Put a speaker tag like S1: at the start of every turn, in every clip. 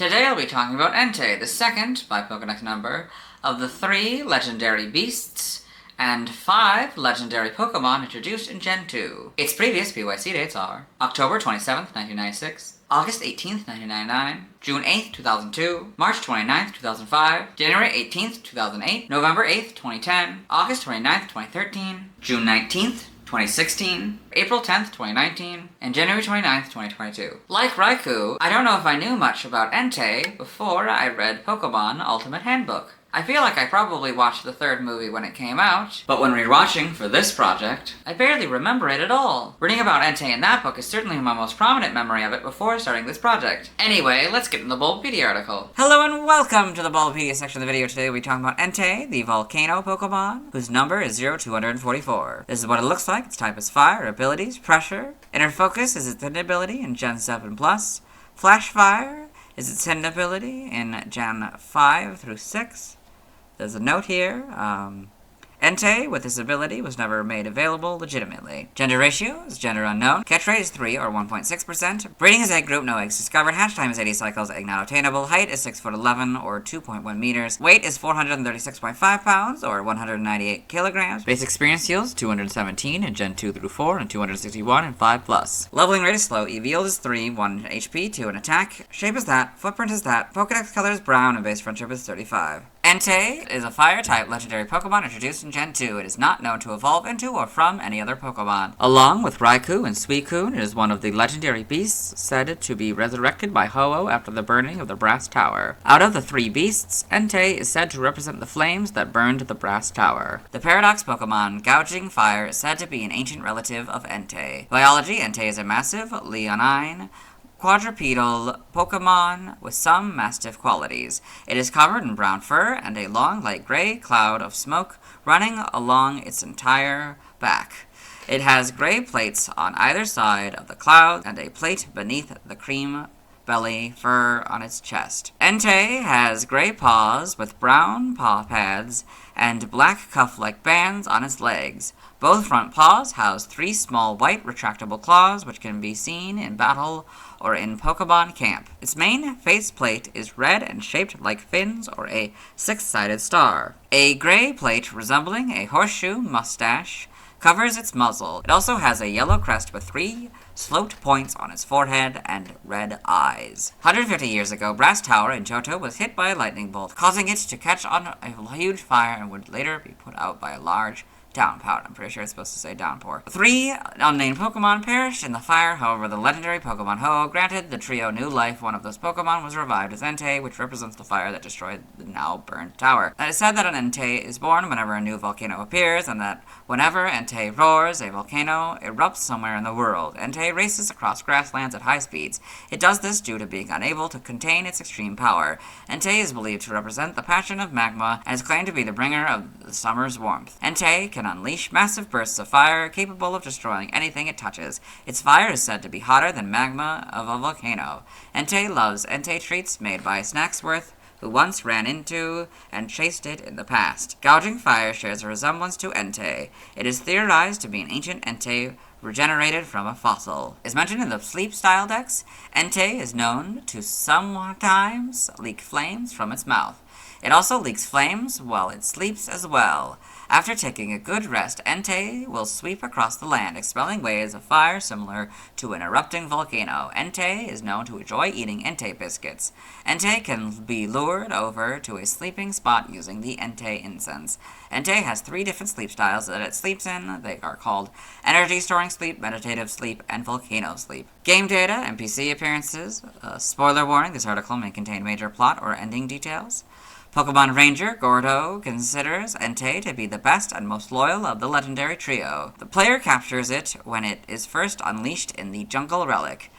S1: Today I'll be talking about Entei, the second, by Pokédex number, of the 3 legendary beasts and 5 legendary Pokémon introduced in Gen 2. Its previous PYC dates are October 27th, 1996, August 18th, 1999, June 8th, 2002, March 29th, 2005, January 18th, 2008, November 8th, 2010, August 29th, 2013, June 19th, 2016, April 10th, 2019, and January 29th, 2022. Like Raikou, I don't know if I knew much about Entei before I read Pokémon Ultimate Handbook. I feel like I probably watched the 3rd movie when it came out, but when rewatching for this project, I barely remember it at all. Reading about Entei in that book is certainly my most prominent memory of it before starting this project. Anyway, let's get in the Bulbapedia article. Hello and welcome to the Bulbapedia section of the video. Today we'll be talking about Entei, the volcano Pokemon, whose number is 0244. This is what it looks like. Its type is fire, abilities, pressure. Inner focus is its hidden ability in Gen 7+. Flash fire is its hidden ability in Gen 5 through 6. There's a note here, Entei, with this ability, was never made available legitimately. Gender ratio is gender unknown. Catch rate is 3 or 1.6%. Breeding is egg group, no eggs discovered. Hatch time is 80 cycles, egg not obtainable. Height is 6'11" or 2.1 meters. Weight is 436.5 pounds or 198 kilograms. Base experience yields 217 in Gen 2 through 4 and 261 in 5+. Leveling rate is slow. EV yield is 3, 1 HP, 2 in attack. Shape is that. Footprint is that. Pokédex color is brown and base friendship is 35. Entei is a Fire-type legendary Pokemon introduced in Gen 2. It is not known to evolve into or from any other Pokemon. Along with Raikou and Suicune, it is one of the legendary beasts said to be resurrected by Ho-Oh after the burning of the Brass Tower. Out of the 3 beasts, Entei is said to represent the flames that burned the Brass Tower. The Paradox Pokemon, Gouging Fire, is said to be an ancient relative of Entei. Biology, Entei is a massive, leonine, quadrupedal Pokemon with some mastiff qualities. It is covered in brown fur and a long light gray cloud of smoke running along its entire back. It has gray plates on either side of the cloud and a plate beneath the cream belly fur on its chest. Entei has gray paws with brown paw pads and black cuff-like bands on its legs. Both front paws house 3 small white retractable claws which can be seen in battle or in Pokemon Camp. Its main faceplate is red and shaped like fins or a 6-sided star. A gray plate resembling a horseshoe mustache covers its muzzle. It also has a yellow crest with 3 sloped points on its forehead and red eyes. 150 years ago, Brass Tower in Johto was hit by a lightning bolt, causing it to catch on a huge fire and would later be put out by a large downpour. I'm pretty sure it's supposed to say downpour. 3 unnamed Pokemon perished in the fire. However, the legendary Pokemon Ho-Oh granted the trio new life. One of those Pokemon was revived as Entei, which represents the fire that destroyed the now burned tower. It is said that an Entei is born whenever a new volcano appears, and that whenever Entei roars, a volcano erupts somewhere in the world. Entei races across grasslands at high speeds. It does this due to being unable to contain its extreme power. Entei is believed to represent the passion of magma and is claimed to be the bringer of the summer's warmth. Entei can unleash massive bursts of fire capable of destroying anything it touches. Its fire is said to be hotter than magma of a volcano. Entei loves Entei treats made by Snacksworth, who once ran into and chased it in the past. Gouging Fire shares a resemblance to Entei. It is theorized to be an ancient Entei regenerated from a fossil. As mentioned in the Sleep Style Dex, Entei is known to sometimes leak flames from its mouth. It also leaks flames while it sleeps as well. After taking a good rest, Entei will sweep across the land, expelling waves of fire similar to an erupting volcano. Entei is known to enjoy eating Entei biscuits. Entei can be lured over to a sleeping spot using the Entei incense. Entei has 3 different sleep styles that it sleeps in. They are called energy storing sleep, meditative sleep, and volcano sleep. Game data, NPC appearances. Spoiler warning, this article may contain major plot or ending details. Pokemon Ranger Gordo considers Entei to be the best and most loyal of the legendary trio. The player captures it when it is first unleashed in the Jungle Relic,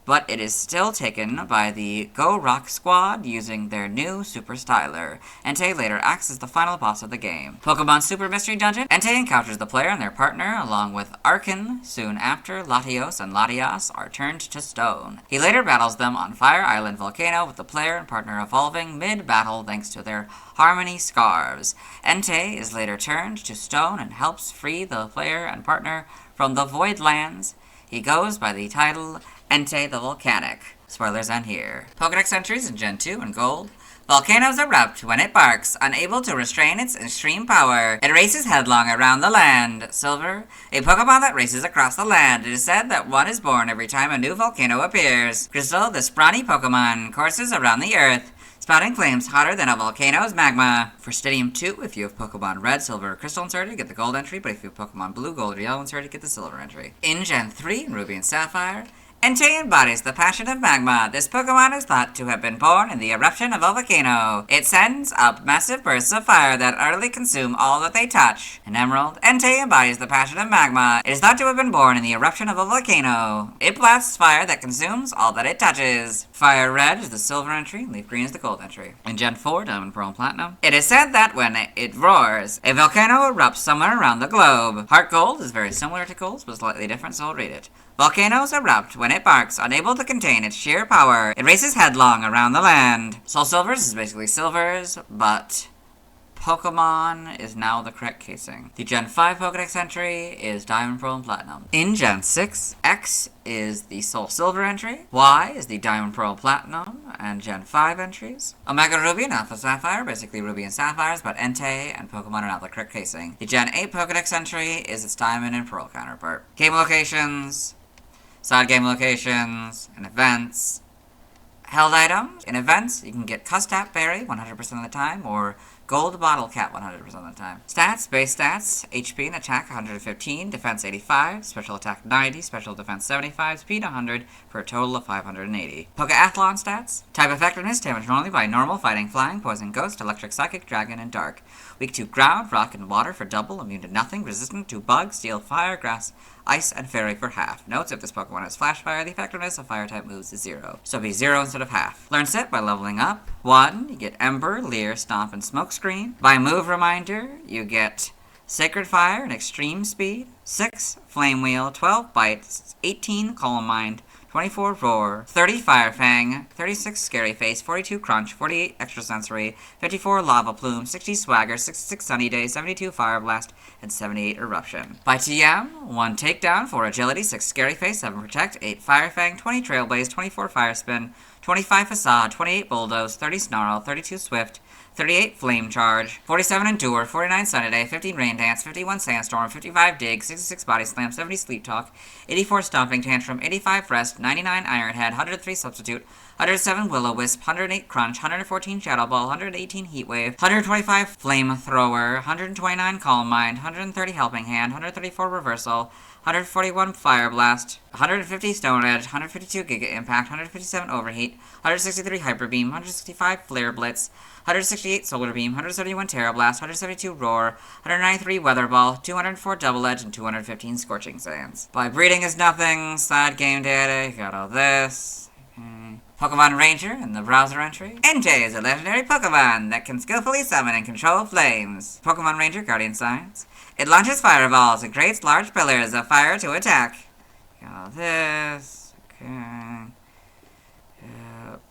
S1: but it is still taken by the Go Rock Squad using their new Super Styler. Entei later acts as the final boss of the game. Pokemon Super Mystery Dungeon. Entei encounters the player and their partner, along with Arkin. Soon after, Latios and Latias are turned to stone. He later battles them on Fire Island Volcano, with the player and partner evolving mid-battle thanks to their Harmony Scarves. Entei is later turned to stone and helps free the player and partner from the Void Lands. He goes by the title Entei the Volcanic. Spoilers end here. Pokedex entries in Gen 2 and Gold. Volcanoes erupt when it barks, unable to restrain its extreme power. It races headlong around the land. Silver, a Pokemon that races across the land. It is said that one is born every time a new volcano appears. Crystal, the scrawny Pokemon, courses around the earth, spouting flames hotter than a volcano's magma. For Stadium 2, if you have Pokemon Red, Silver, or Crystal inserted, get the Gold entry, but if you have Pokemon Blue, Gold, or Yellow inserted, get the Silver entry. In Gen 3, in Ruby and Sapphire, Entei embodies the passion of magma. This Pokemon is thought to have been born in the eruption of a volcano. It sends up massive bursts of fire that utterly consume all that they touch. In Emerald, Entei embodies the passion of magma. It is thought to have been born in the eruption of a volcano. It blasts fire that consumes all that it touches. Fire Red is the Silver entry, Leaf Green is the Gold entry. In Gen 4, Diamond, Pearl, and Platinum, it is said that when it roars, a volcano erupts somewhere around the globe. Heart Gold is very similar to Gold, but slightly different, so I'll read it. Volcanoes erupt when it barks, unable to contain its sheer power. It races headlong around the land. Soul Silvers is basically silvers, but Pokemon is now the correct casing. The Gen 5 Pokedex entry is Diamond, Pearl, and Platinum. In Gen 6, X is the Soul Silver entry, Y is the Diamond, Pearl, Platinum, and Gen 5 entries. Omega Ruby and Alpha Sapphire, basically Ruby and Sapphires, but Entei and Pokemon are now the correct casing. The Gen 8 Pokedex entry is its Diamond and Pearl counterpart. Game locations, side game locations, and events. Held items. In events, you can get Custap Berry 100% of the time, or Gold Bottle Cap 100% of the time. Stats, base stats, HP and attack 115, defense 85, special attack 90, special defense 75, speed 100, for a total of 580. Pokeathlon stats. Type effectiveness, damage normally by normal, fighting, flying, poison, ghost, electric, psychic, dragon, and dark. Weak to ground, rock, and water for double, immune to nothing, resistant to bug, steel, fire, grass, ice, and fairy for half. Notes, if this Pokemon has Flash Fire, the effectiveness of fire-type moves is 0. So be 0 instead of half. Learn set by leveling up. 1, you get Ember, Leer, Stomp, and Smokescreen. By move reminder, you get Sacred Fire and Extreme Speed. 6, Flame Wheel, 12 Bite, 18 Calm Mind, 24 Roar, 30 Fire Fang, 36 Scary Face, 42 Crunch, 48 Extrasensory, 54 Lava Plume, 60 Swagger, 66 Sunny Day, 72 Fire Blast, and 78 Eruption. By TM, 1 Takedown, 4 Agility, 6 Scary Face, 7 Protect, 8 Fire Fang, 20 Trailblaze, 24 Fire Spin, 25 Facade, 28 Bulldoze, 30 Snarl, 32 Swift, 38 Flame Charge, 47 Endure, 49 Sunny Day, 15 Rain Dance, 51 Sandstorm, 55 Dig, 66 Body Slam, 70 Sleep Talk, 84 Stomping Tantrum, 85 Rest, 99 Iron Head, 103 Substitute, 107 Will-O-Wisp, 108 Crunch, 114 Shadow Ball, 118 Heat Wave, 125 Flame Thrower, 129 Calm Mind, 130 Helping Hand, 134 Reversal, 141 Fire Blast, 150 Stone Edge, 152 Giga Impact, 157 Overheat, 163 Hyper Beam, 165 Flare Blitz, 168 Solar Beam, 171 Terra Blast, 172 Roar, 193 Weather Ball, 204 Double Edge, and 215 Scorching Sands. By breeding is nothing, side game data, you got all this. Okay. Pokemon Ranger in the browser entry. Entei is a legendary Pokemon that can skillfully summon and control flames. Pokemon Ranger Guardian Signs. It launches fireballs and creates large pillars of fire to attack. Got all this. Okay. Yep.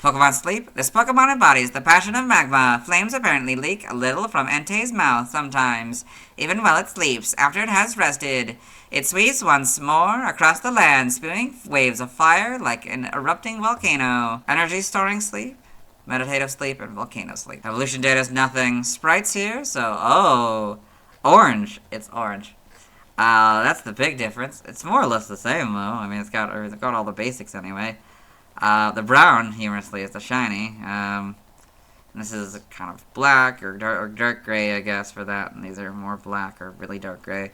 S1: Pokemon Sleep. This Pokemon embodies the passion of magma. Flames apparently leak a little from Entei's mouth sometimes, even while it sleeps. After it has rested, it sweeps once more across the land, spewing waves of fire like an erupting volcano. Energy storing sleep, meditative sleep, and volcano sleep. Evolution data is nothing. Sprites here, so, orange. It's orange. That's the big difference. It's more or less the same, though. I mean, it's got all the basics anyway. The brown, humorously, is the shiny. This is kind of black or dark gray, I guess, for that. And these are more black or really dark gray.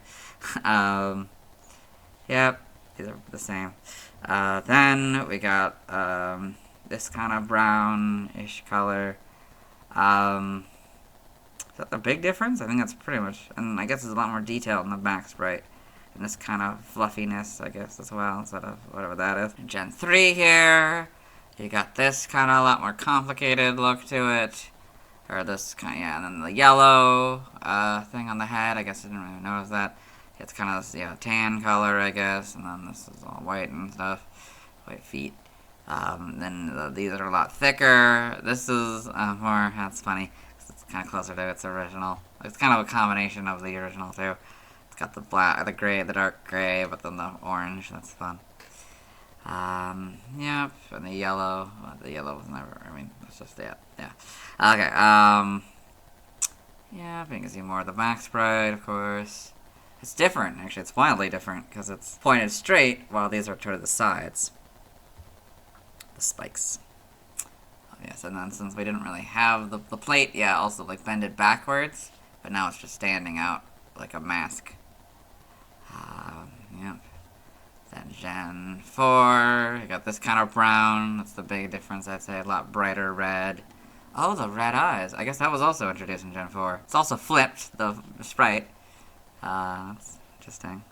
S1: Yep, these are the same. Then we got this kind of brownish color. Is that the big difference? I think that's pretty much, and I guess there's a lot more detail in the back sprite. And this kind of fluffiness, I guess, as well, instead of whatever that is. In Gen 3 here, you got this kind of a lot more complicated look to it. Or this kind of, yeah, and then the yellow thing on the head, I guess I didn't really notice that. It's kind of this, tan color, I guess, and then this is all white and stuff. White feet. Then these are a lot thicker. This is more, that's funny, it's kind of closer to its original. It's kind of a combination of the original, too. Got the black, the gray, the dark gray, but then the orange. That's fun. Yep, and the yellow. Well, the yellow was never. I mean, that's just that. Yeah. Okay. Yeah, you can see more of the back sprite, of course. It's different, actually. It's wildly different because it's pointed straight, while these are toward the sides. The spikes. Oh, yes, and then since we didn't really have the plate, yeah, also like bended backwards, but now it's just standing out like a mask. Yep. Then Gen 4, you got this kind of brown. That's the big difference, I'd say. A lot brighter red. Oh, the red eyes. I guess that was also introduced in Gen 4. It's also flipped, the sprite. That's interesting.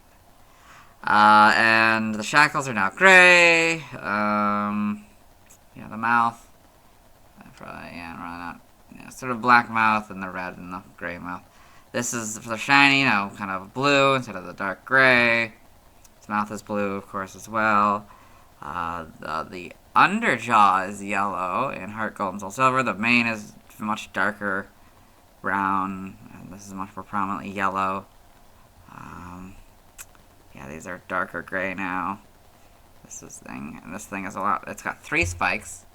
S1: And the shackles are now gray. Yeah, the mouth. Probably, yeah, really not. Yeah, sort of black mouth and the red and the gray mouth. This is for the shiny, kind of blue instead of the dark gray. Its mouth is blue, of course, as well. The underjaw is yellow in Heart Gold and Soul Silver. The mane is much darker brown, and this is much more prominently yellow. Yeah, these are darker gray now. This thing is a lot. It's got 3 spikes.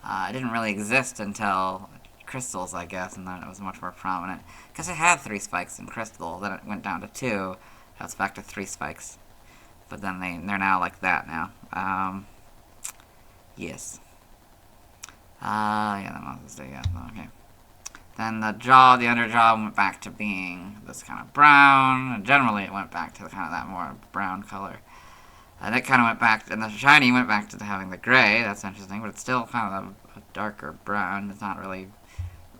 S1: It didn't really exist until crystals, I guess, and then it was much more prominent. Because it had 3 spikes in crystal, then it went down to 2. Now it's back to 3 spikes. But then they're now like that now. Yes. Yeah, that mouth is yeah, okay. Then the underjaw went back to being this kind of brown. And generally, it went back to kind of that more brown color. And it kind of went back, and the shiny went back to having the gray. That's interesting, but it's still kind of a darker brown. It's not really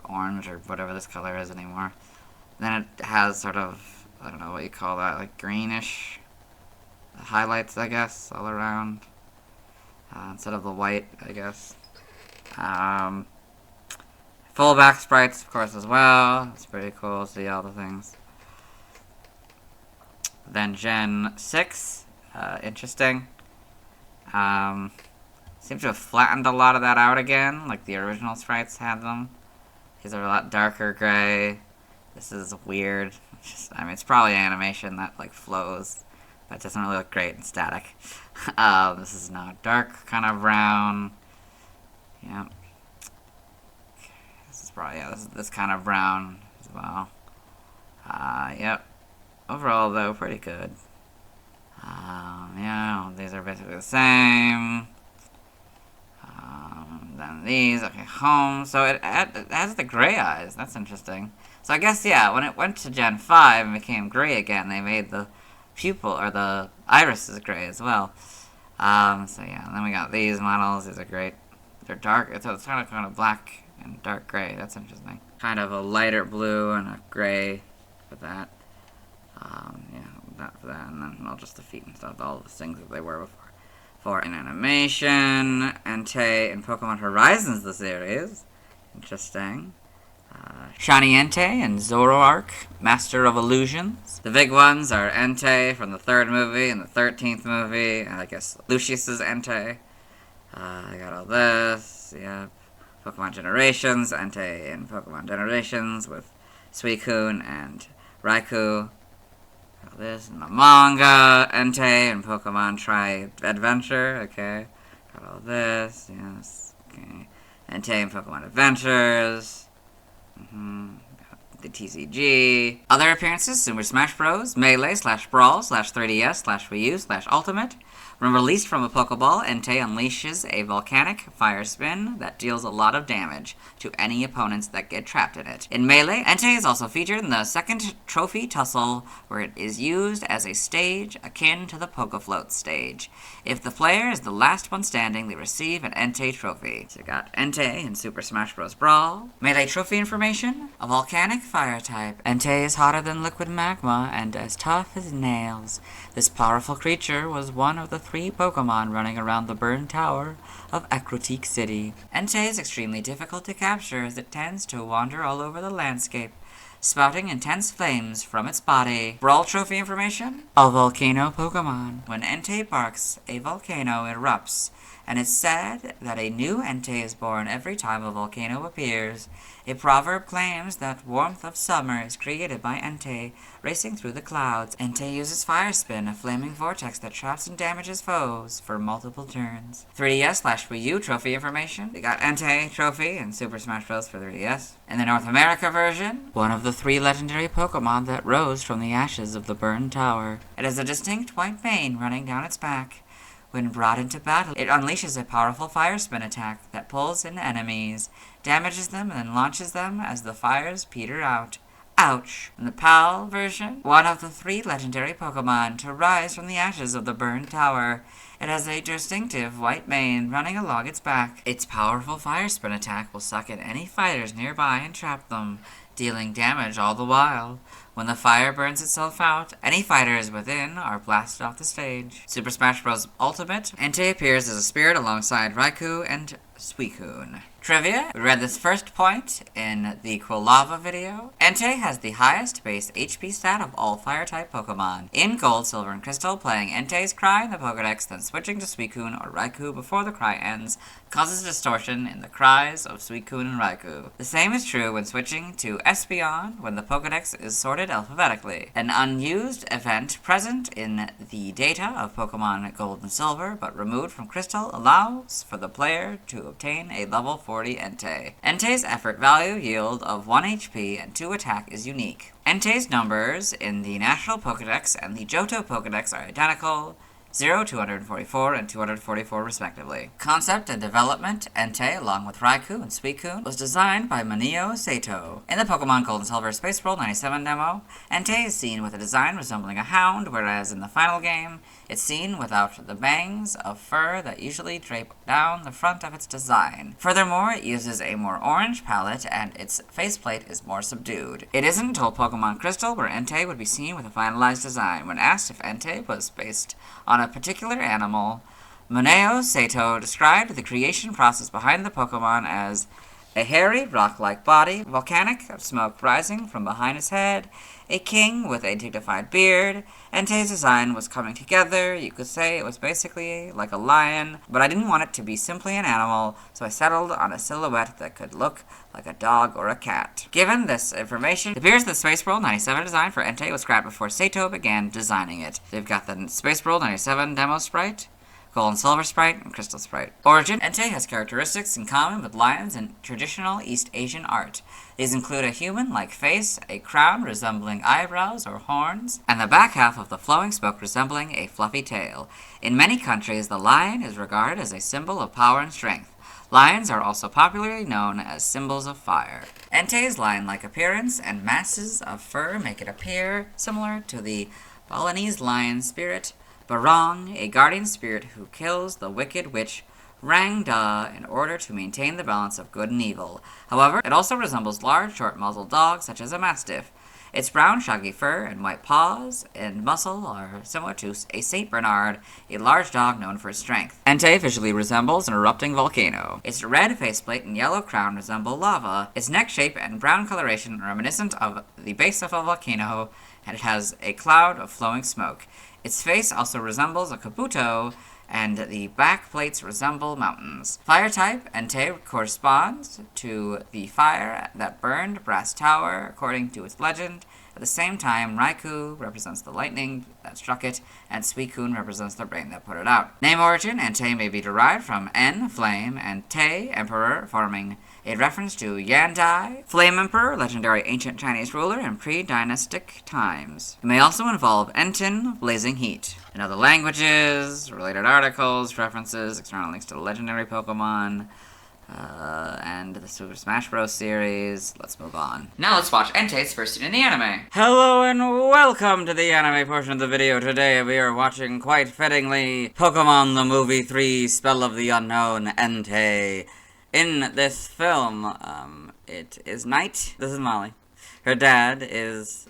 S1: orange or whatever this color is anymore. Then it has sort of, I don't know what you call that, like greenish highlights, I guess, all around. Instead of the white, I guess. Full back sprites, of course, as well. It's pretty cool to see all the things. Then Gen 6. Interesting. Seem to have flattened a lot of that out again, like the original sprites had them. These are a lot darker gray. This is weird. It's probably animation that like flows, but it doesn't really look great in static. This is now dark kind of brown. Yep. This is probably this kind of brown as well. Yep. Overall, though, pretty good. Yeah, these are basically the same. Then these, okay, home. So it has the gray eyes. That's interesting. So I guess, yeah, when it went to Gen 5 and became gray again, they made the pupil, or the irises gray as well. So yeah, and then we got these models. These are great. They're dark. It's kind of black and dark gray. That's interesting. Kind of a lighter blue and a gray for that. Yeah, that for that, and then all just the feet and stuff, all the things that they were before. For an animation, Entei and Pokemon Horizons, the series. Interesting. Shiny Entei and Zoroark, Master of Illusions. The big ones are Entei from the 3rd movie and the 13th movie, and I guess Lucius's Entei. I got all this, yep. Pokemon Generations, Entei and Pokemon Generations with Suicune and Raikou. Got this in the manga, Entei and Pokemon Tri-Adventure, okay. Got all this, yes, okay. Entei and Pokemon Adventures. The TCG. Other appearances: Super Smash Bros., Melee / Brawl / 3DS / Wii U / Ultimate. When released from a Pokeball, Entei unleashes a volcanic fire spin that deals a lot of damage to any opponents that get trapped in it. In Melee, Entei is also featured in the 2nd Trophy Tussle, where it is used as a stage akin to the Pokefloat stage. If the player is the last one standing, they receive an Entei trophy. So you got Entei in Super Smash Bros. Brawl. Melee trophy information: a volcanic fire type. Entei is hotter than liquid magma and as tough as nails. This powerful creature was one of the 3 Pokemon running around the burned tower of Ecruteak City. Entei is extremely difficult to capture as it tends to wander all over the landscape, spouting intense flames from its body. Brawl trophy information: a volcano Pokemon. When Entei barks, a volcano erupts, and it's said that a new Entei is born every time a volcano appears. A proverb claims that warmth of summer is created by Entei racing through the clouds. Entei uses Fire Spin, a flaming vortex that traps and damages foes for multiple turns. 3DS/Wii U trophy information. We got Entei trophy in Super Smash Bros. For 3DS. In the North America version, one of the 3 legendary Pokemon that rose from the ashes of the burned tower. It has a distinct white mane running down its back. When brought into battle, it unleashes a powerful Fire Spin attack that pulls in enemies, damages them, and then launches them as the fires peter out. Ouch! In the PAL version, one of the 3 legendary Pokemon to rise from the ashes of the burned tower. It has a distinctive white mane running along its back. Its powerful Fire Spin attack will suck in any fighters nearby and trap them, dealing damage all the while. When the fire burns itself out, any fighters within are blasted off the stage. Super Smash Bros. Ultimate, Entei appears as a spirit alongside Raikou and Suicune. Trivia: we read this first point in the Quilava video. Entei has the highest base HP stat of all Fire-type Pokemon. In Gold, Silver, and Crystal, playing Entei's Cry in the Pokedex, then switching to Suicune or Raikou before the Cry ends, causes distortion in the cries of Suicune and Raikou. The same is true when switching to Espeon when the Pokedex is sorted alphabetically. An unused event present in the data of Pokemon Gold and Silver, but removed from Crystal, allows for the player to obtain a level 40 Entei. Entei's effort value yield of 1 HP and 2 attack is unique. Entei's numbers in the National Pokedex and the Johto Pokedex are identical, 0, 244, and 244 respectively. Concept and development: Entei, along with Raikou and Suicune, was designed by Manio Sato. In the Pokemon Gold and Silver Space World 97 demo, Entei is seen with a design resembling a hound, whereas in the final game, it's seen without the bangs of fur that usually drape down the front of its design. Furthermore, it uses a more orange palette, and its faceplate is more subdued. It isn't until Pokemon Crystal where Entei would be seen with a finalized design. When asked if Entei was based on a particular animal, Maneo Sato described the creation process behind the Pokemon as a hairy, rock-like body, volcanic smoke rising from behind his head, a king with a dignified beard. Entei's design was coming together. You could say it was basically like a lion, but I didn't want it to be simply an animal, so I settled on a silhouette that could look like a dog or a cat. Given this information, it appears the Space World 97 design for Entei was scrapped before Sato began designing it. They've got the Space World 97 demo sprite, Gold and Silver sprite, and Crystal sprite. Origin: Entei has characteristics in common with lions in traditional East Asian art. These include a human-like face, a crown resembling eyebrows or horns, and the back half of the flowing smoke resembling a fluffy tail. In many countries, the lion is regarded as a symbol of power and strength. Lions are also popularly known as symbols of fire. Entei's lion-like appearance and masses of fur make it appear similar to the Balinese lion spirit, Barong, a guardian spirit who kills the wicked witch Rang Da in order to maintain the balance of good and evil. However, it also resembles large, short-muzzled dogs such as a mastiff. Its brown, shaggy fur and white paws and muscle are similar to a Saint Bernard, a large dog known for its strength. Entei visually resembles an erupting volcano. Its red faceplate and yellow crown resemble lava. Its neck shape and brown coloration are reminiscent of the base of a volcano, and it has a cloud of flowing smoke. Its face also resembles a Kabuto, and the back plates resemble mountains. Fire type: Entei corresponds to the fire that burned Brass Tower, according to its legend. At the same time, Raikou represents the lightning that struck it, and Suicune represents the rain that put it out. Name origin: Entei may be derived from En, flame, and Tei, emperor, forming a reference to Yandai, Flame Emperor, legendary ancient Chinese ruler in pre-dynastic times. It may also involve Enten, blazing heat. In other languages, related articles, references, external links to the legendary Pokemon, and the Super Smash Bros. Series. Let's move on. Now let's watch Entei's first scene in the anime. Hello and welcome to the anime portion of the video. Today we are watching, quite fittingly, Pokemon the Movie 3 Spell of the Unknown Entei. In this film, it is night. This is Molly. Her dad is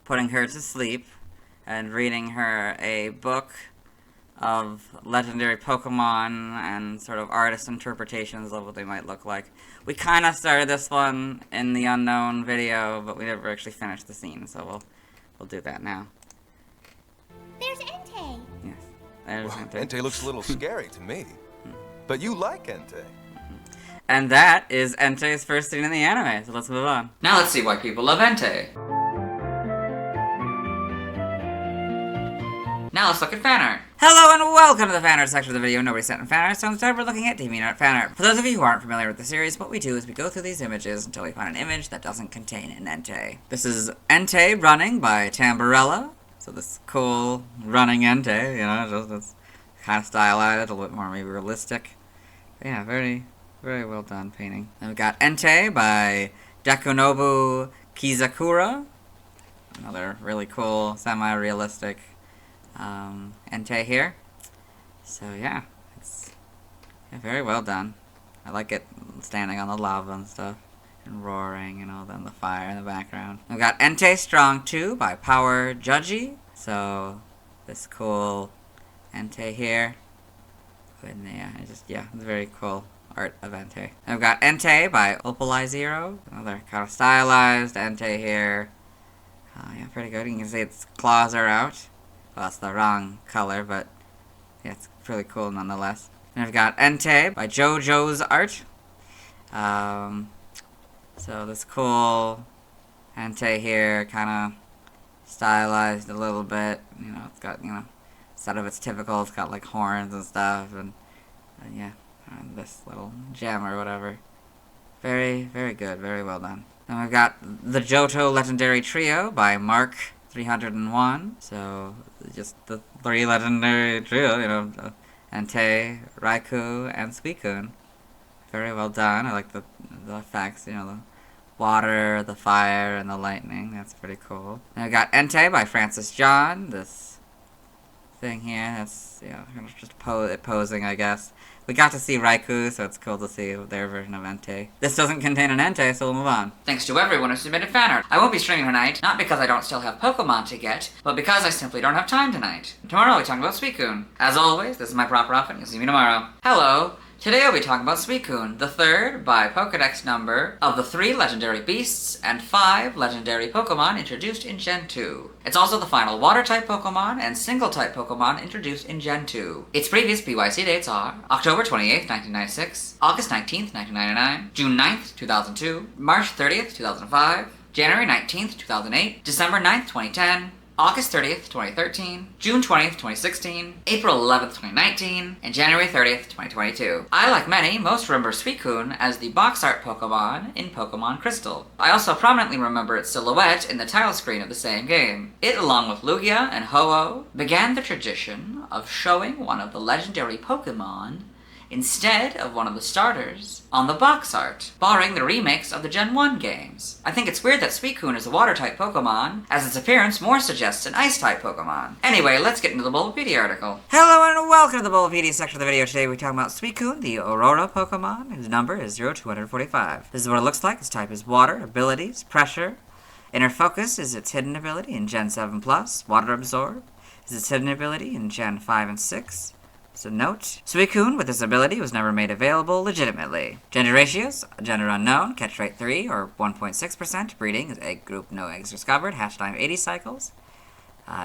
S1: putting her to sleep and reading her a book of legendary Pokemon and sort of artist interpretations of what they might look like. We kind of started this one in the Unknown video, but we never actually finished the scene, so we'll do that now.
S2: There's Entei.
S1: Yes.
S2: There's
S3: Well,
S2: Entei.
S3: Entei looks a little scary to me. But you like Entei.
S2: And that is Entei's first scene in the anime, so let's move on.
S1: Now let's see why people love Entei. Now let's look at fan art.
S2: Hello and welcome to the fan art section of the video. Nobody sent in fan art, so instead we're looking at DeviantArt fan art. For those of you who aren't familiar with the series, what we do is we go through these images until we find an image that doesn't contain an Entei. This is Entei running by Tamburella. So this cool running Entei, you know, it's kind of stylized, a little bit more maybe realistic. But yeah, very, very well done painting. Then we've got Entei by Dekunobu Kizakura. Another really cool, semi-realistic Entei here. So yeah, it's very well done. I like it standing on the lava and stuff, and roaring and all that, and the fire in the background. We've got Entei Strong 2 by Power Judgy. So this cool Entei here. And it's very cool art of Entei. And we've got Entei by Opalai Zero. Another kind of stylized Entei here. Yeah, pretty good. You can see its claws are out. Well, that's the wrong color, but yeah, it's really cool nonetheless. And we've got Entei by JoJo's Art. So this cool Entei here, kind of stylized a little bit. You know, it's got, instead of its typical, it's got like horns and stuff, and and this little gem or whatever. Very, very good, very well done. Then we've got the Johto Legendary Trio by Mark 301. So just the three legendary trio, Entei, Raikou, and Suicune. Very well done. I like the effects, the water, the fire, and the lightning. That's pretty cool. Then we got Entei by Francis John. This thing here, that's kind of just posing, I guess. We got to see Raikou, so it's cool to see their version of Entei. This doesn't contain an Entei, so we'll move on.
S1: Thanks to everyone who submitted fan art. I won't be streaming tonight, not because I don't still have Pokemon to get, but because I simply don't have time tonight. Tomorrow we'll be talking about Suicune. As always, this is my proper outfit, you'll see me tomorrow. Hello! Today I'll be talking about Suicune, the third by Pokedex number of the 3 legendary beasts and 5 legendary Pokemon introduced in Gen 2. It's also the final Water-type Pokemon and Single-type Pokemon introduced in Gen 2. Its previous PYC dates are October 28th, 1996, August 19th, 1999, June 9th, 2002, March 30th, 2005, January 19th, 2008, December 9th, 2010, August 30th, 2013, June 20th, 2016, April 11th, 2019, and January 30th, 2022. I, like many, most remember Suicune as the box art Pokemon in Pokemon Crystal. I also prominently remember its silhouette in the title screen of the same game. It, along with Lugia and Ho-Oh, began the tradition of showing one of the legendary Pokemon instead of one of the starters on the box art, barring the remakes of the Gen 1 games. I think it's weird that Suicune is a Water-type Pokemon, as its appearance more suggests an Ice-type Pokemon. Anyway, let's get into the Bulbapedia article.
S2: Hello and welcome to the Bulbapedia section of the video. Today we're talking about Suicune, the Aurora Pokemon, whose number is 0245. This is what it looks like. Its type is Water. Abilities, Pressure. Inner Focus is its hidden ability in Gen 7+. Water Absorb is its hidden ability in Gen 5 and 6. So note, Suicune with this ability was never made available legitimately. Gender ratios, gender unknown, catch rate 3 or 1.6%, breeding is egg group, no eggs discovered, hatch time 80 cycles.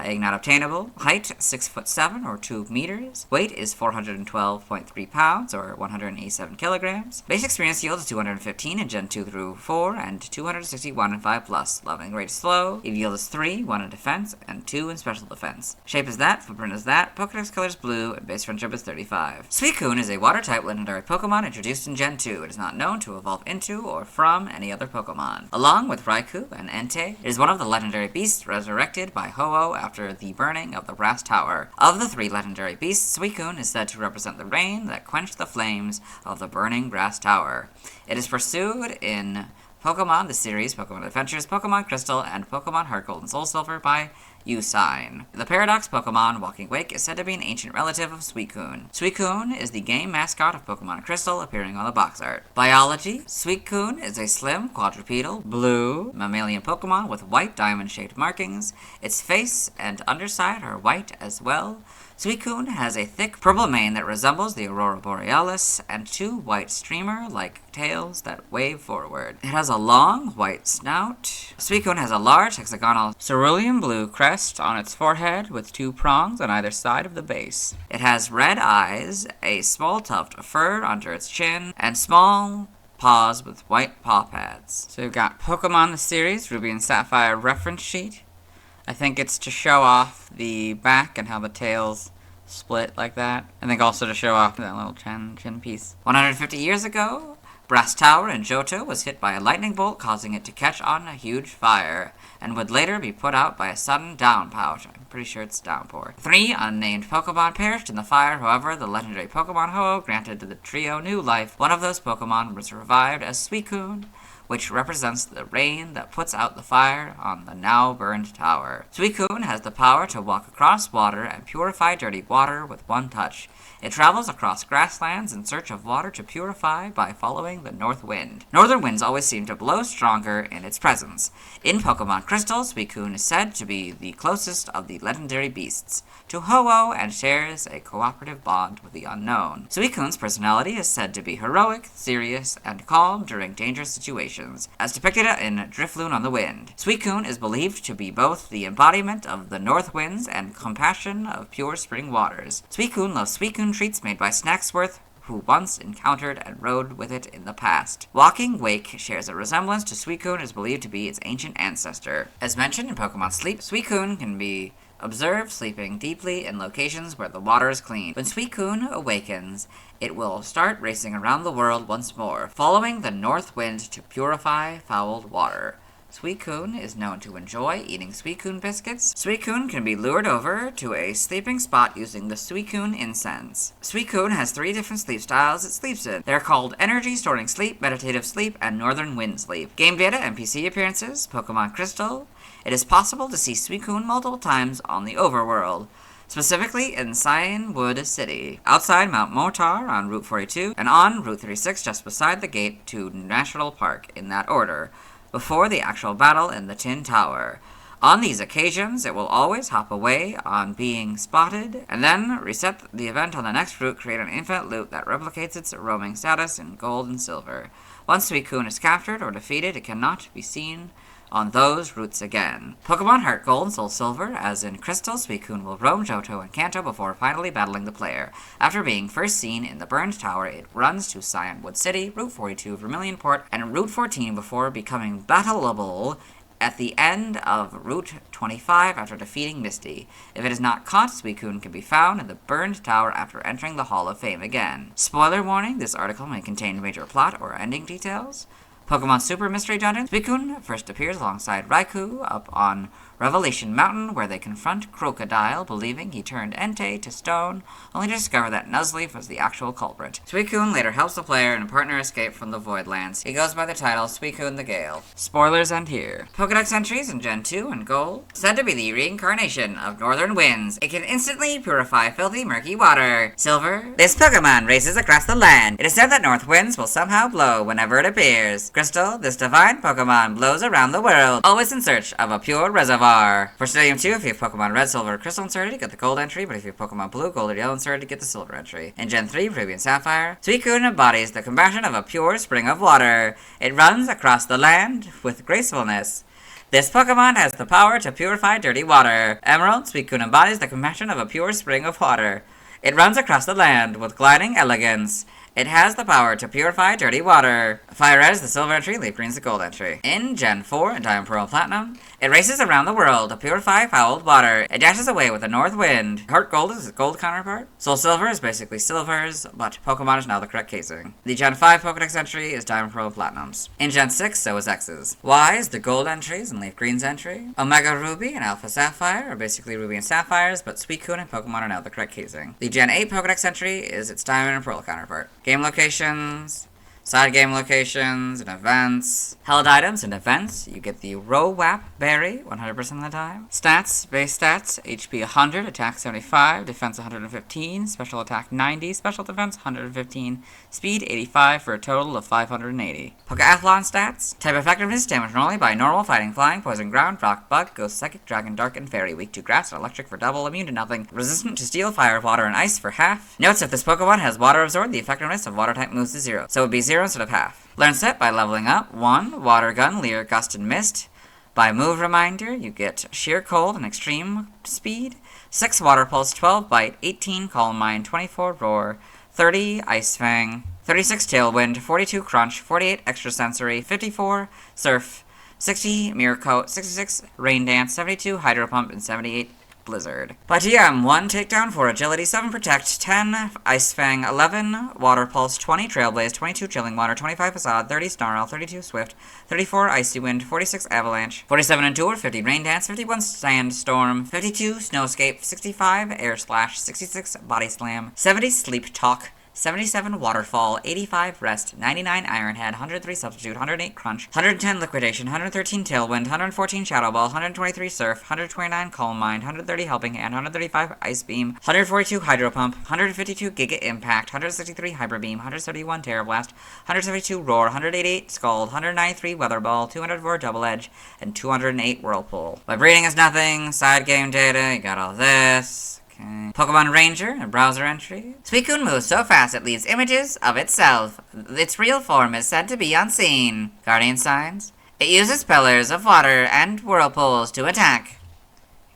S2: Egg not obtainable. Height 6'7" or 2 meters. Weight is 412.3 pounds or 187 kilograms. Basic experience yield is 215 in Gen 2 through 4 and 261 in 5+. Loving rate is slow. EV yield is 3, 1 in defense, and 2 in special defense. Shape is that, footprint is that, Pokédex color is blue, and base friendship is 35. Suicune is a water-type legendary Pokemon introduced in Gen 2. It is not known to evolve into or from any other Pokemon. Along with Raikou and Entei, it is one of the legendary beasts resurrected by Ho-Oh after the burning of the Brass Tower. Of the 3 legendary beasts, Suicune is said to represent the rain that quenched the flames of the burning Brass Tower. It is pursued in Pokemon, the series, Pokemon Adventures, Pokemon Crystal, and Pokemon Heart Gold and Soul Silver by Usign. The Paradox Pokemon, Walking Wake, is said to be an ancient relative of Suicune. Suicune is the game mascot of Pokemon Crystal, appearing on the box art. Biology: Suicune is a slim, quadrupedal, blue, mammalian Pokemon with white diamond-shaped markings. Its face and underside are white as well. Suicune has a thick purple mane that resembles the Aurora Borealis and 2 white streamer-like tails that wave forward. It has a long white snout. Suicune has a large hexagonal cerulean blue crest on its forehead with 2 prongs on either side of the base. It has red eyes, a small tuft of fur under its chin, and small paws with white paw pads. So we've got Pokemon the series, Ruby and Sapphire reference sheet. I think it's to show off the back and how the tails split like that. I think also to show off that little chin piece. 150 years ago, Brass Tower in Johto was hit by a lightning bolt, causing it to catch on a huge fire, and would later be put out by a sudden downpour. I'm pretty sure it's downpour. 3 unnamed Pokemon perished in the fire. However, the legendary Pokemon Ho granted to the trio new life. One of those Pokemon was revived as Suicune, which represents the rain that puts out the fire on the now-burned tower. Suicune has the power to walk across water and purify dirty water with one touch. It travels across grasslands in search of water to purify by following the north wind. Northern winds always seem to blow stronger in its presence. In Pokemon Crystal, Suicune is said to be the closest of the legendary beasts to Ho-Oh and shares a cooperative bond with the unknown. Suicune's personality is said to be heroic, serious, and calm during dangerous situations, as depicted in Drifloon on the Wind. Suicune is believed to be both the embodiment of the north winds and compassion of pure spring waters. Suicune loves Suicune treats made by Snacksworth, who once encountered and rode with it in the past. Walking Wake shares a resemblance to Suicune and is believed to be its ancient ancestor. As mentioned in Pokemon Sleep, Suicune can be observed sleeping deeply in locations where the water is clean. When Suicune awakens, it will start racing around the world once more, following the north wind to purify fouled water. Suicune is known to enjoy eating Suicune biscuits. Suicune can be lured over to a sleeping spot using the Suicune incense. Suicune has 3 different sleep styles it sleeps in. They're called Energy Storing Sleep, Meditative Sleep, and Northern Wind Sleep. Game data and PC appearances, Pokemon Crystal. It is possible to see Suicune multiple times on the overworld, specifically in Cyanwood City, outside Mount Motar on Route 42, and on Route 36 just beside the gate to National Park, in that order, before the actual battle in the Tin Tower. On these occasions, it will always hop away on being spotted, and then reset the event on the next route, create an infinite loop that replicates its roaming status in gold and silver. Once Suicune is captured or defeated, it cannot be seen on those routes again. Pokemon Heart Gold and Soul Silver, as in Crystal, Suicune will roam Johto and Kanto before finally battling the player. After being first seen in the Burned Tower, it runs to Cyanwood City, Route 42 Vermilion Port, and Route 14 before becoming battleable at the end of Route 25 after defeating Misty. If it is not caught, Suicune can be found in the Burned Tower after entering the Hall of Fame again. Spoiler warning, this article may contain major plot or ending details. Pokemon Super Mystery Dungeon. Suicune first appears alongside Raikou up on Revelation Mountain, where they confront Crocodile, believing he turned Entei to stone, only to discover that Nuzleaf was the actual culprit. Suicune later helps the player and partner escape from the Voidlands. He goes by the title Suicune the Gale. Spoilers end here. Pokedex entries in Gen 2 and Gold. Said to be the reincarnation of Northern Winds. It can instantly purify filthy, murky water. Silver. This Pokemon races across the land. It is said that North Winds will somehow blow whenever it appears. Crystal. This divine Pokemon blows around the world, always in search of a pure reservoir. For Stadium 2, if you have Pokemon Red, Silver, or Crystal inserted, you get the Gold entry, but if you have Pokemon Blue, Gold, or Yellow inserted, you get the Silver entry. In Gen 3, Ruby and Sapphire, Suicune embodies the compassion of a pure spring of water. It runs across the land with gracefulness. This Pokemon has the power to purify dirty water. Emerald, Suicune embodies the compassion of a pure spring of water. It runs across the land with gliding elegance. It has the power to purify dirty water. Fire Red is the Silver entry, Leaf Green is the Gold entry. In Gen 4 and Diamond Pearl Platinum, it races around the world to purify fouled water. It dashes away with the north wind. Heart Gold is its gold counterpart. Soul Silver is basically Silver's, but Pokemon is now the correct casing. The Gen 5 Pokedex entry is Diamond Pearl Platinum's. In Gen 6, so is X's. Y is the Gold entries and Leaf Green's entry. Omega Ruby and Alpha Sapphire are basically Ruby and Sapphires, but Suicune and Pokemon are now the correct casing. The Gen 8 Pokedex entry is its Diamond and Pearl counterpart. Game locations: Side game locations and events. Held items and events. You get the Rowap Berry 100% of the time. Stats, base stats, HP 100, attack 75, defense 115, special attack 90, special defense 115, speed 85 for a total of 580. Pokeathlon stats. Type effectiveness, damage normally by normal, fighting, flying, poison, ground, rock, bug, ghost, psychic, dragon, dark, and fairy. Weak to grass and electric for double, immune to nothing. Resistant to steel, fire, water, and ice for half. Notes, if this Pokemon has water absorbed, the effectiveness of water type moves to 0. So it would be 0 instead of half. Learn set by leveling up. 1. Water Gun, Leer, Gust, and Mist. By move reminder, you get Sheer Cold and Extreme Speed. 6. Water Pulse, 12 Bite, 18 Calm Mind, 24 Roar, 30 Ice Fang, 36 Tailwind, 42 Crunch, 48 Extrasensory, 54 Surf, 60 Mirror Coat, 66 Rain Dance, 72 Hydro Pump, and 78 Blizzard. By TM, 1 Takedown, 4 Agility, 7 Protect, 10 Ice Fang, 11 Water Pulse, 20 Trailblaze, 22 Chilling Water, 25 Facade, 30 Snarl, 32 Swift, 34 Icy Wind, 46 Avalanche, 47 Endure, 50 Rain Dance, 51 Sandstorm, 52 Snowscape, 65 Air Slash, 66 Body Slam, 70 Sleep Talk, 77 Waterfall, 85 Rest, 99 Iron Head, 103 Substitute, 108 Crunch, 110 Liquidation, 113 Tailwind, 114 Shadow Ball, 123 Surf, 129 Calm Mind, 130 Helping Hand, 135 Ice Beam, 142 Hydro Pump, 152 Giga Impact, 163 Hyper Beam, 171 Terra Blast, 172 Roar, 188 Scald, 193 Weather Ball, 204 Double Edge, and 208 Whirlpool. By breeding is nothing, side game data, you got all this. Okay. Pokemon Ranger, a browser entry. Suicune moves so fast it leaves images of itself. Its real form is said to be unseen. Guardian signs. It uses pillars of water and whirlpools to attack.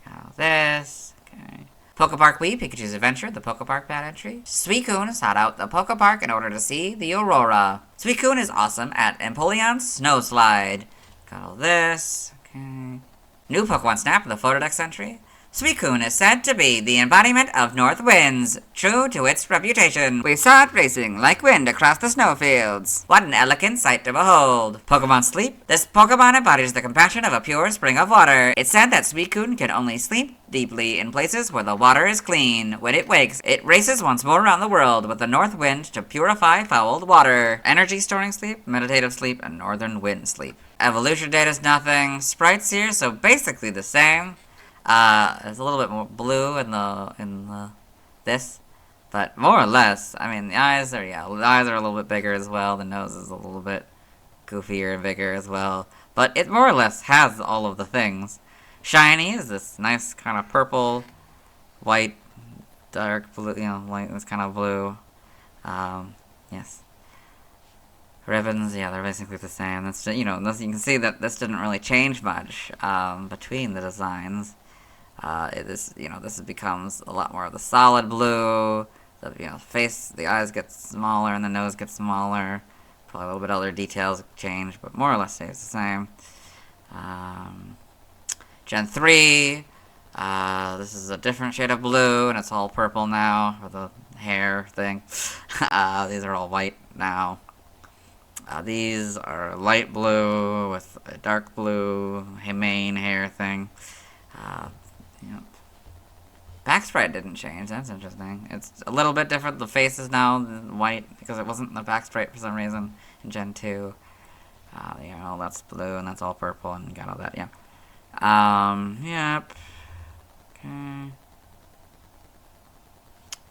S2: Got this. Okay. Pokepark Wii, Pikachu's Adventure, the Pokepark bad entry. Suicune sought out the Pokepark in order to see the Aurora. Suicune is awesome at Empoleon's Snow Slide. Got all this. Okay. New Pokemon Snap, the Photodex entry. Suicune is said to be the embodiment of north winds, true to its reputation. We saw it racing like wind across the snowfields. What an elegant sight to behold. Pokemon Sleep. This Pokemon embodies the compassion of a pure spring of water. It's said that Suicune can only sleep deeply in places where the water is clean. When it wakes, it races once more around the world with the north wind to purify fouled water. Energy storing sleep, meditative sleep, and northern wind sleep. Evolution data is nothing. Sprites here, so basically the same. There's a little bit more blue in this, but more or less, I mean, the eyes are a little bit bigger as well, the nose is a little bit goofier and bigger as well, but it more or less has all of the things. Shiny is this nice kind of purple, white, dark blue, light, this kind of blue, yes. Ribbons, yeah, they're basically the same. That's, you can see that this didn't really change much, between the designs. This becomes a lot more of the solid blue. The face, the eyes get smaller and the nose gets smaller. Probably a little bit other details change, but more or less stays the same. Gen 3. This is a different shade of blue, and it's all purple now for the hair thing. These are all white now. These are light blue with a dark blue mane hair thing. Back sprite didn't change. That's interesting. It's a little bit different. The face is now white because it wasn't the back sprite for some reason in Gen 2. All that's blue and that's all purple and got all that. Yeah. Yep. Okay.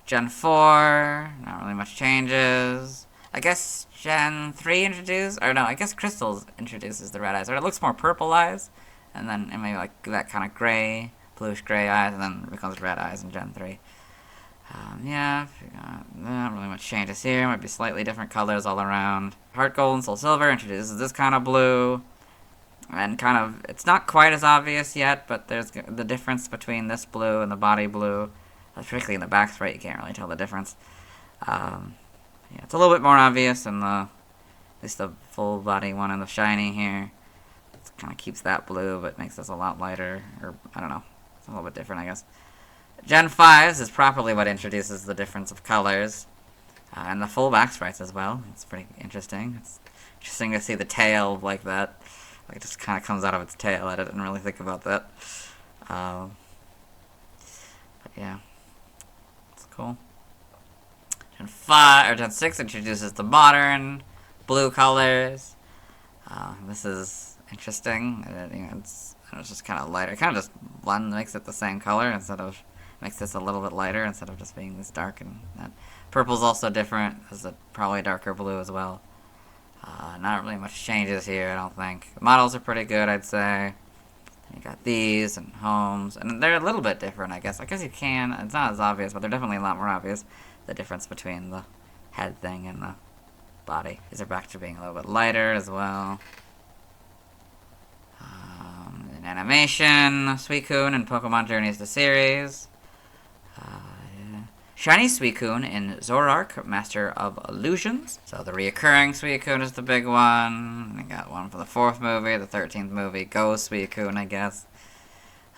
S2: Gen 4. Not really much changes. I guess Gen 3 I guess Crystals introduces the red eyes. Or it looks more purple eyes, and then it may like that kind of gray, bluish gray eyes, and then it becomes red eyes in Gen 3. Not really much changes here. Might be slightly different colors all around. Heart Gold and Soul Silver introduces this kind of blue, and it's not quite as obvious yet, but there's the difference between this blue and the body blue. Particularly in the back sprite, you can't really tell the difference. It's a little bit more obvious in at least the full body one and the shiny here. It kind of keeps that blue, but makes this a lot lighter, or I don't know. It's a little bit different, I guess. Gen 5 is properly what introduces the difference of colors, and the full back sprites as well. It's pretty interesting. It's interesting to see the tail like that. Like it just kind of comes out of its tail. I didn't really think about that. But yeah, it's cool. Gen 6 introduces the modern blue colors. This is interesting. It's just kind of lighter. It kind of just makes it the same color makes this a little bit lighter instead of just being this dark. And that purple's also different. This is probably darker blue as well. Not really much changes here, I don't think. The models are pretty good, I'd say. You got these and homes, and they're a little bit different, I guess. I guess you can. It's not as obvious, but they're definitely a lot more obvious. The difference between the head thing and the body. These are back to being a little bit lighter as well. In animation, Suicune and Pokemon Journeys the series. Yeah. Shiny Suicune in Zoroark, Master of Illusions. So the reoccurring Suicune is the big one. We got one for the 4th movie, the 13th movie. Go Suicune, I guess.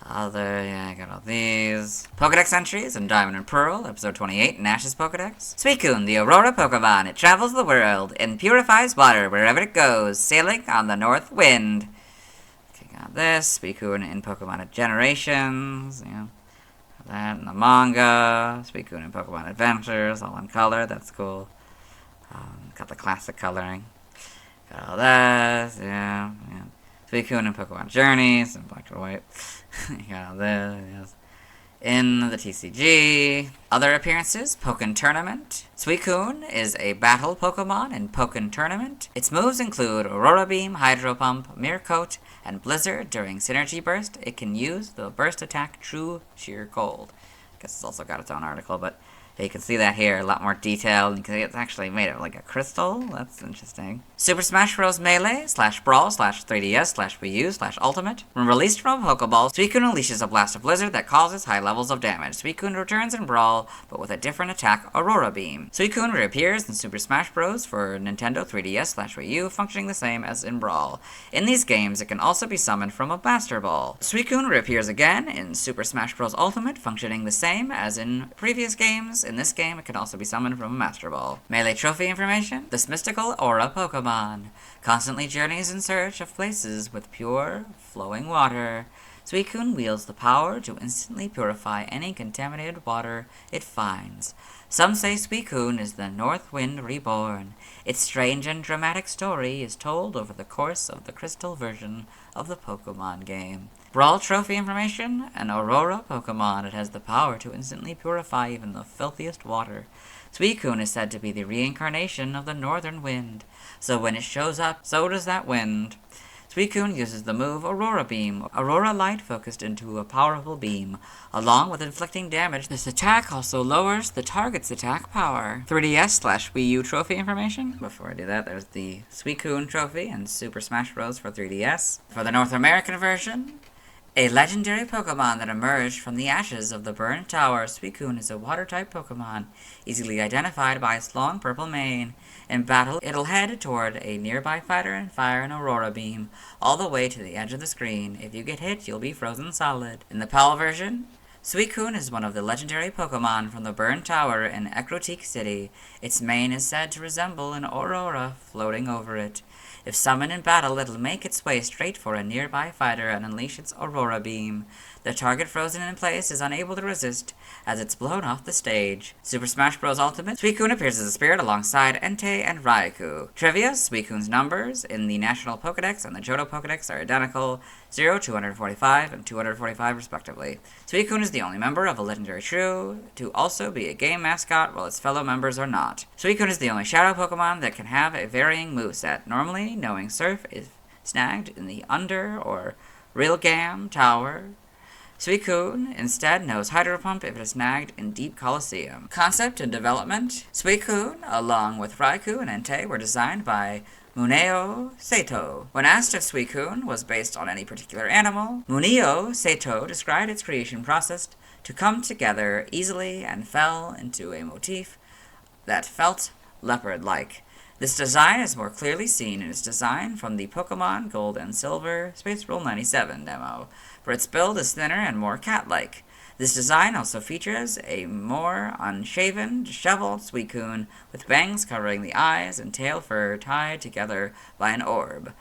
S2: I got all these. Pokedex entries in Diamond and Pearl, episode 28, Nash's Pokedex. Suicune, the Aurora Pokemon. It travels the world and purifies water wherever it goes, sailing on the north wind. Okay, got this. Suicune in Pokemon Generations. Yeah. That in the manga. Suicune in Pokemon Adventures, all in color. That's cool. Got the classic coloring. Got all that. Yeah. Suicune in Pokemon Journeys in black and white. Got all this. Yes. In the TCG. Other appearances, Pokken Tournament. Suicune is a battle Pokemon in Pokken Tournament. Its moves include Aurora Beam, Hydro Pump, Mirror Coat, and Blizzard. During Synergy Burst, it can use the burst attack True Sheer Cold. I guess it's also got its own article, but you can see that here, a lot more detail. You can see it's actually made of like a crystal. That's interesting. Super Smash Bros. Melee /Brawl /3DS /Wii U /Ultimate. When released from a Pokeball, Suicune unleashes a blast of blizzard that causes high levels of damage. Suicune returns in Brawl, but with a different attack, Aurora Beam. Suicune reappears in Super Smash Bros. For Nintendo 3DS /Wii U, functioning the same as in Brawl. In these games, it can also be summoned from a Master Ball. Suicune reappears again in Super Smash Bros. Ultimate, functioning the same as in previous games. In this game, it can also be summoned from a Master Ball. Melee trophy information. This mystical Aura Pokemon constantly journeys in search of places with pure, flowing water. Suicune wields the power to instantly purify any contaminated water it finds. Some say Suicune is the North Wind reborn. Its strange and dramatic story is told over the course of the crystal version of the Pokemon game. Brawl trophy information. An Aurora Pokemon. It has the power to instantly purify even the filthiest water. Suicune is said to be the reincarnation of the Northern Wind. So when it shows up, so does that wind. Suicune uses the move Aurora Beam. Aurora Light focused into a powerful beam. Along with inflicting damage, this attack also lowers the target's attack power. 3DS /Wii U trophy information. Before I do that, there's the Suicune trophy and Super Smash Bros. For 3DS. For the North American version, a legendary Pokemon that emerged from the ashes of the burned tower. Suicune is a water-type Pokemon, easily identified by its long purple mane. In battle, it'll head toward a nearby fighter and fire an Aurora Beam, all the way to the edge of the screen. If you get hit, you'll be frozen solid. In the PAL version, Suicune is one of the legendary Pokemon from the burned tower in Ecruteak City. Its mane is said to resemble an aurora floating over it. If summoned in battle, it'll make its way straight for a nearby fighter and unleash its Aurora Beam. The target frozen in place is unable to resist, as it's blown off the stage. Super Smash Bros. Ultimate, Suicune appears as a spirit alongside Entei and Raikou. Trivia, Suicune's numbers in the National Pokedex and the Johto Pokedex are identical, 0, 245, and 245 respectively. Suicune is the only member of a legendary trio to also be a game mascot, while its fellow members are not. Suicune is the only Shadow Pokemon that can have a varying moveset. Normally, knowing Surf is snagged in the Under or Rilgam Tower. Suicune instead knows Hydro Pump if it is snagged in Deep Coliseum. Concept and development. Suicune, along with Raikou and Entei, were designed by Muneo Sato. When asked if Suicune was based on any particular animal, Muneo Sato described its creation process to come together easily and fell into a motif that felt leopard-like. This design is more clearly seen in its design from the Pokemon Gold and Silver Space Roll 97 demo, where its build is thinner and more cat-like. This design also features a more unshaven, disheveled Suicune with bangs covering the eyes and tail fur tied together by an orb.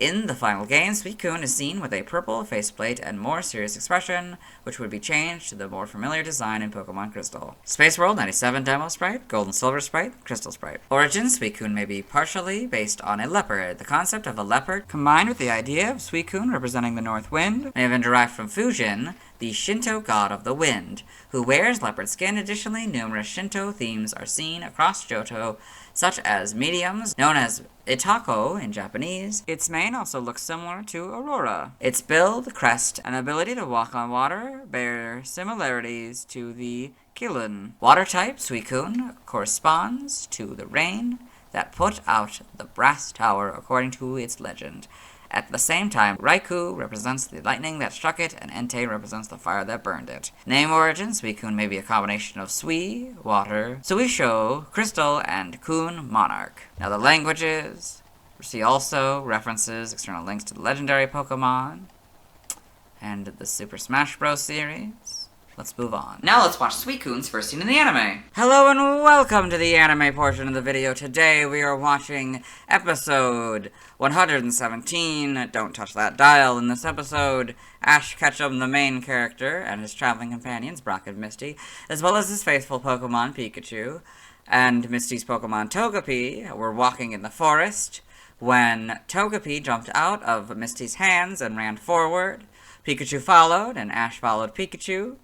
S2: In the final game, Suicune is seen with a purple faceplate and more serious expression, which would be changed to the more familiar design in Pokemon Crystal. Space World 97 Demo Sprite, Gold and Silver Sprite, Crystal Sprite. Origin, Suicune may be partially based on a leopard. The concept of a leopard, combined with the idea of Suicune representing the North Wind, may have been derived from Fujin, the Shinto god of the wind, who wears leopard skin. Additionally, numerous Shinto themes are seen across Johto, such as mediums, known as Itako in Japanese. Its mane also looks similar to Aurora. Its build, crest, and ability to walk on water bear similarities to the Kilin. Water type, Suicune, corresponds to the rain that put out the brass tower according to its legend. At the same time, Raikou represents the lightning that struck it, and Entei represents the fire that burned it. Name origin, Suicune may be a combination of Sui, water, Suisho, crystal, and Kun, monarch. Now the languages, see also references, external links to the legendary Pokemon, and the Super Smash Bros. Series. Let's move on.
S1: Now let's watch Suicune's first scene in the anime.
S2: Hello and welcome to the anime portion of the video. Today we are watching episode 117, Don't Touch That Dial. In this episode, Ash Ketchum, the main character, and his traveling companions, Brock and Misty, as well as his faithful Pokemon, Pikachu, and Misty's Pokemon, Togepi, were walking in the forest when Togepi jumped out of Misty's hands and ran forward. Pikachu followed, and Ash followed Pikachu.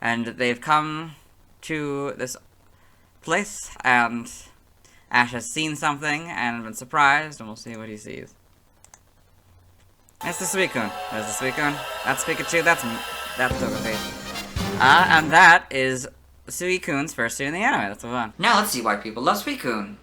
S2: And they've come to this place, and Ash has seen something and been surprised, and we'll see what he sees. It's the Suicune. There's the Suicune. That's Pikachu. That's Togepi. And that is Suicune's first scene in the anime. Let's move on.
S1: Now let's see why people love Suicune.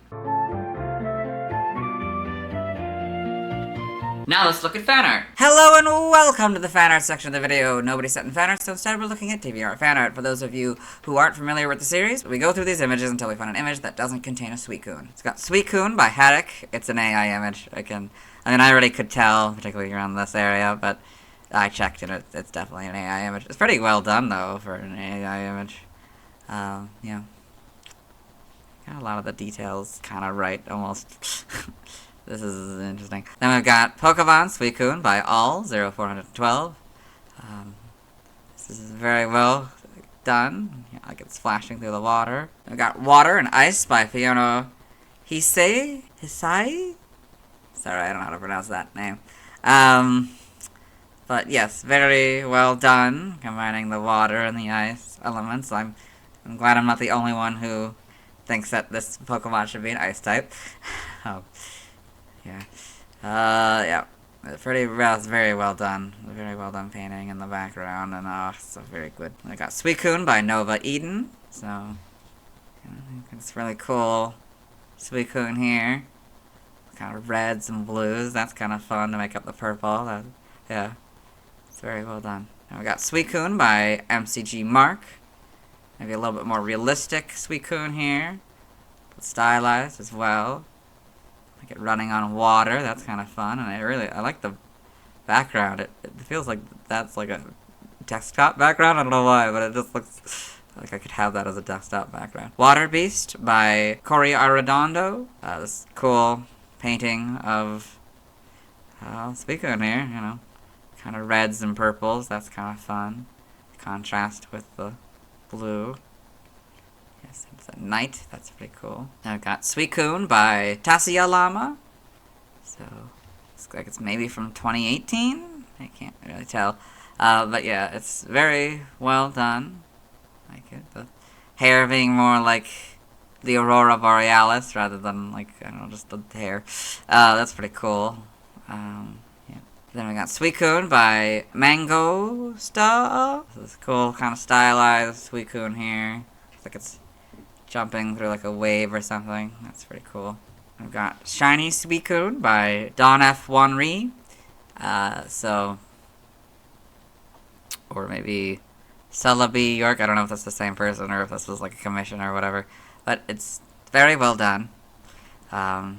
S1: Now let's look at fan art.
S2: Hello and welcome to the fan art section of the video. Nobody sent in fan art, so instead we're looking at DeviantArt fan art. For those of you who aren't familiar with the series, we go through these images until we find an image that doesn't contain a Suicune. It's got Suicune by Haddock. It's an AI image. I already could tell, particularly around this area, but I checked and it's definitely an AI image. It's pretty well done though for an AI image. Yeah. Got a lot of the details kind of right, almost. This is interesting. Then we've got Pokemon Suicune by All0412. This is very well done. Yeah, like it's flashing through the water. We've got Water and Ice by Fiona Hisai? Sorry, I don't know how to pronounce that name. But yes, very well done, combining the water and the ice elements. I'm glad I'm not the only one who thinks that this Pokemon should be an ice type. Yeah. Yeah. It's very well done. Very well done painting in the background, and so very good. I got Suicune by Nova Eden, so I think it's really cool. Suicune here, kind of reds and blues. That's kind of fun to make up the purple. Yeah, it's very well done. And we got Suicune by MCG Mark. Maybe a little bit more realistic Suicune here, but stylized as well. Like it running on water, that's kind of fun, and I like the background. It feels like that's like a desktop background, I don't know why, but it just looks like I could have that as a desktop background. Water Beast by Cory Arredondo. This cool painting of Suicune here, you know, kind of reds and purples, that's kind of fun. Contrast with the blue. Yes, it's at night. That's pretty cool. Now I've got Suicune by Tassia Lama. So, looks like it's maybe from 2018. I can't really tell. But yeah, it's very well done. I like it. The hair being more like the Aurora Borealis rather than like, I don't know, just the hair. That's pretty cool. Yeah. Then we got Suicune by Mango Star. This is cool, kind of stylized Suicune here. Looks like it's jumping through like a wave or something. That's pretty cool. I've got Shiny Suicune by Don F. Wanri. Or maybe Celebi York. I don't know if that's the same person or if this was like a commission or whatever. But it's very well done. I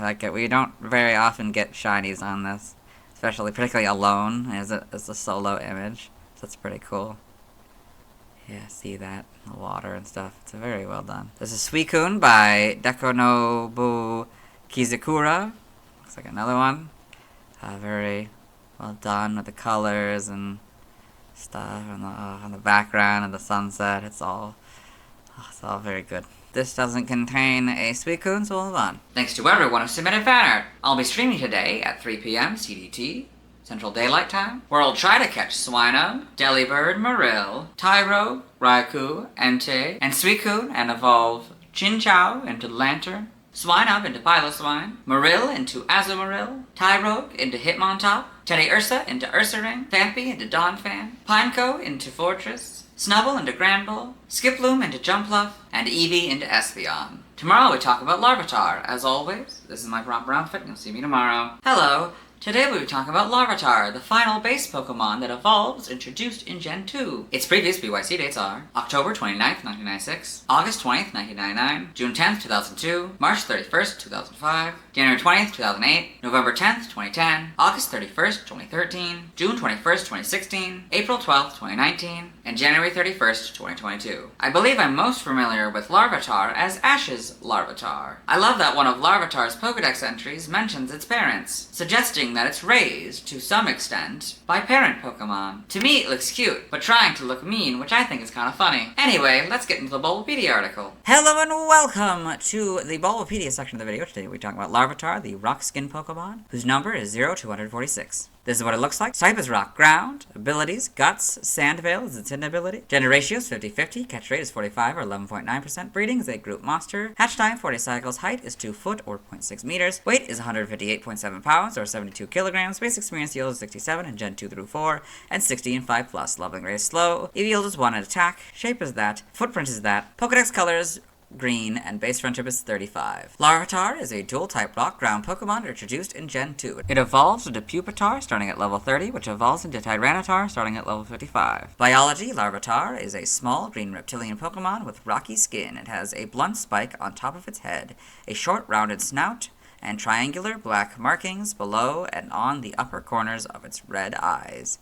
S2: like it. We don't very often get shinies on this. Particularly alone as a solo image. So it's pretty cool. Yeah, see that? The water and stuff. It's very well done. This is Suicune by Dekonobu Kizakura. Looks like another one. Very well done with the colors and stuff, and the background and the sunset. It's all very good. This doesn't contain a Suicune, so we'll move on.
S1: Thanks to everyone who submitted fan art. I'll be streaming today at 3 p.m. CDT, Central Daylight Time, where I'll try to catch Swinub, Delibird, Marill, Tyrogue, Raikou, Entei, and Suicune, and evolve Chinchou into Lantern, Swinub into Piloswine, Marill into Azumarill, Tyrogue into Hitmontop, Teddiursa into Ursaring, Phanpy into Donphan, Pineco into Fortress, Snubbull into Granbull, Skiploom into Jumpluff, and Eevee into Espeon. Tomorrow we talk about Larvitar. As always, this is my proper outfit, and you'll see me tomorrow. Hello! Today we'll be talking about Larvitar, the final base Pokemon that evolves introduced in Gen 2. Its previous BYC dates are October 29th, 1996, August 20th, 1999, June 10th, 2002, March 31st, 2005, January 20th, 2008, November 10th, 2010, August 31st, 2013, June 21st, 2016, April 12th, 2019, and January 31st, 2022. I believe I'm most familiar with Larvitar as Ash's Larvitar. I love that one of Larvitar's Pokedex entries mentions its parents, suggesting that it's raised, to some extent, by parent Pokemon. To me, it looks cute, but trying to look mean, which I think is kind of funny. Anyway, let's get into the Bulbapedia article.
S2: Hello and welcome to the Bulbapedia section of the video. Today we talk about Larvitar, the rock skin Pokemon, whose number is 0 to 146. This is what it looks like. Type is Rock Ground. Abilities, Guts, Sand Veil is its hidden ability. Gender ratio is 50-50. Catch rate is 45 or 11.9%. Breeding is a group monster. Hatch time 40 cycles. Height is 2 foot or 0.6 meters. Weight is 158.7 pounds or 72 kilograms. Base experience yield is 67 in Gen 2 through 4 and 60 in 5+. Leveling rate is slow. EV yield is 1 at attack. Shape is that. Footprint is that. Pokedex colors green, and base friendship is 35. Larvitar is a dual-type rock-ground Pokemon introduced in Gen 2. It evolves into Pupitar starting at level 30, which evolves into Tyranitar starting at level 55. Biology, Larvitar is a small green reptilian Pokemon with rocky skin. It has a blunt spike on top of its head, a short rounded snout, and triangular black markings below and on the upper corners of its red eyes.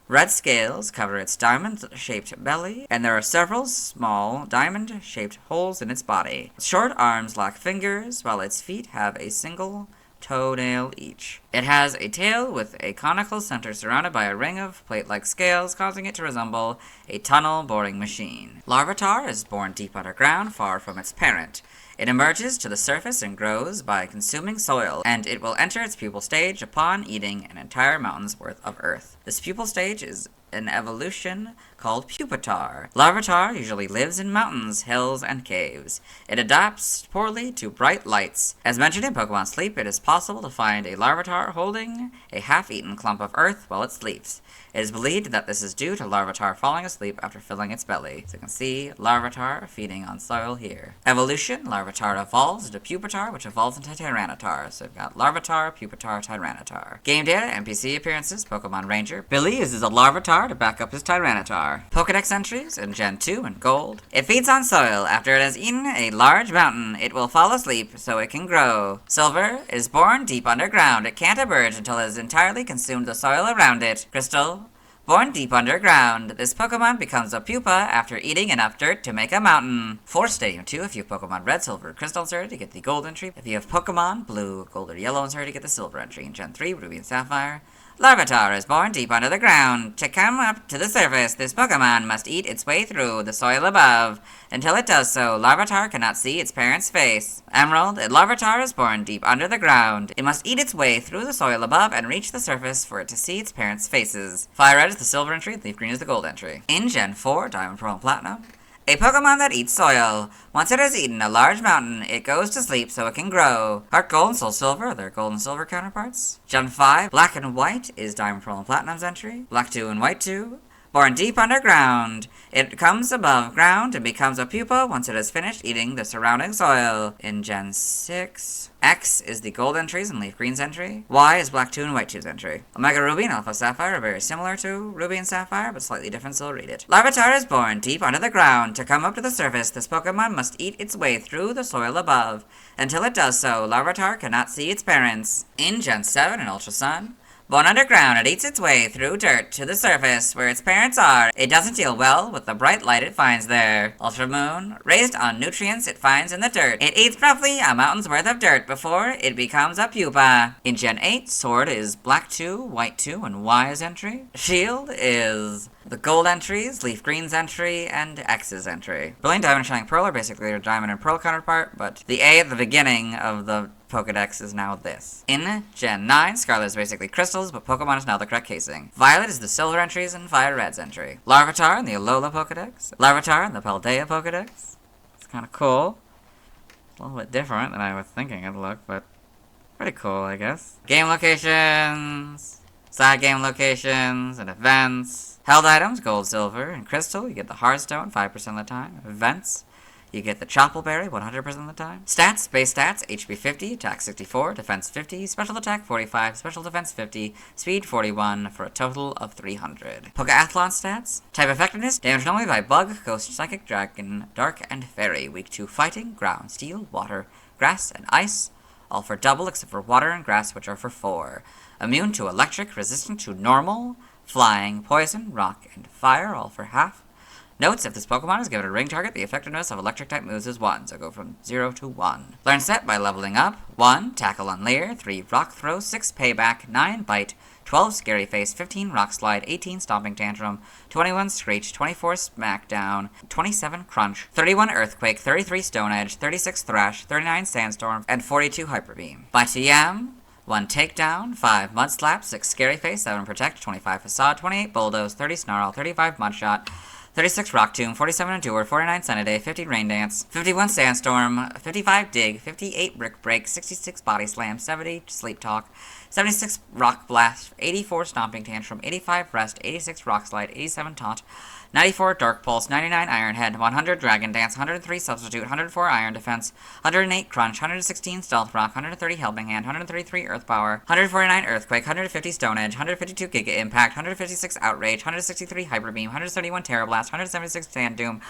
S2: Red scales cover its diamond-shaped belly, and there are several small diamond-shaped holes in its body. Its short arms lack fingers, while its feet have a single toenail each. It has a tail with a conical center surrounded by a ring of plate-like scales, causing it to resemble a tunnel-boring machine. Larvitar is born deep underground, far from its parent. It emerges to the surface and grows by consuming soil, and it will enter its pupal stage upon eating an entire mountain's worth of earth. This pupal stage is an evolution called Pupitar. Larvitar usually lives in mountains, hills, and caves. It adapts poorly to bright lights. As mentioned in Pokemon Sleep, it is possible to find a Larvitar holding a half-eaten clump of earth while it sleeps. It is believed that this is due to Larvitar falling asleep after filling its belly. So you can see Larvitar feeding on soil here. Evolution, Larvitar evolves into Pupitar, which evolves into Tyranitar. So we've got Larvitar, Pupitar, Tyranitar. Game data, NPC appearances, Pokemon Ranger. Billy uses a Larvitar to back up his Tyranitar. Pokedex entries in Gen 2 and Gold. It feeds on soil. After it has eaten a large mountain, it will fall asleep so it can grow. Silver is born deep underground. It can't emerge until it has entirely consumed the soil around it. Crystal, born deep underground. This Pokemon becomes a pupa after eating enough dirt to make a mountain. For Stadium 2, if you have Pokemon Red, Silver, or Crystal entry to get the Gold entry. If you have Pokemon Blue, Gold, or Yellow entry to get the Silver entry. In Gen 3, Ruby and Sapphire, Larvitar is born deep under the ground. To come up to the surface, this Pokemon must eat its way through the soil above. Until it does so, Larvitar cannot see its parent's face. Emerald, Larvitar is born deep under the ground. It must eat its way through the soil above and reach the surface for it to see its parents' faces. Fire Red is the Silver entry, Leaf Green is the Gold entry. In Gen 4, Diamond, Pearl, and Platinum, a Pokemon that eats soil. Once it has eaten a large mountain, it goes to sleep so it can grow. Heart Gold and Soul Silver are their Gold and Silver counterparts. Gen 5, Black and White is Diamond, Pearl, and Platinum's entry. Black 2 and White 2. Born deep underground. It comes above ground and becomes a pupa once it has finished eating the surrounding soil. In Gen 6, X is the Gold entries and Leaf Green's entry. Y is Black 2 and White 2's entry. Omega Ruby and Alpha Sapphire are very similar to Ruby and Sapphire, but slightly different, so I'll read it. Larvitar is born deep under the ground. To come up to the surface, this Pokemon must eat its way through the soil above. Until it does so, Larvitar cannot see its parents. In Gen 7 and Ultra Sun, Born underground, it eats its way through dirt to the surface where its parents are. It doesn't deal well with the bright light it finds there. Ultra Moon, raised on nutrients it finds in the dirt. It eats roughly a mountain's worth of dirt before it becomes a pupa. In Gen 8, Sword is Black 2, White 2, and Y's entry. Shield is the Gold entries, Leaf Green's entry, and X's entry. Brilliant Diamond and Shining Pearl are basically their Diamond and Pearl counterpart, but the A at the beginning of the Pokedex is now this. In Gen 9, Scarlet is basically crystals, but Pokemon is now the correct casing. Violet is the Silver entries and Fire Red's entry. Larvitar in the Alola Pokedex. Larvitar in the Paldea Pokedex. It's kind of cool. It's a little bit different than I was thinking it'd look, but pretty cool, I guess. Game locations, side game locations, and events. Held items, gold, silver, and crystal. You get the Hearthstone 5% of the time. Events. You get the Choppleberry 100% of the time. Stats, base stats, HP 50, attack 64, defense 50, special attack 45, special defense 50, speed 41, for a total of 300. Pokeathlon stats, type effectiveness, damage normally by Bug, Ghost, Psychic, Dragon, Dark, and Fairy. Weak to Fighting, Ground, Steel, Water, Grass, and Ice. All for double except for Water and Grass, which are for 4. Immune to Electric, resistant to Normal, Flying, Poison, Rock, and Fire, all for half. Notes, if this Pokemon is given a ring target, the effectiveness of Electric-type moves is 1, so go from 0 to 1. Learn set by leveling up. 1. Tackle on Leer, 3. Rock Throw, 6. Payback, 9. Bite, 12. Scary Face, 15. Rock Slide, 18. Stomping Tantrum, 21. Screech, 24. Smackdown, 27. Crunch, 31. Earthquake, 33. Stone Edge, 36. Thrash, 39. Sandstorm, and 42. Hyper Beam. By TM, 1 Takedown, 5 Mud Slap, 6 Scary Face, 7 Protect, 25 Facade, 28 Bulldoze, 30 Snarl, 35 Mudshot, 36 Rock Tomb, 47 Endure, 49 Sunny 50 Rain Dance, 51 Sandstorm, 55 Dig, 58 Brick Break, 66 Body Slam, 70 Sleep Talk, 76 Rock Blast, 84 Stomping Tantrum, 85 Rest, 86 Rock Slide, 87 Taunt, 94 Dark Pulse, 99 Iron Head, 100 Dragon Dance, 103 Substitute, 104 Iron Defense, 108 Crunch, 116 Stealth Rock, 130 Helping Hand, 133 Earth Power, 149 Earthquake, 150 Stone Edge, 152 Giga Impact, 156 Outrage, 163 Hyper Beam, 131 Terra Blast, 176 Sand Doom,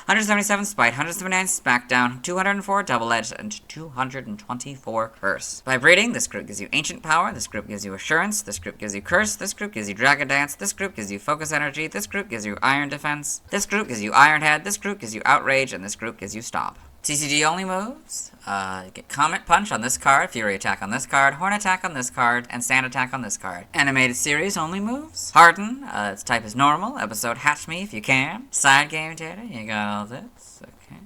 S2: 177 Spite, 179 Smackdown, 204 Double Edge, and 224 Curse. By breeding, this group gives you Ancient Power, this group gives you Assurance, this group gives you Curse, this group gives you Dragon Dance, this group gives you Focus Energy, this group gives you Iron Defense, this group gives you Iron Head, this group gives you Outrage, and this group gives you Stop. TCG only moves, you get Comet Punch on this card, Fury Attack on this card, Horn Attack on this card, and Sand Attack on this card. Animated series only moves. Harden, its type is normal, episode Hatch Me if you can. Side game data, you got all this, okay.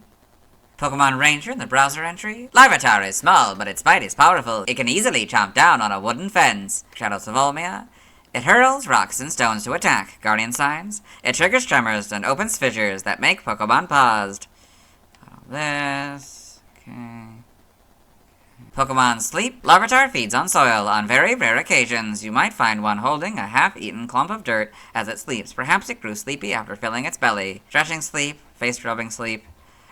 S2: Pokemon Ranger in the browser entry. Larvitar is small, but its bite is powerful. It can easily chomp down on a wooden fence. Shadows of Volmia. It hurls rocks and stones to attack. Guardian Signs. It triggers tremors and opens fissures that make Pokemon paused. This. Okay. Pokemon Sleep. Larvitar feeds on soil. On very rare occasions, you might find one holding a half-eaten clump of dirt as it sleeps. Perhaps it grew sleepy after filling its belly. Stretching sleep, face-rubbing sleep,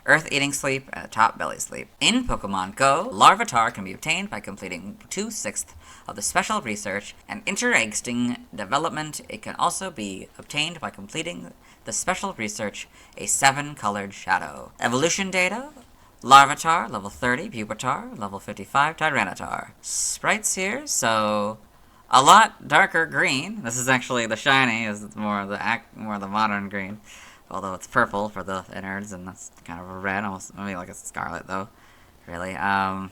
S2: earth-eating sleep, and top belly sleep. In Pokemon Go, Larvitar can be obtained by completing 2/6 of the special research and interesting development. It can also be obtained by completing the special research, a 7-colored shadow. Evolution data, Larvitar, level 30, Pupitar, level 55, Tyranitar. Sprites here, so a lot darker green. This is actually the shiny, is more of the modern green. Although it's purple for the innards, and that's kind of a red, almost maybe like a scarlet though. Really, yeah.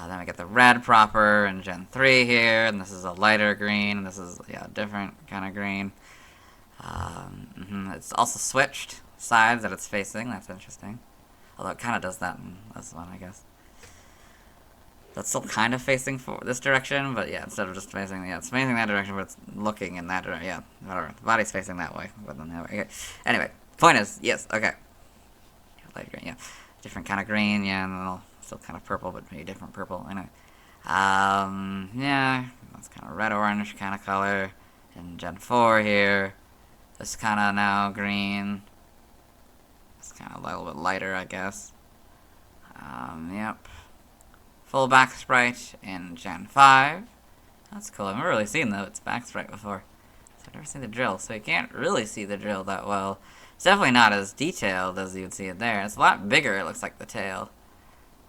S2: Then we get the red proper in Gen 3 here, and this is a lighter green, and this is, yeah, a different kind of green. It's also switched sides that it's facing, that's interesting. Although it kind of does that in this one, I guess. That's still kind of facing for this direction, but yeah, instead of just facing, yeah, it's facing that direction, but it's looking in that direction, yeah, whatever. The body's facing that way, but then that way, okay. Anyway, point is, yes, okay. Light green, yeah. Different kind of green, yeah, and then still kind of purple, but maybe different purple, anyway. Yeah, that's kind of red-orange kind of color. In Gen 4 here, this kind of now green. It's kind of a little bit lighter, I guess. Yep. Full back sprite in Gen 5. That's cool. I've never really seen its back sprite before. So I've never seen the drill, so you can't really see the drill that well. It's definitely not as detailed as you would see it there. It's a lot bigger, it looks like, the tail.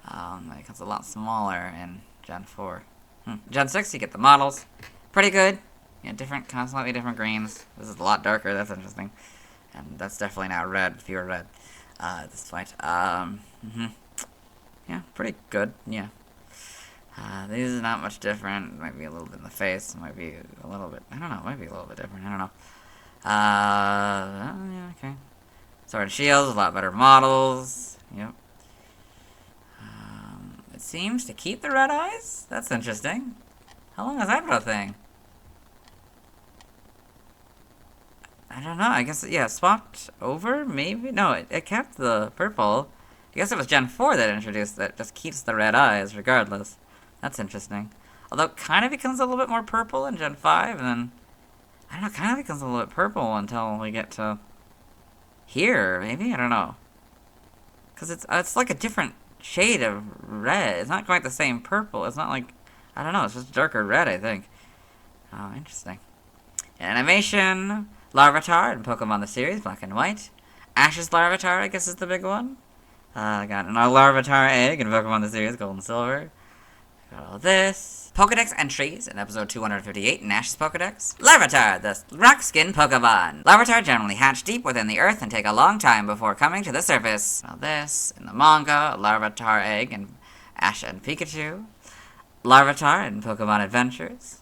S2: It becomes a lot smaller in Gen 4. Gen 6, you get the models. Pretty good. Yeah, different, kind of slightly different greens. This is a lot darker, that's interesting. And that's definitely now red, fewer red, at this point. Yeah, pretty good, yeah. These are not much different. Might be a little bit in the face, might be a little bit, I don't know, might be a little bit different, I don't know. Yeah, okay. Sword and Shields, a lot better models, yep. It seems to keep the red eyes? That's interesting. How long has that been a thing? I don't know, I guess, yeah, swapped over, maybe? No, it kept the purple. I guess it was Gen 4 that introduced that just keeps the red eyes, regardless. That's interesting. Although it kind of becomes a little bit more purple in Gen 5, and then, I don't know, kind of becomes a little bit purple until we get to here, maybe? I don't know. Because it's like a different shade of red. It's not quite the same purple. It's not like, I don't know, it's just darker red, I think. Oh, interesting. Animation, Larvitar in Pokemon the series, Black and White. Ash's Larvitar, I guess, is the big one. I got an Larvitar egg in Pokemon the series, Gold and Silver. Got all this. Pokedex entries in episode 258 in Ash's Pokedex. Larvitar, the rock skin Pokemon. Larvitar generally hatch deep within the earth and take a long time before coming to the surface. All this in the manga, Larvitar egg in Ash and Pikachu. Larvitar in Pokemon Adventures.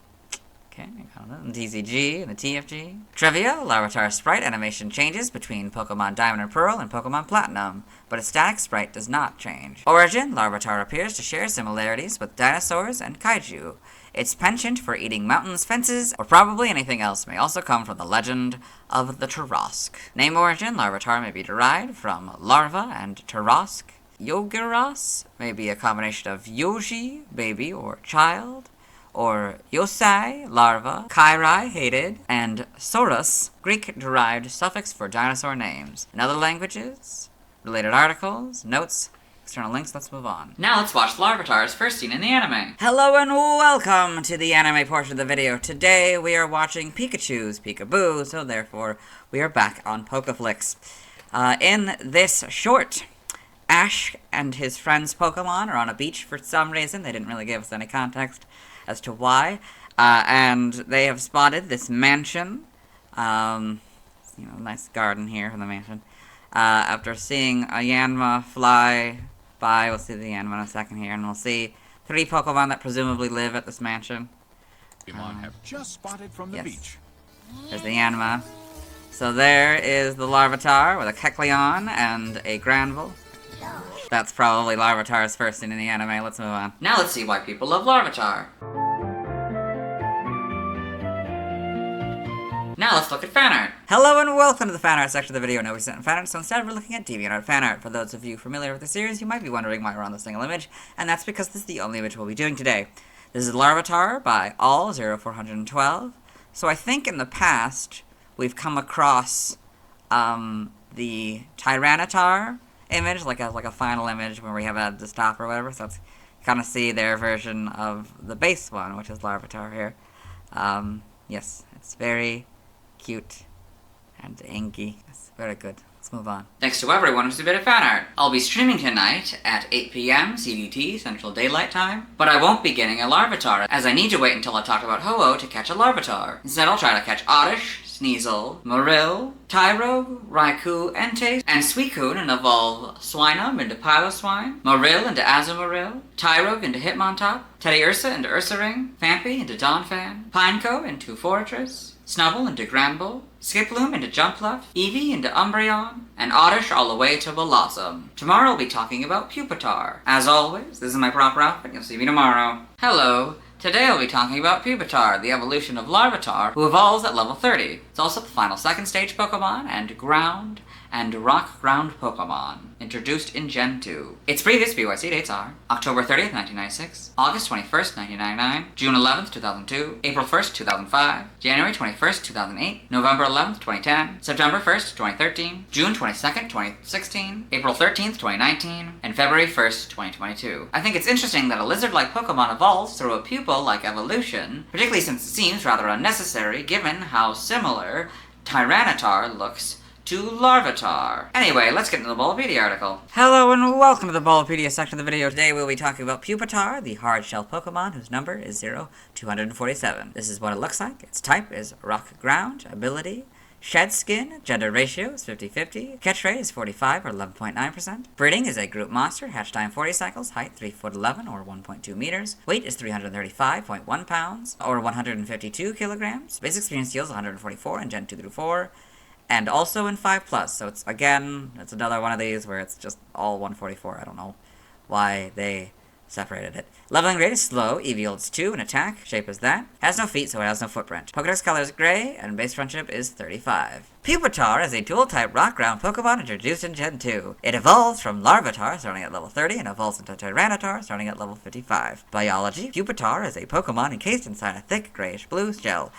S2: Okay, got that. And TCG and the TFG. Trivia, Larvitar sprite animation changes between Pokemon Diamond and Pearl and Pokemon Platinum, but its static sprite does not change. Origin, Larvitar appears to share similarities with dinosaurs and kaiju. Its penchant for eating mountains, fences, or probably anything else may also come from the legend of the Tarask. Name origin, Larvitar may be derived from larva and Tarask. Yogiras may be a combination of Yoji, baby or child, or Yosai, larva, Kairai, hated, and Saurus, Greek-derived suffix for dinosaur names. In other languages, related articles, notes, external links, let's move on.
S1: Now let's watch Larvitar's first scene in the anime.
S2: Hello and welcome to the anime portion of the video. Today we are watching Pikachu's Peekaboo, so therefore we are back on Pokeflix. In this short, Ash and his friends' Pokemon are on a beach for some reason. They didn't really give us any context as to why, and they have spotted this mansion, nice garden here for the mansion, after seeing a Yanma fly by. We'll see the Yanma in a second here, and we'll see 3 Pokemon that presumably live at this mansion.
S4: Pokemon have just spotted from the beach.
S2: There's the Yanma. So there is the Larvitar with a Kecleon and a Granville. That's probably Larvitar's first scene in the anime. Let's move on.
S1: Now let's see why people love Larvitar. Now let's look at fan art.
S2: Hello and welcome to the fan art section of the video. No, we sent fan art, so instead we're looking at DeviantArt fan art. For those of you familiar with the series, you might be wondering why we're on this single image, and that's because this is the only image we'll be doing today. This is Larvitar by All0412. So I think in the past, we've come across the Tyranitar image, like a final image where we have the stop or whatever, so it's kind of see their version of the base one, which is Larvitar here. Yes, it's very cute and inky. It's very good. Let's move on.
S1: Thanks to everyone who submitted fan art. I'll be streaming tonight at 8 p.m. CDT, Central Daylight Time, but I won't be getting a Larvitar, as I need to wait until I talk about Ho-Oh to catch a Larvitar. Instead, I'll try to catch Oddish, Sneasel, Marill, Tyro, Raikou, Entei, and Suicune and evolve Swinub into Piloswine, Marill into Azumarill, Tyrogue into Hitmontop, Teddiursa into Ursaring, Phanpy into Donphan, Pineco into Fortress, Snubbull into Granbull, Skiploom into Jumpluff, Eevee into Umbreon, and Oddish all the way to Blossom. Tomorrow I'll be talking about Pupitar. As always, this is my proper outfit, you'll see me tomorrow. Hello! Today I'll be talking about Pupitar, the evolution of Larvitar, who evolves at level 30. It's also the final second stage Pokemon, and ground and rock ground Pokemon, introduced in Gen 2. Its previous BYC dates are October 30th, 1996, August 21st, 1999, June 11th, 2002, April 1st, 2005, January 21st, 2008, November 11th, 2010, September 1st, 2013, June 22nd, 2016, April 13th, 2019, and February 1st, 2022. I think it's interesting that a lizard-like Pokemon evolves through a pupil-like evolution, particularly since it seems rather unnecessary given how similar Tyranitar looks to Larvitar. Anyway, let's get into the Bulbapedia article.
S2: Hello and welcome to the Bulbapedia section of the video. Today we'll be talking about Pupitar, the hard-shell Pokemon whose number is 0247. This is what it looks like. Its type is Rock Ground, ability, Shed Skin, gender ratio is 50-50, catch rate is 45 or 11.9%. Breeding is a group monster, hatch time 40 cycles, height 3 foot 11 or 1.2 meters, weight is 335.1 pounds or 152 kilograms. Basic experience deals 144 in Gen 2 through 4. And also in 5+, so it's, again, it's another one of these where it's just all 144. I don't know why they separated it. Leveling rate is slow, EV yields 2 in attack, shape is that. Has no feet, so it has no footprint. Pokedex color is gray, and base friendship is 35. Pupitar is a dual-type rock-ground Pokemon introduced in Gen 2. It evolves from Larvitar, starting at level 30, and evolves into Tyranitar, starting at level 55. Biology, Pupitar is a Pokemon encased inside a thick grayish-blue shell,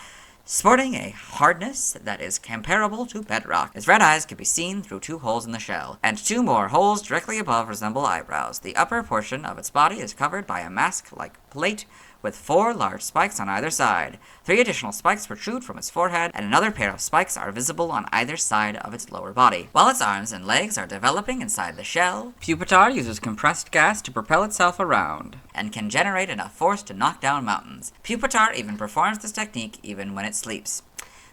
S2: sporting a hardness that is comparable to bedrock. Its red eyes can be seen through 2 holes in the shell, and 2 more holes directly above resemble eyebrows. The upper portion of its body is covered by a mask-like plate with 4 large spikes on either side. 3 additional spikes protrude from its forehead, and another pair of spikes are visible on either side of its lower body. While its arms and legs are developing inside the shell, Pupitar uses compressed gas to propel itself around, and can generate enough force to knock down mountains. Pupitar even performs this technique even when it sleeps.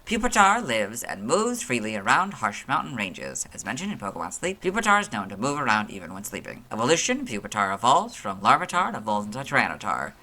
S2: Pupitar lives and moves freely around harsh mountain ranges. As mentioned in Pokemon Sleep, Pupitar is known to move around even when sleeping. Evolution, Pupitar evolves from Larvitar and evolves into Tyranitar.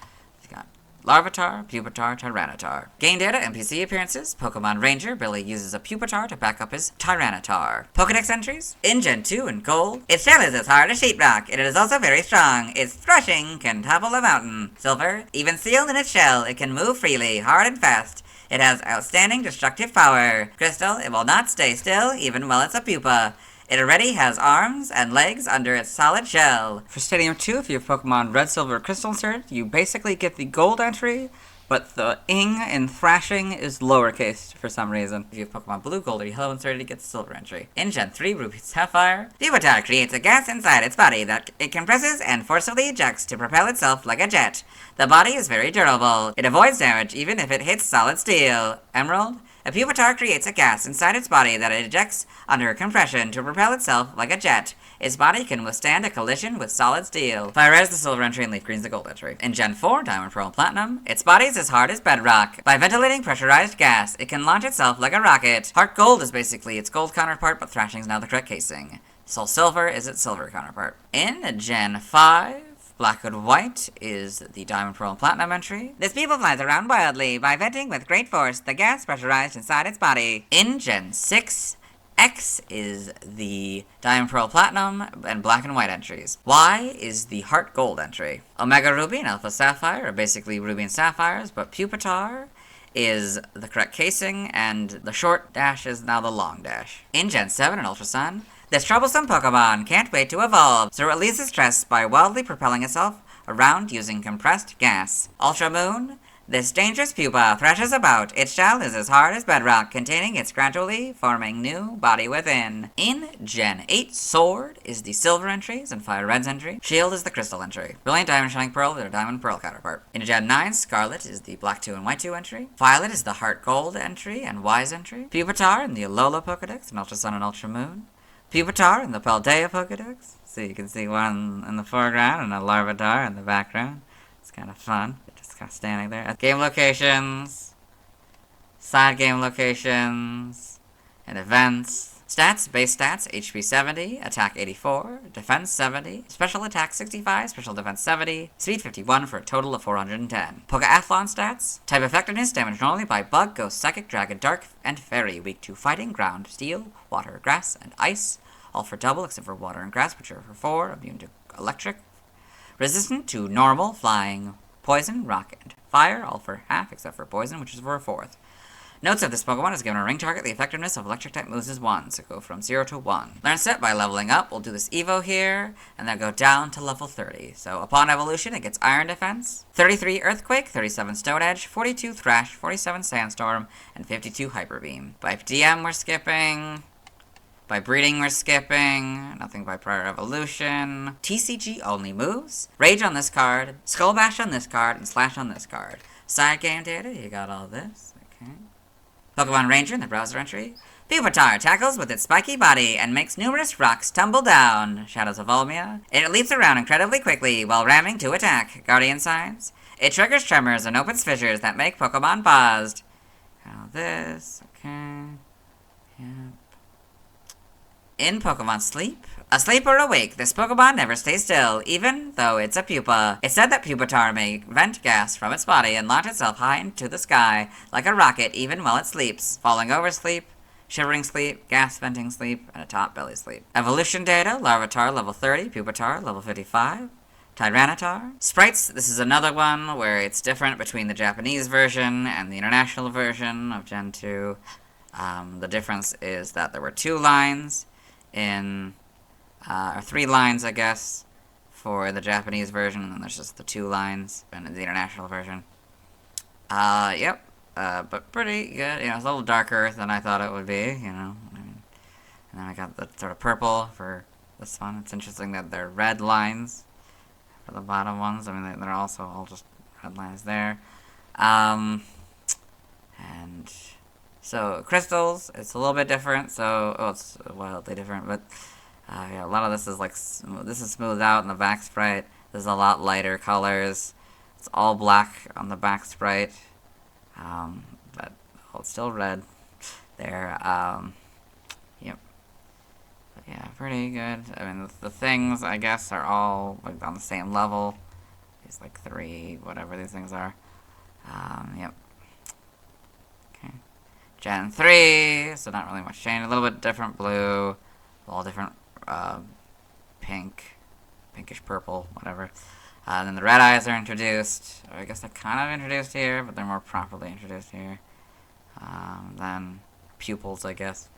S2: Larvitar, Pupitar, Tyranitar. Game data, NPC appearances. Pokemon Ranger, Billy uses a Pupitar to back up his Tyranitar. Pokedex entries. In Gen 2 in Gold, its shell is as hard as sheetrock, and it is also very strong. Its thrashing can topple a mountain. Silver, even sealed in its shell, it can move freely, hard and fast. It has outstanding destructive power. Crystal, it will not stay still, even while it's a pupa. It already has arms and legs under its solid shell. For Stadium 2, if you have Pokemon Red, Silver, Crystal inserted, you basically get the gold entry, but the ing in thrashing is lowercase for some reason. If you have Pokemon Blue, Gold, or Yellow inserted, you get the silver entry. In Gen 3, Ruby Sapphire, Pupitar creates a gas inside its body that it compresses and forcibly ejects to propel itself like a jet. The body is very durable. It avoids damage even if it hits solid steel. Emerald, a Pupitar creates a gas inside its body that it ejects under compression to propel itself like a jet. Its body can withstand a collision with solid steel. Fire Red is the silver entry and Leaf Green is the gold entry. In Gen 4, Diamond, Pearl, and Platinum, its body is as hard as bedrock. By ventilating pressurized gas, it can launch itself like a rocket. Heart Gold is basically its gold counterpart, but Thrashing is now the correct casing. Soul Silver is its silver counterpart. In Gen 5, Black and White is the Diamond, Pearl, and Platinum entry. This people flies around wildly. By venting with great force, the gas pressurized inside its body. In Gen 6, X is the Diamond, Pearl, Platinum, and Black and White entries. Y is the Heart Gold entry. Omega Ruby and Alpha Sapphire are basically Ruby and Sapphires, but Pupitar is the correct casing, and the short dash is now the long dash. In Gen 7 and Ultra Sun, this troublesome Pokemon can't wait to evolve, so it releases stress by wildly propelling itself around using compressed gas. Ultra Moon, this dangerous pupa thrashes about. Its shell is as hard as bedrock, containing its gradually forming new body within. In Gen 8, Sword is the silver entries and Fire Red's entry. Shield is the crystal entry. Brilliant Diamond, Shining Pearl is their Diamond Pearl counterpart. In Gen 9, Scarlet is the Black 2 and White 2 entry. Violet is the Heart Gold entry and Wise entry. Pupitar in the Alola Pokedex and Ultra Sun and Ultra Moon. Pupitar in the Paldea Pokedex. So you can see one in the foreground and a Larvitar in the background. It's kind of fun. They're just kind of standing there. Game locations, side game locations, and events. Stats, base stats, HP 70, attack 84, defense 70, special attack 65, special defense 70, speed 51 for a total of 410. Pokeathlon stats, type effectiveness, damage normally by Bug, Ghost, Psychic, Dragon, Dark, and Fairy, weak to Fighting, Ground, Steel, Water, Grass, and Ice, all for double except for Water and Grass, which are for 4, immune to Electric, resistant to Normal, Flying, Poison, Rock, and Fire, all for half except for Poison, which is for a 4th. Notes of this Pokemon is given a ring target. The effectiveness of electric-type moves is 1, so go from 0 to 1. Learn set by leveling up. We'll do this Evo here, and then go down to level 30. So upon evolution, it gets Iron Defense, 33 Earthquake, 37 Stone Edge, 42 Thrash, 47 Sandstorm, and 52 Hyper Beam. By DM, we're skipping. By breeding, we're skipping. Nothing by prior evolution. TCG only moves. Rage on this card, Skull Bash on this card, and Slash on this card. Side game data, you got all this. Okay. Pokemon Ranger in the browser entry. Pupitar tackles with its spiky body and makes numerous rocks tumble down. Shadows of Volmia. It leaps around incredibly quickly while ramming to attack. Guardian Signs. It triggers tremors and opens fissures that make Pokemon paused. Now this, okay. Yep. In Pokemon Sleep. Asleep or awake, this Pokemon never stays still, even though it's a pupa. It's said that Pupitar may vent gas from its body and launch itself high into the sky, like a rocket, even while it sleeps. Falling over sleep, shivering sleep, gas venting sleep, and a top belly sleep. Evolution data, Larvitar level 30, Pupitar level 55. Tyranitar. Sprites, this is another one where it's different between the Japanese version and the international version of Gen 2. The difference is that there were 2 lines in... or 3 lines, I guess, for the Japanese version, and then there's just the 2 lines in the international version. Yep. But pretty good. You know, it's a little darker than I thought it would be, you know. And then I got the sort of purple for this one. It's interesting that they're red lines for the bottom ones. I mean, they're also all just red lines there. And so, crystals, it's a little bit different, so, it's wildly different, but, yeah, a lot of this is, like, this is smoothed out in the back sprite. There's a lot lighter colors. It's all black on the back sprite, but, it's still red there, yep. But yeah, pretty good. I mean, the things, I guess, are all, like, on the same level. These, like, 3, whatever these things are. Yep. Okay. Gen 3, so not really much change. A little bit different blue, all different pinkish purple, whatever. Then the red eyes are introduced. I guess they're kind of introduced here, but they're more properly introduced here. Then pupils, I guess.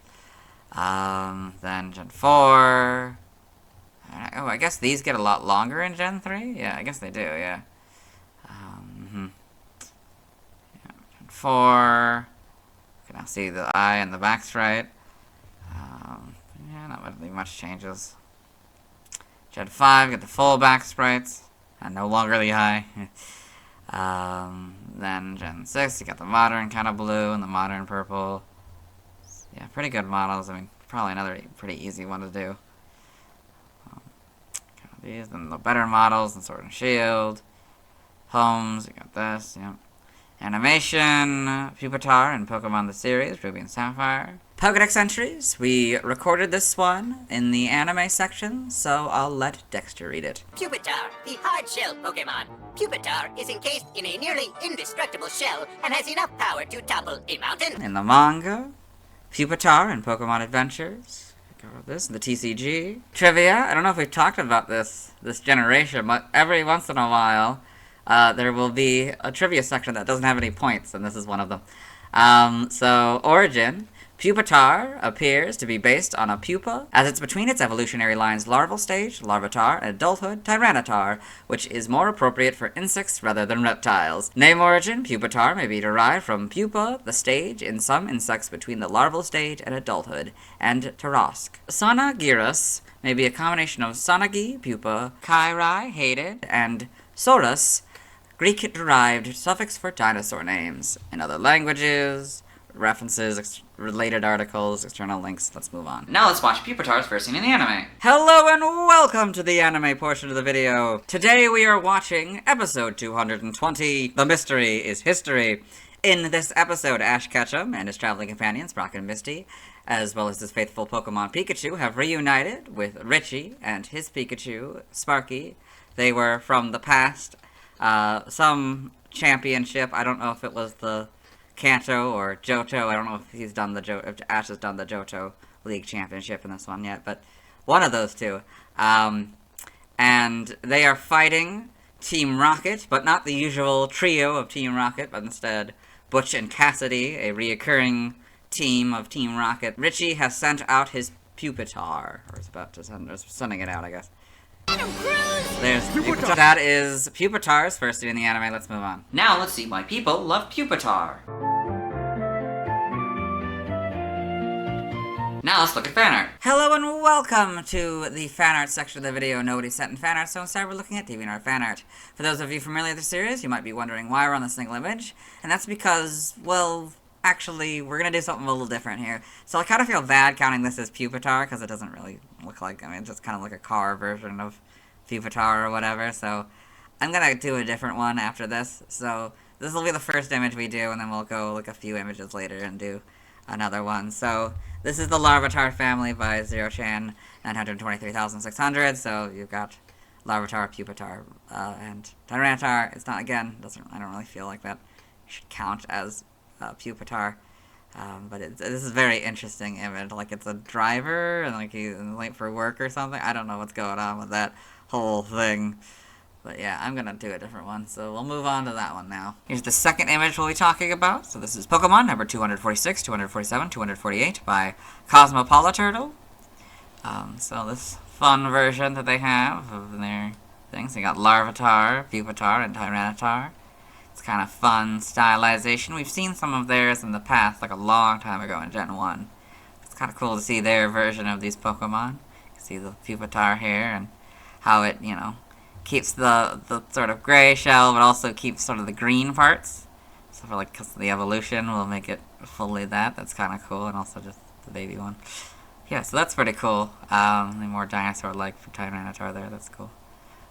S2: Then Gen 4. Oh, I guess these get a lot longer in Gen 3? Yeah, I guess they do, yeah. Yeah, Gen 4. You can now see the eye and the back sprite. Yeah, not really much changes. Gen 5, get the full back sprites, and no longer the eye. Then Gen 6, you got the modern kind of blue and the modern purple. Yeah, pretty good models. I mean, probably another pretty easy one to do. Got these, then the better models and Sword and Shield. Homes, you got this, yep. Animation, Pupitar and Pokemon the series, Ruby and Sapphire. Pokedex entries, we recorded this one in the anime section, so I'll let Dexter read it.
S5: Pupitar, the hard-shell Pokemon. Pupitar is encased in a nearly indestructible shell and has enough power to topple a mountain.
S2: In the manga, Pupitar and Pokemon Adventures. This, the TCG. Trivia, I don't know if we've talked about this generation, but every once in a while, there will be a trivia section that doesn't have any points, and this is one of them. So, origin. Pupitar appears to be based on a pupa, as it's between its evolutionary lines larval stage, Larvitar, and adulthood, Tyranitar, which is more appropriate for insects rather than reptiles. Name origin, Pupitar may be derived from pupa, the stage in some insects between the larval stage and adulthood, and Tarask. Sonagirus may be a combination of Sonagi, pupa, Kairai, hated, and Saurus, Greek-derived suffix for dinosaur names. In other languages, references, related articles, external links. Let's move on.
S1: Now let's watch Pupitar's first scene in the anime.
S2: Hello and welcome to the anime portion of the video. Today we are watching episode 220, The Mystery is History. In this episode, Ash Ketchum and his traveling companions, Brock and Misty, as well as his faithful Pokemon Pikachu, have reunited with Richie and his Pikachu, Sparky. They were from the past, some championship. I don't know if it was the Kanto or Johto. I don't know if he's done if Ash has done the Johto League Championship in this one yet, but one of those two. And they are fighting Team Rocket, but not the usual trio of Team Rocket, but instead Butch and Cassidy, a reoccurring team of Team Rocket. Richie has sent out his Pupitar, or is about to sending it out, I guess. There's Pupitar. That is Pupitar's first scene in the anime. Let's move on.
S1: Now let's see why people love Pupitar. Now let's look at fan art.
S2: Hello and welcome to the fan art section of the video. Nobody sent in fan art, so instead we're looking at DeviantArt fan art. For those of you familiar with the series, you might be wondering why we're on the single image, and that's because, well, actually, we're gonna do something a little different here. So I kind of feel bad counting this as Pupitar, because it doesn't really look like, I mean, it's just kind of like a car version of Pupitar or whatever, so I'm gonna do a different one after this. So this will be the first image we do, and then we'll go like a few images later and do another one. So this is the Larvitar family by Zero-Chan 923,600, so you've got Larvitar, Pupitar, and Tyranitar. It's not, again, I don't really feel like that should count as Pupitar. But this is a very interesting image. Like, it's a driver, and like he's late for work or something. I don't know what's going on with that whole thing. But yeah, I'm gonna do a different one, so we'll move on to that one now. Here's the second image we'll be talking about. So this is Pokemon number 246, 247, 248 by Cosmopoliturtle. So this fun version that they have of their things. They got Larvitar, Pupitar, and Tyranitar. It's kind of fun stylization. We've seen some of theirs in the past, like a long time ago in Gen 1. It's kind of cool to see their version of these Pokemon. You can see the Pupitar here and how it, you know, keeps the sort of gray shell, but also keeps sort of the green parts. So for like, because of the evolution, we'll make it fully that. That's kind of cool, and also just the baby one. Yeah, so that's pretty cool. The more dinosaur-like for Tyranitar there. That's cool.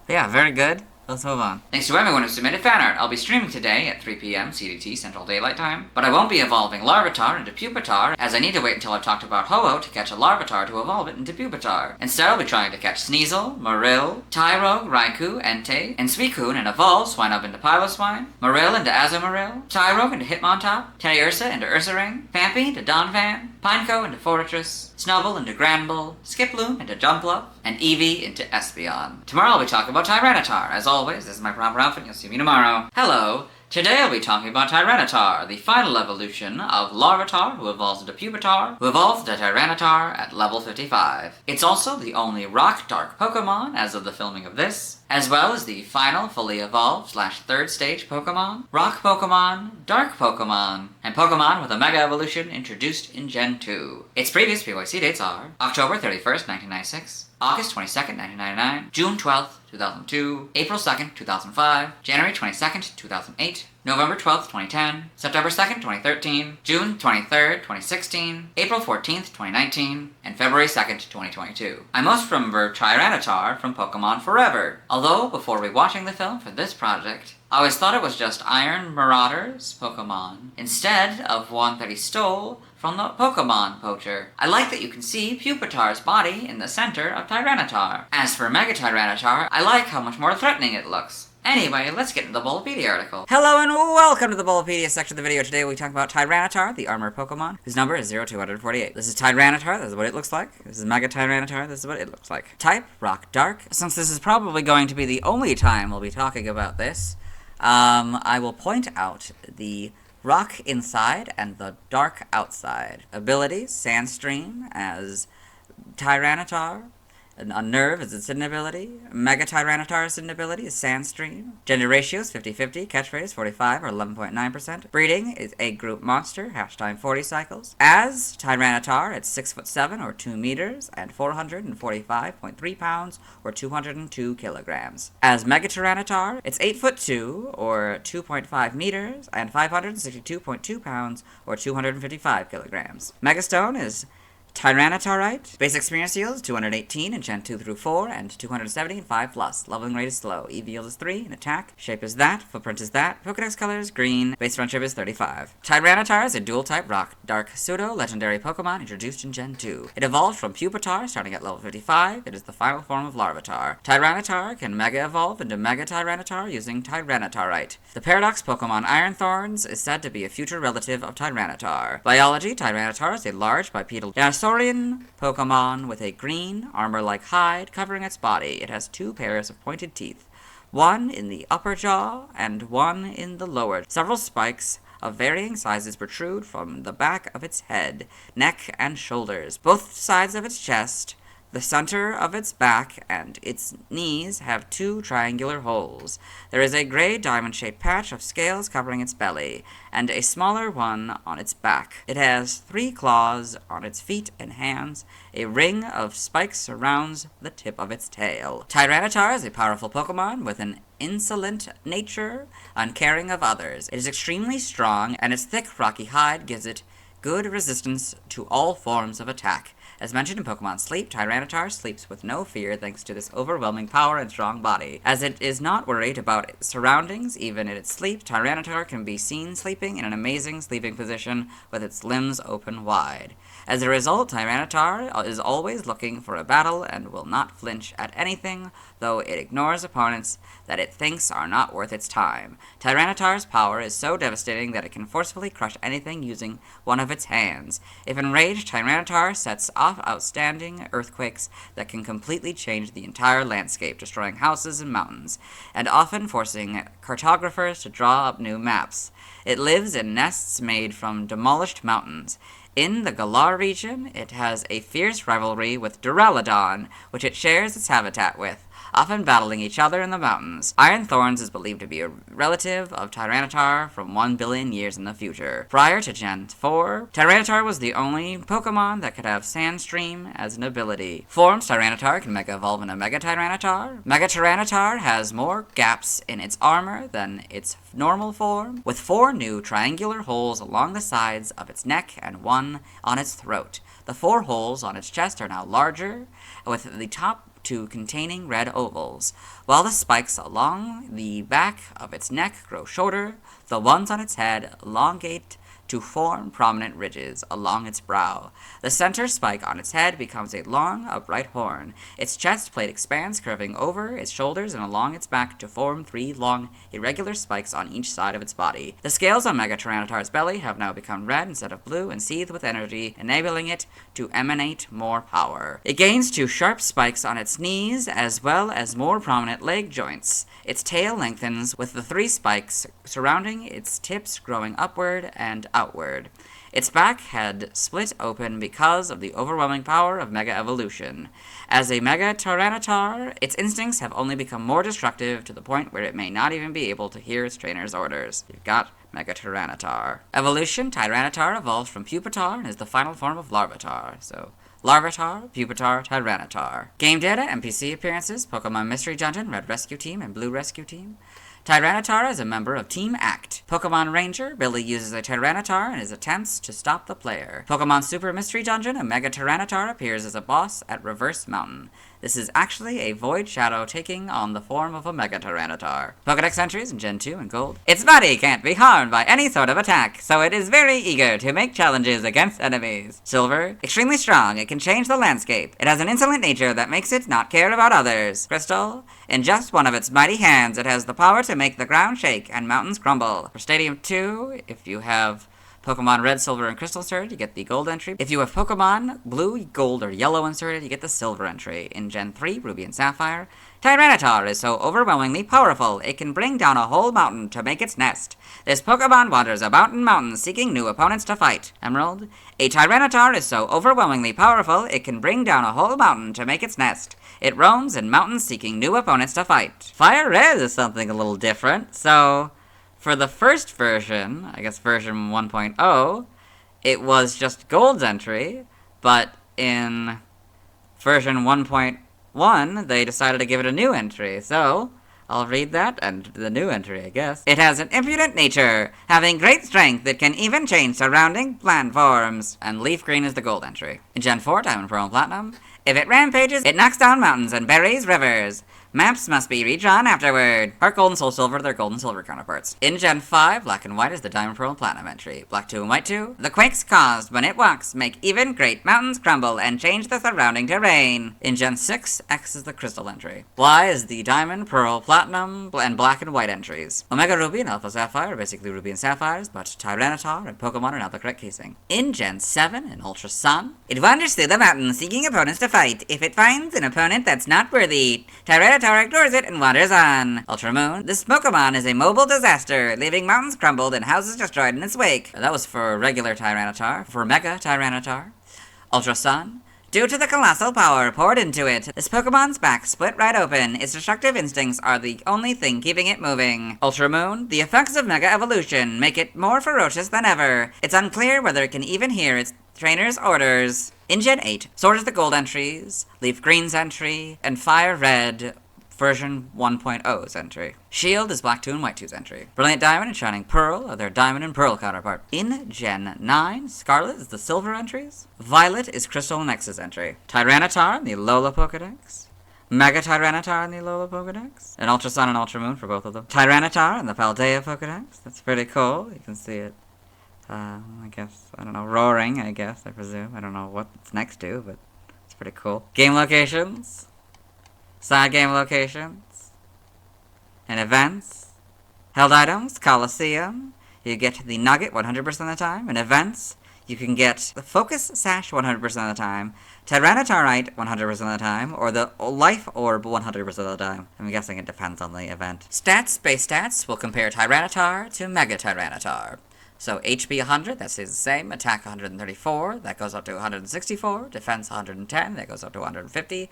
S2: But yeah, very good. Let's move on.
S1: Thanks to everyone who submitted fan art. I'll be streaming today at 3 p.m. CDT Central Daylight Time, but I won't be evolving Larvitar into Pupitar, as I need to wait until I've talked about Ho-Oh to catch a Larvitar to evolve it into Pupitar. Instead, I'll be trying to catch Sneasel, Marill, Tyro, Raikou, Entei, and Suicune and evolve Swinub into Piloswine, Marill into Azumarill, Tyro into Hitmontop, Teddiursa into Ursaring, Phanpy into Donphan, Pineco into Fortress, Snubbull into Granbull, Skiploom into Jumpluff, and Eevee into Espeon. Tomorrow I'll be talking about Tyranitar. As always, this is my proper outfit, you'll see me tomorrow. Hello! Today I'll be talking about Tyranitar, the final evolution of Larvitar, who evolves into Pupitar, who evolves into Tyranitar at level 55. It's also the only Rock-Dark Pokemon as of the filming of this, as well as the final fully evolved / third stage Pokemon, Rock Pokemon, Dark Pokemon, and Pokemon with a Mega Evolution introduced in Gen 2. Its previous PYC dates are October 31st, 1996, August 22nd, 1999, June 12th, 2002, April 2nd, 2005, January 22nd, 2008, November 12th, 2010, September 2nd, 2013, June 23rd, 2016, April 14th, 2019, and February 2nd, 2022. I most remember Tyranitar from Pokemon Forever, although before rewatching the film for this project, I always thought it was just Iron Marauder's Pokemon, instead of one that he stole from the Pokemon Poacher. I like that you can see Pupitar's body in the center of Tyranitar. As for Mega Tyranitar, I like how much more threatening it looks. Anyway, let's get into the Bulbapedia article.
S2: Hello and welcome to the Bulbapedia section of the video. Today we talk about Tyranitar, the armor Pokemon, whose number is 0248. This is Tyranitar, this is what it looks like. This is Mega Tyranitar, this is what it looks like. Type, Rock Dark. Since this is probably going to be the only time we'll be talking about this, I will point out the Rock inside and the Dark outside. Abilities, Sandstream as Tyranitar. Unnerve is its hidden ability. Mega Tyranitar's hidden ability is Sandstream. Gender ratio is 50-50. Catchphrase 45 or 11.9%. Breeding is egg group monster. Hatch time 40 cycles. As Tyranitar, it's 6'7" or 2 meters and 445.3 pounds or 202 kilograms. As Mega Tyranitar, it's 8'2" or 2.5 meters and 562.2 pounds or 255 kilograms. Megastone is Tyranitarite. Basic experience yield is 218 in Gen 2 through 4 and 270 in 5+. Leveling rate is slow. EV yield is 3 in attack. Shape is that. Footprint is that. Pokedex color is green. Base friendship is 35. Tyranitar is a dual-type Rock Dark Pseudo legendary Pokemon introduced in Gen 2. It evolved from Pupitar starting at level 55. It is the final form of Larvitar. Tyranitar can Mega Evolve into Mega Tyranitar using Tyranitarite. The Paradox Pokemon Iron Thorns is said to be a future relative of Tyranitar. Biology, Tyranitar is a large bipedal dinosaurian Pokemon with a green, armor-like hide covering its body. It has 2 pairs of pointed teeth, one in the upper jaw and one in the lower. Several spikes of varying sizes protrude from the back of its head, neck, and shoulders. Both sides of its chest The center of its back and its knees have 2 triangular holes. There is a gray diamond-shaped patch of scales covering its belly, and a smaller one on its back. It has 3 claws on its feet and hands. A ring of spikes surrounds the tip of its tail. Tyranitar is a powerful Pokemon with an insolent nature, uncaring of others. It is extremely strong, and its thick, rocky hide gives it good resistance to all forms of attack. As mentioned in Pokemon Sleep, Tyranitar sleeps with no fear thanks to this overwhelming power and strong body. As it is not worried about its surroundings, even in its sleep, Tyranitar can be seen sleeping in an amazing sleeping position with its limbs open wide. As a result, Tyranitar is always looking for a battle and will not flinch at anything, though it ignores opponents that it thinks are not worth its time. Tyranitar's power is so devastating that it can forcefully crush anything using one of its hands. If enraged, Tyranitar sets off outstanding earthquakes that can completely change the entire landscape, destroying houses and mountains, and often forcing cartographers to draw up new maps. It lives in nests made from demolished mountains. In the Galar region, it has a fierce rivalry with Duraludon, which it shares its habitat with, often battling each other in the mountains. Iron Thorns is believed to be a relative of Tyranitar from 1 billion years in the future. Prior to Gen 4, Tyranitar was the only Pokemon that could have Sandstream as an ability. Formed Tyranitar can Mega Evolve into Mega Tyranitar. Mega Tyranitar has more gaps in its armor than its normal form, with 4 new triangular holes along the sides of its neck and 1 on its throat. The 4 holes on its chest are now larger, with the top 2 containing red ovals. While the spikes along the back of its neck grow shorter, the ones on its head elongate to form prominent ridges along its brow. The center spike on its head becomes a long, upright horn. Its chest plate expands, curving over its shoulders and along its back to form 3 long, irregular spikes on each side of its body. The scales on Mega Tyranitar's belly have now become red instead of blue and seethe with energy, enabling it to emanate more power. It gains 2 sharp spikes on its knees, as well as more prominent leg joints. Its tail lengthens, with the 3 spikes surrounding its tips growing upward and outward. Its back had split open because of the overwhelming power of Mega Evolution. As a Mega Tyranitar, its instincts have only become more destructive to the point where it may not even be able to hear its trainer's orders. You've got Mega Tyranitar. Evolution, Tyranitar evolves from Pupitar and is the final form of Larvitar. So, Larvitar, Pupitar, Tyranitar. Game data, NPC appearances, Pokemon Mystery Dungeon, Red Rescue Team, and Blue Rescue Team. Tyranitar is a member of Team Act. Pokemon Ranger, Billy uses a Tyranitar in his attempts to stop the player. Pokemon Super Mystery Dungeon, a Mega Tyranitar appears as a boss at Reverse Mountain. This is actually a Void Shadow taking on the form of a Mega Tyranitar. Pokedex entries in Gen 2 and Gold. Its body can't be harmed by any sort of attack, so it is very eager to make challenges against enemies. Silver, extremely strong, it can change the landscape. It has an insolent nature that makes it not care about others. Crystal, in just one of its mighty hands, it has the power to make the ground shake and mountains crumble. For Stadium 2, if you have Pokemon Red, Silver, and Crystal inserted, you get the Gold entry. If you have Pokemon Blue, Gold, or Yellow inserted, you get the Silver entry. In Gen 3, Ruby and Sapphire, Tyranitar is so overwhelmingly powerful, it can bring down a whole mountain to make its nest. This Pokemon wanders about in mountains seeking new opponents to fight. Emerald, a Tyranitar is so overwhelmingly powerful, it can bring down a whole mountain to make its nest. It roams in mountains seeking new opponents to fight. Fire Red is something a little different, so for the first version, I guess version 1.0, it was just Gold's entry, but in version 1.1, they decided to give it a new entry, so I'll read that and the new entry, I guess. It has an impudent nature, having great strength that can even change surrounding plant forms. And Leaf Green is the Gold entry. In Gen 4, Diamond, Pearl, and Platinum, if it rampages, it knocks down mountains and buries rivers. Maps must be redrawn afterward. Heart Gold and Soul Silver, their Gold and Silver counterparts. In Gen 5, Black and White is the Diamond, Pearl, and Platinum entry. Black 2 and White 2, the quakes caused when it walks make even great mountains crumble and change the surrounding terrain. In Gen 6, X is the Crystal entry. Y is the Diamond, Pearl, Platinum, and Black and White entries. Omega Ruby and Alpha Sapphire are basically Ruby and Sapphires, but Tyranitar and Pokemon are now the correct casing. In Gen 7, in Ultra Sun, it wanders through the mountains seeking opponents to fight. If it finds an opponent that's not worthy, Tyranitar ignores it and wanders on. Ultra Moon, this Pokemon is a mobile disaster, leaving mountains crumbled and houses destroyed in its wake. That was for regular Tyranitar. For Mega Tyranitar, Ultra Sun, Due to the colossal power poured into it, this Pokemon's back split right open. Its destructive instincts are the only thing keeping it moving. Ultra Moon, the effects of Mega Evolution make it more ferocious than ever. It's unclear whether it can even hear its trainer's orders. In Gen 8, Sword is the Gold entries, Leaf Green's entry, and Fire Red version 1.0's entry. Shield is Black 2 and White 2's entry. Brilliant Diamond and Shining Pearl are their Diamond and Pearl counterpart. In Gen 9, Scarlet is the Silver entries. Violet is Crystal and X's entry. Tyranitar in the Alola Pokedex. Mega Tyranitar in the Alola Pokedex. And Ultra Sun and Ultra Moon for both of them. Tyranitar in the Paldea Pokedex. That's pretty cool. You can see it. I guess, I don't know, roaring, I guess, I presume. I don't know what it's next to, but it's pretty cool. Game locations. Side game locations, and events, held items, Coliseum, you get the Nugget 100% of the time, and events, you can get the Focus Sash 100% of the time, Tyranitarite 100% of the time, or the Life Orb 100% of the time. I'm guessing it depends on the event. Stats, base stats, will compare Tyranitar to Mega Tyranitar. So HP 100, that stays the same, attack 134, that goes up to 164, defense 110, that goes up to 150,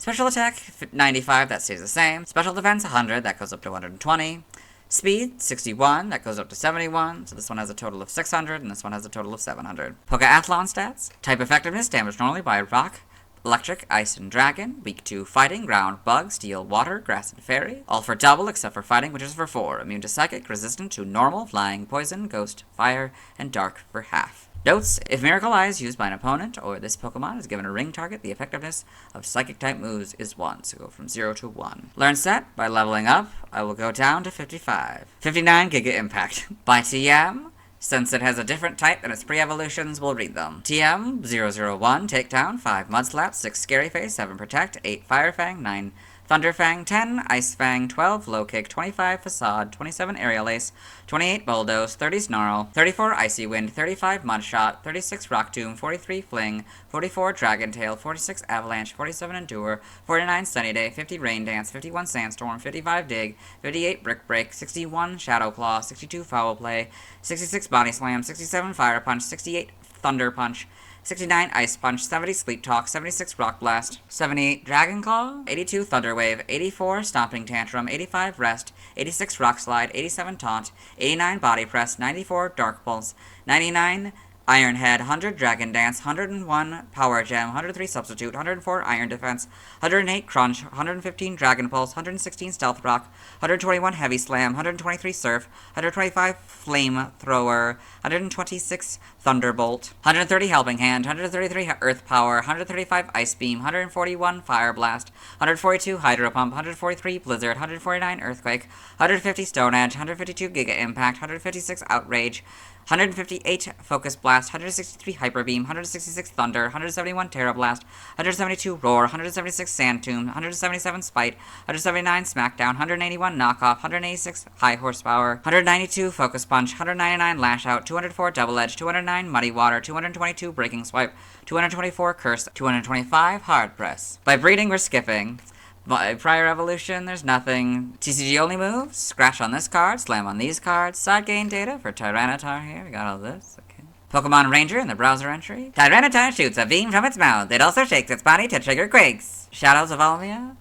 S2: special attack, 95, that stays the same. Special defense, 100, that goes up to 120. Speed, 61, that goes up to 71. So this one has a total of 600, and this one has a total of 700. Pokeathlon stats. Type effectiveness, damage normally by rock, electric, ice, and dragon. Weak to fighting, ground, bug, steel, water, grass, and fairy. All for double, except for fighting, which is for 4. Immune to psychic, resistant to normal, flying, poison, ghost, fire, and dark for half. Notes, if Miracle Eye is used by an opponent, or this Pokemon is given a ring target, the effectiveness of Psychic-type moves is 1, so go from 0 to 1. Learn set, by leveling up, I will go down to 55. 59 Giga Impact. By TM, since it has a different type than its pre-evolutions, we'll read them. TM 001, Takedown, 5 Mud Slap, 6 Scary Face, 7 Protect, 8 Fire Fang, 9 Thunder Fang, 10 Ice Fang, 12 Low Kick, 25 Facade, 27 Aerial Ace, 28 Bulldoze, 30 Snarl, 34 Icy Wind, 35 Mud Shot, 36 Rock Tomb, 43 Fling, 44 Dragon Tail, 46 Avalanche, 47 Endure, 49 Sunny Day, 50 Rain Dance, 51 Sandstorm, 55 Dig, 58 Brick Break, 61 Shadow Claw, 62 Foul Play, 66 Body Slam, 67 Fire Punch, 68 Thunder Punch, 69 Ice Punch, 70 Sleep Talk, 76 Rock Blast, 78 Dragon Claw, 82 Thunder Wave, 84 Stomping Tantrum, 85 Rest, 86 Rock Slide, 87 Taunt, 89 Body Press, 94 Dark Pulse, 99 Iron Head, 100 Dragon Dance, 101 Power Gem, 103 Substitute, 104 Iron Defense, 108 Crunch, 115 Dragon Pulse, 116 Stealth Rock, 121 Heavy Slam, 123 Surf, 125 Flame Thrower, 126 Thunderbolt, 130 Helping Hand, 133 Earth Power, 135 Ice Beam, 141 Fire Blast, 142 Hydro Pump, 143 Blizzard, 149 Earthquake, 150 Stone Edge, 152 Giga Impact, 156 Outrage, 158 Focus Blast, 163 Hyper Beam, 166 Thunder, 171 Terra Blast, 172 Roar, 176 Sand Tomb, 177 Spite, 179 Smackdown, 181 Knockoff, 186 High Horsepower, 192 Focus Punch, 199 Lash Out, 204 Double Edge, 209 Muddy Water, 222 Breaking Swipe, 224 Curse, 225 Hard Press. By breeding, we're skipping. By prior evolution, there's nothing. TCG only moves. Scratch on this card, slam on these cards. Side gain data for Tyranitar here. We got all this. Okay. Pokemon Ranger in the browser entry. Tyranitar shoots a beam from its mouth. It also shakes its body to trigger quakes. Shadows of Almia.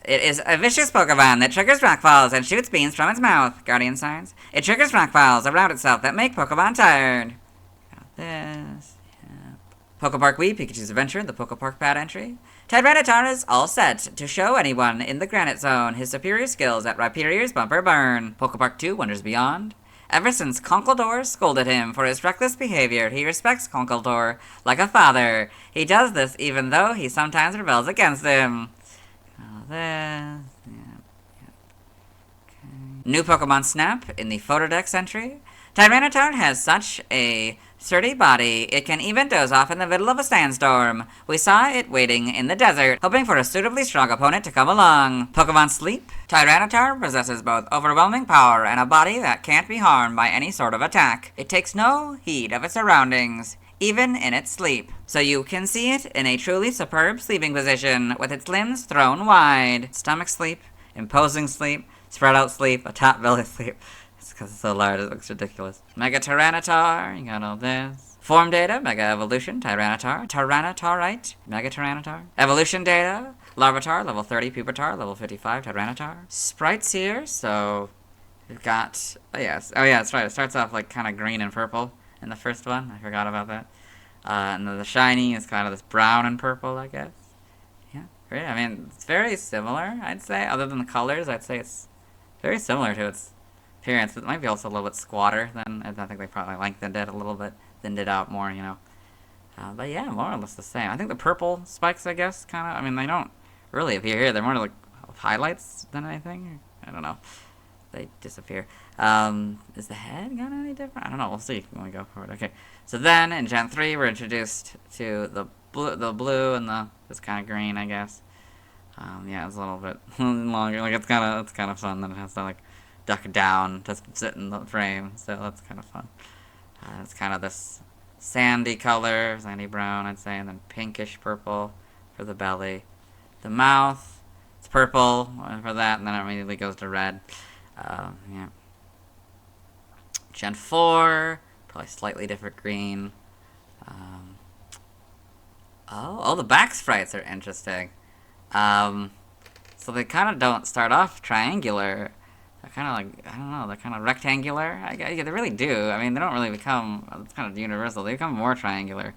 S2: It is a vicious Pokemon that triggers rockfalls and shoots beams from its mouth. Guardian signs. It triggers rockfalls around itself that make Pokemon tired. Got this. Yep. Pokepark Wii, Pikachu's Adventure, the Pokepark Pad entry. Tyranitar is all set to show anyone in the Granite Zone his superior skills at Rhyperior's Bumper Burn. Pokepark 2, Wonders Beyond. Ever since Conkeldurr scolded him for his reckless behavior, he respects Conkeldurr like a father. He does this even though he sometimes rebels against him. All this. Okay. New Pokemon Snap in the Photodex entry. Tyranitar has such a sturdy body, it can even doze off in the middle of a sandstorm. We saw it waiting in the desert, hoping for a suitably strong opponent to come along. Pokemon Sleep. Tyranitar possesses both overwhelming power and a body that can't be harmed by any sort of attack. It takes no heed of its surroundings, even in its sleep. So you can see it in a truly superb sleeping position, with its limbs thrown wide. Stomach sleep, imposing sleep, spread out sleep, a top belly sleep. It's because it's so large, it looks ridiculous. Mega Tyranitar, you got all this. Form data, Mega Evolution, Tyranitar, Tyranitarite, Mega Tyranitar. Evolution data, Larvitar, level 30, Pupitar, level 55, Tyranitar. Sprites here, so we've got, oh yeah, that's right, it starts off like kind of green and purple in the first one, I forgot about that. And then the shiny is kind of this brown and purple, I guess. Yeah, great, I mean, it's very similar, I'd say, other than the colors, I'd say it's very similar to its appearance. It might be also a little bit squatter than, I think they probably lengthened it a little bit, thinned it out more, you know. But yeah, more or less the same. I think the purple spikes, I guess, kind of, I mean, they don't really appear here. They're more like highlights than anything. I don't know. They disappear. Is the head got any different? I don't know. We'll see when we go forward. Okay. So then, in Gen 3, we're introduced to the blue and this kind of green, I guess. Yeah, it's a little bit longer. Like, it's kind of fun that it has to, like, duck down to sit in the frame. So that's kind of fun. It's kind of this sandy color, sandy brown, I'd say, and then pinkish purple for the belly. The mouth, it's purple for that, and then it immediately goes to red. Yeah. Gen 4, probably slightly different green. Oh, the back sprites are interesting. So they kind of don't start off triangular. They're kind of like, I don't know, they're kind of rectangular. Yeah, they really do. I mean, they don't really become, it's kind of universal. They become more triangular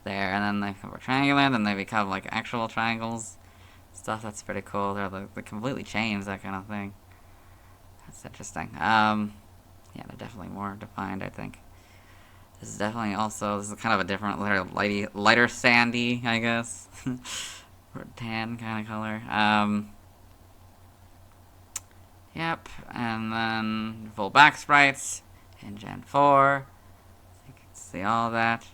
S2: there, and then they become more triangular, then they become like actual triangles. Stuff that's pretty cool. They completely change that kind of thing. That's interesting. Yeah, they're definitely more defined, I think. This is definitely also, this is kind of a different, lighter sandy, I guess. Or tan kind of color. Yep, and then full back sprites in Gen 4. You can see all that.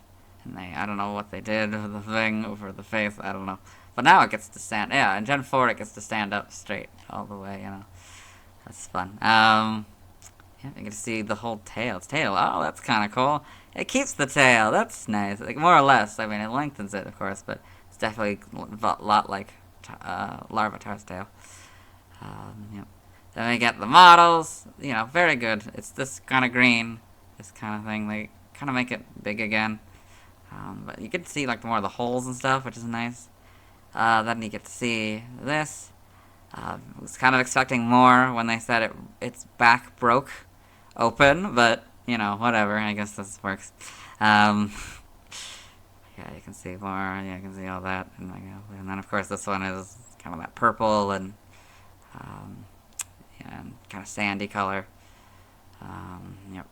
S2: And I don't know what they did with the thing over the face, I don't know. But now it gets to stand, yeah, in Gen 4 it gets to stand up straight all the way, you know. That's fun. Yeah, you can see the whole tail. Its tail, oh, that's kind of cool. It keeps the tail, that's nice. Like, more or less, I mean, it lengthens it, of course, but it's definitely a lot like Larvitar's tail. Yep. Then we get the models, you know, very good. It's this kind of green, this kind of thing. They kind of make it big again. But you can see, like, more of the holes and stuff, which is nice. Then you get to see this. I was kind of expecting more when they said its back broke open, but, you know, whatever. I guess this works. Yeah, you can see more. Yeah, you can see all that. And then, of course, this one is kind of that purple and kind of sandy color. Yep.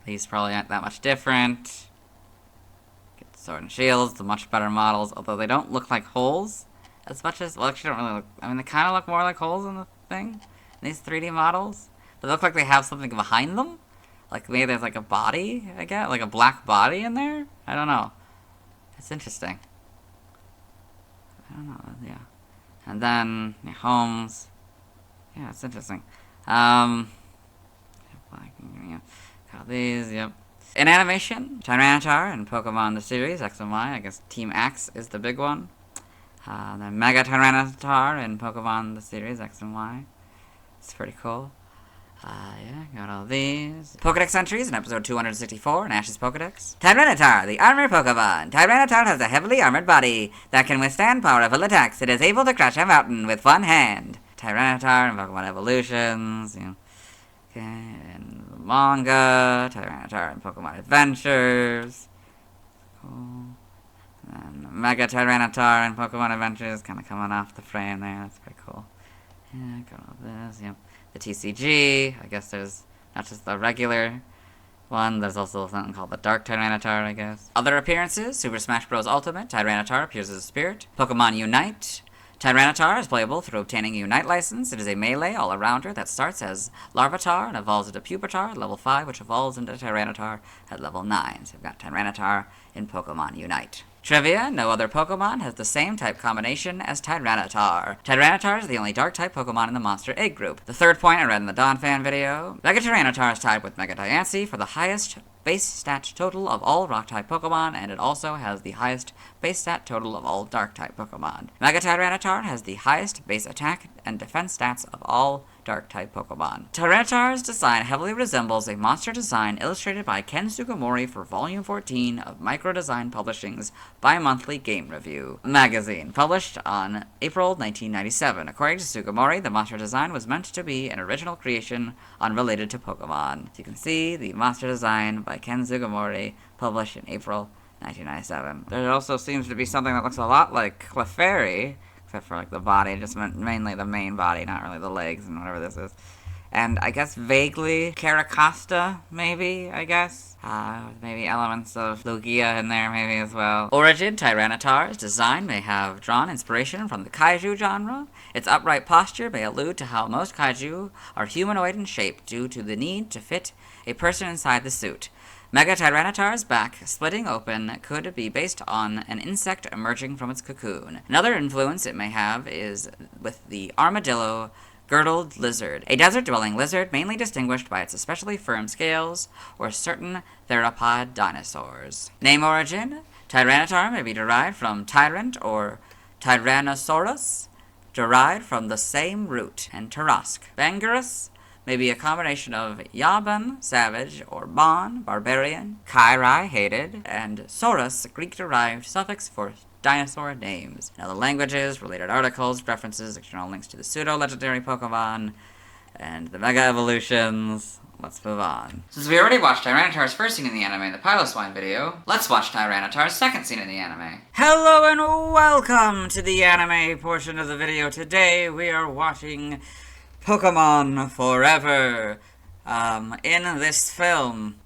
S2: These probably aren't that much different. Get Sword and Shields, the much better models, although they don't look like holes as much as, well, actually don't really look, I mean, they kind of look more like holes in the thing, in these 3D models. They look like they have something behind them. Like, maybe there's like a body, I guess, like a black body in there? I don't know. It's interesting. I don't know, yeah. And then, yeah, homes. Yeah, it's interesting. Got these, yep. In animation, Tyranitar and Pokemon the series, X and Y, I guess Team X is the big one. Then Mega Tyranitar and Pokemon the series, X and Y. It's pretty cool. Yeah, got all these. Pokedex entries in episode 264 in Ash's Pokedex. Tyranitar, the armored Pokemon. Tyranitar has a heavily armored body that can withstand powerful attacks. It is able to crush a mountain with one hand. Tyranitar and Pokemon Evolutions, you know. Okay, and the manga, Tyranitar and Pokemon Adventures. Cool. And Mega Tyranitar and Pokemon Adventures kind of coming off the frame there. That's pretty cool. Yeah, got all this, yep. The TCG, I guess there's not just the regular one, there's also something called the Dark Tyranitar, I guess. Other appearances, Super Smash Bros. Ultimate, Tyranitar appears as a spirit. Pokemon Unite, Tyranitar is playable through obtaining a Unite license. It is a melee all-arounder that starts as Larvitar and evolves into Pupitar at level 5, which evolves into Tyranitar at level 9. So we've got Tyranitar in Pokemon Unite. Trivia, no other Pokemon has the same type combination as Tyranitar. Tyranitar is the only Dark-type Pokemon in the Monster Egg group. The third point I read in the Dawn fan video, Mega Tyranitar is tied with Mega Diancie for the highest base stat total of all Rock-type Pokemon, and it also has the highest base stat total of all Dark-type Pokemon. Mega Tyranitar has the highest base attack and defense stats of all Dark-type Pokemon. Tyranitar's design heavily resembles a monster design illustrated by Ken Sugimori for Volume 14 of Microdesign Publishing's bi-monthly Game Review magazine, published on April 1997. According to Sugimori, the monster design was meant to be an original creation unrelated to Pokemon. So you can see the monster design by Ken Sugimori, published in April 1997. There also seems to be something that looks a lot like Clefairy, except for like the body, just mainly the main body, not really the legs and whatever this is. And I guess vaguely Caracosta, maybe, I guess. Maybe elements of Lugia in there, maybe, as well. Origin: Tyranitar's design may have drawn inspiration from the kaiju genre. Its upright posture may allude to how most kaiju are humanoid in shape due to the need to fit a person inside the suit. Mega Tyranitar's back splitting open could be based on an insect emerging from its cocoon. Another influence it may have is with the armadillo girdled lizard, a desert-dwelling lizard mainly distinguished by its especially firm scales or certain theropod dinosaurs. Name origin: Tyranitar may be derived from tyrant or Tyrannosaurus, derived from the same root, and Tarask. Bangarus may be a combination of Yaban, savage, or Bon, barbarian, Kairai, hated, and Saurus, Greek-derived suffix for dinosaur names. Now the languages, related articles, references, external links to the pseudo-legendary Pokemon, and the Mega Evolutions. Let's move on.
S1: Since we already watched Tyranitar's first scene in the anime in the Piloswine video, let's watch Tyranitar's second scene in the anime.
S2: Hello and welcome to the anime portion of the video. Today we are watching Pokemon Forever. In this film,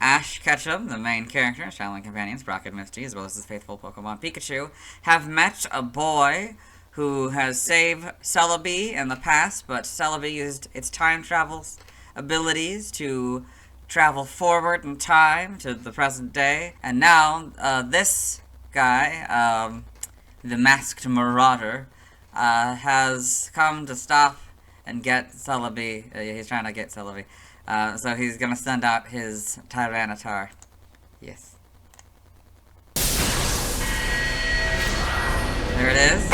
S2: Ash Ketchum, the main character, traveling companions, Brock and Misty, as well as his faithful Pokemon Pikachu, have met a boy who has saved Celebi in the past, but Celebi used its time travel abilities to travel forward in time to the present day. And now, this guy, the Masked Marauder, has come to stop and get Celebi. He's trying to get Celebi. So he's gonna send out his Tyranitar. Yes. There it is.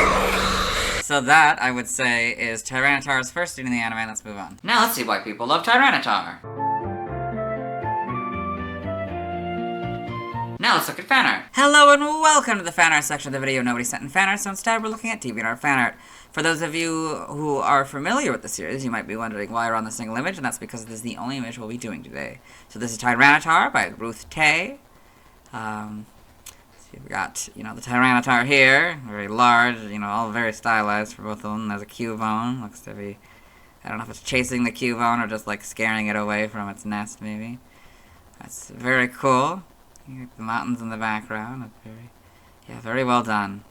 S2: So that, I would say, is Tyranitar's first scene in the anime. Let's move on.
S1: Now let's see why people love Tyranitar. Now let's look at fan art.
S2: Hello and welcome to the fan art section of the video. Nobody sent in fan art, so instead we're looking at DeviantArt fan art. For those of you who are familiar with the series, you might be wondering why we're on the single image, and that's because this is the only image we'll be doing today. So this is Tyranitar by Ruth Tay. So you've got, the Tyranitar here, very large, all very stylized for both of them. There's a Cubone, looks to be, I don't know if it's chasing the Cubone or just like scaring it away from its nest, maybe. That's very cool. You got the mountains in the background. Very well done.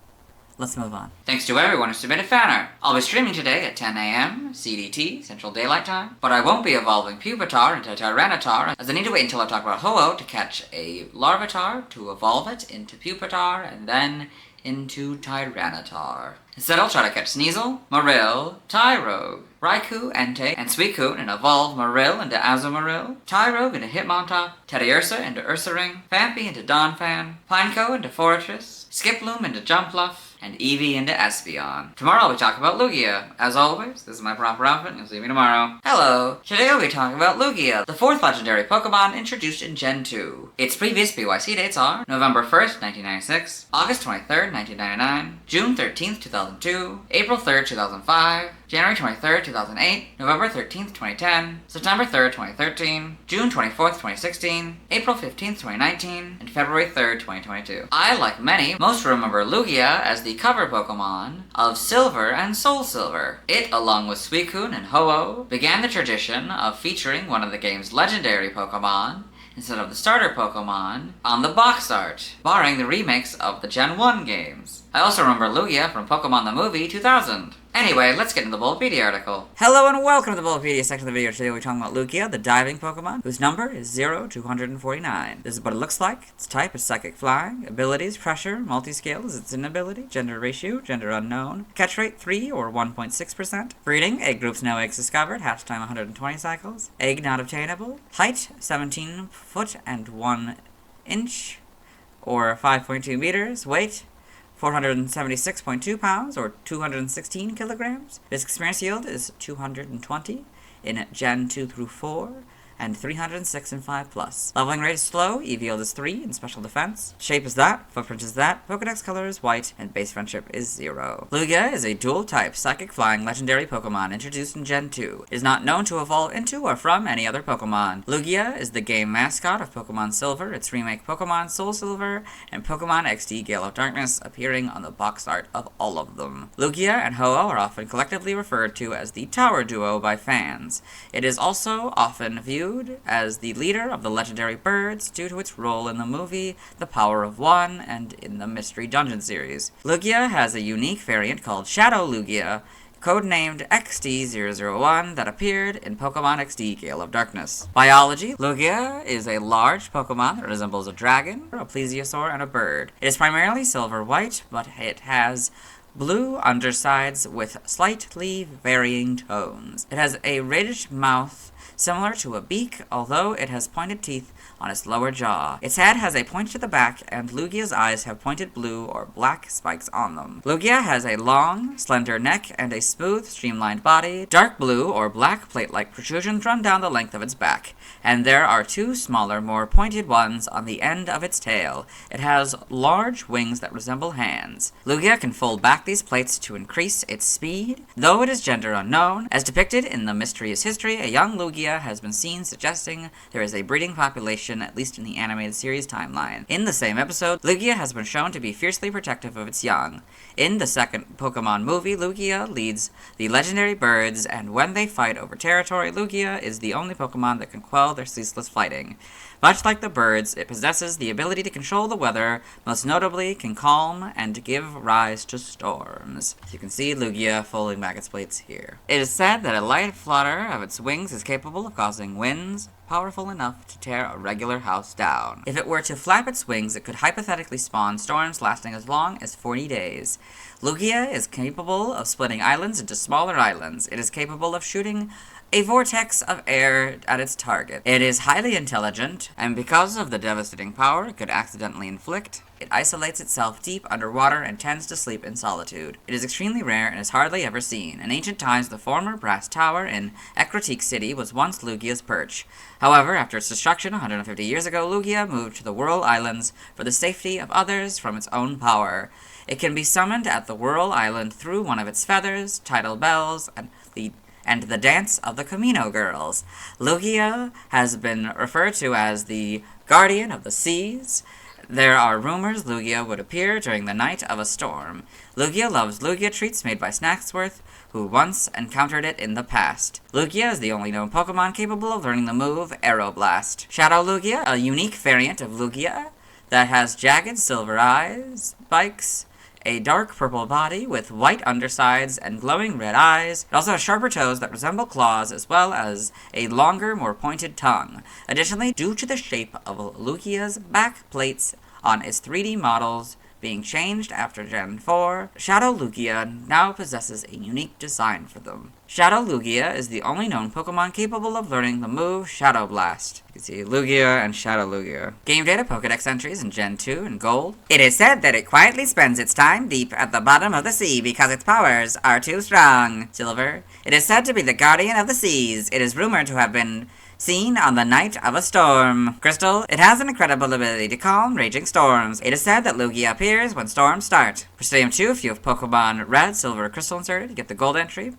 S2: Let's move on.
S1: Thanks to everyone who submitted fan art. I'll be streaming today at 10 a.m. CDT, Central Daylight Time, but I won't be evolving Pupitar into Tyranitar, as I need to wait until I talk about Ho-Oh to catch a Larvitar, to evolve it into Pupitar, and then into Tyranitar. Instead, I'll try to catch Sneasel, Marill, Tyrogue, Raikou, Entei, and Suicune, and evolve Marill into Azumarill, Tyrogue into Hitmontop, Teddiursa into Ursaring, Phanpy into Donphan, Pineco into Fortress, Skiploom into Jumpluff, and Eevee into Espeon. Tomorrow I'll be talking about Lugia. As always, this is my proper outfit, and you'll see me tomorrow. Hello! Today I'll be talking about Lugia, the fourth legendary Pokemon introduced in Gen 2. Its previous BYC dates are November 1st, 1996, August 23rd, 1999, June 13th, 2002, April 3rd, 2005, January 23rd, 2008, November 13th, 2010, September 3rd, 2013, June 24th, 2016, April 15th, 2019, and February 3rd, 2022. I, like many, most remember Lugia as the cover Pokemon of Silver and Soul Silver. It, along with Suicune and Ho-Oh, began the tradition of featuring one of the game's legendary Pokemon instead of the starter Pokemon on the box art, barring the remakes of the Gen 1 games. I also remember Lugia from Pokemon the Movie 2000. Anyway, let's get into the Bulbapedia article.
S2: Hello and welcome to the Bulbapedia section of the video. Today we're talking about Lugia, the diving Pokemon, whose number is 0-249. This is what it looks like. Its type is Psychic Flying. Abilities, Pressure, Multiscale is its inability. Gender ratio, gender unknown. Catch rate 3 or 1.6%. Breeding, egg groups no eggs discovered. Hatch time 120 cycles. Egg not obtainable. Height, 17 foot and 1 inch or 5.2 meters. Weight, 476.2 pounds, or 216 kilograms. Its experience yield is 220 in Gen 2 through 4, and 306 in 5+. Leveling rate is slow, EV yield is 3, and special defense. Shape is that, footprint is that, Pokedex color is white, and base friendship is 0. Lugia is a dual-type psychic flying legendary Pokemon introduced in Gen 2. It is not known to evolve into or from any other Pokemon. Lugia is the game mascot of Pokemon Silver, its remake Pokemon Soul Silver, and Pokemon XD Gale of Darkness, appearing on the box art of all of them. Lugia and Ho-Oh are often collectively referred to as the Tower Duo by fans. It is also often viewed as the leader of the legendary birds due to its role in the movie The Power of One and in the Mystery Dungeon series. Lugia has a unique variant called Shadow Lugia, codenamed XD001, that appeared in Pokemon XD Gale of Darkness. Biology: Lugia is a large Pokemon that resembles a dragon, a plesiosaur, and a bird. It is primarily silver-white, but it has blue undersides with slightly varying tones. It has a reddish mouth similar to a beak, although it has pointed teeth on its lower jaw. Its head has a point to the back, and Lugia's eyes have pointed blue or black spikes on them. Lugia has a long, slender neck and a smooth, streamlined body. Dark blue or black plate-like protrusions run down the length of its back, and there are two smaller, more pointed ones on the end of its tail. It has large wings that resemble hands. Lugia can fold back these plates to increase its speed. Though it is gender unknown, as depicted in the Mysterious History, a young Lugia has been seen suggesting there is a breeding population, at least in the animated series timeline. In the same episode, Lugia has been shown to be fiercely protective of its young. In the second Pokemon movie, Lugia leads the legendary birds, and when they fight over territory, Lugia is the only Pokemon that can quell their ceaseless fighting. Much like the birds, it possesses the ability to control the weather, most notably can calm and give rise to storms. As you can see Lugia folding back its plates here. It is said that a light flutter of its wings is capable of causing winds powerful enough to tear a regular house down. If it were to flap its wings, it could hypothetically spawn storms lasting as long as 40 days. Lugia is capable of splitting islands into smaller islands. It is capable of shooting a vortex of air at its target. It is highly intelligent, and because of the devastating power it could accidentally inflict, it isolates itself deep underwater and tends to sleep in solitude. It is extremely rare and is hardly ever seen. In ancient times, the former brass tower in Ecruteak City was once Lugia's perch. However, after its destruction 150 years ago, Lugia moved to the Whirl Islands for the safety of others from its own power. It can be summoned at the Whirl Island through one of its feathers, tidal bells, and the dance of the Camino Girls. Lugia has been referred to as the guardian of the seas. There are rumors Lugia would appear during the night of a storm. Lugia loves Lugia treats made by Snacksworth, who once encountered it in the past. Lugia is the only known Pokemon capable of learning the move Aeroblast. Shadow Lugia, a unique variant of Lugia that has jagged silver eyes, spikes, a dark purple body with white undersides and glowing red eyes. It also has sharper toes that resemble claws, as well as a longer, more pointed tongue. Additionally, due to the shape of Lugia's back plates on its 3D models being changed after Gen 4, Shadow Lugia now possesses a unique design for them. Shadow Lugia is the only known Pokemon capable of learning the move Shadow Blast. You can see Lugia and Shadow Lugia. Game data Pokedex entries in Gen 2 in Gold. It is said that it quietly spends its time deep at the bottom of the sea because its powers are too strong. Silver. It is said to be the guardian of the seas. It is rumored to have been seen on the night of a storm. Crystal. It has an incredible ability to calm raging storms. It is said that Lugia appears when storms start. For Stadium 2, if you have Pokemon Red, Silver, or Crystal inserted, you get the Gold entry.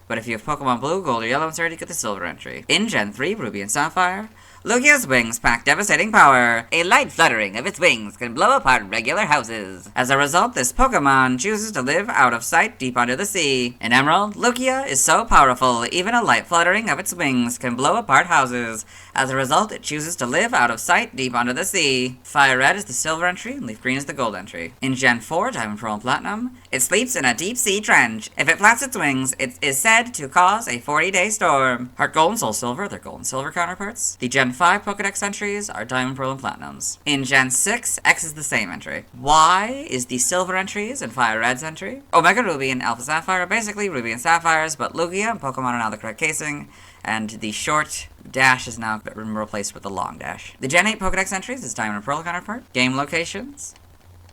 S2: But if you have Pokemon Blue, Gold, or Yellow inserted, you get the Silver entry. In Gen 3, Ruby and Sapphire, Lugia's wings pack devastating power. A light fluttering of its wings can blow apart regular houses. As a result, this Pokemon chooses to live out of sight deep under the sea. In Emerald, Lugia is so powerful, even a light fluttering of its wings can blow apart houses. As a result, it chooses to live out of sight deep under the sea. Fire Red is the Silver entry, and Leaf Green is the Gold entry. In Gen 4, Diamond, Pearl, and Platinum, it sleeps in a deep sea trench. If it flaps its wings, it is said to cause a 40-day storm. Heart Gold and Soul Silver, their Gold and Silver counterparts. The Gen 5 Pokedex entries are Diamond, Pearl, and Platinums. In Gen 6, X is the same entry. Y is the Silver entries and Fire Red's entry. Omega Ruby and Alpha Sapphire are basically Ruby and Sapphires, but Lugia and Pokemon are now the correct casing, and the short dash has now been replaced with the long dash. The Gen 8 Pokedex entries is Diamond and Pearl counterpart. Game locations.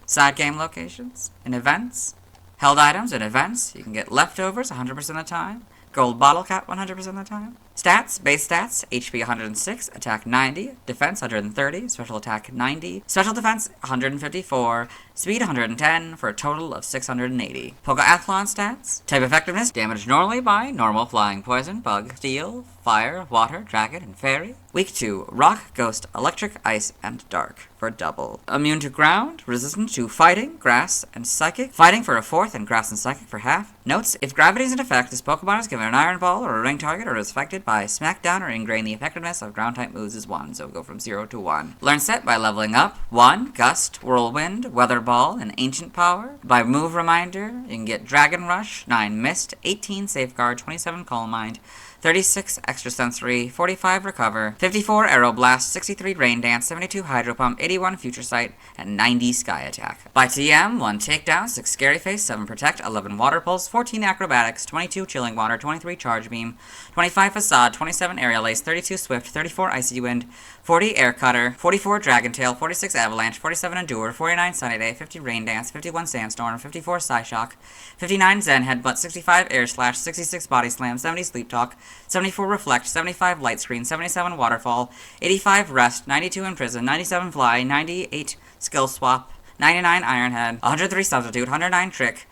S2: Side game locations and events. Held items and events. You can get leftovers 100% of the time. Gold bottle cap 100% of the time. Stats, base stats, HP 106, attack 90, defense 130, special attack 90, special defense 154, speed 110, for a total of 680. Pokeathlon stats, type effectiveness, damage normally by normal, flying, poison, bug, steel, fire, water, dragon, and fairy. Weak to rock, ghost, electric, ice, and dark, for double. Immune to ground, resistant to fighting, grass, and psychic, fighting for a fourth, and grass and psychic for half. Notes, if gravity is in effect, this Pokemon is given an iron ball or a ring target or is affected by smackdown or ingrain. The effectiveness of ground type moves is 1, so go from 0 to 1. Learn set by leveling up. 1, Gust, Whirlwind, Weather Ball, and Ancient Power. By move reminder, you can get Dragon Rush, 9 Mist, 18 Safeguard, 27 Calm Mind, 36 Extra Sensory, 45 Recover, 54 Aeroblast, 63 Rain Dance, 72 Hydro Pump, 81 Future Sight, and 90 Sky Attack. By TM, 1 Takedown, 6 Scary Face, 7 Protect, 11 Water Pulse, 14 Acrobatics, 22 Chilling Water, 23 Charge Beam, 25 Facade, 27 Aerial Ace, 32 Swift, 34 Icy Wind, 40 Air Cutter, 44 Dragon Tail, 46 Avalanche, 47 Endure, 49 Sunny Day, 50 Rain Dance, 51 Sandstorm, 54 Psyshock, 59 Zen Headbutt, 65 Air Slash, 66 Body Slam, 70 Sleep Talk, 74 Reflect, 75 Light Screen, 77 Waterfall, 85 Rest, 92 Imprison, 97 Fly, 98 Skill Swap, 99 Iron Head, 103 Substitute, 109 Trick,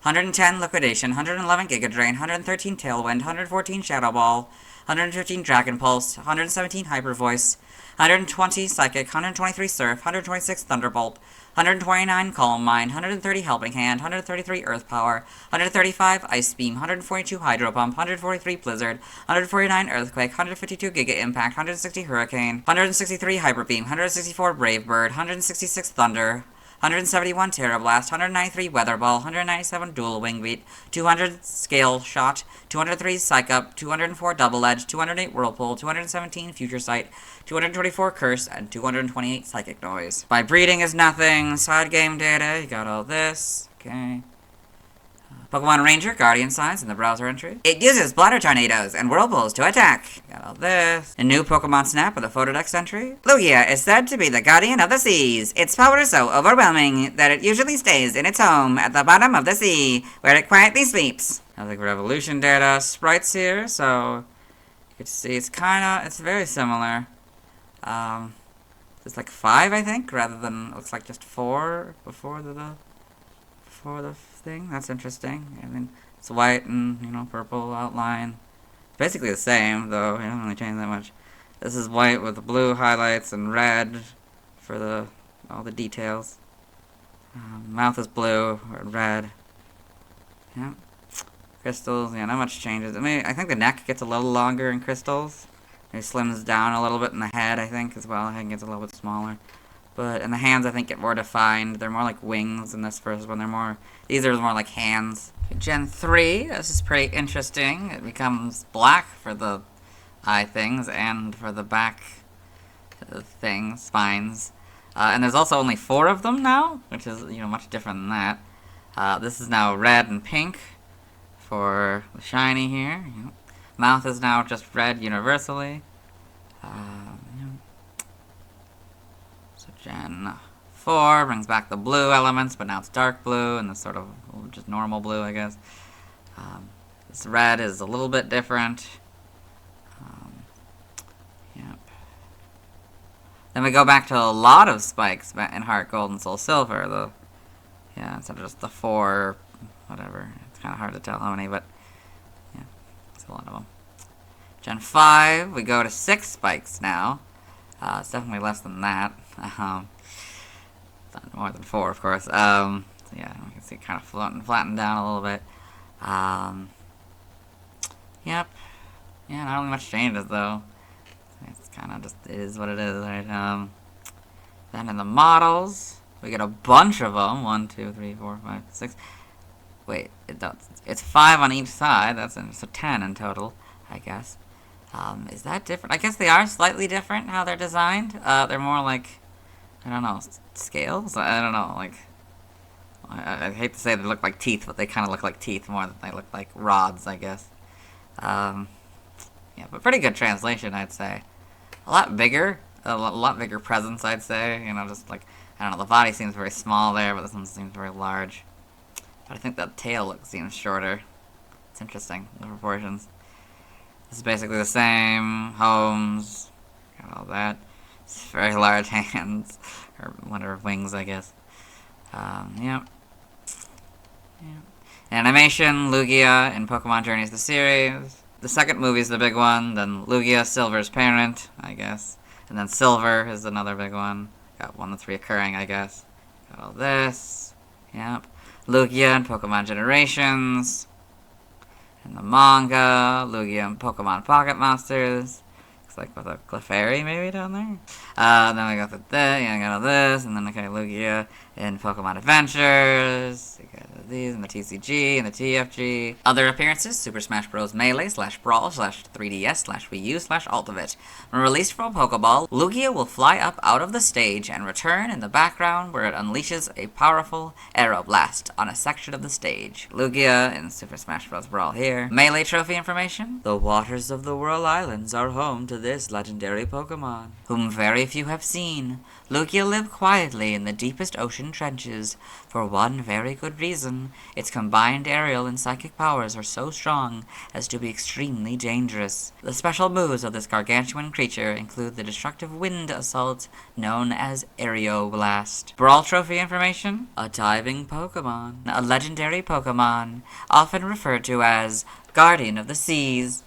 S2: 110 Liquidation, 111 Giga Drain, 113 Tailwind, 114 Shadow Ball, 115 Dragon Pulse, 117 Hyper Voice, 120 Psychic, 123 Surf, 126 Thunderbolt, 129 Calm Mind, 130 Helping Hand, 133 Earth Power, 135 Ice Beam, 142 Hydro Pump, 143 Blizzard, 149 Earthquake, 152 Giga Impact, 160 Hurricane, 163 Hyper Beam, 164 Brave Bird, 166 Thunder, 171 Terra Blast, 193 Weather Ball, 197 Dual Wing Beat, 200 Scale Shot, 203 Psych Up, 204 Double Edge, 208 Whirlpool, 217 Future Sight, 224 Curse, and 228 Psychic Noise. By breeding is nothing. Side game data, you got all this. Okay. Pokemon Ranger, Guardian Signs in the browser entry. It uses Bladder Tornadoes and Whirlpools to attack. Got all this. A new Pokemon Snap with a Photodex entry. Lugia is said to be the guardian of the seas. Its power is so overwhelming that it usually stays in its home at the bottom of the sea, where it quietly sleeps. I think Revolution data sprites here, so you can see it's very similar. There's like 5, I think, rather than, looks like just 4 before the thing. That's interesting. I mean, it's white and, purple outline. It's basically the same, though. It doesn't really change that much. This is white with the blue highlights and red for all the details. Mouth is blue or red. Yeah. Crystals, yeah, not much changes. I mean, I think the neck gets a little longer in crystals. It slims down a little bit in the head, I think, as well. I think it gets a little bit smaller. But, and the hands, I think, get more defined. They're more like wings in this first one. These are more like hands. Gen 3, this is pretty interesting. It becomes black for the eye things and for the back things, spines. And there's also only 4 of them now, which is, much different than that. This is now red and pink for the shiny here. Mouth is now just red universally. So Gen 4 brings back the blue elements, but now it's dark blue and this sort of just normal blue, I guess. This red is a little bit different. Yep. Then we go back to a lot of spikes in Heart Gold and Soul Silver. Instead of just the 4, whatever. It's kind of hard to tell how many, but yeah, it's a lot of them. Gen 5, we go to 6 spikes now. It's definitely less than that. It's not more than 4, of course. So yeah, you can see it kind of flattened down a little bit. Yep. Yeah, not really much changes, though. It's kind of just, it is what it is, right? Then in the models, we get a bunch of them. 1, 2, 3, 4, 5, 6. Wait, it's 5 on each side. So 10 in total, I guess. Is that different? I guess they are slightly different how they're designed. They're more like, I don't know, scales? I don't know, like, I hate to say they look like teeth, but they kind of look like teeth more than they look like rods, I guess. Yeah, but pretty good translation, I'd say. A lot bigger presence, I'd say. Just like, I don't know, the body seems very small there, but this one seems very large. But I think the tail seems shorter. It's interesting, the proportions. This is basically the same. Homes, got all that. It's very large hands, or whatever, wings, I guess. Yep. Animation, Lugia in Pokemon Journeys the series. The second movie is the big one, then Lugia, Silver's parent, I guess. And then Silver is another big one. Got one that's reoccurring, I guess. Got all this. Yep. Lugia in Pokemon Generations. In the manga, Lugia in Pokemon Pocket Monsters. Looks like with a Clefairy maybe down there. Then we got the I got all this, and then okay, Lugia in Pokemon Adventures. We got these and the TCG and the TFG. Other appearances: Super Smash Bros. Melee / Brawl / 3DS / Wii U / Ultimate. When released from Pokeball, Lugia will fly up out of the stage and return in the background where it unleashes a powerful Aeroblast on a section of the stage. Lugia in Super Smash Bros. Brawl here. Melee trophy information: the waters of the Whirl Islands are home to this legendary Pokemon, whom very few have seen. Lugia lived quietly in the deepest ocean trenches, for one very good reason: its combined aerial and psychic powers are so strong as to be extremely dangerous. The special moves of this gargantuan creature include the destructive wind assault known as Aeroblast. Brawl trophy information: a diving Pokemon, a legendary Pokemon, often referred to as Guardian of the Seas.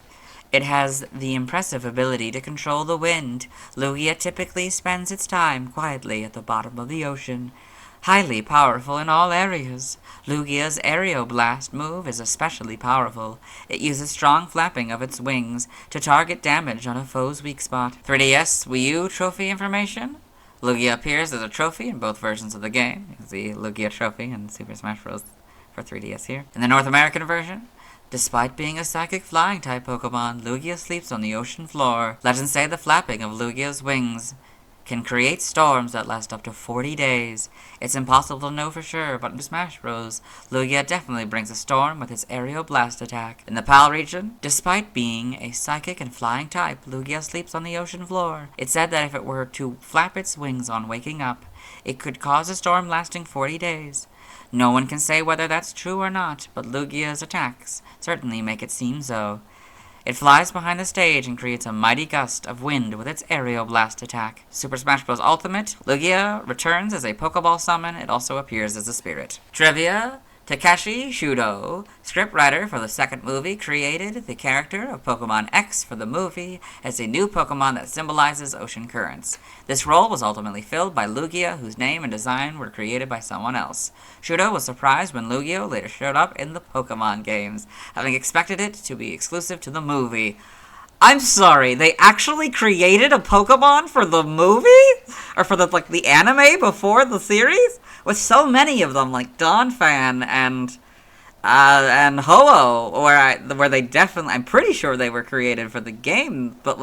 S2: It has the impressive ability to control the wind. Lugia typically spends its time quietly at the bottom of the ocean. Highly powerful in all areas, Lugia's Aeroblast move is especially powerful. It uses strong flapping of its wings to target damage on a foe's weak spot. 3DS Wii U trophy information: Lugia appears as a trophy in both versions of the game. You can see Lugia trophy in Super Smash Bros. For 3DS here. In the North American version, despite being a psychic flying-type Pokemon, Lugia sleeps on the ocean floor. Legends say the flapping of Lugia's wings can create storms that last up to 40 days. It's impossible to know for sure, but in Smash Bros., Lugia definitely brings a storm with its Aeroblast attack. In the PAL region, despite being a psychic and flying type, Lugia sleeps on the ocean floor. It's said that if it were to flap its wings on waking up, it could cause a storm lasting 40 days. No one can say whether that's true or not, but Lugia's attacks certainly make it seem so. It flies behind the stage and creates a mighty gust of wind with its Aeroblast attack. Super Smash Bros. Ultimate, Lugia returns as a Pokeball summon. It also appears as a spirit. Trivia: Takeshi Shudo, scriptwriter for the second movie, created the character of Pokemon X for the movie as a new Pokemon that symbolizes ocean currents. This role was ultimately filled by Lugia, whose name and design were created by someone else. Shudo was surprised when Lugia later showed up in the Pokemon games, having expected it to be exclusive to the movie. I'm sorry, they actually created a Pokemon for the movie? Or for the anime before the series? With so many of them, like Donphan and Ho-Oh, where they definitely, I'm pretty sure they were created for the game, but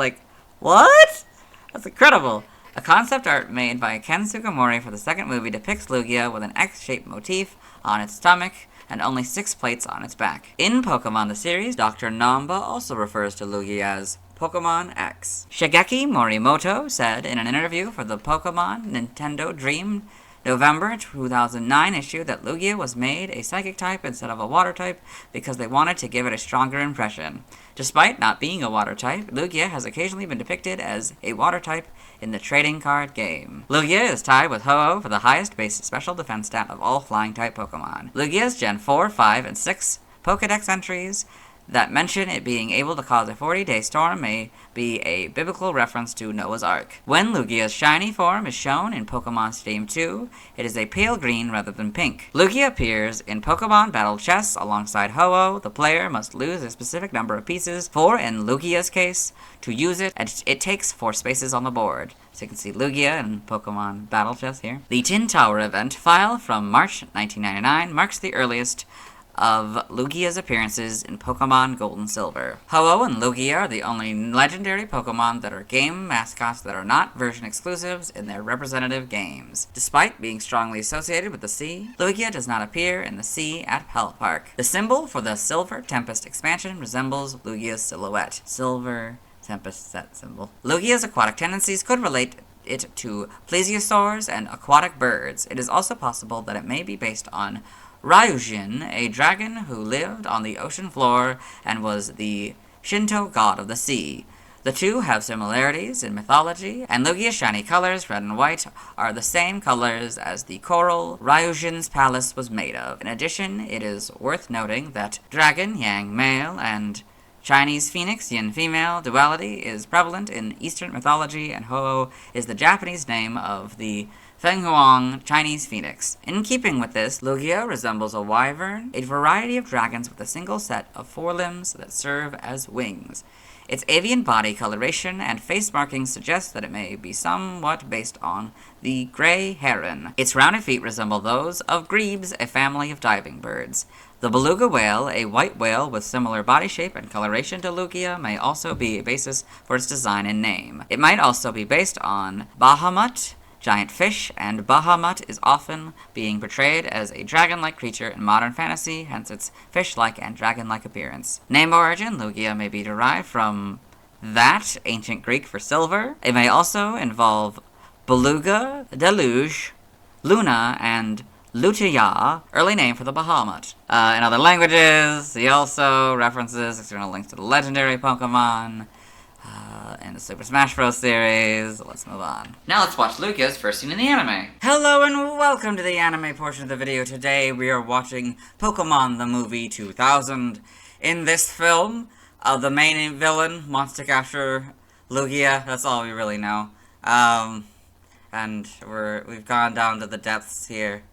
S2: what? That's incredible. A concept art made by Ken Sugimori for the second movie depicts Lugia with an X-shaped motif on its stomach and only 6 plates on its back. In Pokemon the series, Dr. Namba also refers to Lugia as Pokemon X. Shigeki Morimoto said in an interview for the Pokemon Nintendo Dream November 2009 issue that Lugia was made a psychic type instead of a water type because they wanted to give it a stronger impression. Despite not being a water type, Lugia has occasionally been depicted as a water type in the trading card game. Lugia is tied with Ho-Oh for the highest base special defense stat of all flying type Pokemon. Lugia's Gen 4, 5, and 6 Pokedex entries that mention it being able to cause a 40-day storm may be a biblical reference to Noah's Ark. When Lugia's shiny form is shown in Pokemon Stadium 2, it is a pale green rather than pink. Lugia appears in Pokemon Battle Chess alongside Ho-Oh. The player must lose a specific number of pieces, 4 in Lugia's case, to use it, and it takes 4 spaces on the board. So you can see Lugia in Pokemon Battle Chess here. The Tin Tower event file from March 1999 marks the earliest of Lugia's appearances in Pokemon Gold and Silver. Ho-Oh and Lugia are the only legendary Pokemon that are game mascots that are not version exclusives in their representative games. Despite being strongly associated with the sea, Lugia does not appear in the sea at Pelipper Park. The symbol for the Silver Tempest expansion resembles Lugia's silhouette. Silver Tempest set symbol. Lugia's aquatic tendencies could relate it to plesiosaurs and aquatic birds. It is also possible that it may be based on Ryujin, a dragon who lived on the ocean floor and was the Shinto god of the sea. The two have similarities in mythology, and Lugia's shiny colors, red and white, are the same colors as the coral Ryujin's palace was made of. In addition, it is worth noting that dragon, yang male, and Chinese phoenix, yin female, duality is prevalent in Eastern mythology, and Ho-Oh is the Japanese name of the Fenghuang Chinese phoenix. In keeping with this, Lugia resembles a wyvern, a variety of dragons with a single set of forelimbs that serve as wings. Its avian body coloration and face markings suggest that it may be somewhat based on the gray heron. Its rounded feet resemble those of grebes, a family of diving birds. The beluga whale, a white whale with similar body shape and coloration to Lugia, may also be a basis for its design and name. It might also be based on Bahamut, giant fish, and Bahamut is often being portrayed as a dragon-like creature in modern fantasy, hence its fish-like and dragon-like appearance. Name origin, Lugia may be derived from that, ancient Greek for silver. It may also involve beluga, deluge, luna, and Lutia, early name for the Bahamut. In other languages, see also references, external links to the legendary Pokemon, and the Super Smash Bros. Series. Let's move on.
S1: Now let's watch Lugia's first scene in the anime.
S2: Hello and welcome to the anime portion of the video. Today we are watching Pokémon the Movie 2000. In this film, the main villain wants to capture Lugia. That's all we really know. And we've gone down to the depths here.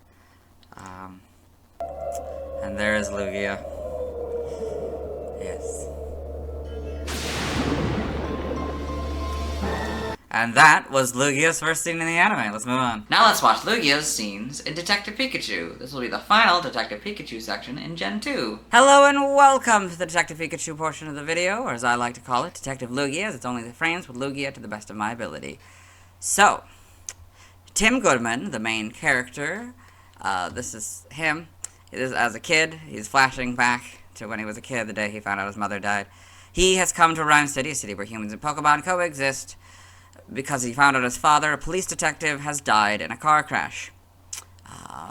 S2: And there is Lugia. Yes. And that was Lugia's first scene in the anime. Let's move on.
S1: Now let's watch Lugia's scenes in Detective Pikachu. This will be the final Detective Pikachu section in Gen 2.
S2: Hello and welcome to the Detective Pikachu portion of the video, or as I like to call it, Detective Lugia, as it's only the frames with Lugia to the best of my ability. So, Tim Goodman, the main character, this is him. As a kid, he's flashing back to when he was a kid, the day he found out his mother died. He has come to Rhyme City, a city where humans and Pokemon coexist, because he found out his father, a police detective, has died in a car crash.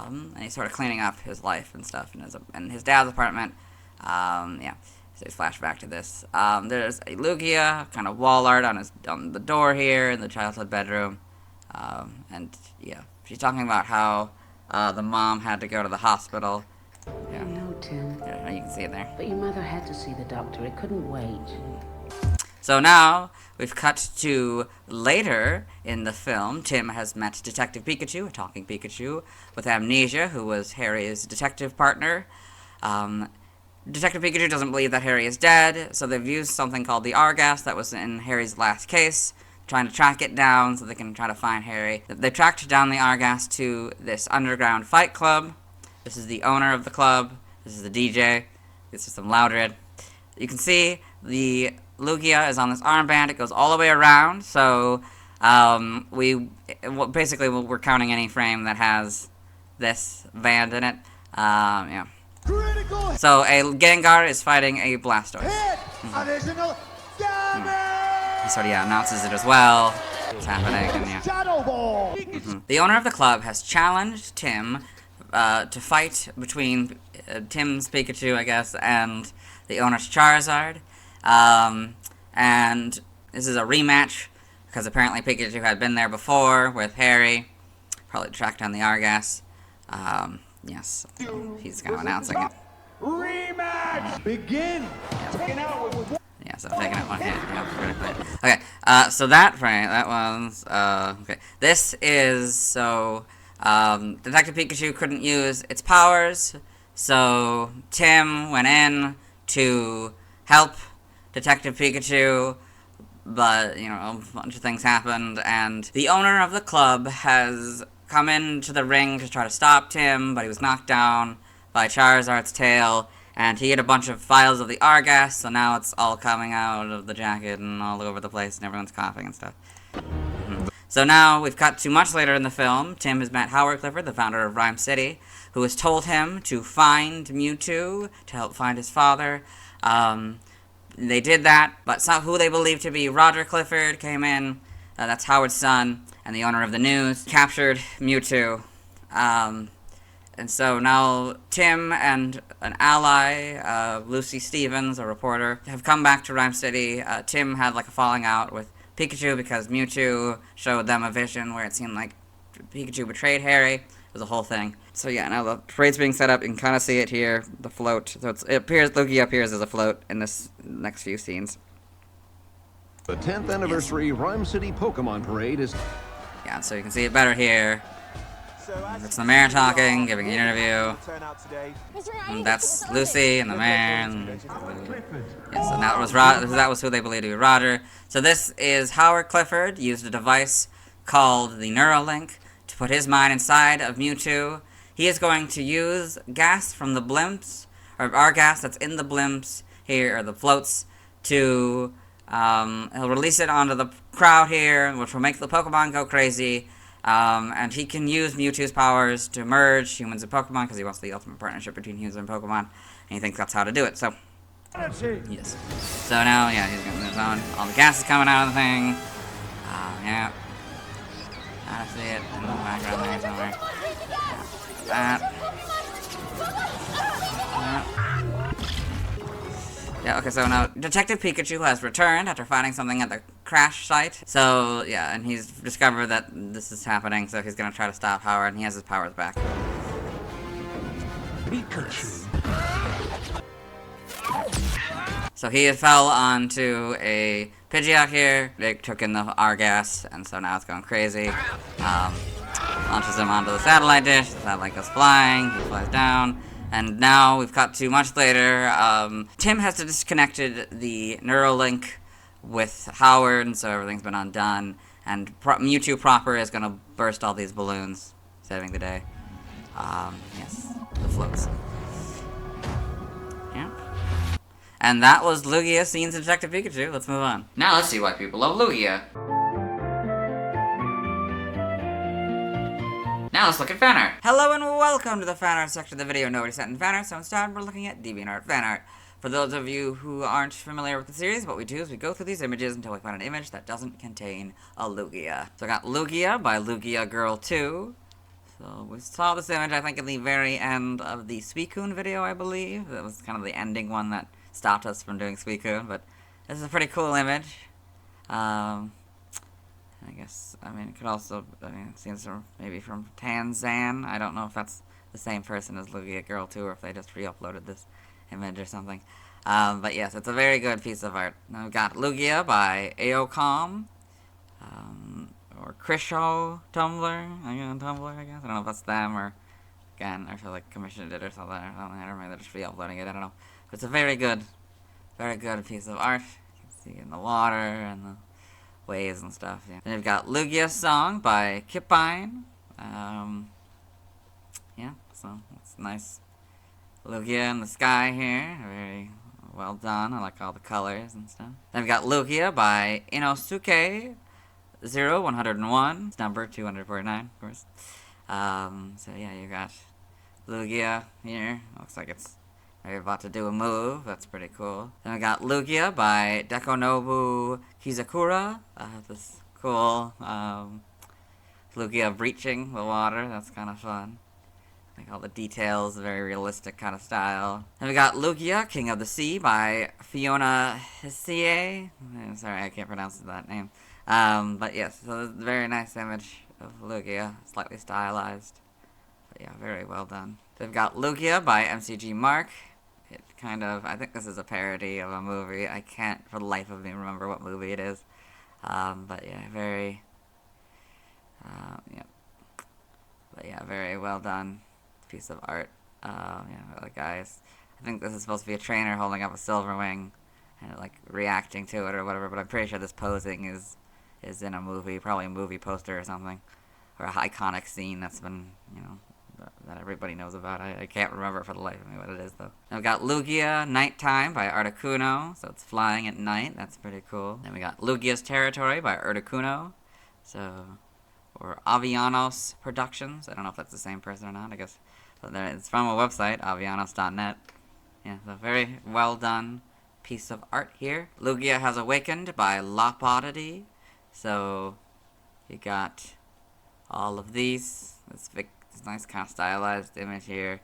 S2: And he's sort of cleaning up his life and stuff in his dad's apartment. Yeah, so he's flashed back to this. There's a Lugia, kind of wall art on the door here in the childhood bedroom. And yeah, she's talking about how the mom had to go to the hospital. Yeah.
S6: I know, Tim.
S2: Yeah, you can see it there.
S6: But your mother had to see the doctor. It couldn't wait.
S2: So now, we've cut to later in the film. Tim has met Detective Pikachu, a talking Pikachu, with Amnesia, who was Harry's detective partner. Detective Pikachu doesn't believe that Harry is dead, so they've used something called the Argas that was in Harry's last case, trying to track it down so they can try to find Harry. They tracked down the Argas to this underground fight club. This is the owner of the club. This is the DJ. This is some Loudred. You can see the Lugia is on this armband. It goes all the way around, so basically we're counting any frame that has this band in it. Yeah. So a Gengar is fighting a Blastoise. He sort of announces it as well. It's happening, and yeah. The owner of the club has challenged Tim to fight between Tim's Pikachu, I guess, and the owner's Charizard. And this is a rematch, because apparently Pikachu had been there before with Harry. Probably tracked down the Argas. Yes, he's kind of announcing it.
S7: Rematch! Begin!
S2: Yeah, so I'm taking out one hit. Okay, so that frame, that was, okay. This is, so, Detective Pikachu couldn't use its powers, so Tim went in to help Detective Pikachu, but, you know, a bunch of things happened, and the owner of the club has come into the ring to try to stop Tim, but he was knocked down by Charizard's tail, and he hit a bunch of vials of the Argas, so now it's all coming out of the jacket and all over the place, and everyone's coughing and stuff. So now, we've cut to much later in the film. Tim has met Howard Clifford, the founder of Rhyme City, who has told him to find Mewtwo to help find his father. They did that, but who they believe to be Roger Clifford came in that's Howard's son and the owner of the news, captured Mewtwo. And so now Tim and an ally, Lucy Stevens, a reporter, have come back to Rhyme City. Tim had like a falling out with Pikachu because Mewtwo showed them a vision where it seemed like Pikachu betrayed Harry. It was a whole thing. So yeah, now the parade's being set up. You can kind of see it here, the float. So it appears, Lugia appears as a float in this next few scenes.
S8: The 10th anniversary Rhyme City Pokemon Parade is...
S2: Yeah, so you can see it better here. It's the mayor talking, giving an interview. And that's Lucy and the mayor. And yeah, so now it was that was who they believed to be Roger. So this is Howard Clifford used a device called the Neuralink to put his mind inside of Mewtwo. He is going to use gas from the blimps, or our gas that's in the blimps here, or the floats, to he'll release it onto the crowd here, which will make the Pokemon go crazy. And he can use Mewtwo's powers to merge humans and Pokemon because he wants the ultimate partnership between humans and Pokemon, and he thinks that's how to do it. So, yes. So now, yeah, he's getting his own. All the gas is coming out of the thing. Yeah. I see it in the background there somewhere. That. Yeah, okay, so now Detective Pikachu has returned after finding something at the crash site. So, yeah, and he's discovered that this is happening, so he's gonna try to stop Howard, and he has his powers back. Pikachu. So he fell onto a Pidgeot here. They took in the Argas, and so now it's going crazy. Launches him onto the satellite dish. The satellite goes flying. He flies down. And now we've cut to much later. Tim has disconnected the Neuralink with Howard, and so everything's been undone. And Mewtwo proper is going to burst all these balloons, saving the day. Yes, the floats. Yeah. And that was Lugia Scenes in Detective Pikachu. Let's move on.
S1: Now let's see why people love Lugia. Now let's look at fan art.
S2: Hello and welcome to the fan art section of the video. Nobody sent in fan art, so instead we're looking at DeviantArt fan art. For those of you who aren't familiar with the series, what we do is we go through these images until we find an image that doesn't contain a Lugia. So I got Lugia by Lugia Girl 2. So we saw this image, I think, at the very end of the Suicune video, I believe. That was kind of the ending one that stopped us from doing Suicune, but this is a pretty cool image. I guess, I mean, it could also, it seems maybe from Tanzan. I don't know if that's the same person as Lugia Girl 2 or if they just re-uploaded this image or something. But yes, it's a very good piece of art. Now we've got Lugia by Aocom, or Krisho Tumblr, I guess. I don't know if that's them or, again, I feel like commissioned it or something, or maybe they're just re-uploading it, I don't know. But it's a very good piece of art. You can see in the water and the waves and stuff, yeah. Then you've got Lugia Song by Kipine. Yeah, so it's nice. Lugia in the sky here, very well done. I like all the colors and stuff. Then we've got Lugia by Inosuke 0101. It's number 249, of course. So yeah, you got Lugia here. Looks like it's maybe about to do a move. That's pretty cool. Then we got Lugia by Dekonobu Kizakura. This cool Lugia breaching the water. That's kind of fun. Like all the details, very realistic kind of style. Then we got Lugia, King of the Sea by Fiona Hissie. Sorry, I can't pronounce that name. But yes, so this is a very nice image of Lugia, slightly stylized. But yeah, very well done. They've got Lugia by MCG Mark. It kind of, I think this is a parody of a movie. I can't for the life of me remember what movie it is. But yeah, very, yeah. But yeah, very well done piece of art. Yeah, the guys. I think this is supposed to be a trainer holding up a silver wing and like reacting to it or whatever, but I'm pretty sure this posing is in a movie, probably a movie poster or something. Or an iconic scene that's been, you know, that everybody knows about. I can't remember for the life of me what it is, though. Then we got Lugia Nighttime by Articuno, so it's flying at night. That's pretty cool. Then we got Lugia's Territory by Articuno, so, or Avianos Productions. I don't know if that's the same person or not, I guess. But it's from a website, avianos.net. Yeah, so very well done piece of art here. Lugia Has Awakened by Lopodity. So, You got all of these. This nice kind of stylized image here.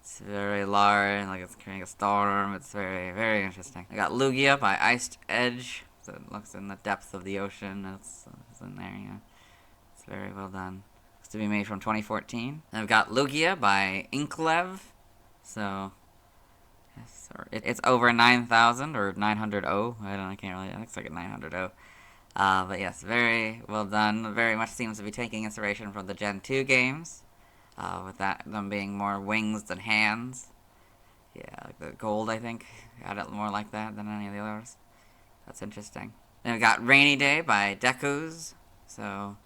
S2: It's very large, like it's creating a storm. It's very, very interesting. I got Lugia by Iced Edge. So it looks in the depths of the ocean. It's in there, you know. It's very well done. It's to be made from 2014. And I've got Lugia by Inklev. So yes, it's over 9,000 or 900 O. I can't really. It looks like a 900 O. But yes, very well done. Very much seems to be taking inspiration from the Gen 2 games. With them being more wings than hands. Yeah, like the gold, I think, got it more like that than any of the others. That's interesting. Then we got Rainy Day by Dekus. So,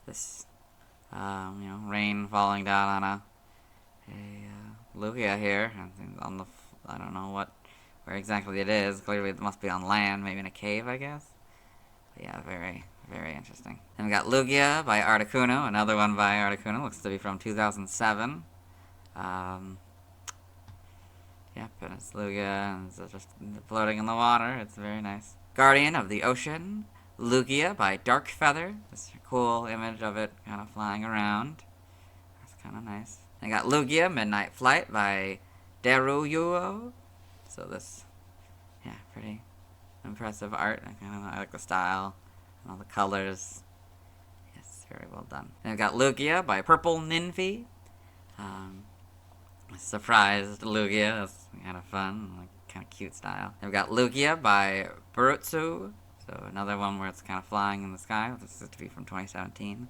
S2: this, rain falling down on a Lugia here. On the, I don't know where exactly it is. Clearly it must be on land, maybe in a cave, I guess. But yeah, very, very interesting. Then we got Lugia by Articuno, another one by Articuno, looks to be from 2007. Yep, and it's Lugia, and it's just floating in the water. It's very nice. Guardian of the Ocean, Lugia by Dark Feather. This cool image of it kind of flying around. That's kind of nice. I got Lugia Midnight Flight by Deruyuo. So this, yeah, pretty impressive art. I like the style and all the colors. Yes, very well done. And I've got Lugia by Purple Ninfy. Surprised Lugia. That's kind of fun, like kind of cute style. I've got Lugia by Burutsu. So another one where it's kind of flying in the sky. This is to be from 2017.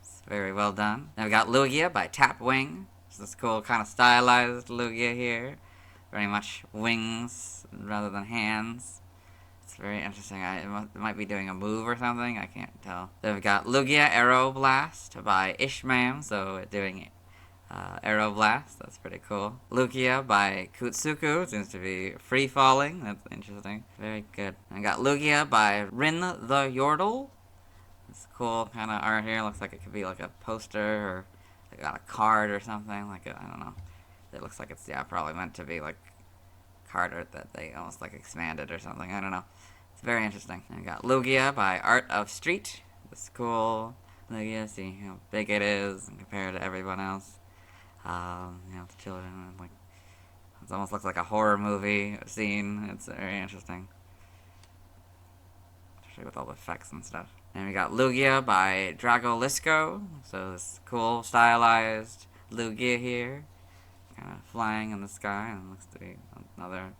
S2: It's very well done. Then I've got Lugia by Tapwing. It's this cool kind of stylized Lugia here. Very much wings rather than hands. It's very interesting. It might be doing a move or something. I can't tell. Then we've got Lugia Aeroblast by Ishmam. So it's doing Aeroblast. That's pretty cool. Lugia by Kutsuku. Seems to be free falling. That's interesting. Very good. And I got Lugia by Rin the Yordle. It's cool kind of art here. Looks like it could be like a poster or like on a card or something. Like I don't know. It looks like it's probably meant to be like card art that they almost like expanded or something. I don't know. It's very interesting. And I got Lugia by Art of Street. This cool Lugia. See how big it is and compared to everyone else. The children, like, it almost looks like a horror movie scene. It's very interesting. Especially with all the effects and stuff. And we got Lugia by Dragolisco. So this cool, stylized Lugia here. Kind of flying in the sky, and looks to be another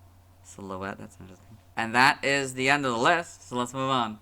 S2: silhouette. That's interesting. And that is the end of the list, so let's move on.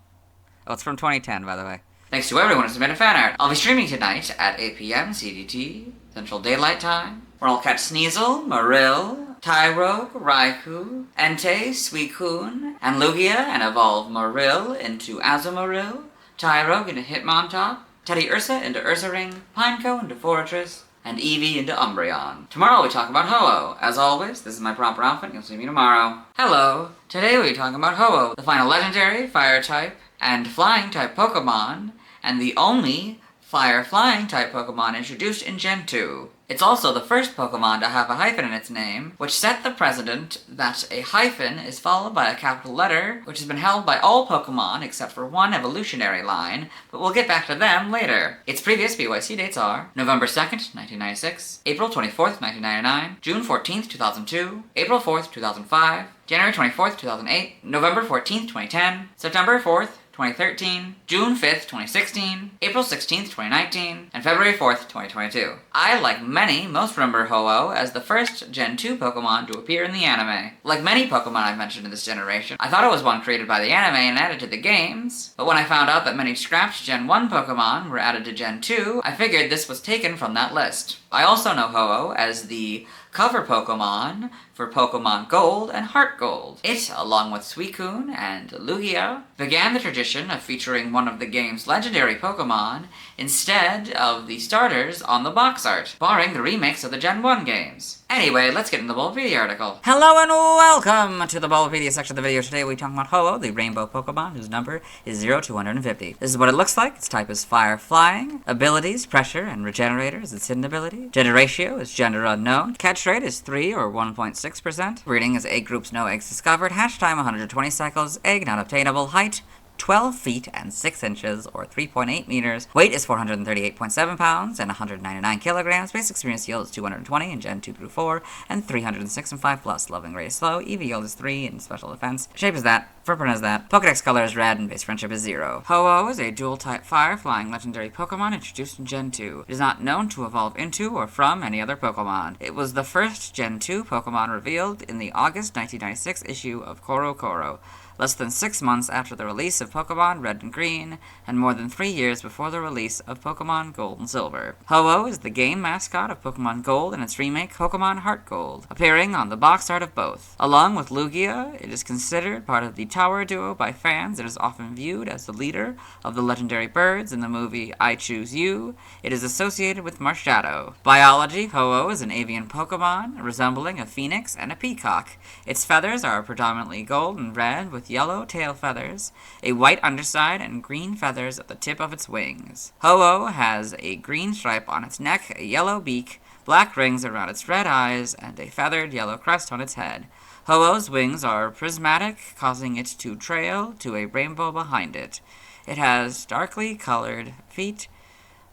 S2: Oh, it's from 2010, by the way.
S1: Thanks to everyone who submitted fan art. I'll be streaming tonight at 8 p.m. CDT, Central Daylight Time, where I'll catch Sneasel, Marill, Tyrogue, Raikou, Entei, Suicune, and Lugia, and evolve Marill into Azumarill, Tyrogue into Hitmontop, Teddy Ursa into Ursaring, Pineco into Fortress, and Eevee into Umbreon. Tomorrow we talk about Ho-Oh. As always, this is my proper outfit, you'll see me tomorrow. Hello! Today we'll be talking about Ho-Oh, the final legendary, fire-type, and flying-type Pokemon, and the only fire-flying type Pokemon introduced in Gen 2. It's also the first Pokemon to have a hyphen in its name, which set the precedent that a hyphen is followed by a capital letter, which has been held by all Pokemon except for one evolutionary line, but we'll get back to them later. Its previous BYC dates are November 2nd, 1996, April 24th, 1999, June 14th, 2002, April 4th, 2005, January 24th, 2008, November 14th, 2010, September 4th, 2013, June 5th, 2016, April 16th, 2019, and February 4th, 2022. I, like many, most remember Ho-Oh as the first Gen 2 Pokemon to appear in the anime. Like many Pokemon I've mentioned in this generation, I thought it was one created by the anime and added to the games, but when I found out that many scrapped Gen 1 Pokemon were added to Gen 2, I figured this was taken from that list. I also know Ho-Oh as the cover Pokemon for Pokemon Gold and Heart Gold. It, along with Suicune and Lugia, began the tradition of featuring one of the game's legendary Pokemon instead of the starters on the box art, barring the remakes of the Gen 1 games. Anyway, let's get into the Bulbapedia article.
S2: Hello and welcome to the Bulbapedia section of the video. Today we talk about Ho-Oh, the rainbow Pokemon, whose number is 0 to 150. This is what it looks like. Its type is Fire Flying. Abilities, Pressure, and Regenerator is its hidden ability. Gender ratio is gender unknown. Catch rate is 3 or 1.6%. Breeding is egg groups, no eggs discovered. Hatch time 120 cycles. Egg not obtainable. Height 12 feet and 6 inches, or 3.8 meters. Weight is 438.7 pounds and 199 kilograms. Basic experience yield is 220 in Gen 2 through 4, and 306 in 5+. Loving rate is slow. EV yield is 3 in special defense. Shape is that. Footprint is that. Pokedex color is red, and base friendship is 0. Ho-Oh is a dual-type fire-flying legendary Pokemon introduced in Gen 2. It is not known to evolve into or from any other Pokemon. It was the first Gen 2 Pokemon revealed in the August 1996 issue of Koro, less than 6 months after the release of Pokemon Red and Green, and more than 3 years before the release of Pokemon Gold and Silver. Ho-Oh is the game mascot of Pokemon Gold and its remake Pokemon Heart Gold, appearing on the box art of both. Along with Lugia, it is considered part of the Tower Duo by fans. It is often viewed as the leader of the legendary birds in the movie I Choose You. It is associated with Marshadow. Biology, Ho-Oh is an avian Pokemon, resembling a phoenix and a peacock. Its feathers are predominantly gold and red, with yellow tail feathers, a white underside, and green feathers at the tip of its wings. Ho-Oh has a green stripe on its neck, a yellow beak, black rings around its red eyes, and a feathered yellow crest on its head. Ho-Oh's wings are prismatic, causing it to trail to a rainbow behind it. It has darkly colored feet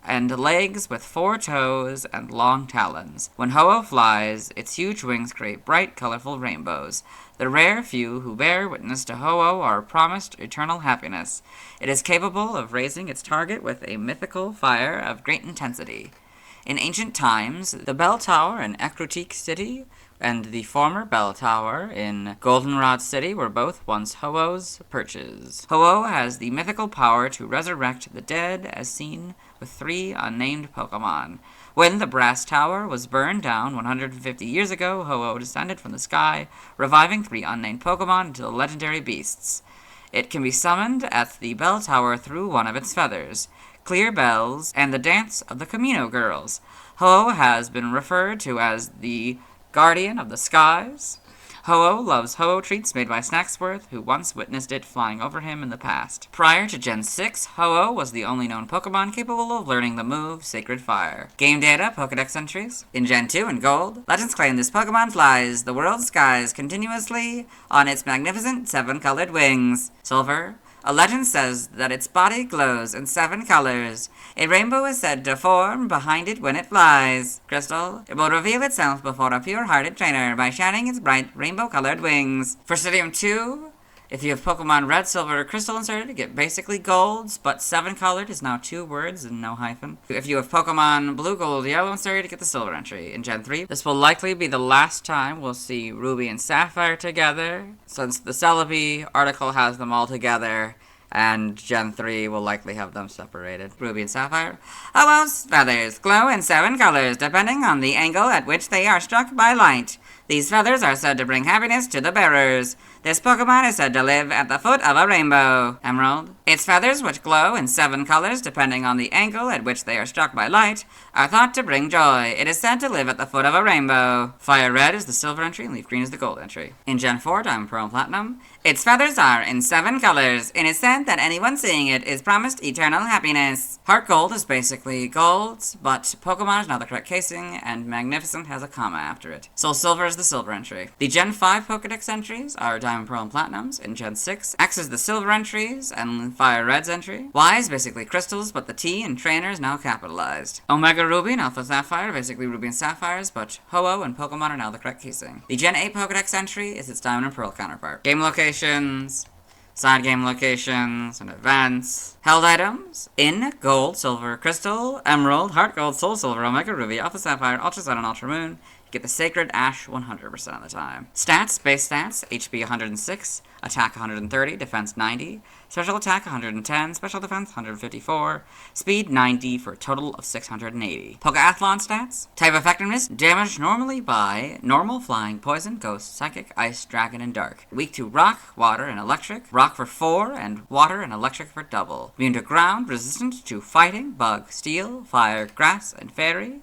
S2: and legs with 4 toes and long talons. When Ho-Oh flies, its huge wings create bright, colorful rainbows. The rare few who bear witness to Ho-Oh are promised eternal happiness. It is capable of raising its target with a mythical fire of great intensity. In ancient times, the bell tower in Ecruteak City and the former bell tower in Goldenrod City were both once Ho-Oh's perches. Ho-Oh has the mythical power to resurrect the dead, as seen with 3 unnamed Pokemon. When the brass tower was burned down 150 years ago, Ho-Oh descended from the sky, reviving 3 unnamed Pokemon into the legendary beasts. It can be summoned at the bell tower through one of its feathers, clear bells, and the dance of the Camino Girls. Ho-Oh has been referred to as the guardian of the skies. Ho-Oh loves Ho-Oh treats made by Snacksworth, who once witnessed it flying over him in the past. Prior to Gen 6, Ho-Oh was the only known Pokemon capable of learning the move Sacred Fire. Game data, Pokedex entries. In Gen 2 and Gold, legends claim this Pokemon flies the world's skies continuously on its magnificent 7-colored wings. Silver, a legend says that its body glows in 7 colors. A rainbow is said to form behind it when it flies. Crystal, it will reveal itself before a pure-hearted trainer by shining its bright rainbow-colored wings. For Stadium 2, if you have Pokemon Red, Silver, or Crystal inserted, you get basically golds, but 7-colored is now 2 words and no hyphen. If you have Pokemon Blue, Gold, Yellow inserted, you get the Silver entry. In Gen 3, this will likely be the last time we'll see Ruby and Sapphire together, since the Celebi article has them all together, and Gen 3 will likely have them separated. Ruby and Sapphire. Ho-Oh's feathers glow in 7 colors, depending on the angle at which they are struck by light. These feathers are said to bring happiness to the bearers. This Pokemon is said to live at the foot of a rainbow. Emerald. Its feathers, which glow in 7 colors depending on the angle at which they are struck by light, are thought to bring joy. It is said to live at the foot of a rainbow. Fire Red is the Silver entry and Leaf Green is the Gold entry. In Gen 4, Diamond, Pearl, and Platinum, its feathers are in 7 colors. It is said that anyone seeing it is promised eternal happiness. Heart Gold is basically gold, but Pokemon is not the correct casing, and Magnificent has a comma after it. Soul Silver is the Silver entry. The Gen 5 Pokedex entries are Diamond, Pearl, and Platinums. In Gen 6, X is the Silver entries, and Fire Red's entry. Y is basically crystals, but the T in Trainer is now capitalized. Omega Ruby and Alpha Sapphire are basically Ruby and Sapphires, but Ho-Oh and Pokemon are now the correct casing. The Gen 8 Pokedex entry is its Diamond and Pearl counterpart. Game locations, side game locations, and events. Held items in Gold, Silver, Crystal, Emerald, Heart Gold, Soul Silver, Omega Ruby, Alpha Sapphire, Ultra Sun, and Ultra Moon. You get the Sacred Ash 100% of the time. Stats, base stats, HP 106, Attack 130, Defense 90, Special Attack 110, Special Defense 154, Speed 90 for a total of 680. Pokeathlon stats, Type Effectiveness, damage normally by Normal, Flying, Poison, Ghost, Psychic, Ice, Dragon, and Dark. Weak to Rock, Water, and Electric, Rock for 4, and Water and Electric for double. Immune to Ground, resistant to Fighting, Bug, Steel, Fire, Grass, and Fairy.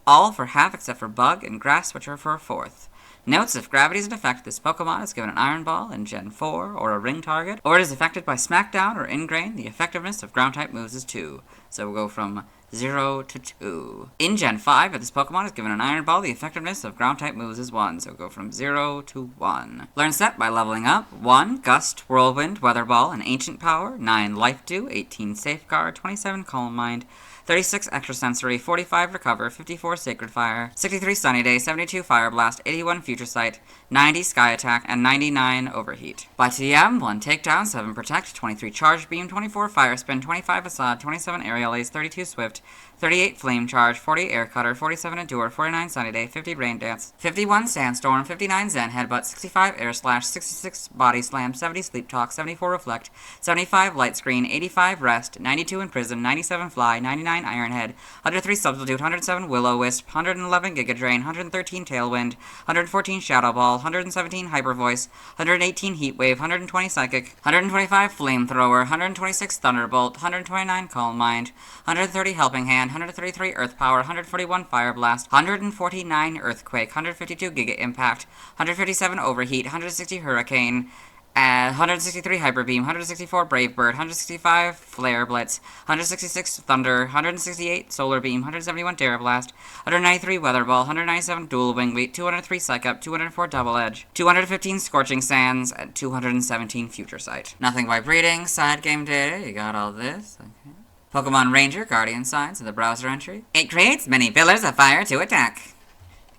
S2: All for half except for Bug and Grass, which are for a fourth. Notes: if gravity is an effect, this Pokemon is given an Iron Ball in Gen 4 or a Ring target, or it is affected by Smackdown or Ingrain. The effectiveness of Ground-type moves is 2. So we'll go from 0 to 2. In Gen 5, if this Pokemon is given an Iron Ball, the effectiveness of ground-type moves is 1, so go from 0 to 1. Learn set by leveling up. 1, Gust, Whirlwind, Weather Ball, and Ancient Power. 9, Life Dew, 18, Safeguard, 27, Calm Mind, 36 Extrasensory, 45 Recover, 54 Sacred Fire, 63 Sunny Day, 72 Fire Blast, 81 Future Sight, 90 Sky Attack, and 99 Overheat. By TM, 1 Takedown, 7 Protect, 23 Charge Beam, 24 Fire Spin, 25 Facade, 27 Aerial Ace, 32 Swift, 38 Flame Charge, 40 Air Cutter, 47 Endure, 49 Sunny Day, 50 Rain Dance, 51 Sandstorm, 59 Zen Headbutt, 65 Air Slash, 66 Body Slam, 70 Sleep Talk, 74 Reflect, 75 Light Screen, 85 Rest, 92 Imprison, 97 Fly, 99 Iron Head, 103 Substitute, 107 Will-O-Wisp, 111 Giga Drain, 113 Tailwind, 114 Shadow Ball, 117 Hyper Voice, 118 Heat Wave, 120 Psychic, 125 Flamethrower, 126 Thunderbolt, 129 Calm Mind, 130 Helping Hand, 133 Earth Power, 141 Fire Blast, 149 Earthquake, 152 Giga Impact, 157 Overheat, 160 Hurricane, 163 Hyper Beam, 164 Brave Bird, 165 Flare Blitz, 166 Thunder, 168 Solar Beam, 171 Terra Blast, 193 Weather Ball, 197 Dual Wing Beat, 203 Psych Up, 204 Double Edge, 215 Scorching Sands, and 217 Future Sight. Nothing by breeding, side game data, you got all this. Okay. Pokemon Ranger, Guardian Signs in the browser entry. It creates many pillars of fire to attack.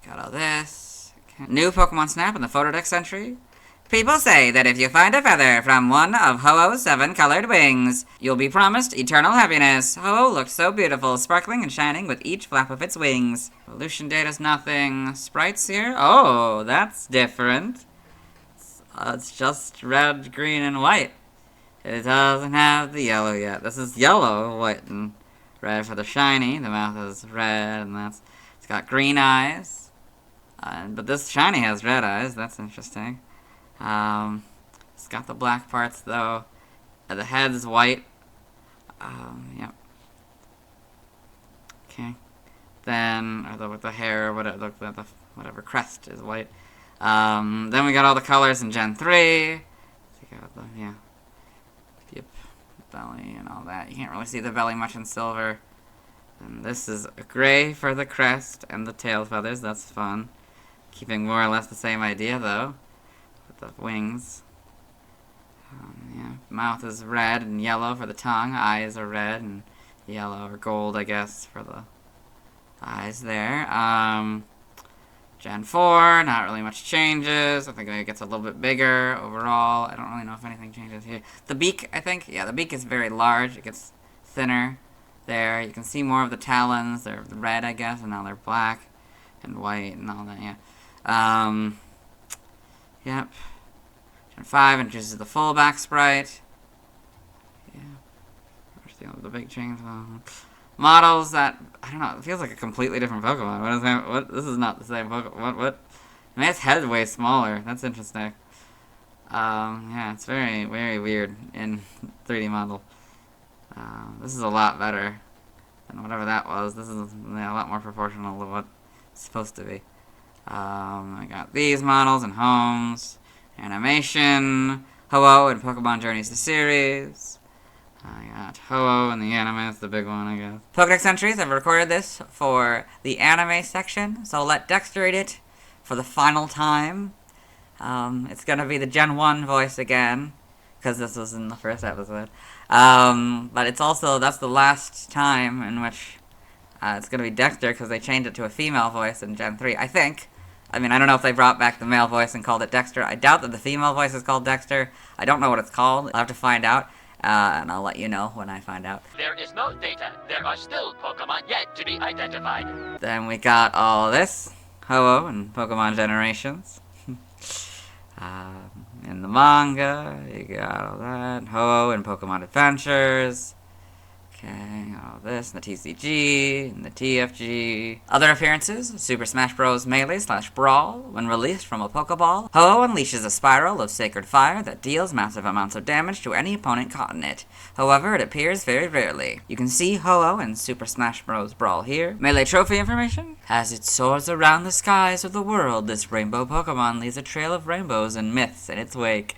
S2: You got all this. Okay. New Pokemon Snap in the Photodex entry. People say that if you find a feather from one of Ho-Oh's 7 colored wings, you'll be promised eternal happiness. Ho-Oh looked so beautiful, sparkling and shining with each flap of its wings. Evolution data's nothing. Sprites here? Oh, that's different. It's just red, green, and white. It doesn't have the yellow yet. This is yellow, white, and red for the shiny. The mouth is red, and it's got green eyes. But this shiny has red eyes. That's interesting. It's got the black parts though. The head is white. Yep. Okay. Then, with the hair, whatever crest is white. Then we got all the colors in Gen 3. So you got the, yeah. Yep. Belly and all that. You can't really see the belly much in silver. And this is gray for the crest and the tail feathers. That's fun. Keeping more or less the same idea though. The wings. Yeah, mouth is red and yellow for the tongue. Eyes are red and yellow or gold, I guess, for the eyes there. Gen 4, not really much changes. I think it gets a little bit bigger overall. I don't really know if anything changes here. The beak, I think, yeah, the beak is very large. It gets thinner there. You can see more of the talons. They're red, I guess, and now they're black and white and all that, yeah. Yep. Gen 5 introduces the full back sprite. Yeah. The big change. Models that, I don't know, it feels like a completely different Pokemon. What is that? What? This is not the same Pokemon. What? I mean, its head's way smaller. That's interesting. Yeah, it's very, very weird in 3D model. This is a lot better than whatever that was. This is a lot more proportional to what it's supposed to be. I got these models and homes, animation, Ho-Oh and Pokemon Journeys the series. I got Ho-Oh and the anime, it's the big one, I guess. Pokedex entries, I've recorded this for the anime section, so I'll let Dexter read it for the final time. It's gonna be the Gen 1 voice again, because this was in the first episode. But it's also, that's the last time in which it's gonna be Dexter, because they changed it to a female voice in Gen 3, I think. I mean, I don't know if they brought back the male voice and called it Dexter. I doubt that the female voice is called Dexter. I don't know what it's called. I'll have to find out, and I'll let you know when I find out.
S9: There is no data. There are still Pokemon yet to be identified.
S2: Then we got all this. Ho-Oh and Pokemon Generations. In the manga, you got all that. Ho-Oh and Pokemon Adventures. Okay, all this, and the TCG, and the TFG. Other appearances, Super Smash Bros. Melee/Brawl. When released from a Pokeball, Ho-Oh unleashes a spiral of sacred fire that deals massive amounts of damage to any opponent caught in it. However, it appears very rarely. You can see Ho-Oh in Super Smash Bros. Brawl here. Melee trophy information. As it soars around the skies of the world, this rainbow Pokemon leaves a trail of rainbows and myths in its wake.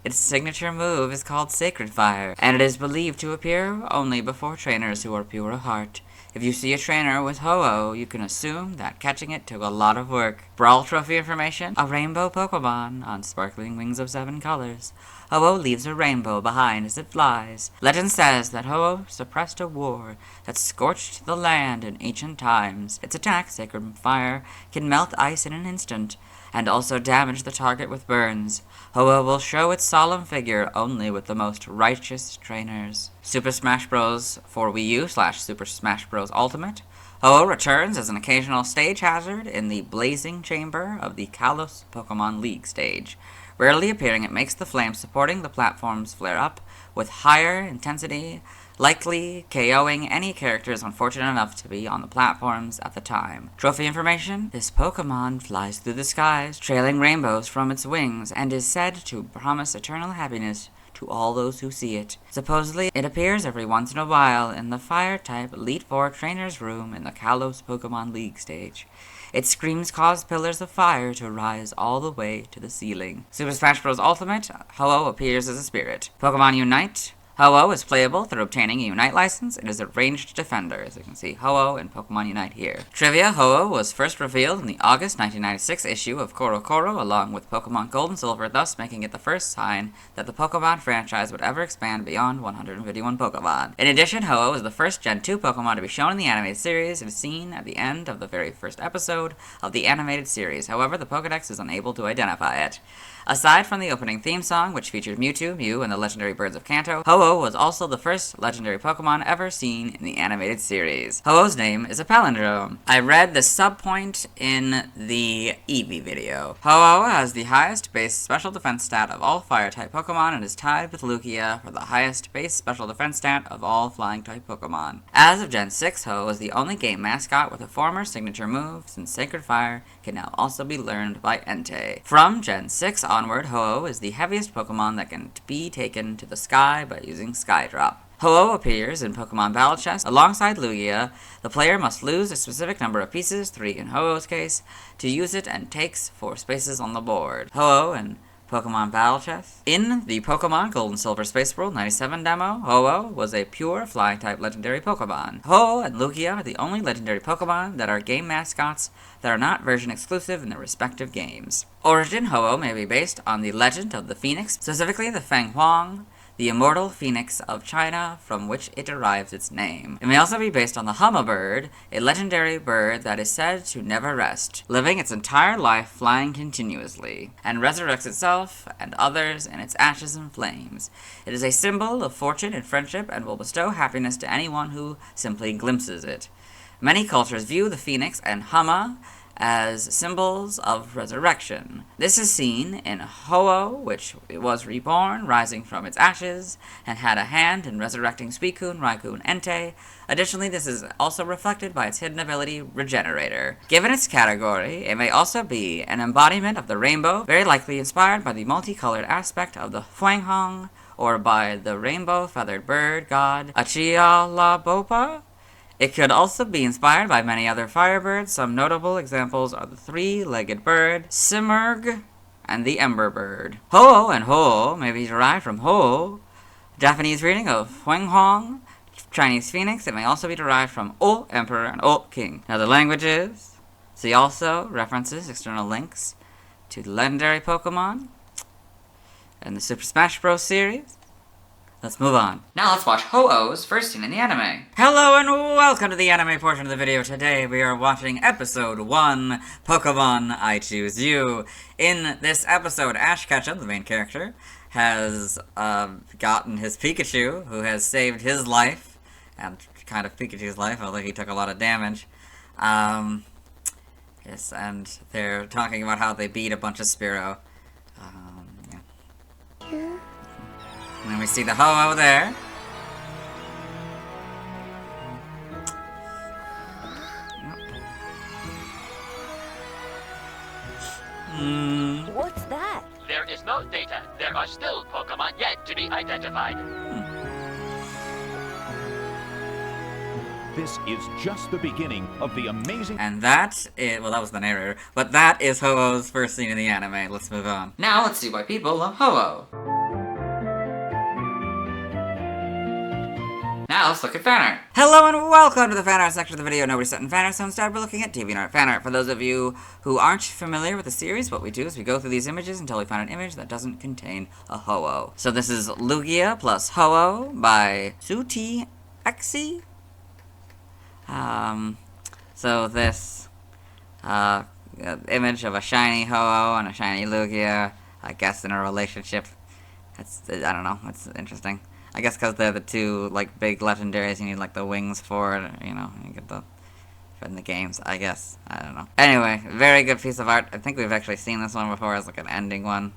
S2: Its signature move is called Sacred Fire, and it is believed to appear only before trainers who are pure of heart. If you see a trainer with Ho-Oh, you can assume that catching it took a lot of work. Brawl Trophy information: a rainbow Pokemon on sparkling wings of 7 colors. Ho-Oh leaves a rainbow behind as it flies. Legend says that Ho-Oh suppressed a war that scorched the land in ancient times. Its attack, Sacred Fire, can melt ice in an instant, and also damage the target with burns. Ho-Oh will show its solemn figure only with the most righteous trainers. Super Smash Bros. For Wii U / Super Smash Bros. Ultimate. Ho-Oh returns as an occasional stage hazard in the Blazing Chamber of the Kalos Pokemon League stage. Rarely appearing, it makes the flames supporting the platforms flare up with higher intensity, likely KOing any characters unfortunate enough to be on the platforms at the time. Trophy information: this Pokemon flies through the skies, trailing rainbows from its wings, and is said to promise eternal happiness to all those who see it. Supposedly, it appears every once in a while in the Fire-type Elite Four Trainer's Room in the Kalos Pokemon League stage. Its screams cause pillars of fire to rise all the way to the ceiling. Super Smash Bros. Ultimate, Ho-Oh appears as a spirit. Pokemon Unite. Ho-Oh is playable through obtaining a Unite license. It is a ranged defender, as you can see Ho-Oh in Pokemon Unite here. Trivia: Ho-Oh was first revealed in the August 1996 issue of CoroCoro along with Pokemon Gold and Silver, thus making it the first sign that the Pokemon franchise would ever expand beyond 151 Pokemon. In addition, Ho-Oh is the first Gen 2 Pokemon to be shown in the animated series and is seen at the end of the very first episode of the animated series. However, the Pokedex is unable to identify it. Aside from the opening theme song, which featured Mewtwo, Mew, and the legendary birds of Kanto, Ho-Oh was also the first legendary Pokemon ever seen in the animated series. Ho-Oh's name is a palindrome. I read the subpoint in the Eevee video. Ho-Oh has the highest base special defense stat of all Fire-type Pokemon and is tied with Lugia for the highest base special defense stat of all Flying-type Pokemon. As of Gen 6, Ho-Oh is the only game mascot with a former signature move, since Sacred Fire can now also be learned by Entei. From Gen 6 onward, Ho-Oh is the heaviest Pokemon that can be taken to the sky by using Skydrop. Ho-Oh appears in Pokemon Battle Chest alongside Lugia. The player must lose a specific number of pieces, 3 in Ho-Oh's case, to use it, and takes 4 spaces on the board. Ho-Oh and Pokemon Battle Chest. In the Pokemon Gold and Silver Space World 97 demo, Ho-Oh was a pure Flying-type legendary Pokemon. Ho-Oh and Lugia are the only legendary Pokemon that are game mascots that are not version exclusive in their respective games. Origin: Ho-Oh may be based on the legend of the Phoenix, specifically the Feng Huang, the immortal phoenix of China, from which it derives its name. It may also be based on the Hummingbird, a legendary bird that is said to never rest, living its entire life flying continuously, and resurrects itself and others in its ashes and flames. It is a symbol of fortune and friendship and will bestow happiness to anyone who simply glimpses it. Many cultures view the phoenix and Humma as symbols of resurrection. This is seen in Ho-Oh, which was reborn, rising from its ashes, and had a hand in resurrecting Suicune, Raikou, and Entei. Additionally, this is also reflected by its hidden ability, Regenerator. Given its category, it may also be an embodiment of the rainbow, very likely inspired by the multicolored aspect of the Feng Huang, or by the rainbow-feathered bird god Achialabopa. It could also be inspired by many other firebirds. Some notable examples are the 3-legged bird, Simurgh, and the ember bird. Ho-Oh and Ho-Oh may be derived from Ho, Japanese reading of Feng Huang, Chinese phoenix. It may also be derived from O emperor and O king. Now the languages. See also references, external links to the legendary Pokemon and the Super Smash Bros. Series. Let's move on.
S1: Now let's watch Ho-Oh's first scene in the anime.
S2: Hello and welcome to the anime portion of the video. Today we are watching episode 1, Pokemon I Choose You. In this episode, Ash Ketchum, the main character, has gotten his Pikachu, who has saved his life, and kind of Pikachu's life, although he took a lot of damage. Yes, and they're talking about how they beat a bunch of Spearow. Yeah. And then we see the Ho-Oh there.
S10: What's that?
S9: There is no data. There are still Pokemon yet to be identified.
S4: This is just the beginning of the amazing...
S2: And that is... Well, that was the narrator. But that is Ho-Oh's first scene in the anime. Let's move on.
S1: Now let's see why people love Ho-Oh. Now let's look at fan art.
S2: Hello and welcome to the fan art section of the video. Nobody set in fan art, so instead we're looking at DeviantArt fan art. For those of you who aren't familiar with the series, what we do is we go through these images until we find an image that doesn't contain a Ho-Oh. So this is Lugia plus Ho-Oh by Suicune. So this image of a shiny Ho-Oh and a shiny Lugia, I guess in a relationship. I don't know, it's interesting. I guess because they're the two, like, big legendaries, you need, like, the wings for it, you know, you get the, in the games, I guess. I don't know. Anyway, very good piece of art. I think we've actually seen this one before as, like, an ending one.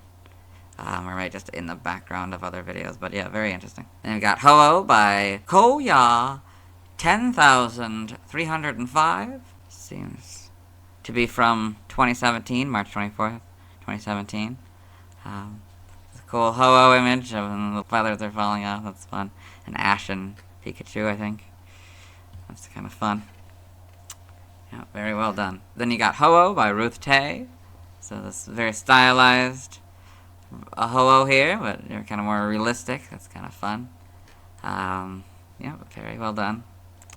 S2: Or maybe just in the background of other videos, but yeah, very interesting. Then we got Ho-Oh by Koya 10,305. Seems to be from 2017, March 24th, 2017. Cool Ho-Oh image of the feathers are falling off. That's fun. An ashen Pikachu, I think. That's kind of fun. Yeah, very well done. Then you got Ho-Oh by Ruth Tay. So this is very stylized a Ho-Oh here, but they're kind of more realistic. That's kind of fun. Yeah, very well done.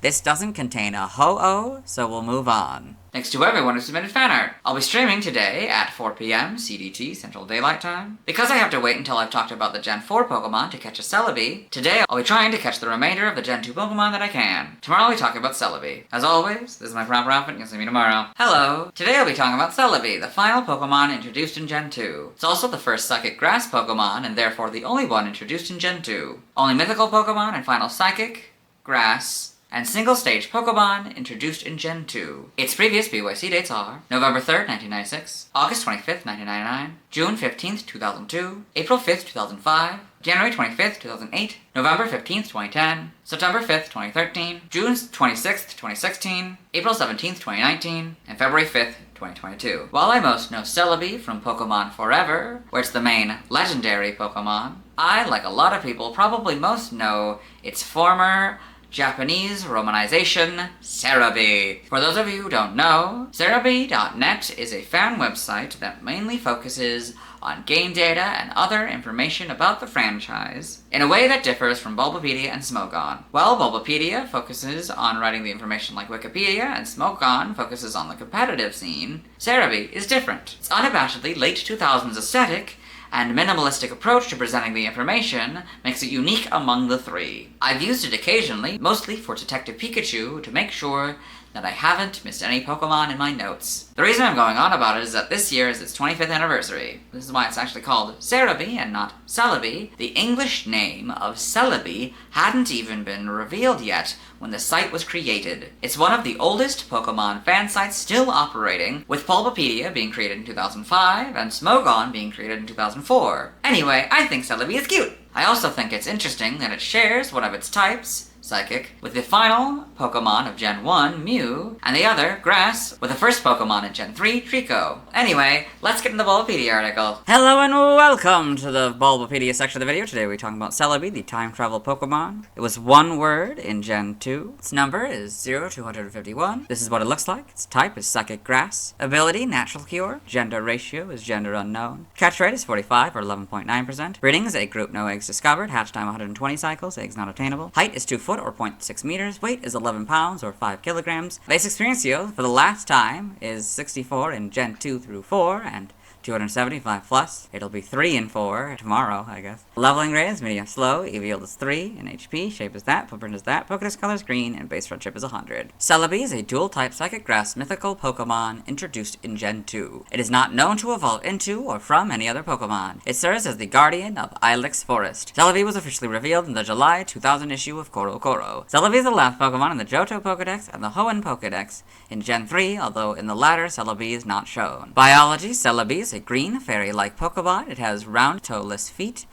S2: This doesn't contain a Ho-Oh, so we'll move on.
S1: Thanks to everyone who submitted fan art. I'll be streaming today at 4 p.m. CDT, Central Daylight Time. Because I have to wait until I've talked about the Gen 4 Pokemon to catch a Celebi, today I'll be trying to catch the remainder of the Gen 2 Pokemon that I can. Tomorrow I'll be talking about Celebi. As always, this is my proper outfit and you'll see me tomorrow. Hello! Today I'll be talking about Celebi, the final Pokemon introduced in Gen 2. It's also the first Psychic Grass Pokemon, and therefore the only one introduced in Gen 2. Only mythical Pokemon and final Psychic, Grass, and single-stage Pokemon introduced in Gen 2. Its previous BYC dates are November 3rd, 1996, August 25th, 1999, June 15th, 2002, April 5th, 2005, January 25th, 2008, November 15th, 2010, September 5th, 2013, June 26th, 2016, April 17th, 2019, and February 5th, 2022. While I most know Celebi from Pokemon Forever, where it's the main legendary Pokemon, I, like a lot of people, probably most know its former Japanese romanization, Celebi. For those of you who don't know, Celebi.net is a fan website that mainly focuses on game data and other information about the franchise in a way that differs from Bulbapedia and Smogon. While Bulbapedia focuses on writing the information like Wikipedia and Smogon focuses on the competitive scene, Celebi is different. Its unabashedly late 2000s aesthetic and minimalistic approach to presenting the information makes it unique among the three. I've used it occasionally, mostly for Detective Pikachu, to make sure that I haven't missed any Pokemon in my notes. The reason I'm going on about it is that this year is its 25th anniversary. This is why it's actually called Celebi and not Celebi. The English name of Celebi hadn't even been revealed yet when the site was created. It's one of the oldest Pokemon fan sites still operating, with Bulbapedia being created in 2005 and Smogon being created in 2004. Anyway, I think Celebi is cute. I also think it's interesting that it shares one of its types, Psychic, with the final Pokemon of Gen 1, Mew, and the other, Grass, with the first Pokemon in Gen 3, Treecko. Anyway, let's get into the Bulbapedia article.
S2: Hello and welcome to the Bulbapedia section of the video. Today we're talking about Celebi, the time travel Pokemon. It was one word in Gen 2. Its number is 0251. This is what it looks like. Its type is Psychic Grass. Ability, Natural Cure. Gender ratio is gender unknown. Catch rate is 45 or 11.9%. Breeding is egg group, no eggs discovered. Hatch time 120 cycles, eggs not obtainable. Height is 2 foot or 0.6 meters. Weight is 11 pounds or 5 kilograms. Base experience yield for the last time is 64 in Gen 2 through 4 and 275 plus. It'll be 3 and 4 tomorrow, I guess. Leveling rate is medium slow. EV yield is 3 in HP. Shape is that. Footprint is that. Pokédex color is green. And base friendship is 100. Celebi is a dual-type Psychic Grass mythical Pokemon introduced in Gen 2. It is not known to evolve into or from any other Pokemon. It serves as the guardian of Ilex Forest. Celebi was officially revealed in the July 2000 issue of Coro. Celebi is the last Pokemon in the Johto Pokédex and the Hoenn Pokédex in Gen 3, although in the latter, Celebi is not shown. Biology, Celebi is a green, fairy-like Pokemon. It has round toe-less feet,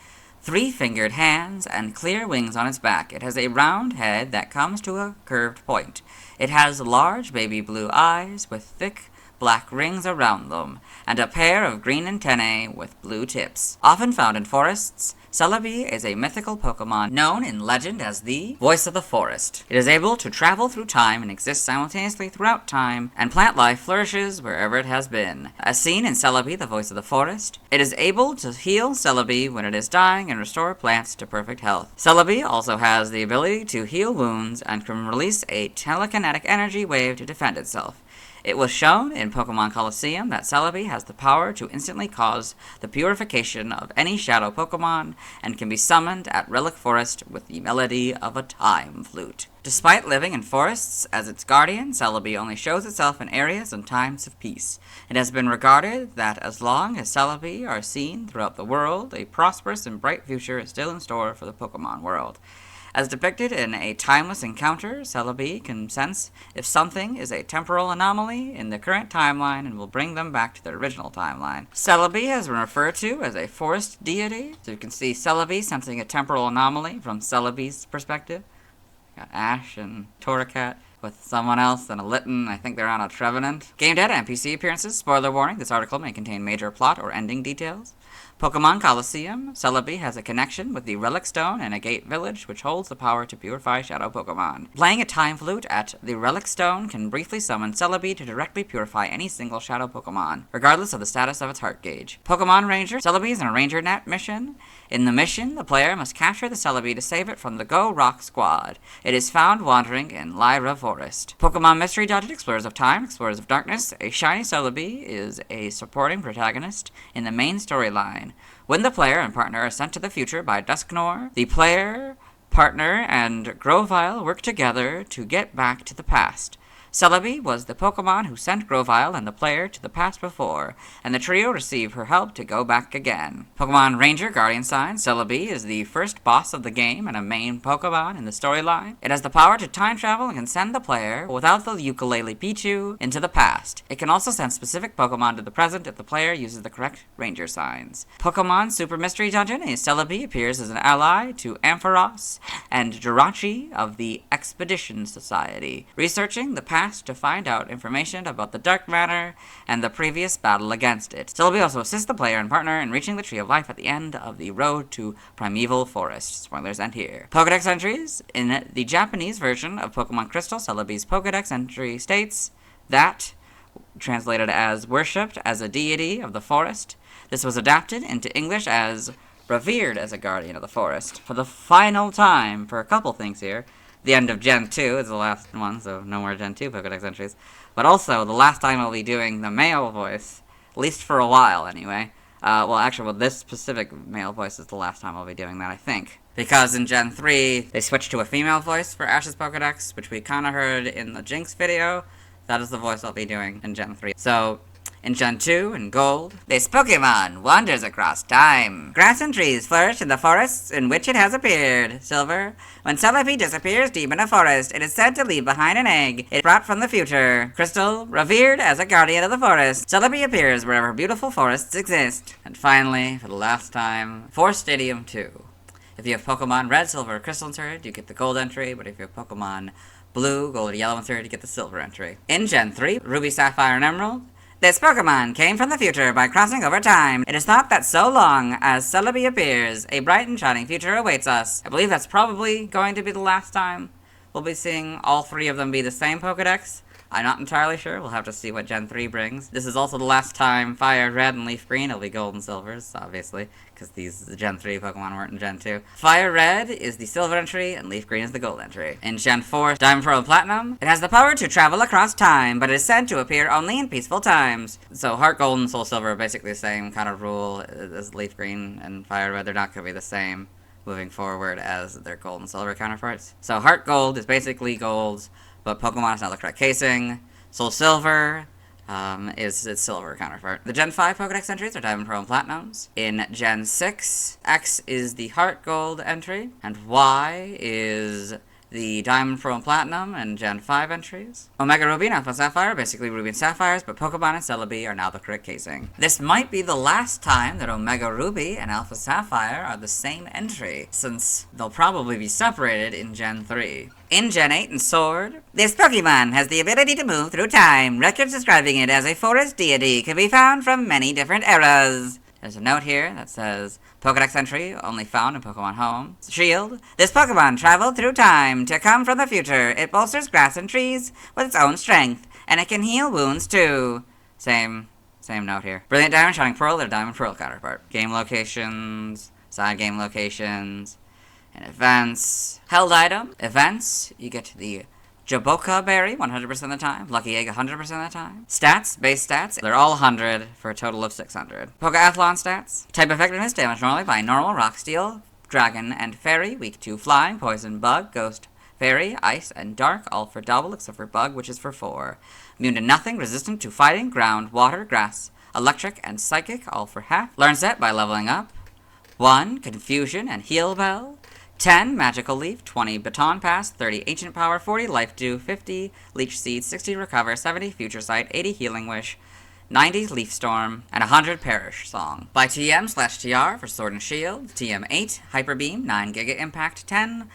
S2: 3-fingered hands, and clear wings on its back. It has a round head that comes to a curved point. It has large baby blue eyes with thick black rings around them, and a pair of green antennae with blue tips. Often found in forests, Celebi is a mythical Pokemon known in legend as the Voice of the Forest. It is able to travel through time and exist simultaneously throughout time, and plant life flourishes wherever it has been. As seen in Celebi, the Voice of the Forest, it is able to heal Celebi when it is dying and restore plants to perfect health. Celebi also has the ability to heal wounds and can release a telekinetic energy wave to defend itself. It was shown in Pokemon Colosseum that Celebi has the power to instantly cause the purification of any shadow Pokemon and can be summoned at Relic Forest with the melody of a time flute. Despite living in forests as its guardian, Celebi only shows itself in areas and times of peace. It has been regarded that as long as Celebi are seen throughout the world, a prosperous and bright future is still in store for the Pokemon world. As depicted in a timeless encounter, Celebi can sense if something is a temporal anomaly in the current timeline and will bring them back to their original timeline. Celebi has been referred to as a forest deity, so you can see Celebi sensing a temporal anomaly from Celebi's perspective. Got Ash and Torchic with someone else and a Litten. I think they're on a Trevenant. Game data and PC appearances. Spoiler warning, this article may contain major plot or ending details. Pokemon Colosseum. Celebi has a connection with the Relic Stone and a gate village which holds the power to purify shadow Pokemon. Playing a time flute at the Relic Stone can briefly summon Celebi to directly purify any single shadow Pokemon, regardless of the status of its heart gauge. Pokemon Ranger. Celebi is in a Ranger Net mission. In the mission, the player must capture the Celebi to save it from the Go Rock Squad. It is found wandering in Lyra Forest. Pokemon Mystery Dungeon. Explorers of Time, Explorers of Darkness. A shiny Celebi is a supporting protagonist in the main storyline. When the player and partner are sent to the future by Dusknoir, the player, partner, and Grovyle work together to get back to the past. Celebi was the Pokemon who sent Grovyle and the player to the past before, and the trio receive her help to go back again. Pokemon Ranger Guardian Sign. Celebi is the first boss of the game and a main Pokemon in the storyline. It has the power to time travel and can send the player, without the Ukulele Pichu, into the past. It can also send specific Pokemon to the present if the player uses the correct Ranger signs. Pokemon Super Mystery Dungeon. A Celebi appears as an ally to Ampharos and Jirachi of the Expedition Society, researching the past to find out information about the dark matter and the previous battle against it. Celebi also assists the player and partner in reaching the Tree of Life at the end of the road to Primeval Forest. Spoilers end here. Pokedex entries. In the Japanese version of Pokemon Crystal, Celebi's Pokedex entry states that, translated as worshipped as a deity of the forest, this was adapted into English as revered as a guardian of the forest. For the final time, for a couple things here, the end of Gen 2 is the last one, so no more Gen 2 Pokedex entries. But also, the last time I'll be doing the male voice, at least for a while anyway. This specific male voice is the last time I'll be doing that, I think. Because in Gen 3, they switched to a female voice for Ash's Pokedex, which we kind of heard in the Jinx video. That is the voice I'll be doing in Gen 3. So, in Gen 2 and Gold, this Pokemon wanders across time. Grass and trees flourish in the forests in which it has appeared. Silver. When Celebi disappears deep in a forest, it is said to leave behind an egg it brought from the future. Crystal. Revered as a guardian of the forest, Celebi appears wherever beautiful forests exist. And finally, for the last time, Forest Stadium 2. If you have Pokemon Red, Silver, or Crystal inserted, you get the Gold entry, but if you have Pokemon Blue, Gold, or Yellow inserted, you get the Silver entry. In Gen 3, Ruby, Sapphire, and Emerald, this Pokemon came from the future by crossing over time. It is thought that so long as Celebi appears, a bright and shining future awaits us. I believe that's probably going to be the last time we'll be seeing all three of them be the same Pokedex. I'm not entirely sure. We'll have to see what Gen 3 brings. This is also the last time Fire Red and Leaf Green will be Gold and Silvers, obviously, because these Gen 3 Pokemon weren't in Gen 2. Fire Red is the Silver entry, and Leaf Green is the Gold entry. In Gen 4, Diamond, Pearl, and Platinum, it has the power to travel across time, but it is said to appear only in peaceful times. So Heart Gold and Soul Silver are basically the same kind of rule as Leaf Green and Fire Red. They're not going to be the same moving forward as their Gold and Silver counterparts. So Heart Gold is basically Gold, but Pokemon has not the correct casing. Soul Silver is its Silver counterpart. The Gen 5 Pokedex entries are Diamond, Pearl, and Platinums. In Gen 6, X is the Heart Gold entry, and Y is the Diamond, Pearl, and Platinum and Gen 5 entries. Omega Ruby and Alpha Sapphire, basically Ruby and Sapphires, but Pokemon and Celebi are now the correct casing. This might be the last time that Omega Ruby and Alpha Sapphire are the same entry, since they'll probably be separated in Gen 3. In Gen 8 and Sword, this Pokemon has the ability to move through time. Records describing it as a forest deity can be found from many different eras. There's a note here that says, Pokedex entry only found in Pokemon Home. Shield. This Pokemon traveled through time to come from the future. It bolsters grass and trees with its own strength, and it can heal wounds too. Same note here. Brilliant Diamond, Shining Pearl, their Diamond Pearl counterpart. Game locations, side game locations, and events. Held item. Events. You get the Jaboka Berry 100% of the time. Lucky Egg 100% of the time. Stats, base stats, they're all 100 for a total of 600. Pokeathlon stats. Type effectiveness, damage normally by normal, rock, steel, dragon, and fairy. Weak to flying, poison, bug, ghost, fairy, ice, and dark, all for double except for bug, which is for 4. Immune to nothing, resistant to fighting, ground, water, grass, electric, and psychic, all for half. Learn set by leveling up. 1. Confusion and Heal Bell. 10. Magical Leaf. 20. Baton Pass. 30. Ancient Power. 40. Life Dew. 50. Leech Seed. 60. Recover. 70. Future Sight. 80. Healing Wish. 90. Leaf Storm. And 100. Perish Song. By TM/TR for Sword and Shield. TM 8. Hyper Beam. 9. Giga Impact. 10.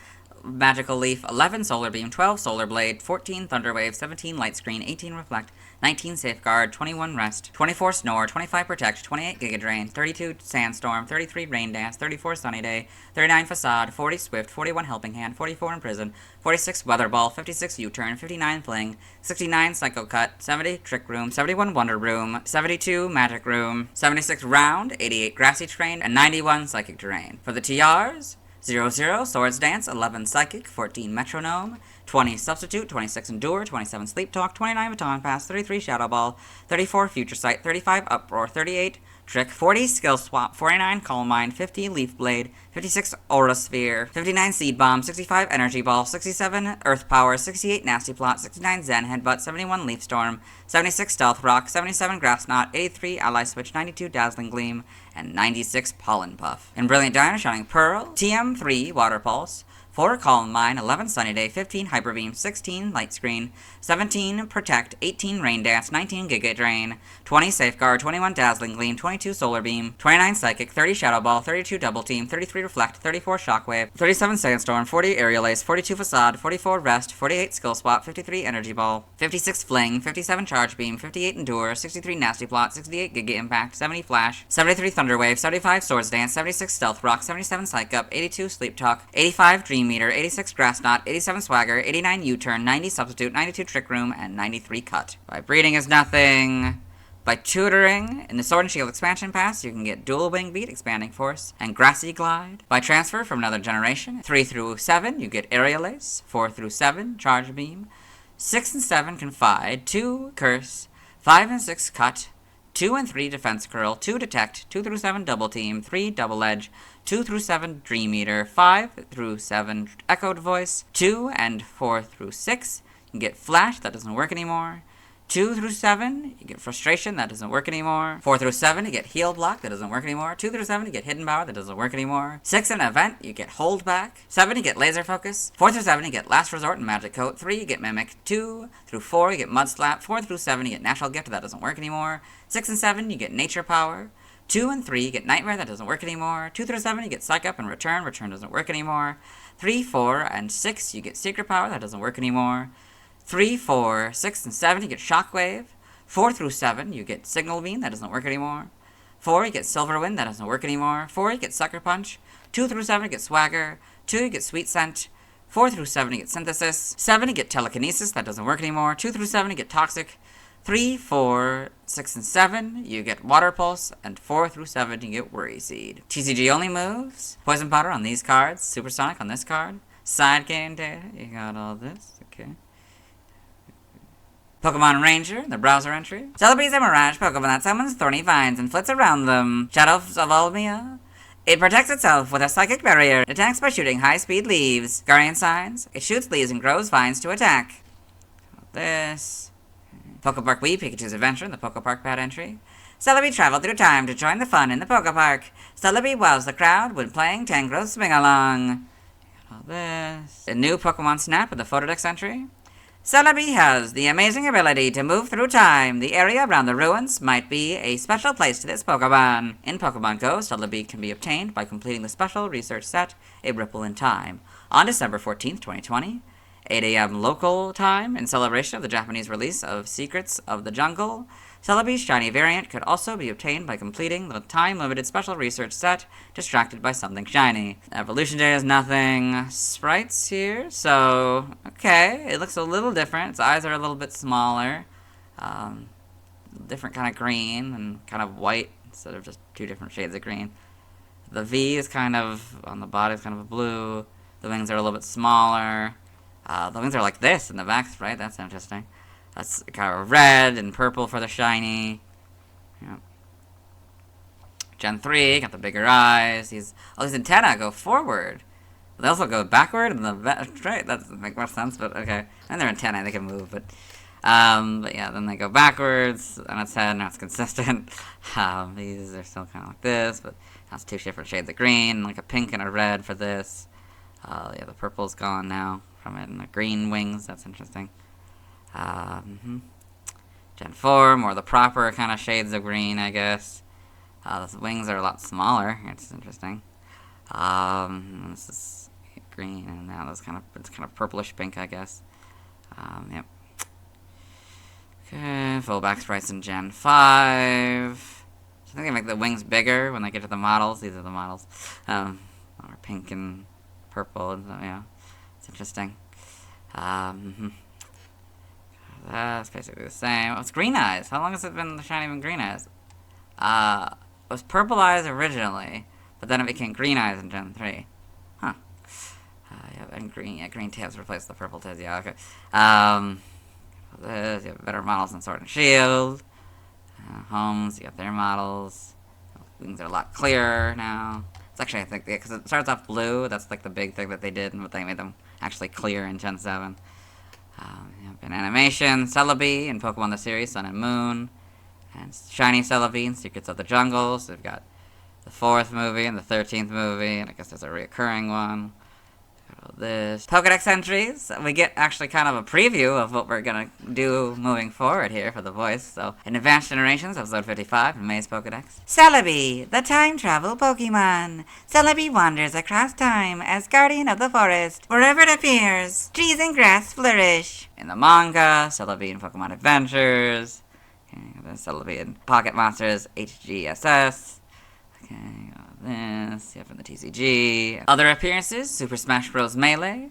S2: Magical Leaf. 11. Solar Beam. 12. Solar Blade. 14. Thunder Wave. 17. Light Screen. 18. Reflect. 19 Safeguard, 21 Rest, 24 Snore, 25 Protect, 28 Giga Drain, 32 Sandstorm, 33 Rain Dance, 34 Sunny Day, 39 Facade, 40 Swift, 41 Helping Hand, 44 Imprison, 46 Weather Ball, 56 U-Turn, 59 Fling, 69 Psycho Cut, 70 Trick Room, 71 Wonder Room, 72 Magic Room, 76 Round, 88 Grassy Terrain, and 91 Psychic Terrain. For the TRs, 00 Swords Dance, 11 Psychic, 14 Metronome, 20 Substitute, 26 Endure, 27 Sleep Talk, 29 Baton Pass, 33 Shadow Ball, 34 Future Sight, 35 Uproar, 38 Trick, 40 Skill Swap, 49 Calm Mind, 50 Leaf Blade, 56 Aura Sphere, 59 Seed Bomb, 65 Energy Ball, 67 Earth Power, 68 Nasty Plot, 69 Zen Headbutt, 71 Leaf Storm, 76 Stealth Rock, 77 Grass Knot, 83 Ally Switch, 92 Dazzling Gleam, and 96 Pollen Puff. In Brilliant Diamond, Shining Pearl, TM3 Water Pulse, 4 Calm Mind, 11 Sunny Day, 15 Hyper Beam, 16 Light Screen, 17 Protect, 18 Rain Dance, 19 Giga Drain, 20 Safeguard, 21 Dazzling Gleam, 22 Solar Beam, 29 Psychic, 30 Shadow Ball, 32 Double Team, 33 Reflect, 34 Shockwave, 37 Sandstorm, 40 Aerial Ace, 42 Facade, 44 Rest, 48 Skill Swap, 53 Energy Ball, 56 Fling, 57 Charge Beam, 58 Endure, 63 Nasty Plot, 68 Giga Impact, 70 Flash, 73 Thunder Wave, 75 Swords Dance, 76 Stealth Rock, 77 Psych Up, 82 Sleep Talk, 85 Dream Meter, 86 Grass Knot, 87 Swagger, 89 U-Turn, 90 Substitute, 92 Trick Room, and 93 Cut. By Breeding is nothing. By tutoring, in the Sword and Shield expansion pass, you can get Dual Wing Beat, Expanding Force, and Grassy Glide. By transfer from another generation, 3 through 7, you get Aerial Ace, 4 through 7, Charge Beam, 6 and 7, Confide, 2, Curse, 5 and 6, Cut, 2 and 3, Defense Curl, 2, Detect, 2 through 7, Double Team, 3, Double Edge, 2 through 7, Dream Eater, 5 through 7, Echoed Voice, 2 and 4 through 6, you can get Flash, that doesn't work anymore, 2 through 7, you get Frustration, that doesn't work anymore, 4 through 7, you get Heal Block, that doesn't work anymore, 2 through 7, you get Hidden Power, that doesn't work anymore, 6 in Event, you get Hold Back, 7, you get Laser Focus, 4 through 7, you get Last Resort and Magic Coat, 3, you get Mimic, 2 through 4, you get Mud Slap, 4 through 7, you get Natural Gift, that doesn't work anymore, 6 and 7, you get Nature Power, 2 and 3, you get Nightmare, that doesn't work anymore. 2 through 7, you get Psych Up and Return, Return doesn't work anymore. 3, 4, and 6, you get Secret Power, that doesn't work anymore. 3, 4, 6, and 7, you get Shockwave. 4 through 7, you get Signal Beam, that doesn't work anymore. 4, you get Silver Wind, that doesn't work anymore. 4, you get Sucker Punch. 2 through 7, you get Swagger. 2, you get Sweet Scent. 4 through 7, you get Synthesis. 7, you get Telekinesis, that doesn't work anymore. 2 through 7, you get Toxic. 3, 4, 6, and 7, you get Water Pulse, and 4 through 7, you get Worry Seed. TCG only moves. Poison Powder on these cards, Supersonic on this card. Side game data, you got all this, okay. Pokemon Ranger, the browser entry. Celebi is a Mirage Pokemon that summons thorny vines and flits around them. Shadows of Almia. It protects itself with a psychic barrier. It attacks by shooting high-speed leaves. Guardian Signs. It shoots leaves and grows vines to attack. This. Pokepark Wii, Pikachu's Adventure in the Pokepark pad entry. Celebi traveled through time to join the fun in the Pokepark. Celebi wows the crowd when playing Tangrowth Swing Along. All this. A new Pokemon Snap in the Photodex entry. Celebi has the amazing ability to move through time. The area around the ruins might be a special place to this Pokemon. In Pokemon Go, Celebi can be obtained by completing the special research set, A Ripple in Time, on December 14th, 2020. 8 a.m. local time in celebration of the Japanese release of Secrets of the Jungle. Celebi's shiny variant could also be obtained by completing the time-limited special research set, Distracted by Something Shiny. Evolution Day has nothing. Sprites here, so, okay, it looks a little different. Its eyes are a little bit smaller. Different kind of green and kind of white instead of just two different shades of green. The V is kind of, on the body is kind of a blue. The wings are a little bit smaller. The wings are like this in the back, right? That's interesting. That's kind of red and purple for the shiny. Yep. Gen 3, got the bigger eyes. These antennae go forward. They also go backward and the right. That doesn't make much sense, but okay. And they're antennae, they can move, but yeah, then they go backwards on its head, now it's consistent. These are still kind of like this, but that's two different shades of green, like a pink and a red for this. Yeah, the purple's gone now from it, and the green wings, that's interesting. Gen 4, more the proper kind of shades of green, I guess. The wings are a lot smaller, it's interesting. This is green, and now it's kind of purplish pink, I guess. Yep. Okay, full back sprites in Gen 5. I think they make the wings bigger when they get to the models. These are the models. Or pink and purple, and so, yeah. It's interesting. That's basically the same. Oh, it's green eyes. How long has it been the shiny been green eyes? It was purple eyes originally, but then it became green eyes in Gen 3. Huh. Yeah, and green tabs replaced the purple tabs. Yeah, okay. This, you have better models than Sword and Shield. Homes, you got their models. Wings are a lot clearer now. It's actually, I think, because it starts off blue. That's like the big thing that they did, and what they made them actually clear in Gen 7. In animation, Celebi in Pokemon the series, Sun and Moon. And Shiny Celebi in Secrets of the Jungle. So we've got the 4th movie and the 13th movie, and I guess there's a reoccurring one. This Pokedex entries, we get actually kind of a preview of what we're gonna do moving forward here for the voice. So, in Advanced Generations, episode 55 in May's Pokedex. Celebi, the time travel Pokemon. Celebi wanders across time as guardian of the forest. Wherever it appears, trees and grass flourish. In the manga, Celebi in Pokemon Adventures. Okay, Celebi in Pocket Monsters HGSS. Okay, this, you have in the TCG. Other appearances, Super Smash Bros. Melee.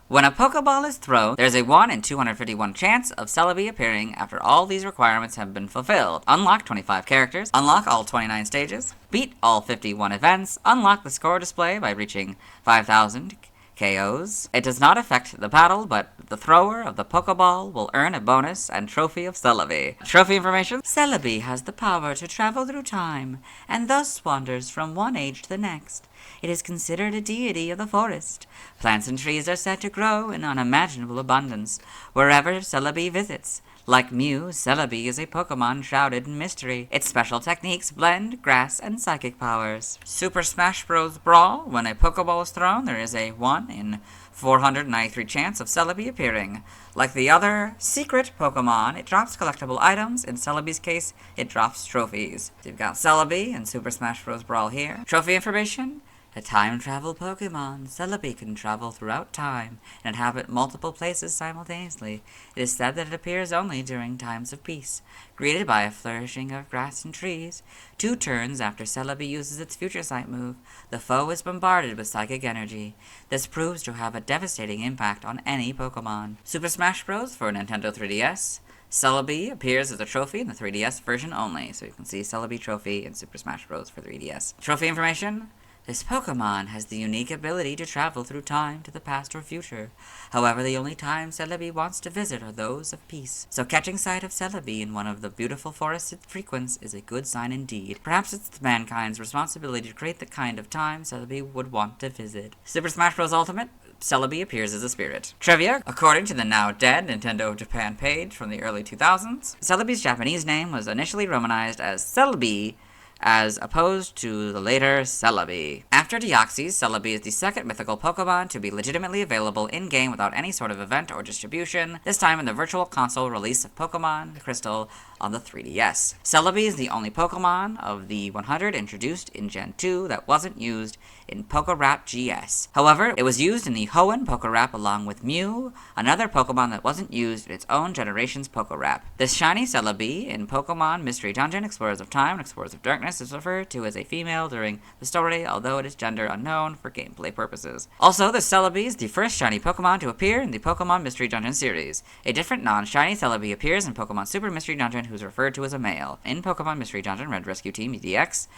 S2: When a Pokeball is thrown, there's a 1 in 251 chance of Celebi appearing after all these requirements have been fulfilled. Unlock 25 characters, unlock all 29 stages, beat all 51 events, unlock the score display by reaching 5,000 KOs. It does not affect the battle, but the thrower of the Pokeball will earn a bonus and trophy of Celebi. Trophy information: Celebi has the power to travel through time, and thus wanders from one age to the next. It is considered a deity of the forest. Plants and trees are said to grow in unimaginable abundance wherever Celebi visits. Like Mew, Celebi is a Pokemon shrouded in mystery. Its special techniques blend grass and psychic powers. Super Smash Bros. Brawl. When a Pokeball is thrown, there is a 1 in 493 chance of Celebi appearing. Like the other secret Pokemon, it drops collectible items. In Celebi's case, it drops trophies. So you've got Celebi and Super Smash Bros. Brawl here. Trophy information: a time travel Pokemon, Celebi can travel throughout time and inhabit multiple places simultaneously. It is said that it appears only during times of peace. Greeted by a flourishing of grass and trees, 2 turns after Celebi uses its Future Sight move, the foe is bombarded with psychic energy. This proves to have a devastating impact on any Pokemon. Super Smash Bros. For Nintendo 3DS. Celebi appears as a trophy in the 3DS version only, so you can see Celebi trophy in Super Smash Bros. For 3DS. Trophy information: this Pokemon has the unique ability to travel through time to the past or future. However, the only times Celebi wants to visit are those of peace. So catching sight of Celebi in one of the beautiful forests it frequents is a good sign indeed. Perhaps it's mankind's responsibility to create the kind of time Celebi would want to visit. Super Smash Bros. Ultimate. Celebi appears as a spirit. Trivia: according to the now dead Nintendo Japan page from the early 2000s, Celebi's Japanese name was initially romanized as Celebi, as opposed to the later Celebi. After Deoxys, Celebi is the second mythical Pokemon to be legitimately available in-game without any sort of event or distribution, this time in the Virtual Console release of Pokemon Crystal on the 3DS. Celebi is the only Pokemon of the 100 introduced in Gen 2 that wasn't used in PokéRap GS. However, it was used in the Hoenn PokéRap along with Mew, another Pokemon that wasn't used in its own generation's PokéRap. This shiny Celebi in Pokemon Mystery Dungeon, Explorers of Time, and Explorers of Darkness is referred to as a female during the story, although it is gender unknown for gameplay purposes. Also, this Celebi is the first shiny Pokemon to appear in the Pokemon Mystery Dungeon series. A different non-shiny Celebi appears in Pokemon Super Mystery Dungeon, who's referred to as a male. In Pokemon Mystery Dungeon Red Rescue Team EDX,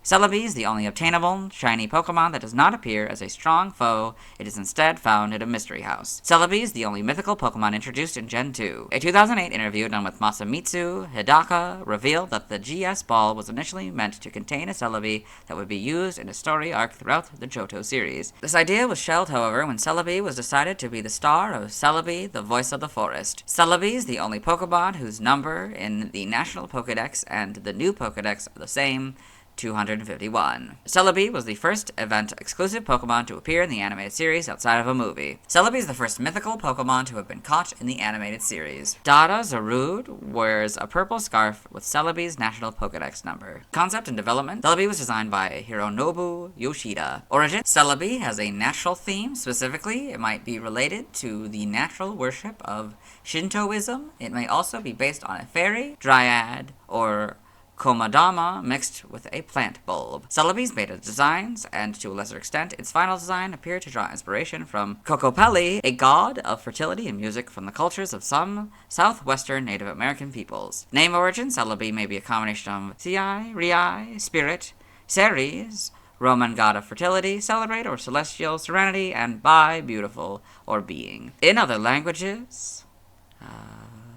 S2: Celebi is the only obtainable, shiny Pokemon that does not appear as a strong foe. It is instead found in a mystery house. Celebi is the only mythical Pokemon introduced in Gen 2. A 2008 interview done with Masamitsu Hidaka revealed that the GS Ball was initially meant to contain a Celebi that would be used in a story arc throughout the Johto series. This idea was shelved, however, when Celebi was decided to be the star of Celebi, the Voice of the Forest. Celebi is the only Pokemon whose number in the National Pokédex and the new Pokédex are the same, 251. Celebi was the first event-exclusive Pokemon to appear in the animated series outside of a movie. Celebi is the first mythical Pokemon to have been caught in the animated series. Dada Zarude wears a purple scarf with Celebi's national Pokédex number. Concept and development: Celebi was designed by Hironobu Yoshida. Origin: Celebi has a natural theme. Specifically, it might be related to the natural worship of Shintoism. It may also be based on a fairy, dryad, or Komadama mixed with a plant bulb. Celebi's beta designs, and to a lesser extent, its final design, appear to draw inspiration from Kokopelli, a god of fertility and music from the cultures of some southwestern Native American peoples. Name origin: Celebi may be a combination of Ciai, Riai, spirit, Ceres, Roman god of fertility, celebrate, or celestial serenity, and Bai, beautiful, or being. In other languages,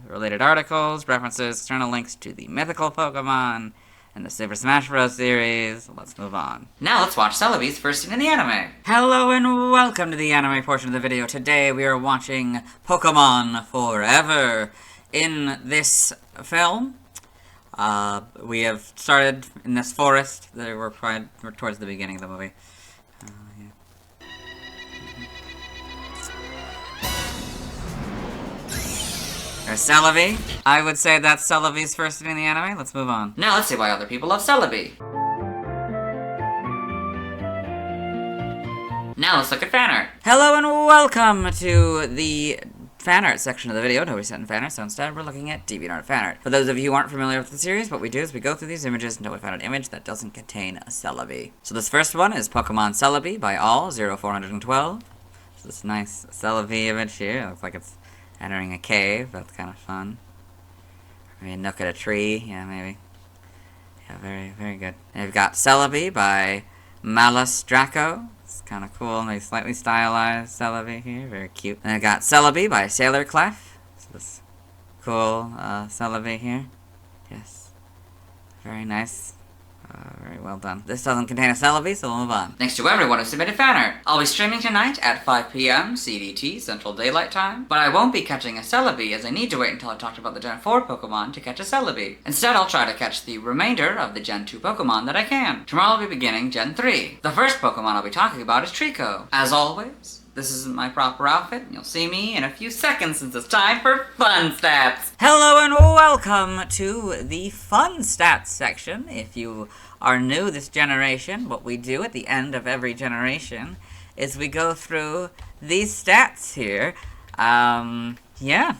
S2: related articles, references, external links to the mythical Pokemon, and the Super Smash Bros. Series. Let's move on.
S1: Now let's watch Celebi's first scene in the anime.
S2: Hello and welcome to the anime portion of the video. Today we are watching Pokemon Forever. In this film, we have started in this forest. We're towards the beginning of the movie. There's Celebi. I would say that's Celebi's first scene in the anime. Let's move on.
S1: Now let's see why other people love Celebi. Now let's look at fan art.
S2: Hello and welcome to the fan art section of the video. Nobody sent in fan art, so instead we're looking at DeviantArt fan art. For those of you who aren't familiar with the series, what we do is we go through these images until we find an image that doesn't contain a Celebi. So this first one is Pokemon Celebi by all 0412. So this nice Celebi image here. It looks like it's entering a cave. That's kind of fun. Maybe a nook at a tree. Yeah, maybe. Yeah, very, very good. And we've got Celebi by Malus Draco. It's kind of cool. Maybe slightly stylized Celebi here. Very cute. And I got Celebi by Sailor Clef. So this cool Celebi here. Yes. Very nice. Very well done. This doesn't contain a Celebi, so we'll move on.
S1: Thanks to everyone who submitted fan art. I'll be streaming tonight at 5 p.m. CDT, Central Daylight Time, but I won't be catching a Celebi as I need to wait until I've talked about the Gen 4 Pokemon to catch a Celebi. Instead, I'll try to catch the remainder of the Gen 2 Pokemon that I can. Tomorrow I'll be beginning Gen 3. The first Pokemon I'll be talking about is Treecko. As always, this isn't my proper outfit, and you'll see me in a few seconds since it's time for Fun Stats.
S2: Hello and welcome to the Fun Stats section. If you are new this generation, what we do at the end of every generation is we go through these stats here. Yeah.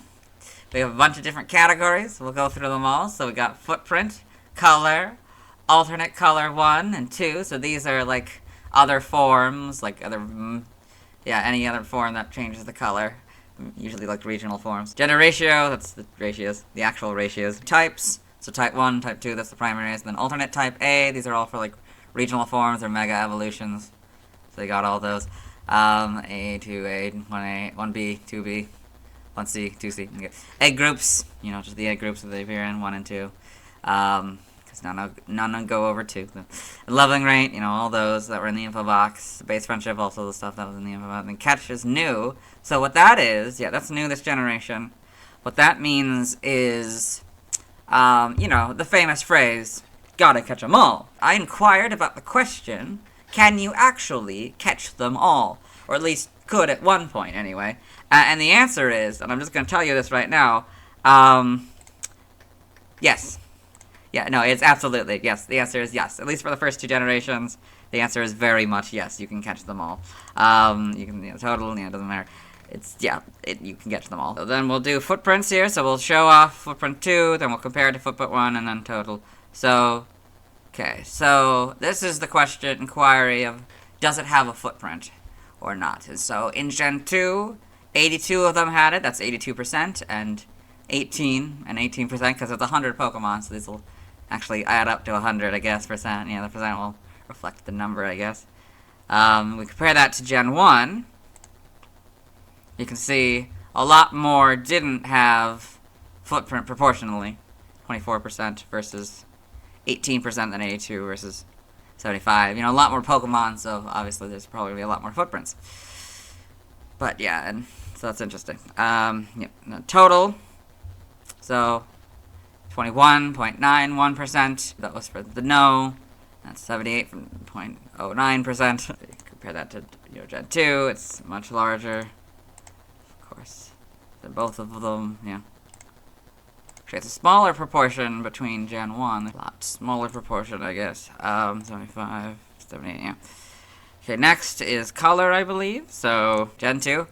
S2: We have a bunch of different categories. We'll go through them all. So we got footprint, color, alternate color 1 and 2. So these are like other forms, like other... yeah, any other form that changes the color. Usually like regional forms. Gender ratio, that's the ratios, the actual ratios. Types, so type 1, type 2, that's the primaries. And then alternate type A, these are all for like regional forms or mega evolutions. So they got all those. A, 2A, 1A, 1B, 2B, 1C, 2C. Okay. Egg groups, you know, just the egg groups that they appear in, 1 and 2. Because none go over 2. So, leveling rate, you know, all those that were in the info box. Base friendship, also the stuff that was in the info box. And catch is new. So what that is, yeah, that's new this generation. What that means is, you know, the famous phrase, gotta catch them all. I inquired about the question, can you actually catch them all? Or at least could at one point, anyway. And the answer is, and I'm just gonna tell you this right now, yes. Yeah, no, it's absolutely, yes. The answer is yes. At least for the first 2 generations, the answer is very much yes. You can catch them all. You can, total, it doesn't matter. It's, yeah, you can catch them all. So then we'll do footprints here. So we'll show off footprint 2, then we'll compare it to footprint 1, and then total. So, okay, so this is the inquiry of, does it have a footprint or not? And so in Gen 2, 82 of them had it. That's 82%, and 18% because it's 100 Pokemon, so these will actually add up to 100, I guess, percent. Yeah, the percent will reflect the number, I guess. We compare that to Gen 1. You can see a lot more didn't have footprint proportionally. 24% versus 18% than 82 versus 75. A lot more Pokemon, so obviously there's probably going to be a lot more footprints. But yeah, and so that's interesting. Total. So 21.91%. That was for the no. That's 78.09%. Compare that to Gen 2. It's much larger. Of course, they're both of them. Yeah. Actually, it's a smaller proportion between Gen 1. A lot smaller proportion, I guess. 75, 78. Yeah. Okay, next is color, I believe. So Gen 2.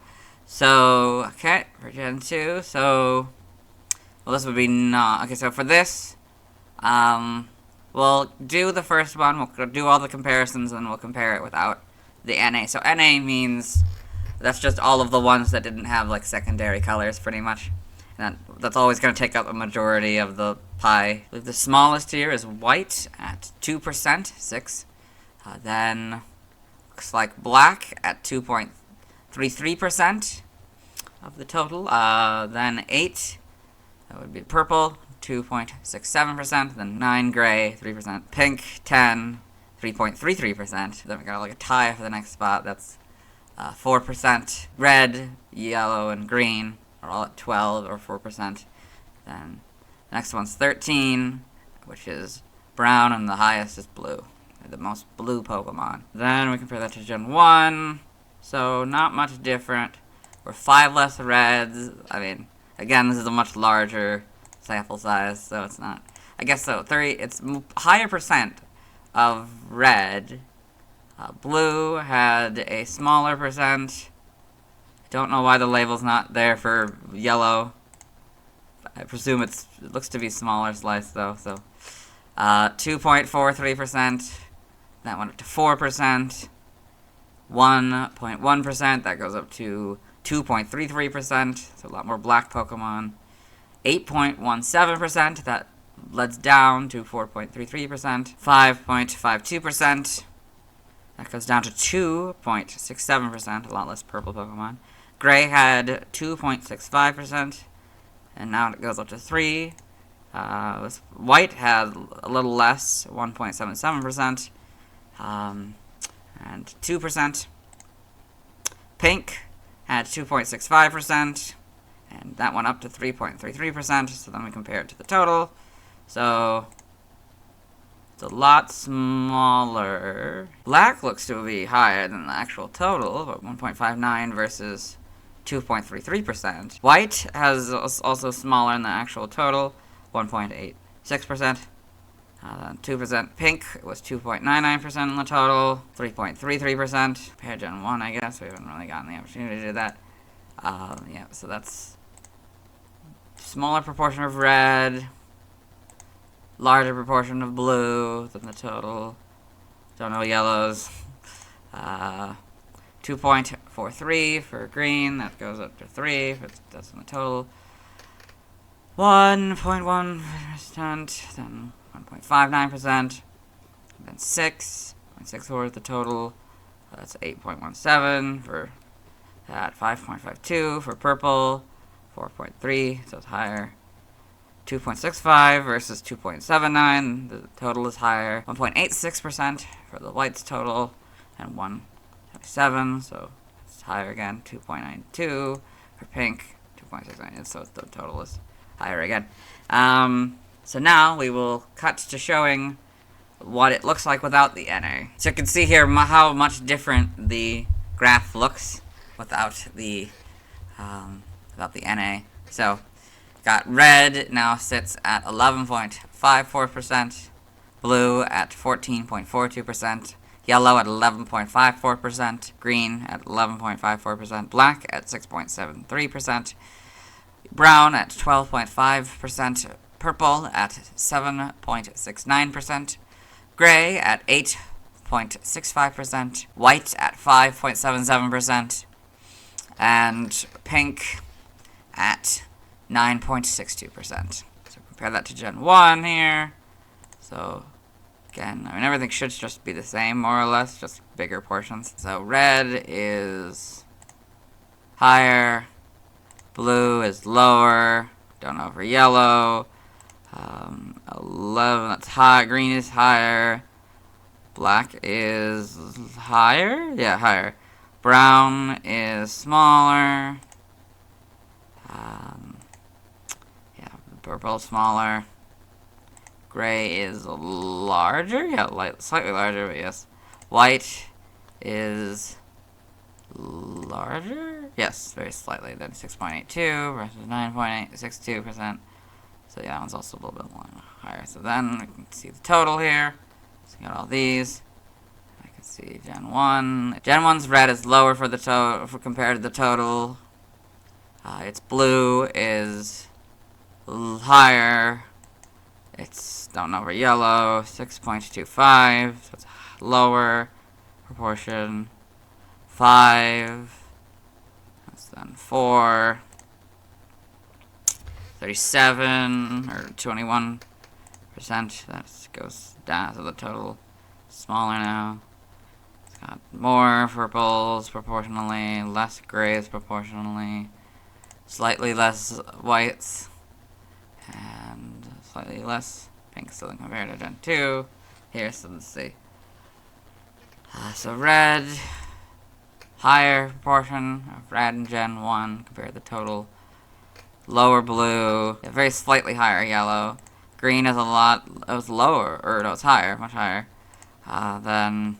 S2: So okay, for Gen 2. So. Well, this would be not... Okay, so for this, we'll do the first one, we'll do all the comparisons, and we'll compare it without the NA. So NA means that's just all of the ones that didn't have, like, secondary colors, pretty much. And that's always going to take up a majority of the pie. The smallest here is white at 2%, 6. Then, looks like black at 2.33% of the total. Then 8... That would be purple, 2.67%, then 9 gray, 3%, pink, 10, 3.33%. Then we got like a tie for the next spot, that's 4%. Red, yellow, and green are all at 12 or 4%. Then the next one's 13, which is brown, and the highest is blue. They're the most blue Pokemon. Then we compare that to Gen 1, so not much different. We're 5 less reds, again, this is a much larger sample size, so it's not... I guess so, it's higher percent of red. Blue had a smaller percent. I don't know why the label's not there for yellow. I presume it looks to be smaller slice, though, so... 2.43%. That went up to 4%. 1.1%, that goes up to 2.33%, so a lot more black Pokemon. 8.17%, that leads down to 4.33%. 5.52%, that goes down to 2.67%, a lot less purple Pokemon. Gray had 2.65%, and now it goes up to 3. White had a little less, 1.77%, and 2%. Pink had 2.65%, and that went up to 3.33%, so then we compare it to the total. So, it's a lot smaller. Black looks to be higher than the actual total, but 1.59 versus 2.33%. White has also smaller than the actual total, 1.86%. 2%. Pink was 2.99% in the total, 3.33%. Compare Gen 1, I guess. We haven't really gotten the opportunity to do that. Yeah, so that's smaller proportion of red, larger proportion of blue than the total. Don't know yellows. 2.43 for green. That goes up to 3, but that's in the total. 1.1%, then 1.59%, then 6.64 is the total. That's 8.17 for that, 5.52 for purple, 4.3, so it's higher. 2.65 versus 2.79, the total is higher. 1.86% for the whites total, and 1.77, so it's higher again. 2.92 for pink, 2.69, so the total is higher again. So now we will cut to showing what it looks like without the NA. So you can see here how much different the graph looks without the NA. So, got red now sits at 11.54%, blue at 14.42%, yellow at 11.54%, green at 11.54%, black at 6.73%, brown at 12.5%, purple at 7.69%, gray at 8.65%, white at 5.77%, and pink at 9.62%. So compare that to Gen 1 here. So again, I mean, everything should just be the same, more or less, just bigger portions. So red is higher, blue is lower, don't over yellow, 11, that's high, green is higher, black is higher, yeah, higher, brown is smaller, yeah, purple is smaller, gray is larger, yeah, slightly larger, but yes, white is larger, yes, very slightly, then 6.82 versus 9.62%. So yeah, that one's also a little bit higher. So then we can see the total here. So we got all these. I can see Gen 1. Gen 1's red is lower for the compared to the total. Its blue is higher. It's don't over yellow, 6.25. So it's lower proportion. 5. That's then 4. 37 or 21%. That goes down, so the total is smaller now. It's got more purples proportionally, less grays proportionally, slightly less whites, and slightly less pinks still compared to Gen 2. Here, so let's see. So red, higher proportion of red in Gen 1 compared to the total. Lower blue, yeah, very slightly higher yellow. Green is it was lower, or no, it's higher, much higher. Then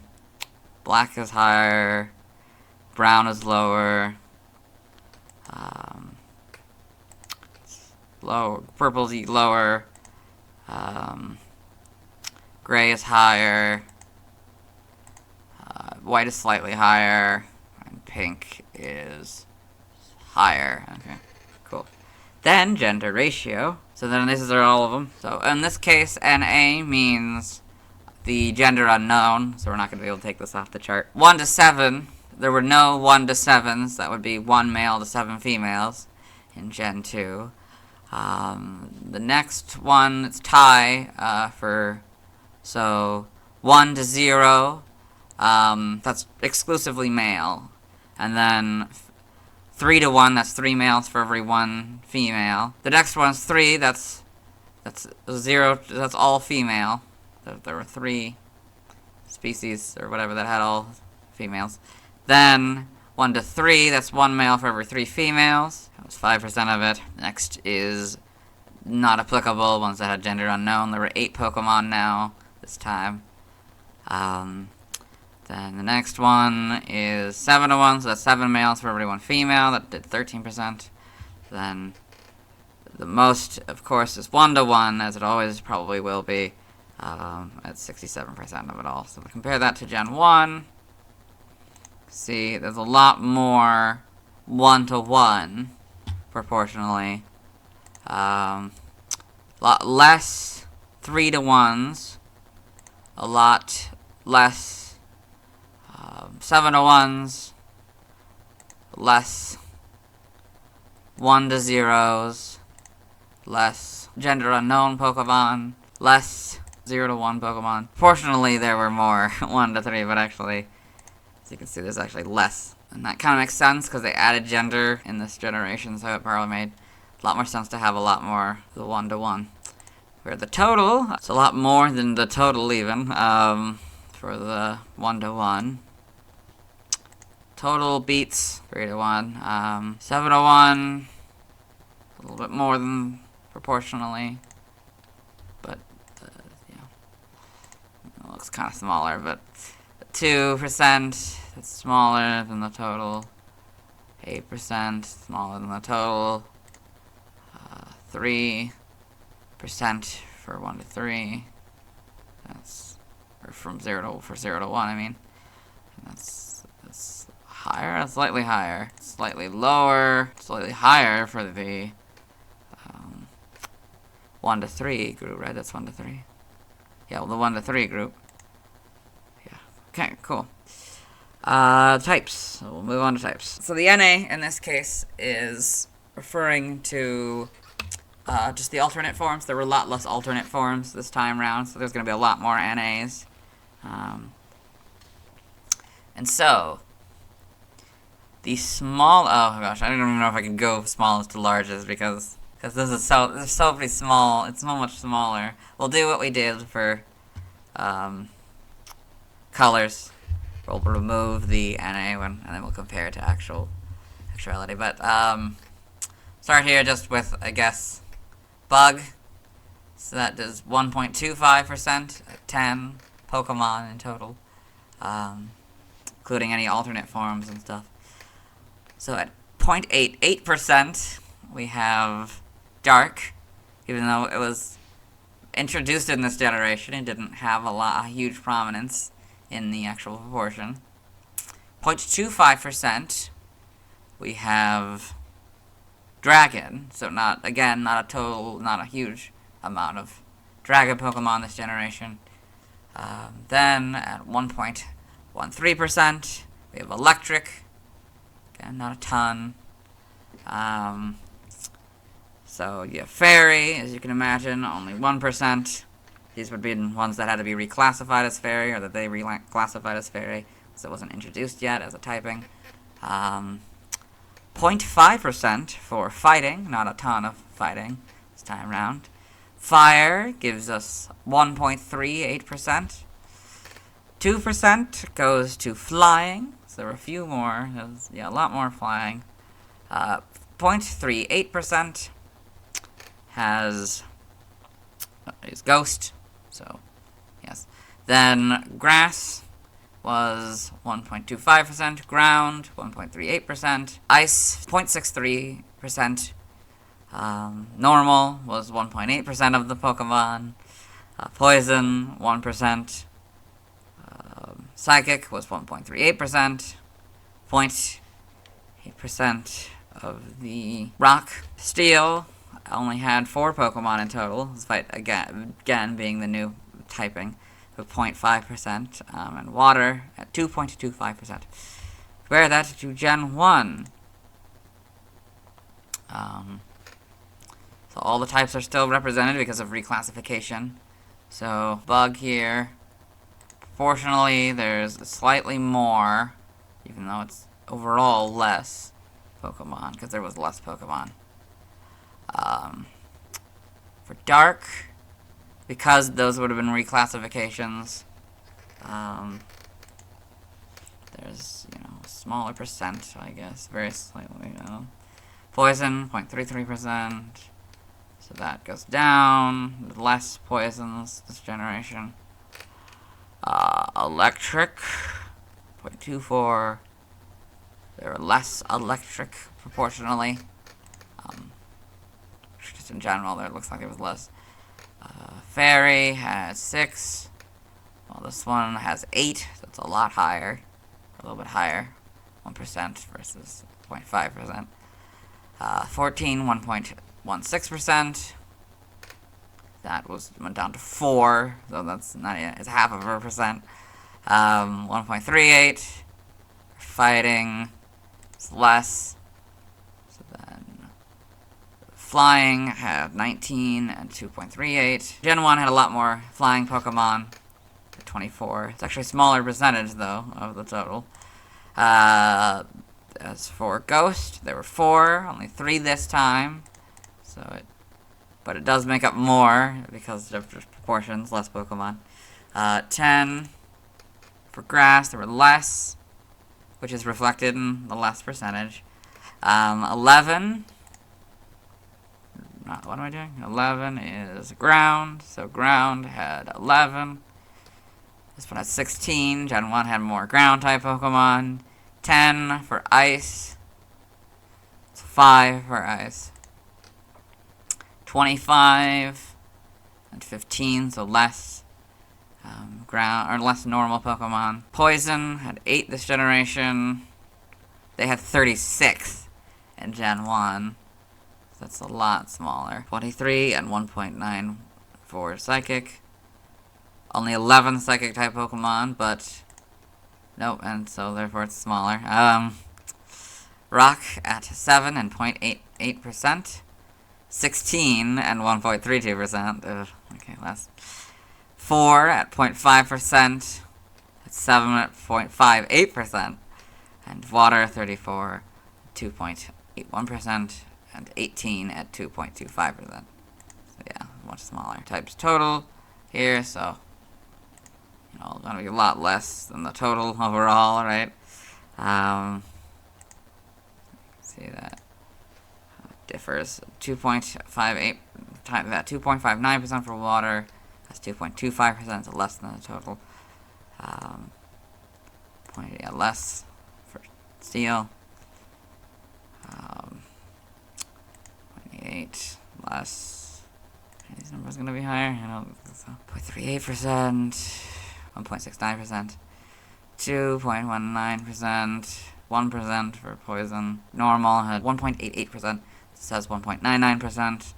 S2: black is higher, brown is lower, purple's lower, gray is higher, white is slightly higher, and pink is higher. Okay, cool. Then gender ratio. So then these are all of them. So in this case, NA means the gender unknown. So we're not going to be able to take this off the chart. 1 to 7. There were no 1 to 7s. That would be 1 male to 7 females in Gen 2. The next one, it's tie so 1 to 0. That's exclusively male. And then 3 to 1, that's 3 males for every 1 female. The next one's 3, that's 0, that's all female. There were 3 species, or whatever, that had all females. Then, 1 to 3, that's 1 male for every 3 females. That was 5% of it. Next is not applicable, ones that had gender unknown. There were 8 Pokemon now, this time. Then the next one is 7 to 1, so that's 7 males for every 1 female. That did 13%. Then the most, of course, is 1 to 1, as it always probably will be, at 67% of it all. So compare that to Gen 1. See, there's a lot more 1 to 1 proportionally. A lot less 3 to 1s. A lot less 7 to 1s, less 1 to 0s, less gender unknown Pokemon, less 0 to 1 Pokemon. Fortunately, there were more 1 to 3, but actually, as you can see, there's actually less. And that kind of makes sense, because they added gender in this generation, so it probably made a lot more sense to have a lot more the 1 to 1. Where the total, it's a lot more than the total even, for the 1 to 1. Total beats 3 to 1. 7 to 1, a little bit more than proportionally, but yeah. looks kind of smaller, but 2%, that's smaller than the total. 8%, smaller than the total. 3% for 1 to 3. That's, or from 0 to 1, I mean. And that's higher, slightly higher. Slightly lower, slightly higher for the 1 to 3 group, right? That's 1 to 3. Yeah, well, the 1 to 3 group. Yeah. Okay, cool. Types. So we'll move on to types. So the NA in this case is referring to just the alternate forms. There were a lot less alternate forms this time around, so there's going to be a lot more NAs. And so, the small, oh gosh, I don't even know if I can go smallest to largest because this is so pretty small. It's so much smaller. We'll do what we did for colors. We'll remove the NA one, and then we'll compare it to actuality. But start here just with, I guess, bug. So that does 1.25%, 10 Pokemon in total, including any alternate forms and stuff. So at 0.88%, we have Dark, even though it was introduced in this generation, it didn't have a huge prominence in the actual proportion. 0.25%, we have Dragon, so not a huge amount of Dragon Pokemon this generation. Then at 1.13%, we have Electric, again, not a ton. So you have Fairy, as you can imagine, only 1%. These would be ones that had to be reclassified as Fairy, or that they reclassified as Fairy, because it wasn't introduced yet as a typing. 0.5% for Fighting, not a ton of Fighting this time around. Fire gives us 1.38%. 2% goes to Flying, so there were a few more, a lot more Flying. 0.38% is Ghost, so yes. Then Grass was 1.25%, Ground 1.38%, Ice 0.63%, Normal was 1.8% of the Pokemon, Poison 1%, Psychic was 1.38%, 0.8% of the Rock. Steel only had 4 Pokemon in total, despite again being the new typing, with 0.5%, and Water at 2.25%. Compare that to Gen 1. So all the types are still represented because of reclassification. So Bug here, proportionally there's slightly more, even though it's overall less Pokemon, because there was less Pokemon. For Dark, because those would have been reclassifications, there's, a smaller percent, I guess, very slightly, Poison, 0.33%, so that goes down, less poisons this generation. Electric, 0.24, there are less electric proportionally. Just in general, there looks like it was less. Fairy has 6. Well, this one has 8, so it's a lot higher. A little bit higher. 1% versus 0.5%. 14, 1.16%. That went down to 4, so that's not yet, it's half of a percent. 1.38. Fighting is less. So then Flying had 19 and 2.38. Gen 1 had a lot more flying Pokemon, 24. It's actually a smaller percentage, though, of the total. As for Ghost, there were 4, only 3 this time. But it does make up more because of just proportions, less Pokemon. 10 for Grass, there were less, which is reflected in the less percentage. 11. What am I doing? 11 is Ground, so Ground had 11. This one has 16. Gen 1 had more ground-type Pokemon. 10 for Ice. It's 5 for Ice. 25 and 15, so less ground or less normal Pokemon. Poison had 8 this generation. They had 36 in Gen 1. So that's a lot smaller. 23 and 1.9 for Psychic. Only 11 Psychic type Pokemon, but nope, and so therefore it's smaller. Rock at 7 and 0.88%. 16 and 1.32%. Okay, less. 4 at 0.5%. 7 at 0.58%. And water 34 2.81%. And 18 at 2.25%. So yeah, much smaller. Types total here, so you know, gonna be a lot less than the total overall, right? See that differs 2.58 times that 2.59% for water. That's 2.25%, so less than the total. Yeah, less for steel. 0.88 less. Are these numbers gonna be higher? I don't think so. 0.38%, 1.69%, 2.19%, 1% for poison. Normal had 1.88%. Says 1.99%.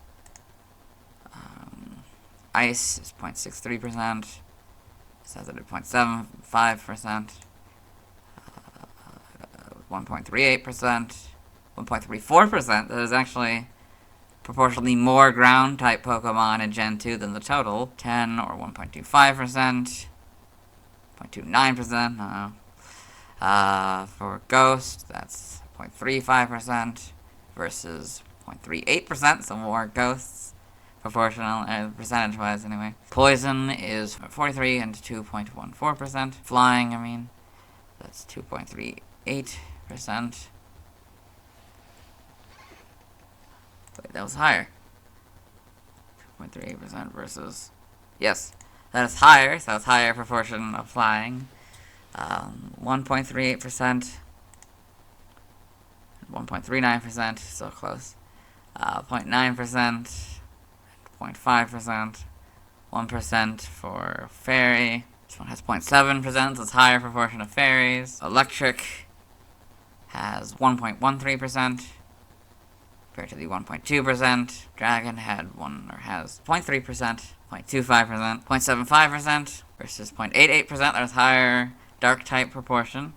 S2: Ice is 0.63%. Says it at 0.75%. 1.38%. 1.34%. There's actually proportionally more ground type Pokemon in Gen 2 than the total. 10 or 1.25%. 0.29%. For Ghost, that's 0.35% versus 0.38%, so more ghosts, proportional, percentage-wise anyway. Poison is 43 and 2.14%. Flying, I mean, that's 2.38%. Wait, that was higher. 2.38% versus, yes, that is higher, so it's higher proportion of flying. 1.38%. 1.39%, so close. 0.9%, 0.5%, 1% for fairy. This one has 0.7%, so it's higher proportion of fairies. Electric has 1.13%, compared to the 1.2%. Dragon had has 0.3%, 0.25%, 0.75% versus 0.88%. That was higher dark type proportion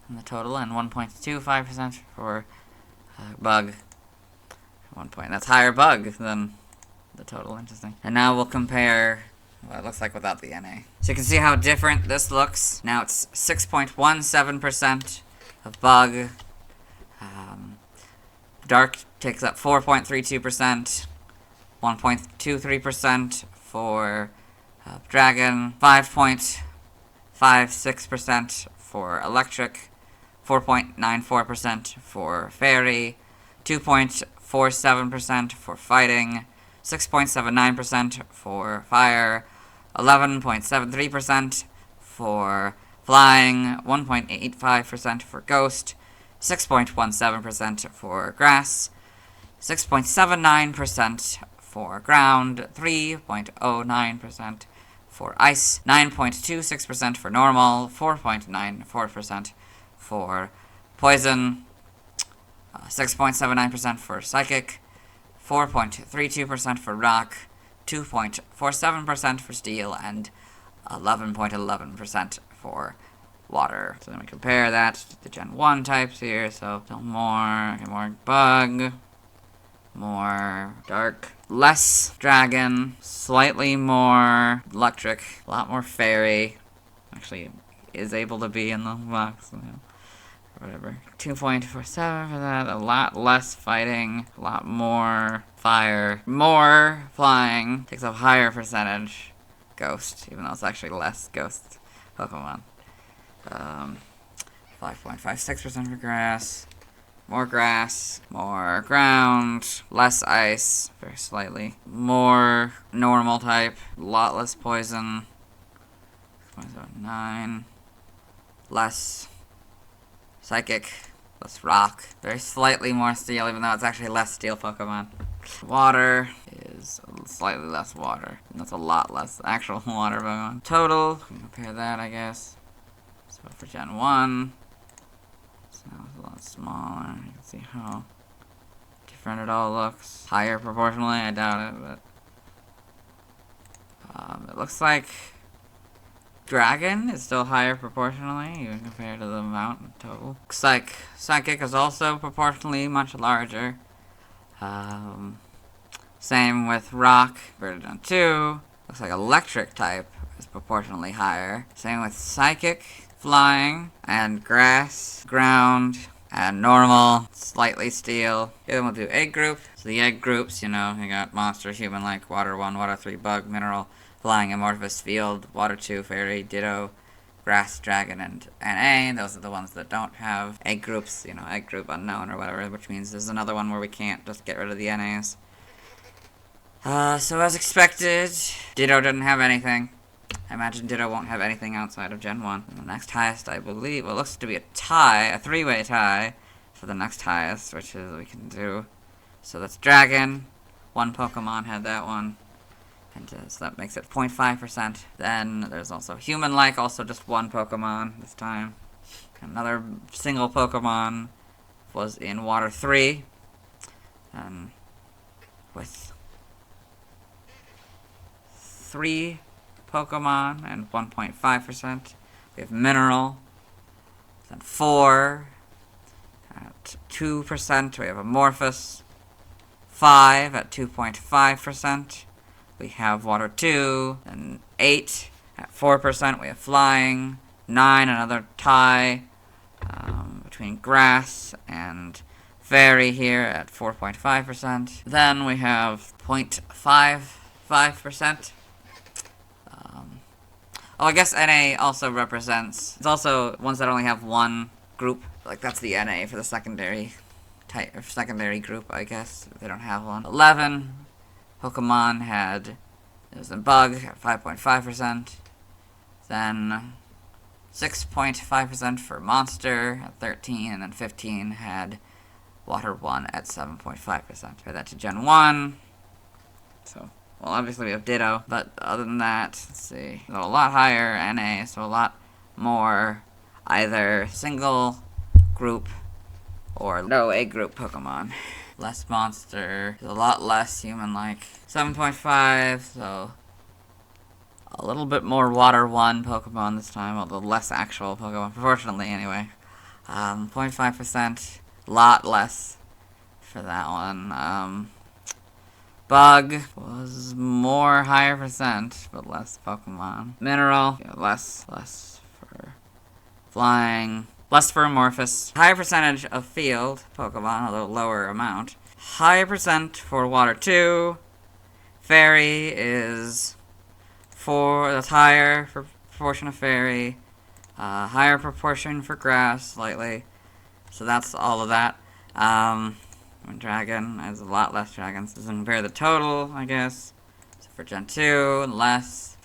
S2: in the total, and 1.25% for bug. That's higher bug than the total. Interesting. And now we'll compare what it looks like without the NA. So you can see how different this looks. Now it's 6.17% of bug. Dark takes up 4.32%. 1.23% for dragon. 5.56% for electric. 4.94% for fairy, 2.47% for fighting, 6.79% for fire, 11.73% for flying, 1.85% for ghost, 6.17% for grass, 6.79% for ground, 3.09% for ice, 9.26% for normal, 4.94% for poison, 6.79% for psychic, 4.32% for rock, 2.47% for steel, and 11.11% for water. So then we compare that to the Gen 1 types here. So more bug, more dark, less dragon, slightly more electric, a lot more fairy. Actually, is able to be in the box. You know. Whatever. 2.47 for that, a lot less fighting, a lot more fire, more flying, takes up higher percentage, ghost, even though it's actually less ghost Pokemon. 5.56% for grass, more ground, less ice, very slightly, more normal type, a lot less poison, 0.09. Less Psychic, less Rock. Very slightly more Steel, even though it's actually less Steel Pokemon. Water is slightly less water. And that's a lot less actual water Pokemon. Total, compare that, I guess. So for Gen 1, so it's a lot smaller. You can see how different it all looks. Higher proportionally, I doubt it, but it looks like Dragon is still higher proportionally, even compared to the amount in total. Looks like Psychic is also proportionally much larger. Same with Rock, compared to Gen 2. Looks like Electric type is proportionally higher. Same with Psychic, Flying, and Grass, Ground, and Normal, slightly Steel. Then we'll do Egg Group. So the Egg Groups, you know, you got Monster, Human-like, Water 1, Water 3, Bug, Mineral, Flying, Amorphous, Field, Water 2, Fairy, Ditto, Grass, Dragon, and NA. Those are the ones that don't have egg groups, you know, egg group unknown or whatever, which means there's another one where we can't just get rid of the NAs. So as expected, Ditto didn't have anything. I imagine Ditto won't have anything outside of Gen 1. And the next highest, I believe, well, it looks to be a tie, a three-way tie for the next highest, which is we can do. So that's Dragon. One Pokemon had that one. And so that makes it 0.5%. Then there's also Human-like, also just one Pokemon this time. Another single Pokemon was in Water 3. And with 3 Pokemon and 1.5%. We have Mineral. Then 4. At 2%, we have Amorphous. 5 at 2.5%. We have Water 2, and 8 at 4%. We have Flying, 9, another tie between Grass and Fairy here at 4.5%. Then we have 0.55%. Oh, I guess NA also represents, it's also ones that only have one group. Like that's the NA for the secondary type, or secondary group, I guess, if they don't have one. 11. Pokemon had, it was a Bug at 5.5%, then 6.5% for Monster at 13, and then 15 had Water 1 at 7.5%. Compare that to Gen 1, so, well, obviously we have Ditto, but other than that, let's see, a lot higher NA, so a lot more either single group or no egg group Pokemon. Less Monster, a lot less Human-like. 7.5, so a little bit more Water 1 Pokemon this time, although less actual Pokemon, proportionally anyway. 0.5%, a lot less for that one. Bug was more higher percent, but less Pokemon. Mineral, yeah, less for Flying. Less for Amorphous. Higher percentage of Field Pokemon, although lower amount. Higher percent for Water 2. Fairy is 4, that's higher for proportion of Fairy. Higher proportion for Grass, slightly. So that's all of that. Dragon is a lot less dragons. So compare the total, I guess. So for Gen 2, less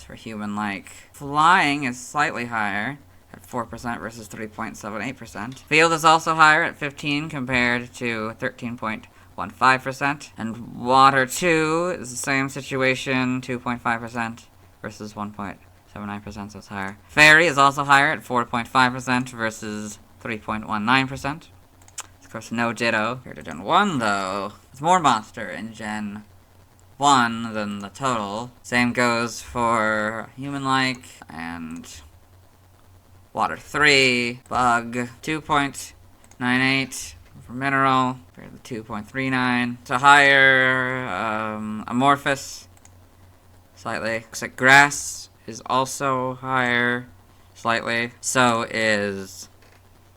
S2: for Human-like. Flying is slightly higher. At 4% versus 3.78%. Field is also higher at 15 compared to 13.15%. And Water 2 is the same situation, 2.5% versus 1.79%, so it's higher. Fairy is also higher at 4.5% versus 3.19%. Of course, no Ditto. Compared to Gen 1, though, it's more Monster in Gen 1 than the total. Same goes for Human-like and Water 3, Bug, 2.98 for Mineral, compared to 2.39. It's a higher Amorphous, slightly. Looks like Grass is also higher, slightly. So is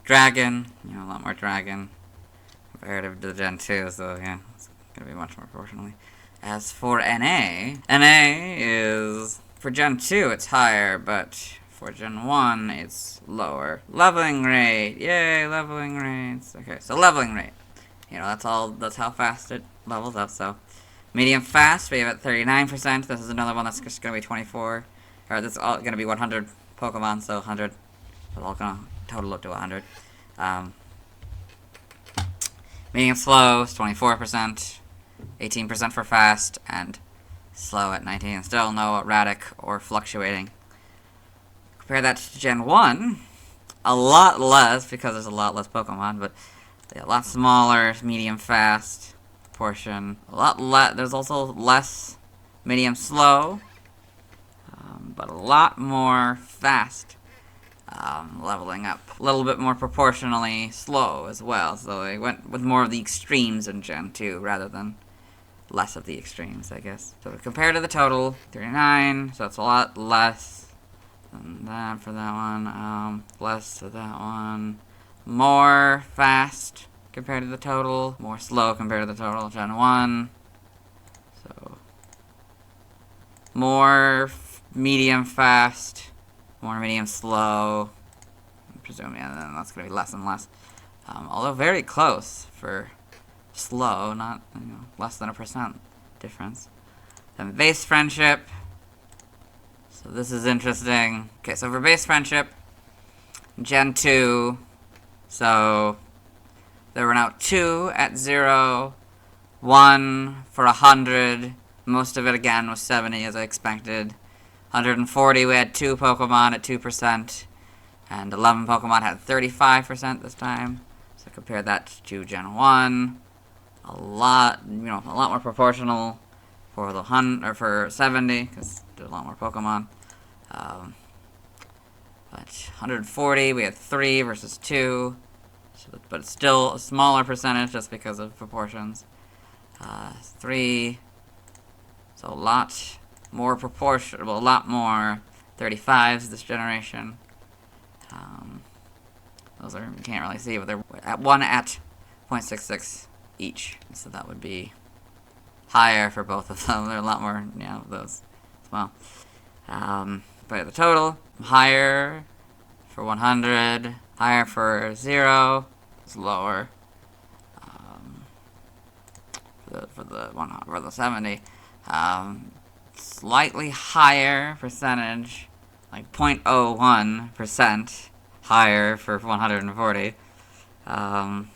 S2: Dragon, you know, a lot more Dragon, compared to the Gen 2, so yeah, it's gonna be much more proportionally. As for NA is, for Gen 2 it's higher, but for Gen 1, it's lower. Leveling rate. Yay, leveling rates. Okay, so leveling rate. You know, that's how fast it levels up, so. Medium fast, we have at 39%. This is another one that's just going to be 24. or this is all gonna be 100 Pokemon, so 100. It's all gonna total up to 100. Medium slow is 24%, 18% for fast, and slow at 19. Still no erratic or fluctuating. Compare that to Gen 1, a lot less, because there's a lot less Pokemon, but a lot smaller, medium fast portion. A lot less, there's also less medium slow, but a lot more fast. Leveling up. A little bit more proportionally slow as well, so they went with more of the extremes in Gen 2 rather than less of the extremes, I guess. So compared to the total, 39, so it's a lot less than that for that one. Less to that one. More fast compared to the total, more slow compared to the total. Gen 1. So more medium fast, more medium slow. I'm presuming, and then that's going to be less and less. Although very close for slow, not less than 1% difference. Then base friendship. So this is interesting. Okay, so for base friendship, Gen 2, so there were now 2 at 0, 1 for 100. Most of it again was 70 as I expected. 140 we had 2 Pokemon at 2%, and 11 Pokemon had 35% this time. So compare that to Gen 1. A lot more proportional for the for 70, because there's a lot more Pokemon. But 140, we had 3 versus 2, but it's still a smaller percentage just because of proportions. 3, so a lot more proportional, a lot more 35s this generation. Those are, you can't really see, but they're at 1 at 0.66 each, so that would be higher for both of them. There are a lot more, of those as well. But the total, higher for 100, higher for 0, it's lower for the 70. Slightly higher percentage, like 0.01% higher for 140. And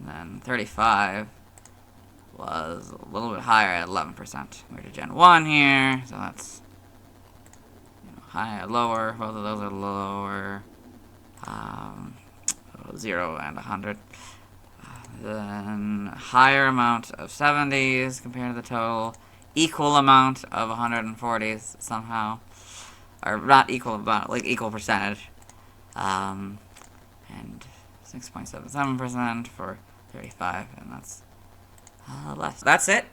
S2: then 35 was a little bit higher at 11%. We're to Gen 1 here, so that's higher, lower. Both of those are lower. 0 and 100. Then higher amount of 70s compared to the total. Equal amount of 140s somehow. Or not equal amount, like equal percentage. And 6.77% for 35, and that's less. That's it.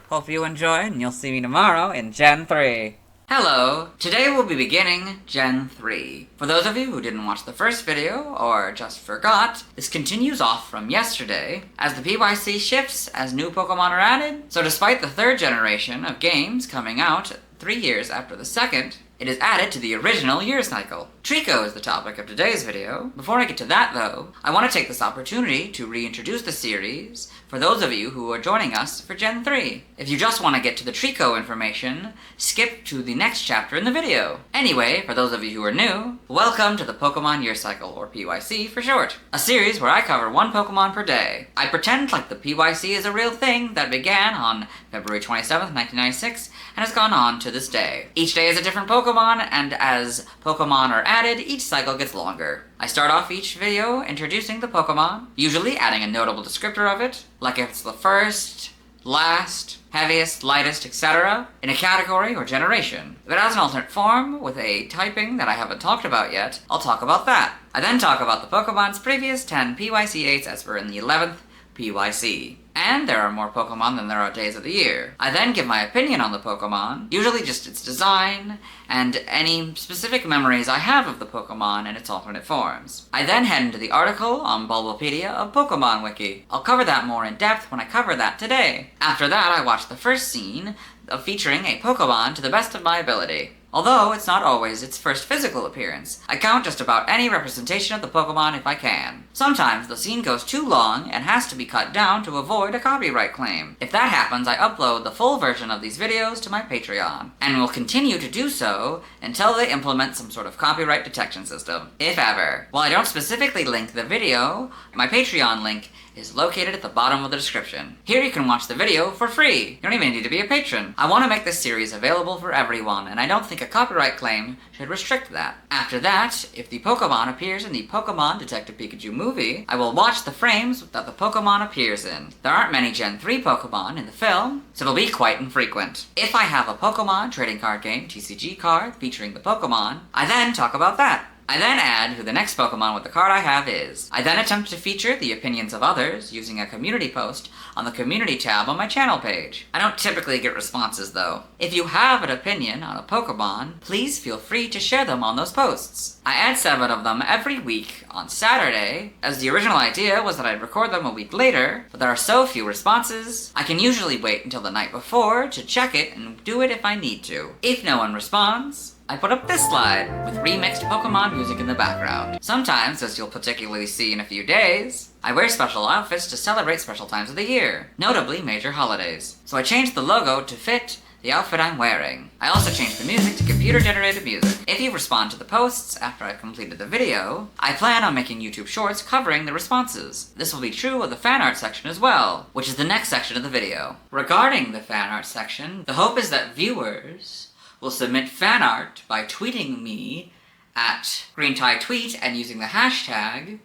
S2: Hope you enjoyed, and you'll see me tomorrow in Gen 3.
S1: Hello! Today we'll be beginning Gen 3. For those of you who didn't watch the first video, or just forgot, this continues off from yesterday, as the PYC shifts as new Pokemon are added. So despite the third generation of games coming out 3 years after the second, it is added to the original year cycle. Treecko is the topic of today's video. Before I get to that though, I want to take this opportunity to reintroduce the series for those of you who are joining us for Gen 3. If you just want to get to the Treecko information, skip to the next chapter in the video. Anyway, for those of you who are new, welcome to the Pokemon Year Cycle, or PYC for short. A series where I cover 1 Pokemon per day. I pretend like the PYC is a real thing that began on February 27th, 1996, and has gone on to this day. Each day is a different Pokemon, and as Pokemon are added, each cycle gets longer. I start off each video introducing the Pokemon, usually adding a notable descriptor of it, like if it's the first, last, heaviest, lightest, etc., in a category or generation. If it has an alternate form with a typing that I haven't talked about yet, I'll talk about that. I then talk about the Pokemon's previous 10 PYC 8s as per in the 11th PYC. And there are more Pokemon than there are days of the year. I then give my opinion on the Pokemon, usually just its design, and any specific memories I have of the Pokemon and its alternate forms. I then head into the article on Bulbapedia of Pokemon Wiki. I'll cover that more in depth when I cover that today. After that, I watch the first scene of featuring a Pokemon to the best of my ability. Although it's not always its first physical appearance, I count just about any representation of the Pokemon if I can. Sometimes the scene goes too long and has to be cut down to avoid a copyright claim. If that happens, I upload the full version of these videos to my Patreon, and will continue to do so until they implement some sort of copyright detection system, if ever. While I don't specifically link the video, my Patreon link is located at the bottom of the description. Here you can watch the video for free. You don't even need to be a patron. I want to make this series available for everyone, and I don't think a copyright claim should restrict that. After that, if the Pokemon appears in the Pokemon Detective Pikachu movie, I will watch the frames that the Pokemon appears in. There aren't many Gen 3 Pokemon in the film, so it'll be quite infrequent. If I have a Pokemon trading card game TCG card featuring the Pokemon, I then talk about that. I then add who the next Pokemon with the card I have is. I then attempt to feature the opinions of others using a community post on the community tab on my channel page. I don't typically get responses though. If you have an opinion on a Pokemon, please feel free to share them on those posts. I add 7 of them every week on Saturday, as the original idea was that I'd record them a week later, but there are so few responses, I can usually wait until the night before to check it and do it if I need to. If no one responds, I put up this slide with remixed Pokemon music in the background. Sometimes, as you'll particularly see in a few days, I wear special outfits to celebrate special times of the year, notably major holidays. So I changed the logo to fit the outfit I'm wearing. I also changed the music to computer-generated music. If you respond to the posts after I've completed the video, I plan on making YouTube Shorts covering the responses. This will be true of the fan art section as well, which is the next section of the video. Regarding the fan art section, the hope is that viewers will submit fan art by tweeting me at GreenTieTweet and using the hashtag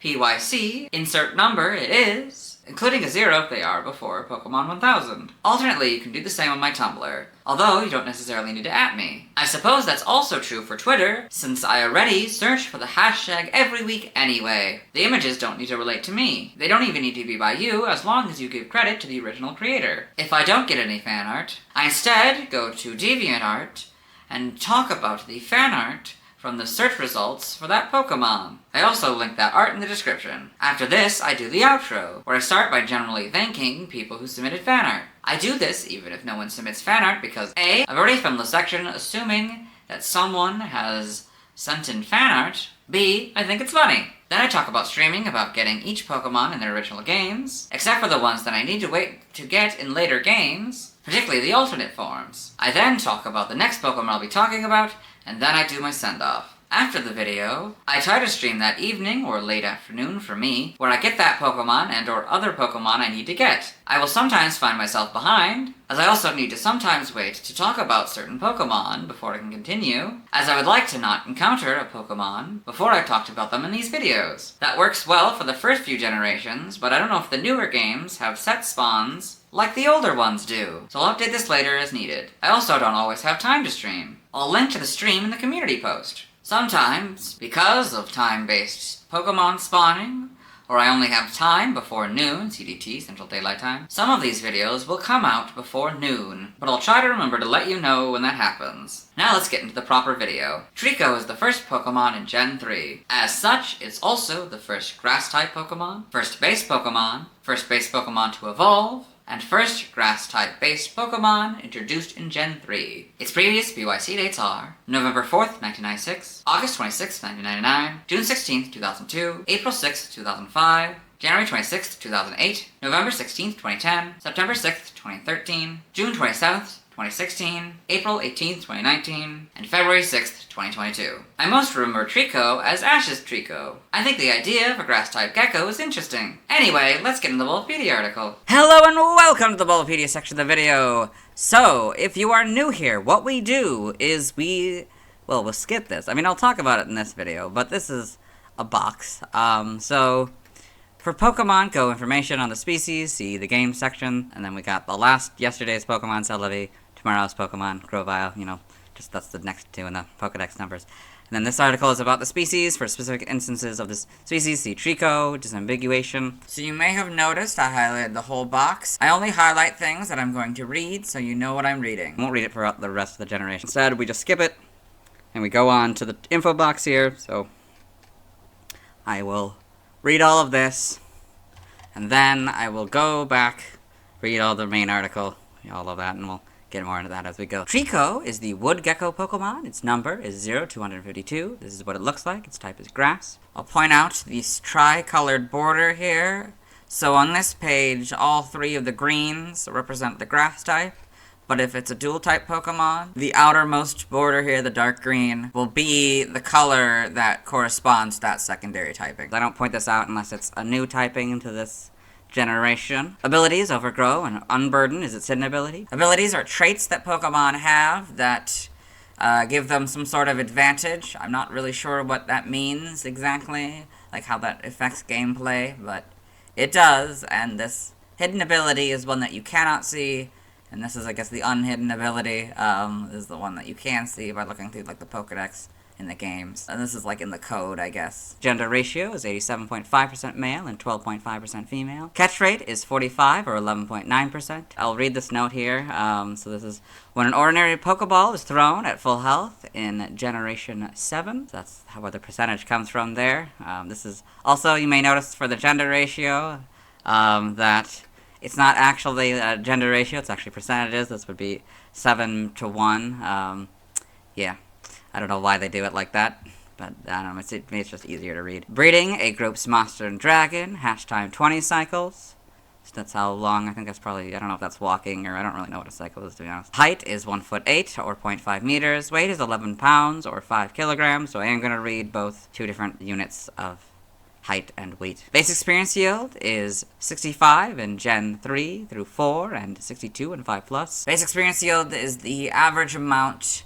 S1: PYC, insert number it is, including a 0 if they are before Pokemon 1000. Alternately, you can do the same on my Tumblr, although you don't necessarily need to @me. I suppose that's also true for Twitter, since I already search for the hashtag every week anyway. The images don't need to relate to me. They don't even need to be by you, as long as you give credit to the original creator. If I don't get any fan art, I instead go to DeviantArt and talk about the fan art from the search results for that Pokemon. I also link that art in the description. After this, I do the outro, where I start by generally thanking people who submitted fan art. I do this even if no one submits fan art because A, I've already filmed the section assuming that someone has sent in fan art, B, I think it's funny. Then I talk about streaming, about getting each Pokemon in their original games, except for the ones that I need to wait to get in later games, particularly the alternate forms. I then talk about the next Pokemon I'll be talking about, and then I do my send-off. After the video, I try to stream that evening or late afternoon for me, where I get that Pokemon and or other Pokemon I need to get. I will sometimes find myself behind, as I also need to sometimes wait to talk about certain Pokemon before I can continue, as I would like to not encounter a Pokemon before I've talked about them in these videos. That works well for the first few generations, but I don't know if the newer games have set spawns like the older ones do, so I'll update this later as needed. I also don't always have time to stream. I'll link to the stream in the community post. Sometimes, because of time-based Pokemon spawning, or I only have time before noon, CDT, Central Daylight Time, some of these videos will come out before noon, but I'll try to remember to let you know when that happens. Now let's get into the proper video. Treecko is the first Pokemon in Gen 3. As such, it's also the first Grass-type Pokemon, first base Pokemon to evolve, and first Grass-type-based Pokemon introduced in Gen 3. Its previous BYC dates are November 4th, 1996, August 26th, 1999, June 16th, 2002, April 6th, 2005, January 26th, 2008, November 16th, 2010, September 6th, 2013, June 27th, 2016, April 18th, 2019, and February 6th, 2022. I most remember Treecko as Ash's Treecko. I think the idea of a grass-type gecko is interesting. Anyway, let's get into the Bulbapedia article.
S2: Hello and welcome to the Bulbapedia section of the video. So, if you are new here, what we do is we'll skip this. I mean, I'll talk about it in this video, but this is a box. So, for Pokemon Go information on the species, see the game section, and then we got yesterday's Pokemon Celebi, tomorrow's Pokemon Grovyle, just that's the next two in the Pokedex numbers. And then this article is about the species. For specific instances of this species, see Treecko, disambiguation. So you may have noticed I highlighted the whole box. I only highlight things that I'm going to read, so you know what I'm reading. I won't read it for the rest of the generation. Instead, we just skip it, and we go on to the info box here, so I will read all of this, and then I will go back, read all the main article, all of that, and we'll get more into that as we go. Treecko is the wood gecko Pokemon. Its number is 0252. This is what it looks like. Its type is grass. I'll point out this tri-colored border here. So on this page, all three of the greens represent the grass type. But if it's a dual-type Pokemon, the outermost border here, the dark green, will be the color that corresponds to that secondary typing. I don't point this out unless it's a new typing into this generation. Abilities: Overgrow and Unburden is its hidden ability. Abilities are traits that Pokemon have that give them some sort of advantage. I'm not really sure what that means exactly, like how that affects gameplay, but it does, and this hidden ability is one that you cannot see. And this is, I guess, the unhidden ability, is the one that you can see by looking through, like, the Pokedex in the games. And this is, like, in the code, I guess. Gender ratio is 87.5% male and 12.5% female. Catch rate is 45 or 11.9%. I'll read this note here. So this is when an ordinary Pokeball is thrown at full health in Generation 7. So that's where the percentage comes from there. This is also, you may notice for the gender ratio, that it's not actually a gender ratio, it's actually percentages. This would be 7 to 1. Yeah, I don't know why they do it like that, but I don't know, it's just easier to read. Breeding, a group's monster and dragon, hatch time 20 cycles. So that's how long, I think that's probably, I don't know if that's walking, or I don't really know what a cycle is, to be honest. Height is 1'8" or 0.5 meters. Weight is 11 pounds or 5 kilograms, so I am going to read both two different units of height and weight. Base experience yield is 65 in Gen 3 through 4 and 62 in 5+. Base experience yield is the average amount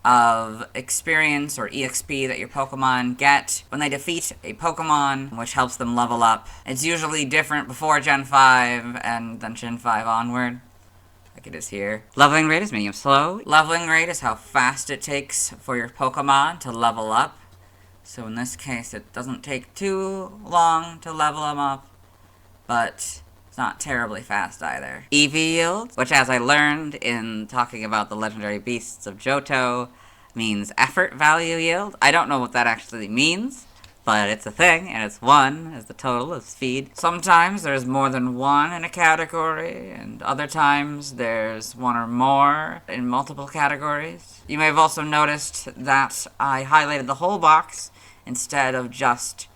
S2: of experience or EXP that your Pokemon get when they defeat a Pokemon, which helps them level up. It's usually different before Gen 5 and then Gen 5 onward, like it is here. Leveling rate is medium slow. Leveling rate is how fast it takes for your Pokemon to level up. So in this case, it doesn't take too long to level them up, but it's not terribly fast either. EV yield, which as I learned in talking about the legendary beasts of Johto, means effort value yield. I don't know what that actually means, but it's a thing, and it's 1 as the total of speed. Sometimes there's more than 1 in a category, and other times there's 1 or more in multiple categories. You may have also noticed that I highlighted the whole box instead of just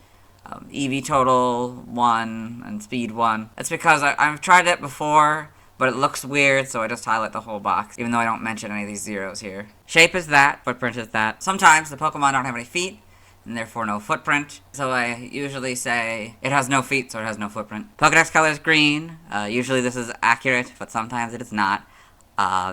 S2: EV total 1 and speed 1. That's because I've tried it before, but it looks weird, so I just highlight the whole box, even though I don't mention any of these zeros here. Shape is that, footprint is that. Sometimes the Pokemon don't have any feet, and therefore no footprint, so I usually say it has no feet, so it has no footprint. Pokedex color is green. Usually this is accurate, but sometimes it is not,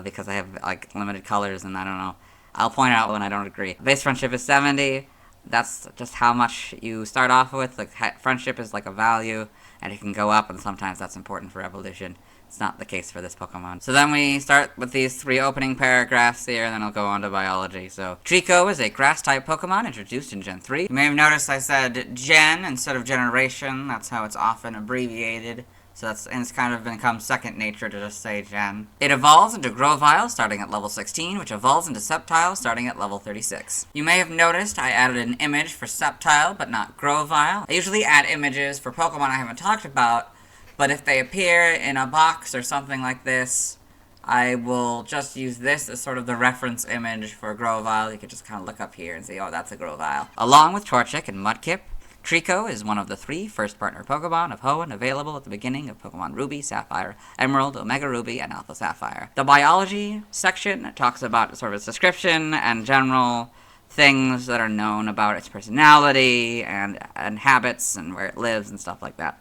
S2: because I have, like, limited colors, and I don't know. I'll point it out when I don't agree. Base friendship is 70. That's just how much you start off with. Like, friendship is like a value, and it can go up, and sometimes that's important for evolution. It's not the case for this Pokemon. So then we start with these 3 opening paragraphs here, and then I'll go on to biology. So, Treecko is a grass-type Pokemon introduced in Gen 3. You may have noticed I said Gen instead of generation. That's how it's often abbreviated. So it's kind of become second nature to just say Gen. It evolves into Grovyle starting at level 16, which evolves into Sceptile starting at level 36. You may have noticed I added an image for Sceptile, but not Grovyle. I usually add images for Pokemon I haven't talked about, but if they appear in a box or something like this, I will just use this as sort of the reference image for Grovyle. You can just kind of look up here and see, oh, that's a Grovyle. Along with Torchic and Mudkip, Treecko is one of the 3 first partner Pokemon of Hoenn available at the beginning of Pokemon Ruby, Sapphire, Emerald, Omega Ruby, and Alpha Sapphire. The biology section talks about sort of its description and general things that are known about its personality and habits and where it lives and stuff like that.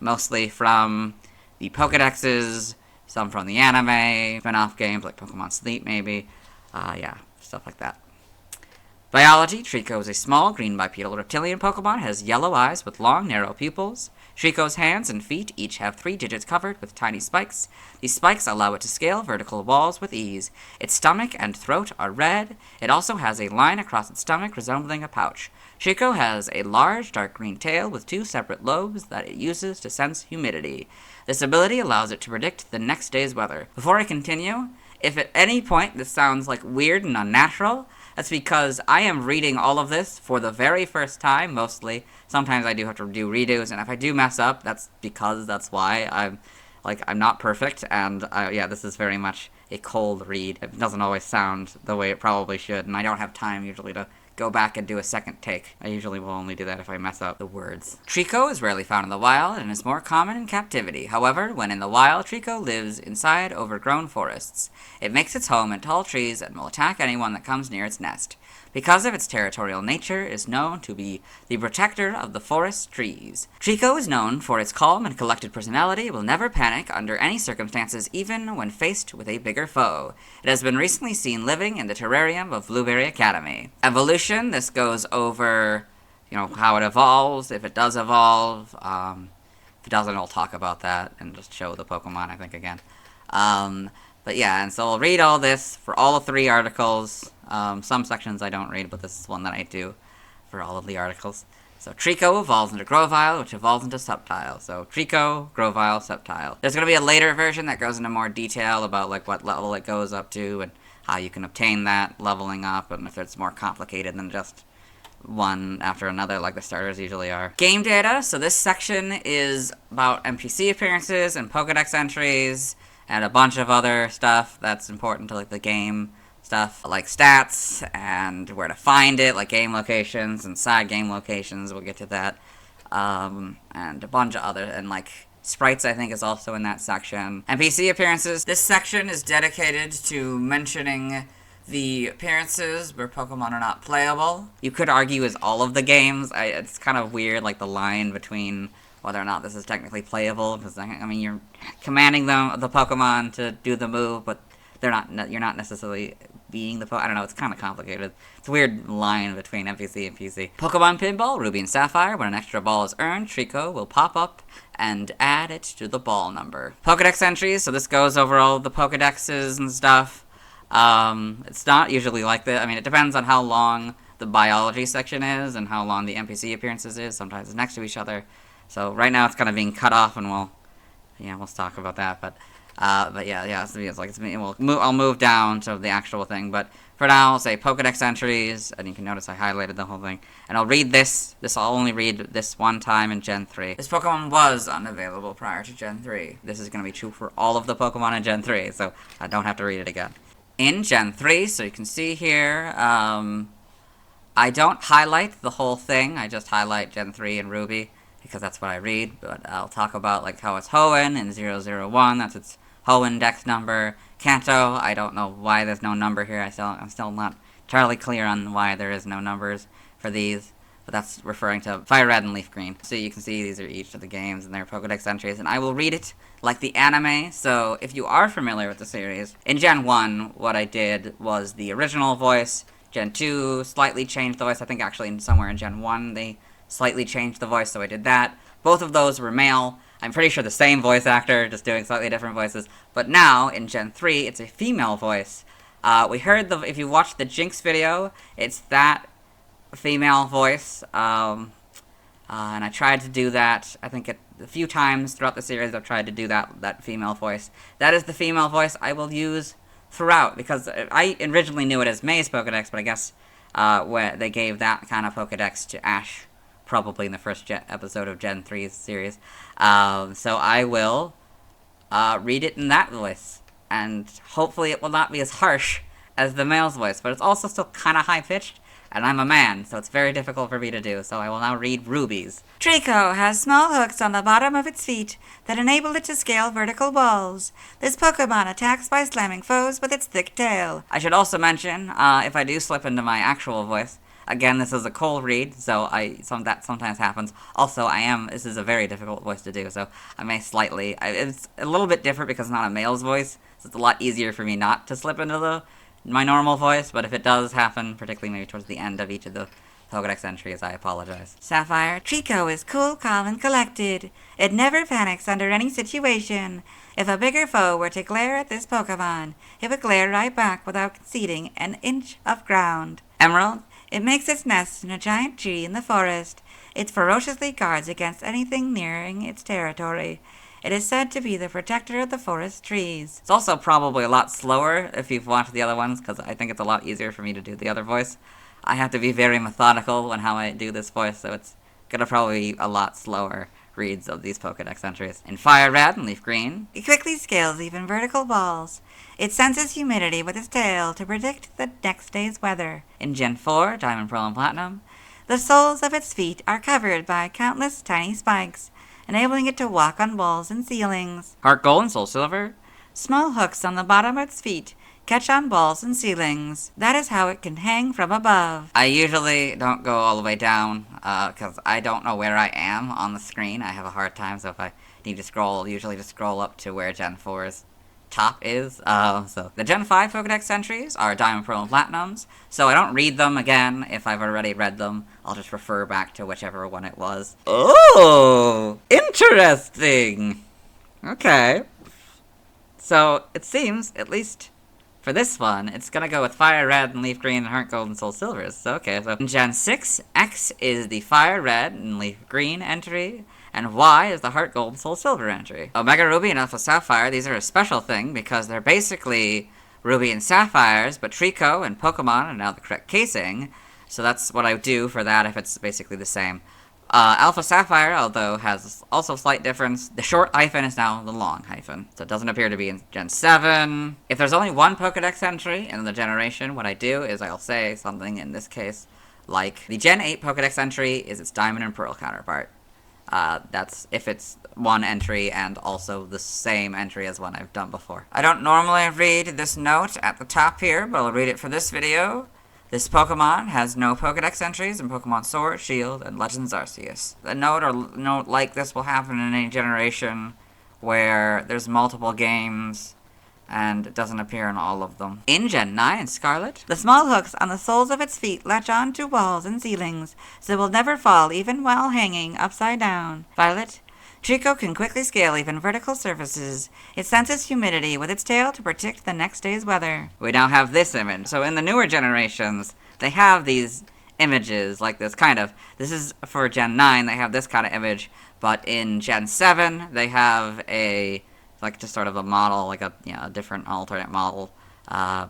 S2: Mostly from the Pokedexes, some from the anime, spin-off games like Pokemon Sleep maybe, yeah, stuff like that. Biology, Treecko is a small green bipedal reptilian Pokemon, has yellow eyes with long, narrow pupils. Treecko's hands and feet each have 3 digits covered with tiny spikes. These spikes allow it to scale vertical walls with ease. Its stomach and throat are red. It also has a line across its stomach resembling a pouch. Treecko has a large, dark green tail with 2 separate lobes that it uses to sense humidity. This ability allows it to predict the next day's weather. Before I continue, if at any point this sounds like weird and unnatural, that's because I am reading all of this for the very first time, mostly. Sometimes I do have to do redos, and if I do mess up, that's because that's why. Like, I'm not perfect, and yeah, this is very much a cold read. It doesn't always sound the way it probably should, and I don't have time usually to go back and do a second take. I usually will only do that if I mess up the words. Treecko is rarely found in the wild and is more common in captivity. However, when in the wild, Treecko lives inside overgrown forests. It makes its home in tall trees and will attack anyone that comes near its nest. Because of its territorial nature, it is known to be the protector of the forest trees. Treecko is known for its calm and collected personality. It will never panic under any circumstances, even when faced with a bigger foe. It has been recently seen living in the terrarium of Blueberry Academy. Evolution, this goes over, how it evolves, if it does evolve. If it doesn't, I'll talk about that and just show the Pokemon, I think, again. But yeah, and so I'll read all this for all 3 articles. Some sections I don't read, but this is one that I do for all of the articles. So Treecko evolves into Grovyle, which evolves into Sceptile. So Treecko, Grovyle, Sceptile. There's going to be a later version that goes into more detail about like what level it goes up to and how you can obtain that leveling up, and if it's more complicated than just one after another like the starters usually are. Game data. So this section is about NPC appearances and Pokedex entries and a bunch of other stuff that's important to like the game stuff, like stats and where to find it, like game locations and side game locations. We'll get to that. And a bunch of other, and like sprites I think is also in that section. NPC appearances. This section is dedicated to mentioning the appearances where Pokemon are not playable. You could argue is all of the games. It's kind of weird, like the line between whether or not this is technically playable, because I mean you're commanding the Pokemon to do the move, but you're not necessarily being the I don't know, it's kind of complicated. It's a weird line between NPC and PC. Pokemon Pinball, Ruby and Sapphire. When an extra ball is earned, Treecko will pop up and add it to the ball number. Pokedex entries, so this goes over all the Pokedexes and stuff. It's not usually like that. I mean, it depends on how long the biology section is and how long the NPC appearances is. Sometimes it's next to each other. So right now it's kind of being cut off, and we'll talk about that. But yeah. So it's like I'll move down to the actual thing. But for now, I'll say Pokedex entries, and you can notice I highlighted the whole thing. And I'll read this. I'll only read this one time in Gen 3. This Pokemon was unavailable prior to Gen 3. This is going to be true for all of the Pokemon in Gen 3, so I don't have to read it again. In Gen 3, so you can see here, I don't highlight the whole thing. I just highlight Gen 3 and Ruby, because that's what I read, but I'll talk about like how it's Hoenn in 001, that's its Hoenn dex number. Kanto, I don't know why there's no number here. I'm still not entirely clear on why there is no numbers for these, but that's referring to Fire Red and Leaf Green. So you can see these are each of the games and their Pokedex entries, and I will read it like the anime. So if you are familiar with the series, in Gen 1, what I did was the original voice. Gen 2 slightly changed the voice. I think actually somewhere in Gen 1 they slightly changed the voice, so I did that. Both of those were male. I'm pretty sure the same voice actor, just doing slightly different voices. But now, in Gen 3, it's a female voice. We heard if you watched the Jinx video, it's that female voice. And I tried to do that, I think a few times throughout the series I've tried to do that female voice. That is the female voice I will use throughout, because I originally knew it as May's Pokedex, but I guess where they gave that kind of Pokedex to Ash, probably in the first episode of Gen 3's series. So I will read it in that voice, and hopefully it will not be as harsh as the male's voice, but it's also still kind of high-pitched, and I'm a man, so it's very difficult for me to do, so I will now read Ruby's. Treecko has small hooks on the bottom of its feet that enable it to scale vertical walls. This Pokemon attacks by slamming foes with its thick tail. I should also mention, if I do slip into my actual voice, again, this is a cold read, so that sometimes happens. Also, this is a very difficult voice to do, so I may it's a little bit different because it's not a male's voice, so it's a lot easier for me not to slip into my normal voice, but if it does happen, particularly maybe towards the end of each of the Pokedex entries, I apologize. Sapphire, Treecko is cool, calm, and collected. It never panics under any situation. If a bigger foe were to glare at this Pokemon, it would glare right back without conceding an inch of ground. Emerald, it makes its nest in a giant tree in the forest. It ferociously guards against anything nearing its territory. It is said to be the protector of the forest trees. It's also probably a lot slower if you've watched the other ones, because I think it's a lot easier for me to do the other voice. I have to be very methodical in how I do this voice, so it's gonna probably be a lot slower reads of these Pokedex entries. In Fire Red and Leaf Green, it quickly scales even vertical walls. It senses humidity with its tail to predict the next day's weather. In Gen 4, Diamond, Pearl, and Platinum, the soles of its feet are covered by countless tiny spikes, enabling it to walk on walls and ceilings. Heart Gold and Soul Silver, small hooks on the bottom of its feet catch on walls and ceilings. That is how it can hang from above. I usually don't go all the way down, because I don't know where I am on the screen. I have a hard time, so if I need to scroll, usually just scroll up to where Gen 4's top is. So the Gen 5 Pokedex entries are Diamond, Pearl, and Platinums, so I don't read them again if I've already read them. I'll just refer back to whichever one it was. Oh, interesting. Okay. So it seems, at least for this one, it's gonna go with Fire Red and Leaf Green and Heart Gold and Soul Silver. So okay, so in Gen 6, X is the Fire Red and Leaf Green entry, and Y is the Heart Gold and Soul Silver entry. Omega Ruby and Alpha Sapphire, these are a special thing because they're basically Ruby and Sapphires, but Treecko and Pokemon are now the correct casing, so that's what I do for that if it's basically the same. Alpha Sapphire, although has also a slight difference, the short hyphen is now the long hyphen, so it doesn't appear to be in Gen 7. If there's only one Pokedex entry in the generation, what I do is I'll say something in this case, like, the Gen 8 Pokedex entry is its Diamond and Pearl counterpart. That's if it's one entry and also the same entry as one I've done before. I don't normally read this note at the top here, but I'll read it for this video. This Pokemon has no Pokedex entries in Pokemon Sword, Shield, and Legends Arceus. A note like this will happen in any generation where there's multiple games and it doesn't appear in all of them. In Gen 9 Scarlet, the small hooks on the soles of its feet latch on to walls and ceilings, so it will never fall even while hanging upside down. Violet, Treecko can quickly scale even vertical surfaces. It senses humidity with its tail to predict the next day's weather. We now have this image. So in the newer generations, they have these images like this, kind of. This is for Gen 9, they have this kind of image, but in Gen 7, they have a, like just sort of a model, like a, you know, a different alternate model,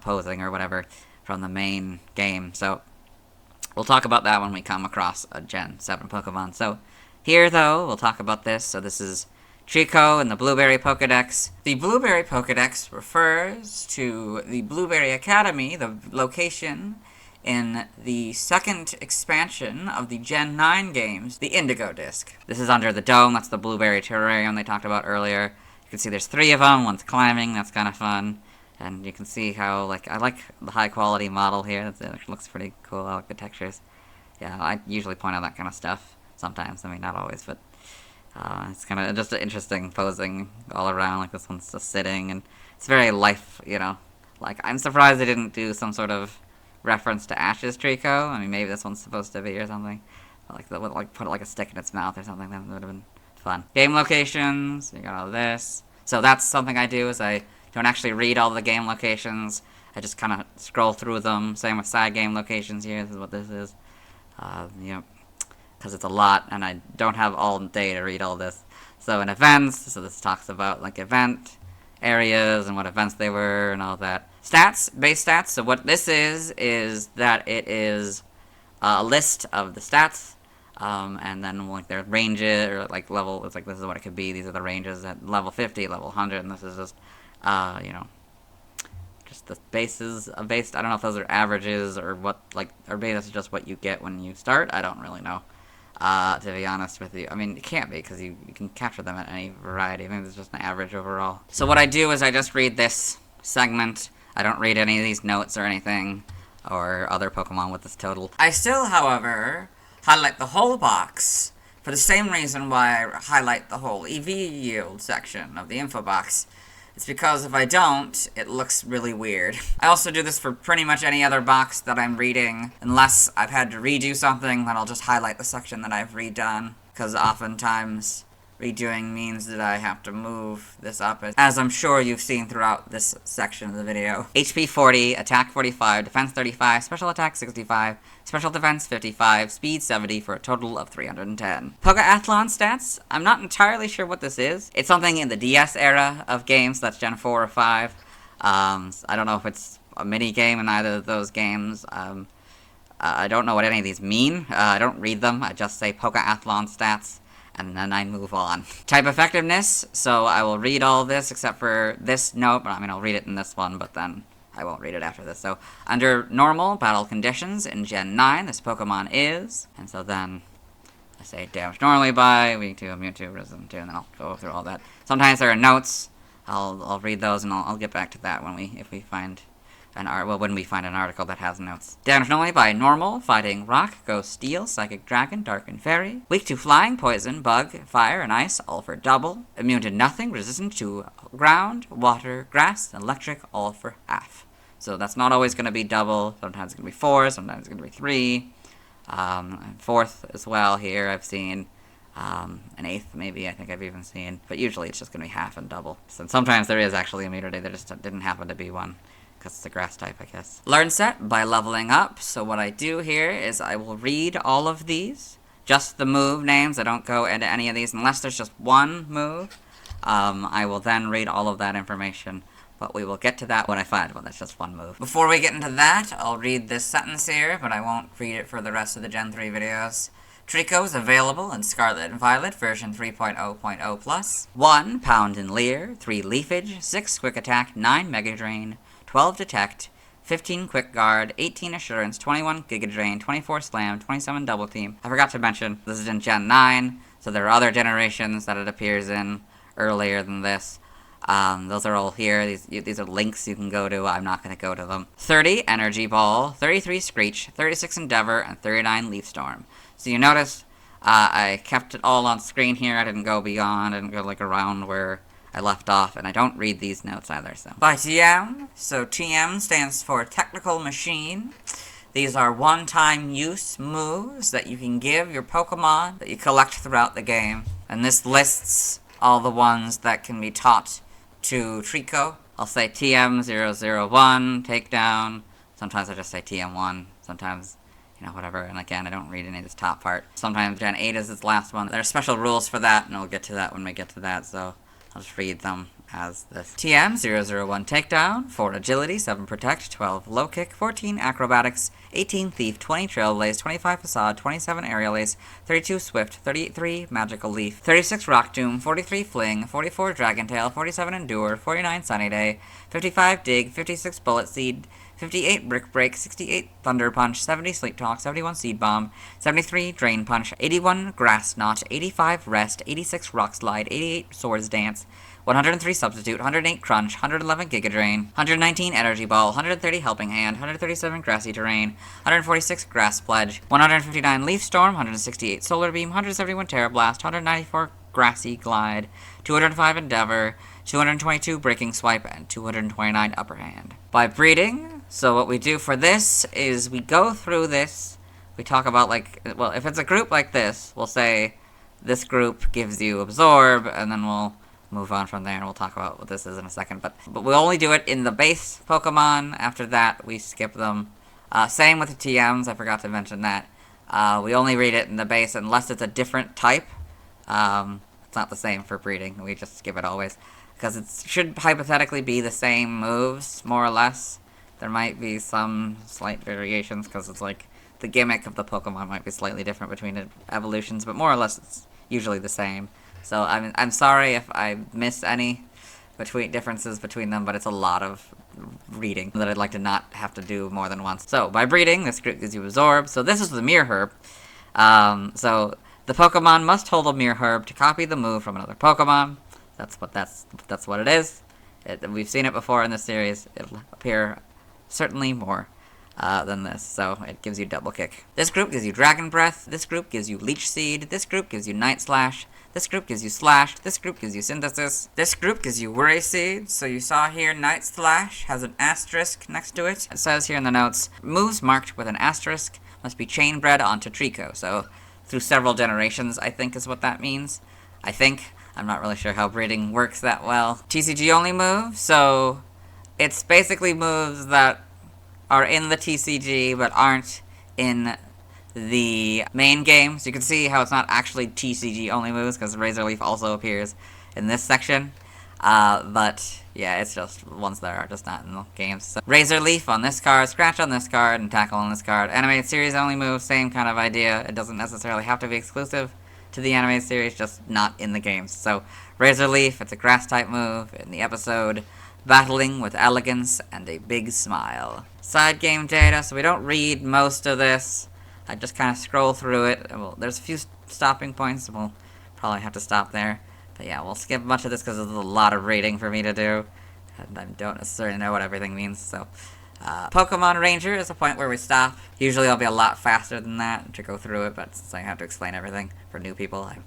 S2: posing or whatever from the main game. So we'll talk about that when we come across a Gen 7 Pokemon. So here, though, we'll talk about this. So this is Treecko and the Blueberry Pokedex. The Blueberry Pokedex refers to the Blueberry Academy, the location in the second expansion of the Gen 9 games, the Indigo Disc. This is under the dome. That's the Blueberry Terrarium they talked about earlier. You can see there's 3 of them. One's climbing. That's kind of fun. And you can see how, like, I like the high-quality model here. It looks pretty cool. I like the textures. Yeah, I usually point out that kind of stuff. Sometimes, I mean, not always, but it's kind of just interesting posing all around, like this one's just sitting, and it's very life, you know, like, I'm surprised they didn't do some sort of reference to Ash's Treecko. I mean, maybe this one's supposed to be or something, like, that would, like, put like a stick in its mouth or something. That would have been fun. Game locations, you got all this, so that's something I do, is I don't actually read all the game locations, I just kind of scroll through them. Same with side game locations here. This is what this is, you know, because it's a lot, and I don't have all day to read all this. So in events, so this talks about, like, event areas and what events they were and all that. Stats, base stats, so what this is that it is a list of the stats, and then, like, their ranges, or, like, level, it's like, this is what it could be, these are the ranges at level 50, level 100, and this is just, you know, just the bases of base. I don't know if those are averages, or what, like, or maybe that's just what you get when you start, I don't really know. To be honest with you. I mean, it can't be, because you can capture them at any variety. Maybe it's just an average overall. So what I do is I just read this segment. I don't read any of these notes or anything, or other Pokemon with this total. I still, however, highlight the whole box, for the same reason why I highlight the whole EV yield section of the info box. It's because if I don't, it looks really weird. I also do this for pretty much any other box that I'm reading. Unless I've had to redo something, then I'll just highlight the section that I've redone. Because oftentimes, redoing means that I have to move this up, as I'm sure you've seen throughout this section of the video. HP 40, Attack 45, Defense 35, Special Attack 65, Special Defense 55, Speed 70 for a total of 310. Pokeathlon stats, I'm not entirely sure what this is. It's something in the DS era of games, that's Gen 4 or 5. I don't know if it's a mini game in either of those games. I don't know what any of these mean. I don't read them, I just say Pokeathlon stats. and then I move on. Type effectiveness, so I will read all this except for this note, but I mean I'll read it in this one, but then I won't read it after this. So, under normal battle conditions in Gen 9, this Pokemon is, and so then I say damage normally by, weak to, immune to, resistant to, and then I'll go through all that. Sometimes there are notes, I'll read those and I'll get back to that when we find when we find an article that has notes. Damage normally by normal, fighting rock, ghost, steel, psychic dragon, dark and fairy. Weak to flying, poison, bug, fire, and ice, all for double. Immune to nothing, resistant to ground, water, grass, and electric, all for half. So that's not always going to be double. Sometimes it's going to be 4, sometimes it's going to be 3. 4th as well here I've seen. An 8th maybe I think I've even seen. But usually it's just going to be half and double. So sometimes there is actually immunity, there just didn't happen to be one. Because it's a grass type, I guess. Learn set by leveling up. So what I do here is I will read all of these. Just the move names. I don't go into any of these unless there's just one move. I will then read all of that information. But we will get to that when I find one that's just one move. Before we get into that, I'll read this sentence here, but I won't read it for the rest of the Gen 3 videos. Treecko is available in Scarlet and Violet version 3.0.0+. 1 Pound and Leer, 3 Leafage, 6 Quick Attack, 9 Mega Drain, 12 Detect, 15 Quick Guard, 18 Assurance, 21 Giga Drain, 24 Slam, 27 Double Team. I forgot to mention, this is in Gen 9, so there are other generations that it appears in earlier than this. Those are all here. These are links you can go to. I'm not going to go to them. 30 Energy Ball, 33 Screech, 36 Endeavor, and 39 Leaf Storm. So you notice I kept it all on screen here. I didn't go beyond. I didn't go like around where I left off, and I don't read these notes either. So by TM, so TM stands for Technical Machine. These are one-time use moves that you can give your Pokemon that you collect throughout the game, and this lists all the ones that can be taught to Treecko. I'll say TM001 takedown. Sometimes I just say TM1. Sometimes, you know, whatever. And again, I don't read any of this top part. Sometimes Gen 8 is its last one. There are special rules for that, and we'll get to that when we get to that. So I'll just read them as this. TM001 takedown, 4 agility, 7 protect, 12 low kick, 14 acrobatics, 18 thief, 20 trailblaze, 25 facade, 27 aerial ace, 32 swift, 33 magical leaf, 36 rock tomb, 43 fling, 44 dragon tail, 47 endure, 49 sunny day, 55 dig, 56 bullet seed, 58 brick break, 68 thunder punch, 70 sleep talk, 71 seed bomb, 73 drain punch, 81 grass knot, 85 rest, 86 rock slide, 88 swords dance, 103 substitute, 108 crunch, 111 giga drain, 119 energy ball, 130 helping hand, 137 grassy terrain, 146 grass pledge, 159 leaf storm, 168 solar beam, 171 terra blast, 194 grassy glide, 205 endeavor, 222 breaking swipe, and 229 upper hand. By breeding, so what we do for this is we go through this, we talk about like, well, if it's a group like this, we'll say this group gives you absorb, and then we'll move on from there, and we'll talk about what this is in a second. But we'll only do it in the base Pokemon. After that, we skip them. Same with the TMs. I forgot to mention that. We only read it in the base unless it's a different type. It's not the same for breeding. We just skip it always. Because it should hypothetically be the same moves, more or less. There might be some slight variations, because it's like the gimmick of the Pokemon might be slightly different between evolutions, but more or less it's usually the same. So I'm sorry if I miss any differences between them, but it's a lot of reading that I'd like to not have to do more than once. So by breeding, this group gives you absorb. So this is the Mirror Herb. So the Pokemon must hold a Mirror Herb to copy the move from another Pokemon. That's what it is. We've seen it before in this series. It'll appear certainly more than this, so it gives you double kick. This group gives you Dragon Breath. This group gives you Leech Seed. This group gives you Night Slash. This group gives you Slash. This group gives you Synthesis. This group gives you Worry Seed. So you saw here, Night Slash has an asterisk next to it. It says here in the notes, moves marked with an asterisk must be chain bred onto Treecko. So through several generations, I think is what that means. I think. I'm not really sure how breeding works that well. TCG only move, so it's basically moves that are in the TCG but aren't in the main game. So you can see how it's not actually TCG only moves, because Razor Leaf also appears in this section. But yeah, it's just ones that are just not in the games. So Razor Leaf on this card, Scratch on this card, and Tackle on this card. Animated series only moves, same kind of idea. It doesn't necessarily have to be exclusive to the anime series, just not in the games. So, Razor Leaf, it's a grass-type move in the episode Battling with Elegance and a Big Smile. Side game data, so we don't read most of this. I just kind of scroll through it. Well, there's a few stopping points, we'll probably have to stop there. But yeah, we'll skip much of this because there's a lot of reading for me to do. And I don't necessarily know what everything means, so... Pokemon Ranger is a point where we stop. Usually I'll be a lot faster than that to go through it, but since I have to explain everything for new people, I'm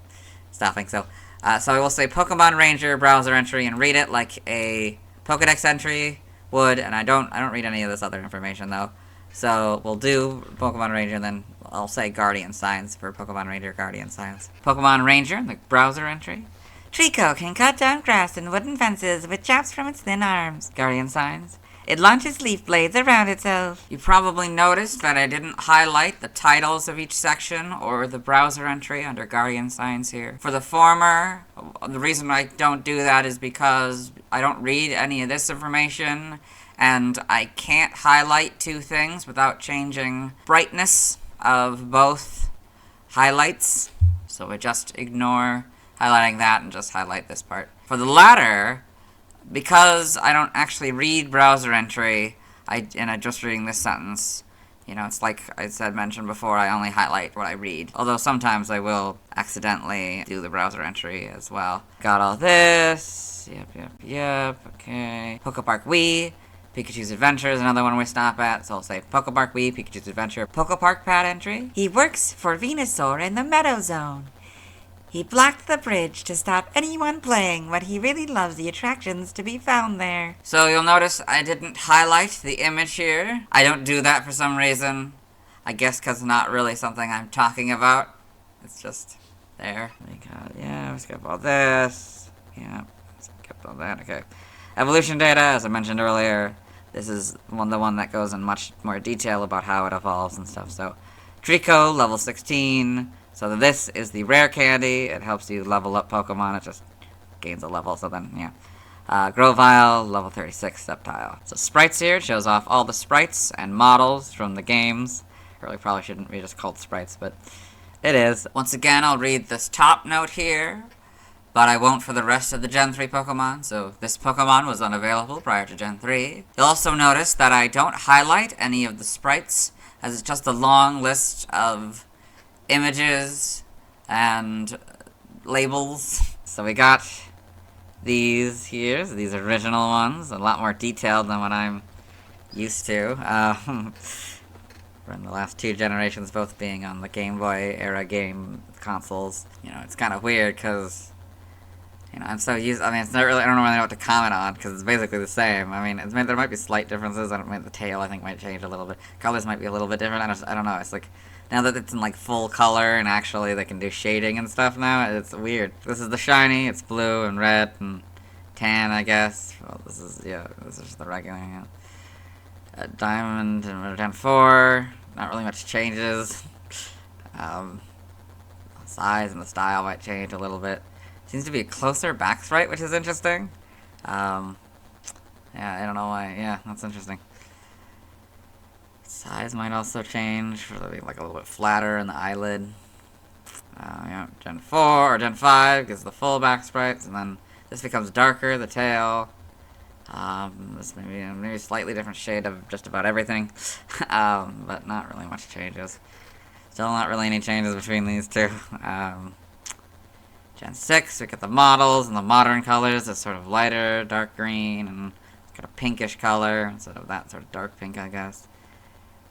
S2: stopping. So I will say Pokemon Ranger browser entry and read it like a Pokedex entry would, and I don't read any of this other information though. So we'll do Pokemon Ranger, and then I'll say Guardian Signs for Pokemon Ranger Guardian Signs. Pokemon Ranger, the browser entry. Treecko can cut down grass and wooden fences with chops from its thin arms. Guardian Signs. It launches leaf blades around itself. You probably noticed that I didn't highlight the titles of each section or the browser entry under Guardian Signs here. For the former, the reason I don't do that is because I don't read any of this information, and I can't highlight two things without changing brightness of both highlights. So I just ignore highlighting that and just highlight this part. For the latter, because I don't actually read browser entry, and I'm just reading this sentence, you know, it's like I mentioned before, I only highlight what I read. Although sometimes I will accidentally do the browser entry as well. Got all this. Yep. Okay. Pokepark Wii. Pikachu's Adventure is another one we stop at, so I'll say Pokepark Wii, Pikachu's Adventure, Pokepark Pad entry. He works for Venusaur in the Meadow Zone. He blocked the bridge to stop anyone playing, but he really loves the attractions to be found there. So you'll notice I didn't highlight the image here. I don't do that for some reason. I guess because it's not really something I'm talking about. It's just there. We skip all this. Yeah, skip all that, okay. Evolution data, as I mentioned earlier, this is the one that goes in much more detail about how it evolves and stuff. So, Treecko, level 16. So this is the rare candy. It helps you level up Pokemon. It just gains a level, so then, yeah. Grovyle, level 36, Sceptile. So sprites here, it shows off all the sprites and models from the games. Really probably shouldn't be just called sprites, but it is. Once again, I'll read this top note here, but I won't for the rest of the Gen 3 Pokemon, so this Pokemon was unavailable prior to Gen 3. You'll also notice that I don't highlight any of the sprites, as it's just a long list of images and labels. So we got these here, so these original ones, a lot more detailed than what I'm used to. From the last two generations both being on the Game Boy era game consoles. You know, it's kind of weird because, you know, I'm so used, I mean, it's not really, I don't really know what to comment on because it's basically the same. I mean, there might be slight differences. I don't mean the tail, I think, might change a little bit. Colors might be a little bit different. I don't know. It's like, now that it's in like full color and actually they can do shading and stuff now, it's weird. This is the shiny, it's blue and red and tan, I guess. Well, this is just the regular, yeah. Diamond and Gen 4, not really much changes. The size and the style might change a little bit. Seems to be a closer back sprite, which is interesting. Yeah, I don't know why. Yeah, that's interesting. Size might also change, like a little bit flatter in the eyelid. Yeah, Gen 4 or Gen 5 gives the full back sprites, and then this becomes darker, the tail. This maybe a slightly different shade of just about everything, but not really much changes. Still not really any changes between these two. Gen 6, we get the models and the modern colors. It's sort of lighter, dark green, and it's got a pinkish color instead of that sort of dark pink, I guess.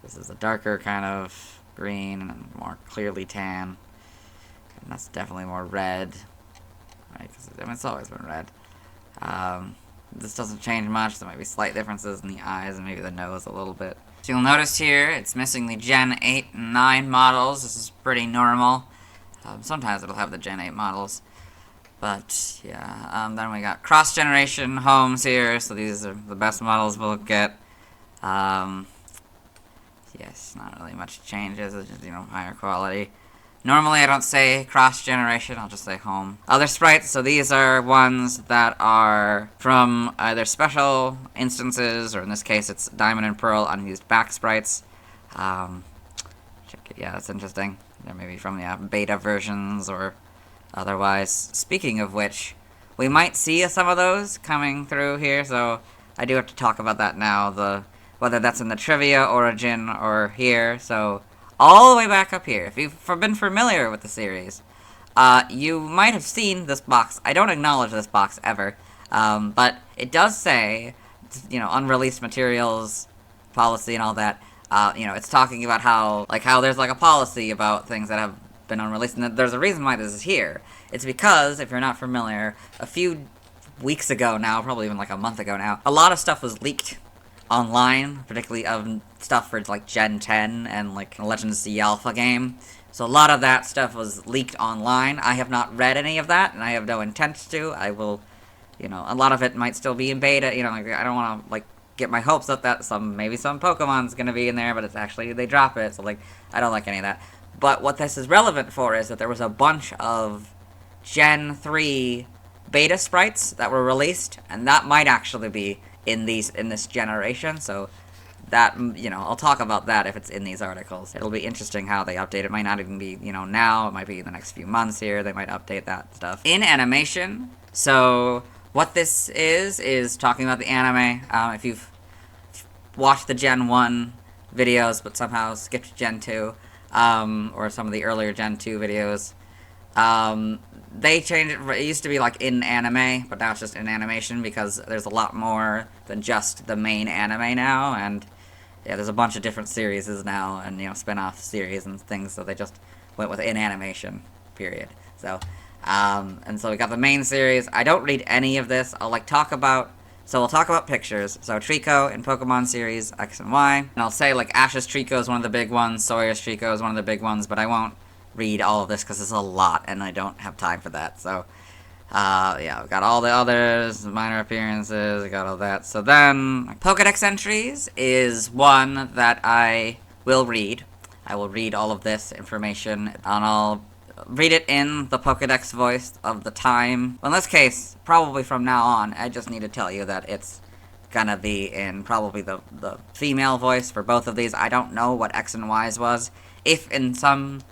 S2: This is a darker kind of green and more clearly tan. And that's definitely more red. Right? 'Cause, I mean, it's always been red. This doesn't change much. There might be slight differences in the eyes and maybe the nose a little bit. So you'll notice here, it's missing the Gen 8 and 9 models. This is pretty normal. Sometimes it'll have the Gen 8 models. But, yeah. Then we got cross-generation homes here. So these are the best models we'll get. Yes, not really much changes. It's just, you know, higher quality. Normally I don't say cross-generation, I'll just say home. Other sprites, so these are ones that are from either special instances, or in this case it's Diamond and Pearl unused back sprites. Check it, yeah, that's interesting. They're maybe from the beta versions or otherwise. Speaking of which, we might see some of those coming through here, so I do have to talk about that now, whether that's in the trivia origin or here. So all the way back up here, if you've been familiar with the series, you might have seen this box. I don't acknowledge this box ever, but it does say, unreleased materials policy and all that. It's talking about how there's a policy about things that have been unreleased, and there's a reason why this is here. It's because, if you're not familiar, a few weeks ago now, probably even a month ago now, a lot of stuff was leaked online, particularly of stuff for Gen 10 and Legends of the Alpha game. So a lot of that stuff was leaked online. I have not read any of that, and I have no intent to. I will, a lot of it might still be in beta. I don't want to get my hopes up that maybe some Pokemon's gonna be in there, but it's actually they drop it. So I don't like any of that. But what this is relevant for is that there was a bunch of Gen 3 beta sprites that were released, and that might actually be in this generation, so that, I'll talk about that if it's in these articles. It'll be interesting how they update it. It might not even be, now, it might be in the next few months here, they might update that stuff. In animation, so what this is talking about the anime. If you've watched the Gen 1 videos, but somehow skipped Gen 2, or some of the earlier Gen 2 videos, they changed it. It used to be in anime, but now it's just in animation because there's a lot more than just the main anime now, and yeah, there's a bunch of different series now, and spin-off series and things, so they just went with in animation, period. So, and so we got the main series. I don't read any of this. I'll talk about, so we'll talk about pictures. So Treecko in Pokemon series X and Y, and I'll say Ash's Treecko is one of the big ones, Sawyer's Treecko is one of the big ones, but I won't read all of this because it's a lot and I don't have time for that. So yeah, we got all the others, minor appearances, we got all that. So then Pokedex entries is one that I will read. I will read all of this information, and I'll read it in the Pokedex voice of the time. Well, in this case, probably from now on, I just need to tell you that it's gonna be in probably the female voice for both of these. I don't know what X and Y's was. If in some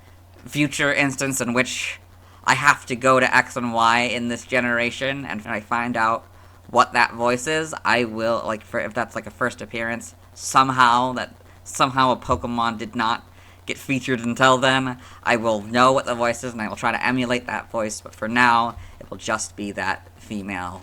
S2: future instance in which I have to go to X and Y in this generation, and I find out what that voice is, I will, if that's a first appearance, somehow a Pokemon did not get featured until then, I will know what the voice is, and I will try to emulate that voice, but for now, it will just be that female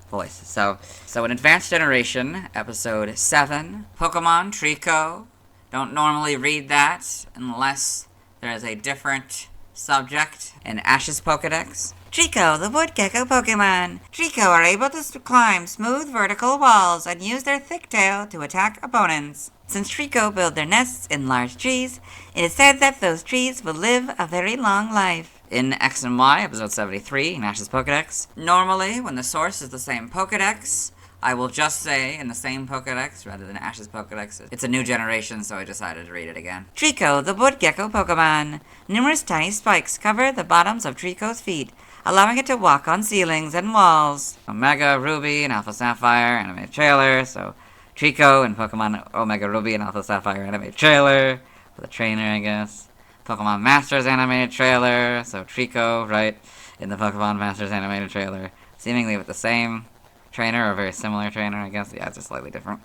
S2: voice. So in Advanced Generation, Episode 7, Pokemon Treecko. Don't normally read that unless there is a different subject in Ash's Pokedex. Treecko, the woodgecko Pokemon. Treecko are able to climb smooth vertical walls and use their thick tail to attack opponents. Since Treecko build their nests in large trees, it is said that those trees will live a very long life. In X and Y, episode 73, in Ash's Pokedex. Normally, when the source is the same Pokedex, I will just say in the same Pokedex rather than Ash's Pokedex. It's a new generation, so I decided to read it again. Treecko, the woodgecko Pokemon. Numerous tiny spikes cover the bottoms of Treecko's feet, allowing it to walk on ceilings and walls. Omega Ruby and Alpha Sapphire animated trailer. So Treecko and Pokemon Omega Ruby and Alpha Sapphire animated trailer. For the trainer, I guess. Pokemon Masters animated trailer. So Treecko, right, in the Pokemon Masters animated trailer. Seemingly with the same trainer, or a very similar trainer, I guess. Yeah, it's just slightly different.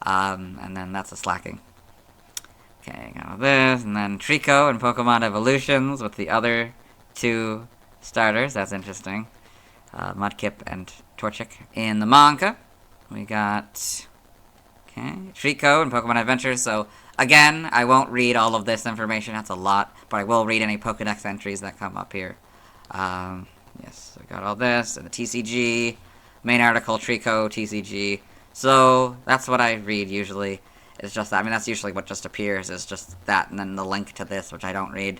S2: And then that's a slacking. Okay, got this. And then Treecko and Pokemon Evolutions with the other two starters. That's interesting. Mudkip and Torchic. In the manga, we got Treecko and Pokemon Adventures. So, again, I won't read all of this information. That's a lot. But I will read any Pokedex entries that come up here. Yes, I got all this. And the TCG. Main article, Treecko, TCG. So, that's what I read usually. It's just that. I mean, that's usually what just appears, is just that, and then the link to this, which I don't read.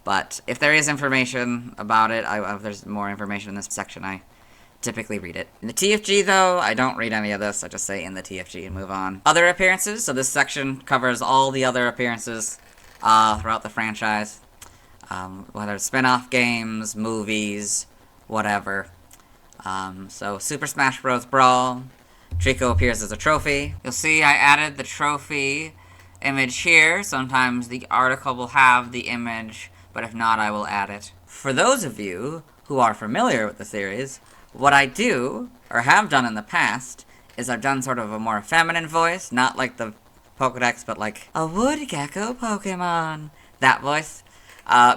S2: But if there is information about it, if there's more information in this section, I typically read it. In the TFG, though, I don't read any of this. I just say in the TFG and move on. Other appearances. So this section covers all the other appearances throughout the franchise. Whether it's spin-off games, movies, whatever. So Super Smash Bros. Brawl. Treecko appears as a trophy. You'll see I added the trophy image here. Sometimes the article will have the image, but if not, I will add it. For those of you who are familiar with the series, what I do, or have done in the past, is I've done sort of a more feminine voice, not like the Pokedex, but like a wood gecko Pokemon. That voice.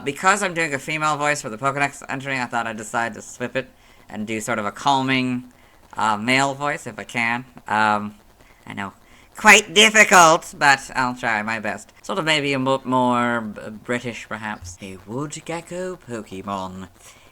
S2: Because I'm doing a female voice for the Pokedex entry, I thought I'd decide to swip it and do sort of a calming male voice if I can. I know, quite difficult, but I'll try my best. Sort of maybe a more British, perhaps. A wood gecko Pokemon.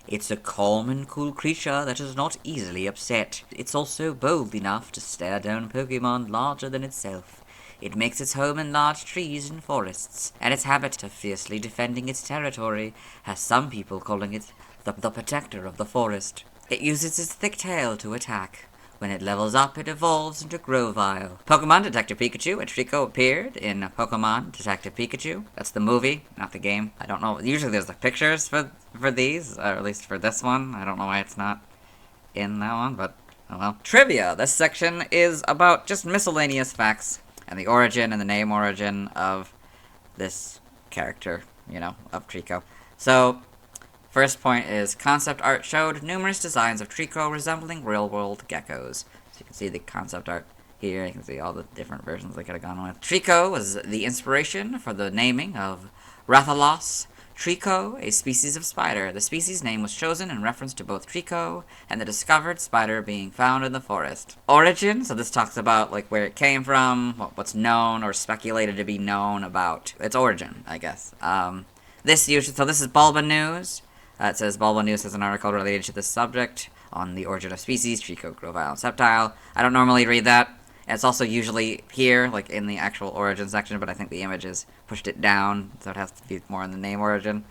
S2: It's a calm and cool creature that is not easily upset. It's also bold enough to stare down Pokemon larger than itself. It makes its home in large trees and forests, and its habit of fiercely defending its territory has some people calling it the protector of the forest. It uses its thick tail to attack. When it levels up, it evolves into Grovyle. Pokemon Detective Pikachu and Treecko appeared in Pokemon Detective Pikachu. That's the movie, not the game. I don't know. Usually there's the pictures for these, or at least for this one. I don't know why it's not in that one, but oh well. Trivia. This section is about just miscellaneous facts and the origin and the name origin of this character, you know, of Treecko. So, first point is concept art showed numerous designs of Treecko resembling real-world geckos. So you can see the concept art here. You can see all the different versions they could have gone with. Treecko was the inspiration for the naming of Rathalos Treecko, a species of spider. The species name was chosen in reference to both Treecko and the discovered spider being found in the forest. Origin, so this talks about like where it came from, what's known or speculated to be known about its origin, I guess. This is Bulba News. It says Bulba News has an article related to this subject on the origin of species, Treecko, Grovyle, and Sceptile. I don't normally read that. It's also usually here, like in the actual origin section, but I think the images pushed it down, so it has to be more in the name origin.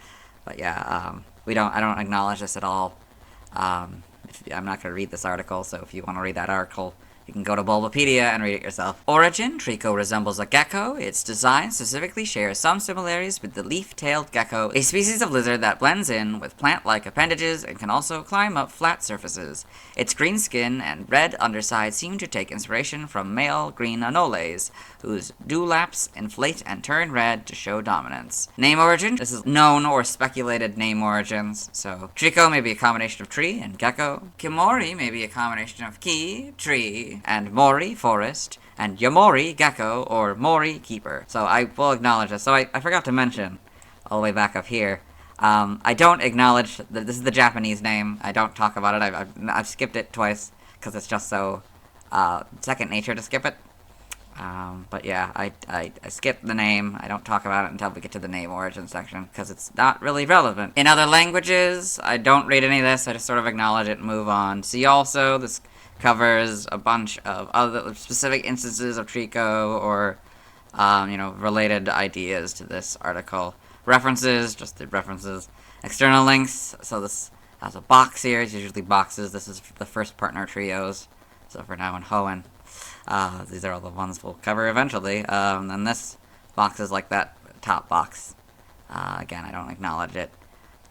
S2: But yeah, I don't acknowledge this at all. I'm not going to read this article, so if you want to read that article, you can go to Bulbapedia and read it yourself. Origin, Treecko resembles a gecko. Its design specifically shares some similarities with the leaf-tailed gecko, a species of lizard that blends in with plant-like appendages and can also climb up flat surfaces. Its green skin and red underside seem to take inspiration from male green anoles, whose dewlaps inflate and turn red to show dominance. Name origin, this is known or speculated name origins, so Treecko may be a combination of tree and gecko. Kimori may be a combination of ki, tree, and Mori, forest, and Yamori, gecko, or Mori, keeper. So I will acknowledge this. So I forgot to mention, all the way back up here, I don't acknowledge that this is the Japanese name. I don't talk about it. I've skipped it twice, because it's just so second nature to skip it. But yeah, I skip the name. I don't talk about it until we get to the name origin section, because it's not really relevant. In other languages, I don't read any of this. I just sort of acknowledge it and move on. See also, this covers a bunch of other specific instances of Treecko or, related ideas to this article. References, just the references. External links, so this has a box here. It's usually boxes. This is the first partner trios. So for now and Hoenn. These are all the ones we'll cover eventually. And this box is like that top box. Again, I don't acknowledge it.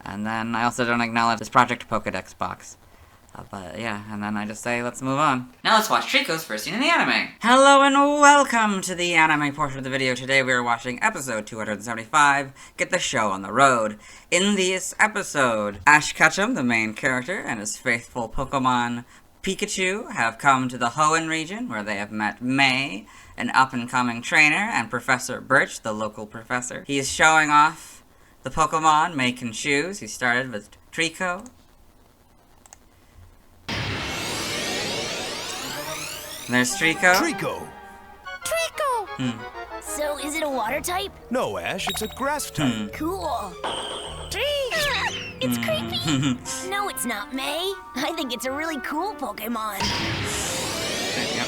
S2: And then I also don't acknowledge this Project Pokedex box. But yeah, and then I just say, let's move on.
S1: Now let's watch Treecko's first scene in the anime.
S2: Hello and welcome to the anime portion of the video. Today we are watching episode 275, Get the Show on the Road. In this episode, Ash Ketchum, the main character, and his faithful Pokemon Pikachu have come to the Hoenn region, where they have met May, an up-and-coming trainer, and Professor Birch, the local professor. He is showing off the Pokemon May can choose. He started with Treecko. There's Treecko.
S3: Treecko!
S10: Treecko! So, is it a water type?
S3: No, Ash, it's a grass type.
S10: Cool. It's creepy. No, it's not, May. I think it's a really cool Pokemon.
S2: Yep.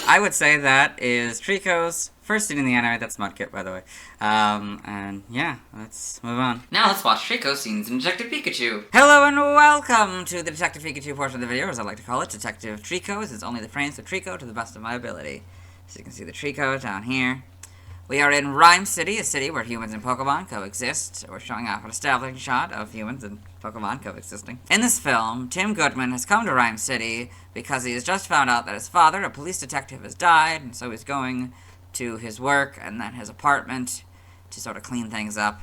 S2: I would say that is Treecko's first scene in the anime. That's Mudkip, by the way. And yeah, let's move on.
S1: Now let's watch Treecko's scenes in Detective Pikachu.
S2: Hello and welcome to the Detective Pikachu portion of the video, as I like to call it. Detective Treecko is only the frames of Treecko to the best of my ability. So you can see the Treecko down here. We are in Rhyme City, a city where humans and Pokemon coexist. We're showing off an establishing shot of humans and Pokemon coexisting. In this film, Tim Goodman has come to Rhyme City because he has just found out that his father, a police detective, has died, and so he's going to his work and then his apartment to sort of clean things up.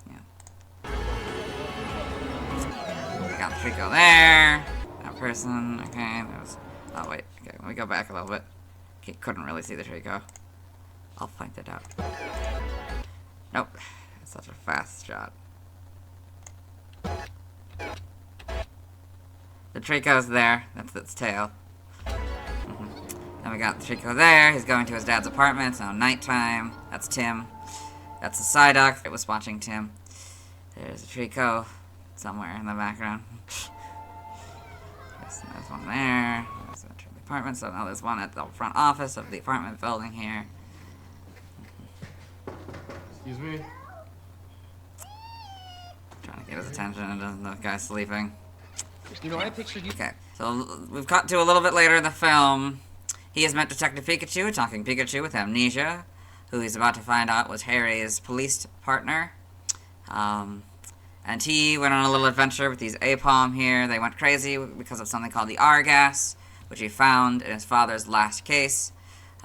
S2: Yeah. We got Treecko there. That person. Okay. That was. Oh wait. Okay. Let me go back a little bit. Okay, couldn't really see the Treecko. I'll point it out. Nope. It's such a fast shot. The Treecko's there. That's its tail. Then we got the Treecko there. He's going to his dad's apartment. It's now nighttime. That's Tim. That's the Psyduck. It was watching Tim. There's a Treecko somewhere in the background. Yes, and there's one there. There's the apartment. So now there's one at the front office of the apartment building here.
S11: Excuse me?
S2: Trying to get his attention and the guy's sleeping.
S11: You know, I pictured you.
S2: Okay, so we've got to a little bit later in the film. He has met Detective Pikachu, talking Pikachu with amnesia, who he's about to find out was Harry's police partner. And he went on a little adventure with these Apom here. They went crazy because of something called the R-gas, which he found in his father's last case.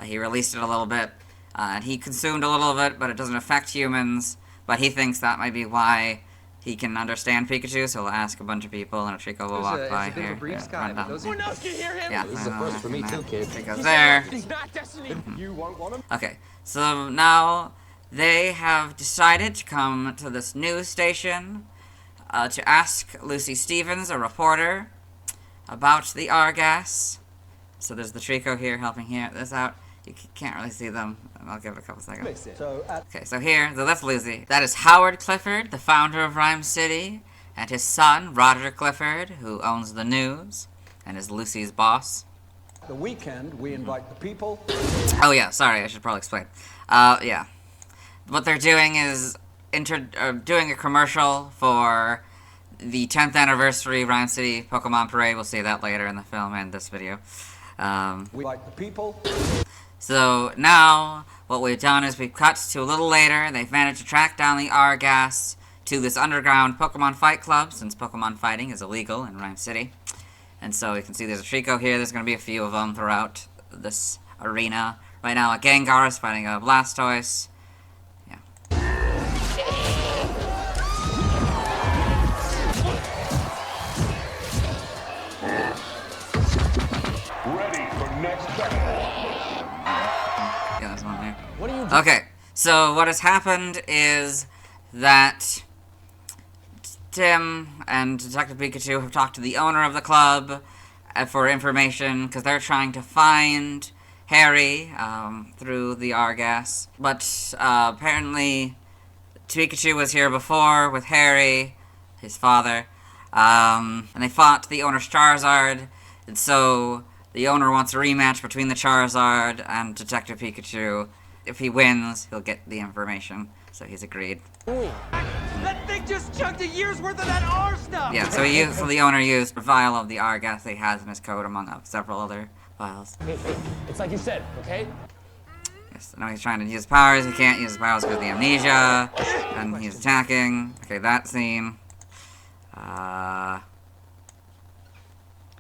S2: He released it a little bit, and he consumed a little of it, but it doesn't affect humans. But he thinks that might be why he can understand Pikachu, so he'll ask a bunch of people, and a Treecko will walk by here.
S11: Everyone else can hear him.
S2: Yeah,
S11: this is the first for me too, kid.
S2: Treecko's there.
S11: He's not Destiny. You want him?
S2: Okay, so now they have decided to come to this news station to ask Lucy Stevens, a reporter, about the R-gas. So there's the Treecko here helping this out. You can't really see them. I'll give it a couple seconds. Okay, so that's Lucy. That is Howard Clifford, the founder of Rhyme City, and his son, Roger Clifford, who owns the news, and is Lucy's boss.
S7: The weekend, we invite the people.
S2: Oh yeah, sorry, I should probably explain. Yeah. What they're doing is doing a commercial for the 10th anniversary Rhyme City Pokemon Parade. We'll see that later in the film and this video.
S7: We like the people.
S2: So now, what we've done is we've cut to a little later. They've managed to track down the R-gas to this underground Pokemon fight club, since Pokemon fighting is illegal in Rhyme City. And so you can see there's a Treecko here. There's going to be a few of them throughout this arena. Right now, a Gengar is fighting a Blastoise. Yeah.
S7: Ready for next battle.
S2: Yeah, there's one there. What are you doing? Okay, so what has happened is that Tim and Detective Pikachu have talked to the owner of the club for information, because they're trying to find Harry through the R-gas. But apparently Pikachu was here before with Harry, his father, and they fought the owner's Charizard, and so the owner wants a rematch between the Charizard and Detective Pikachu. If he wins, he'll get the information, so he's agreed.
S11: Ooh. That thing just chugged a year's worth of that R stuff!
S2: Yeah, so the owner used a vial of the R-gas that he has in his coat, among several other vials.
S11: Hey, it's like you said, okay?
S2: Yes, now he's trying to use powers. He can't use his powers because of the amnesia, and he's attacking. Okay, that scene.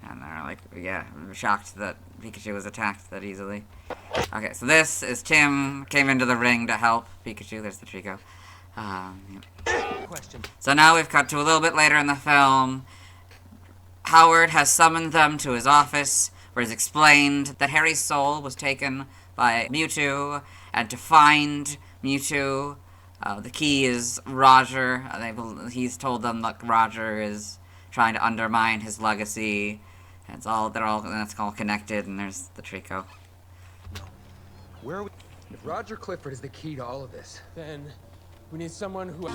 S2: And they're like, yeah, shocked that Pikachu was attacked that easily. Okay, so this is Tim came into the ring to help Pikachu. There's the Treecko. Yeah. So now we've cut to a little bit later in the film. Howard has summoned them to his office, where he's explained that Harry's soul was taken by Mewtwo, and to find Mewtwo, the key is Roger. He's told them that Roger is trying to undermine his legacy. And it's all connected, and there's the Treecko.
S11: Where are we? If Roger Clifford is the key to all of this, then we need someone who...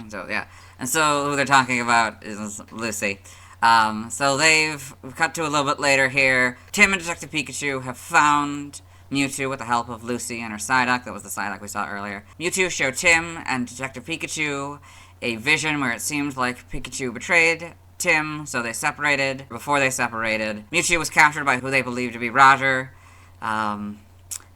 S2: So, yeah. And so, who they're talking about is Lucy. So we've cut to a little bit later here. Tim and Detective Pikachu have found Mewtwo with the help of Lucy and her Psyduck. That was the Psyduck we saw earlier. Mewtwo showed Tim and Detective Pikachu a vision where it seemed like Pikachu betrayed Tim, so they separated. Before they separated, Mewtwo was captured by who they believe to be Roger. And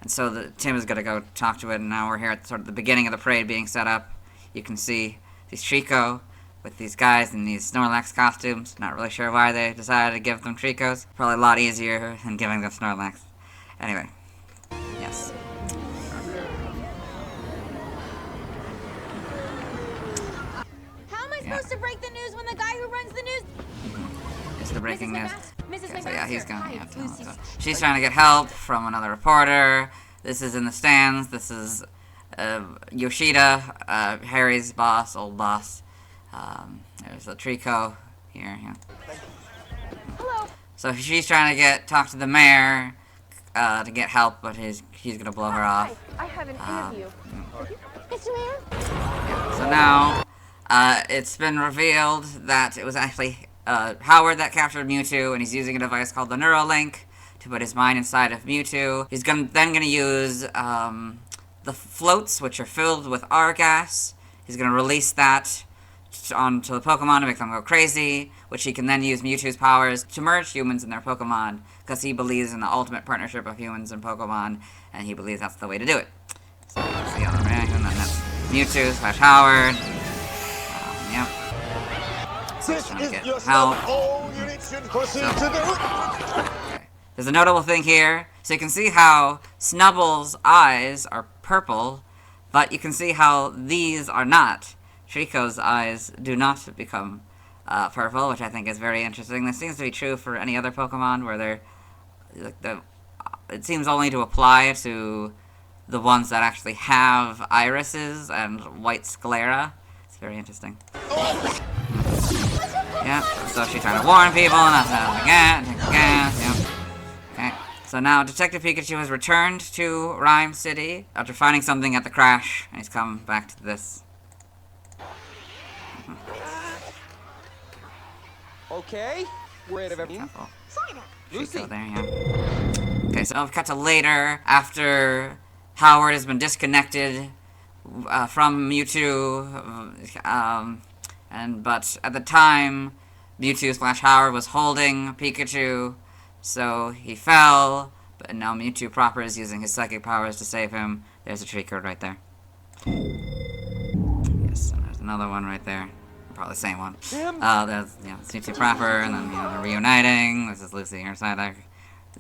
S2: so Tim is going to go talk to it, and now we're here at sort of the beginning of the parade being set up. You can see these Treecko with these guys in these Snorlax costumes. Not really sure why they decided to give them Treeckos. Probably a lot easier than giving them Snorlax. Anyway, yes.
S10: to break the news when the guy who runs the news...
S2: It's the breaking news.
S10: Mrs.
S2: Okay, so yeah, he's going
S10: Hi,
S2: to
S10: it's Lucy.
S2: she's trying to get help from another reporter. This is in the stands. This is Yoshida, Harry's boss, old boss. There's the Treecko here. Yeah.
S10: Hello.
S2: So she's trying to talk to the mayor to get help, but he's gonna blow her off.
S10: I have an interview. Mr. Mayor?
S2: Yeah, so now it's been revealed that it was actually Howard that captured Mewtwo, and he's using a device called the Neuralink to put his mind inside of Mewtwo. He's then gonna use the floats, which are filled with R-gas. He's gonna release that onto the Pokemon to make them go crazy, which he can then use Mewtwo's powers to merge humans and their Pokemon, because he believes in the ultimate partnership of humans and Pokemon, and he believes that's the way to do it. So that's the other reaction, and that's Mewtwo / Howard. Yep.
S12: This is your stuff. All units should proceed to the...
S2: Okay. There's a notable thing here. So you can see how Snubble's eyes are purple, but you can see how these are not. Treecko's eyes do not become purple, which I think is very interesting. This seems to be true for any other Pokemon where they're it seems only to apply to the ones that actually have irises and white sclera. It's very interesting. Yeah, so she's trying to warn people, and that's how we get, take the gas, yep. Okay, so now Detective Pikachu has returned to Rhyme City after finding something at the crash, and he's come back to this.
S11: Okay, we're out of everything.
S2: Lucy. There, yeah. Okay, so we've cut to later, after Howard has been disconnected from Mewtwo, but at the time, Mewtwo / Howard was holding Pikachu, so he fell, but now Mewtwo proper is using his psychic powers to save him. There's a Treecko right there. Yes, and there's another one right there. Probably the same one. There's, it's Mewtwo proper, and then, they're reuniting. This is Lucy and her side.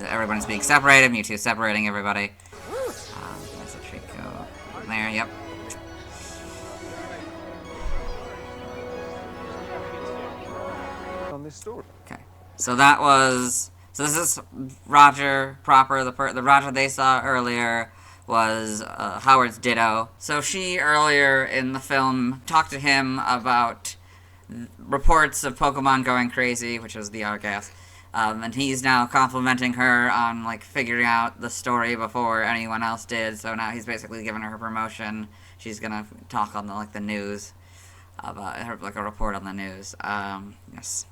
S2: Everybody's being separated. Mewtwo's separating everybody. There's a Treecko there, yep.
S11: On this story.
S2: Okay, so this is Roger proper. The Roger they saw earlier was Howard's Ditto. So she earlier in the film talked to him about reports of Pokemon going crazy, which was the Argas, and he's now complimenting her on figuring out the story before anyone else did. So now he's basically giving her promotion. She's gonna talk on the news about her, a report on the news. Yes.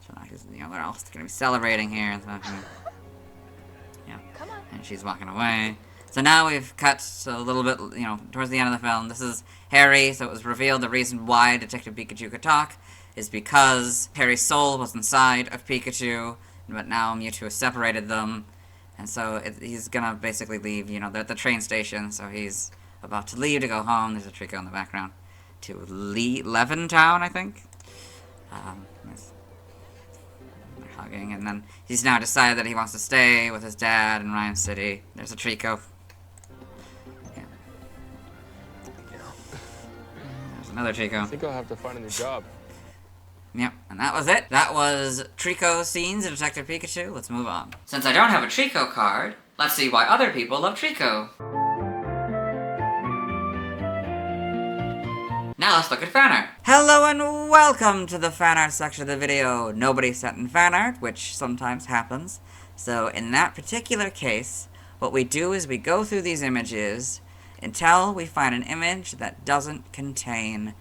S2: So now they're all going to be celebrating here and stuff. Yeah. And she's walking away. So now we've cut a little bit, towards the end of the film. This is Harry. So it was revealed the reason why Detective Pikachu could talk is because Harry's soul was inside of Pikachu, but now Mewtwo has separated them. And so he's going to basically leave, they're at the train station. So he's about to leave to go home. There's a Treecko in the background. To Leventown, I think. Yes. Hugging, and then he's now decided that he wants to stay with his dad in Rhyme City. There's a Treecko. Yeah. There's another Treecko.
S11: I think I'll have to find a new job.
S2: Yep, and that was it. That was Treecko scenes in Detective Pikachu. Let's move on.
S1: Since I don't have a Treecko card, let's see why other people love Treecko. Now let's look at fan art.
S2: Hello and welcome to the fan art section of the video. Nobody sent in fan art, which sometimes happens. So in that particular case, what we do is we go through these images until we find an image that doesn't contain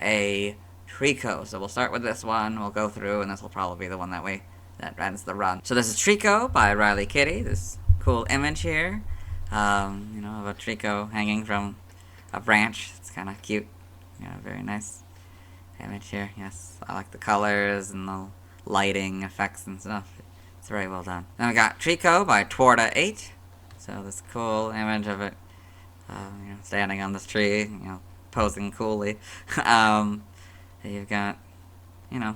S2: a Treecko. So we'll start with this one, we'll go through, and this will probably be the one that ends the run. So this is Treecko by Riley Kitty, this cool image here, of a Treecko hanging from a branch. It's kind of cute. Very nice image here. Yes, I like the colors and the lighting effects and stuff. It's very well done. Then we got Treecko by Twarda8. So this cool image of it, standing on this tree, posing coolly. You've got, a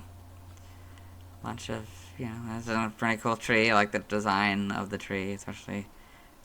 S2: bunch of, it's a pretty cool tree. I like the design of the tree, especially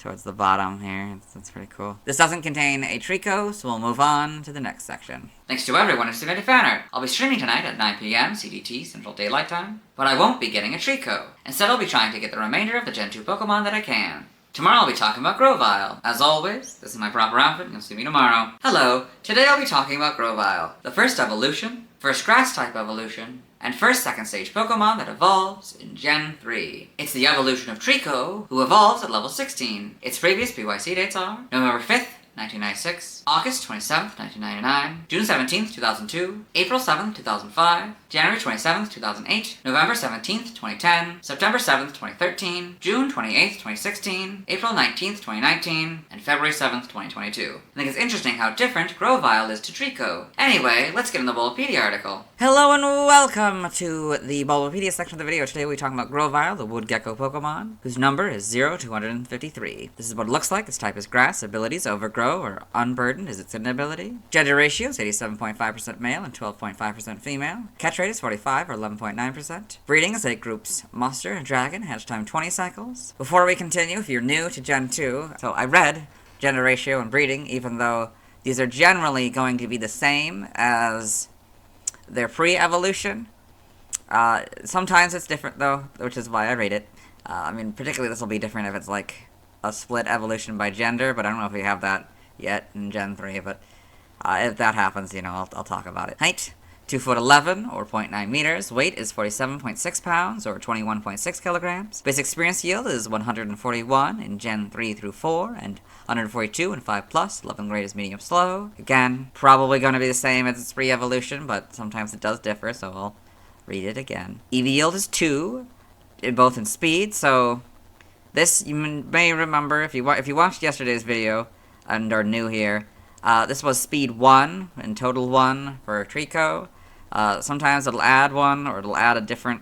S2: towards the bottom here. That's pretty cool. This doesn't contain a Treecko, so we'll move on to the next section.
S1: Thanks to everyone who submitted fan art. I'll be streaming tonight at 9 p.m. CDT Central Daylight Time, but I won't be getting a Treecko. Instead, I'll be trying to get the remainder of the Gen 2 Pokemon that I can. Tomorrow I'll be talking about Grovyle. As always, this is my proper outfit, and you'll see me tomorrow. Hello, today I'll be talking about Grovyle, the first evolution, first grass-type evolution, and first second stage Pokemon that evolves in Gen 3. It's the evolution of Treecko, who evolves at level 16. Its previous PYC dates are November 5th, 1996, August 27th, 1999, June 17th, 2002, April 7th, 2005, January 27th, 2008, November 17th, 2010, September 7th, 2013, June 28th, 2016, April 19th, 2019, and February 7th, 2022. I think it's interesting how different Grovyle is to Treecko. Anyway, let's get in the Bulbapedia article.
S2: Hello and welcome to the Bulbapedia section of the video. Today we're talking about Grovyle, the wood gecko Pokemon, whose number is 0-253. This is what it looks like. Its type is grass, abilities overgrow or unburdened is its hidden ability. Gender ratio is 87.5% male and 12.5% female. Catch rate is 45 or 11.9%. Breeding is 8 groups: Monster and Dragon, hatch time 20 cycles. Before we continue, if you're new to Gen 2, so I read gender ratio and breeding, even though these are generally going to be the same as their pre-evolution. Sometimes it's different though, which is why I rate it. I mean, particularly this will be different if it's like a split evolution by gender, but I don't know if we have that yet in Gen 3, but if that happens, you know, I'll talk about it. Height, 2'11" or 0.9 meters. Weight is 47.6 pounds or 21.6 kilograms. Basic experience yield is 141 in Gen 3 through 4 and 142 in 5+. 11th grade is medium slow. Again, probably going to be the same as its pre-evolution, but sometimes it does differ, so I'll read it again. EV yield is 2, both in speed, so this you may remember if you watched yesterday's video and are new here. This was speed 1 and total 1 for Treecko. Sometimes it'll add 1 or it'll add a different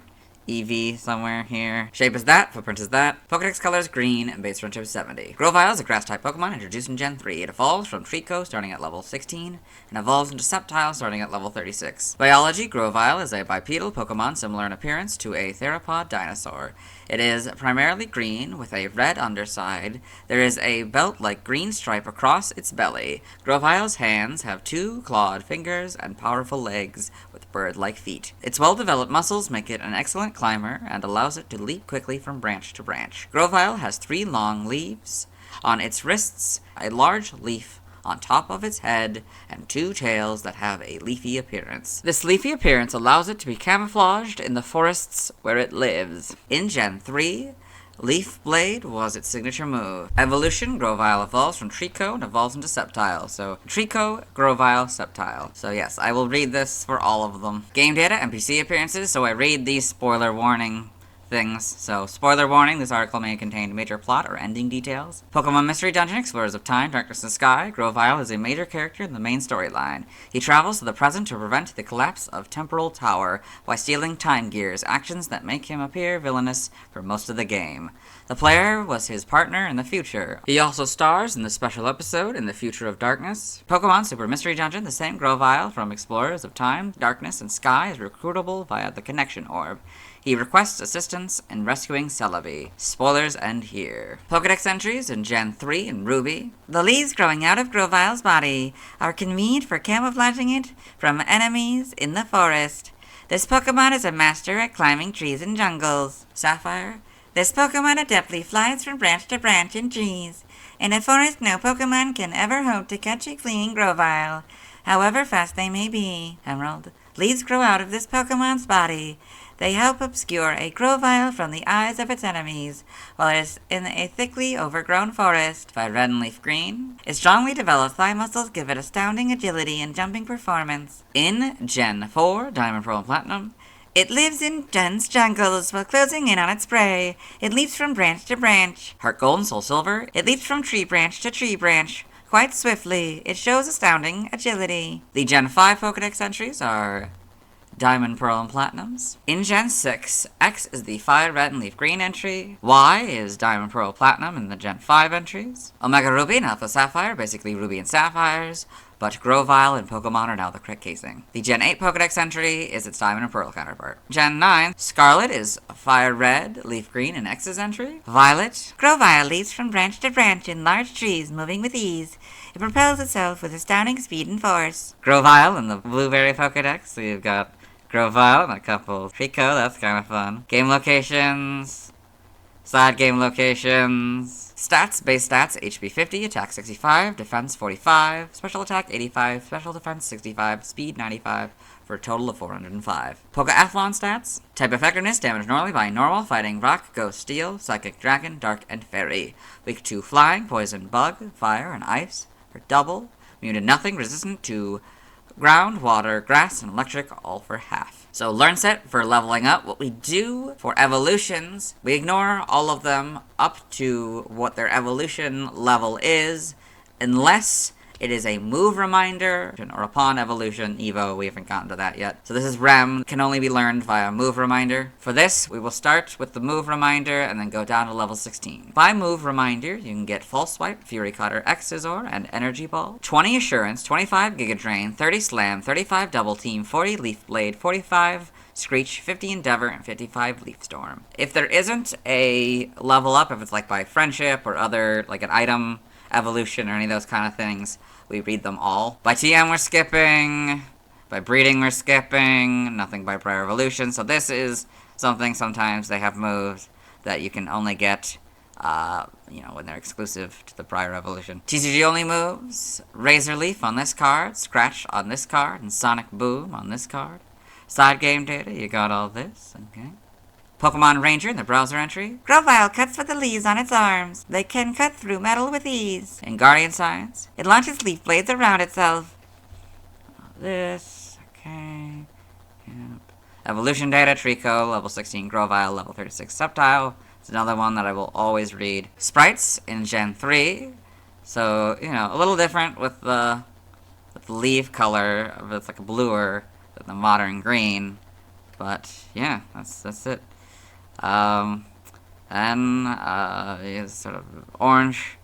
S2: EV somewhere here. Shape is that, footprint is that. Pokedex color is green, and base friendship is 70. Grovyle is a grass-type Pokemon introduced in Gen 3. It evolves from Treecko starting at level 16, and evolves into Sceptile starting at level 36. Biology, Grovyle is a bipedal Pokemon similar in appearance to a theropod dinosaur. It is primarily green, with a red underside. There is a belt-like green stripe across its belly. Grovyle's hands have 2 clawed fingers and powerful legs with bird-like feet. Its well-developed muscles make it an excellent climber and allows it to leap quickly from branch to branch. Grovyle has 3 long leaves on its wrists, a large leaf on top of its head, and 2 tails that have a leafy appearance. This leafy appearance allows it to be camouflaged in the forests where it lives. In Gen 3, Leaf Blade was its signature move. Evolution, Grovyle evolves from Treecko and evolves into Sceptile. So, Treecko, Grovyle, Sceptile. So yes, I will read this for all of them. Game data, NPC appearances, so I read these spoiler warning things. So, spoiler warning, this article may contain major plot or ending details. Pokemon Mystery Dungeon, Explorers of Time, Darkness and Sky. Grovyle is a major character in the main storyline. He travels to the present to prevent the collapse of Temporal Tower by stealing time gears, actions that make him appear villainous for most of the game. The player was his partner in the future. He also stars in the special episode In the Future of Darkness. Pokemon Super Mystery Dungeon, the same Grovyle from Explorers of Time, Darkness and Sky is recruitable via the Connection Orb. He requests assistance in rescuing Celebi. Spoilers end here. Pokedex entries in Gen 3 and Ruby. The leaves growing out of Grovyle's body are convenient for camouflaging it from enemies in the forest. This Pokemon is a master at climbing trees and jungles. Sapphire. This Pokemon adeptly flies from branch to branch in trees. In a forest, no Pokemon can ever hope to catch a fleeing Grovyle, however fast they may be. Emerald. Leaves grow out of this Pokemon's body. They help obscure a Grovyle from the eyes of its enemies, while it is in a thickly overgrown forest. By Red and Leaf Green. Its strongly developed thigh muscles give it astounding agility and jumping performance. In Gen 4, Diamond, Pearl, and Platinum, it lives in dense jungles while closing in on its prey. It leaps from branch to branch. Heart Gold and Soul Silver. It leaps from tree branch to tree branch quite swiftly. It shows astounding agility. The Gen 5 Pokedex entries are Diamond, Pearl, and Platinums. In Gen 6, X is the Fire Red and Leaf Green entry. Y is Diamond, Pearl, Platinum in the Gen 5 entries. Omega Ruby and Alpha Sapphire, basically Ruby and Sapphires. but Grovyle and Pokemon are now the correct casing. The Gen 8 Pokedex entry is its Diamond and Pearl counterpart. Gen 9, Scarlet is Fire Red, Leaf Green, and X's entry. Violet, Grovyle leaps from branch to branch in large trees, moving with ease. It propels itself with astounding speed and force. Grovyle in the Blueberry Pokedex, so you've got Grovyle and a couple Treecko, that's kind of fun. Game locations, side game locations. Stats, base stats, HP 50, attack 65, defense 45, special attack 85, special defense 65, speed 95, for a total of 405. Pokeathlon stats, type effectiveness, damage normally by normal, fighting, rock, ghost, steel, psychic, dragon, dark, and fairy. Weak to flying, poison, bug, fire, and ice, for double. Immune to nothing, resistant to ground, water, grass, and electric, all for half. So learn set for leveling up. What we do for evolutions, we ignore all of them up to what their evolution level is, unless it is a move reminder, or upon evolution, Evo, we haven't gotten to that yet. So this is Rem, can only be learned via move reminder. For this, we will start with the move reminder and then go down to level 16. By move reminder, you can get False Swipe, Fury Cutter, X-Scissor, and Energy Ball, 20 Assurance, 25 Giga Drain, 30 Slam, 35 Double Team, 40 Leaf Blade, 45 Screech, 50 Endeavor, and 55 Leaf Storm. If there isn't a level up, if it's like by friendship or other, like an item evolution or any of those kind of things, we read them all. By TM we're skipping, by breeding we're skipping, nothing by prior evolution. So this is something sometimes they have moves that you can only get, when they're exclusive to the prior evolution. TCG only moves, Razor Leaf on this card, Scratch on this card, and Sonic Boom on this card. Side game data, you got all this, okay. Pokemon Ranger in the browser entry. Grovyle cuts with the leaves on its arms. They can cut through metal with ease. In Guardian Science, it launches leaf blades around itself. This, okay. Yep. Evolution data, Treecko, level 16 Grovyle, level 36 Sceptile. It's another one that I will always read. Sprites in Gen 3. So, a little different with the leaf color. It's like a bluer than the modern green. But, yeah, that's it. Is sort of orange,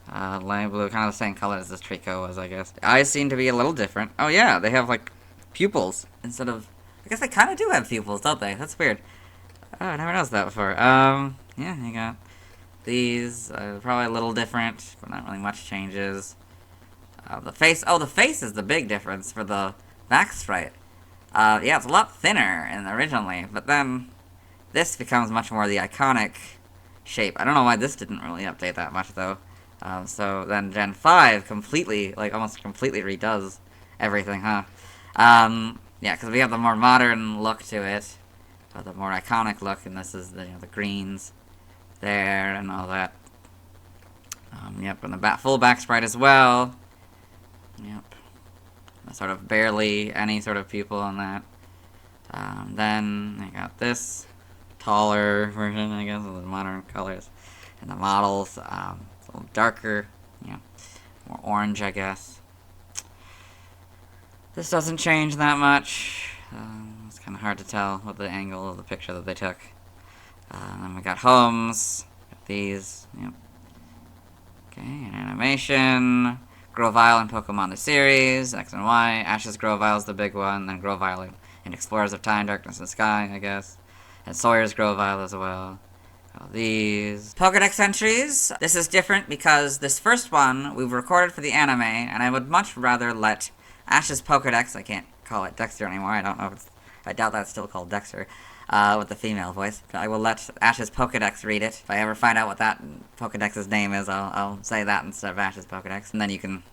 S2: light blue, kind of the same color as this Treecko was, I guess. Eyes seem to be a little different. Oh yeah, they have like pupils instead of. I guess they kind of do have pupils, don't they? That's weird. Oh, I never noticed that before. Yeah, you got these. Probably a little different, but not really much changes. The face. Oh, the face is the big difference for the back sprite. Yeah, it's a lot thinner than originally, but then this becomes much more the iconic shape. I don't know why this didn't really update that much, though. So then Gen 5 completely, almost completely redoes everything, huh? Yeah, because we have the more modern look to it, the more iconic look, and this is the greens there and all that. Yep, and the full back sprite as well. Yep. Sort of barely any sort of pupil on that. Then I got this taller version, I guess, of the modern colors. And the models, it's a little darker, more orange, I guess. This doesn't change that much. It's kind of hard to tell with the angle of the picture that they took. Then we got homes, got these, yep. Okay, and animation. Grovyle and Pokemon the series, X and Y. Ash's Grovyle is the big one, then Grovyle in Explorers of Time, Darkness and Sky, I guess. And Sawyer's Grovyle as well. All these. Pokedex entries. This is different because this first one we've recorded for the anime, and I would much rather let Ash's Pokedex, I can't call it Dexter anymore, I don't know if it's, I doubt that's still called Dexter, with the female voice. I will let Ash's Pokedex read it. If I ever find out what that Pokedex's name is, I'll say that instead of Ash's Pokedex. And then you can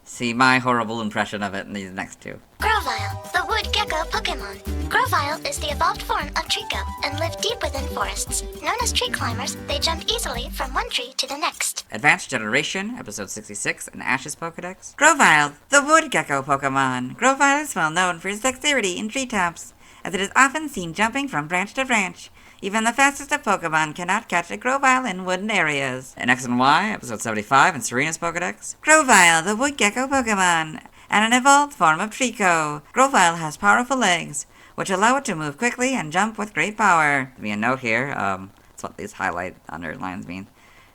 S2: see my horrible impression of it in these next two.
S13: Grovyle, the wood gecko Pokemon. Grovyle is the evolved form of Treecko and live deep within forests. Known as tree climbers, they jump easily from one tree to the next.
S2: Advanced Generation, Episode 66, and Ash's Pokedex. Grovyle, the wood gecko Pokemon. Grovyle is well known for its dexterity in treetops, as it is often seen jumping from branch to branch. Even the fastest of Pokemon cannot catch a Grovyle in wooden areas. In X and Y, Episode 75, and Serena's Pokedex. Grovyle, the wood gecko Pokemon, and an evolved form of Treecko. Grovyle has powerful legs, which allow it to move quickly and jump with great power. There'll be a note here, that's what these highlight underlines mean.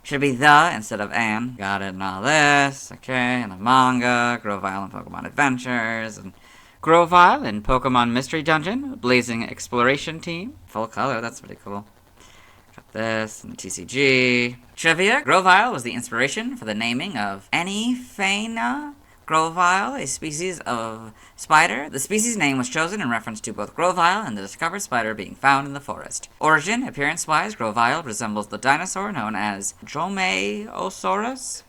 S2: Should be the instead of an. Got it and all this. Okay, and the manga, Grovyle and Pokemon Adventures, and Grovyle in Pokemon Mystery Dungeon, Blazing Exploration Team. Full color, that's pretty cool. Got this, and TCG. Trivia, Grovyle was the inspiration for the naming of Mightyena Grovyle, a species of spider. The species name was chosen in reference to both Grovyle and the discovered spider being found in the forest. Origin, appearance-wise, Grovyle resembles the dinosaur known as Dromaeosaurus.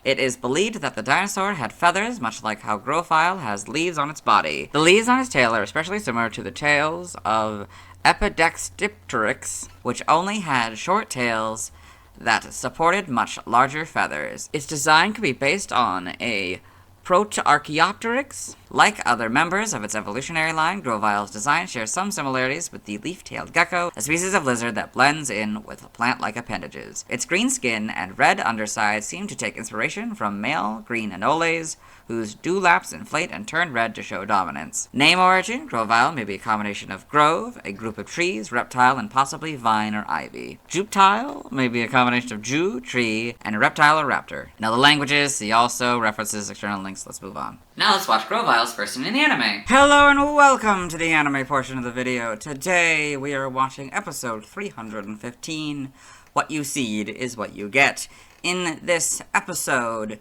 S2: It is believed that the dinosaur had feathers, much like how Grovyle has leaves on its body. The leaves on its tail are especially similar to the tails of Epidexdipteryx, which only had short tails that supported much larger feathers. Its design could be based on a Protarchaeopteryx. Like other members of its evolutionary line, Grovyle's design shares some similarities with the leaf-tailed gecko, a species of lizard that blends in with plant-like appendages. Its green skin and red underside seem to take inspiration from male green anoles, whose dewlaps inflate and turn red to show dominance. Name origin, Grovyle may be a combination of grove, a group of trees, reptile, and possibly vine or ivy. Juptile may be a combination of Jew, tree, and reptile or raptor. Now the languages, see also, references, external links, let's move on.
S1: Now let's watch Grovyle's first in the anime.
S2: Hello and welcome to the anime portion of the video. Today we are watching episode 315, What You Seed is What You Get. In this episode,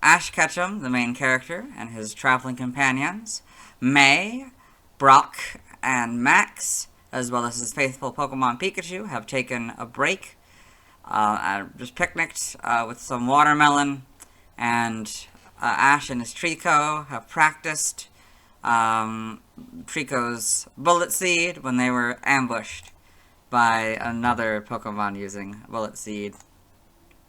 S2: Ash Ketchum, the main character, and his traveling companions, May, Brock, and Max, as well as his faithful Pokemon Pikachu, have taken a break, just picnicked with some watermelon, and Ash and his Treecko have practiced Treecko's Bullet Seed when they were ambushed by another Pokemon using Bullet Seed.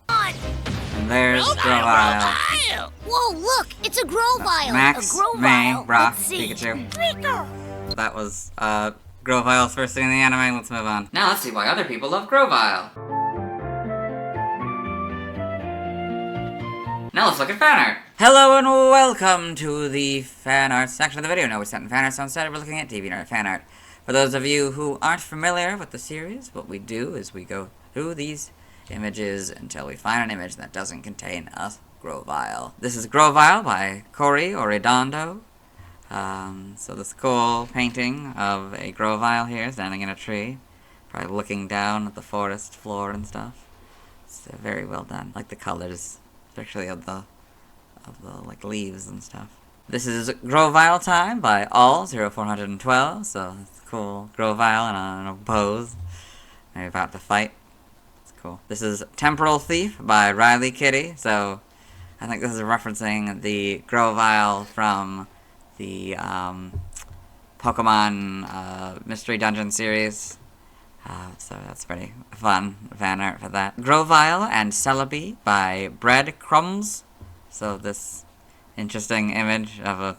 S2: And there's Grovyle.
S10: Whoa, look! It's a Grovyle!
S2: Max,
S10: a Grovyle.
S2: May, Brock,
S10: Let's see.
S2: Pikachu.
S10: Treecko.
S2: That was Grovyle's first thing in the anime. Let's move on.
S1: Now let's see why other people love Grovyle. Now let's look at fan art.
S2: Hello and welcome to the fan art section of the video. No, we sent in fan art, so instead we're looking at DeviantArt fan art. For those of you who aren't familiar with the series, what we do is we go through these images until we find an image that doesn't contain a Grovyle. This is Grovyle by Cory Oridondo. So this cool painting of a Grovyle here standing in a tree, probably looking down at the forest floor and stuff. It's very well done. I like the colors, especially of the like leaves and stuff. This is Grovyle time by All0412. So it's cool Grovyle in a pose, maybe about to fight. Cool. This is Temporal Thief by Riley Kitty, so I think this is referencing the Grovyle from the Pokemon Mystery Dungeon series. So that's pretty fun fan art for that. Grovyle and Celebi by Breadcrumbs. So this interesting image of a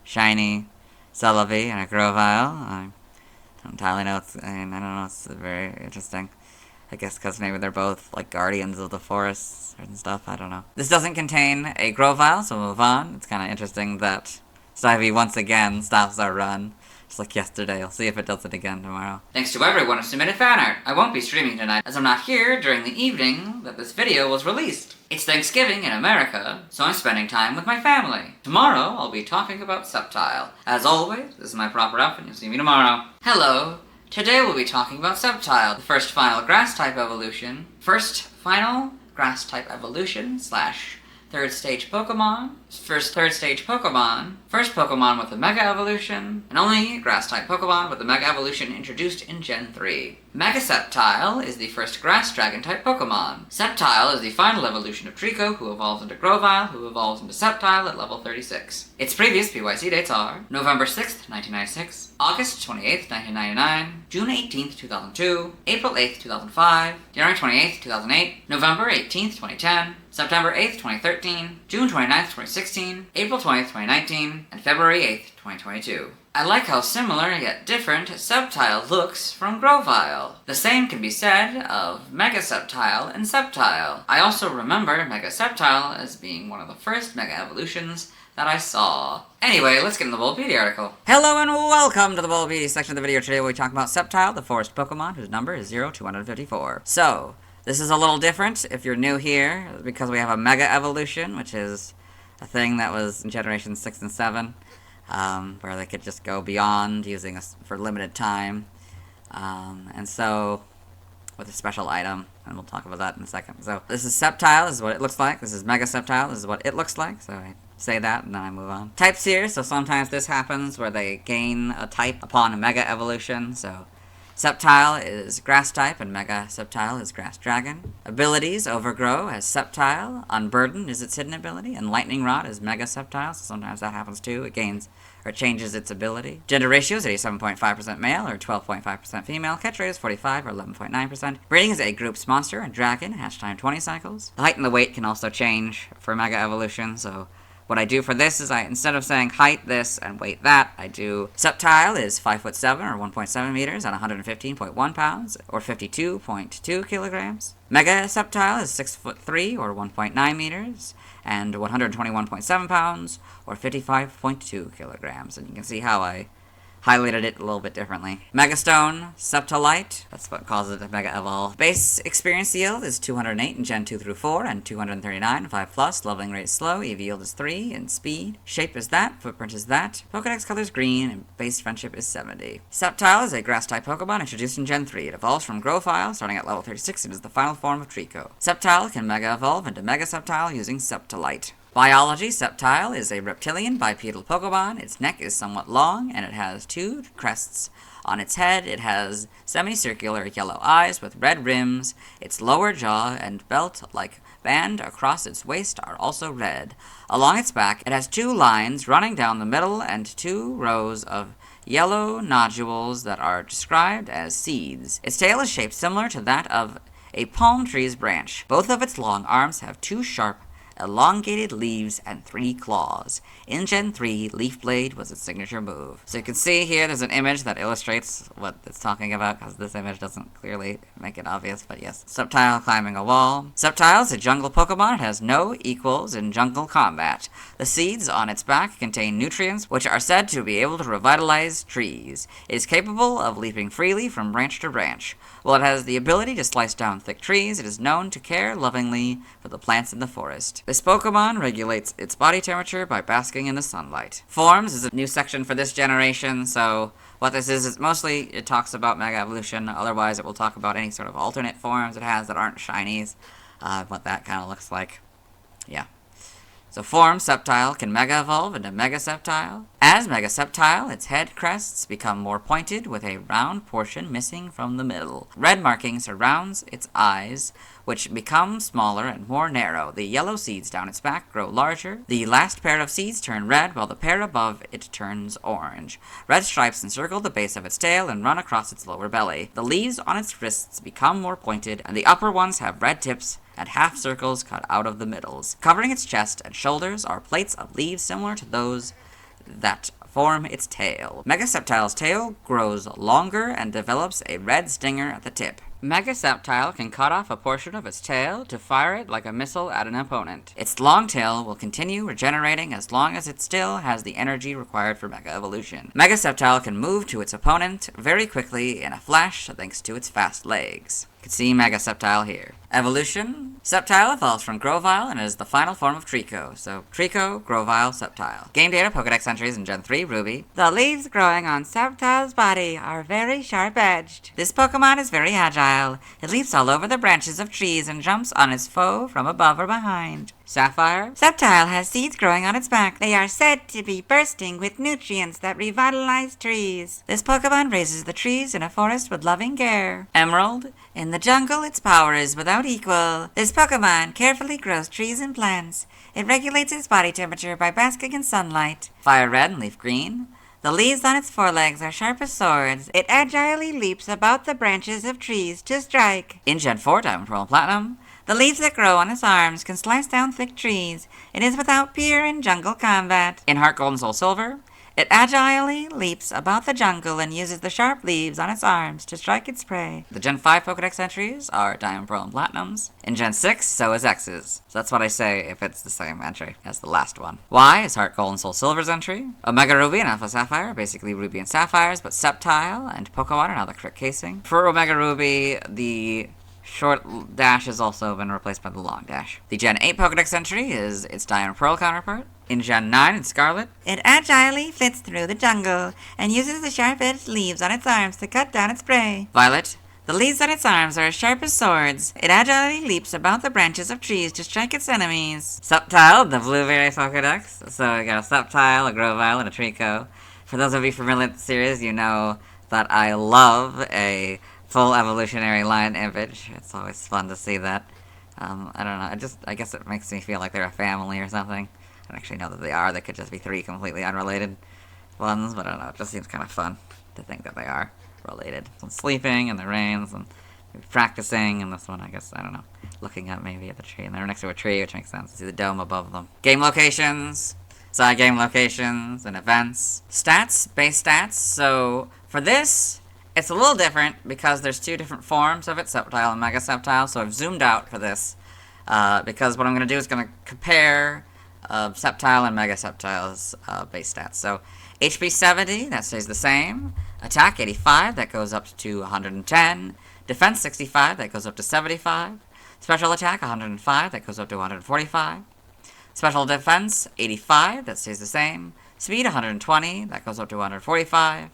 S2: shiny Celebi and a Grovyle. I don't entirely know. I don't know. It's very interesting. I guess because maybe they're both, like, guardians of the forests and stuff, I don't know. This doesn't contain a Grovyle, so we'll move on. It's kind of interesting that Stivey once again stops our run, just like yesterday. I'll see if it does it again tomorrow.
S1: Thanks to everyone who submitted fan art. I won't be streaming tonight, as I'm not here during the evening that this video was released. It's Thanksgiving in America, so I'm spending time with my family. Tomorrow, I'll be talking about Sceptile. As always, this is my proper outfit, you'll see me tomorrow. Hello. Today we'll be talking about Sceptile, the first final grass-type evolution, slash third stage Pokemon, first Pokemon with a Mega Evolution, and only Grass-type Pokemon with a Mega Evolution introduced in Gen 3. Mega Sceptile is the first Grass Dragon-type Pokemon. Sceptile is the final evolution of Treecko, who evolves into Grovyle, who evolves into Sceptile at level 36. Its previous PYC dates are November 6th, 1996, August 28th, 1999, June 18th, 2002, April 8th, 2005, January 28th, 2008, November 18th, 2010, September 8th, 2013, June 29th, 2016, April 20th, 2019, and February 8th, 2022. I like how similar yet different Sceptile looks from Grovyle. The same can be said of Mega Sceptile and Sceptile. I also remember Mega Sceptile as being one of the first Mega Evolutions that I saw. Anyway, let's get in the Bulbapedia article.
S2: Hello and welcome to the Bulbapedia section of the video. Today we talk about Sceptile, the forest Pokemon, whose number is 0254. So, This is a little different if you're new here, because we have a Mega Evolution, which is a thing that was in Generation 6 and 7, where they could just go beyond using for limited time. And so, with a special item, and we'll talk about that in a second. So, this is Sceptile, this is what it looks like. This is Mega Sceptile, this is what it looks like. So, I say that, and then I move on. Types here, so sometimes this happens where they gain a type upon a Mega Evolution, so Sceptile is Grass type, and Mega Sceptile is Grass Dragon. Abilities, Overgrow as Sceptile, Unburden is its hidden ability, and Lightning Rod is Mega Sceptile, so sometimes that happens too. It gains or changes its ability. Gender ratio is 87.5% male or 12.5% female. Catch rate is 45 or 11.9%. Breeding is a groups monster and dragon, hatch time 20 cycles. The height and the weight can also change for Mega Evolution, so what I do for this is instead of saying height this and weight that, I do Sceptile is 5'7" or 1.7 meters and 115.1 pounds or 52.2 kilograms. Mega Sceptile is 6'3" or 1.9 meters and 121.7 pounds or 55.2 kilograms. And you can see how I highlighted it a little bit differently. Megastone, Sceptilite, that's what causes it to Mega Evolve. Base experience yield is 208 in Gen 2 through 4, and 239 in 5+. Leveling rate is slow, EV yield is 3, and speed. Shape is that, footprint is that. Pokedex color is green, and base friendship is 70. Sceptile is a grass-type Pokemon introduced in Gen 3. It evolves from Grovyle, starting at level 36. It is the final form of Treecko. Sceptile can Mega Evolve into Mega Sceptile using Sceptilite. Biology, Sceptile is a reptilian bipedal Pokemon. Its neck is somewhat long, and it has 2 crests on its head. It has semicircular yellow eyes with red rims. Its lower jaw and belt-like band across its waist are also red. Along its back, it has 2 lines running down the middle and 2 rows of yellow nodules that are described as seeds. Its tail is shaped similar to that of a palm tree's branch. Both of its long arms have 2 sharp elongated leaves and 3 claws. In Gen 3, Leaf Blade was its signature move. So you can see here there's an image that illustrates what it's talking about, because this image doesn't clearly make it obvious, but yes. Sceptile climbing a wall. Sceptile is a jungle Pokemon. It has no equals in jungle combat. The seeds on its back contain nutrients which are said to be able to revitalize trees. It is capable of leaping freely from branch to branch. While it has the ability to slice down thick trees, it is known to care lovingly for the plants in the forest. This Pokemon regulates its body temperature by basking in the sunlight. Forms is a new section for this generation, so what this is mostly it talks about Mega Evolution. Otherwise, it will talk about any sort of alternate forms it has that aren't shinies, what that kind of looks like. Yeah. So form, Sceptile can Mega Evolve into Mega Sceptile. As Mega Sceptile, its head crests become more pointed with a round portion missing from the middle. Red marking surrounds its eyes, which become smaller and more narrow. The yellow seeds down its back grow larger. The last pair of seeds turn red, while the pair above it turns orange. Red stripes encircle the base of its tail and run across its lower belly. The leaves on its wrists become more pointed, and the upper ones have red tips and half circles cut out of the middles. Covering its chest and shoulders are plates of leaves similar to those that form its tail. Mega Sceptile's tail grows longer and develops a red stinger at the tip. Mega Sceptile can cut off a portion of its tail to fire it like a missile at an opponent. Its long tail will continue regenerating as long as it still has the energy required for Mega Evolution. Mega Sceptile can move to its opponent very quickly in a flash thanks to its fast legs. You can see Mega Sceptile here. Evolution. Sceptile evolves from Grovyle and is the final form of Treecko. So Treecko, Grovyle, Sceptile. Game data, Pokedex entries in Gen 3, Ruby. The leaves growing on Sceptile's body are very sharp-edged. This Pokemon is very agile. It leaps all over the branches of trees and jumps on its foe from above or behind. Sapphire. Sceptile has seeds growing on its back. They are said to be bursting with nutrients that revitalize trees. This Pokemon raises the trees in a forest with loving care. Emerald. In the jungle, its power is without equal. This Pokemon carefully grows trees and plants. It regulates its body temperature by basking in sunlight. Fire Red and Leaf Green. The leaves on its forelegs are sharp as swords. It agilely leaps about the branches of trees to strike. In Gen 4, Diamond, Pearl, and Platinum. The leaves that grow on its arms can slice down thick trees. It is without peer in jungle combat. In Heart Gold and Soul Silver, it agilely leaps about the jungle and uses the sharp leaves on its arms to strike its prey. The Gen 5 Pokedex entries are Diamond, Pearl, and Platinums. In Gen 6, so is X's. So that's what I say if it's the same entry as the last one. Y is Heart Gold and Soul Silver's entry. Omega Ruby and Alpha Sapphire are basically Ruby and Sapphires, but Sceptile and Pokemon are now the correct casing. For Omega Ruby, the short dash has also been replaced by the long dash. The Gen 8 Pokedex entry is its Diamond Pearl counterpart. In Gen 9, in Scarlet, it agilely flits through the jungle and uses the sharp-edged leaves on its arms to cut down its prey. Violet, the leaves on its arms are as sharp as swords. It agilely leaps about the branches of trees to strike its enemies. Sceptile, the Blueberry Pokedex. So we got a Sceptile, a Grovyle, and a Treecko. For those of you familiar with the series, you know that I love a full evolutionary line image. It's always fun to see that. I don't know, I guess it makes me feel like they're a family or something. I don't actually know that they are. They could just be 3 completely unrelated ones, but I don't know, it just seems kind of fun to think that they are related. Some sleeping in the rains and practicing, and this one, I guess, I don't know, looking up maybe at the tree, and they're next to a tree, which makes sense. See the dome above them. Game locations, side game locations, and events. Stats, base stats. So for this, it's a little different because there's 2 different forms of it, Sceptile and Mega Sceptile. So I've zoomed out for this because what I'm going to do is going to compare Sceptile and Mega Sceptile's base stats. So HP 70, that stays the same. Attack 85, that goes up to 110. Defense 65, that goes up to 75. Special attack 105, that goes up to 145. Special defense 85, that stays the same. Speed 120, that goes up to 145.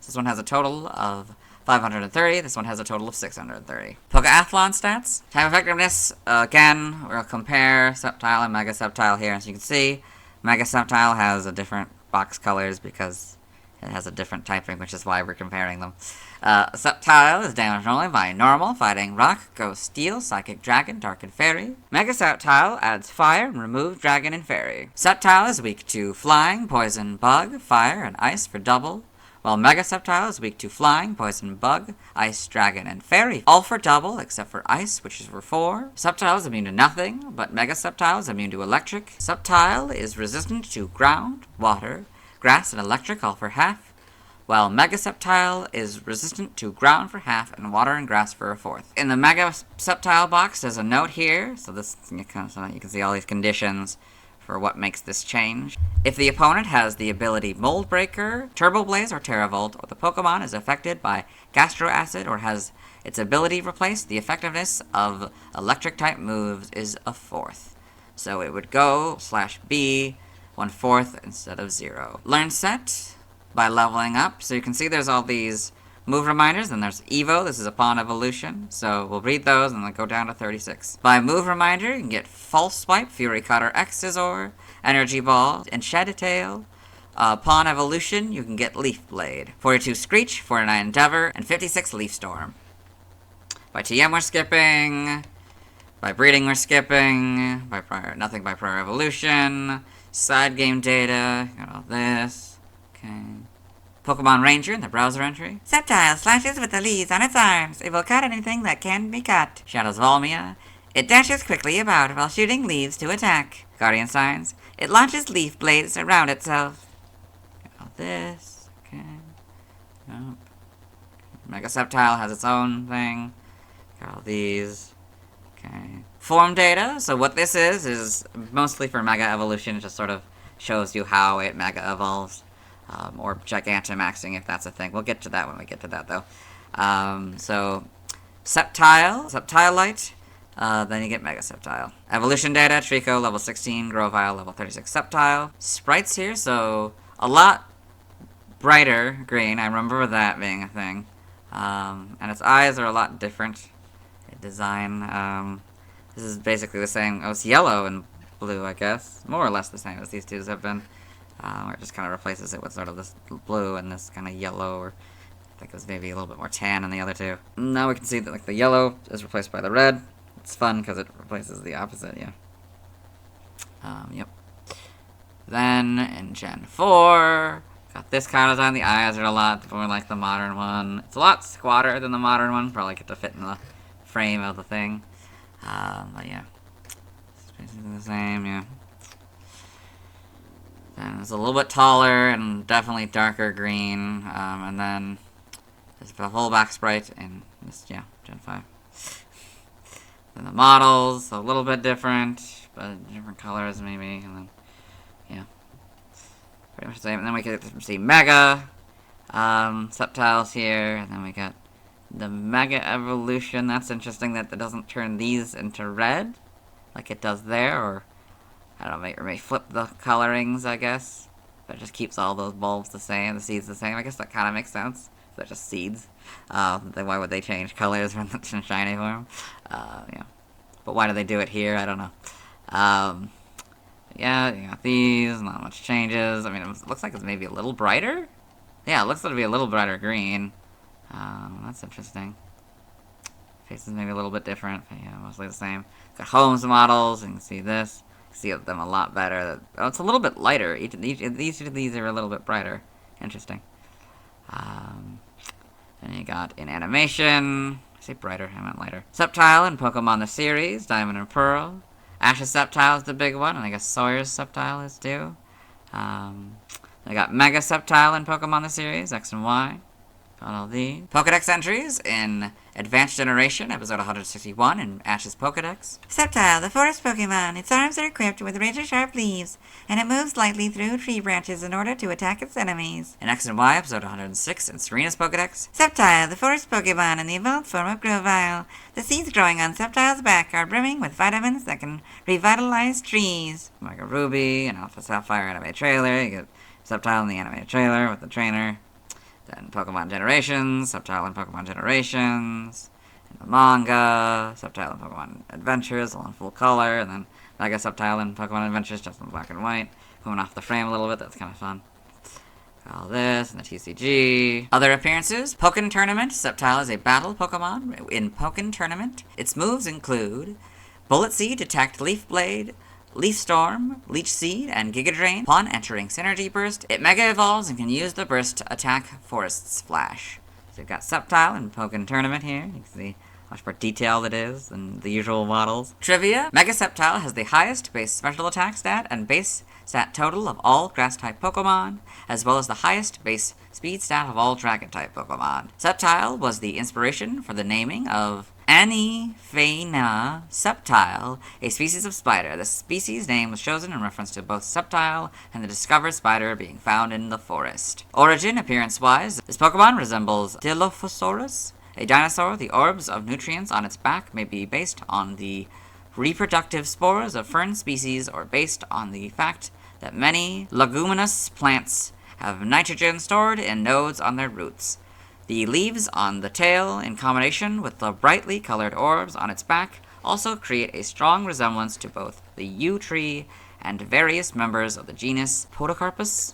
S2: This one has a total of 530. This one has a total of 630. Pokeathlon stats. Type effectiveness, again, we'll compare Sceptile and Mega Sceptile here. As you can see, Mega Sceptile has a different box colors because it has a different typing, which is why we're comparing them. Sceptile is damaged only by normal, fighting rock, ghost, steel, psychic, dragon, dark, and fairy. Mega Sceptile adds fire and remove dragon and fairy. Sceptile is weak to flying, poison, bug, fire, and ice for double, while Mega Sceptile is weak to flying, poison, bug, ice, dragon, and fairy, all for double except for ice, which is for 4. Sceptile is immune to nothing, but Mega Sceptile is immune to electric. Sceptile is resistant to ground, water, grass, and electric, all for half, while Mega Sceptile is resistant to ground for half and water and grass for a 4th. In the Mega Sceptile box, there's a note here, so this so you can see all these conditions for what makes this change. If the opponent has the ability Mold Breaker, Turbo Blaze, or Terravolt, or the Pokemon is affected by Gastro Acid or has its ability replaced, the effectiveness of electric-type moves is a 4th. So it would go /B 1/4 instead of 0. Learn set by leveling up. So you can see there's all these move reminders, and there's Evo, this is upon evolution, so we'll read those and then go down to 36. By move reminder, you can get False Swipe, Fury Cutter, X Scizor, Energy Ball, and Shed Tail. Upon evolution, you can get Leaf Blade, 42 Screech, 49 Endeavor, and 56 Leaf Storm. By TM we're skipping, by breeding we're skipping, by nothing by prior evolution, side game data, got all this, okay. Pokemon Ranger in the browser entry. Sceptile slashes with the leaves on its arms. It will cut anything that can be cut. Shadows Volmia. It dashes quickly about while shooting leaves to attack. Guardian Signs. It launches leaf blades around itself. Got all this. Okay. Nope. Mega Sceptile has its own thing. Got all these. Okay. Form data. So what this is mostly for Mega Evolution. It just sort of shows you how it Mega evolves. Or Gigantamaxing, if that's a thing. We'll get to that when we get to that, though. So, Sceptilite, then you get Mega Sceptile. Evolution data, Treecko, level 16, Grovyle, level 36, Sceptile. Sprites here, so a lot brighter green. I remember that being a thing. And its eyes are a lot different in design. This is basically the same. Oh, it's yellow and blue, I guess. More or less the same as these two have been. Where it just kind of replaces it with sort of this blue and this kind of yellow, or I think it was maybe a little bit more tan in the other two. Now we can see that like the yellow is replaced by the red. It's fun because it replaces the opposite, yeah. Yep. Then in Gen 4, got this kind of design. The eyes are a lot more like the modern one. It's a lot squatter than the modern one. Probably get to fit in the frame of the thing. But yeah, it's basically the same, yeah. And it's a little bit taller and definitely darker green. And then there's the whole back sprite in this, yeah, Gen 5. Then the models, a little bit different, but different colors maybe. And then, yeah, pretty much the same. And then we can see Mega Sceptiles here. And then we got The Mega Evolution, that's interesting that it doesn't turn these into red, like it does there, or, I don't know, or may flip the colorings, I guess. But it just keeps all those bulbs the same, the seeds the same. I guess that kind of makes sense. They're just seeds. Then why would they change colors from the shiny form? Yeah. But why do they do it here? I don't know. Yeah, you got these, not much changes. I mean, it looks like it's maybe a little brighter. Yeah, it looks like it'll be a little brighter green. That's interesting. Face is maybe a little bit different, but yeah, mostly the same. Got Holmes models, you can see this. You can see them a lot better. Oh, it's a little bit lighter. Each of these are a little bit brighter. Interesting. Then you got in animation. I say brighter, I meant lighter. Sceptile in Pokemon the series, Diamond and Pearl. Ash's Sceptile is the big one, and I guess Sawyer's Sceptile is too. I got Mega Sceptile in Pokemon the series, X and Y. Got all these. Pokedex entries in Advanced Generation, episode 161 in Ash's Pokedex.
S14: Sceptile, the forest Pokemon. Its arms are equipped with razor-sharp leaves, and it moves lightly through tree branches in order to attack its enemies.
S2: In X and Y, episode 106 in Serena's Pokedex.
S14: Sceptile, the forest Pokemon in the evolved form of Grovyle. The seeds growing on Sceptile's back are brimming with vitamins that can revitalize trees.
S2: Mega Ruby and Alpha Sapphire anime trailer. You get Sceptile in the anime trailer with the trainer. Then Pokemon Generations, Sceptile and Pokemon Generations, in the manga, Sceptile and Pokemon Adventures, all in full color, and then Mega Sceptile and Pokemon Adventures just in black and white. Coming off the frame a little bit, that's kind of fun. All this, and the TCG. Other appearances, Pokken Tournament. Sceptile is a battle Pokemon in Pokken Tournament. Its moves include Bullet Seed, Attacked Leaf Blade, Leaf Storm, Leech Seed, and Giga Drain. Upon entering Synergy Burst, it Mega Evolves and can use the burst to attack Forest Splash. So you've got Sceptile in Pokken Tournament here. You can see how much more detailed it is than the usual models. Trivia, Mega Sceptile has the highest base special attack stat and base stat total of all Grass-type Pokemon, as well as the highest base speed stat of all Dragon-type Pokemon. Sceptile was the inspiration for the naming of Mightyena Sceptile, a species of spider. The species name was chosen in reference to both Sceptile and the discovered spider being found in the forest. Origin, appearance-wise, this Pokemon resembles Dilophosaurus, a dinosaur. The orbs of nutrients on its back may be based on the reproductive spores of fern species or based on the fact that many leguminous plants have nitrogen stored in nodes on their roots. The leaves on the tail, in combination with the brightly colored orbs on its back, also create a strong resemblance to both the yew tree and various members of the genus Podocarpus.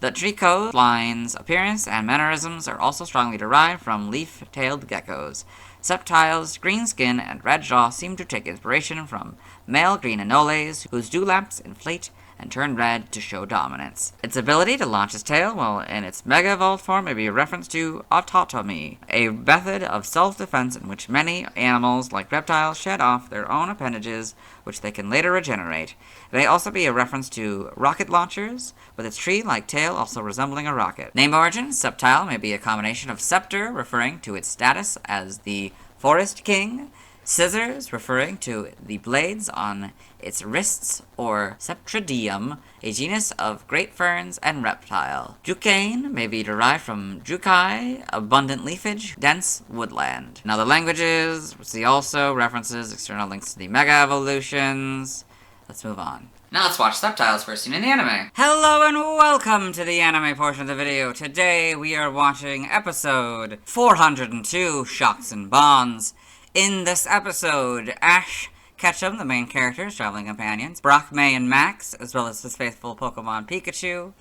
S2: The Treecko line's appearance and mannerisms are also strongly derived from leaf-tailed geckos. Sceptile's green skin and red jaw seem to take inspiration from male green anoles, whose dewlaps inflate and turn red to show dominance. Its ability to launch its tail while in its Mega Evolved form may be a reference to autotomy, a method of self-defense in which many animals, like reptiles, shed off their own appendages, which they can later regenerate. It may also be a reference to rocket launchers, with its tree-like tail also resembling a rocket. Name origin, Sceptile may be a combination of scepter, referring to its status as the Forest King, scissors, referring to the blades on its wrists, or Septridium, a genus of great ferns and reptile. Jucane may be derived from Jukai, abundant leafage, dense woodland. Now the languages, we see also references, external links to the Mega Evolutions. Let's move on.
S1: Now let's watch Sceptile's first scene in the anime.
S2: Hello and welcome to the anime portion of the video. Today we are watching episode 402, Shocks and Bonds. In this episode, Ash, Ketchum, the main characters, traveling companions, Brock, May, and Max, as well as his faithful Pokemon Pikachu,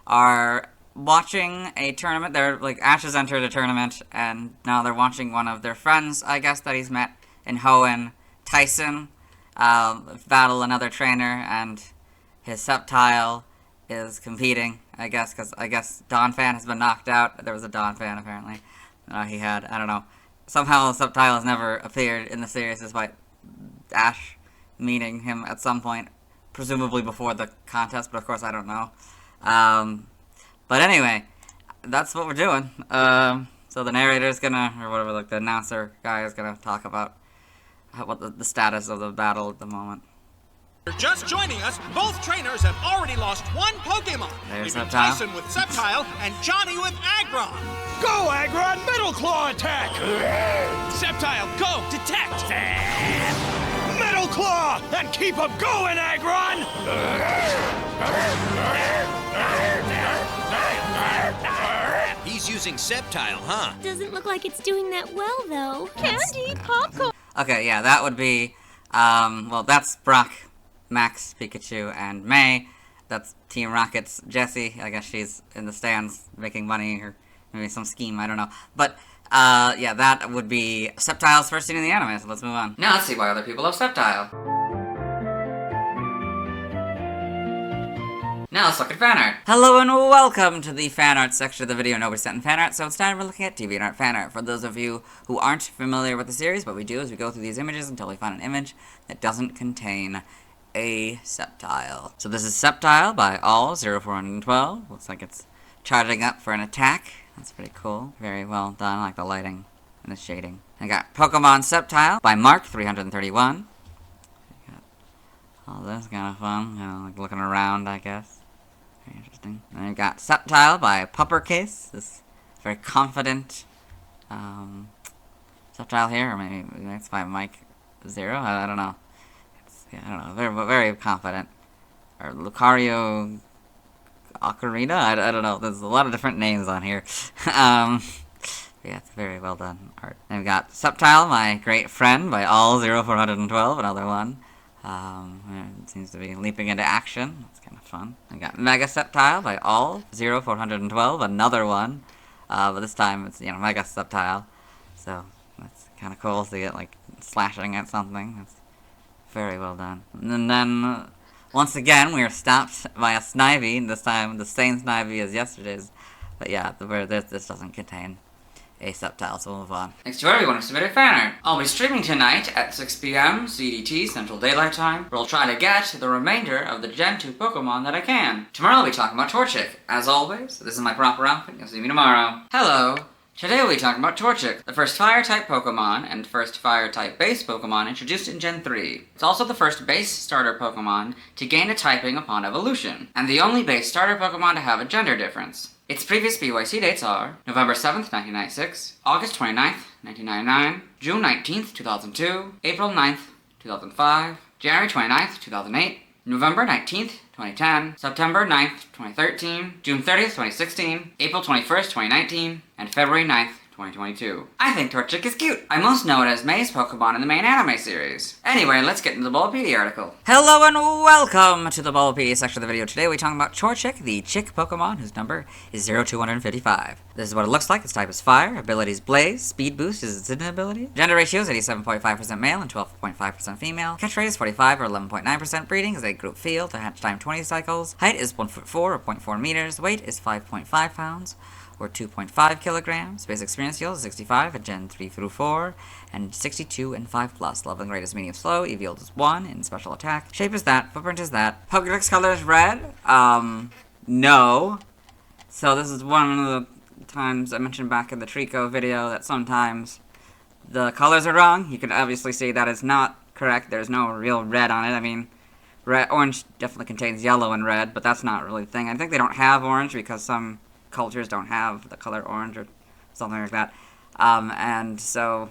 S2: are watching a tournament. Ash has entered a tournament, and now they're watching one of their friends, I guess, that he's met in Hoenn, Tyson, battle another trainer, and his Sceptile is competing, I guess, because I guess Donphan has been knocked out. There was a Donphan, apparently. He had, I don't know. Somehow Sceptile has never appeared in the series despite Ash meeting him at some point, presumably before the contest, but of course I don't know. But anyway, that's what we're doing. So the narrator's gonna, or whatever, the announcer guy is gonna talk about what the status of the battle at the moment.
S15: Just joining us, both trainers have already lost one Pokemon.
S2: There's
S15: Leaving
S2: Sceptile.
S15: Tyson with Sceptile and Johnny with Aggron.
S12: Go, Aggron! Metal Claw attack!
S15: Sceptile, go! Detect!
S12: Metal Claw! And keep them going, Aggron!
S15: He's using Sceptile, huh?
S10: Doesn't look like it's doing that well, though. Candy, popcorn.
S2: Okay, yeah, that would be, well, that's Brock, Max, Pikachu, and May. That's Team Rocket's Jessie. I guess she's in the stands making money, or maybe some scheme, I don't know. But, yeah, that would be Sceptile's first scene in the anime, so let's move on.
S1: Now let's see why other people love Sceptile. Now let's look at fan art.
S2: Hello and welcome to the fan art section of the video. Nobody sent in fan art, so it's time for looking at TV art fan art. For those of you who aren't familiar with the series, what we do is we go through these images until we find an image that doesn't contain a Sceptile. So this is Sceptile by All0412. Looks like it's charging up for an attack. That's pretty cool. Very well done. I like the lighting and the shading. I got Pokemon Sceptile by Mark331. Oh, that's kind of fun. Kind of like looking around, I guess. Very interesting. And then we got Sceptile by Puppercase. This very confident Sceptile here, or maybe it's by Mike Zero. I don't know. Yeah, I don't know. Very, very confident. Or Lucario Ocarina? I don't know. There's a lot of different names on here. Yeah, it's very well done art. Then we got Sceptile, My Great Friend by All0412, another one. It seems to be leaping into action. That's kind of fun. I got Mega Sceptile by All0412, another one. But this time it's, Mega Sceptile. So that's kind of cool to see it like slashing at something. That's very well done. And then once again we are stopped by a Snivy. This time the same Snivy as yesterday's. But yeah, this doesn't contain a Sceptile, so we'll move on.
S1: Thanks to everyone who submitted fan art. I'll be streaming tonight at 6 p.m. CDT, Central Daylight Time, where I'll try to get the remainder of the Gen 2 Pokemon that I can. Tomorrow I'll be talking about Torchic. As always, this is my proper outfit. You'll see me tomorrow. Hello. Today we'll be talking about Torchic, the first Fire-type Pokemon and first Fire-type base Pokemon introduced in Gen 3. It's also the first base starter Pokemon to gain a typing upon evolution, and the only base starter Pokemon to have a gender difference. Its previous BYC dates are November 7th, 1996, August 29th, 1999, June 19th, 2002, April 9th, 2005, January 29th, 2008, November 19th, 2010, September 9th, 2013, June 30th, 2016, April 21st, 2019, and February 9th, 2022. I think Torchic is cute. I most know it as May's Pokemon in the main anime series. Anyway, let's get into the Bulbapedia article.
S2: Hello and welcome to the Bulbapedia section of the video. Today we're talking about Torchic, the chick Pokemon whose number is 0255. This is what it looks like. Its type is Fire, abilities Blaze, Speed Boost is its hidden ability. Gender ratio is 87.5% male and 12.5% female. Catch rate is 45 or 11.9%. Breeding is a group field to hatch time 20 cycles. Height is 1'4" or 0.4 meters. Weight is 5.5 pounds. Or 2.5 kilograms. Base experience yield is 65 at Gen 3 through 4, and 62 and 5+. Leveling rate is medium slow. EV yield is 1 in special attack. Shape is that. Footprint is that. Pokédex color is red. No. So this is one of the times I mentioned back in the Treecko video that sometimes the colors are wrong. You can obviously see that is not correct. There's no real red on it. I mean, orange definitely contains yellow and red, but that's not really the thing. I think they don't have orange because some cultures don't have the color orange or something like that. And so,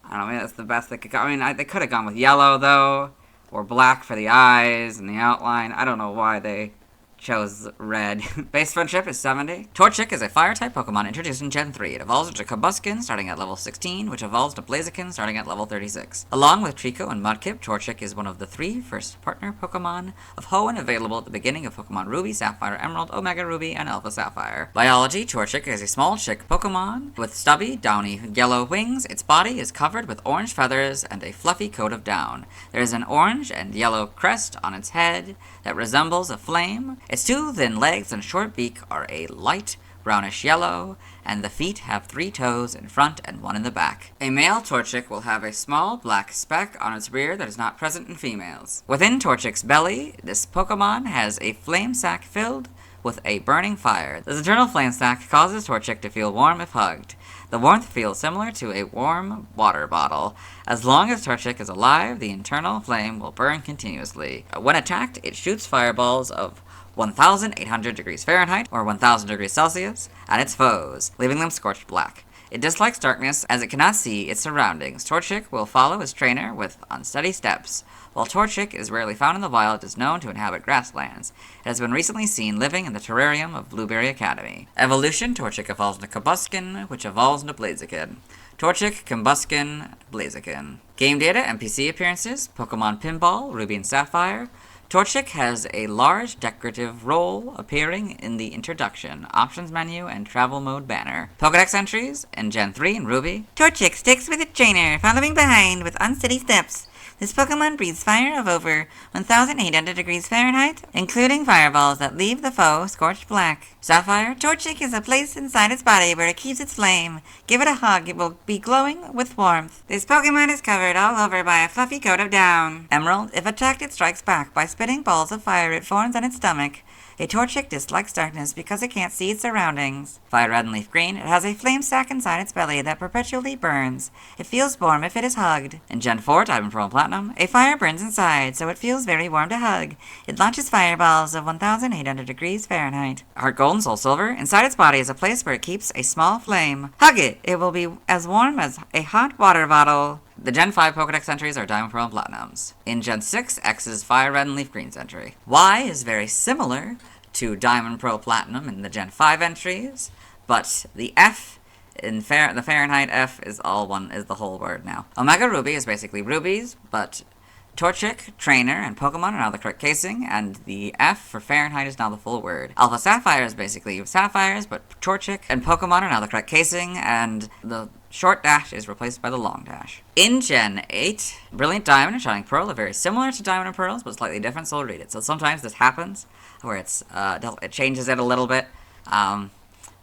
S2: I don't know, maybe that's the best they could go. I mean, they could have gone with yellow, though, or black for the eyes and the outline. I don't know why they chose red. Base friendship is 70. Torchic is a Fire-type Pokemon introduced in Gen 3. It evolves into Combusken starting at level 16, which evolves to Blaziken starting at level 36. Along with Treecko and Mudkip, Torchic is one of the 3 first partner Pokemon of Hoenn available at the beginning of Pokemon Ruby, Sapphire, Emerald, Omega Ruby, and Alpha Sapphire. Biology, Torchic is a small chick Pokemon with stubby, downy yellow wings. Its body is covered with orange feathers and a fluffy coat of down. There is an orange and yellow crest on its head that resembles a flame. Its 2 thin legs and short beak are a light brownish yellow, and the feet have 3 toes in front and 1 in the back. A male Torchic will have a small black speck on its rear that is not present in females. Within Torchic's belly, this Pokemon has a flame sac filled with a burning fire. This eternal flame sac causes Torchic to feel warm if hugged. The warmth feels similar to a warm water bottle. As long as Torchic is alive, the internal flame will burn continuously. When attacked, it shoots fireballs of 1,800 degrees Fahrenheit, or 1,000 degrees Celsius, at its foes, leaving them scorched black. It dislikes darkness as it cannot see its surroundings. Torchic will follow his trainer with unsteady steps. While Torchic is rarely found in the wild, it is known to inhabit grasslands. It has been recently seen living in the terrarium of Blueberry Academy. Evolution: Torchic evolves into Combusken, which evolves into Blaziken. Torchic, Combusken, Blaziken. Game data, NPC appearances, Pokemon Pinball, Ruby and Sapphire. Torchic has a large decorative role appearing in the introduction, options menu, and travel mode banner. Pokedex entries in Gen 3 and Ruby.
S14: Torchic sticks with its trainer, following behind with unsteady steps. This Pokemon breathes fire of over 1,800 degrees Fahrenheit, including fireballs that leave the foe scorched black.
S2: Sapphire.
S14: Torchic is a place inside its body where it keeps its flame. Give it a hug, it will be glowing with warmth. This Pokemon is covered all over by a fluffy coat of down.
S2: Emerald.
S14: If attacked, it strikes back by spitting balls of fire it forms on its stomach. A Torchic dislikes darkness because it can't see its surroundings.
S2: Fire Red and Leaf Green.
S14: It has a flame sac inside its belly that perpetually burns. It feels warm if it is hugged.
S2: In Gen 4, Diamond, Pearl, and Platinum.
S14: A fire burns inside, so it feels very warm to hug. It launches fireballs of 1,800 degrees Fahrenheit.
S2: Heart Gold and Soul Silver.
S14: Inside its body is a place where it keeps a small flame. Hug it! It will be as warm as a hot water bottle.
S2: The Gen 5 Pokedex entries are Diamond, Pearl, and Platinums. In Gen 6, X is Fire Red and Leaf Green's entry. Y is very similar to Diamond, Pearl, Platinum in the Gen 5 entries, but the F in the Fahrenheit F is the whole word now. Omega Ruby is basically rubies, but Torchic, Trainer, and Pokemon are now the correct casing, and the F for Fahrenheit is now the full word. Alpha Sapphire is basically sapphires, but Torchic and Pokemon are now the correct casing, and the short dash is replaced by the long dash. In Gen 8, Brilliant Diamond and Shining Pearl are very similar to Diamond and Pearls, but slightly different, so we'll read it. So sometimes this happens, where it changes it a little bit,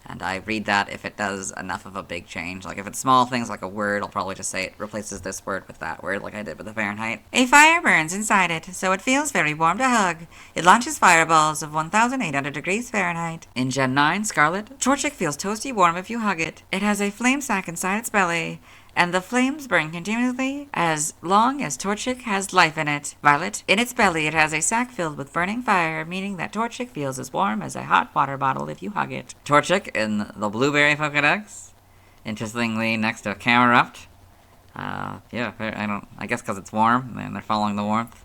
S2: and I read that if it does enough of a big change. Like if it's small things like a word, I'll probably just say it replaces this word with that word, like I did with the Fahrenheit.
S14: A fire burns inside it, so it feels very warm to hug. It launches fireballs of 1,800 degrees Fahrenheit.
S2: In Gen 9, Scarlet,
S14: Torchic feels toasty warm if you hug it. It has a flame sac inside its belly, and the flames burn continuously as long as Torchic has life in it. Violet, in its belly it has a sac filled with burning fire, meaning that Torchic feels as warm as a hot water bottle if you hug it.
S2: Torchic in the Blueberry Pokedex, interestingly next to Camerupt. I guess because it's warm, and they're following the warmth.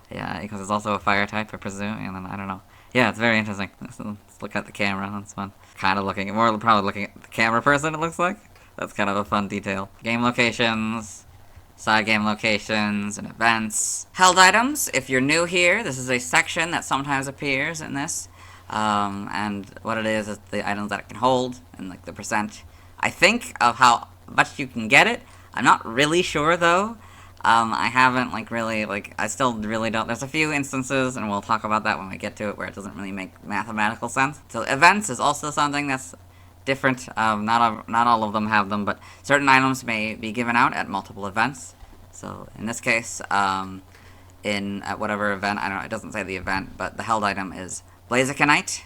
S2: Yeah, because it's also a fire type, I presume, and then I don't know. Yeah, it's very interesting. Let's look at the camera, that's fun. Probably looking at the camera person, it looks like. That's kind of a fun detail. Game locations, side game locations, and events. Held items, if you're new here, this is a section that sometimes appears in this. And what it is the items that it can hold, and like the percent. I think of how much you can get it. I'm not really sure though. I haven't I still really don't. There's a few instances, and we'll talk about that when we get to it, where it doesn't really make mathematical sense. So events is also something that's different. Not all of them have them, but certain items may be given out at multiple events. So in this case, at whatever event, I don't know, it doesn't say the event, but the held item is Blazikenite.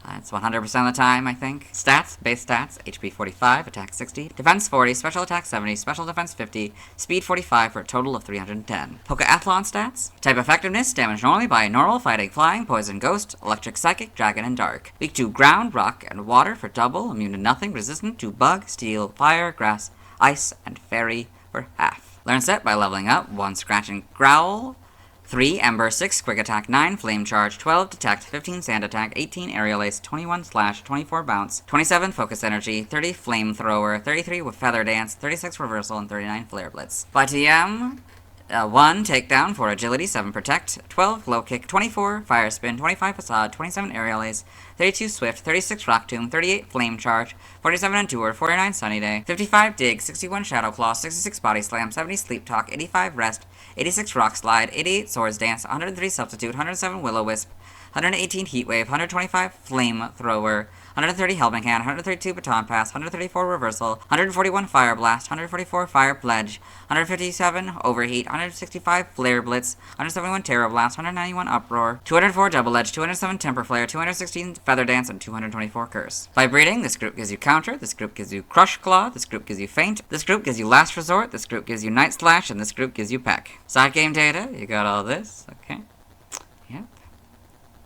S2: It's 100% of the time, I think. Stats, base stats, HP 45, attack 60, defense 40, special attack 70, special defense 50, speed 45 for a total of 310. Pokeathlon stats, type effectiveness, damage normally by normal, fighting, flying, poison, ghost, electric, psychic, dragon, and dark. Weak to ground, rock, and water for double, immune to nothing, resistant to bug, steel, fire, grass, ice, and fairy for half. Learn set by leveling up, 1 scratch and growl, 3 Ember, 6 Quick Attack, 9 Flame Charge, 12 Detect, 15 Sand Attack, 18 Aerial Ace, 21 Slash, 24 Bounce, 27 Focus Energy, 30 Flamethrower, 33 with Feather Dance, 36 Reversal, and 39 Flare Blitz. By TM, 1 Takedown, 4 Agility, 7 Protect, 12 Glow Kick, 24 Fire Spin, 25 Facade, 27 Aerial Ace, 32 Swift, 36 Rock Tomb, 38 Flame Charge, 47 Endure, 49 Sunny Day, 55 Dig, 61 Shadow Claw, 66 Body Slam, 70 Sleep Talk, 85 Rest, 86 Rock Slide, 88 Swords Dance, 103 Substitute, 107 Will-O-Wisp, 118 Heat Wave, 125 Flamethrower, 130 Helping Hand, 132 Baton Pass, 134 Reversal, 141 Fire Blast, 144 Fire Pledge, 157 Overheat, 165 Flare Blitz, 171 Terror Blast, 191 Uproar, 204 Double Edge, 207 Temper Flare, 216 Feather Dance, and 224 Curse. By breeding, this group gives you Counter, this group gives you Crush Claw, this group gives you Feint, this group gives you Last Resort, this group gives you Night Slash, and this group gives you Peck. Side game data, you got all this, okay. Yep.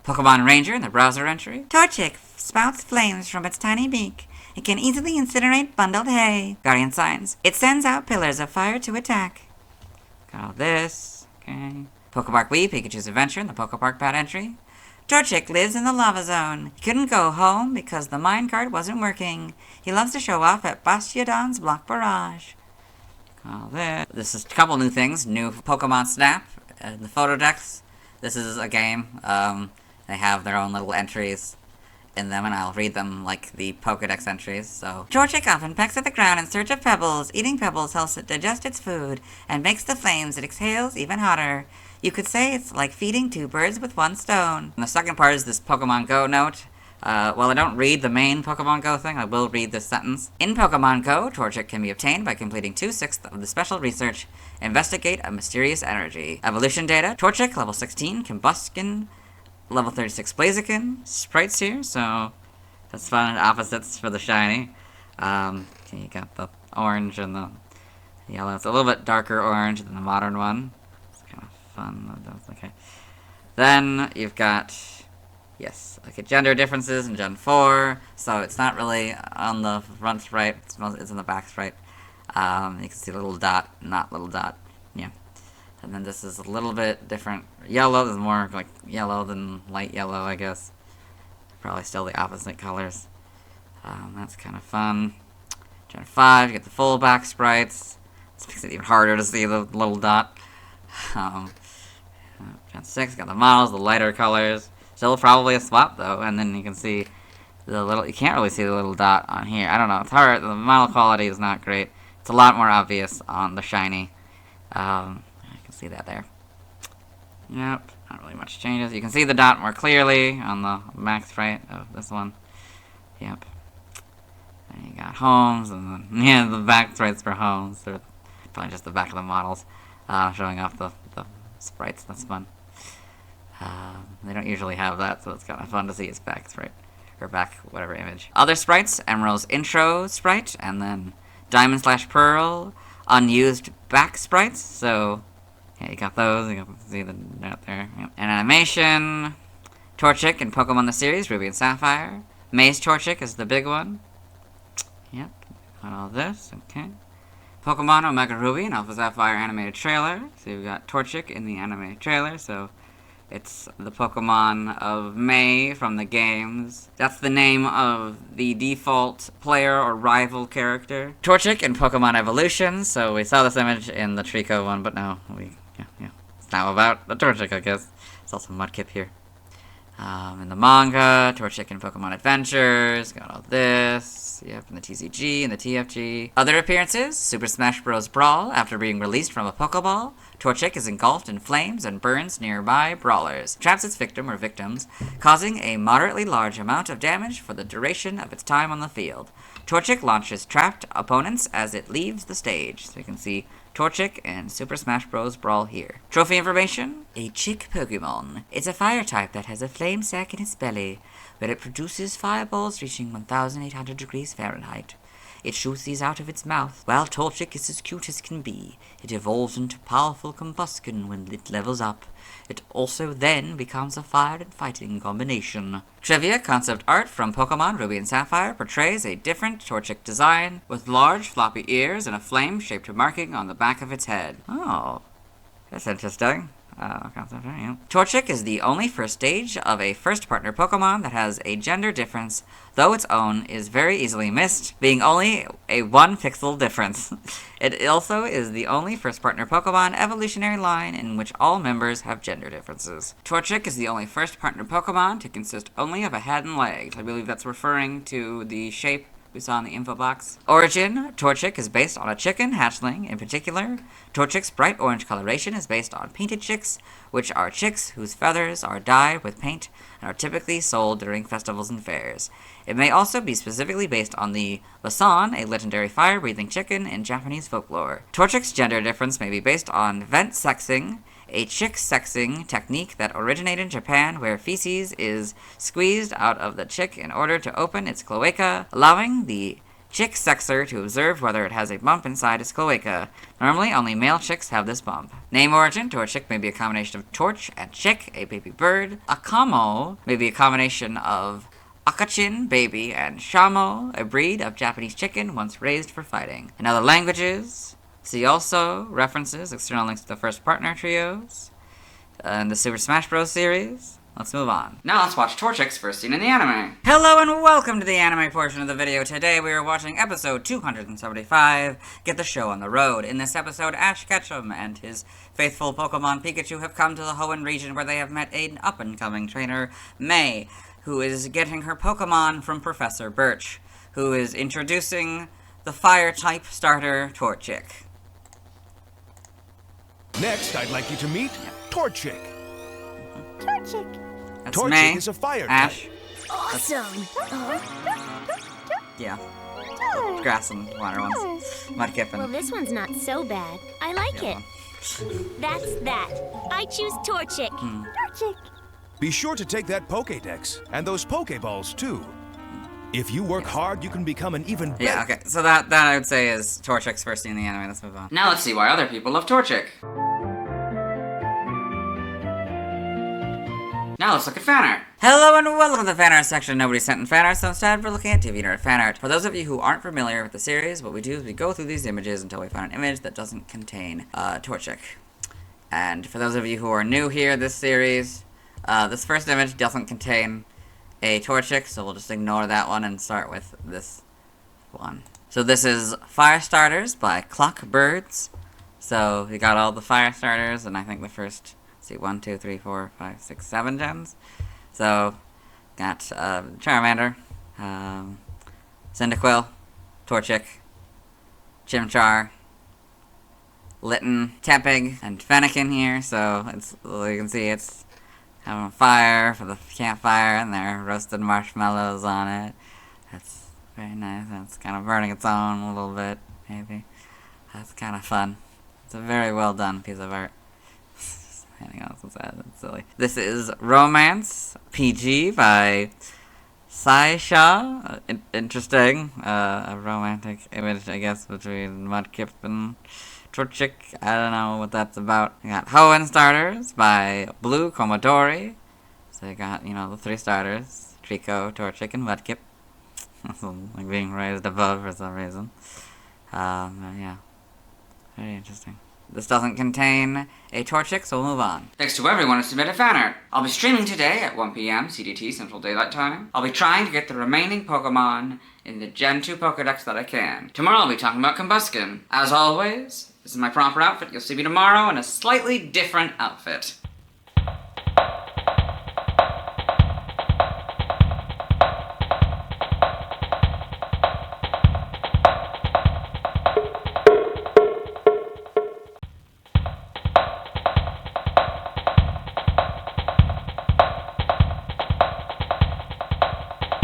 S2: Pokemon Ranger in the browser entry. Torchic spouts flames from its tiny beak. It can easily incinerate bundled hay. Guardian Signs. It sends out pillars of fire to attack. Got all this, okay. Pokepark Wii, Pikachu's Adventure in the Pokepark pad entry. Torchic lives in the lava zone. He couldn't go home because the minecart wasn't working. He loves to show off at Bastiodon's Block Barrage. All this. This is a couple new things. New Pokemon Snap in the photo decks. This is a game. They have their own little entries in them, and I'll read them like the Pokedex entries, so. Torchic often pecks at the ground in search of pebbles. Eating pebbles helps it digest its food and makes the flames it exhales even hotter. You could say it's like feeding 2 birds with 1 stone. And the second part is this Pokemon Go note. While I don't read the main Pokemon Go thing, I will read this sentence. In Pokemon Go, Torchic can be obtained by completing 2/6 of the special research, Investigate a Mysterious Energy. Evolution data, Torchic, level 16, Combusken, level 36 Blaziken. Sprites here, so that's fun. Opposites for the shiny. You got the orange and the yellow. It's a little bit darker orange than the modern one. It's kind of fun. Okay. Then you've got, yes, okay, gender differences in Gen 4. So it's not really on the front sprite. It's in the back sprite. You can see little dot, not little dot. Yeah. And then this is a little bit different. Yellow is more like yellow than light yellow, I guess. Probably still the opposite colors. That's kind of fun. Gen 5, you get the full back sprites. This makes it even harder to see the little dot. Gen 6, got the models, the lighter colors. Still probably a swap though, and then you can see the little, you can't really see the little dot on here. I don't know, it's hard, the model quality is not great. It's a lot more obvious on the shiny. See that there. Yep, not really much changes. You can see the dot more clearly on the max sprite of this one. Yep. And you got homes, and then, yeah, the back sprites for homes. They're probably just the back of the models, showing off the sprites. That's fun. They don't usually have that, so it's kind of fun to see its back sprite, or back whatever image. Other sprites, Emerald's intro sprite, and then Diamond / Pearl, unused back sprites, so yeah, you got those. You can see the note there. Yep. And animation, Torchic in Pokemon the series, Ruby and Sapphire. Maze Torchic is the big one. Yep, got all this, okay. Pokemon Omega Ruby and Alpha Sapphire animated trailer. So you've got Torchic in the animated trailer, so it's the Pokemon of May from the games. That's the name of the default player or rival character. Torchic in Pokemon Evolution, so we saw this image in the Treecko one, but now it's now about the Torchic, I guess. There's also Mudkip here. In the manga, Torchic in Pokemon Adventures, got all this, yep, in the TCG and the TFG. Other appearances, Super Smash Bros. Brawl, after being released from a Pokeball, Torchic is engulfed in flames and burns nearby brawlers, traps its victim or victims, causing a moderately large amount of damage for the duration of its time on the field. Torchic launches trapped opponents as it leaves the stage, so you can see Torchic and Super Smash Bros. Brawl here. Trophy information, a chick Pokemon. It's a fire type that has a flame sac in its belly, where it produces fireballs reaching 1,800 degrees Fahrenheit. It shoots these out of its mouth. While Torchic is as cute as can be, it evolves into powerful Combusken when it levels up. It also then becomes a fire and fighting combination. Trivia concept art from Pokemon Ruby and Sapphire portrays a different Torchic design, with large floppy ears and a flame-shaped marking on the back of its head. Oh, that's interesting. Concept art, yeah. Torchic is the only first stage of a first partner Pokemon that has a gender difference, though its own is very easily missed, being only a 1 pixel difference. It also is the only first partner Pokemon evolutionary line in which all members have gender differences. Torchic is the only first partner Pokemon to consist only of a head and legs. I believe that's referring to the shape we saw in the info box. Origin, Torchic is based on a chicken hatchling. In particular, Torchic's bright orange coloration is based on painted chicks, which are chicks whose feathers are dyed with paint and are typically sold during festivals and fairs. It may also be specifically based on the Lasan, a legendary fire-breathing chicken in Japanese folklore. Torchic's gender difference may be based on vent sexing, a chick sexing technique that originated in Japan, where feces is squeezed out of the chick in order to open its cloaca, allowing the chick sexer to observe whether it has a bump inside its cloaca. Normally, only male chicks have this bump. Name origin, Torchic may be a combination of torch and chick, a baby bird. Akamo may be a combination of Akachin, baby, and Shamo, a breed of Japanese chicken once raised for fighting. In other languages, see also references, external links to the first partner trios, and the Super Smash Bros. Series. Let's move on.
S1: Now let's watch Torchic's first scene in the anime.
S2: Hello and welcome to the anime portion of the video. Today we are watching episode 275, Get the Show on the Road. In this episode, Ash Ketchum and his faithful Pokemon Pikachu have come to the Hoenn region where they have met an up-and-coming trainer, May, who is getting her Pokemon from Professor Birch, who is introducing the Fire-type starter, Torchic.
S4: Next, I'd like you to meet Torchic.
S10: Torchic.
S2: That's
S4: Torchic
S2: May,
S4: is a fire
S2: Ash.
S4: type.
S10: Awesome.
S2: Yeah. Grass and water ones. Mudkip
S10: Well,
S2: and...
S10: this one's not so bad. I like it. That's that. I choose Torchic. Torchic.
S4: Be sure to take that Pokédex and those Pokéballs too. If you work hard, you can become an even better...
S2: Yeah, okay. So that I would say is Torchic's first scene in the anime. Let's move on.
S1: Now let's see why other people love Torchic. Now let's look at fan art.
S2: Hello and welcome to the fan art section. Nobody sent in fan art, so instead we're looking at DeviantArt fan art. For those of you who aren't familiar with the series, what we do is we go through these images until we find an image that doesn't contain Torchic. And for those of you who are new here, this series, this first image doesn't contain a Torchic, so we'll just ignore that one and start with this one. So this is Fire Starters by Clockbirds. So we got all the Fire Starters, and I think the first, let's see, 1, 2, 3, 4, 5, 6, 7 gens. So, got Charmander, Cyndaquil, Torchic, Chimchar, Litten, Tepig, and Fennekin here. So, it's, you can see it's having a fire for the campfire, and there are roasted marshmallows on it. That's very nice. It's kind of burning its own a little bit, maybe. That's kind of fun. It's a very well done piece of art. Hang on, so sad. That's silly. This is Romance PG by Saisha. Interesting. A romantic image, I guess, between Mudkip and Torchic. I don't know what that's about. I got Hoenn Starters by Blue Komodori. So I got, you know, the 3 starters. Treecko, Torchic, and Mudkip. Like being raised above for some reason. Yeah. Very interesting. This doesn't contain a Torchic, so we'll move on.
S1: Thanks to everyone who submitted fan art. I'll be streaming today at 1 p.m. CDT Central Daylight Time. I'll be trying to get the remaining Pokemon in the Gen 2 Pokedex that I can. Tomorrow I'll be talking about Combusken. As always, this is my proper outfit. You'll see me tomorrow in a slightly different outfit.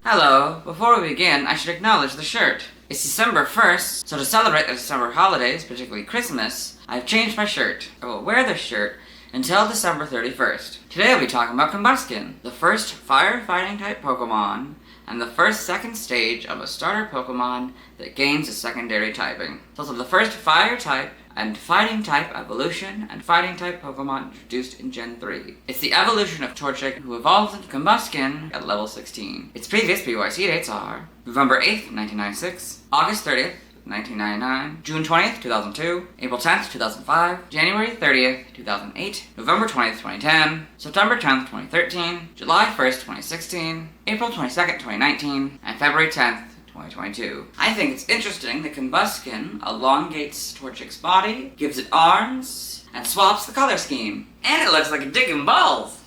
S1: Hello, before we begin, I should acknowledge the shirt. It's December 1st, so to celebrate the December holidays, particularly Christmas, I've changed my shirt. I will wear this shirt until December 31st. Today I'll be talking about Combusken, the first fire-fighting type Pokemon, and the second stage of a starter Pokemon that gains a secondary typing. It's also the first fire type and fighting type evolution and fighting type Pokemon introduced in Gen 3. It's the evolution of Torchic, who evolves into Combusken at level 16. Its previous PYC dates are November 8th, 1996, August 30th, 1999, June 20th, 2002, April 10th, 2005, January 30th, 2008, November 20th, 2010, September 10th, 2013, July 1st, 2016, April 22nd, 2019, and February 10th, 2022. I think it's interesting that Combusken elongates Torchic's body, gives it arms, and swaps the color scheme. And it looks like a dick and balls!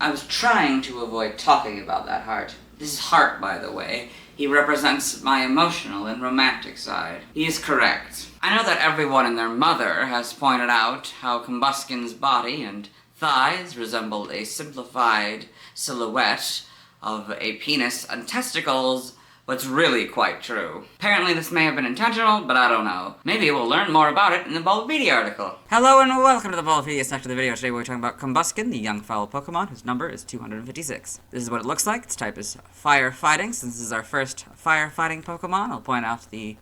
S1: I was trying to avoid talking about that heart. This is Heart, by the way. He represents my emotional and romantic side. He is correct. I know that everyone and their mother has pointed out how Combusken's body and thighs resemble a simplified silhouette of a penis and testicles, what's really quite true. Apparently this may have been intentional, but I don't know. Maybe we'll learn more about it in the Bulbapedia article.
S2: Hello and welcome to the Bulbapedia section of the video. Today we're talking about Combusken, the young foul Pokemon, whose number is 256. This is what it looks like. Its type is Firefighting. Since this is our first Firefighting Pokemon, I'll point out the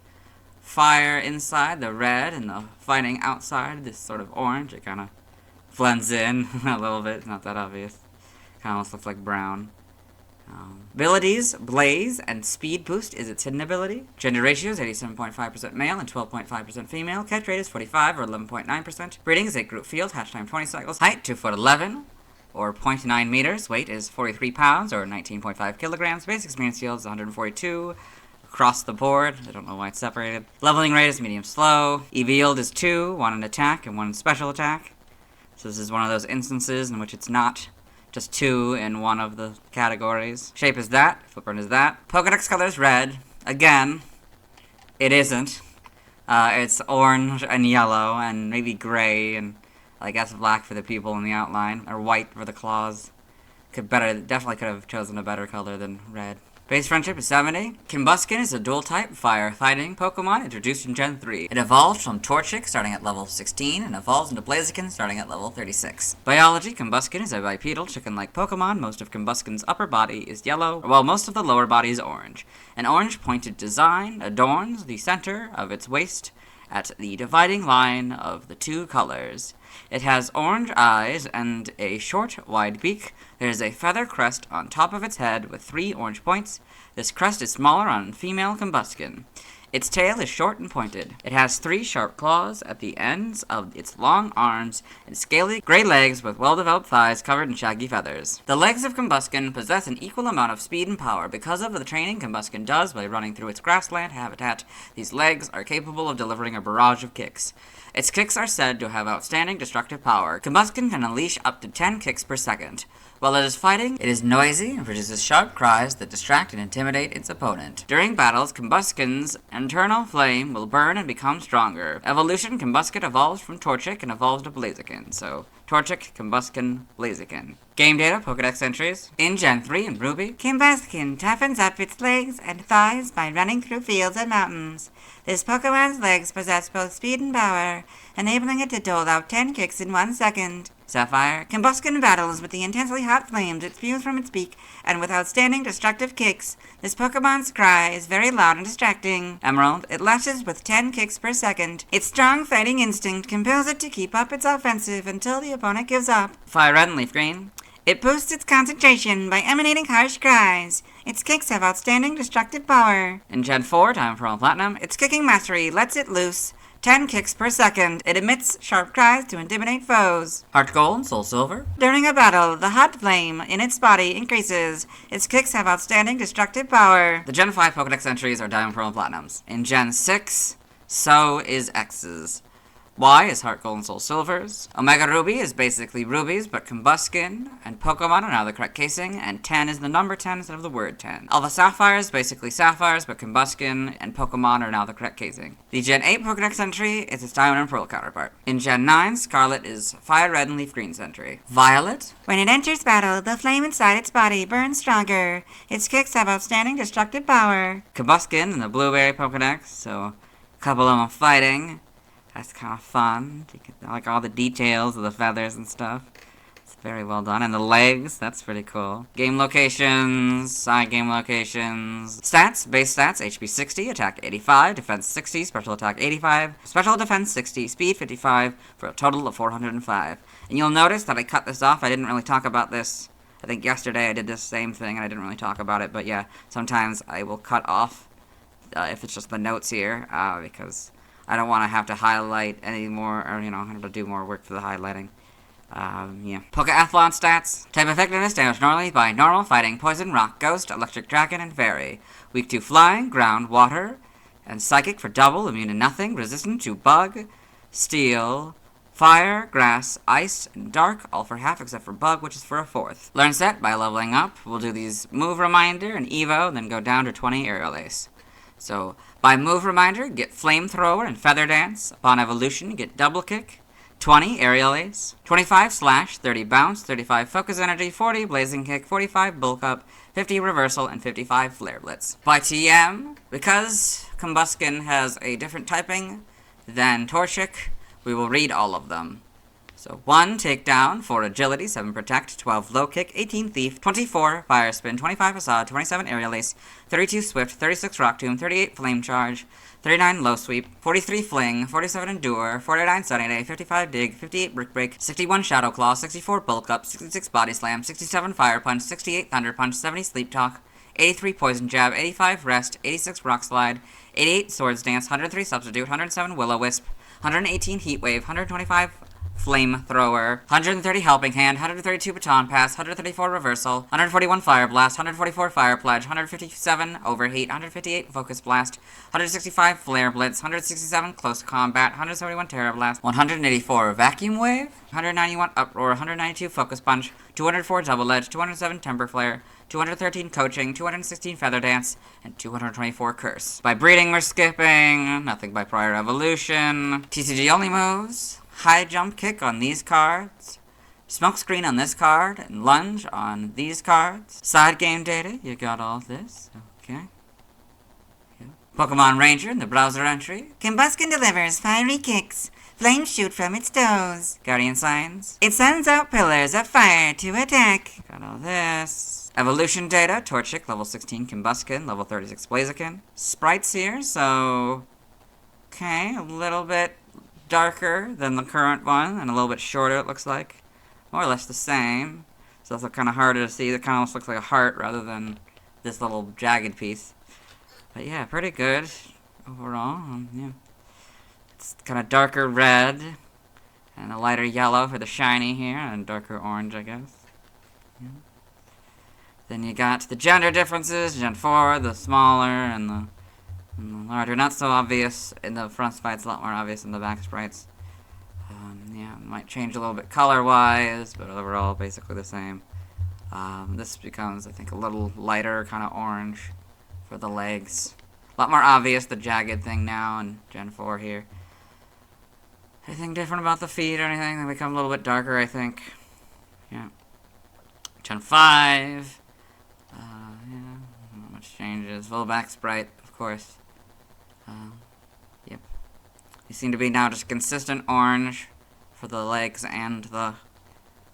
S2: fire inside, the red, and the fighting outside, this sort of orange. It kind of blends in a little bit. It's not that obvious. Kind of almost looks like brown. Abilities, Blaze, and Speed Boost is its hidden ability. Gender ratio is 87.5% male and 12.5% female. Catch rate is 45 or 11.9%. Breeding is a group field. Hatch time 20 cycles. Height 2'11" or 0.9 meters. Weight is 43 pounds or 19.5 kilograms. Basic experience field is 142. Across the board. I don't know why it's separated. Leveling rate is medium slow. EV yield is 2, 1 in attack and 1 in special attack. So this is one of those instances in which it's not just 2 in one of the categories. Shape is that. Footprint is that. Pokedex color is red. Again, it isn't. It's orange and yellow and maybe gray and I guess black for the people in the outline, or white for the claws. Definitely could have chosen a better color than red. Base friendship is 70. Combusken is a dual-type fire-fighting Pokemon introduced in Gen 3. It evolved from Torchic starting at level 16 and evolves into Blaziken starting at level 36. Biology, Combusken is a bipedal chicken-like Pokemon. Most of Combusken's upper body is yellow, while most of the lower body is orange. An orange pointed design adorns the center of its waist at the dividing line of the two colors. It has orange eyes and a short, wide beak. There is a feather crest on top of its head with 3 orange points. This crest is smaller on female Combusken. Its tail is short and pointed. It has 3 sharp claws at the ends of its long arms and scaly gray legs with well-developed thighs covered in shaggy feathers. The legs of Combusken possess an equal amount of speed and power. Because of the training Combusken does by running through its grassland habitat, these legs are capable of delivering a barrage of kicks. Its kicks are said to have outstanding destructive power. Combusken can unleash up to 10 kicks per second. While it is fighting, it is noisy and produces sharp cries that distract and intimidate its opponent. During battles, Combusken's internal flame will burn and become stronger. Evolution, Combusken evolves from Torchic and evolves to Blaziken. So, Torchic, Combusken, Blaziken. Game data, Pokedex entries. In Gen 3 and Ruby,
S14: Combusken toughens up its legs and thighs by running through fields and mountains. This Pokemon's legs possess both speed and power, enabling it to dole out 10 kicks in 1 second. Sapphire, Combusken battles with the intensely hot flames it spews from its beak, and with outstanding destructive kicks. This Pokemon's cry is very loud and distracting. Emerald, it lashes with 10 kicks per second. Its strong fighting instinct compels it to keep up its offensive until the opponent gives up. Fire Red and Leaf Green, it boosts its concentration by emanating harsh cries. Its kicks have outstanding destructive power. In Gen 4, Diamond, Pearl, and Platinum, its kicking mastery lets it loose 10 kicks per second. It emits sharp cries to intimidate foes. Heart Gold and Soul Silver. During a battle, the hot flame in its body increases. Its kicks have outstanding destructive power. The Gen 5 Pokedex entries are Diamond, Pearl, and Platinums. In Gen 6, so is X's. Y is Heart Gold and Soul Silvers. Omega Ruby is basically rubies, but Combusken and Pokemon are now the correct casing, and 10 is the number 10 instead of the word 10. Alpha Sapphire is basically sapphires, but Combusken and Pokemon are now the correct casing. The Gen 8 Pokedex entry is its Diamond and Pearl counterpart. In Gen 9, Scarlet is Fire Red and Leaf Green's entry. Violet, when it enters battle, the flame inside its body burns stronger. Its kicks have outstanding destructive power. Combusken in the Blueberry Pokedex, so a couple of them fighting. That's kind of fun. You get like all the details of the feathers and stuff. It's very well done. And the legs, that's pretty cool. Game locations, side game locations. Stats, base stats, HP 60, attack 85, defense 60, special attack 85, special defense 60, speed 55, for a total of 405. And you'll notice that I cut this off. I didn't really talk about this. I think yesterday I did this same thing and I didn't really talk about it. But yeah, sometimes I will cut off if it's just the notes here, because I don't want to have to highlight any more, or, have to do more work for the highlighting. Yeah. Pokeathlon stats. Type effectiveness damage normally by normal, fighting, poison, rock, ghost, electric dragon, and fairy. Weak to flying, ground, water, and psychic for double, immune to nothing, resistant to bug, steel,
S2: Fire, Grass, Ice, and Dark, all for half except for Bug, which is for a fourth. Learn set by leveling up. We'll do these Move Reminder and Evo, then go down to 20 Aerial Ace. So, by Move Reminder, get Flamethrower and Feather Dance. Upon evolution, get Double Kick, 20 Aerial Ace, 25 Slash, 30 Bounce, 35 Focus Energy, 40 Blazing Kick, 45 Bulk Up, 50 Reversal, and 55 Flare Blitz. By TM, because Combusken has a different typing than Torchic, we will read all of them. So 1 Takedown, 4 Agility, 7 Protect, 12 Low Kick, 18 Thief, 24 Fire Spin, 25 Facade, 27 Aerial Ace, 32 Swift, 36 Rock Tomb, 38 Flame Charge, 39 Low Sweep, 43 Fling, 47 Endure, 49 Sunny Day, 55 Dig, 58 Brick Break, 61 Shadow Claw, 64 Bulk Up, 66 Body Slam, 67 Fire Punch, 68 Thunder Punch, 70 Sleep Talk, 83 Poison Jab, 85 Rest, 86 Rock Slide, 88 Swords Dance, 103 Substitute, 107 Will-O-Wisp, 118 Heat Wave, 125 Flamethrower, 130 Helping Hand, 132 Baton Pass, 134 Reversal, 141 Fire Blast, 144 Fire Pledge, 157 Overheat, 158 Focus Blast, 165 Flare Blitz, 167 Close Combat, 171 Terra Blast, 184 Vacuum Wave, 191 Uproar, 192 Focus Punch, 204 Double Edge, 207 Temper Flare, 213 Coaching, 216 Feather Dance, and 224 Curse. By breeding, we're skipping. Nothing by prior evolution. TCG only moves. High Jump Kick on these cards. Smokescreen on this card, and Lunge on these cards. Side game data, you got all this. Okay. Yeah. Pokemon Ranger in the browser entry. Combusken delivers fiery kicks. Flames shoot from its toes. Guardian Signs. It sends out pillars of fire to attack. Got all this. Evolution data, Torchic, level 16 Combusken, level 36 Blaziken. Sprites here, so... Okay, a little bit darker than the current one, and a little bit shorter it looks like. More or less the same. So it's kind of harder to see. It kind of almost looks like a heart rather than this little jagged piece. But yeah, pretty good overall. Yeah. It's kind of darker red, and a lighter yellow for the shiny here, and darker orange, I guess. Yeah. Then you got the gender differences. Gen 4, the smaller, and the larger. Not so obvious in the front sprites, a lot more obvious in the back sprites. Yeah, might change a little bit color-wise, but overall basically the same. This becomes, I think, a little lighter, kind of orange for the legs. A lot more obvious, the jagged thing now in Gen 4 here. Anything different about the feet or anything? They become a little bit darker, I think. Yeah. Gen 5. Yeah, not much changes. Full back sprite, of course. Yep. They seem to be now just consistent orange for the legs and the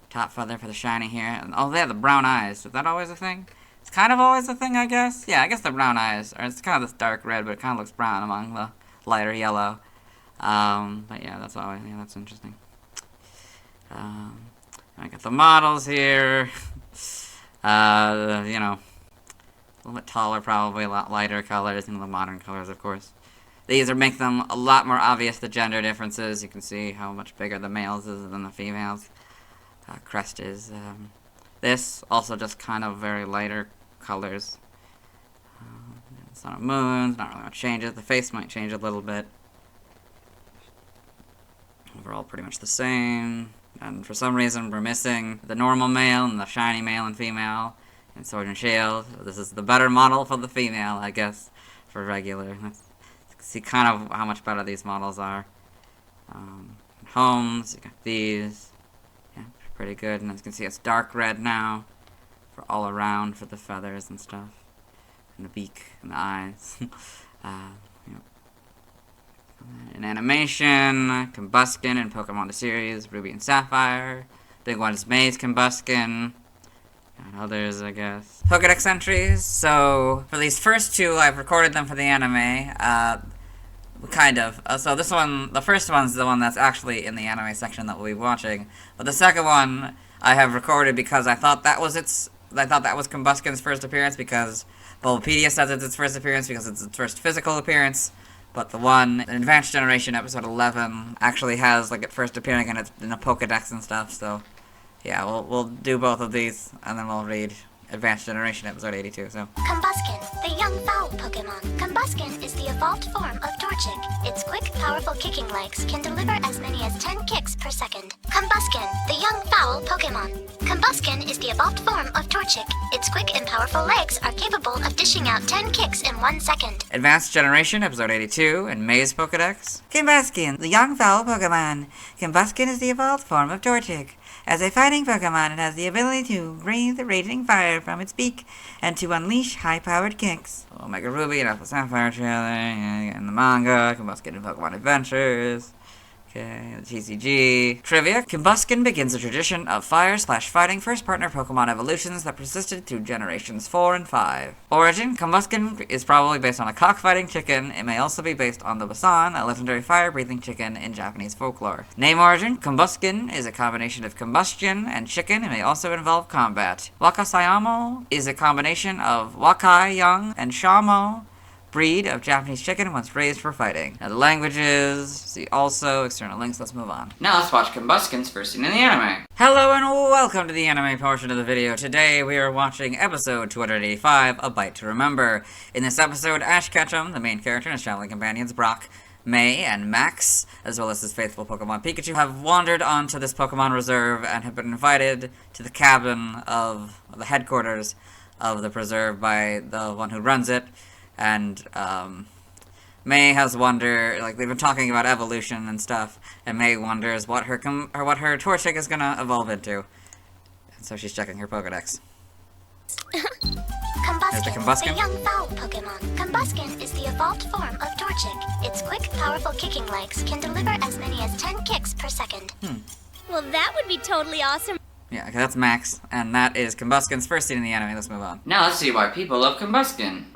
S2: top feather for the shiny here. And, oh, they have the brown eyes. Is that always a thing? It's kind of always a thing, I guess. Yeah, I guess the brown eyes. Or it's kind of this dark red, but it kind of looks brown among the lighter yellow. But yeah, that's always, yeah, that's interesting. I got the models here. You know, a little bit taller probably, a lot lighter colors than the modern colors, of course. These make them a lot more obvious, the gender differences. You can see how much bigger the males is than the females. Crest is. This also just kind of very lighter colors. Sun and Moons, not really much changes. The face might change a little bit. Overall pretty much the same. And for some reason we're missing the normal male and the shiny male and female in Sword and Shield. This is the better model for the female, I guess, for regular. Let's see kind of how much better these models are. Homes, you got these. Yeah, pretty good. And as you can see, it's dark red now for all around for the feathers and stuff. And the beak and the eyes. Yep. In animation, Combusken in Pokemon the series, Ruby and Sapphire. Big one is Maze Combusken. And others, I guess. Pokedex entries. So, for these first two, I've recorded them for the anime. Kind of. So this one, the first one's the one that's actually in the anime section that we'll be watching. But the second one, I have recorded because I thought that was Combusken's first appearance, because Bulbapedia says it's its first appearance because it's its first physical appearance. But the one in Advanced Generation episode 11 actually has like it first appearing in a Pokedex and stuff. So yeah, we'll do both of these and then we'll read Advanced Generation episode 82. So
S13: Combusken, the young fowl Pokemon. Combusken is the evolved form of Torchic. Its quick, powerful kicking legs can deliver as many as 10 kicks per second. Combusken, the young fowl Pokemon. Combusken is the evolved form of Torchic. Its quick and powerful legs are capable of dishing out 10 kicks in 1 second.
S2: Advanced Generation, Episode 82, in May's Pokedex. Combusken, the young fowl Pokemon. Combusken is the evolved form of Torchic. As a fighting Pokemon, it has the ability to breathe raging fire from its beak and to unleash high-powered kicks. Omega Ruby and Alpha Sapphire trailer, in the manga, Combusken in Pokemon Adventures. Okay, the TCG. Trivia. Combusken begins a tradition of fire/fighting first-partner Pokemon evolutions that persisted through generations 4 and 5. Origin. Combusken is probably based on a cockfighting chicken. It may also be based on the Basan, a legendary fire-breathing chicken in Japanese folklore. Name origin. Combusken is a combination of combustion and chicken. It may also involve combat. Wakasayamo is a combination of Wakai young and Shamo, breed of Japanese chicken once raised for fighting. Now the languages, see also, external links, let's move on.
S1: Now let's watch Combusken's first scene in the anime.
S2: Hello and welcome to the anime portion of the video. Today we are watching episode 285, A Bite to Remember. In this episode, Ash Ketchum, the main character, and his traveling companions Brock, May, and Max, as well as his faithful Pokemon Pikachu, have wandered onto this Pokemon reserve and have been invited to the cabin of the headquarters of the preserve by the one who runs it. And, May has wondered, like, they've been talking about evolution and stuff, and May wonders what her Torchic is gonna evolve into. And so she's checking her Pokedex.
S13: Combusken, the young fowl Pokemon. Combusken is the evolved form of Torchic. Its quick, powerful kicking legs can deliver as many as 10 kicks per second.
S10: Well, that would be totally awesome.
S2: Yeah, okay, that's Max, and that is Combusken's first scene in the anime. Let's move on.
S1: Now let's see why people love Combusken.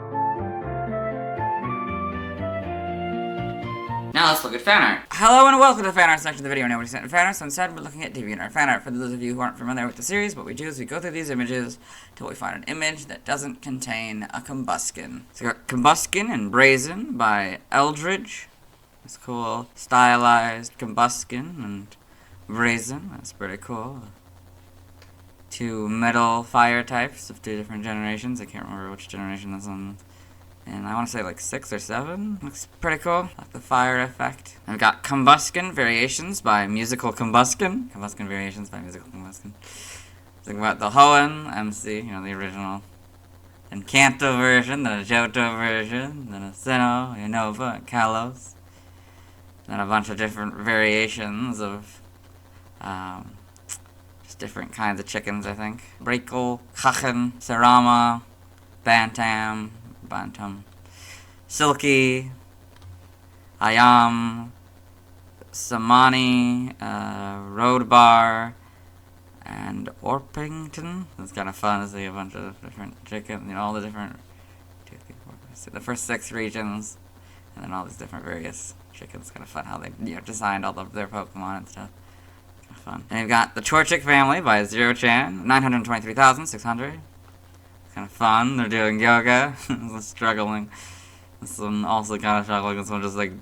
S1: Now let's look at fan art.
S2: Hello and welcome to the fan art section of the video. Nobody sent fan art, so instead we're looking at DeviantArt fan art. For those of you who aren't familiar with the series, what we do is we go through these images until we find an image that doesn't contain a Combusken. So we got Combusken and Brazen by Eldridge. It's cool. Stylized Combusken and Brazen. That's pretty cool. Two metal fire types of two different generations. I can't remember which generation that's on. And I want to say like 6 or 7. Looks pretty cool. Like the fire effect. And we've got Combusken Variations by Musical Combusken. Combusken Variations by Musical Combusken. Think about the Hoenn MC, you know, the original Encanto version, then a Johto version, then a Sinnoh, Unova, and Kalos. Then a bunch of different variations of just different kinds of chickens, I think. Breakel, Kachen, Sarama, Bantam, Silky, Ayam, Samani, Roadbar, and Orpington. It's kind of fun to see a bunch of different chickens, you know, all the different, 2, 3, 4, 5, 6, the first 6 regions, and then all these different various chickens. It's kind of fun how they, you know, designed all of their Pokemon and stuff. Kind of fun. And we've got the Torchic family by Zero-chan, 923,600. Kind of fun. They're doing yoga. Struggling. This one also kind of struggling. This one just like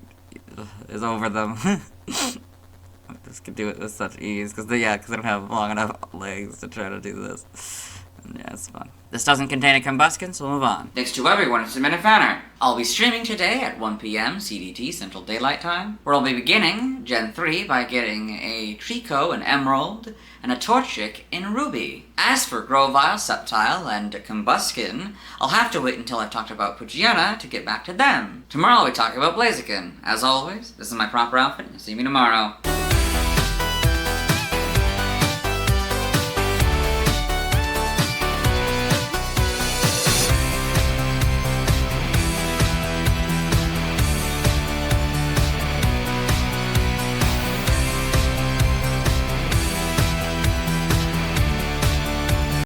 S2: is over them. This could do it with such ease because they don't have long enough legs to try to do this. And yeah, it's fun. This doesn't contain a Combusken, so we'll move on.
S1: Thanks to everyone who submitted fan art. I'll be streaming today at 1 p.m. CDT Central Daylight Time, where I'll be beginning Gen 3 by getting a Treecko in Emerald and a Torchic in Ruby. As for Grovyle, Sceptile, and Combusken, I'll have to wait until I've talked about Poochyena to get back to them. Tomorrow I'll be talking about Blaziken. As always, this is my proper outfit, and you'll see me tomorrow.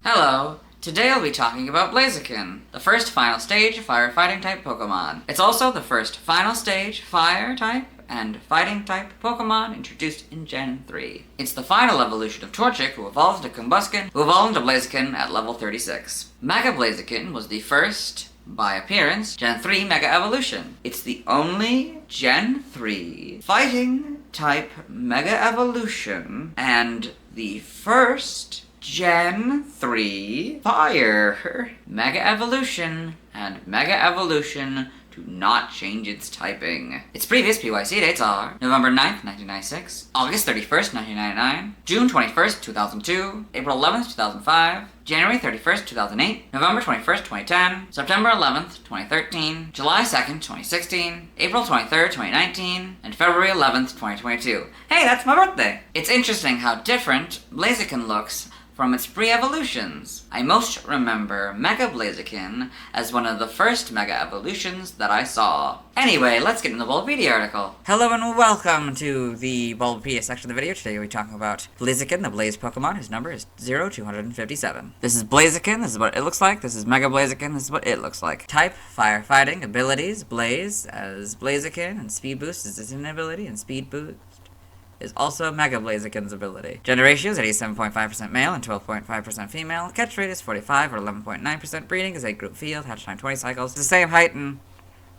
S1: Hello! Today I'll be talking about Blaziken, the first final stage fire-fighting type Pokemon. It's also the first final stage fire type and fighting type Pokemon introduced in Gen 3. It's the final evolution of Torchic, who evolves into Combusken, who evolved into Blaziken at level 36. Mega Blaziken was the first, by appearance, Gen 3 Mega Evolution. It's the only Gen 3 fighting type Mega Evolution, and the first Gen 3 Fire. Mega Evolution and Mega Evolution do not change its typing. Its previous PYC dates are November 9th, 1996, August 31st, 1999, June 21st, 2002, April 11th, 2005, January 31st, 2008, November 21st, 2010, September 11th, 2013, July 2nd, 2016, April 23rd, 2019, and February 11th, 2022. Hey, that's my birthday! It's interesting how different Blaziken looks from its pre-evolutions. I most remember Mega Blaziken as one of the first Mega Evolutions that I saw. Anyway, let's get into the Bulbapedia article.
S2: Hello and welcome to the Bulbapedia section of the video. Today we're talking about Blaziken, the Blaze Pokemon, whose number is 0257. This is Blaziken, this is what it looks like. This is Mega Blaziken, this is what it looks like. Type, Firefighting. Abilities, Blaze as Blaziken, and Speed Boost is its ability, and Speed Boost is also Mega Blaziken's ability. Gender ratio is 87.5% male and 12.5% female. Catch rate is 45 or 11.9%. Breeding is a group field. Hatch time 20 cycles. It's the same height and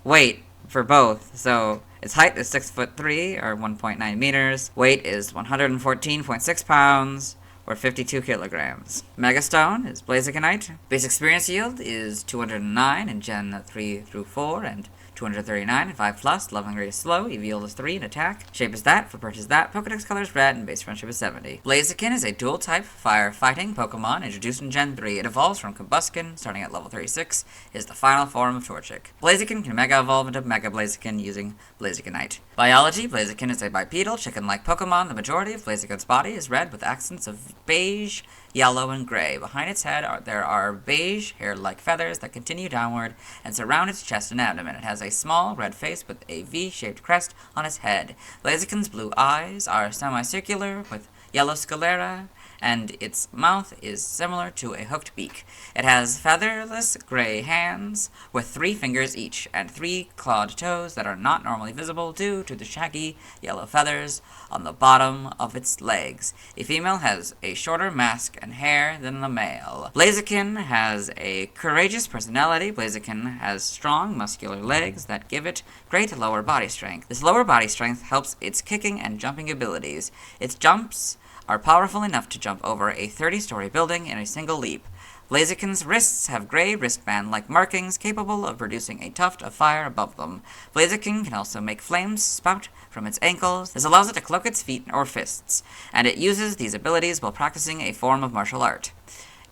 S2: weight for both. So its height is 6'3" or 1.9 meters. Weight is 114.6 pounds or 52 kilograms. Megastone is Blazikenite. Base experience yield is 209 in Gen 3 through 4 and 239 and 5+, leveling rate is slow, EV yield is 3 and attack. Shape is that, footprint is that, Pokedex color is red, and base friendship is 70. Blaziken is a dual-type fire-fighting Pokemon introduced in Gen 3. It evolves from Combusken, starting at level 36, is the final form of Torchic. Blaziken can Mega Evolve into Mega Blaziken using Blazikenite. Biology, Blaziken is a bipedal, chicken-like Pokemon. The majority of Blaziken's body is red with accents of beige, yellow, and gray. Behind its head there are beige, hair-like feathers that continue downward and surround its chest and abdomen. It has a small red face with a V-shaped crest on its head. Blaziken's blue eyes are semicircular with yellow sclera, and its mouth is similar to a hooked beak. It has featherless gray hands with 3 fingers each, and 3 clawed toes that are not normally visible due to the shaggy yellow feathers on the bottom of its legs. A female has a shorter mask and hair than the male. Blaziken has a courageous personality. Blaziken has strong, muscular legs that give it great lower body strength. This lower body strength helps its kicking and jumping abilities. Its jumps are powerful enough to jump over a 30-story building in a single leap. Blaziken's wrists have gray wristband-like markings capable of producing a tuft of fire above them. Blaziken can also make flames spout from its ankles. This allows it to cloak its feet or fists, and it uses these abilities while practicing a form of martial art.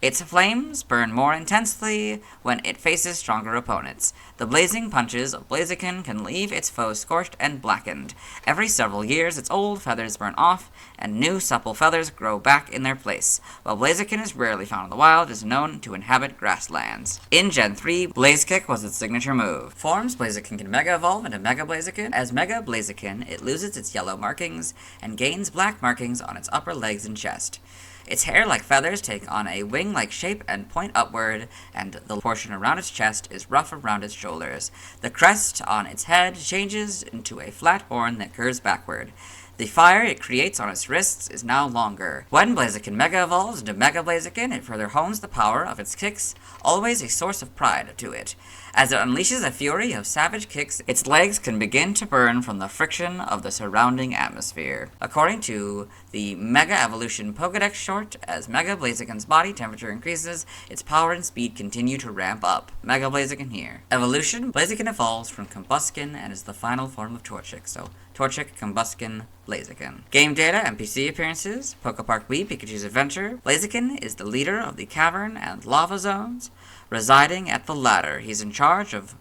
S2: Its flames burn more intensely when it faces stronger opponents. The blazing punches of Blaziken can leave its foes scorched and blackened. Every several years, its old feathers burn off, and new supple feathers grow back in their place. While Blaziken is rarely found in the wild, it is known to inhabit grasslands. In Gen 3, Blaze Kick was its signature move. Forms, Blaziken can Mega Evolve into Mega Blaziken. As Mega Blaziken, it loses its yellow markings and gains black markings on its upper legs and chest. Its hair, like feathers, take on a wing-like shape and point upward, and the portion around its chest is rough around its shoulders. The crest on its head changes into a flat horn that curves backward. The fire it creates on its wrists is now longer. When Blaziken Mega Evolves into Mega Blaziken, it further hones the power of its kicks, always a source of pride to it. As it unleashes a fury of savage kicks, its legs can begin to burn from the friction of the surrounding atmosphere. According to the Mega Evolution Pokédex short, as Mega Blaziken's body temperature increases, its power and speed continue to ramp up. Mega Blaziken here. Evolution, Blaziken evolves from Combusken and is the final form of Torchic, so Torchic, Combusken, Blaziken. Game data, NPC appearances, Pokepark Wii, Pikachu's Adventure. Blaziken is the leader of the cavern and lava zones, residing at the latter. He's in charge of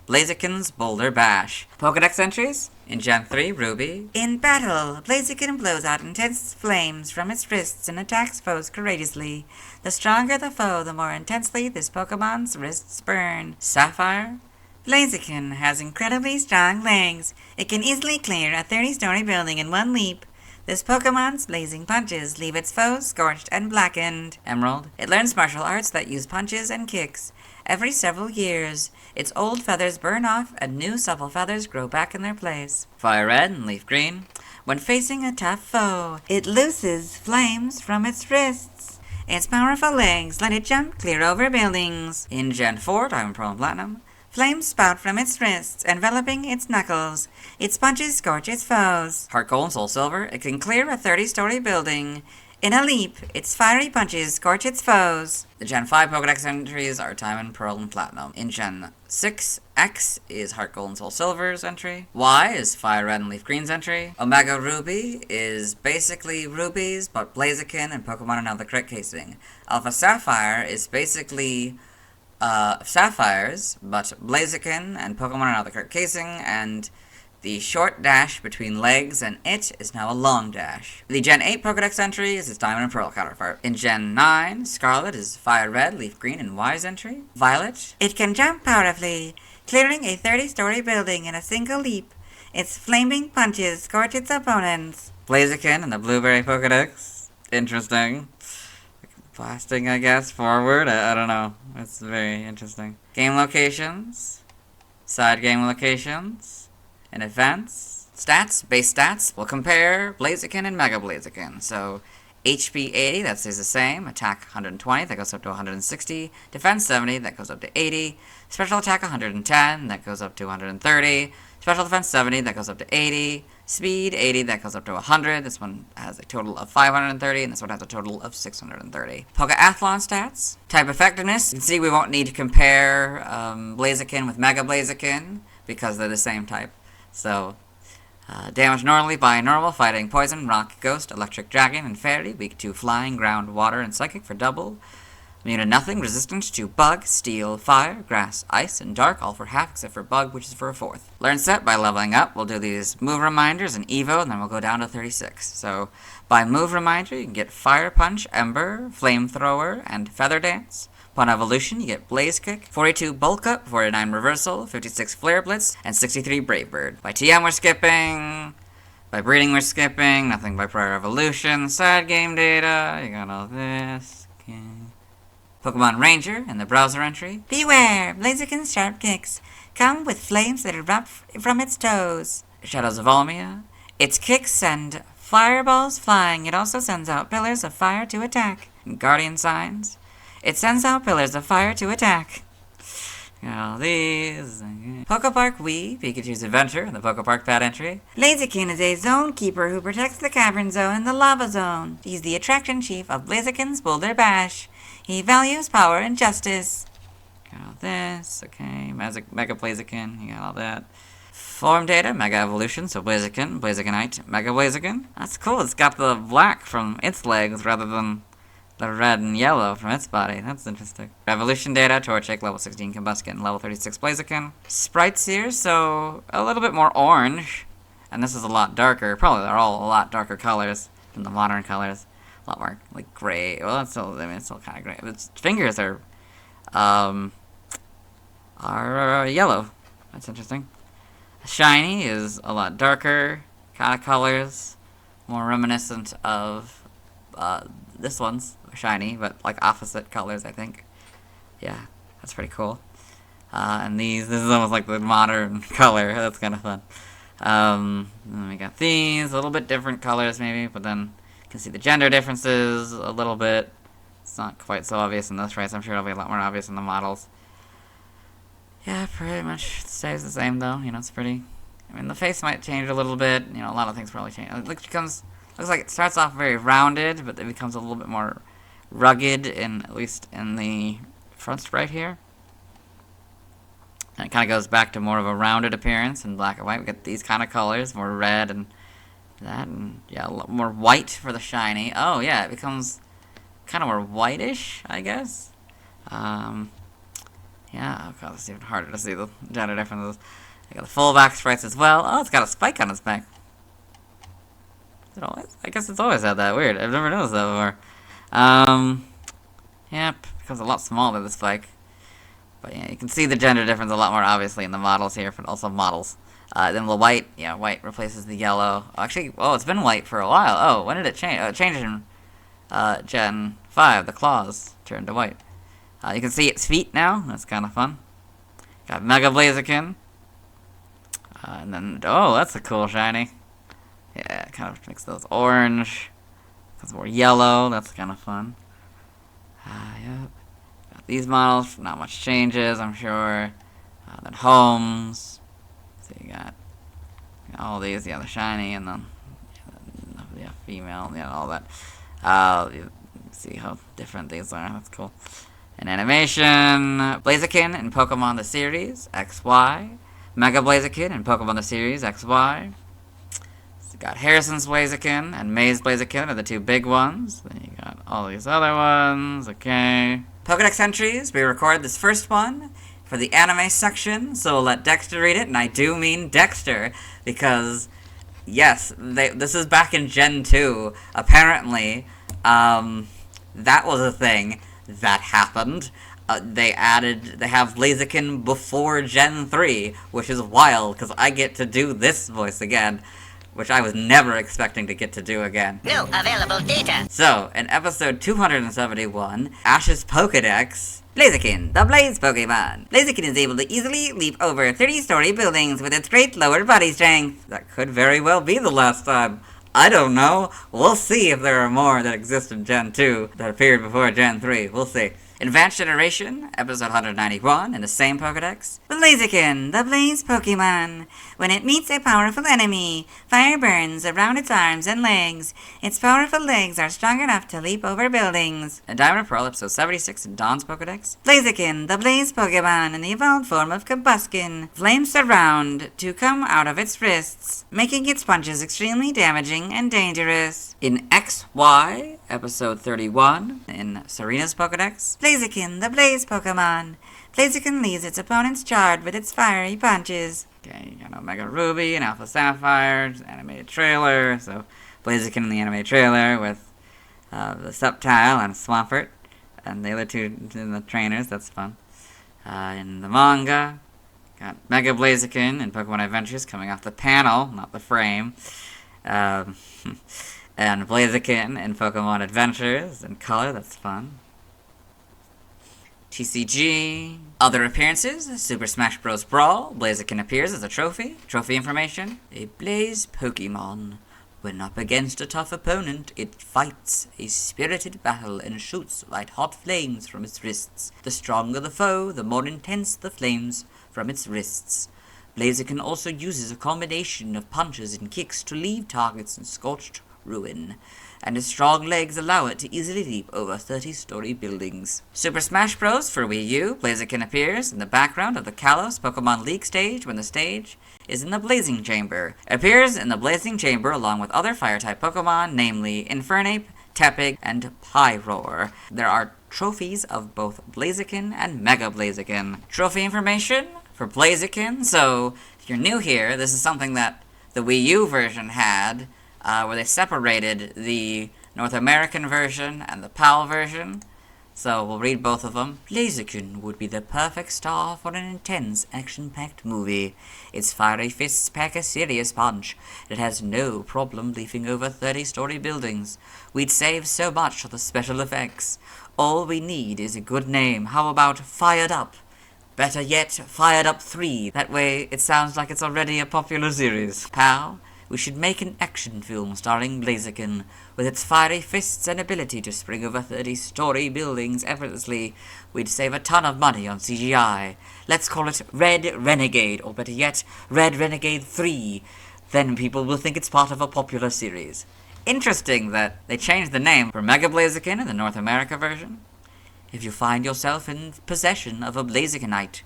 S2: Blaziken's Boulder Bash. Pokedex entries? In Gen 3, Ruby. In battle, Blaziken blows out intense flames from its wrists and attacks foes courageously. The stronger the foe, the more intensely this Pokemon's wrists burn. Sapphire? Blaziken has incredibly strong legs. It can easily clear a 30-story building in one leap. This Pokemon's blazing punches leave its foes scorched and blackened. Emerald. It learns martial arts that use punches and kicks. Every several years, its old feathers burn off and new supple feathers grow back in their place. Fire Red and Leaf Green. When facing a tough foe, it looses flames from its wrists. Its powerful legs let it jump clear over buildings. In Gen 4, Diamond, Pearl, and Platinum, flames spout from its wrists, enveloping its knuckles. Its punches scorch its foes. Heart Gold and Soul Silver. It can clear a 30-story building
S14: In a leap, its fiery punches scorch its foes. The Gen 5 Pokedex entries are Diamond, Pearl, and Platinum. In Gen 6, X is Heart Gold and Soul Silver's entry. Y is Fire Red and Leaf Green's entry. Omega Ruby is basically rubies, but Blaziken and Pokemon and the correct casing. Alpha Sapphire is basically sapphires, but Blaziken and Pokemon and the correct casing, and the short dash between legs and it is now a long dash. The Gen 8 Pokedex entry is its Diamond and Pearl counterpart. In Gen 9, Scarlet is Fire Red, Leaf Green, and Y's entry. Violet. It can jump powerfully, clearing a 30-story building in a single leap. Its flaming punches scorch its opponents. Blaziken and the Blueberry Pokedex. Interesting. Blasting, I guess, forward. I don't know. It's very interesting. Game locations. Side game locations. And events. Stats, base stats, we'll compare Blaziken and Mega Blaziken. So, HP 80, that stays the same. Attack 120, that goes up to 160. Defense 70, that goes up to 80. Special attack 110, that goes up to 130. Special defense 70, that goes up to 80. Speed 80, that goes up to 100. This one has a total of 530, and this one has a total of 630. Pokeathlon stats. Type effectiveness. You can see we won't need to compare Blaziken with Mega Blaziken because they're the same type. So, damage normally by normal, fighting poison, rock, ghost, electric dragon, and fairy. Weak to flying, ground, water, and psychic for double. Immune to nothing, resistant to bug, steel, fire, grass, ice, and dark, all for half except for bug, which is for a fourth. Learn set by leveling up. We'll do these move reminders and Evo, and then we'll go down to 36. So, by move reminder, you can get Fire Punch, Ember, Flamethrower, and Feather Dance. Upon evolution, you get Blaze Kick, 42 Bulk Up, 49 Reversal, 56 Flare Blitz, and 63 Brave Bird. By TM, we're skipping. By breeding, we're skipping. Nothing by prior evolution. Side game data. You got all this. Okay. Pokemon Ranger in the browser entry. Beware! Blaziken's sharp kicks come with flames that erupt from its toes. Shadows of Almia. Its kicks send fireballs flying. It also sends out pillars of fire to attack. Guardian Signs. It sends out pillars of fire to attack. All these. Pokepark Wii, Pikachu's Adventure, in the Pokepark pad entry. Blaziken is a zone keeper who protects the Cavern Zone and the Lava Zone. He's the attraction chief of Blaziken's Boulder Bash. He values power and justice. Got all this. Okay. Mega Blaziken. You got all that. Form data, Mega Evolution, so Blaziken, Blazikenite, Mega Blaziken. That's cool. It's got the black from its legs rather than the red and yellow from its body. That's interesting. Evolution data, Torchic, level 16 Combusken, level 36 Blaziken. Sprites here, so a little bit more orange. And this is a lot darker. Probably they're all a lot darker colors than the modern colors. A lot more, like, gray. Well, it's still, I mean, it's still kind of gray. But its fingers are yellow. That's interesting. Shiny is a lot darker kind of colors. More reminiscent of this one's shiny, but like opposite colors, I think. Yeah, that's pretty cool. And this is almost like the modern color. That's kind of fun. Then we got these, a little bit different colors maybe, but then you can see the gender differences a little bit. It's not quite so obvious in this race. I'm sure it'll be a lot more obvious in the models. Yeah, pretty much stays the same though. You know, it's pretty. I mean, the face might change a little bit. You know, a lot of things probably change. It looks like it starts off very rounded, but it becomes a little bit more rugged, at least in the front sprite here. And it kind of goes back to more of a rounded appearance in black and white. We get these kind of colors, more red and that, and yeah, a lot more white for the shiny. Oh yeah, it becomes kind of more whitish, I guess. Yeah, oh god, it's even harder to see the gender differences. I got the full back sprites as well. Oh, it's got a spike on its back. Is it always? I guess it's always had that. Weird. I've never noticed that before. Yep, becomes a lot smaller, the spike. But yeah, you can see the gender difference a lot more obviously in the models here, but also models. Then the white, yeah, white replaces the yellow. Actually, oh, it's been white for a while. Oh, when did it change? It changed in Gen 5. The claws turned to white. You can see its feet now. That's kind of fun. Got Mega Blaziken. And then, oh, that's a cool shiny. Yeah, it kind of makes those orange. Becomes more yellow. That's kind of fun. Yep. Got these models. Not much changes, I'm sure. Then homes. So you got all these. Yeah, the shiny and then yeah, female. Yeah, all that.
S2: You see how different these are. That's cool. In animation, Blaziken in Pokemon the Series XY, Mega Blaziken in Pokemon the Series XY. So you got Harrison's Blaziken and May's Blaziken are the two big ones. Then you got all these other ones. Okay. Pokedex entries. We record this first one for the anime section, so we'll let Dexter read it, and I do mean Dexter because yes, this is back in Gen 2. Apparently, that was a thing that happened. They have Blaziken before Gen 3, which is wild, because I get to do this voice again, which I was never expecting to get to do again.
S5: No available data.
S2: So, in episode 271, Ash's Pokedex, Blaziken, the Blaze Pokemon. Blaziken is able to easily leap over 30-story buildings with its great lower body strength. That could very well be the last time. I don't know. We'll see if there are more that exist in Gen 2 that appeared before Gen 3. We'll see. Advanced Generation, episode 191, in the same Pokedex. Blaziken, the Blaze Pokemon. When it meets a powerful enemy, fire burns around its arms and legs. Its powerful legs are strong enough to leap over buildings. And Diamond and Pearl, episode 76, in Dawn's Pokedex. Blaziken, the Blaze Pokemon, in the evolved form of Combusken. Flames surround to come out of its wrists, making its punches extremely damaging and dangerous. In XY, episode 31, in Serena's Pokedex. Blaziken, the Blaze Pokemon. Blaziken leaves its opponents charred with its fiery punches. Okay, you got Omega Ruby and Alpha Sapphire, animated trailer. So, Blaziken in the animated trailer with the Sceptile and Swampert. And the other two in the trainers, that's fun. In the manga, got Mega Blaziken and Pokemon Adventures coming off the panel, not the frame. And Blaziken in Pokemon Adventures in color, that's fun. TCG. Other appearances, Super Smash Bros. Brawl, Blaziken appears as a trophy. Trophy information. A Blaze Pokemon. When up against a tough opponent, it fights a spirited battle and shoots light hot flames from its wrists. The stronger the foe, the more intense the flames from its wrists. Blaziken also uses a combination of punches and kicks to leave targets in scorched ruin, and its strong legs allow it to easily leap over 30-story buildings. Super Smash Bros. For Wii U, Blaziken appears in the background of the Kalos Pokemon League stage when the stage is in the Blazing Chamber. Appears in the Blazing Chamber along with other Fire-type Pokemon, namely Infernape, Tepig, and Pyroar. There are trophies of both Blaziken and Mega Blaziken. Trophy information for Blaziken. So, if you're new here, this is something that the Wii U version had, where they separated the North American version and the PAL version. So we'll read both of them. Blaziken would be the perfect star for an intense, action-packed movie. Its fiery fists pack a serious punch. It has no problem leaping over 30-story buildings. We'd save so much on the special effects. All we need is a good name. How about Fired Up? Better yet, Fired Up 3. That way it sounds like it's already a popular series. PAL? We should make an action film starring Blaziken. With its fiery fists and ability to spring over 30-story buildings effortlessly, we'd save a ton of money on CGI. Let's call it Red Renegade, or better yet, Red Renegade 3. Then people will think it's part of a popular series. Interesting that they changed the name for Mega Blaziken in the North America version. If you find yourself in possession of a Blazikenite,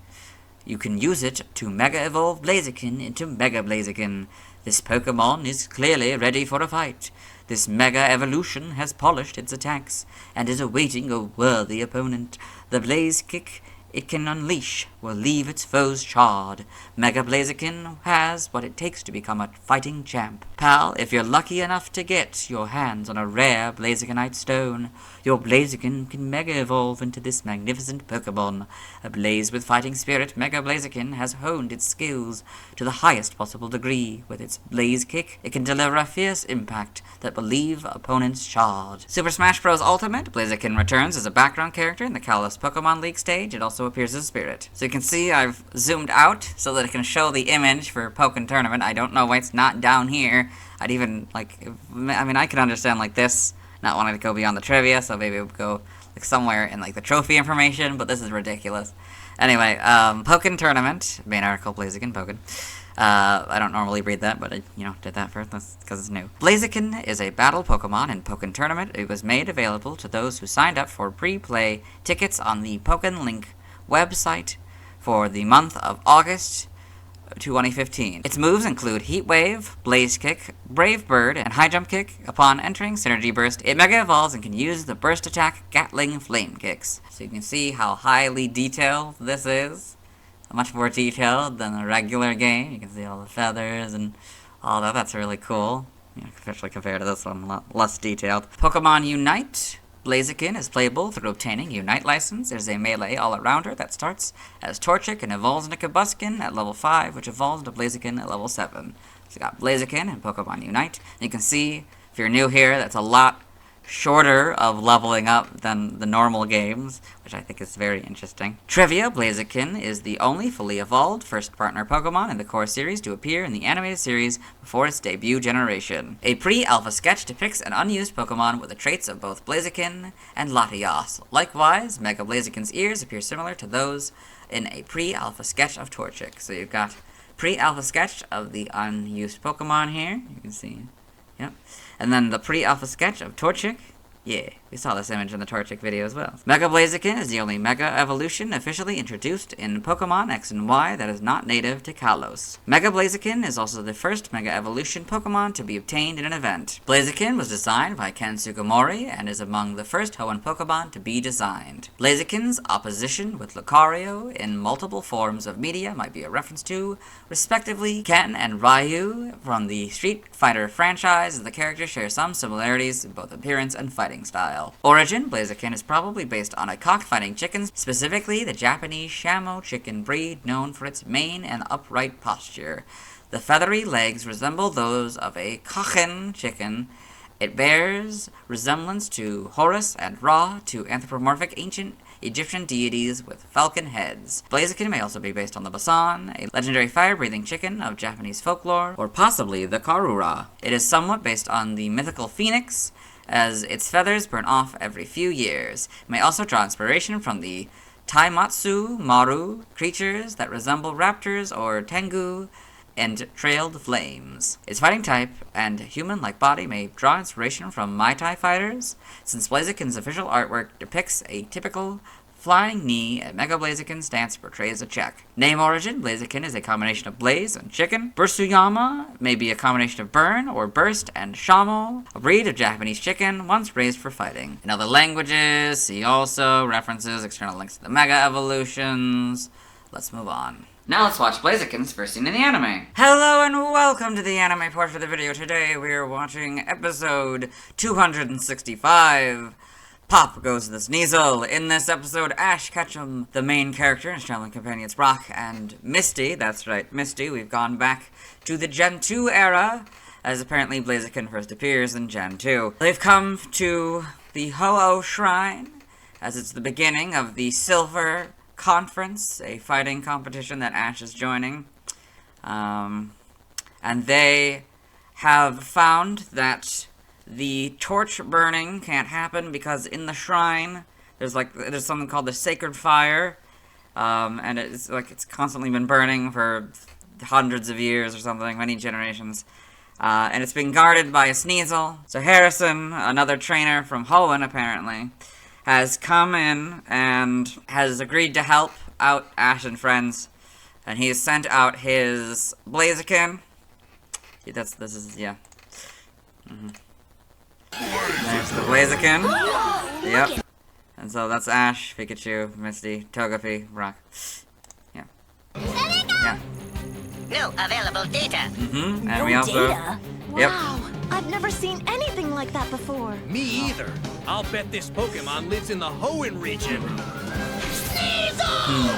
S2: you can use it to Mega Evolve Blaziken into Mega Blaziken. This Pokemon is clearly ready for a fight. This Mega Evolution has polished its attacks and is awaiting a worthy opponent. The Blaze Kick it can unleash will leave its foes charred. Mega Blaziken has what it takes to become a fighting champ. Pal, if you're lucky enough to get your hands on a rare Blazikenite stone, your Blaziken can Mega Evolve into this magnificent Pokemon. Ablaze with fighting spirit, Mega Blaziken has honed its skills to the highest possible degree. With its Blaze Kick, it can deliver a fierce impact that will leave opponents charred. Super Smash Bros. Ultimate, Blaziken returns as a background character in the Kalos Pokemon League stage. It also appears as a spirit. So you can see I've zoomed out so that it can show the image for Pokken Tournament. I don't know why it's not down here. I'd even, I could understand, this, not wanting to go beyond the trivia, so maybe it would go, somewhere in, the trophy information, but this is ridiculous. Anyway, Pokken Tournament, main article, Blaziken, Pokken. I don't normally read that, but I, did that first because it's new. Blaziken is a battle Pokemon in Pokken Tournament. It was made available to those who signed up for pre-play tickets on the Pokken Link website for the month of August 2015. Its moves include Heat Wave, Blaze Kick, Brave Bird, and High Jump Kick. Upon entering Synergy Burst, it Mega Evolves and can use the Burst Attack Gatling Flame Kicks. So you can see how highly detailed this is. Much more detailed than a regular game. You can see all the feathers and all that. That's really cool. Especially compared to this one, a lot less detailed. Pokemon Unite. Blaziken is playable through obtaining Unite License. There's a melee all-arounder that starts as Torchic and evolves into Combusken at level 5, which evolves into Blaziken at level 7. So you got Blaziken and Pokemon Unite. You can see, if you're new here, that's a lot shorter of leveling up than the normal games, which I think is very interesting. Trivia: Blaziken is the only fully evolved first partner Pokemon in the core series to appear in the animated series before its debut generation. A pre-alpha sketch depicts an unused Pokemon with the traits of both Blaziken and Latios. Likewise, Mega Blaziken's ears appear similar to those in a pre-alpha sketch of Torchic. So you've got pre-alpha sketch of the unused Pokemon here. You can see. Yep. And then the pre-alpha sketch of Torchic. Yeah, we saw this image in the Torchic video as well. Mega Blaziken is the only Mega Evolution officially introduced in Pokemon X and Y that is not native to Kalos. Mega Blaziken is also the first Mega Evolution Pokemon to be obtained in an event. Blaziken was designed by Ken Sugimori and is among the first Hoenn Pokemon to be designed. Blaziken's opposition with Lucario in multiple forms of media might be a reference to, respectively, Ken and Ryu from the Street Fighter franchise, as the characters share some similarities in both appearance and fighting style. Origin: Blaziken is probably based on a cockfighting chicken, specifically the Japanese Shamo chicken breed known for its mane and upright posture. The feathery legs resemble those of a Cochin chicken. It bears resemblance to Horus and Ra, two anthropomorphic ancient Egyptian deities with falcon heads. Blaziken may also be based on the Basan, a legendary fire-breathing chicken of Japanese folklore, or possibly the Karura. It is somewhat based on the mythical phoenix, as its feathers burn off every few years. It may also draw inspiration from the Taimatsu Maru, creatures that resemble raptors or tengu, and trailed flames. Its fighting type and human-like body may draw inspiration from Mightyena fighters, since Blaziken's official artwork depicts a typical flying knee, and Mega Blaziken's stance portrays a check. Name origin: Blaziken is a combination of blaze and chicken. Bursuyama may be a combination of burn or burst and shamo, a breed of Japanese chicken once raised for fighting. In other languages, see also references, external links to the Mega Evolutions. Let's move on.
S1: Now let's watch Blaziken's first scene in the anime.
S2: Hello and welcome to the anime portion of the video. Today we are watching episode 265. Pop goes the Sneasel. In this episode, Ash Ketchum, the main character, and his traveling companions Brock and Misty. That's right, Misty. We've gone back to the Gen 2 era, as apparently Blaziken first appears in Gen 2. They've come to the Ho-Oh Shrine, as it's the beginning of the Silver Conference, a fighting competition that Ash is joining. And they have found that the torch burning can't happen because in the shrine there's something called the sacred fire, and it's constantly been burning for hundreds of years or something, many generations, and it's being guarded by a Sneasel. So Harrison, another trainer from Hoenn apparently, has come in and has agreed to help out Ash and friends, and he has sent out his Blaziken. There's the Blaziken. Yep. And so that's Ash, Pikachu, Misty, Togepi, Brock. Yeah. Yeah.
S5: No available data.
S2: And we also...
S10: Data?
S2: Yep.
S10: Wow, I've never seen anything like that before.
S15: Me either. I'll bet this Pokemon lives in the Hoenn region.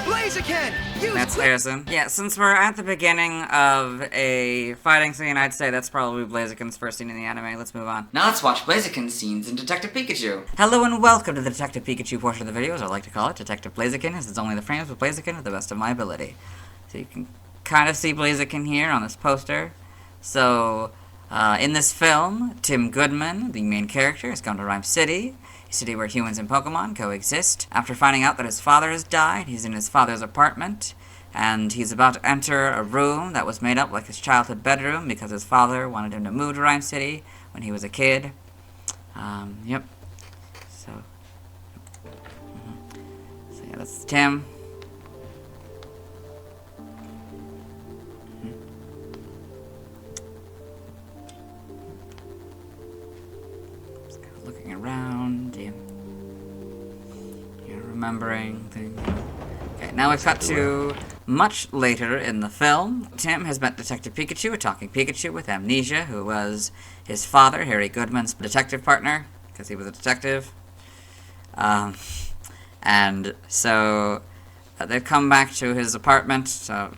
S15: Blaziken!
S2: That's Harrison. Yeah, since we're at the beginning of a fighting scene, I'd say that's probably Blaziken's first scene in the anime. Let's move on.
S1: Now let's watch Blaziken's scenes in Detective Pikachu.
S2: Hello and welcome to the Detective Pikachu portion of the video, as I like to call it, Detective Blaziken, as it's only the frames with Blaziken to the best of my ability. So you can kind of see Blaziken here on this poster. So, in this film, Tim Goodman, the main character, has come to Rhyme City, a city where humans and Pokemon coexist. After finding out that his father has died, he's in his father's apartment, And he's about to enter a room that was made up like his childhood bedroom because his father wanted him to move to Rhyme City when he was a kid. Yep. So yeah, that's Tim. Just kind of looking around, remembering things. Okay, now we've cut to much later in the film. Tim has met Detective Pikachu, a talking Pikachu with amnesia, who was his father, Harry Goodman's detective partner, because he was a detective. And so they've come back to his apartment to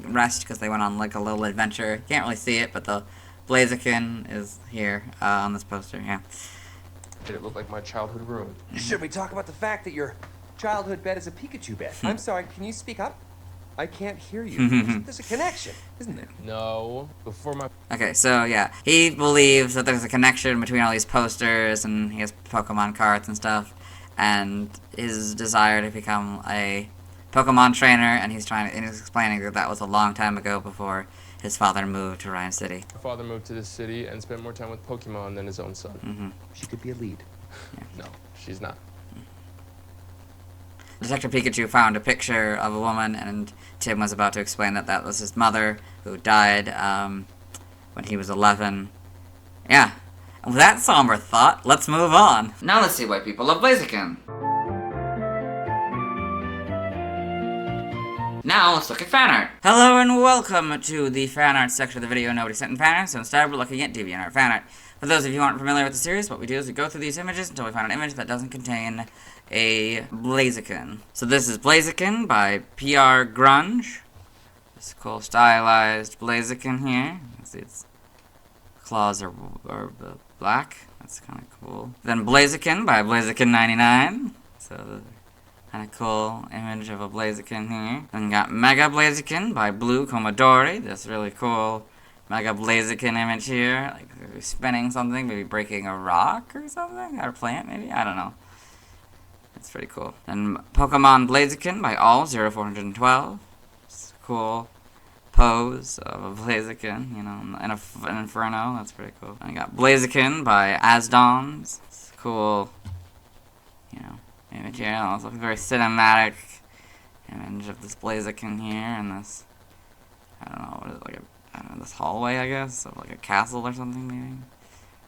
S2: rest because they went on like a little adventure. You can't really see it, but the Blaziken is here on this poster, yeah.
S11: Did it look like my childhood room? Should we talk about the fact that your childhood bed is a Pikachu bed? I'm sorry, can you speak up? I can't hear you. There's a connection, isn't there? No. Before my...
S2: Okay, so yeah. He believes that there's a connection between all these posters, and he has Pokemon cards and stuff, and his desire to become a Pokemon trainer, and he's explaining that that was a long time ago before his father moved to Rhyme City.
S11: My father moved to this city and spent more time with Pokemon than his own son. She could be a lead. Yeah. No, she's not.
S2: Detective Pikachu found a picture of a woman, and Tim was about to explain that that was his mother, who died when he was 11. Yeah. And with that somber thought, let's move on.
S1: Now let's see why people love Blaziken. Now let's look at fan art.
S2: Hello and welcome to the fan art section of the video. Nobody sent in fan art, so instead we're looking at DeviantArt fan art. For those of you who aren't familiar with the series, what we do is we go through these images until we find an image that doesn't contain a Blaziken. So this is Blaziken by PR Grunge. This cool stylized Blaziken here. You can see its claws are black. That's kind of cool. Then Blaziken by Blaziken99. So the kind of cool image of a Blaziken here. Then we got Mega Blaziken by Blue Commodore. This really cool Mega Blaziken image here. Like spinning something, maybe breaking a rock or something? Or a plant, maybe? I don't know. It's pretty cool. Then Pokemon Blaziken by All0412. It's a cool pose of a Blaziken, you know, in an Inferno. That's pretty cool. And I got Blaziken by Asdons. It's a cool, you know, image here. It's a very cinematic image of this Blaziken here and this, I don't know, what is it, like this hallway, I guess, of like a castle or something, maybe.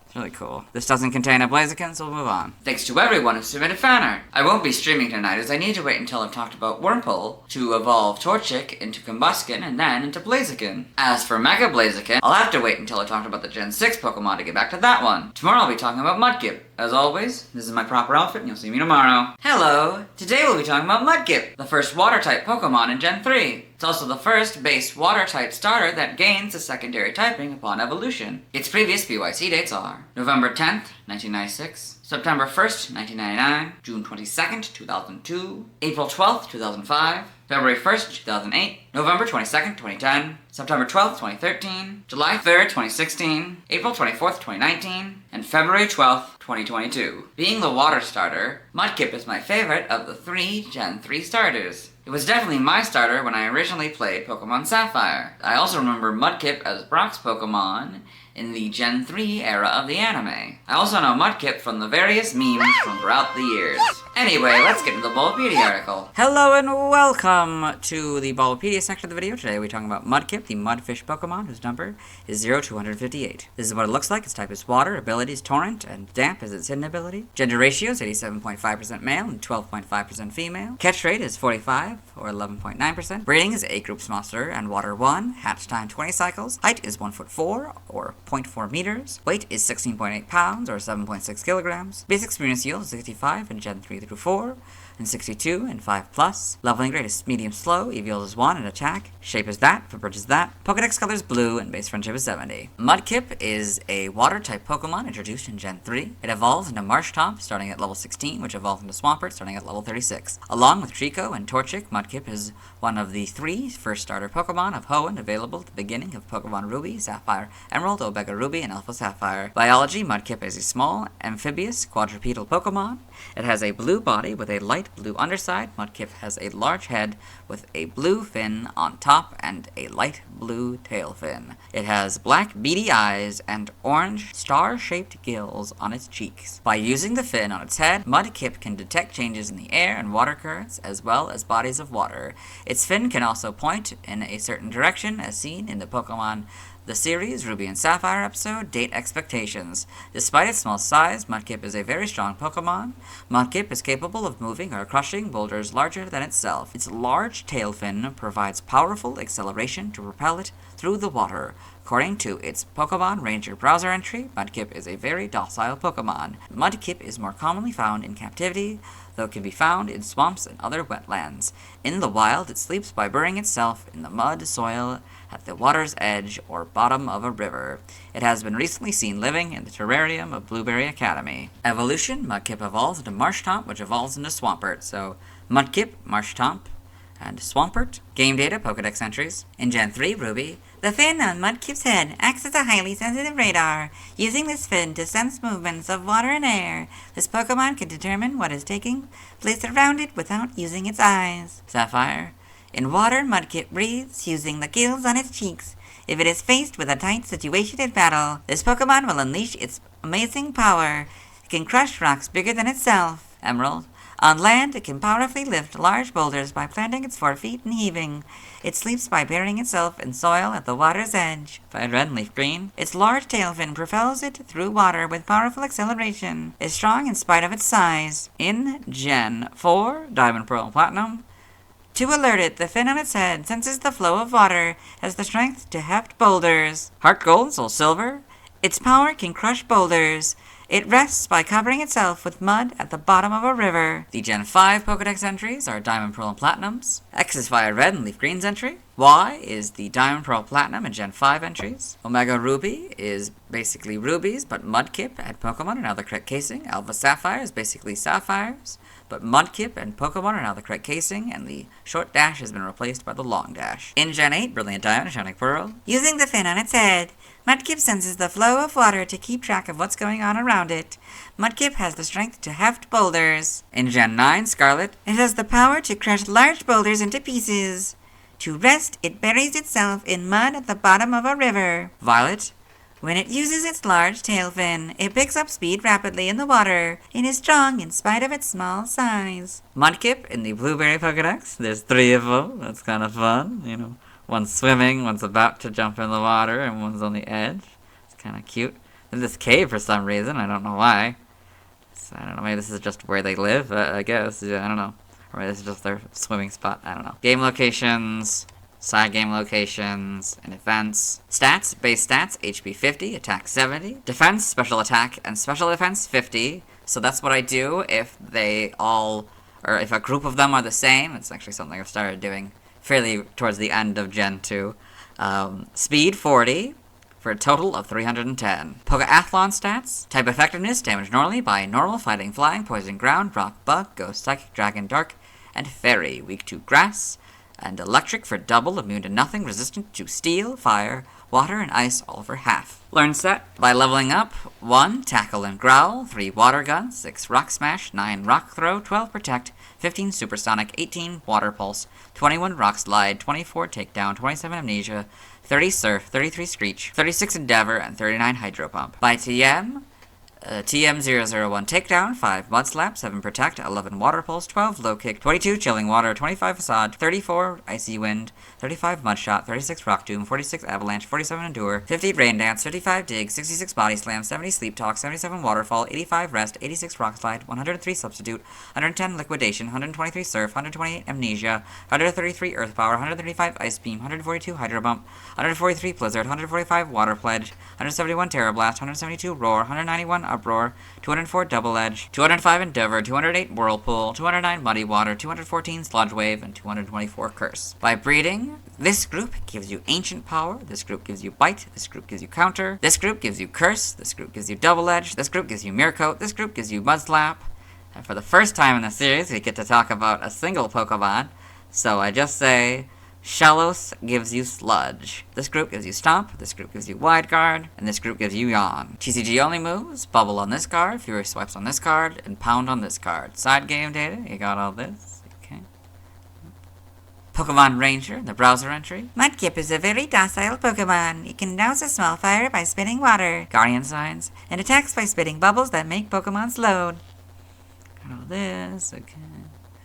S2: It's really cool. This doesn't contain a Blaziken, so we'll move on.
S1: Thanks to everyone who submitted fan art. I won't be streaming tonight as I need to wait until I've talked about Wurmple to evolve Torchic into Combusken and then into Blaziken. As for Mega Blaziken, I'll have to wait until I talked about the Gen 6 Pokemon to get back to that one. Tomorrow I'll be talking about Mudkip. As always, this is my proper outfit and you'll see me tomorrow. Hello! Today we'll be talking about Mudkip, the first Water-type Pokemon in Gen 3. It's also the first base Water-type starter that gains a secondary typing upon evolution. Its previous BYC dates are November 10th, 1996, September 1st, 1999, June 22nd, 2002, April 12th, 2005, February 1st, 2008, November 22nd, 2010, September 12th, 2013, July 3rd, 2016, April 24th, 2019, and February 12th, 2022. Being the water starter, Mudkip is my favorite of the 3 Gen 3 starters. It was definitely my starter when I originally played Pokemon Sapphire. I also remember Mudkip as Brock's Pokemon in the Gen 3 era of the anime. I also know Mudkip from the various memes from throughout the years. Anyway, let's get into the Bulbapedia article.
S2: Hello and welcome to the Bulbapedia section of the video. Today we're talking about Mudkip, the mudfish Pokemon, whose number is 0 to 158. This is what it looks like. Its type is water, ability is torrent, and damp is its hidden ability. Gender ratio is 87.5% male and 12.5% female. Catch rate is 45 or 11.9%. Breeding is A group monster and water 1. Hatch time 20 cycles. Height is 1'4" or 0.4 meters. Weight is 16.8 pounds or 7.6 kilograms. Basic experience yield is 65 in Gen 3 through 4, and 62 in 5+. Leveling grade is medium slow, EV is 1 and attack. Shape is that, footbridge is that. Pokedex color is blue, and base friendship is 70. Mudkip is a water-type Pokemon introduced in Gen 3. It evolves into Marshtomp starting at level 16, which evolves into Swampert starting at level 36. Along with Treecko and Torchic, Mudkip is one of the 3 first starter Pokemon of Hoenn available at the beginning of Pokemon Ruby, Sapphire, Emerald, Omega Ruby, and Alpha Sapphire. Biology, Mudkip is a small, amphibious, quadrupedal Pokemon. It has a blue blue body with a light blue underside. Mudkip has a large head with a blue fin on top and a light blue tail fin. It has black beady eyes and orange star-shaped gills on its cheeks. By using the fin on its head, Mudkip can detect changes in the air and water currents as well as bodies of water. Its fin can also point in a certain direction as seen in the Pokemon the series Ruby and Sapphire episode, Date Expectations. Despite its small size, Mudkip is a very strong Pokemon. Mudkip is capable of moving or crushing boulders larger than itself. Its large tail fin provides powerful acceleration to propel it through the water. According to its Pokemon Ranger browser entry, Mudkip is a very docile Pokemon. Mudkip is more commonly found in captivity, though it can be found in swamps and other wetlands. In the wild, it sleeps by burying itself in the mud soil at the water's edge or bottom of a river. It has been recently seen living in the terrarium of Blueberry Academy. Evolution, Mudkip evolves into Marshtomp, which evolves into Swampert. So, Mudkip, Marshtomp, and Swampert. Game data, Pokedex entries. In Gen 3, Ruby, the fin on Mudkip's head acts as a highly sensitive radar. Using this fin to sense movements of water and air, this Pokemon can determine what is taking place around it without using its eyes. Sapphire. In water, Mudkip breathes using the gills on its cheeks. If it is faced with a tight situation in battle, this Pokemon will unleash its amazing power. It can crush rocks bigger than itself. Emerald. On land, it can powerfully lift large boulders by planting its forefeet and heaving. It sleeps by burying itself in soil at the water's edge. Fire red and leaf green. Its large tail fin propels it through water with powerful acceleration. It is strong in spite of its size. In Gen 4, Diamond, Pearl, and Platinum, to alert it, the fin on its head senses the flow of water, has the strength to heft boulders. Heart Gold, Soul Silver. Its power can crush boulders. It rests by covering itself with mud at the bottom of a river. The Gen 5 Pokedex entries are Diamond, Pearl, and Platinums. X is Fire Red and Leaf Green's entry. Y is the Diamond, Pearl, Platinum and Gen 5 entries. Omega Ruby is basically rubies, but Mudkip and Pokemon are now the correct casing. Alpha Sapphire is basically sapphires, but Mudkip and Pokemon are now the correct casing, and the short dash has been replaced by the long dash. In Gen 8, Brilliant Diamond and Shining Pearl. Using the fin on its head, Mudkip senses the flow of water to keep track of what's going on around it. Mudkip has the strength to heft boulders. In Gen 9, Scarlet, it has the power to crush large boulders into pieces. To rest, it buries itself in mud at the bottom of a river. Violet, when it uses its large tail fin, it picks up speed rapidly in the water and is strong in spite of its small size. Mudkip in the Blueberry Pokedex, there's 3 of them. That's kind of fun, you know. One's swimming, one's about to jump in the water, and one's on the edge. It's kind of cute. In this cave for some reason, I don't know why. I don't know, maybe this is just where they live, I guess. Yeah, I don't know. Or maybe this is just their swimming spot, I don't know. Game locations, side game locations, and events. Stats, base stats, HP 50, attack 70. Defense, special attack, and special defense 50. So that's what I do if they all, or if a group of them are the same. It's actually something I've started doing fairly towards the end of Gen 2. Speed 40 for a total of 310. Pokeathlon stats. Type effectiveness, damage normally by normal, fighting, flying, poison, ground, rock, bug, ghost, psychic, dragon, dark, and fairy. Weak to grass. And electric for double, immune to nothing, resistant to steel, fire, water, and ice, all for half. Learn set by leveling up 1. Tackle and Growl, 3. Water Gun, 6. Rock Smash, 9. Rock Throw, 12. Protect, 15. Supersonic, 18. Water Pulse, 21. Rock Slide, 24. Takedown, 27. Amnesia, 30. Surf, 33. Screech, 36. Endeavor, and 39. Hydro Pump. By TM, TM001 Takedown, 5 Mud Slap, 7 Protect, 11 Water Pulse, 12 Low Kick, 22 Chilling Water, 25 Facade, 34 Icy Wind, 35 Mud Shot, 36 Rock Doom, 46 Avalanche, 47 Endure, 50 Rain Dance, 55 Dig, 66 Body Slam, 70 Sleep Talk, 77 Waterfall, 85 Rest, 86 Rock Slide, 103 Substitute, 110 Liquidation, 123 Surf, 128 Amnesia, 133 Earth Power, 135 Ice Beam, 142 Hydro Bump, 143 Blizzard, 145 Water Pledge, 171 Terra Blast, 172 Roar, 191 Uproar, 204 Double Edge, 205 Endeavor, 208 Whirlpool, 209 Muddy Water, 214 Sludge Wave, and 224 Curse. By breeding, this group gives you Ancient Power, this group gives you Bite, this group gives you Counter, this group gives you Curse, this group gives you Double Edge, this group gives you Mirror Coat, this group gives you Mud Slap. And for the first time in the series, we get to talk about a single Pokemon, so I just say, Shellos gives you Sludge. This group gives you Stomp, this group gives you Wide Guard, and this group gives you Yawn. TCG only moves, Bubble on this card, Fury Swipes on this card, and Pound on this card. Side game data, you got all this. Okay. Pokemon Ranger, the browser entry. Mudkip is a very docile Pokemon. It can douse a small fire by spitting water, Guardian Signs, and attacks by spitting bubbles that make Pokemon slowed. Got all this, okay.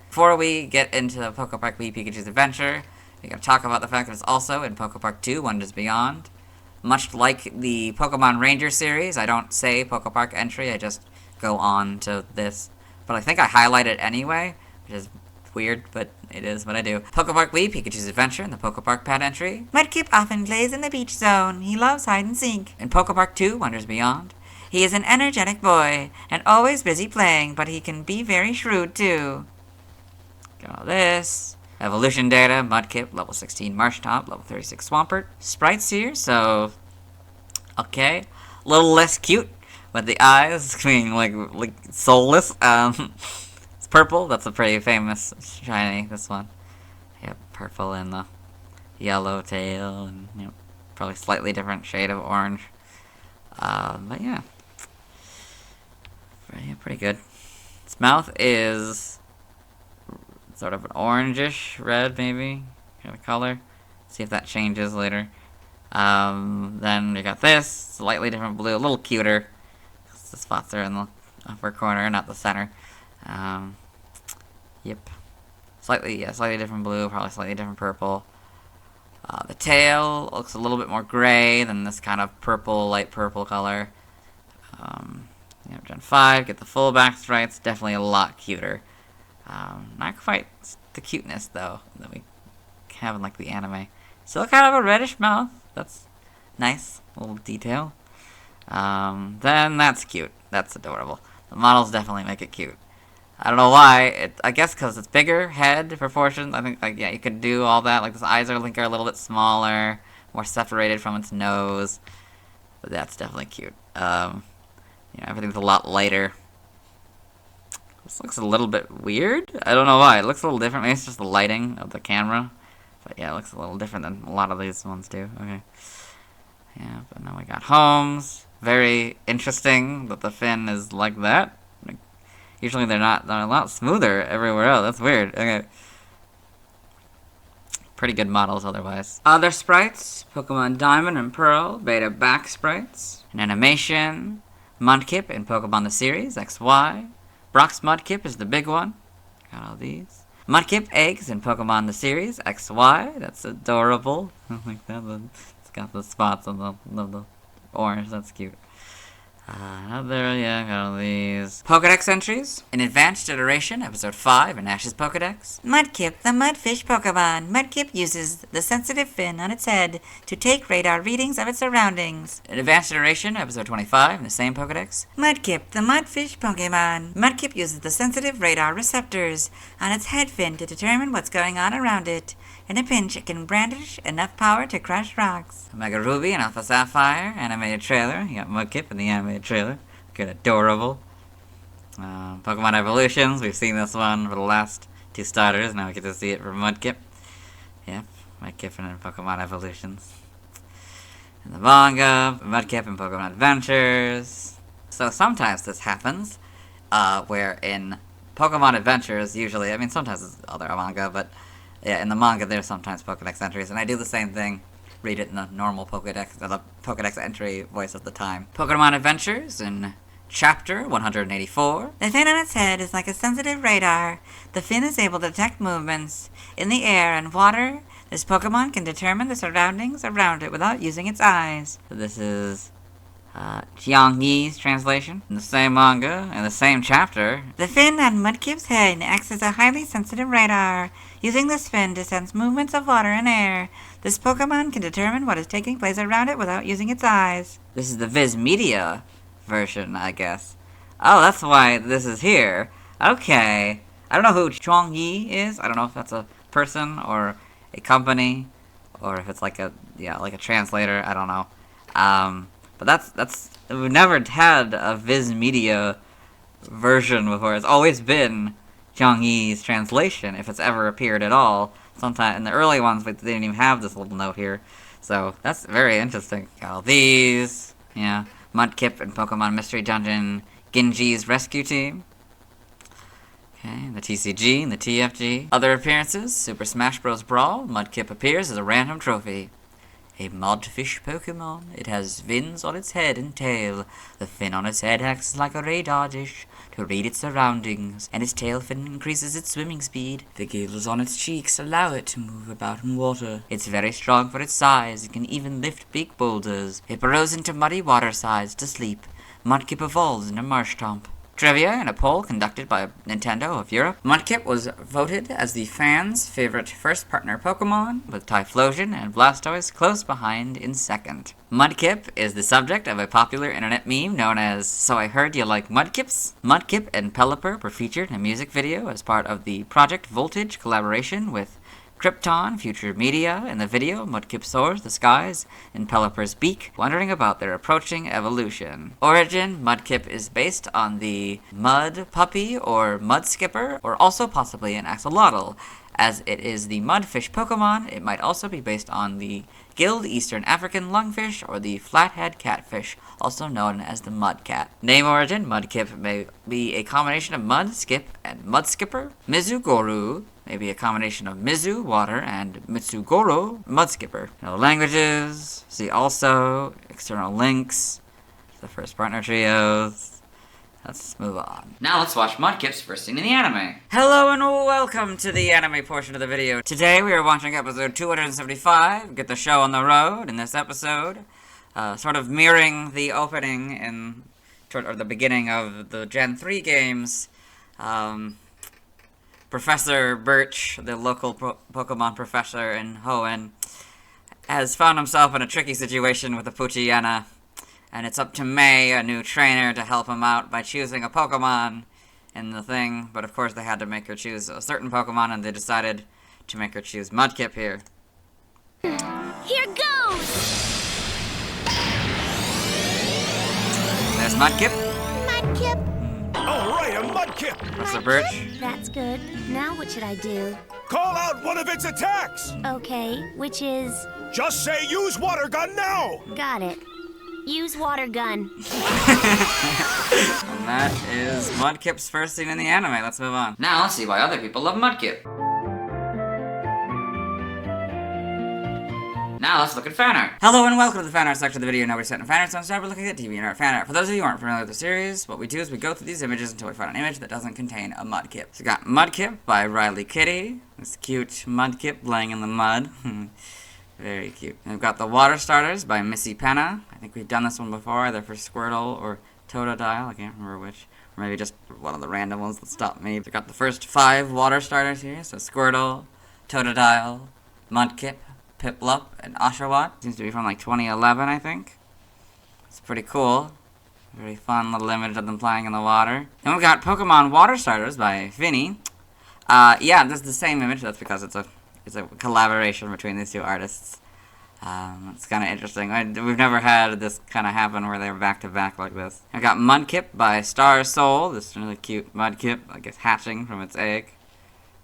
S2: Before we get into Pokepark Wii Pikachu's Adventure, we gotta talk about the fact that it's also in Pokepark 2, Wonders Beyond. Much like the Pokemon Ranger series, I don't say Pokepark entry, I just go on to this. But I think I highlight it anyway, which is weird, but it is what I do. Pokepark Wii Pikachu's Adventure in the Pokepark Pad entry. Mudkip often plays in the beach zone. He loves hide and seek. In Pokepark 2, Wonders Beyond, he is an energetic boy and always busy playing, but he can be very shrewd too. Got all this. Evolution data, Mudkip, level 16 Marshtomp, level 36 Swampert. Sprites here, so okay. A little less cute with the eyes being like soulless. It's purple, that's a pretty famous shiny, this one. Yep, purple and the yellow tail, and you know, probably slightly different shade of orange. But yeah. Pretty good. Its mouth is sort of an orangish red, maybe, kind of color. See if that changes later. Then we got this, slightly different blue, a little cuter. The spots are in the upper corner, not the center. Yep. Slightly different blue, probably slightly different purple. The tail looks a little bit more gray than this kind of purple, light purple color. Gen 5, get the full back stripes, definitely a lot cuter. Not quite the cuteness, though, that we have in, like, the anime. Still kind of a reddish mouth. That's nice. A little detail. Then that's cute. That's adorable. The models definitely make it cute. I don't know why. I guess because it's bigger head proportions. I think, like, yeah, you could do all that. Like, its eyes are, like, a little bit smaller, more separated from its nose. But that's definitely cute. Everything's a lot lighter. This looks a little bit weird. I don't know why. It looks a little different. Maybe it's just the lighting of the camera. But yeah, it looks a little different than a lot of these ones do. Okay. Yeah, but now we got Homes. Very interesting that the fin is like that. Like, usually they're a lot smoother everywhere else. That's weird. Okay. Pretty good models otherwise. Other sprites. Pokemon Diamond and Pearl. Beta back sprites. An animation. Mudkip in Pokemon the series. XY. Brock's Mudkip is the big one. Got all these. Mudkip eggs in Pokemon the series. XY. That's adorable. I like that. It's got the spots on the orange. That's cute. Got all these. Pokedex entries. In Advanced Iteration, Episode 5 in Ash's Pokedex. Mudkip, the Mudfish Pokemon. Mudkip uses the sensitive fin on its head to take radar readings of its surroundings. In Advanced Iteration, Episode 25 in the same Pokedex. Mudkip, the Mudfish Pokemon. Mudkip uses the sensitive radar receptors on its head fin to determine what's going on around it. In a pinch, it can brandish enough power to crush rocks. Omega Ruby and Alpha Sapphire, animated trailer. You got Mudkip in the animated trailer. Good, adorable. Pokemon Evolutions, we've seen this one for the last two starters. Now we get to see it for Mudkip. Yep, Mudkip in Pokemon Evolutions. In the manga, Mudkip in Pokemon Adventures. So sometimes this happens, where in Pokemon Adventures, usually, I mean sometimes it's other manga, but yeah, in the manga there's sometimes Pokedex entries, and I do the same thing. Read it in the normal Pokedex, the Pokedex entry voice of the time. Pokemon Adventures in Chapter 184. The fin on its head is like a sensitive radar. The fin is able to detect movements in the air and water. This Pokemon can determine the surroundings around it without using its eyes. So this is Jiang Yi's translation. In the same manga, in the same chapter. The fin on Mudkip's head acts as a highly sensitive radar. Using this fin to sense movements of water and air, this Pokemon can determine what is taking place around it without using its eyes. This is the Viz Media version, I guess. Oh, that's why this is here. Okay. I don't know who Chuang Yi is. I don't know if that's a person or a company, or if it's like a translator. I don't know. But that's we've never had a Viz Media version before. It's always been Zhongyi's translation, if it's ever appeared at all. Sometime in the early ones, they didn't even have this little note here. So that's very interesting. Got all these. Yeah. Mudkip and Pokemon Mystery Dungeon, Genji's Rescue Team. Okay, the TCG and the TFG. Other appearances, Super Smash Bros. Brawl, Mudkip appears as a random trophy. A mudfish Pokemon. It has fins on its head and tail. The fin on its head acts like a radar dish to read its surroundings, and its tail fin increases its swimming speed. The gills on its cheeks allow it to move about in water. It's very strong for its size. It can even lift big boulders. It burrows into muddy water sides to sleep. Mudkip evolves into Marshtomp. Trivia in a poll conducted by Nintendo of Europe. Mudkip was voted as the fans' favorite first partner Pokemon, with Typhlosion and Blastoise close behind in second. Mudkip is the subject of a popular internet meme known as "So I Heard You Like Mudkips?" Mudkip and Pelipper were featured in a music video as part of the Project Voltage collaboration with Krypton Future Media. In the video, Mudkip soars the skies in Pelipper's beak, wondering about their approaching evolution. Origin, Mudkip is based on the mud puppy or mud skipper, or also possibly an axolotl. As it is the mudfish Pokemon, it might also be based on the gilled Eastern African lungfish or the flathead catfish, also known as the mudcat. Name origin, Mudkip may be a combination of mud, skip, and mud skipper. Mizugoru may be a combination of Mizu, water, and Mitsugoro, mudskipper. No languages. See also external links. The first partner trios. Let's move on.
S1: Now let's watch Mudkip's first scene in the anime.
S2: Hello and welcome to the anime portion of the video. Today we are watching episode 275, Get the Show on the Road. In this episode, sort of mirroring the opening or the beginning of the Gen 3 games, Professor Birch, the local Pokemon professor in Hoenn, has found himself in a tricky situation with a Poochyena, and it's up to May, a new trainer, to help him out by choosing a Pokemon in the thing, but of course they had to make her choose a certain Pokemon, and they decided to make her choose Mudkip here.
S10: Here goes!
S2: There's Mudkip.
S10: Mudkip.
S4: All right, a Mudkip!
S2: Professor Birch.
S10: That's good. Now what should I do?
S4: Call out one of its attacks!
S10: Okay, which is...
S4: Just say use water gun now!
S10: Got it. Use water gun.
S2: And that is Mudkip's first scene in the anime. Let's move on.
S1: Now let's see why other people love Mudkip. Now let's look at fan art.
S2: Hello and welcome to the fan art section of the video. Now we're setting fan art, so let's start by looking at TV and art fan art. For those of you who aren't familiar with the series, what we do is we go through these images until we find an image that doesn't contain a Mudkip. So we got Mudkip by Riley Kitty. This cute Mudkip laying in the mud. Very cute. And we've got the water starters by Missy Penna. I think we've done this one before, either for Squirtle or Totodile. I can't remember which. Or maybe just one of the random ones that stopped me. We've got the first 5 water starters here. So Squirtle, Totodile, Mudkip, Piplup, and Oshawott. Seems to be from like 2011, I think. It's pretty cool. Very fun little image of them playing in the water. Then we've got Pokemon Water Starters by Vinny. Yeah, this is the same image. That's because it's a collaboration between these two artists. It's kind of interesting. We've never had this kind of happen where they're back to back like this. I got Mudkip by Star Soul. This really cute Mudkip, I guess hatching from its egg.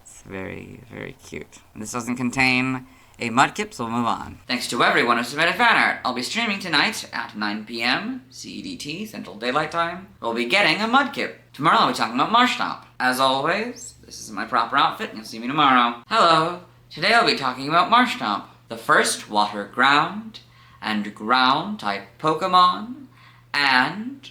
S2: It's very, very cute. And this doesn't contain a Mudkip, so we'll move on.
S1: Thanks to everyone who submitted fan art. I'll be streaming tonight at 9 p.m. CEDT, Central Daylight Time. We'll be getting a Mudkip. Tomorrow I'll be talking about Marshtomp. As always, this is my proper outfit, and you'll see me tomorrow. Hello. Today I'll be talking about Marshtomp, the first water ground and ground type Pokemon, and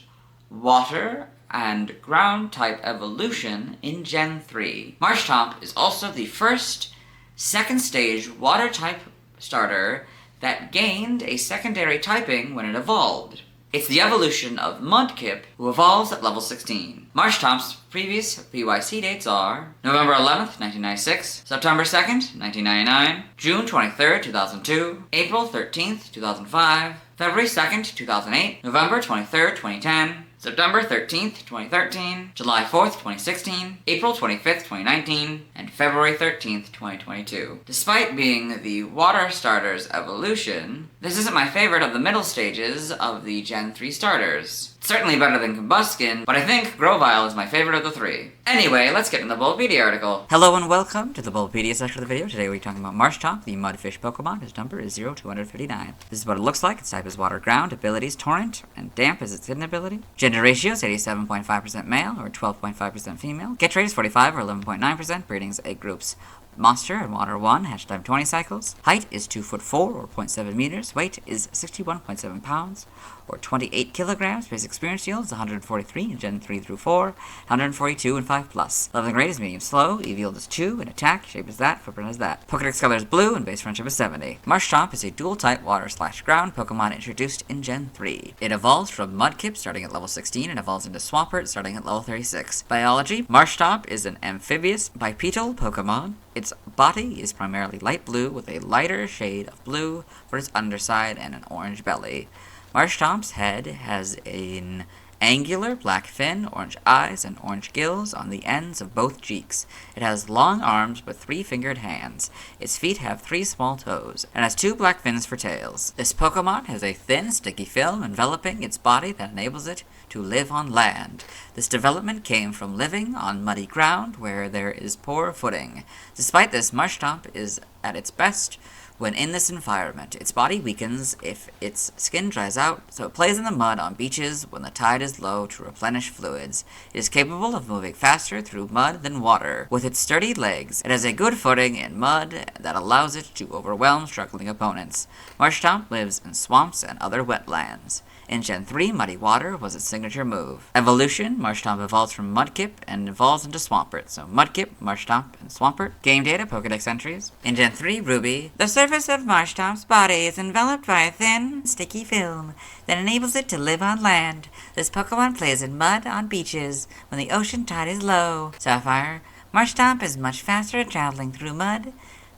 S1: water and ground type evolution in Gen 3. Marshtomp is also the first second stage water type starter that gained a secondary typing when it evolved. It's the evolution of Mudkip, who evolves at level 16. Marshtomp's previous PYC dates are November 11th, 1996, September 2nd, 1999, June 23rd, 2002, April 13th, 2005, February 2nd, 2008, November 23rd, 2010, September 13th, 2013, July 4th, 2016, April 25th, 2019, and February 13th, 2022. Despite being the water starter's evolution, this isn't my favorite of the middle stages of the Gen 3 starters. Certainly better than Combusken, but I think Grovyle is my favorite of the three. Anyway, let's get in the Bulbapedia article.
S2: Hello and welcome to the Bulbapedia section of the video. Today we're talking about Marshtomp, the mudfish Pokemon. His number is 0259. This is what it looks like. Its type is water ground, abilities torrent, and damp is its hidden ability. Gender ratio is 87.5% male or 12.5% female. Get rate is 45 or 11.9%. Breedings egg groups. Monster and Water 1, hatch time 20 cycles. Height is 2'4" or 0.7 meters. Weight is 61.7 pounds or 28 kilograms. Basic experience yield is 143 in Gen 3 through 4, 142 in 5+. Leveling rate is medium slow. EV yield is 2, and attack, shape is that, footprint is that. Pokédex color is blue, and base friendship is 70. Marshtomp is a dual-type water/ground Pokemon introduced in Gen 3. It evolves from Mudkip starting at level 16 and evolves into Swampert starting at level 36. Biology: Marshtomp is an amphibious bipedal Pokemon. Its body is primarily light blue with a lighter shade of blue for its underside and an orange belly. Marshtomp's head has an angular black fin, orange eyes, and orange gills on the ends of both cheeks. It has long arms with 3-fingered hands. Its feet have 3 small toes, and has 2 black fins for tails. This Pokemon has a thin, sticky film enveloping its body that enables it to live on land. This development came from living on muddy ground where there is poor footing. Despite this, Marshtomp is at its best when in this environment. Its body weakens if its skin dries out, so it plays in the mud on beaches when the tide is low to replenish fluids. It is capable of moving faster through mud than water. With its sturdy legs, it has a good footing in mud that allows it to overwhelm struggling opponents. Marshtomp lives in swamps and other wetlands. In Gen 3, Muddy Water was its signature move. Evolution: Marshtomp evolves from Mudkip and evolves into Swampert. So Mudkip, Marshtomp, and Swampert. Game data, Pokédex entries. In Gen 3, Ruby, the surface of Marshtomp's body is enveloped by a thin, sticky film that enables it to live on land. This Pokemon plays in mud on beaches when the ocean tide is low. Sapphire: Marshtomp is much faster at traveling through mud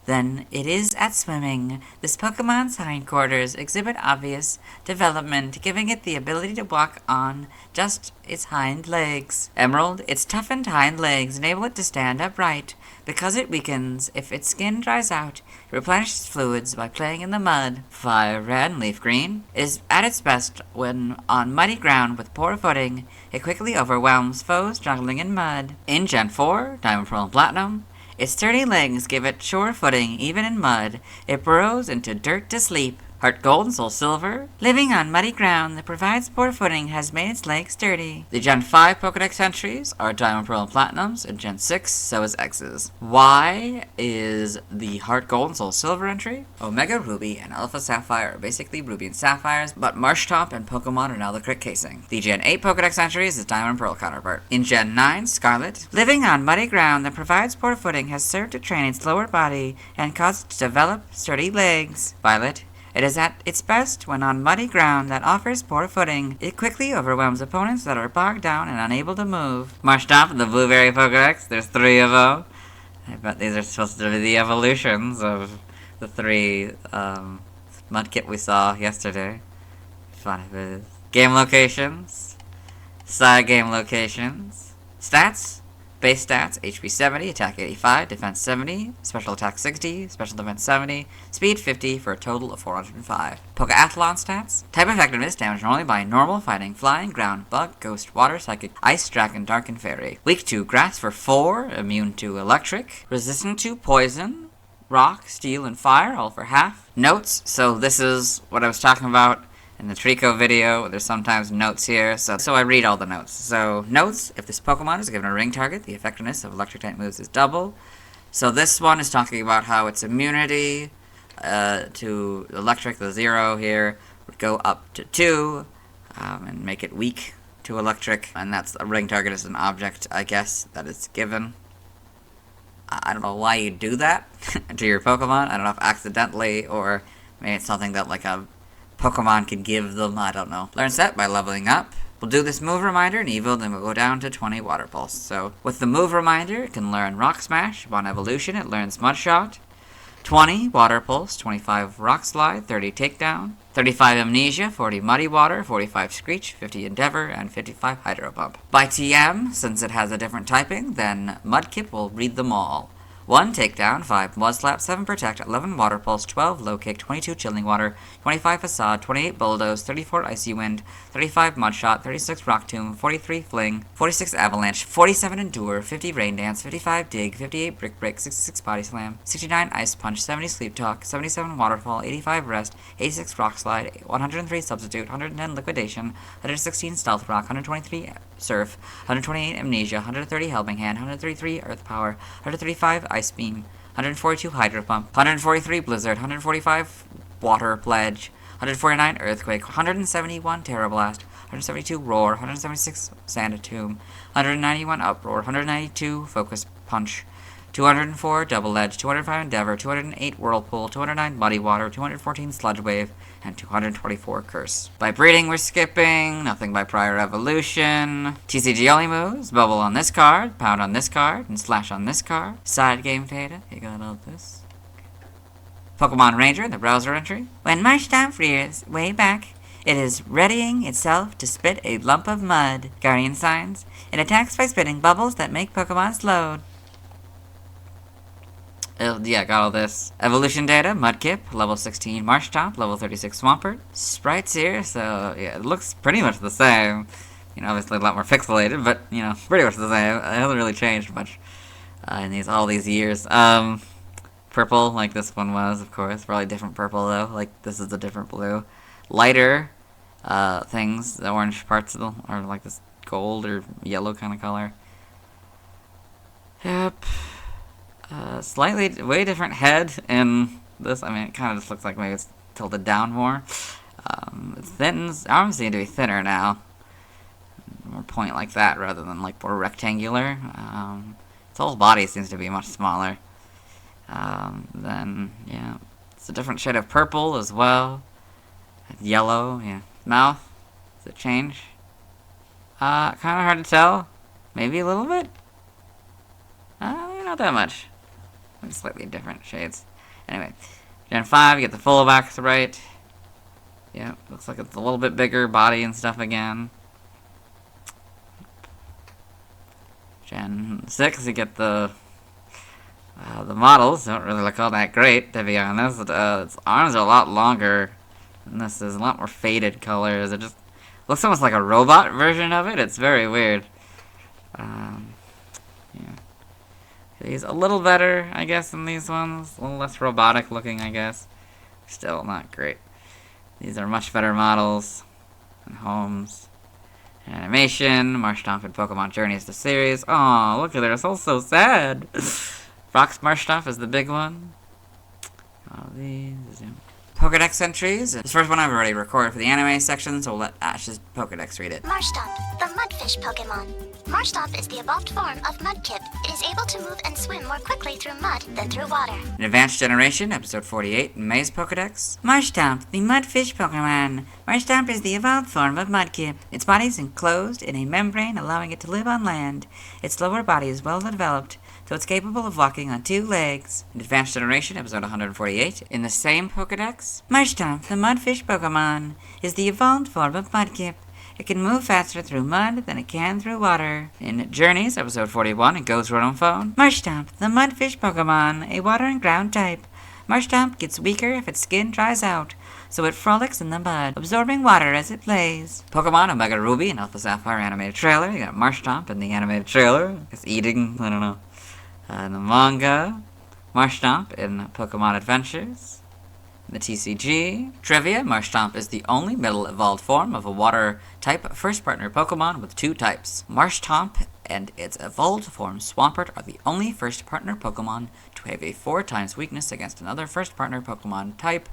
S2: than it is at swimming. This Pokemon's hindquarters exhibit obvious development, giving it the ability to walk on just its hind legs. Emerald: its toughened hind legs enable it to stand upright. Because it weakens if its skin dries out, it replenishes fluids by playing in the mud. Fire Red and Leaf Green is at its best when on muddy ground with poor footing. It quickly overwhelms foes juggling in mud. In Gen 4, Diamond, Pearl, and Platinum, its sturdy legs give it sure footing even in mud. It burrows into dirt to sleep. Heart Gold and Soul Silver, living on muddy ground that provides poor footing, has made its legs sturdy. The Gen 5 Pokédex entries are Diamond, Pearl, and Platinums, and Gen 6, so is X's. Why is the Heart Gold and Soul Silver entry? Omega Ruby and Alpha Sapphire are basically Ruby and Sapphires, but Marshtomp and Pokemon are now the correct casing. The Gen 8 Pokédex entries is Diamond and Pearl counterpart. In Gen 9, Scarlet, living on muddy ground that provides poor footing, has served to train its lower body and caused it to develop sturdy legs. Violet, it is at its best when on muddy ground that offers poor footing. It quickly overwhelms opponents that are bogged down and unable to move. Marshtomp and the Blueberry Pokédex, there's 3 of them. I bet these are supposed to be the evolutions of the 3 Mudkip we saw yesterday. Fun it is. Game locations. Side game locations. Stats. Base stats: HP 70, attack 85, defense 70, special attack 60, special defense 70, speed 50 for a total of 405. Pokeathlon stats: type effectiveness, damage normally by normal, fighting, flying, ground, bug, ghost, water, psychic, ice, dragon, dark, and fairy. Weak to grass for 4, immune to electric, resistant to poison, rock, steel, and fire, all for half. Notes: so this is what I was talking about in the Treecko video. There's sometimes notes here, so I read all the notes. So, notes: if this Pokemon is given a ring target, the effectiveness of electric type moves is double. So this one is talking about how its immunity to electric, the 0 here, would go up to 2, and make it weak to electric. And that's a ring target is an object, I guess, that is given. I don't know why you do that to your Pokemon. I don't know if accidentally, or maybe it's something that like a Pokemon can give them, I don't know. Learn set by leveling up. We'll do this move reminder and Evo, then we'll go down to 20 Water Pulse. So, with the move reminder, it can learn Rock Smash. Upon evolution, it learns Mud Shot. 20 Water Pulse, 25 Rock Slide, 30 Takedown, 35 Amnesia, 40 Muddy Water, 45 Screech, 50 Endeavor, and 55 Hydro Pump. By TM, since it has a different typing, then Mudkip will read them all. 1 takedown, 5 mud slap, 7 protect, 11 water pulse, 12 low kick, 22 chilling water, 25 facade, 28 bulldoze, 34 icy wind, 35 mud shot, 36 rock tomb, 43 fling, 46 avalanche, 47 endure, 50 rain dance, 55 dig, 58 brick break, 66 body slam, 69 ice punch, 70 sleep talk, 77 waterfall, 85 rest, 86 rock slide, 103 substitute, 110 liquidation, 116 stealth rock, 123 surf, 128 amnesia, 130 helping hand, 133 earth power, 135 ice beam, 142 hydro pump, 143 blizzard, 145 water pledge, 149 earthquake, 171 terra blast, 172 roar, 176 sand tomb, 191 uproar, 192 focus punch, 204 double edge, 205 endeavor, 208 whirlpool, 209 muddy water, 214 sludge wave, and 224 curse. By breeding, we're skipping, nothing by prior evolution. TCG only moves, bubble on this card, pound on this card, and slash on this card. Side game data, you got all this. Pokemon Ranger in the browser entry. When Marshtomp rears way back, it is readying itself to spit a lump of mud. Guardian signs. It attacks by spitting bubbles that make Pokemon slowed. Yeah, got all this. Evolution data, Mudkip, level 16 Marshtomp, level 36 Swampert. Sprites here, so yeah, it looks pretty much the same. You know, obviously a lot more pixelated, but, you know, pretty much the same. It hasn't really changed much in all these years. Purple, like this one was, of course. Probably different purple, though. Like, this is a different blue. Lighter things, the orange parts of them are like this gold or yellow kind of color. Yep. Slightly, way different head in this. I mean, it kind of just looks like maybe it's tilted down more. It thinnens. Arms seem to be thinner now. More point like that rather than like more rectangular. Its whole body seems to be much smaller. Then, yeah, it's a different shade of purple as well. Yellow, yeah. Mouth, does it change? Kind of hard to tell. Maybe a little bit. Not that much. Maybe slightly different shades. Anyway, Gen 5, you get the full backs right. Yeah, looks like it's a little bit bigger body and stuff again. Gen 6, you get the models don't really look all that great, to be honest. Its arms are a lot longer, and this is a lot more faded colors. It just looks almost like a robot version of it. It's very weird. Yeah. These a little better, I guess, than these ones. A little less robotic looking, I guess. Still not great. These are much better models. And homes. Animation. Marshtomp and Pokemon Journeys the series. Oh, look at it. It's all so sad. Rock's Marshtomp is the big one. All these. Pokedex entries. This first one I've already recorded for the anime section, so we'll let Ash's Pokedex read it.
S13: Marshtomp, the mudfish Pokemon. Marshtomp is the evolved form of Mudkip. It is able to move and swim more quickly through mud than through water.
S2: In Advanced Generation, episode 48, May's Pokedex.
S14: Marshtomp, the mudfish Pokemon. Marshtomp is the evolved form of Mudkip. Its body is enclosed in a membrane, allowing it to live on land. Its lower body is well developed, so it's capable of walking on 2 legs.
S2: In Advanced Generation, episode 148, in the same Pokedex.
S14: Marshtomp, the mudfish Pokemon, is the evolved form of Mudkip. It can move faster through mud than it can through water.
S2: In Journeys, episode 41, it goes right on phone.
S14: Marshtomp, the mudfish Pokemon, a water and ground type. Marshtomp gets weaker if its skin dries out, so it frolics in the mud, absorbing water as it plays.
S2: Pokemon Omega Ruby and Alpha Sapphire animated trailer. You got Marshtomp in the animated trailer. It's eating, I don't know. In the manga, Marshtomp in Pokemon Adventures. In the TCG trivia, Marshtomp is the only middle evolved form of a water type first partner Pokemon with 2 types. Marshtomp and its evolved form Swampert are the only first partner Pokemon to have a 4 times weakness against another first partner Pokemon type,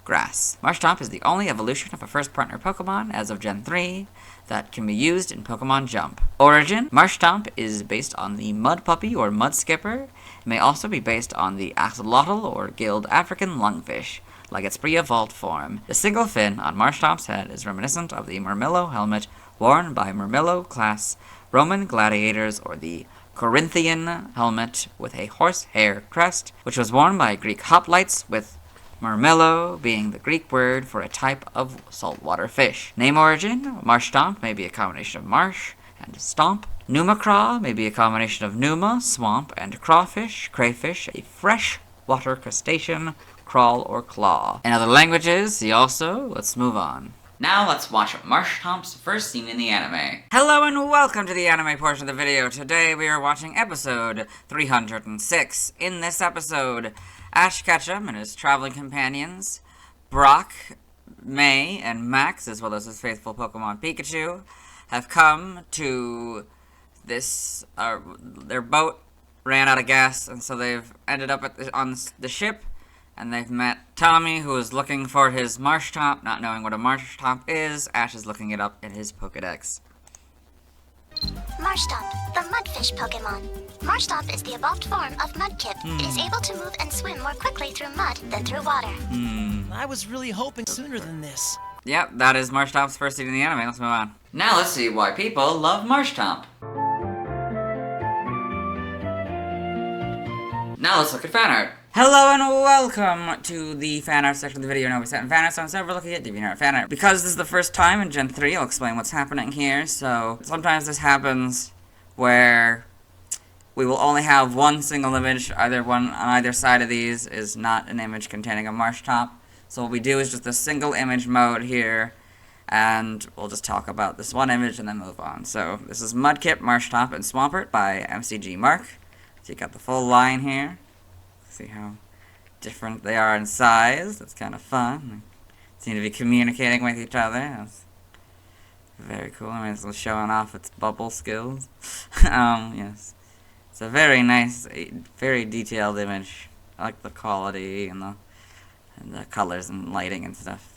S2: Grass. Marshtomp is the only evolution of a first partner Pokemon as of Gen 3 that can be used in Pokemon Jump. Origin, Marshtomp is based on the Mud Puppy or Mud Skipper. It may also be based on the axolotl or gilled African lungfish, like its pre-evolved form. The single fin on Marshtomp's head is reminiscent of the Murmillo helmet worn by Murmillo-class Roman gladiators, or the Corinthian helmet with a horsehair crest, which was worn by Greek hoplites, with Murmillo being the Greek word for a type of saltwater fish. Name origin, Marshtomp may be a combination of marsh, and Stomp. Numacraw may be a combination of Numa, swamp, and crawfish, crayfish, a fresh water crustacean, crawl, or claw. In other languages, see also. Let's move on.
S1: Now let's watch Marshtomp's first scene in the anime.
S2: Hello and welcome to the anime portion of the video. Today we are watching episode 306. In this episode, Ash Ketchum and his traveling companions, Brock, May, and Max, as well as his faithful Pokemon Pikachu, have come to this, their boat ran out of gas, and so they've ended up on the ship. And they've met Tommy, who is looking for his Marshtomp, not knowing what a Marshtomp is. Ash is looking it up in his Pokedex.
S13: Marshtomp, the mudfish Pokemon. Marshtomp is the evolved form of Mudkip. It is able to move and swim more quickly through mud than through water.
S16: I was really hoping sooner than this.
S2: Yep, that is Marshtomp's first scene in the anime. Let's move on.
S1: Now let's see why people love Marshtomp. Now let's look at fan art.
S2: Hello and welcome to the fan art section of the video. Now we sat in fan art, so instead we're looking at DeviantArt fan art. Because this is the first time in Gen 3, I'll explain what's happening here. So sometimes this happens where we will only have one single image, either one on either side of these is not an image containing a Marshtomp. So what we do is just a single image mode here, and we'll just talk about this one image and then move on. So this is Mudkip, Marshtomp, and Swampert by MCG Mark. So you got the full line here. See how different they are in size. That's kind of fun. They seem to be communicating with each other. That's very cool. I mean, it's showing off its bubble skills. Yes. It's a very nice, very detailed image. I like the quality and the colors and lighting and stuff.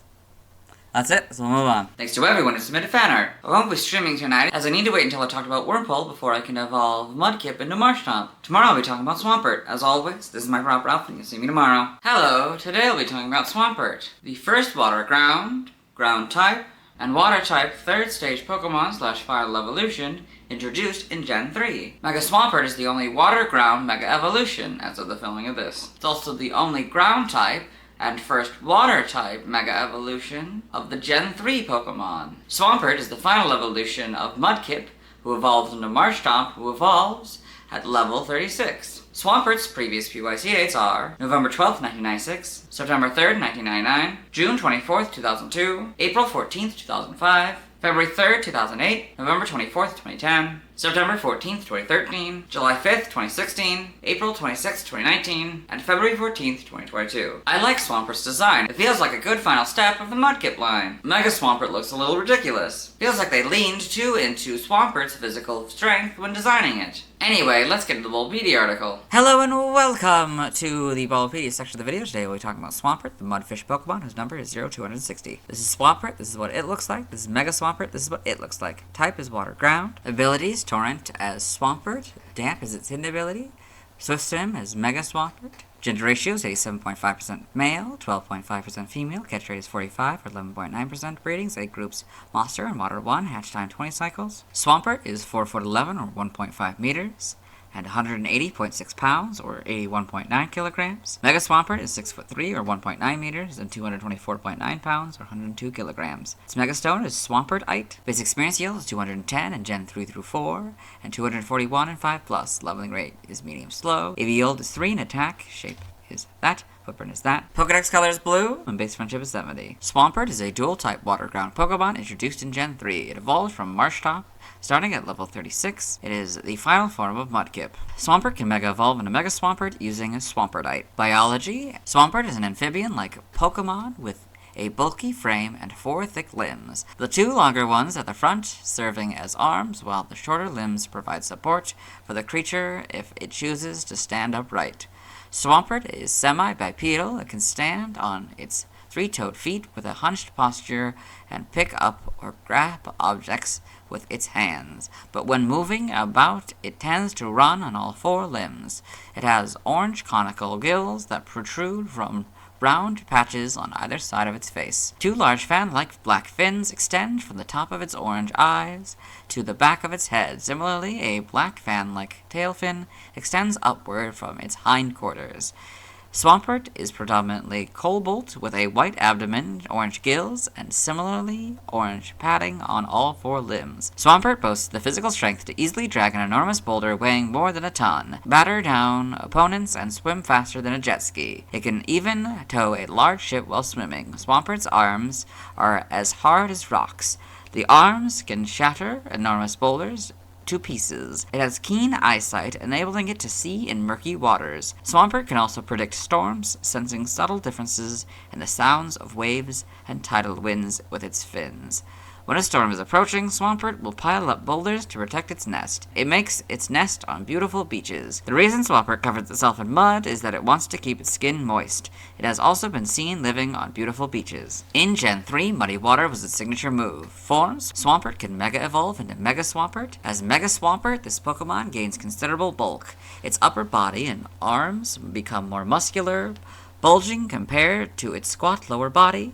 S2: That's it, so we'll move on.
S1: Thanks to everyone who submitted fan art. I won't be streaming tonight, as I need to wait until I talked about Wurmple before I can evolve Mudkip into Marshtomp. Tomorrow I'll be talking about Swampert. As always, this is my proper outfit, and you'll see me tomorrow. Hello, today I'll be talking about Swampert, the first water ground type, and water type 3rd stage Pokemon / final evolution introduced in Gen 3. Mega Swampert is the only water ground Mega Evolution as of the filming of this. It's also the only ground type and first water-type Mega Evolution of the Gen 3 Pokemon. Swampert is the final evolution of Mudkip, who evolves into Marshtomp, who evolves at level 36. Swampert's previous PYC dates are November 12th, 1996, September 3rd, 1999, June 24th, 2002, April 14th, 2005, February 3rd, 2008, November 24th, 2010, September 14th, 2013, July 5th, 2016, April 26th, 2019, and February 14th, 2022. I like Swampert's design. It feels like a good final step of the Mudkip line. Mega Swampert looks a little ridiculous. Feels like they leaned too into Swampert's physical strength when designing it. Anyway, let's get into the Bulbapedia article.
S2: Hello and welcome to the Bulbapedia section of the video. Today we'll be talking about Swampert, the mudfish Pokemon, whose number is 0260. This is Swampert, this is what it looks like. This is Mega Swampert, this is what it looks like. Type is water ground. Abilities, Torrent as Swampert. Damp is its hidden ability. Swift Swim as Mega Swampert. Gender ratio is 87.5% male, 12.5% female. Catch rate is 45 or 11.9% breedings. Egg groups Monster and Water 1. Hatch time 20 cycles. Swampert is 4'11" or 1.5 meters. And 180.6 pounds, or 81.9 kilograms. Mega Swampert is 6'3", or 1.9 meters, and 224.9 pounds, or 102 kilograms. Its Megastone is Swampertite. Base experience yield is 210 in Gen 3 through 4, and 241 in 5+. Leveling rate is medium slow. AV yield is 3 in attack. Shape is that. Footprint is that. Pokedex color is blue, and base friendship is 70. Swampert is a dual-type water-ground Pokemon introduced in Gen 3. It evolved from Marshtomp, starting at level 36. It is the final form of Mudkip. Swampert can Mega Evolve into Mega Swampert using a Swampertite. Biology: Swampert is an amphibian-like Pokemon with a bulky frame and 4 thick limbs. The 2 longer ones at the front serving as arms, while the shorter limbs provide support for the creature if it chooses to stand upright. Swampert is semi-bipedal. It can stand on its 3-toed feet with a hunched posture and pick up or grab objects with its hands. But when moving about, it tends to run on all 4 limbs. It has orange conical gills that protrude from round patches on either side of its face. 2 large fan-like black fins extend from the top of its orange eyes to the back of its head. Similarly, a black fan-like tail fin extends upward from its hindquarters. Swampert is predominantly cobalt with a white abdomen, orange gills, and similarly orange padding on all 4 limbs. Swampert boasts the physical strength to easily drag an enormous boulder weighing more than a ton, batter down opponents, and swim faster than a jet ski. It can even tow a large ship while swimming. Swampert's arms are as hard as rocks. The arms can shatter enormous boulders to pieces. It has keen eyesight, enabling it to see in murky waters. Swampert can also predict storms, sensing subtle differences in the sounds of waves and tidal winds with its fins. When a storm is approaching, Swampert will pile up boulders to protect its nest. It makes its nest on beautiful beaches. The reason Swampert covers itself in mud is that it wants to keep its skin moist. It has also been seen living on beautiful beaches. In Gen 3, Muddy Water was its signature move. Forms: Swampert can Mega Evolve into Mega Swampert. As Mega Swampert, this Pokemon gains considerable bulk. Its upper body and arms become more muscular, bulging compared to its squat lower body.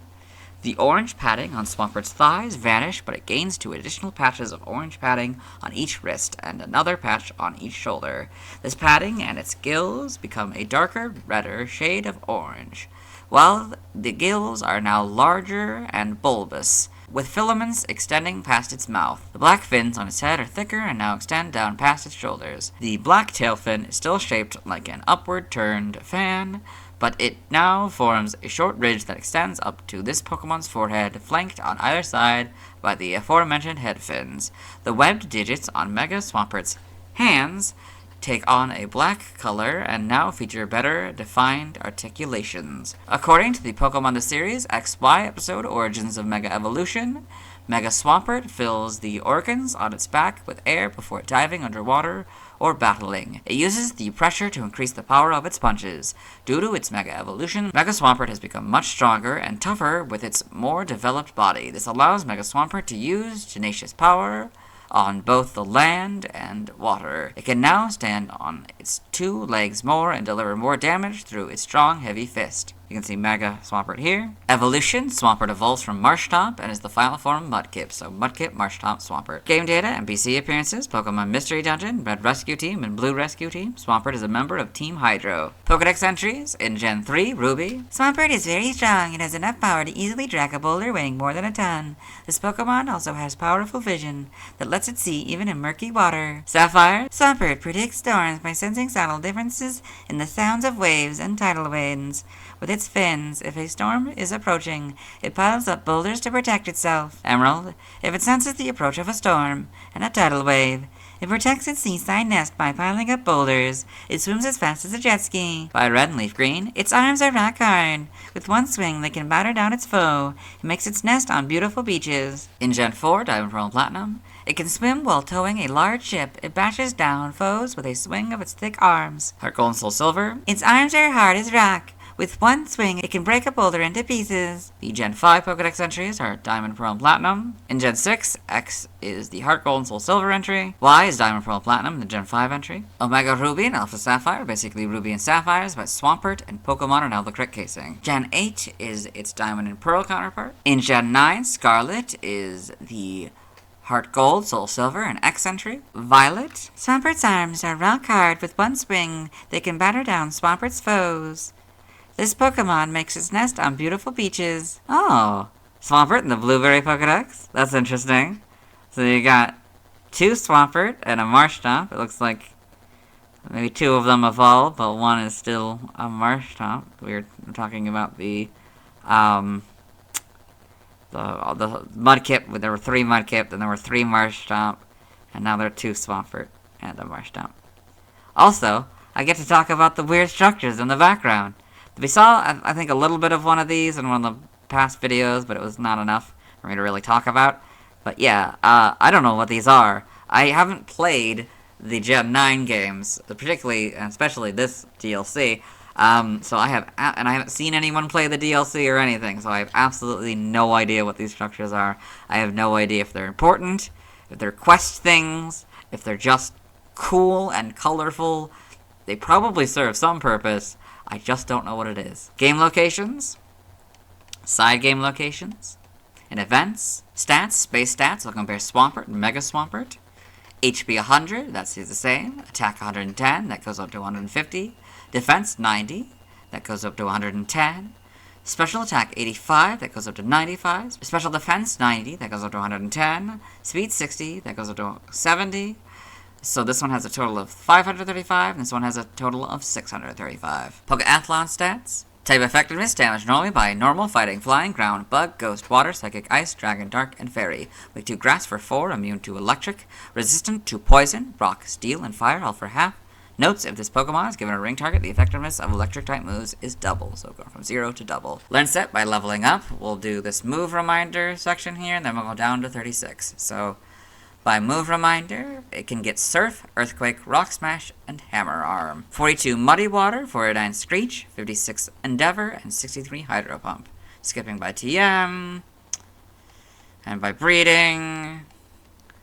S2: The orange padding on Swampert's thighs vanish, but it gains 2 additional patches of orange padding on each wrist and another patch on each shoulder. This padding and its gills become a darker, redder shade of orange, while the gills are now larger and bulbous, with filaments extending past its mouth. The black fins on its head are thicker and now extend down past its shoulders. The black tail fin is still shaped like an upward-turned fan, but it now forms a short ridge that extends up to this Pokemon's forehead, flanked on either side by the aforementioned head fins. The webbed digits on Mega Swampert's hands take on a black color and now feature better defined articulations. According to the Pokemon the Series XY episode Origins of Mega Evolution, Mega Swampert fills the organs on its back with air before diving underwater or battling. It uses the pressure to increase the power of its punches. Due to its Mega Evolution, Mega Swampert has become much stronger and tougher with its more developed body. This allows Mega Swampert to use tenacious power on both the land and water. It can now stand on its 2 legs more and deliver more damage through its strong, heavy fist. You can see Mega Swampert here. Evolution: Swampert evolves from Marshtomp and is the final form of Mudkip, so Mudkip, Marshtomp, Swampert. Game data and PC appearances: Pokemon Mystery Dungeon, Red Rescue Team, and Blue Rescue Team. Swampert is a member of Team Hydro. Pokedex entries: in Gen 3, Ruby.
S14: Swampert is very strong and has enough power to easily drag a boulder weighing more than a ton. This Pokemon also has powerful vision that lets it see even in murky water.
S2: Sapphire:
S14: Swampert predicts storms by sensing subtle differences in the sounds of waves and tidal winds. With its fins, if a storm is approaching, it piles up boulders to protect itself.
S2: Emerald:
S14: if it senses the approach of a storm and a tidal wave, it protects its seaside nest by piling up boulders. It swims as fast as a jet ski.
S2: Fire Red and Leaf Green:
S14: its arms are rock hard. With one swing, they can batter down its foe. It makes its nest on beautiful beaches.
S2: In Gen 4, Diamond, Pearl, and Platinum.
S14: It can swim while towing a large ship. It bashes down foes with a swing of its thick arms.
S2: Heart Gold and Soul Silver:
S14: its arms are hard as rock. With one swing, it can break a boulder into pieces.
S2: The Gen 5 Pokedex entries are Diamond, Pearl, and Platinum. In Gen 6, X is the Heart Gold and Soul Silver entry. Y is Diamond, Pearl, and Platinum, the Gen 5 entry. Omega Ruby and Alpha Sapphire, basically Ruby and Sapphires, but Swampert and Pokemon are now the correct casing. Gen 8 is its Diamond and Pearl counterpart. In Gen 9, Scarlet is the Heart Gold, Soul Silver, and X entry. Violet:
S14: Swampert's arms are rock hard. With one swing, they can batter down Swampert's foes. This Pokemon makes its nest on beautiful beaches.
S2: Oh, Swampert and the Blueberry Pokedex? That's interesting. So you got 2 Swampert and a Marshtomp. It looks like maybe 2 of them evolved, but one is still a Marshtomp. We were talking about the Mudkip. There were 3 Mudkip, then there were 3 Marshtomp, and now there are 2 Swampert and a Marshtomp. Also, I get to talk about the weird structures in the background. We saw, I think, a little bit of one of these in one of the past videos, but it was not enough for me to really talk about. But yeah, I don't know what these are. I haven't played the Gen 9 games, particularly and especially this DLC. So I haven't seen anyone play the DLC or anything, so I have absolutely no idea what these structures are. I have no idea if they're important, if they're quest things, if they're just cool and colorful. They probably serve some purpose. I just don't know what it is. Game locations, side game locations, and events. Stats, space stats will compare Swampert and Mega Swampert. HP 100, that stays the same. Attack 110, that goes up to 150. Defense 90, that goes up to 110. Special attack 85, that goes up to 95. Special defense 90, that goes up to 110. Speed 60, that goes up to 70. So this one has a total of 535, and this one has a total of 635. Pokeathlon stats. Type effectiveness, damage normally by normal, fighting, flying, ground, bug, ghost, water, psychic, ice, dragon, dark, and fairy. Weak to grass for 4, immune to electric, resistant to poison, rock, steel, and fire, all for half. Notes, if this Pokemon is given a ring target, the effectiveness of electric-type moves is double, so go from 0 to double. Learn set by leveling up. We'll do this move reminder section here, and then we'll go down to 36. So, by move reminder, it can get Surf, Earthquake, Rock Smash, and Hammer Arm. 42 Muddy Water, 49 Screech, 56 Endeavor, and 63 Hydro Pump. Skipping by TM, and by Breeding.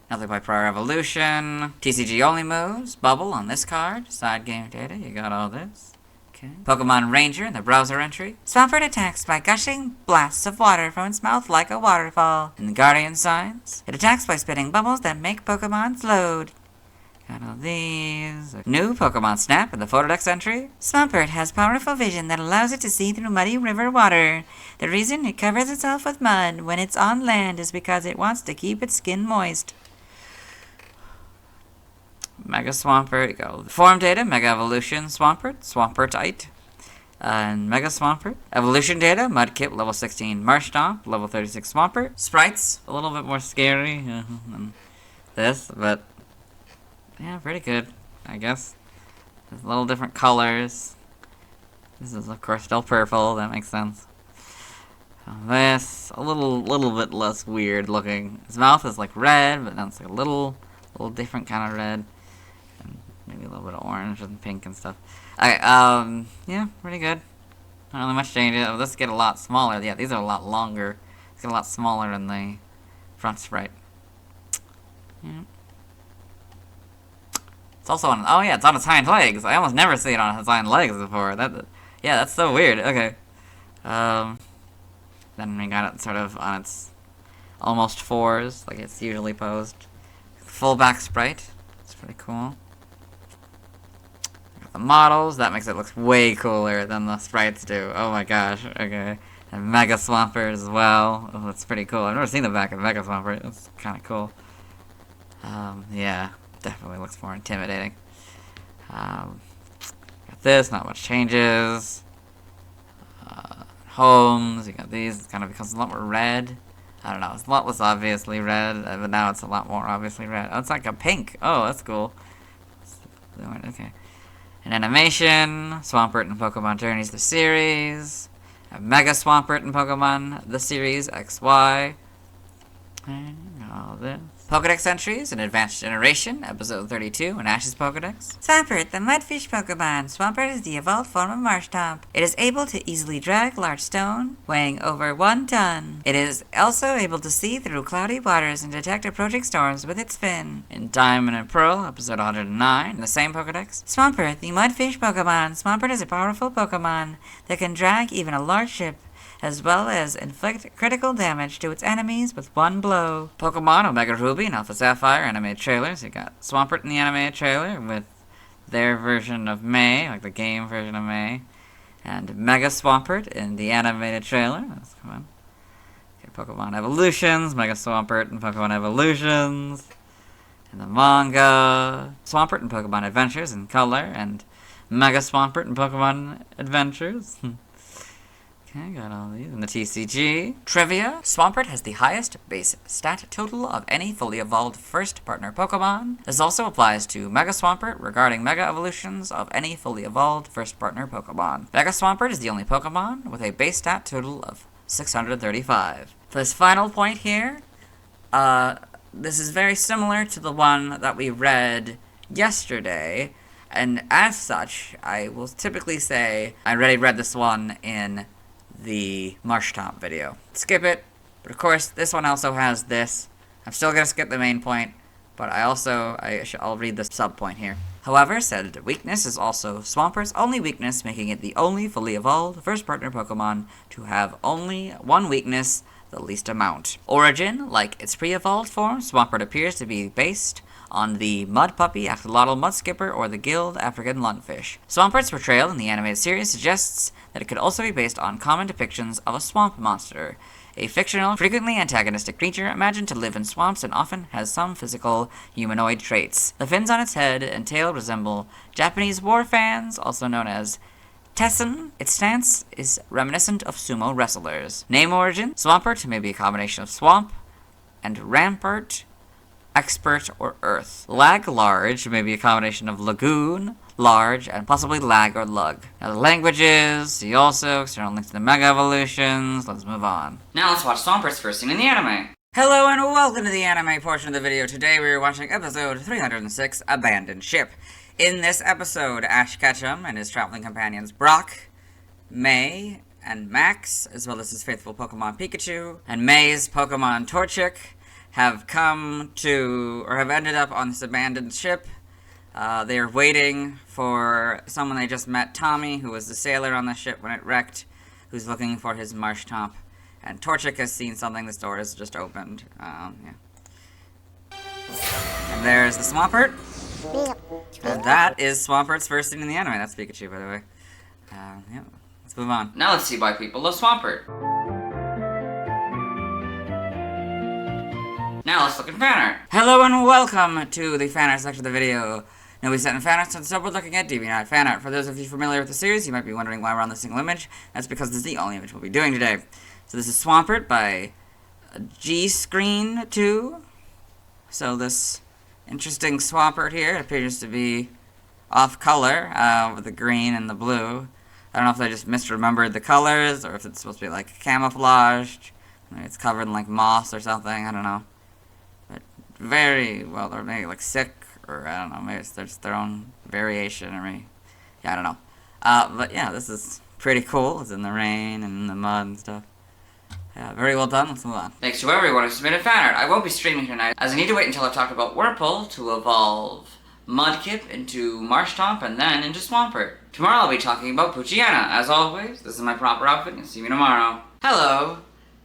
S2: Nothing by prior evolution. TCG only moves. Bubble on this card. Side game data. You got all this. Okay. Pokemon Ranger in the browser entry. Swampert attacks by gushing blasts of water from its mouth like a waterfall. In the Guardian Signs, it attacks by spitting bubbles that make Pokemon float. Got all these. New Pokemon Snap in the Photodex entry. Swampert has powerful vision that allows it to see through muddy river water. The reason it covers itself with mud when it's on land is because it wants to keep its skin moist. Mega Swampert, you go. Form data, Mega Evolution Swampert, Swampertite, and Mega Swampert. Evolution data, Mudkip, level 16 Marshtomp, level 36 Swampert. Sprites, a little bit more scary than this, but yeah, pretty good, I guess. There's little different colors. This is, of course, still purple, that makes sense. This, a little bit less weird looking. His mouth is like red, but then it's like a little different kind of red. Maybe a little bit of orange and pink and stuff. Alright, yeah, pretty good. Not really much changes. Oh, this get a lot smaller. Yeah, these are a lot longer. It's get a lot smaller in the front sprite. Yeah. It's also on, oh yeah, it's on its hind legs. I almost never see it on its hind legs before. Yeah, that's so weird. Okay. Then we got it sort of on its almost fours, like it's usually posed. Full back sprite. It's pretty cool. The models, that makes it look way cooler than the sprites do. Oh my gosh, okay. And Mega Swampert as well. Oh, that's pretty cool. I've never seen the back of Mega Swampert. That's kind of cool. Yeah, definitely looks more intimidating. Got this, not much changes. Homes, you got these, it kind of becomes a lot more red. I don't know, it's a lot less obviously red, but now it's a lot more obviously red. Oh, it's like a pink. Oh, that's cool. Okay. An animation, Swampert and Pokemon Journeys the series, a Mega Swampert and Pokemon the series XY, and all this. Pokedex entries in Advanced Generation, Episode 32 in Ash's Pokedex. Swampert, the Mudfish Pokemon. Swampert is the evolved form of Marshtomp. It is able to easily drag large stone, weighing over 1 ton. It is also able to see through cloudy waters and detect approaching storms with its fin. In Diamond and Pearl, Episode 109, in the same Pokedex. Swampert, the Mudfish Pokemon. Swampert is a powerful Pokemon that can drag even a large ship, as well as inflict critical damage to its enemies with 1 blow. Pokemon Omega Ruby and Alpha Sapphire animated trailers. You got Swampert in the animated trailer with their version of May, like the game version of May, and Mega Swampert in the animated trailer. That's fun. Okay, Pokemon Evolutions, Mega Swampert and Pokemon Evolutions. In the manga, Swampert and Pokemon Adventures in color, and Mega Swampert and Pokemon Adventures. Okay, got all these. In the TCG. Trivia. Swampert has the highest base stat total of any fully evolved first partner Pokemon. This also applies to Mega Swampert regarding Mega Evolutions of any fully evolved first partner Pokemon. Mega Swampert is the only Pokemon with a base stat total of 635. For this final point here, this is very similar to the one that we read yesterday, and as such, I will typically say I already read this one in the Marshtomp video. Skip it, but of course this one also has this. I'm still gonna skip the main point, but I'll read the sub point here. However, said weakness is also Swampert's only weakness, making it the only fully evolved first partner Pokemon to have only 1 weakness, the least amount. Origin, like its pre-evolved form, Swampert appears to be based on the Mud Puppy, Axolotl, Mud Skipper, or the Guild African Lungfish. Swampert's portrayal in the animated series suggests that it could also be based on common depictions of a swamp monster, a fictional, frequently antagonistic creature imagined to live in swamps and often has some physical humanoid traits. The fins on its head and tail resemble Japanese war fans, also known as Tessen. Its stance is reminiscent of sumo wrestlers. Name origin: Swampert may be a combination of swamp and rampart, expert, or earth. Lag large may be a combination of lagoon, large, and possibly lag or lug. Now the languages, see also, external links to the Mega Evolutions. Let's move on.
S1: Now let's watch Swampert's first scene in the anime.
S2: Hello and welcome to the anime portion of the video. Today we are watching episode 306, Abandoned Ship. In this episode, Ash Ketchum and his traveling companions Brock, May, and Max, as well as his faithful Pokemon Pikachu, and May's Pokemon Torchic, have come to, or have ended up on this abandoned ship. They are waiting for someone they just met, Tommy, who was the sailor on the ship when it wrecked, who's looking for his Marshtomp. And Torchic has seen something, this door is just opened. Yeah. And there's the Swampert. And that is Swampert's first scene in the anime. That's Pikachu, by the way. Yeah. Let's move on.
S1: Now let's see why people love Swampert. Now let's look at fan art.
S2: Hello and welcome to the fan art section of the video. Now we set in fan art, so we're looking at DeviantArt fan art. For those of you familiar with the series, you might be wondering why we're on this single image. That's because this is the only image we'll be doing today. So this is Swampert by G-Screen2. So this interesting Swampert here appears to be off color with the green and the blue. I don't know if they just misremembered the colors or if it's supposed to be like camouflaged. Maybe it's covered in like moss or something, I don't know. But very, well, they're maybe like sick, or I don't know, maybe it's just their own variation, or maybe, yeah, I don't know. But yeah, this is pretty cool. It's in the rain and in the mud and stuff. Yeah, very well done. Let's move on.
S1: Thanks to everyone who submitted fan art. I won't be streaming tonight, as I need to wait until I've talked about Wurmple to evolve Mudkip into Marshtomp and then into Swampert. Tomorrow I'll be talking about Poochyena. As always, this is my proper outfit. You'll see me tomorrow. Hello.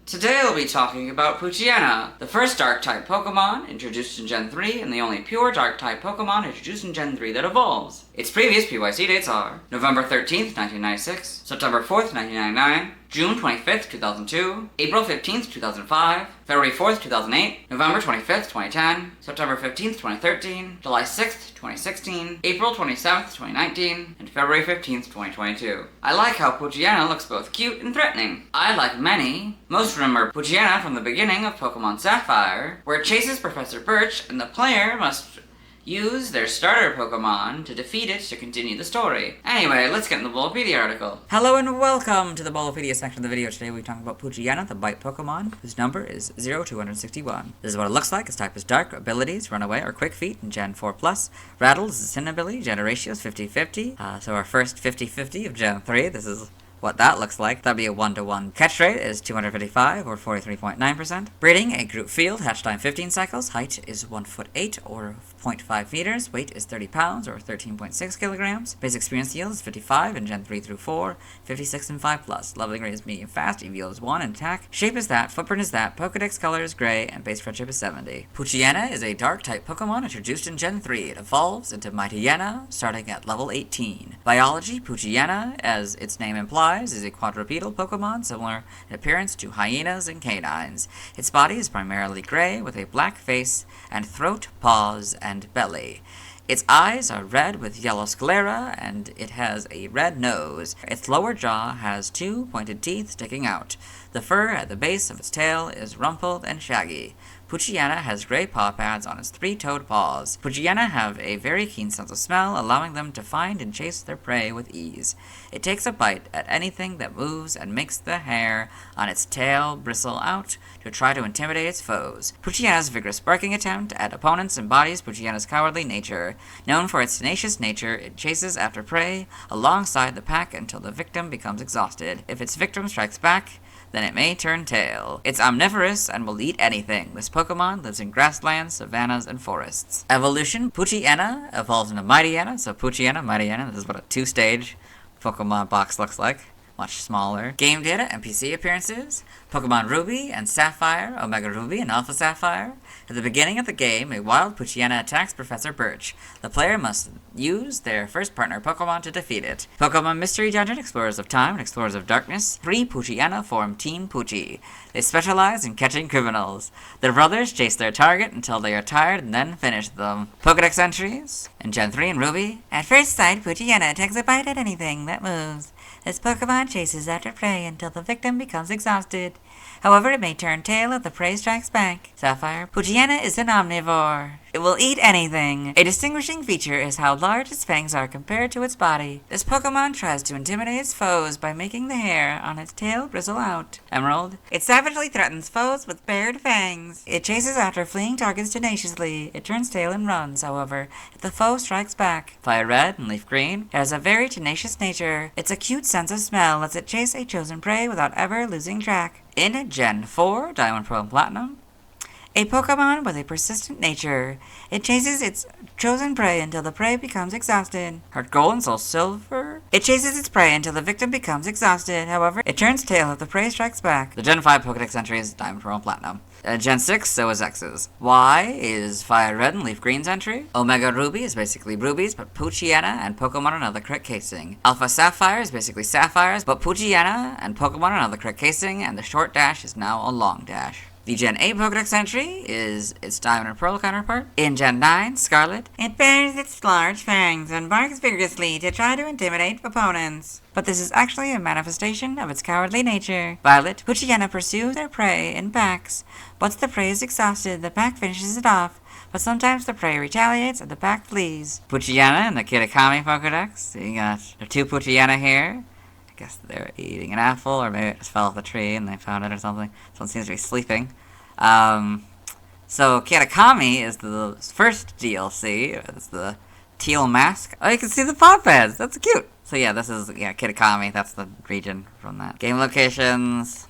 S1: Today I'll be talking about Poochyena, the first Dark-type Pokemon introduced in Gen 3 and the only pure Dark-type Pokemon introduced in Gen 3 that evolves. Its previous PYC dates are November 13th, 1996, September 4th, 1999, June 25th, 2002, April 15th, 2005, February 4th, 2008, November 25th, 2010, September 15th, 2013, July 6th, 2016, April 27th, 2019, and February 15th, 2022. I like how Poochyena looks both cute and threatening. I, like many, most remember Poochyena from the beginning of Pokemon Sapphire, where it chases Professor Birch and the player must use their starter Pokemon to defeat it to continue the story. Anyway, let's get in the Bulbapedia article.
S2: Hello and welcome to the Bulbapedia section of the video. Today we're talking about Poochyena, the bite Pokemon, whose number is 0261. This is what it looks like. Its type is Dark. Abilities: Runaway or Quick Feet in Gen 4+. Rattle is its ability. Gen ratio is 50-50. So our first 50-50 of Gen 3. This is what that looks like. That'd be a 1-to-1. Catch rate is 255 or 43.9%. Breeding: a group field. Hatch time 15 cycles. Height is 1'8" or 0.5 meters. Weight is 30 pounds or 13.6 kilograms. Base experience yield is 55 in Gen 3 through 4, 56 and 5+. Leveling rate is medium fast. EV is 1 and attack. Shape is that. Footprint is that. Pokedex color is gray and base friendship is 70. Poochyena is a dark type Pokemon introduced in Gen 3. It evolves into Mightyena starting at level 18. Biology: Poochyena, as its name implies, is a quadrupedal Pokemon similar in appearance to hyenas and canines. Its body is primarily gray with a black face and throat, paws, and belly. Its eyes are red with yellow sclera, and it has a red nose. Its lower jaw has 2 pointed teeth sticking out. The fur at the base of its tail is rumpled and shaggy. Poochyena has gray paw pads on its 3-toed paws. Poochyena have a very keen sense of smell, allowing them to find and chase their prey with ease. It takes a bite at anything that moves and makes the hair on its tail bristle out to try to intimidate its foes. Poochyena's vigorous barking attempt at opponents embodies Poochyena's cowardly nature. Known for its tenacious nature, it chases after prey alongside the pack until the victim becomes exhausted. If its victim strikes back, then it may turn tail. It's omnivorous and will eat anything. This Pokemon lives in grasslands, savannas, and forests. Evolution: Poochyena evolves into Mightyena. So Poochyena, Mightyena, this is what a 2-stage Pokemon box looks like. much smaller. Game data and PC appearances. Pokemon Ruby and Sapphire, Omega Ruby and Alpha Sapphire. At the beginning of the game, a wild Poochyena attacks Professor Birch. The player must use their first partner Pokemon to defeat it. Pokemon Mystery Dungeon, Explorers of Time and Explorers of Darkness. 3 Poochyena form Team Poochie. They specialize in catching criminals. Their brothers chase their target until they are tired and then finish them. Pokedex entries in Gen 3 and Ruby. At first sight, Poochyena takes a bite at anything that moves. This Pokemon chases after prey until the victim becomes exhausted. However, it may turn tail if the prey strikes back. Sapphire. Poochyena is an omnivore. It will eat anything. A distinguishing feature is how large its fangs are compared to its body. This Pokemon tries to intimidate its foes by making the hair on its tail bristle out. Emerald. It savagely threatens foes with bared fangs. It chases after fleeing targets tenaciously. It turns tail and runs, however, if the foe strikes back. Fire Red and Leaf Green. It has a very tenacious nature. Its acute sense of smell lets it chase a chosen prey without ever losing track. In Gen 4, Diamond, Pearl, and Platinum, a Pokemon with a persistent nature. It chases its chosen prey until the prey becomes exhausted. Heart Gold and Soul Silver. It chases its prey until the victim becomes exhausted. However, it turns tail if the prey strikes back. The Gen 5 Pokedex entry is Diamond, Pearl, and Platinum. Gen 6, so is X's. Y is Fire Red and Leaf Green's entry. Omega Ruby is basically rubies, but Poochyena and Pokemon are another correct casing. Alpha Sapphire is basically sapphires, but Poochyena and Pokemon are another correct casing, and the short dash is now a long dash. The Gen 8 Pokedex entry is its Diamond and Pearl counterpart. In Gen 9, Scarlet, it bares its large fangs and barks vigorously to try to intimidate opponents. But this is actually a manifestation of its cowardly nature. Violet, Poochyena pursues their prey in packs. Once the prey is exhausted, the pack finishes it off, but sometimes the prey retaliates and the pack flees. Poochyena in the Kitakami Pokedex. You got the 2 Poochyena here. I guess they're eating an apple, or maybe it just fell off the tree and they found it or something. This one seems to be sleeping. So Kitakami is the first DLC. It's the teal mask. Oh, you can see the paw pads. That's cute. So yeah, this is Kitakami. That's the region from that. Game locations,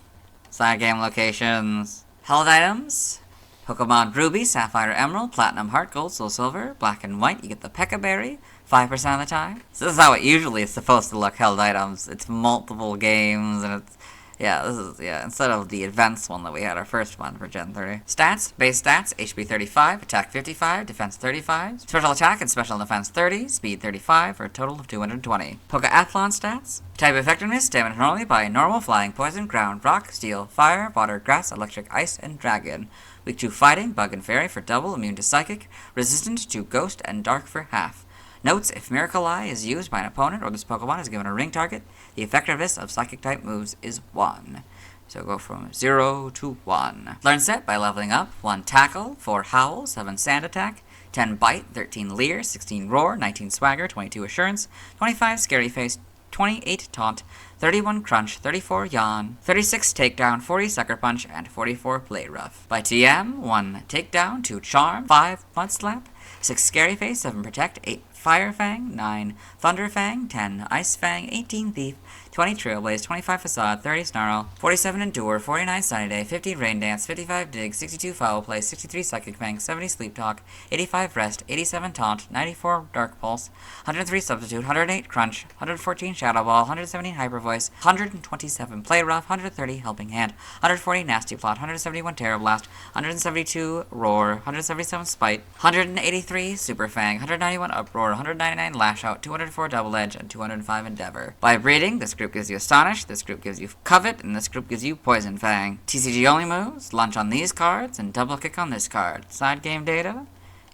S2: side game locations, held items. Pokemon Ruby, Sapphire, Emerald, Platinum, Heart Gold, Soul Silver, Black and White. You get the Pekka Berry 5% of the time. So this is how it usually is supposed to look. Held items. It's multiple games and it's. Yeah, instead of the events one that we had, our first one for Gen 3. Stats, base stats, HP 35, attack 55, defense 35, special attack and special defense 30, speed 35, for a total of 220. Pokeathlon stats, type effectiveness, damage normally by normal, flying, poison, ground, rock, steel, fire, water, grass, electric, ice, and dragon. Weak to fighting, bug and fairy for double, immune to psychic, resistant to ghost and dark for half. Notes, if Miracle Eye is used by an opponent or this Pokemon is given a ring target, the effectiveness of Psychic-type moves is 1. So go from 0 to 1. Learn set by leveling up. 1 Tackle, 4 Howl, 7 Sand Attack, 10 Bite, 13 Leer, 16 Roar, 19 Swagger, 22 Assurance, 25 Scary Face, 28 Taunt, 31 Crunch, 34 Yawn, 36 Takedown, 40 Sucker Punch, and 44 Play Rough. By TM, 1 Takedown, 2 Charm, 5 Mud Slap, 6 Scary Face, 7 Protect, 8 Fire Fang, 9 Thunder Fang, 10 Ice Fang, 18 Thief, 20 Trailblaze, 25 Facade, 30 Snarl, 47 Endure, 49 Sunny Day, 50 Rain Dance, 55 Dig, 62 Foul Play, 63 Psychic Fang, 70 Sleep Talk, 85 Rest, 87 Taunt, 94 Dark Pulse, 103 Substitute, 108 Crunch, 114 Shadow Ball, 117 Hyper Voice, 127 Play Rough, 130 Helping Hand, 140 Nasty Plot, 171 Terror Blast, 172 Roar, 177 Spite, 183 Super Fang, 191 Uproar, 199 Lash Out, 204 Double Edge, and 205 Endeavor. By breeding, this group gives you Astonish, this group gives you Covet, and this group gives you Poison Fang. TCG only moves, lunge on these cards, and double kick on this card. Side game data,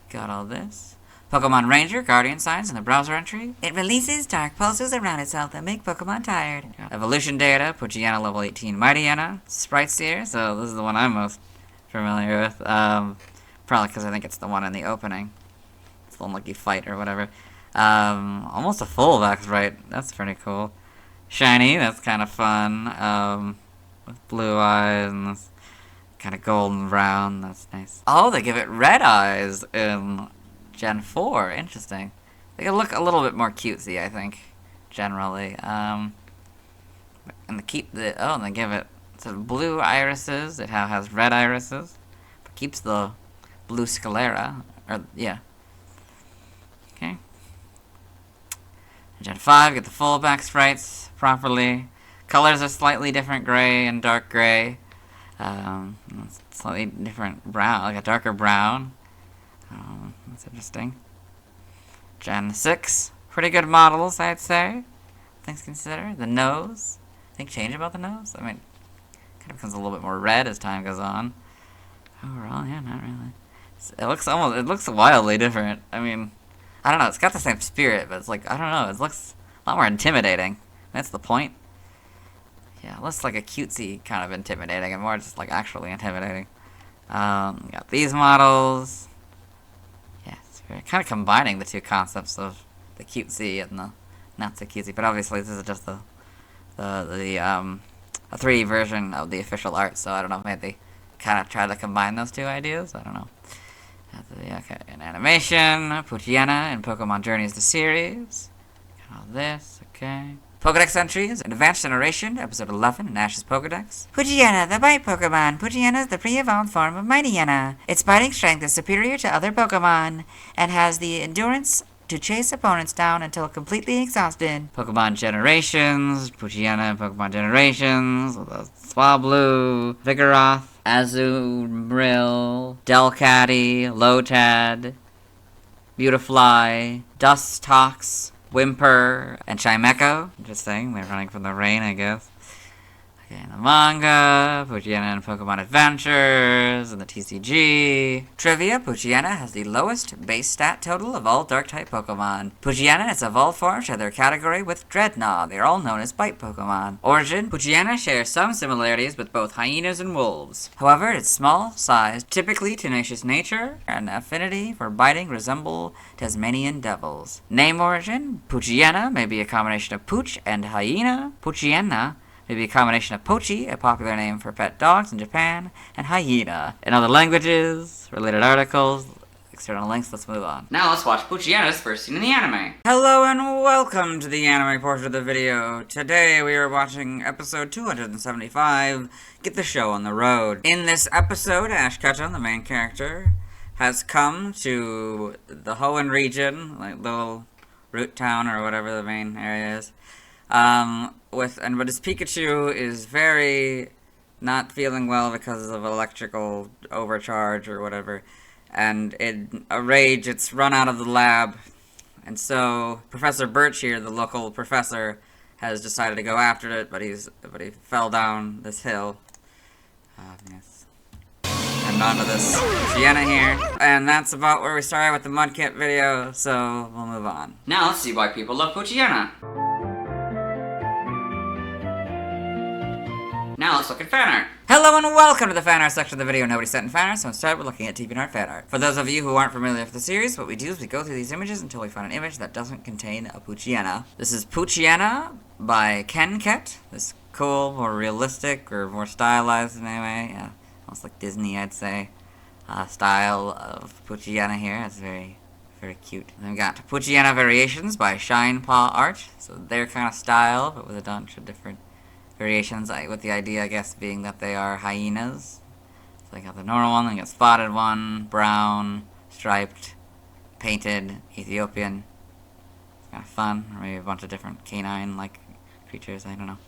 S2: got all this. Pokemon Ranger, Guardian Signs in the browser entry. It releases dark pulses around itself that make Pokemon tired. Evolution data, Poochyena level 18 Mightyena. Sprites here, so this is the one I'm most familiar with. Probably because I think it's the one in the opening. It's the one like you fight or whatever. Almost a full Vex, right? That's pretty cool. Shiny, that's kind of fun. With blue eyes and this kind of golden brown, that's nice. Oh, they give it red eyes in Gen 4, interesting. They look a little bit more cutesy, I think, generally. And they give it sort of blue irises, it has red irises, but keeps the blue sclera, yeah. Gen 5, get the full back sprites properly. Colors are slightly different gray and dark gray. Slightly different brown, like a darker brown. That's interesting. Gen 6. Pretty good models, I'd say. Things considered. The nose. Think change about the nose? I mean, kind of becomes a little bit more red as time goes on. Overall, yeah, not really. It looks wildly different. I mean, I don't know, it's got the same spirit, but it's like, I don't know, it looks a lot more intimidating. That's the point. Yeah, it looks like a cutesy kind of intimidating, and more just like actually intimidating. We got these models. Yeah, it's very, kind of combining the two concepts of the cutesy and the not so cutesy, but obviously this is just a 3D version of the official art, so I don't know if maybe they kind of try to combine those two ideas. I don't know. Okay, an animation, Poochyena in Pokemon Journeys the series. Got all this, okay. Pokedex entries, an advanced generation, episode 11 in Ash's Pokedex.
S14: Poochyena, the bite Pokemon. Poochyena is the pre-evolved form of Mightyena. Its biting strength is superior to other Pokemon, and has the endurance to chase opponents down until completely exhausted.
S2: Pokemon Generations, Poochyena, Pokemon Generations, Swablu, Vigoroth, Azumarill, Delcatty, Lotad, Beautifly, Dustox, Wurmple, and Chimecho. Interesting, they're running from the rain, I guess. Okay, in the manga, Poochyena and Pokemon Adventures, and the TCG. Trivia, Poochyena has the lowest base stat total of all Dark-type Pokemon. Poochyena and its evolved form share their category with Dreadnought. They are all known as bite Pokemon. Origin, Poochyena shares some similarities with both hyenas and wolves. However, its small size, typically tenacious nature, and affinity for biting resemble Tasmanian devils. Name origin, Poochyena may be a combination of Pooch and hyena. Poochyena may be a combination of Pochi, a popular name for pet dogs in Japan, and hyena. In other languages, related articles, external links, let's move on.
S1: Now let's watch Poochyena's first scene in the anime.
S2: Hello and welcome to the anime portion of the video. Today we are watching episode 275, Get the Show on the Road. In this episode, Ash Ketchum, the main character, has come to the Hoenn region, like little root town or whatever the main area is. But his Pikachu is very not feeling well because of electrical overcharge or whatever, and in a rage it's run out of the lab, and so Professor Birch here, the local professor, has decided to go after it, but he fell down this hill. Yes. And onto this Poochyena here, and that's about where we started with the Mudkip video, so we'll move on.
S1: Now let's see why people love Poochyena. Now let's look at fan art.
S2: Hello and welcome to the fan art section of the video. Nobody sent in fan art, so instead we're looking at DeviantArt fan art. For those of you who aren't familiar with the series, what we do is we go through these images until we find an image that doesn't contain a Poochyena. This is Poochyena by Ken Kett. This cool, more realistic, or more stylized in a way. Yeah, almost like Disney, I'd say. Style of Poochyena here. It's very, very cute. And then we got Poochyena Variations by Shine Paw Art. So their kind of style, but with a bunch of different variations, with the idea, I guess, being that they are hyenas. So they got the normal one, they got spotted one, brown, striped, painted, Ethiopian. It's kind of fun. Or maybe a bunch of different canine-like creatures, I don't know.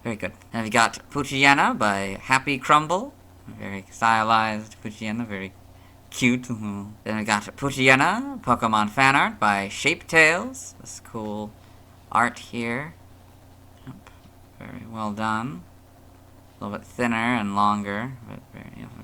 S2: Very good. Then we got Poochyena by Happy Crumble. Very stylized Poochyena, very cute. Then we got Poochyena Pokemon fan art by Shapetails. This cool art here. Very well done. A little bit thinner and longer, but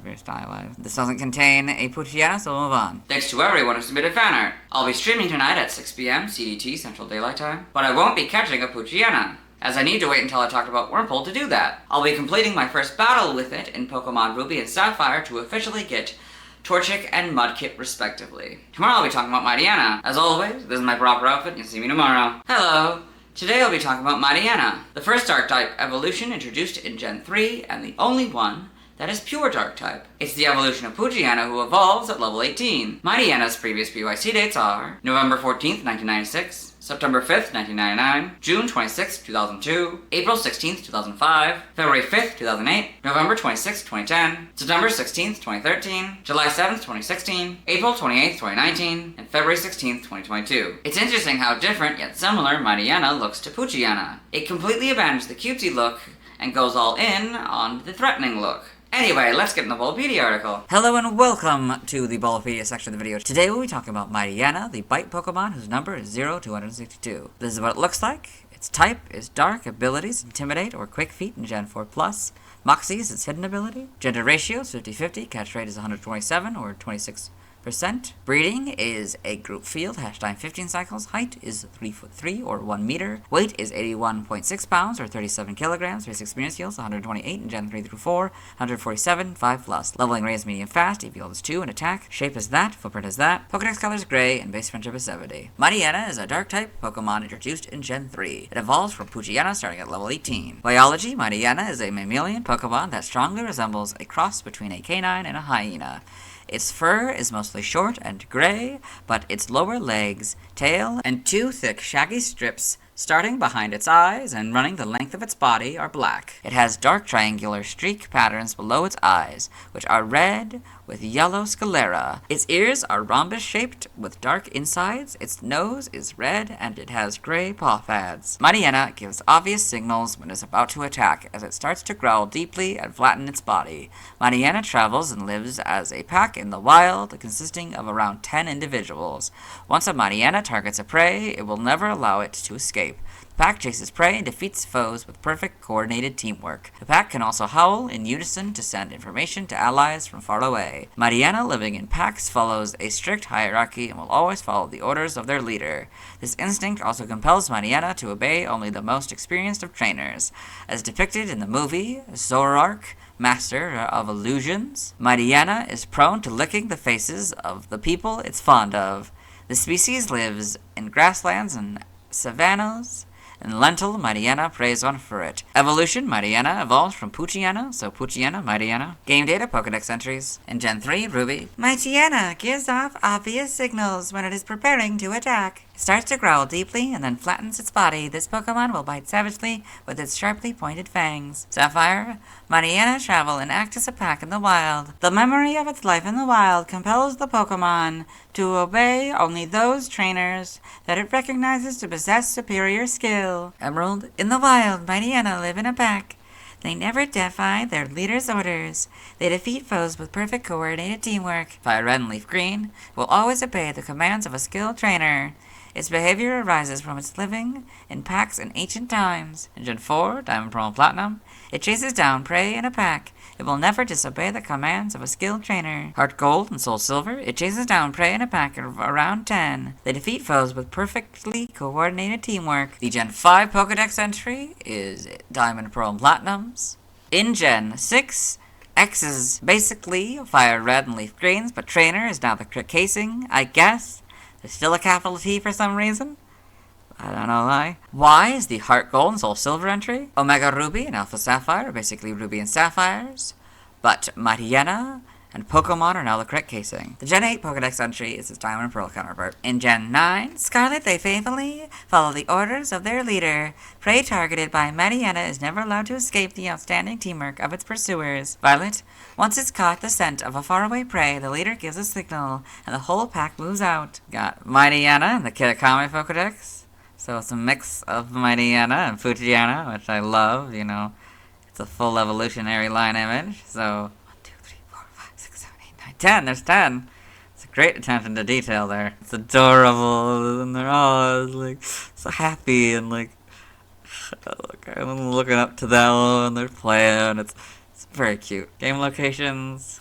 S2: very stylized. This doesn't contain a Poochyena, so we'll move on.
S1: Thanks to everyone who submitted fan art. I'll be streaming tonight at 6 p.m. CDT, Central Daylight Time, but I won't be catching a Poochyena, as I need to wait until I talk about Wurmple to do that. I'll be completing my first battle with it in Pokemon Ruby and Sapphire to officially get Torchic and Mudkip respectively. Tomorrow I'll be talking about Mightyena. As always, this is my proper outfit, you'll see me tomorrow. Hello! Today I'll be talking about Mightyena, the first Dark-type evolution introduced in Gen 3, and the only one that is pure Dark-type. It's the evolution of Poochyena who evolves at level 18. Mightyena's previous BYC dates are November 14th, 1996, September 5th, 1999, June 26th, 2002, April 16th, 2005, February 5th, 2008, November 26th, 2010, September 16th, 2013, July 7th, 2016, April 28th, 2019, and February 16th, 2022. It's interesting how different yet similar Mightyena looks to Poochyena. It completely abandons the cutesy look and goes all in on the threatening look. Anyway, let's get in the Bulbapedia article.
S2: Hello and welcome to the Bulbapedia section of the video. Today we'll be talking about Mightyena, the bite Pokemon whose number is 0-262. This is what it looks like. Its type is Dark, abilities Intimidate or Quick Feet in Gen 4+. Moxie is its hidden ability. Gender ratio is 50-50, catch rate is 127 or 26%. Breeding is a group field, #time 15 cycles. Height is 3'3" or 1 meter. Weight is 81.6 pounds or 37 kilograms. Basic experience skills 128 in Gen 3 through 4, 147, 5+. Leveling rate is medium fast, EV is 2, and attack. Shape is that, footprint is that. Pokedex color is gray, and base friendship is 70. Mightyena is a dark type Pokemon introduced in Gen 3. It evolves from Poochyena starting at level 18. Biology, Mightyena is a mammalian Pokemon that strongly resembles a cross between a canine and a hyena. Its fur is mostly short and gray, but its lower legs, tail, and 2 thick shaggy strips starting behind its eyes and running the length of its body are black. It has dark triangular streak patterns below its eyes, which are red with yellow sclera. Its ears are rhombus-shaped with dark insides, its nose is red, and it has gray paw pads. Mightyena gives obvious signals when it is about to attack, as it starts to growl deeply and flatten its body. Mightyena travels and lives as a pack in the wild, consisting of around 10 individuals. Once a Mightyena targets a prey, it will never allow it to escape. The pack chases prey and defeats foes with perfect coordinated teamwork. The pack can also howl in unison to send information to allies from far away. Mightyena living in packs follows a strict hierarchy and will always follow the orders of their leader. This instinct also compels Mightyena to obey only the most experienced of trainers. As depicted in the movie Zoroark, Master of Illusions, Mightyena is prone to licking the faces of the people it's fond of. The species lives in grasslands and savannas. In Lentil, Mightyena preys on for it. Evolution, Mightyena evolves from Poochyena, so Poochyena, Mightyena. Game data, Pokedex entries. In Gen 3, Ruby. Mightyena gives off obvious signals when it is preparing to attack. It starts to growl deeply and then flattens its body. This Pokemon will bite savagely with its sharply pointed fangs. Sapphire, Mightyena travel and act as a pack in the wild. The memory of its life in the wild compels the Pokemon to obey only those trainers that it recognizes to possess superior skill. Emerald, in the wild, Mightyena live in a pack. They never defy their leader's orders. They defeat foes with perfect coordinated teamwork. Fire Red and Leaf Green will always obey the commands of a skilled trainer. Its behavior arises from its living in packs in ancient times. In Gen 4, Diamond, Pearl, and Platinum, it chases down prey in a pack. It will never disobey the commands of a skilled trainer. Heart Gold and Soul Silver, it chases down prey in a pack of around 10. They defeat foes with perfectly coordinated teamwork. The Gen 5 Pokedex entry is Diamond, Pearl, and Platinums. In Gen 6, X is basically Fire Red and Leaf Greens, but Trainer is now the crit casing, I guess. There's still a capital T for some reason. I don't know why. Y is the Heart Gold and Soul Silver entry. Omega Ruby and Alpha Sapphire are basically Ruby and Sapphires. But Mightyena and Pokemon are now the correct casing. The Gen 8 Pokedex entry is its Diamond and Pearl counterpart. In Gen 9, Scarlet, they faithfully follow the orders of their leader. Prey targeted by Mightyena is never allowed to escape the outstanding teamwork of its pursuers. Violet, once it's caught the scent of a faraway prey, the leader gives a signal, and the whole pack moves out. Got Mightyena and the Kitakami Pokedex. So it's a mix of Mightyena and Poochyena, which I love, you know. It's a full evolutionary line image, so 10, there's 10. It's a great attention to detail there. It's adorable, and they're all like so happy and like I'm looking up to them and they're playing. It's very cute. Game locations,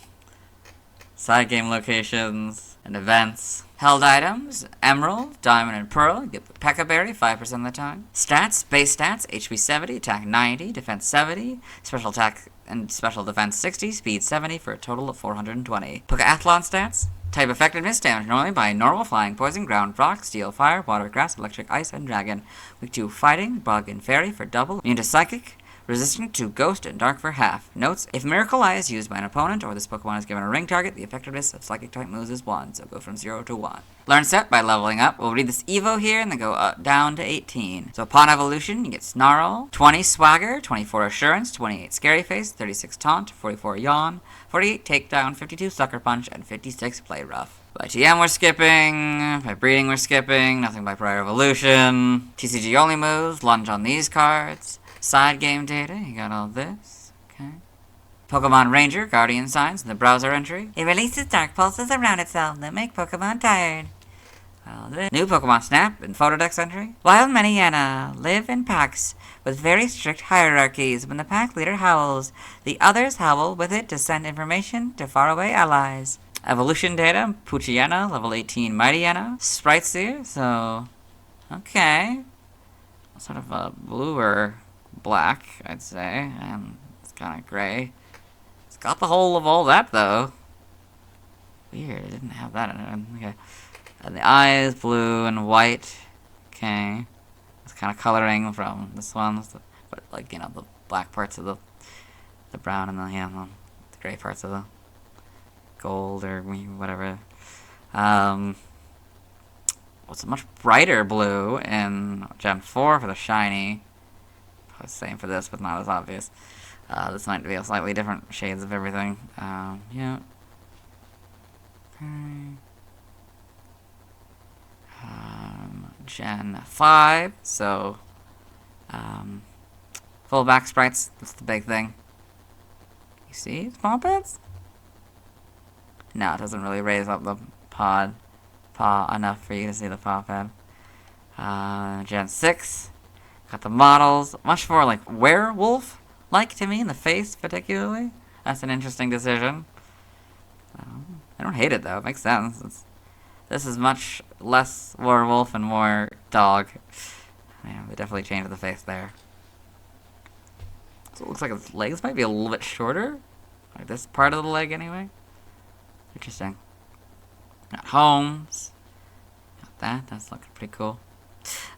S2: side game locations, and events. Held items, Emerald, Diamond, and Pearl. Get the Pekka Berry 5% of the time. Stats, base stats, HP 70, attack 90, defense 70, special attack and special defense 60, speed 70 for a total of 420. Pokeathlon stats, type effectiveness, damage normally by normal, flying, poison, ground, rock, steel, fire, water, grass, electric, ice, and dragon. Weak to fighting, bug, and fairy for double. Immune to psychic, resistant to Ghost and Dark for half. Notes, if Miracle Eye is used by an opponent or this Pokemon is given a ring target, the effectiveness of Psychic type moves is 1, so go from 0 to 1. Learn Step by leveling up. We'll read this Evo here and then go down to 18. So upon evolution, you get Snarl, 20 Swagger, 24 Assurance, 28 Scary Face, 36 Taunt, 44 Yawn, 48 Takedown, 52 Sucker Punch, and 56 Play Rough. By TM we're skipping, by breeding we're skipping, nothing by prior evolution. TCG only moves, lunge on these cards. Side game data, you got all this. Okay. Pokemon Ranger, Guardian Signs in the browser entry. It releases dark pulses around itself that make Pokemon tired. New Pokemon Snap in Photodex entry. Wild Mightyena live in packs with very strict hierarchies. When the pack leader howls, the others howl with it to send information to faraway allies. Evolution data, Puochyena, level 18 Mightyena. Sprites here, so... okay. Sort of a blue or black, I'd say. And it's kind of gray. It's got the whole of all that, though. Weird, it didn't have that in it. Okay. And the eyes, blue and white. Okay. It's kind of coloring from this one. But, like, you know, the black parts of the brown and the gray parts of the gold or whatever. It's a much brighter blue in Gen 4 for the shiny. Probably the same for this, but not as obvious. This might be a slightly different shades of everything. Yeah. Okay. Gen 5, so full back sprites, that's the big thing. You see Swampert? No, it doesn't really raise up the paw enough for you to see the paw pad. Gen 6, got the models, much more like werewolf-like to me in the face particularly. That's an interesting decision. I don't hate it though, it makes sense. This is much less werewolf and more dog. Yeah, they definitely changed the face there. So it looks like its legs might be a little bit shorter. Like this part of the leg anyway. Interesting. Got Homes. Got that, that's looking pretty cool.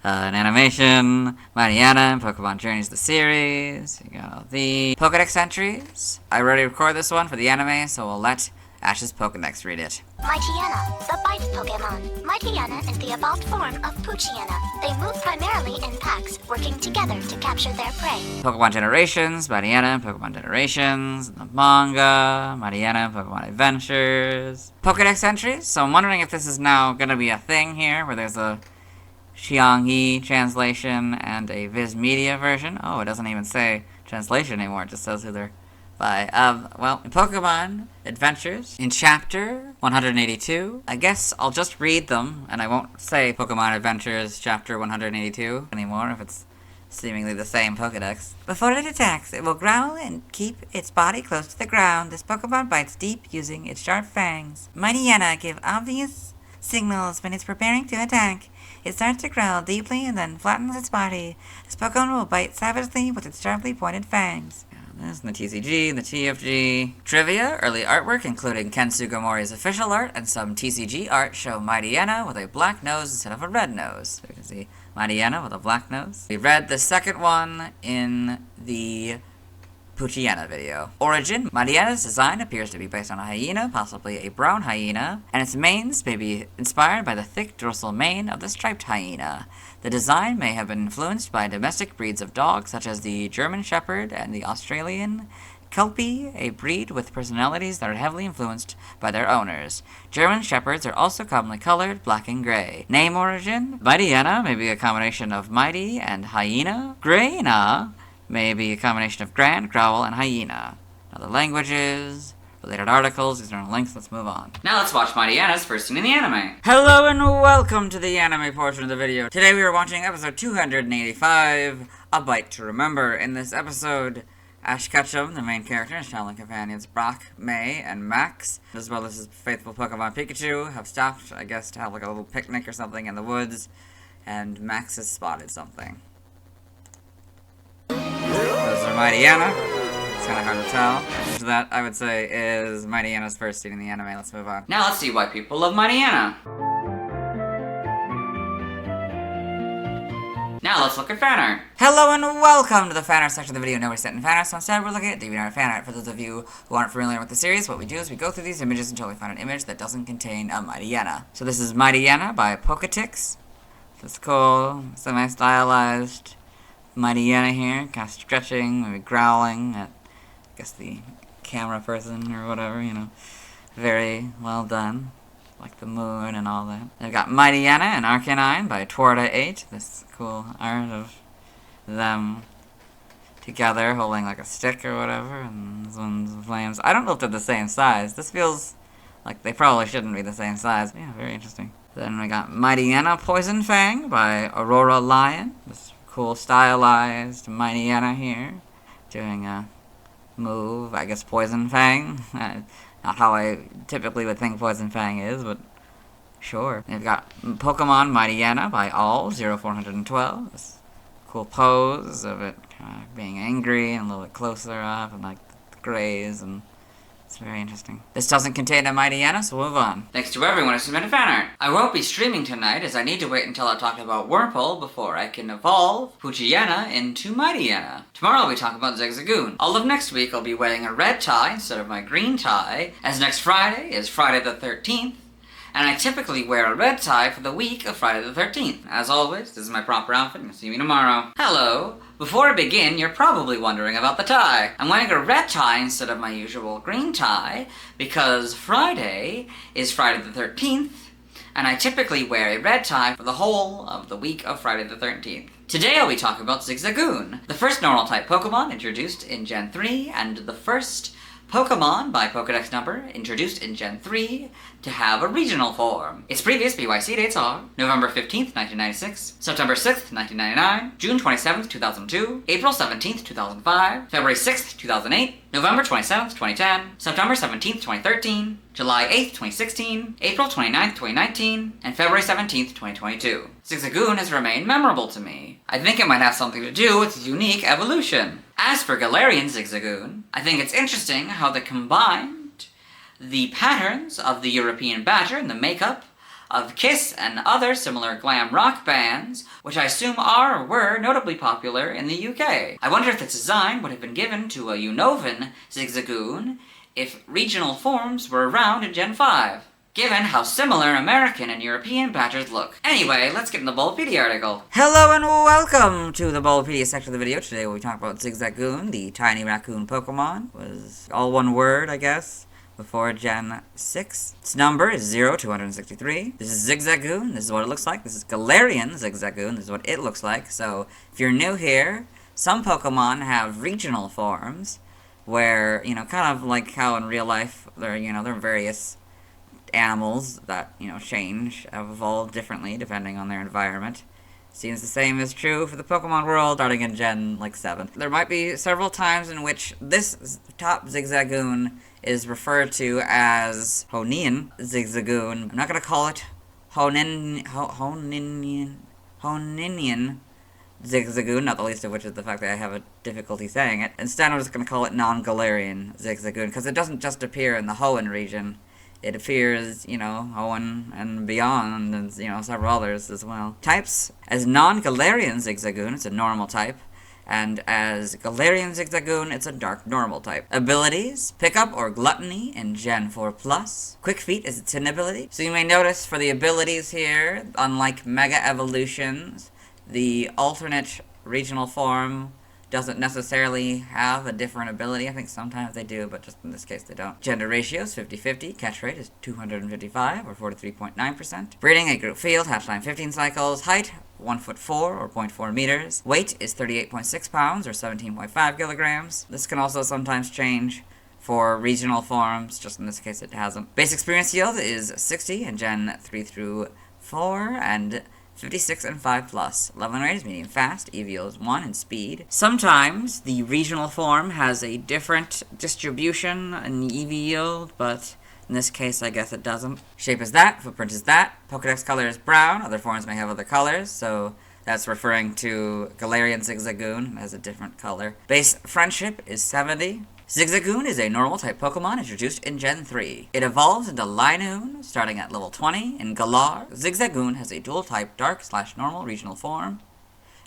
S2: An animation, Mightyena, Pokemon Journeys the series. You got all the Pokedex entries. I already recorded this one for the anime, so we'll let Ash's Pokedex read it.
S13: Mightyena, the bite Pokemon. Mightyena is the evolved form of Poochyena. They move primarily in packs, working together to capture their prey.
S2: Pokemon Generations, Mightyena, Pokemon Generations, the manga, Mightyena, Pokemon Adventures. Pokedex entries, so I'm wondering if this is now going to be a thing here, where there's a Xiangyi translation and a Viz Media version. Oh, it doesn't even say translation anymore, it just says who they're by. Well, in Pokemon Adventures, in Chapter 182, I guess I'll just read them, and I won't say Pokemon Adventures Chapter 182 anymore, if it's seemingly the same Pokedex. Before it attacks, it will growl and keep its body close to the ground. This Pokemon bites deep using its sharp fangs. Mightyena give obvious signals when it's preparing to attack. It starts to growl deeply and then flattens its body. This Pokemon will bite savagely with its sharply pointed fangs. There's the TCG, the TFG. Trivia, early artwork including Ken Sugimori's official art and some TCG art show Mightyena with a black nose instead of a red nose. So you can see Mightyena with a black nose. We read the second one in the Poochyena video. Origin, Mightyena's design appears to be based on a hyena, possibly a brown hyena, and its manes may be inspired by the thick dorsal mane of the striped hyena. The design may have been influenced by domestic breeds of dogs such as the German Shepherd and the Australian Kelpie, a breed with personalities that are heavily influenced by their owners. German Shepherds are also commonly colored black and gray. Name origin, Mightyena may be a combination of mighty and hyena. Greyna may be a combination of grand, growl, and hyena. Other languages, related articles, these are on links, let's move on.
S1: Now let's watch Mightyena's first scene in the anime.
S2: Hello and welcome to the anime portion of the video. Today we are watching episode 285, A Bite to Remember. In this episode, Ash Ketchum, the main character, and his traveling companions Brock, May, and Max, as well as his faithful Pokemon Pikachu, have stopped, I guess, to have like a little picnic or something in the woods, and Max has spotted something. Those are Mightyena. It's kind of hard to tell. So that, I would say, is Mightyena's first scene in the anime. Let's move on.
S1: Now let's see why people love Mightyena. Now Now let's look at fan art.
S2: Hello and welcome to the fan art section of the video. Nobody set in fan art, so instead we're looking at DeviantArt fan art. For those of you who aren't familiar with the series, what we do is we go through these images until we find an image that doesn't contain a Mightyena. So this is Mightyena by Pokétix. It's cool, semi-stylized Mightyena here, kind of stretching, maybe growling at, I guess, the camera person or whatever, you know. Very well done. Like the moon and all that. They've got Mightyena and Arcanine by Torchic. This cool art of them together holding like a stick or whatever, and this one's flames. I don't know if they're the same size. This feels like they probably shouldn't be the same size. Yeah, very interesting. Then we got Mightyena Poison Fang by Aurora Lion. This cool stylized Mightyena here, doing a move, I guess Poison Fang. Not how I typically would think Poison Fang is, but sure. They've got Pokemon Mightyena by All0412. This cool pose of it kind of being angry and a little bit closer up and like the grays, and it's very interesting. This doesn't contain a Mightyena, so we'll move on.
S1: Thanks to everyone who submitted fan art. I won't be streaming tonight as I need to wait until I talk about Wurmple before I can evolve Puochyena into Mightyena. Tomorrow I'll be talking about Zigzagoon. All of next week I'll be wearing a red tie instead of my green tie, as next Friday is Friday the 13th, and I typically wear a red tie for the week of Friday the 13th. As always, this is my proper outfit. You'll see me tomorrow. Hello! Before I begin, you're probably wondering about the tie. I'm wearing a red tie instead of my usual green tie because Friday is Friday the 13th, and I typically wear a red tie for the whole of the week of Friday the 13th. Today I'll be talking about Zigzagoon, the first normal type Pokemon introduced in Gen 3, and the first Pokemon by Pokedex number introduced in Gen 3 to have a regional form. Its previous BYC dates are November 15th, 1996, September 6th, 1999, June 27th, 2002, April 17th, 2005, February 6th, 2008, November 27th, 2010, September 17th, 2013, July 8th, 2016, April 29th, 2019, and February 17th, 2022. Zigzagoon has remained memorable to me. I think it might have something to do with its unique evolution. As for Galarian Zigzagoon, I think it's interesting how they combined the patterns of the European Badger and the makeup of Kiss and other similar glam rock bands, which I assume are or were notably popular in the UK. I wonder if this design would have been given to a Unovan Zigzagoon if regional forms were around in Gen 5, given how similar American and European Badgers look. Anyway, let's get in the Bulbapedia article.
S2: Hello and welcome to the Bulbapedia section of the video. Today we'll be talking about Zigzagoon, the tiny raccoon Pokemon. It was all one word, I guess, before Gen 6. Its number is 0263. This is Zigzagoon. This is what it looks like. This is Galarian Zigzagoon. This is what it looks like. So, if you're new here, some Pokemon have regional forms where, you know, kind of like how in real life, there are various animals that, change, have evolved differently depending on their environment. Seems the same is true for the Pokemon world starting in Gen, 7. There might be several times in which this top Zigzagoon is referred to as Honinian Zigzagoon. I'm not going to call it Honinian Zigzagoon, not the least of which is the fact that I have a difficulty saying it. Instead, I'm just going to call it non-Galarian Zigzagoon, because it doesn't just appear in the Hoenn region. It appears, Hoenn and beyond, and, several others as well. Types: as non-Galarian Zigzagoon, it's a normal type, and as Galarian Zigzagoon, it's a dark normal type. Abilities: Pickup or Gluttony in Gen 4+. Quick Feet is its hidden ability. So you may notice for the abilities here, unlike Mega Evolutions, the alternate regional form doesn't necessarily have a different ability. I think sometimes they do, but just in this case they don't. Gender ratio is 50-50. Catch rate is 255, or 43.9%. Breeding a group field, hatch time 15 cycles. Height, 1'4", or 0.4 meters. Weight is 38.6 pounds, or 17.5 kilograms. This can also sometimes change for regional forms, just in this case it hasn't. Base experience yield is 60 in Gen 3 through 4, and 56 and 5+. Leveling rate is medium fast, EV is 1, and speed. Sometimes the regional form has a different distribution in EV yield, but in this case I guess it doesn't. Shape is that, footprint is that, Pokedex color is brown, other forms may have other colors, so that's referring to Galarian Zigzagoon as a different color. Base friendship is 70. Zigzagoon is a normal-type Pokemon introduced in Gen 3. It evolves into Linoone, starting at level 20 in Galar. Zigzagoon has a dual-type dark/normal regional form.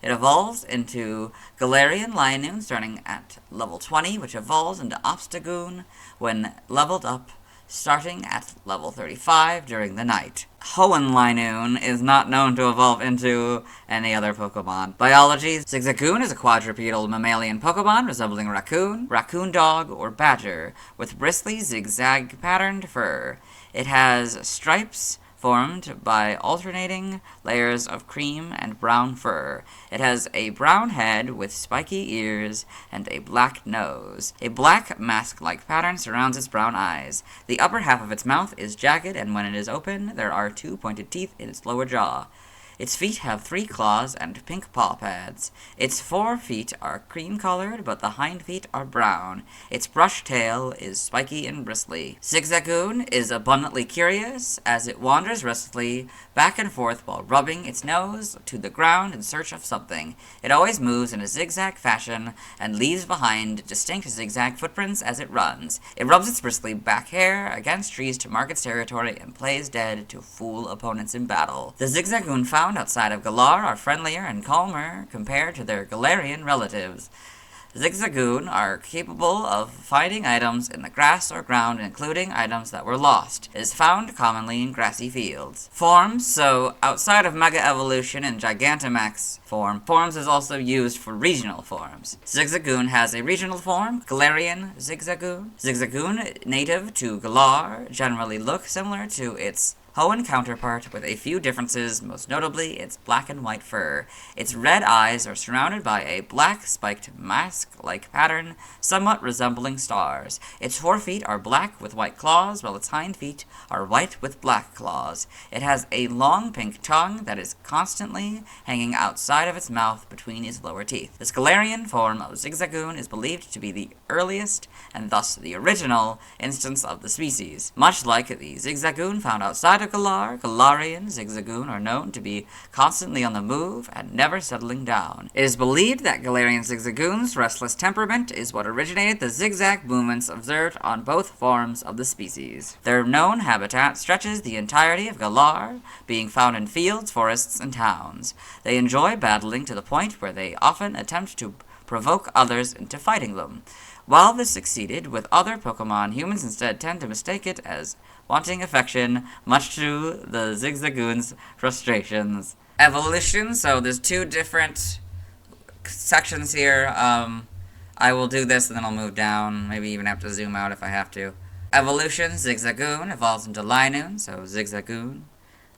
S2: It evolves into Galarian Linoone starting at level 20, which evolves into Obstagoon when leveled up, starting at level 35 during the night. Hoenn Linoone is not known to evolve into any other Pokemon. Biology: Zigzagoon is a quadrupedal mammalian Pokemon resembling raccoon, raccoon dog, or badger, with bristly zigzag-patterned fur. It has stripes formed by alternating layers of cream and brown fur. It has a brown head with spiky ears and a black nose. A black mask-like pattern surrounds its brown eyes. The upper half of its mouth is jagged, and when it is open, there are 2 pointed teeth in its lower jaw. Its feet have 3 claws and pink paw pads. Its 4 feet are cream-colored, but the hind feet are brown. Its brush tail is spiky and bristly. Zigzagoon is abundantly curious, as it wanders restlessly back and forth while rubbing its nose to the ground in search of something. It always moves in a zigzag fashion and leaves behind distinct zigzag footprints as it runs. It rubs its bristly back hair against trees to mark its territory and plays dead to fool opponents in battle. The Zigzagoon found outside of Galar are friendlier and calmer compared to their Galarian relatives. Zigzagoon are capable of finding items in the grass or ground, including items that were lost. It is found commonly in grassy fields. Forms: so outside of Mega Evolution and Gigantamax forms is also used for regional forms. Zigzagoon has a regional form, Galarian Zigzagoon. Zigzagoon, native to Galar, generally look similar to its Hoenn counterpart, with a few differences, most notably its black and white fur. Its red eyes are surrounded by a black spiked mask-like pattern, somewhat resembling stars. Its 4 feet are black with white claws, while its hind feet are white with black claws. It has a long pink tongue that is constantly hanging outside of its mouth between its lower teeth. This Galarian form of Zigzagoon is believed to be the earliest, and thus the original, instance of the species. Much like the Zigzagoon found outside of Galar, Galarian Zigzagoon are known to be constantly on the move and never settling down. It is believed that Galarian Zigzagoon's restless temperament is what originated the zigzag movements observed on both forms of the species. Their known habitat stretches the entirety of Galar, being found in fields, forests, and towns. They enjoy battling to the point where they often attempt to provoke others into fighting them. While this succeeded with other Pokemon, humans instead tend to mistake it as wanting affection, much to the Zigzagoon's frustrations. Evolution, so there's 2 different sections here. I will do this and then I'll move down, maybe even have to zoom out if I have to. Evolution: Zigzagoon evolves into Linoone, so Zigzagoon,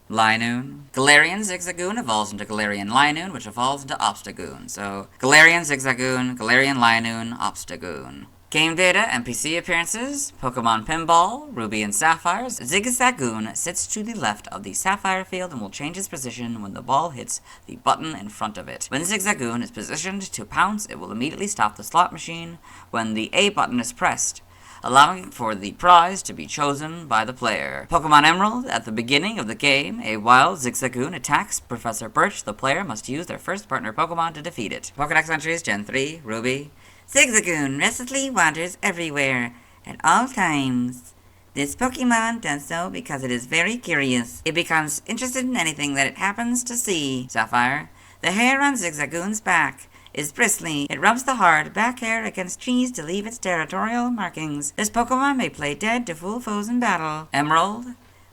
S2: Linoone. Galarian Zigzagoon evolves into Galarian Linoone, which evolves into Obstagoon. So, Galarian Zigzagoon, Galarian Linoone, Obstagoon. Game data, NPC appearances, Pokemon Pinball, Ruby and Sapphires. Zigzagoon sits to the left of the Sapphire field and will change its position when the ball hits the button in front of it. When Zigzagoon is positioned to pounce, it will immediately stop the slot machine when the A button is pressed, allowing for the prize to be chosen by the player. Pokemon Emerald, at the beginning of the game, a wild Zigzagoon attacks Professor Birch. The player must use their first partner Pokemon to defeat it. Pokédex entries, Gen 3, Ruby. Zigzagoon restlessly wanders everywhere, at all times. This Pokemon does so because it is very curious. It becomes interested in anything that it happens to see. Sapphire. The hair on Zigzagoon's back is bristly. It rubs the hard back hair against trees to leave its territorial markings. This Pokemon may play dead to fool foes in battle. Emerald.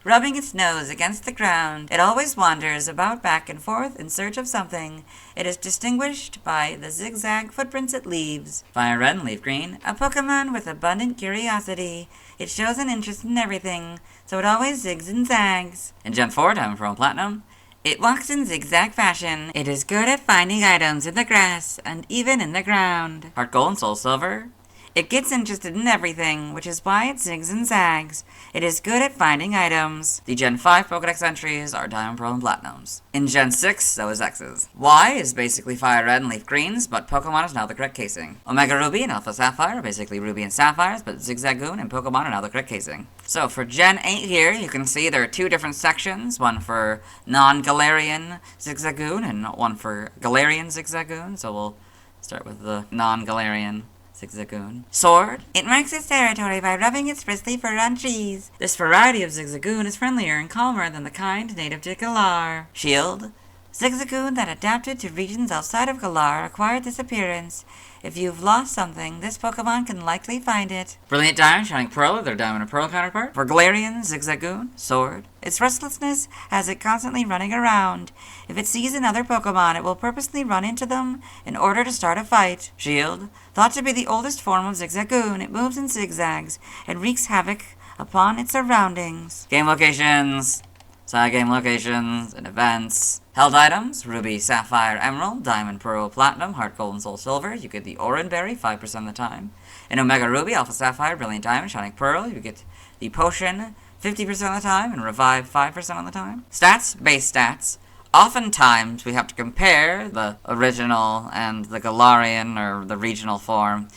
S2: Rubbing its nose against the ground, it always wanders about back and forth in search of something. It is distinguished by the zigzag footprints it leaves. Fire Red and Leaf Green. A Pokemon with abundant curiosity. It shows an interest in everything, so it always zigs and zags. In Gen 4, Diamond Pearl and Platinum, it walks in zigzag fashion. It is good at finding items in the grass and even in the ground. Heart Gold and Soul Silver. It gets interested in everything, which is why it zigs and zags. It is good at finding items. The Gen 5 Pokédex entries are Diamond, Pearl, and Platinums. In Gen 6, those X's. Y is basically Fire Red and Leaf Greens, but Pokemon is now the correct casing. Omega Ruby and Alpha Sapphire are basically Ruby and Sapphires, but Zigzagoon and Pokemon are now the correct casing. So for Gen 8 here, you can see there are 2 different sections, one for non-Galarian Zigzagoon and one for Galarian Zigzagoon. So we'll start with the non-Galarian Zigzagoon. Sword. It marks its territory by rubbing its bristly fur on trees. This variety of Zigzagoon is friendlier and calmer than the kind native to Galar. Shield.
S14: Zigzagoon that adapted to regions outside of Galar acquired this appearance. If you've lost something, this Pokemon can likely find it. Brilliant Diamond, Shining Pearl, their Diamond and Pearl counterpart. For Galarian, Zigzagoon, Sword. Its restlessness has it constantly running around. If it sees another Pokemon, it will purposely run into them in order to start a fight. Shield. Thought to be the oldest form of Zigzagoon, it moves in zigzags and wreaks havoc upon its surroundings. Game locations. Side game locations and events. Held items, Ruby, Sapphire, Emerald, Diamond, Pearl, Platinum, Heart Gold, and Soul Silver. You get the Oran Berry 5% of the time. In Omega Ruby, Alpha Sapphire, Brilliant Diamond, Shining Pearl, you get the Potion 50% of the time and Revive 5% of the time. Stats, base stats. Oftentimes, we have to compare the original and the Galarian or the regional form.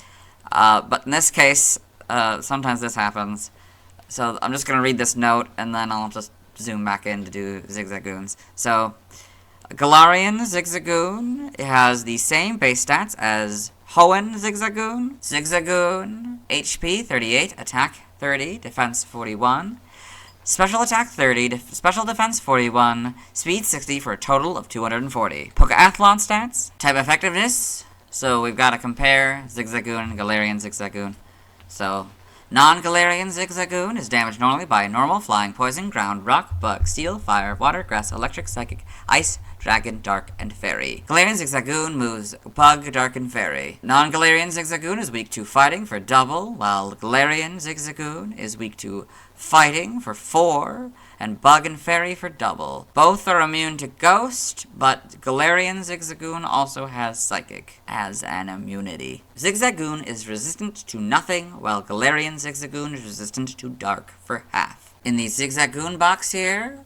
S14: But in this case, sometimes this happens. So I'm just going to read this note and then I'll just zoom back in to do Zigzagoons. So, Galarian Zigzagoon has the same base stats as Hoenn Zigzagoon. Zigzagoon, HP 38, attack 30, defense 41. Special attack 30, special defense 41, speed 60 for a total of 240. Pokeathlon stats, type effectiveness. So we've got to compare Zigzagoon and Galarian Zigzagoon. So, non-Galarian Zigzagoon is damaged normally by normal, flying, poison, ground, rock, bug, steel, fire, water, grass, electric, psychic, ice, dragon, dark, and fairy. Galarian Zigzagoon moves bug, dark, and fairy. Non-Galarian Zigzagoon is weak to fighting for double, while Galarian Zigzagoon is weak to fighting for 4, and bug and fairy for double. Both are immune to ghost, but Galarian Zigzagoon also has psychic as an immunity. Zigzagoon is resistant to nothing, while Galarian Zigzagoon is resistant to dark for half. In the Zigzagoon box here,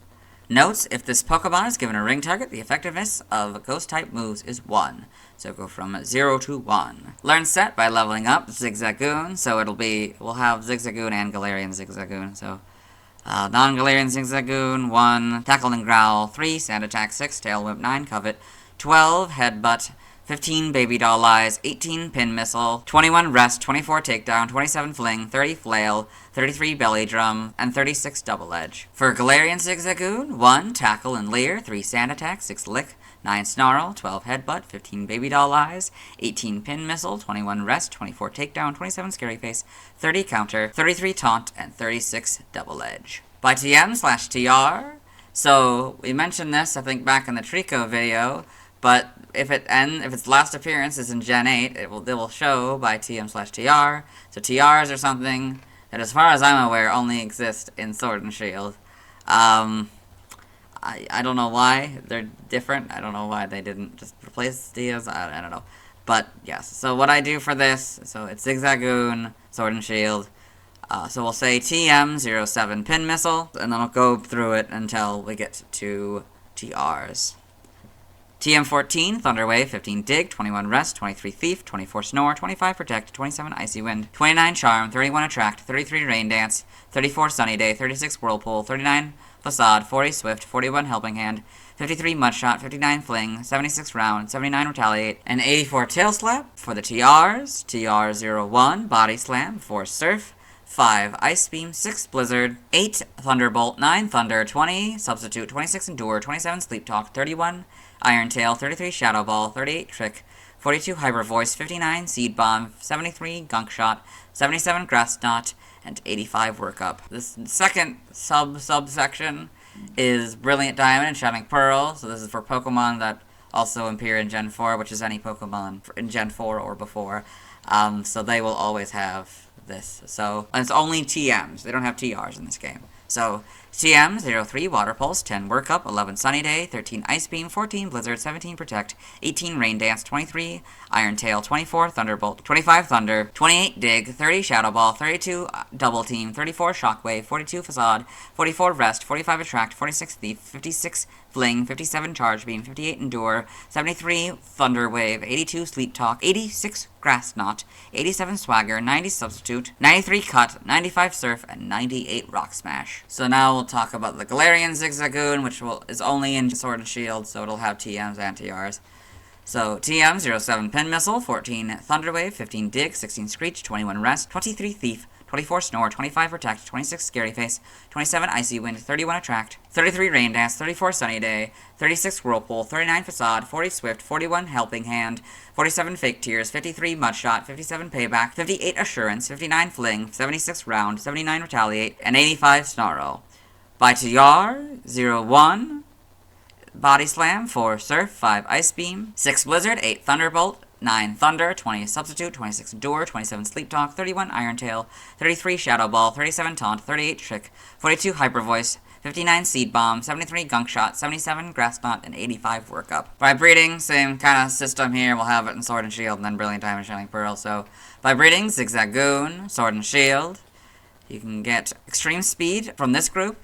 S14: notes, if this Pokemon is given a ring target, the effectiveness of ghost-type moves is 1. So go from 0 to 1. Learn set by leveling up Zigzagoon, so we'll have Zigzagoon and Galarian Zigzagoon, so non-Galarian Zigzagoon, 1, Tackle and Growl, 3, Sand Attack, 6, Tail Whip, 9, Covet, 12, Headbutt, 15, Baby Doll Eyes, 18, Pin Missile, 21, Rest, 24, Takedown, 27, Fling, 30, Flail, 33, Belly Drum, and 36, Double Edge. For Galarian Zigzagoon, 1, Tackle and Leer, 3, Sand Attack, 6, Lick, 9, Snarl, 12, Headbutt, 15, Baby Doll Eyes, 18, Pin Missile, 21, Rest, 24, Takedown, 27, Scary Face, 30, Counter, 33, Taunt, and 36, Double Edge. By TM/TR, so we mentioned this, I think, back in the Treecko video, but if its last appearance is in Gen 8, it will show by TM/TR. So TRs are something that, as far as I'm aware, only exist in Sword and Shield. I don't know why they're different. I don't know why they didn't just replace Diaz. I don't know. But yes, so what I do for this, so it's Zigzagoon, Sword and Shield. So we'll say TM07 Pin Missile, and then I'll go through it until we get to TRs. TM14, Thunder Wave, 15 Dig, 21 Rest, 23 Thief, 24 Snore, 25 Protect, 27 Icy Wind, 29 Charm, 31 Attract, 33 Rain Dance, 34 Sunny Day, 36 Whirlpool, 39 Facade, 40 Swift, 41 Helping Hand, 53 Mudshot, 59 Fling, 76 Round, 79 Retaliate, and 84 Tail Slap. For the TRs, TR01, Body Slam, 4 Surf, 5 Ice Beam, 6 Blizzard, 8 Thunderbolt, 9 Thunder, 20 Substitute, 26 Endure, 27 Sleep Talk, 31 Iron Tail, 33 Shadow Ball, 38 Trick, 42 Hyper Voice, 59 Seed Bomb, 73 Gunk Shot, 77 Grass Knot, and 85 Workup. This second subsection is Brilliant Diamond and Shining Pearl, so this is for Pokemon that also appear in Gen 4, which is any Pokemon in Gen 4 or before. So they will always have this. So it's only TMs. They don't have TRs in this game. So TM 03 Water Pulse, 10 Workup, 11 Sunny Day, 13 Ice Beam, 14 Blizzard, 17 Protect, 18 Rain Dance, 23 Iron Tail, 24 Thunderbolt, 25 Thunder, 28 Dig, 30 Shadow Ball, 32 Double Team, 34 Shockwave, 42 Facade, 44 Rest, 45 Attract, 46 Thief, 56 Fling, 57 Charge Beam, 58 Endure, 73 Thunder Wave, 82 Sleep Talk, 86 Grass Knot, 87 Swagger, 90 Substitute, 93 Cut, 95 Surf, and 98 Rock Smash. So now we'll talk about the Galarian Zigzagoon, which is only in Sword and Shield, so it'll have TMs and TRs. So TM07 Pin Missile, 14 Thunder Wave, 15 Dig, 16 Screech, 21 Rest, 23 Thief,
S2: 24 Snore, 25 Protect, 26 Scary Face, 27 Icy Wind, 31 Attract, 33 Rain Dance, 34 Sunny Day, 36 Whirlpool, 39 Facade, 40 Swift, 41 Helping Hand, 47 Fake Tears, 53 Mudshot, 57 Payback, 58 Assurance, 59 Fling, 76 Round, 79 Retaliate, and 85 Snarl. Bite to Yar, 01 Body Slam, 4 Surf, 5 Ice Beam, 6 Blizzard, 8 Thunderbolt, 9 Thunder, 20 Substitute, 26 Endure, 27 Sleep Talk, 31 Iron Tail, 33 Shadow Ball, 37 Taunt, 38 Trick, 42 Hyper Voice, 59 Seed Bomb, 73 Gunk Shot, 77 Grass Knot, and 85 Work Up. By breeding, same kind of system here. We'll have it in Sword and Shield, and then Brilliant Diamond, Shining Pearl. So, by breeding, Zigzagoon, Sword and Shield. You can get Extreme Speed from this group.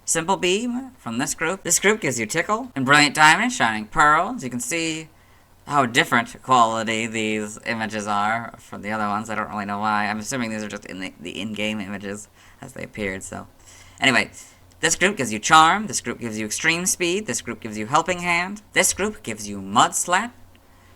S2: Simple Beam from this group. This group gives you Tickle, and Brilliant Diamond, Shining Pearl. As you can see how different quality these images are from the other ones. I don't really know why. I'm assuming these are just in the in-game images as they appeared, so. Anyway, this group gives you Charm, this group gives you Extreme Speed, this group gives you Helping Hand, this group gives you Mud Slap,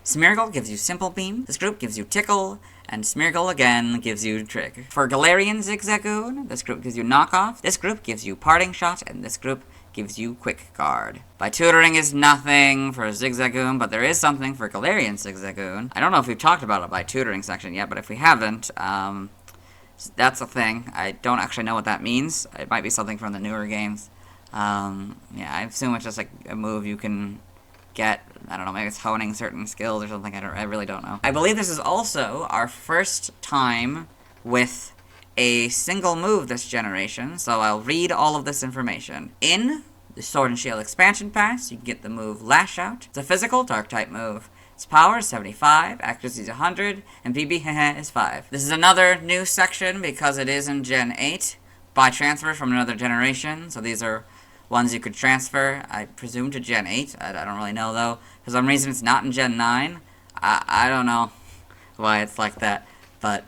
S2: Smeargle gives you Simple Beam, this group gives you Tickle, and Smeargle again gives you Trick. For Galarian Zigzagoon, this group gives you Knockoff, this group gives you Parting Shot, and this group gives you Quick Guard. By tutoring is nothing for Zigzagoon, but there is something for Galarian Zigzagoon. I don't know if we've talked about it by tutoring section yet, but if we haven't, that's a thing. I don't actually know what that means. It might be something from the newer games. Yeah, I assume it's just like a move you can get. I don't know, maybe it's honing certain skills or something. I really don't know. I believe this is also our first time with a single move this generation, so I'll read all of this information. In the Sword and Shield expansion pass, you can get the move Lash Out. It's a physical Dark-type move. Its power is 75, accuracy is 100, and PB is 5. This is another new section because it is in Gen 8 by transfer from another generation, so these are ones you could transfer, I presume, to Gen 8. I don't really know, though. For some reason, it's not in Gen 9. I don't know why it's like that, but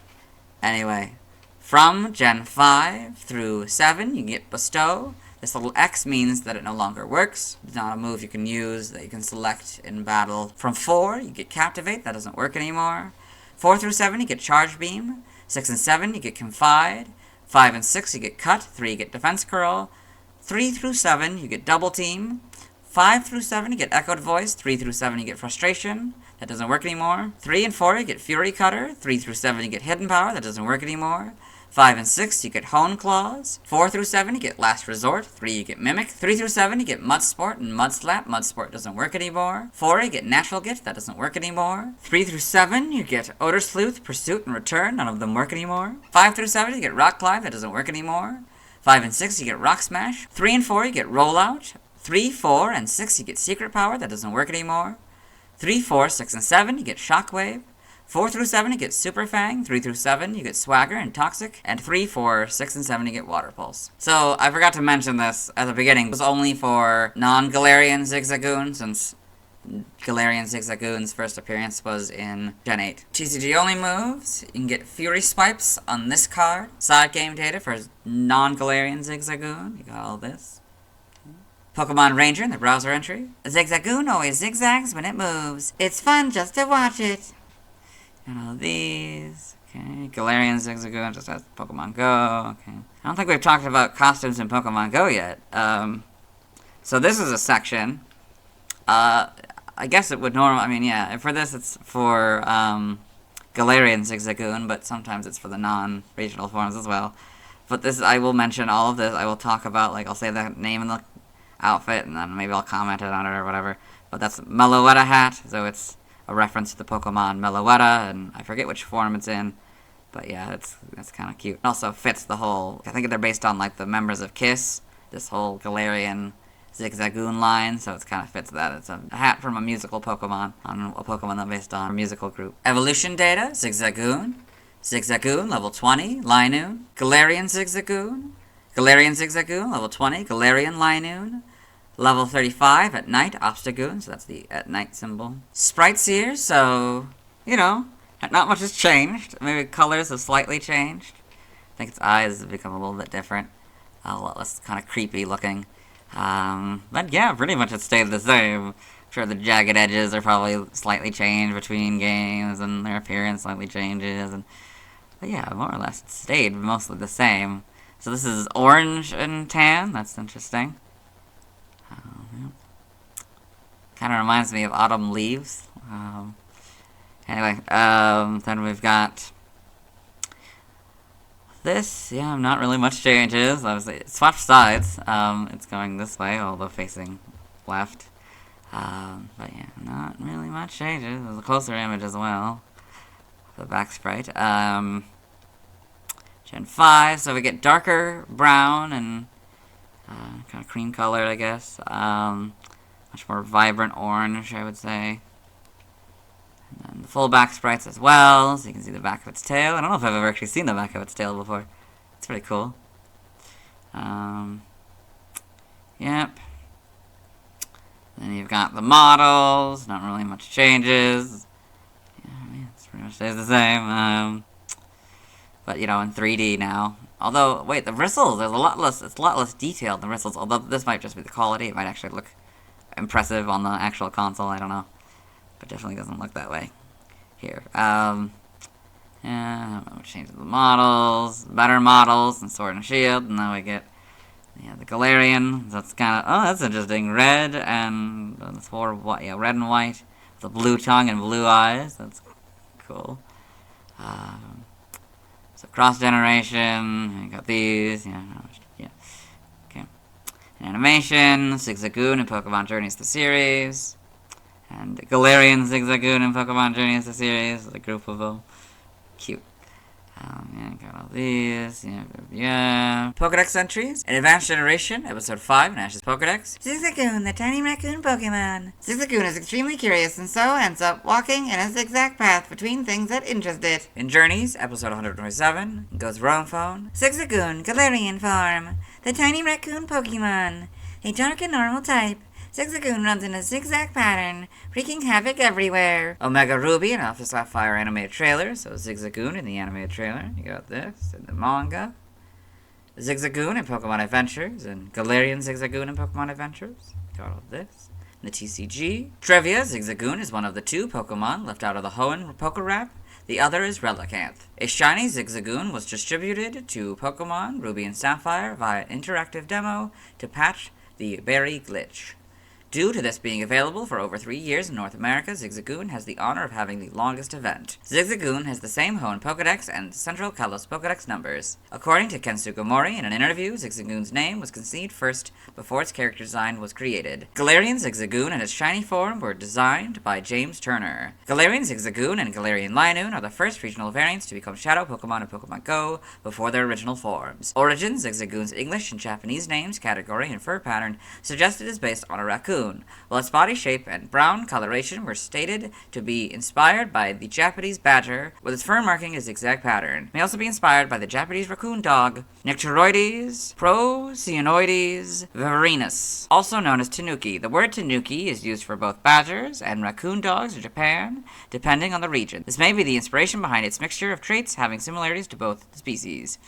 S2: anyway. From Gen 5 through 7, you get Bestow. This little X means that it no longer works. It's not a move you can use that you can select in battle. From 4, you get Captivate. That doesn't work anymore. 4 through 7, you get Charge Beam. 6 and 7, you get Confide. 5 and 6, you get Cut. 3, you get Defense Curl. 3 through 7, you get Double Team. 5 through 7, you get Echoed Voice. 3 through 7, you get Frustration. That doesn't work anymore. 3 and 4, you get Fury Cutter. 3 through 7, you get Hidden Power. That doesn't work anymore. 5 and 6, you get Hone Claws. 4 through 7, you get Last Resort. 3, you get Mimic. 3 through 7, you get Mud Sport and Mud Slap. Mud Sport doesn't work anymore. 4, you get Natural Gift. That doesn't work anymore. 3 through 7, you get Odor Sleuth, Pursuit, and Return. None of them work anymore. 5 through 7, you get Rock Climb. That doesn't work anymore. 5 and 6, you get Rock Smash. 3 and 4, you get Rollout. 3, 4, and 6, you get Secret Power. That doesn't work anymore. 3, 4, 6, and 7, you get Shockwave. 4 through 7, you get Super Fang. 3 through 7, you get Swagger and Toxic. And 3, 4, 6, and 7, you get Water Pulse. So, I forgot to mention this at the beginning. It was only for non-Galarian Zigzagoon, since Galarian Zigzagoon's first appearance was in Gen 8. TCG only moves. You can get Fury Swipes on this card. Side game data for non-Galarian Zigzagoon. You got all this. Pokemon Ranger in the browser entry. Zigzagoon always zigzags when it moves. It's fun just to watch it. And all these. Okay. Galarian Zigzagoon just has Pokemon Go. Okay. I don't think we've talked about costumes in Pokemon Go yet. So this is a section. I guess it would normally, I mean, yeah, for this it's for Galarian Zigzagoon, but sometimes it's for the non-regional forms as well. But this, I will mention all of this. I will talk about, like, I'll say the name and the outfit, and then maybe I'll comment on it or whatever. But that's Meloetta hat, so it's a reference to the Pokemon Meloetta, and I forget which form it's in. But yeah, that's kind of cute. It also fits the whole, I think they're based on, like, the members of KISS, this whole Galarian Zigzagoon line, so it kind of fits that. It's a hat from a musical Pokemon, on a Pokemon that's based on a musical group. Evolution data, Zigzagoon. Zigzagoon, level 20, Linoone. Galarian Zigzagoon. Galarian Zigzagoon, level 20, Galarian Linoone. Level 35, at night, Obstagoon, so that's the at night symbol. Sprites here, so, you know, not much has changed. Maybe colors have slightly changed. I think its eyes have become a little bit different. A lot less kind of creepy looking. But yeah, pretty much it stayed the same. I'm sure the jagged edges are probably slightly changed between games, and their appearance slightly changes, and But yeah, more or less it stayed mostly the same. So this is orange and tan. That's interesting. Yeah. Kind of reminds me of autumn leaves. Anyway, then we've got this. Yeah, not really much changes. Obviously, it switched sides. It's going this way, although facing left. But yeah, not really much changes. There's a closer image as well. The back sprite. Gen 5, so we get darker brown and kind of cream color, I guess. Much more vibrant orange, I would say. And then the full back sprites as well, so you can see the back of its tail. I don't know if I've ever actually seen the back of its tail before. It's pretty cool. Yep. Then you've got the models, not really much changes. Yeah, I mean, it's pretty much stays the same. But, you know, in 3D now. Although, wait, the bristles, there's a lot less, it's a lot less detailed, the bristles. Although this might just be the quality, it might actually look impressive on the actual console, I don't know. But definitely doesn't look that way here. Yeah, we'll change the models, better models, and Sword and Shield, and then we get the Galarian. That's kind of, oh, that's interesting. Red and red and white, the blue tongue and blue eyes. That's cool. So cross generation. You got these. Yeah. Okay. Animation, Zigzagoon and Pokemon Journeys the series. And Galarian, Zigzagoon, and Pokemon Journeys the series. A group of them. Cute. Yeah, got all these. Yeah. Pokedex entries. In Advanced Generation, Episode 5, Nash's Pokedex. Zigzagoon, the tiny raccoon Pokemon. Zigzagoon is extremely curious and so ends up walking in a zigzag path between things that interest it. In Journeys, Episode 127, goes Roamphone. Zigzagoon, Galarian form. The tiny raccoon Pokemon. A dark and normal type. Zigzagoon runs in a zigzag pattern, wreaking havoc everywhere. Omega Ruby and Alpha Sapphire animated trailer, so Zigzagoon in the animated trailer. You got this in the manga. Zigzagoon in Pokemon Adventures, and Galarian Zigzagoon in Pokemon Adventures. Got all this. In the TCG. Trivia, Zigzagoon is one of the 2 Pokemon left out of the Hoenn Pokerap. The other is Relicanth. A shiny Zigzagoon was distributed to Pokemon Ruby and Sapphire via interactive demo to patch the berry glitch. Due to this being available for over 3 years in North America, Zigzagoon has the honor of having the longest event. Zigzagoon has the same Hoenn Pokedex and Central Kalos Pokedex numbers. According to Ken Sugimori in an interview, Zigzagoon's name was conceived first before its character design was created. Galarian Zigzagoon and its shiny form were designed by James Turner. Galarian Zigzagoon and Galarian Linoone are the first regional variants to become Shadow Pokemon in Pokemon Go before their original forms. Origin, Zigzagoon's English and Japanese names, category, and fur pattern suggested is based on a raccoon. While its body shape and brown coloration were stated to be inspired by the Japanese badger, with its fur marking a zigzag pattern. May also be inspired by the Japanese raccoon dog, Nectaroides procyonoides viverinus, also known as tanuki. The word tanuki is used for both badgers and raccoon dogs in Japan, depending on the region. This may be the inspiration behind its mixture of traits having similarities to both species.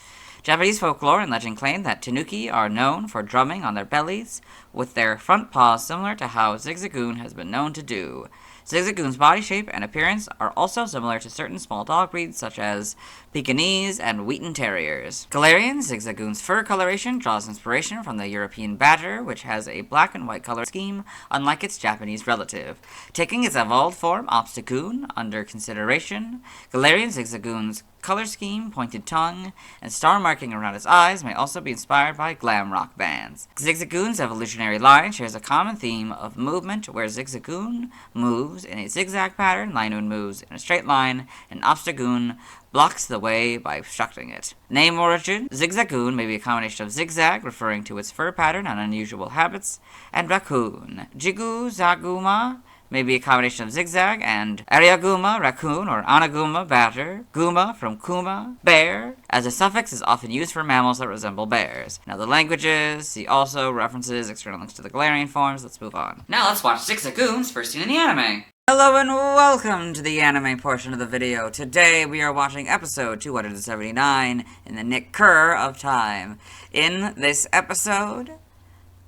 S2: Japanese folklore and legend claim that tanuki are known for drumming on their bellies with their front paws, similar to how Zigzagoon has been known to do. Zigzagoon's body shape and appearance are also similar to certain small dog breeds such as Pekingese and Wheaten Terriers. Galarian Zigzagoon's fur coloration draws inspiration from the European badger, which has a black and white color scheme, unlike its Japanese relative. Taking its evolved form, Obstagoon, under consideration, Galarian Zigzagoon's color scheme, pointed tongue, and star marking around its eyes may also be inspired by glam rock bands. Zigzagoon's evolutionary line shares a common theme of movement, where Zigzagoon moves in a zigzag pattern, Linoone moves in a straight line, and Obstagoon blocks the way by obstructing it. Name origin: Zigzagoon may be a combination of zigzag, referring to its fur pattern and unusual habits, and raccoon. Jigu-Zaguma may be a combination of zigzag and Ariaguma, raccoon, or Anaguma, badger. Guma from Kuma, bear, as a suffix is often used for mammals that resemble bears. Now the languages, see also references, external links to the Galarian forms. Let's move on.
S1: Now let's watch Zigzagoon's first scene in the anime.
S2: Hello and welcome to the anime portion of the video. Today we are watching episode 279 in the Nick Kerr of time. In this episode,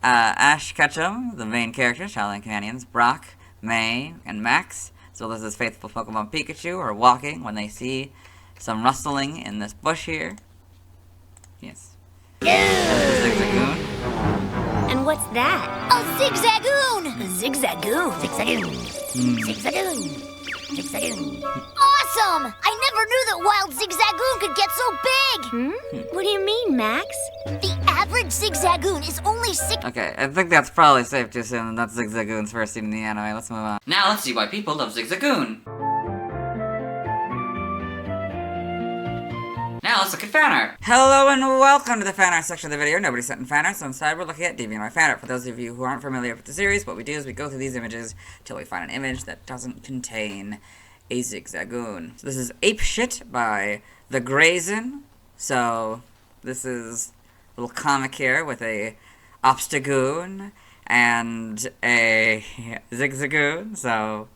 S2: Ash Ketchum, the main character, Shaolin companions, Brock, May, and Max, as well as his faithful Pokemon Pikachu, are walking when they see some rustling in this bush here. Yes. Zigzagoon.
S10: And what's that? A Zigzagoon! Zigzagoon! Zigzagoon! Zigzagoon! Zigzagoon! Awesome! I never knew that wild Zigzagoon could get so big! What do you mean, Max? The average Zigzagoon is only 6...
S2: Okay, I think that's probably safe to assume that's Zigzagoon's first scene in the anime. Let's move on.
S1: Now let's see why people love Zigzagoon. Now let's look at fan art.
S2: Hello and welcome to the fan art section of the video. Nobody sent in fan art, so inside we're looking at DeviantArt fan art. For those of you who aren't familiar with the series, what we do is we go through these images until we find an image that doesn't contain a Zigzagoon. So this is Ape Shit by The Grazen. So this is a little comic here with a Obstagoon and a Zigzagoon. So,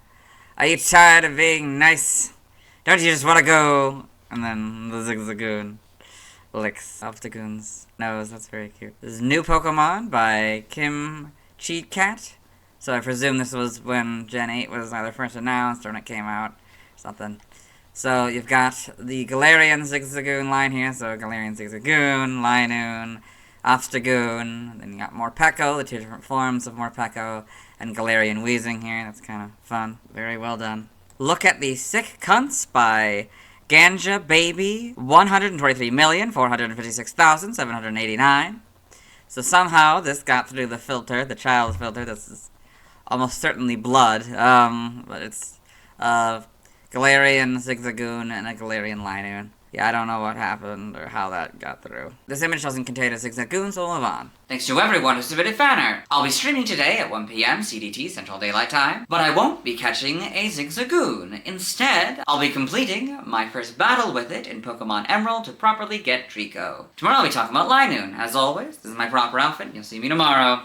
S2: are you tired of being nice? Don't you just want to go? And then the Zigzagoon licks Obstagoon's nose. That's very cute. This is New Pokemon by Kim Cheat Cat. So I presume this was when Gen 8 was either first announced or when it came out. Something. So you've got the Galarian Zigzagoon line here. So Galarian Zigzagoon, Linoone, Obstagoon. Then you got Morpeko, the two different forms of Morpeko, and Galarian Weezing here. That's kind of fun. Very well done. Look at the Sick Cunts by Ganja Baby, 123,456,789. So somehow this got through the filter, the child filter. This is almost certainly blood, but it's Galarian Zigzagoon and a Galarian Linoone. Yeah, I don't know what happened or how that got through. This image doesn't contain a Zigzagoon, so we'll move on.
S1: Thanks to everyone who submitted fan art. I'll be streaming today at 1 PM CDT Central Daylight Time, but I won't be catching a Zigzagoon. Instead, I'll be completing my first battle with it in Pokemon Emerald to properly get Treecko. Tomorrow I'll be talking about Linoone. As always, this is my proper outfit. You'll see me tomorrow.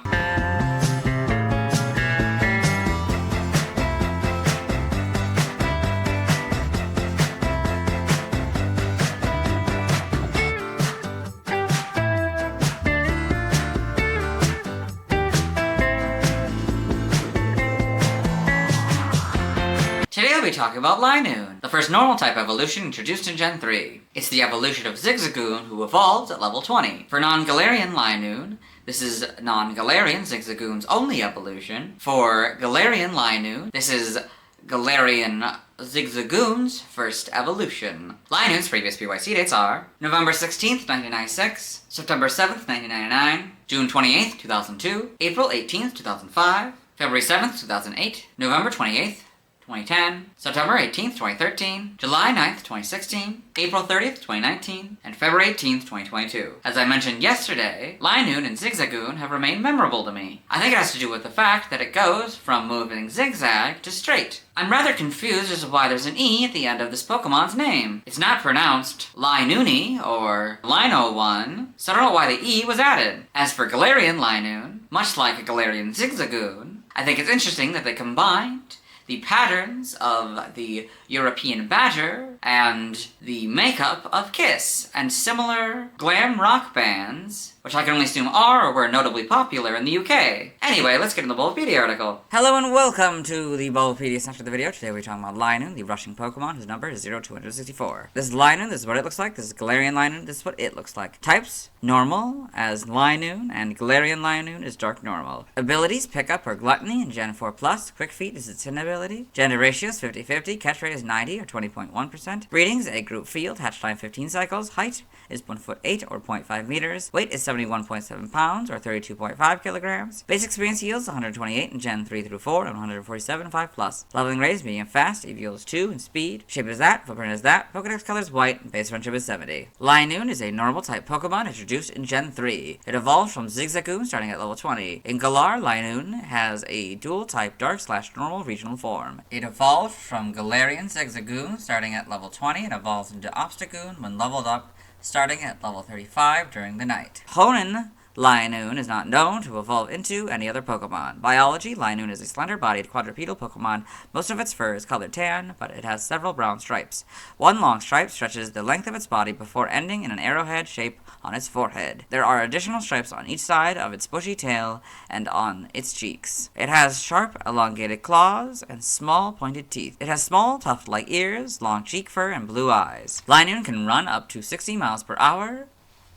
S1: Today I'll be talking about Linoone, the first normal type evolution introduced in Gen 3. It's the evolution of Zigzagoon, who evolved at level 20. For non-Galarian Linoone, this is non-Galarian Zigzagoon's only evolution. For Galarian Linoone, this is Galarian Zigzagoon's first evolution. Linoone's previous PYC dates are November 16th, 1996, September 7th, 1999, June 28th, 2002, April 18th, 2005, February 7th, 2008, November 28th, 2010, September 18th, 2013, July 9th, 2016, April 30th, 2019, and February 18th, 2022. As I mentioned yesterday, Linoone and Zigzagoon have remained memorable to me. I think it has to do with the fact that it goes from moving zigzag to straight. I'm rather confused as to why there's an E at the end of this Pokemon's name. It's not pronounced Linoone or Lino1, so I don't know why the E was added. As for Galarian Linoone, much like a Galarian Zigzagoon, I think it's interesting that they combined the patterns of the European Badger and the makeup of Kiss, and similar glam rock bands, which I can only assume are or were notably popular in the UK. Anyway, let's get into the Bulbapedia article.
S2: Hello and welcome to the Bulbapedia section of the video. Today we're talking about Linoone, the rushing Pokemon, whose number is 0264. This is Linoone, this is what it looks like. This is Galarian Linoone, this is what it looks like. Types, normal, as Linoone, and Galarian Linoone is dark normal. Abilities, Pickup or Gluttony in Gen 4+, Quick Feet is its hidden ability. Gender ratio is 50-50, catch rate is 90 or 20.1%. Breedings, egg group field, hatch time 15 cycles. Height is 1 foot 8 or 0.5 meters. Weight is 71.7 pounds or 32.5 kilograms. Base experience yields 128 in Gen 3 through 4 and 147 in 5+. Leveling rate is medium fast, EV yields 2 in speed. Shape is that, footprint is that, Pokedex color is white, and base friendship is 70. Linoone is a normal type Pokemon introduced in Gen 3. It evolved from Zigzagoon starting at level 20. In Galar, Linoone has a dual type dark/normal regional form. It evolved from Galarian Zigzagoon starting at level 20 and evolved into Obstagoon when leveled up starting at level 35 during the night. Hoenn Linoone is not known to evolve into any other Pokemon. Biology, Linoone is a slender-bodied quadrupedal Pokemon. Most of its fur is colored tan, but it has several brown stripes. One long stripe stretches the length of its body before ending in an arrowhead shape on its forehead. There are additional stripes on each side of its bushy tail and on its cheeks. It has sharp, elongated claws and small, pointed teeth. It has small, tuft-like ears, long cheek fur, and blue eyes. Linoone can run up to 60 miles per hour,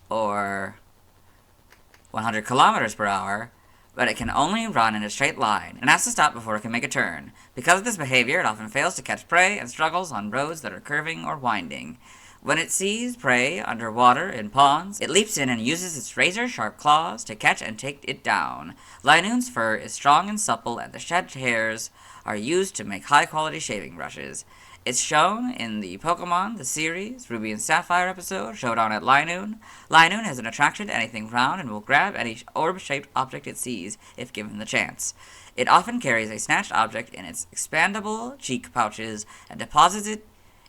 S2: or 100 kilometers per hour, but it can only run in a straight line, and has to stop before it can make a turn. Because of this behavior, it often fails to catch prey and struggles on roads that are curving or winding. When it sees prey underwater in ponds, it leaps in and uses its razor-sharp claws to catch and take it down. Linoone's fur is strong and supple, and the shed hairs are used to make high-quality shaving brushes. It's shown in the Pokemon, the series, Ruby and Sapphire episode, Showdown at Linoone. Linoone has an attraction to anything round and will grab any orb-shaped object it sees if given the chance. It often carries a snatched object in its expandable cheek pouches and deposits it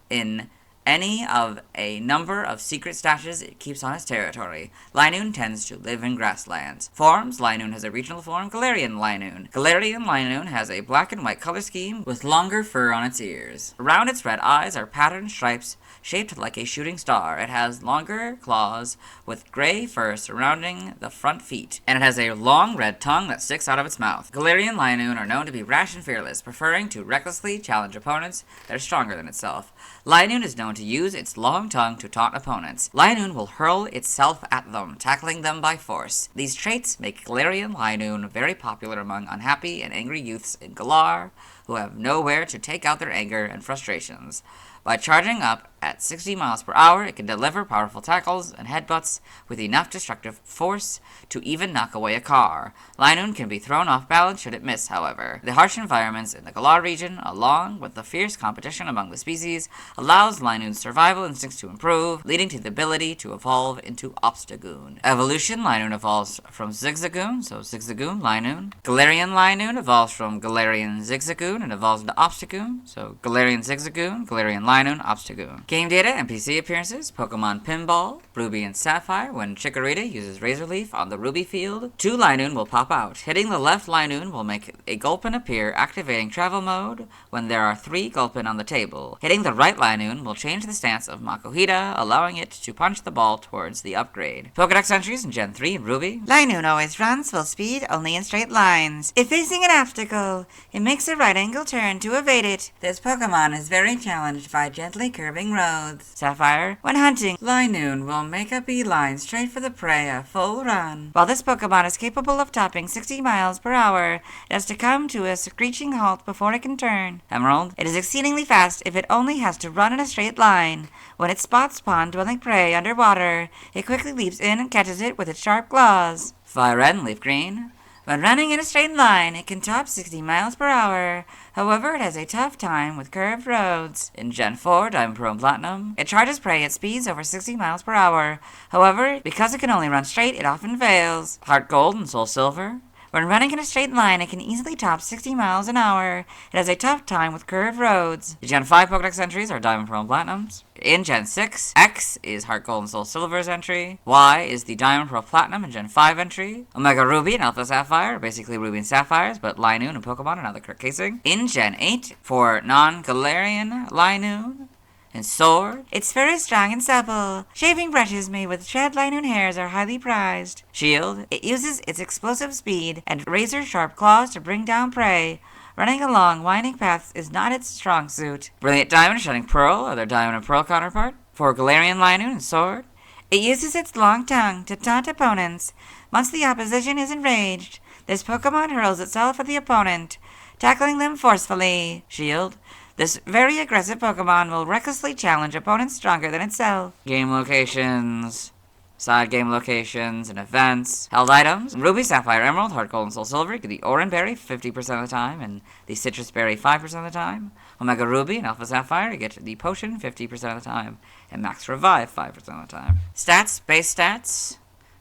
S2: in any of a number of secret stashes it keeps on its territory. Linoone tends to live in grasslands. Forms: Linoone has a regional form, Galarian Linoone. Galarian Linoone has a black and white color scheme with longer fur on its ears. Around its red eyes are patterned stripes shaped like a shooting star. It has longer claws with gray fur surrounding the front feet, and it has a long red tongue that sticks out of its mouth. Galarian Linoone are known to be rash and fearless, preferring to recklessly challenge opponents that are stronger than itself. Linoone is known to use its long tongue to taunt opponents. Linoone will hurl itself at them, tackling them by force. These traits make Galarian Linoone very popular among unhappy and angry youths in Galar who have nowhere to take out their anger and frustrations. By charging up at 60 miles per hour, it can deliver powerful tackles and headbutts with enough destructive force to even knock away a car. Linoone can be thrown off balance should it miss, however. The harsh environments in the Galar region, along with the fierce competition among the species, allows Linoone's survival instincts to improve, leading to the ability to evolve into Obstagoon. Evolution: Linoone evolves from Zigzagoon, so Zigzagoon, Linoone. Galarian Linoone evolves from Galarian Zigzagoon and evolves into Obstagoon, so Galarian Zigzagoon, Galarian Linoone, Obstagoon. Game data and PC appearances: Pokemon Pinball, Ruby and Sapphire. When Chikorita uses Razor Leaf on the Ruby field, 2 Linoone will pop out. Hitting the left Linoone will make a Gulpin appear, activating travel mode when there are 3 Gulpin on the table. Hitting the right Linoone will change the stance of Makuhita, allowing it to punch the ball towards the upgrade. Pokedex entries in Gen 3 and Ruby.
S14: Linoone always runs full speed, only in straight lines. If facing an obstacle, it makes a right angle turn to evade it. This Pokemon is very challenged by gently curving roads. Sapphire: when hunting, Linoone will make a beeline straight for the prey, a full run. While this Pokemon is capable of topping 60 miles per hour, it has to come to a screeching halt before it can turn. Emerald: it is exceedingly fast if it only has to run in a straight line. When it spots pond-dwelling prey underwater, it quickly leaps in and catches it with its sharp claws. Fire Red and Leaf Green: when running in a straight line, it can top 60 miles per hour. However, it has a tough time with curved roads. In Gen 4, Diamond, Pearl, and Platinum, it charges prey at speeds over 60 miles per hour. However, because it can only run straight, it often fails. Heart Gold and Soul Silver: when running in a straight line, it can easily top 60 miles an hour. It has a tough time with curved roads. The Gen 5 Pokedex entries are Diamond, Pearl, and Platinums. In Gen 6, X is Heart Gold and Soul Silver's entry. Y is the Diamond, Pearl, Platinum and Gen 5 entry. Omega Ruby and Alpha Sapphire are basically Ruby and Sapphires, but Linoone and Pokemon are now the correct casing. In Gen 8, for non-Galarian Linoone and Sword, it's very strong and supple. Shaving brushes made with shed Linoone hairs are highly prized. Shield: it uses its explosive speed and razor-sharp claws to bring down prey. Running along winding paths is not its strong suit. Brilliant Diamond and Shining Pearl are their Diamond and Pearl counterpart. For Galarian Linoone and Sword, it uses its long tongue to taunt opponents. Once the opposition is enraged, this Pokemon hurls itself at the opponent, tackling them forcefully. Shield: this very aggressive Pokemon will recklessly challenge opponents stronger than itself. Game locations: side game locations and events. Held items: Ruby, Sapphire, Emerald, Heart Gold, and Soul Silver get the Oran Berry 50% of the time and the Citrus Berry 5% of the time. Omega Ruby and Alpha Sapphire get the Potion 50% of the time and Max Revive 5% of the time. Stats, base stats.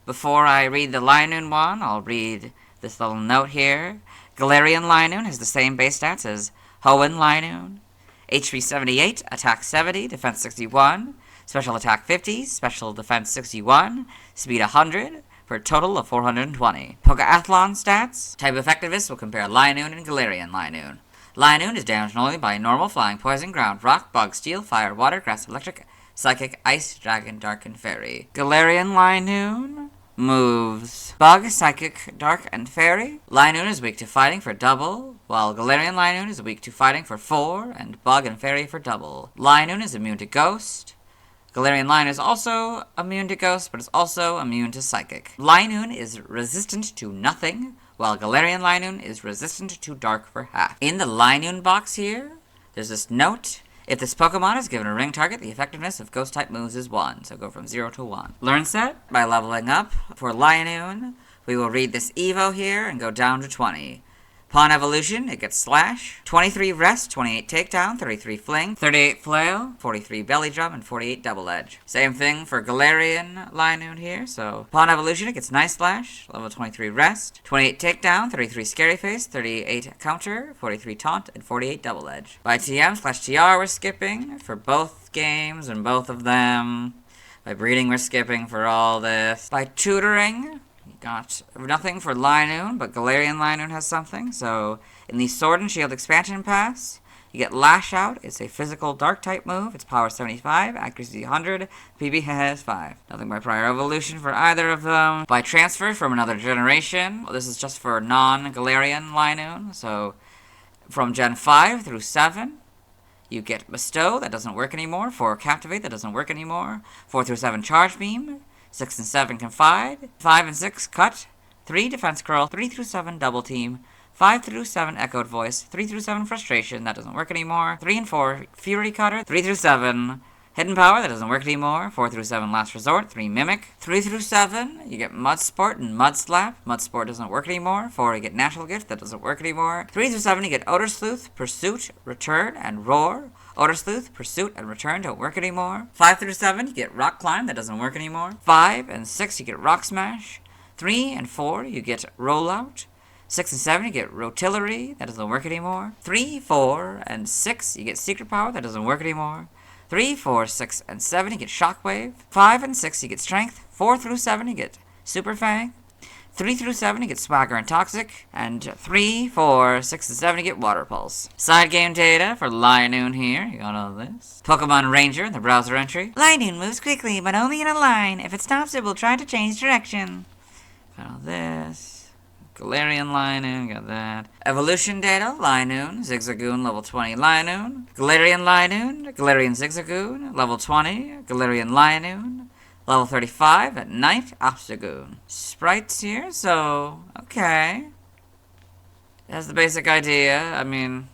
S14: Before I read the Linoone one, I'll read this little note here. Galarian Linoone has the same base stats as Hoenn Linoone. HP 78, Attack 70, Defense 61, Special Attack 50, Special Defense 61, Speed 100,
S2: for a total of 420. Pokeathlon stats. Type effectiveness will compare Linoone and Galarian Linoone. Linoone is damaged only by normal, flying, poison, ground, rock, bug, steel, fire, water, grass, electric, psychic, ice, dragon, dark, and fairy. Galarian Linoone moves bug, psychic, dark, and fairy. Linoone is weak to fighting for double, while Galarian Linoone is weak to fighting for 4, and bug and fairy for double. Linoone is immune to ghost. Galarian Linoone is also immune to ghost, but is also immune to psychic. Linoone is resistant to nothing, while Galarian Linoone is resistant to dark for half. In the Linoone box here, there's this note. If this Pokemon is given a ring target, the effectiveness of Ghost-type moves is 1, so go from 0 to 1. Learn set, by leveling up. For Linoone, we will read this Evo here and go down to 20. Upon evolution, it gets Slash, 23 Rest, 28 Takedown, 33 Fling, 38 Flail, 43 Belly Drum, and 48 Double Edge. Same thing for Galarian Linoone here, so upon evolution, it gets Nice Slash, level 23 Rest, 28 Takedown, 33 Scary Face, 38 Counter, 43 Taunt, and 48 Double Edge. By TM/TR, we're skipping for both games and both of them. By breeding, we're skipping for all this. By tutoring, got nothing for Linoone, but Galarian Linoone has something. So, in the Sword and Shield expansion pass, you get Lash Out. It's a physical dark-type move. Its power 75, accuracy 100, PB has 5. Nothing by prior evolution for either of them. By transfer from another generation, this is just for non-Galarian Linoone. So, from Gen 5 through 7, you get Bestow, that doesn't work anymore. 4 Captivate, that doesn't work anymore. 4 through 7 Charge Beam. 6 and 7 Confide, 5 and 6 Cut, 3 Defense Curl, 3 through 7 Double Team, 5 through 7 Echoed Voice, 3 through 7 Frustration, that doesn't work anymore, 3 and 4 Fury Cutter, 3 through 7 Hidden Power, that doesn't work anymore, 4 through 7 Last Resort, 3 Mimic, 3 through 7 you get Mud Sport and Mud Slap, Mud Sport doesn't work anymore, 4 you get Natural Gift, that doesn't work anymore, 3 through 7 you get Odor Sleuth, Pursuit, Return, and Roar. Odor Sleuth, Pursuit, and Return don't work anymore. 5 through 7, you get Rock Climb, that doesn't work anymore. 5 and 6, you get Rock Smash. 3 and 4, you get Rollout. 6 and 7, you get Rotillery, that doesn't work anymore. 3, 4, and 6, you get Secret Power, that doesn't work anymore. 3, 4, 6, and 7, you get Shockwave. 5 and 6, you get Strength. 4 through 7, you get Super Fang. 3 through 7, you get Swagger and Toxic. And 3, 4, 6, and 7, you get Water Pulse. Side game data for Linoone here. You got all this. Pokemon Ranger in the browser entry. Linoone moves quickly, but only in a line. If it stops, it will try to change direction. Got all this. Galarian Linoone, got that. Evolution data, Linoone, Zigzagoon, level 20 Linoone. Galarian Linoone, Galarian Zigzagoon, level 20. Galarian Linoone. Level 35 at night, Obstagoon. Sprites here, so, okay. That's the basic idea. I mean,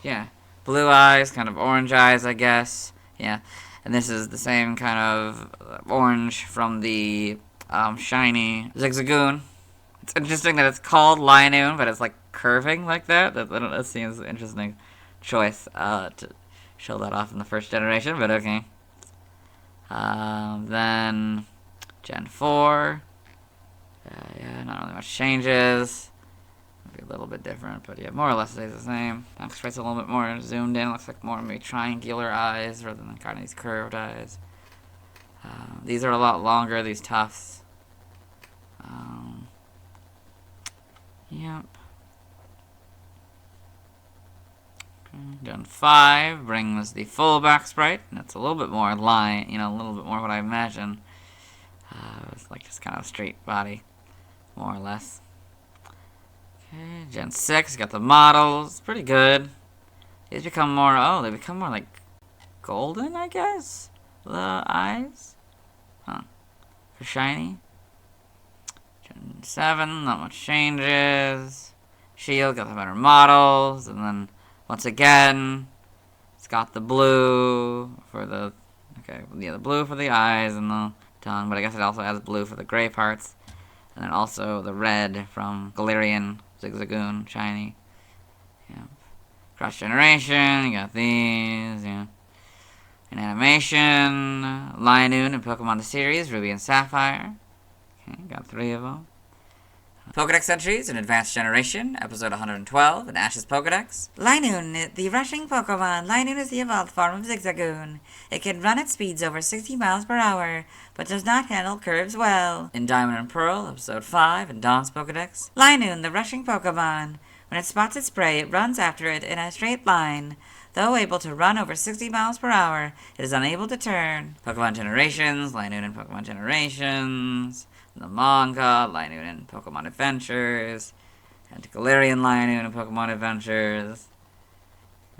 S2: yeah. Blue eyes, kind of orange eyes, I guess. Yeah. And this is the same kind of orange from the shiny Zigzagoon. It's interesting that it's called Linoone, but it's like curving like that. That seems an interesting choice to show that off in the first generation, but okay. Then Gen 4. Yeah, not really much changes. Maybe a little bit different, but yeah, more or less stays the same. Sprites a little bit more zoomed in. Looks like more maybe triangular eyes rather than kind of these curved eyes. These are a lot longer, these tufts. Yep. Gen 5 brings the full back sprite, and it's a little bit more line, a little bit more what I imagine. It's like just kind of a straight body, more or less. Okay, Gen 6 got the models, pretty good. These become more, they become more like golden, I guess? The eyes? Huh. For shiny. Gen 7, not much changes. Shield got the better models, and then once again, it's got the blue for the, the blue for the eyes and the tongue, but I guess it also has blue for the gray parts, and then also the red from Galarian Zigzagoon shiny. Yeah. Cross generation, you got these, yeah. In animation, Linoone and Pokemon the series, Ruby and Sapphire. Okay, got 3 of them. Pokedex entries in Advanced Generation, episode 112, in Ash's Pokedex. Linoone, the rushing Pokemon. Linoone is the evolved form of Zigzagoon. It can run at speeds over 60 miles per hour, but does not handle curves well. In Diamond and Pearl, episode 5, in Dawn's Pokedex. Linoone, the rushing Pokemon. When it spots its prey, it runs after it in a straight line. Though able to run over 60 miles per hour, it is unable to turn. Pokemon Generations, Linoone and Pokemon Generations. The manga, Linoone and Pokemon Adventures. And Galarian Linoone and Pokemon Adventures.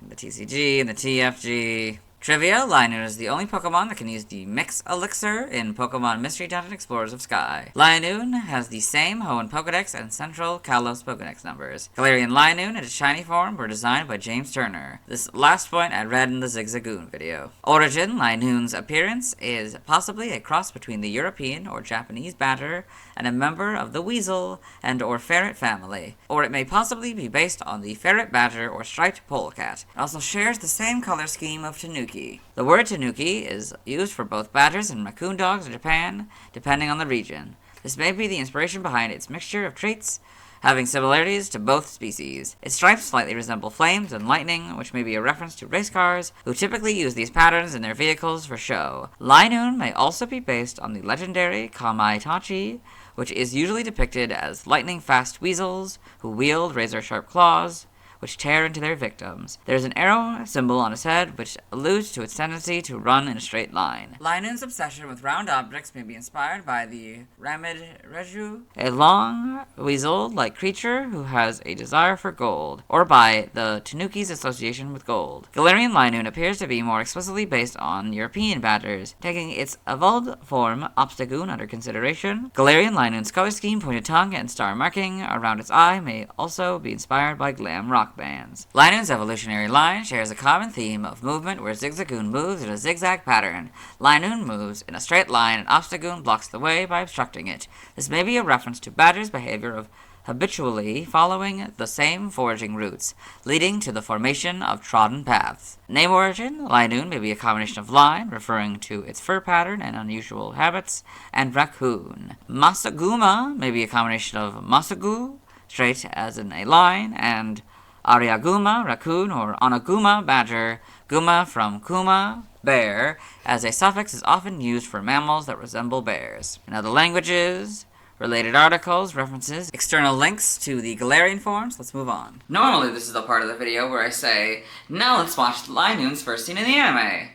S2: And the TCG and the TFG. Trivia, Linoone is the only Pokemon that can use the Mix Elixir in Pokemon Mystery Dungeon Explorers of Sky. Linoone has the same Hoenn Pokedex and Central Kalos Pokedex numbers. Galarian Linoone and its shiny form were designed by James Turner. This last point I read in the Zigzagoon video. Origin, Linoone's appearance is possibly a cross between the European or Japanese badger and a member of the weasel and or ferret family, or it may possibly be based on the ferret badger or striped polecat. It also shares the same color scheme of Tanuki. The word Tanuki is used for both badgers and raccoon dogs in Japan, depending on the region. This may be the inspiration behind its mixture of traits, having similarities to both species. Its stripes slightly resemble flames and lightning, which may be a reference to race cars, who typically use these patterns in their vehicles for show. Linoone may also be based on the legendary Kamaitachi, which is usually depicted as lightning-fast weasels who wield razor-sharp claws, which tear into their victims. There is an arrow symbol on its head, which alludes to its tendency to run in a straight line. Linoone's obsession with round objects may be inspired by the Ramidreju, a long, weasel-like creature who has a desire for gold, or by the Tanuki's association with gold. Galarian Linoone appears to be more explicitly based on European badgers, taking its evolved form, Obstagoon, under consideration. Galarian Linoone's color scheme, pointed tongue, and star marking around its eye may also be inspired by glam rock bands. Linoone's evolutionary line shares a common theme of movement where Zigzagoon moves in a zigzag pattern. Linoone moves in a straight line and Obstagoon blocks the way by obstructing it. This may be a reference to badgers' behavior of habitually following the same foraging routes, leading to the formation of trodden paths. Name origin, Linoone may be a combination of line, referring to its fur pattern and unusual habits, and raccoon. Masaguma may be a combination of masagu, straight as in a line, and Ariaguma, raccoon, or Onaguma, badger. Guma from kuma, bear, as a suffix is often used for mammals that resemble bears. In other languages, related articles, references, external links to the Galarian forms. Let's move on.
S1: Normally this is the part of the video where I say, now let's watch Linoone's first scene in the anime.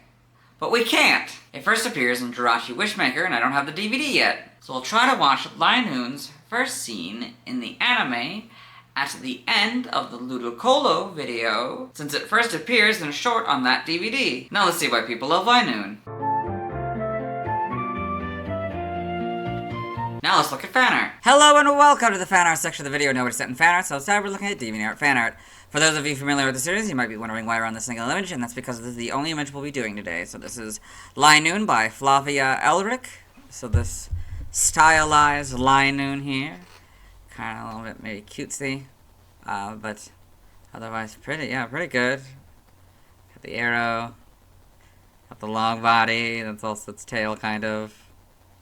S1: But we can't. It first appears in Jirachi Wishmaker and I don't have the DVD yet. So we'll try to watch Linoone's first scene in the anime at the end of the Ludicolo video, since it first appears in a short on that DVD. Now let's see why people love Linoone. Now let's look at fan art.
S2: Hello and welcome to the fan art section of the video. Nobody set in fan art, so today we're looking at DeviantArt fan art. For those of you familiar with the series, you might be wondering why we're on this single image, and that's because this is the only image we'll be doing today. So this is Linoone by Flavia Elric. So this stylized Linoone here. Kind of a little bit maybe cutesy, but otherwise pretty good. Got the arrow, got the long body, that's also its tail kind of.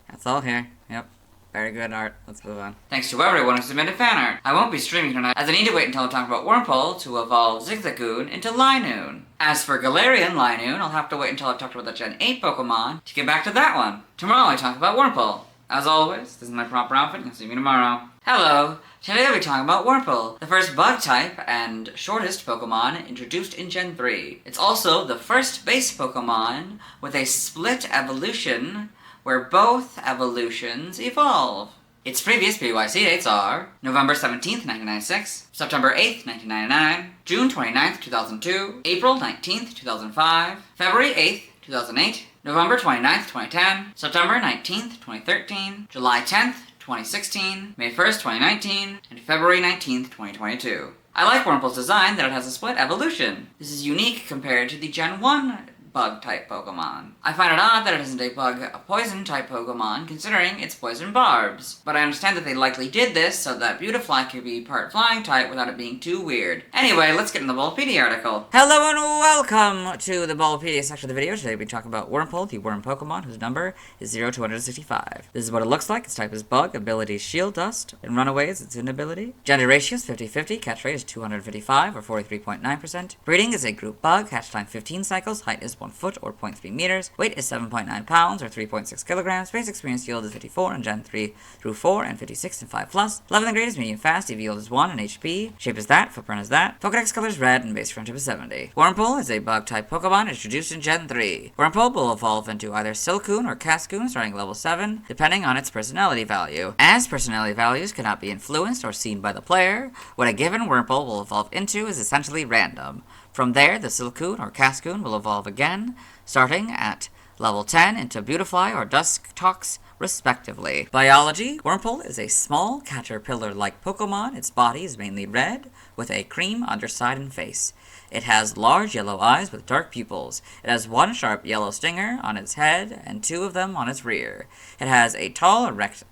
S2: That's all here, yep. Very good art. Let's move on.
S1: Thanks to everyone who submitted fan art. I won't be streaming tonight, as I need to wait until I talk about Wurmple to evolve Zigzagoon into Linoone. As for Galarian Linoone, I'll have to wait until I've talked about the Gen 8 Pokemon to get back to that one. Tomorrow I talk about Wurmple. As always, this is my proper outfit. You'll see me tomorrow. Hello! Today I'll be talking about Wurmple, the first bug type and shortest Pokemon introduced in Gen 3. It's also the first base Pokemon with a split evolution where both evolutions evolve. Its previous PYC dates are November 17th, 1996, September 8th, 1999, June 29th, 2002, April 19th, 2005, February 8th, 2008, November 29th, 2010, September 19th, 2013, July 10th, 2016, May 1st, 2019, and February 19th, 2022. I like Wurmple's design that it has a split evolution. This is unique compared to the Gen 1 bug-type Pokemon. I find it odd that it isn't a poison-type Pokemon, considering its poison barbs. But I understand that they likely did this so that Beautifly could be part flying-type without it being too weird. Anyway, let's get in the Bulbapedia article.
S2: Hello and welcome to the Bulbapedia section of the video. Today we'll be talking about Wurmple, the worm Pokemon, whose number is 0 to 165. This is what it looks like. Its type is Bug, ability is Shield Dust, and Runaway is its inability. Gender ratio is 50-50, catch rate is 255 or 43.9%. Breeding is a group bug, hatch time 15 cycles, height is 1 foot or 0.3 meters, weight is 7.9 pounds or 3.6 kilograms, base experience yield is 54 in Gen 3 through 4 and 56 in 5+. Leveling grade is medium fast, EV yield is 1 and HP. Shape is that, footprint is that. Pokedex color is red and base friendship is 70. Wurmple is a bug-type Pokemon introduced in Gen 3. Wurmple will evolve into either Silcoon or Cascoon starting level 7, depending on its personality value. As personality values cannot be influenced or seen by the player, what a given Wurmple will evolve into is essentially random. From there, the Silcoon or Cascoon will evolve again, starting at level 10 into Beautifly or Dustox, respectively. Biology: Wurmple is a small caterpillar-like Pokemon. Its body is mainly red, with a cream underside and face. It has large yellow eyes with dark pupils. It has one sharp yellow stinger on its head and 2 of them on its rear. It has a tall, erect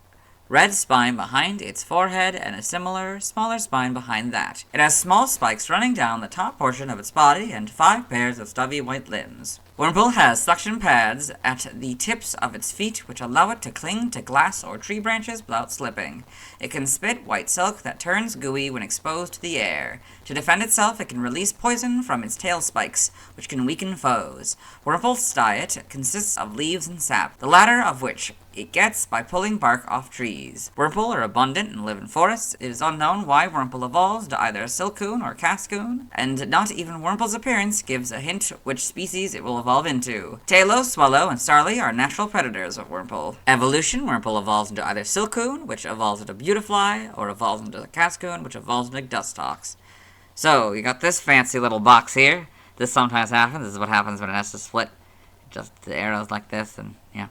S2: red spine behind its forehead and a similar, smaller spine behind that. It has small spikes running down the top portion of its body and 5 pairs of stubby white limbs. Wurmple has suction pads at the tips of its feet which allow it to cling to glass or tree branches without slipping. It can spit white silk that turns gooey when exposed to the air. To defend itself, it can release poison from its tail spikes, which can weaken foes. Wurmple's diet consists of leaves and sap, the latter of which it gets by pulling bark off trees. Wurmple are abundant and live in forests. It is unknown why Wurmple evolves to either Silcoon or Cascoon, and not even Wurmple's appearance gives a hint which species it will evolve into. Talos, Swallow, and Starly are natural predators of Wurmple. Evolution: Wurmple evolves into either Silcoon, which evolves into Beautifly, or evolves into Cascoon, which evolves into Dustox. So, you got this fancy little box here. This sometimes happens. This is what happens when it has to split. Just the arrows like this, and yeah.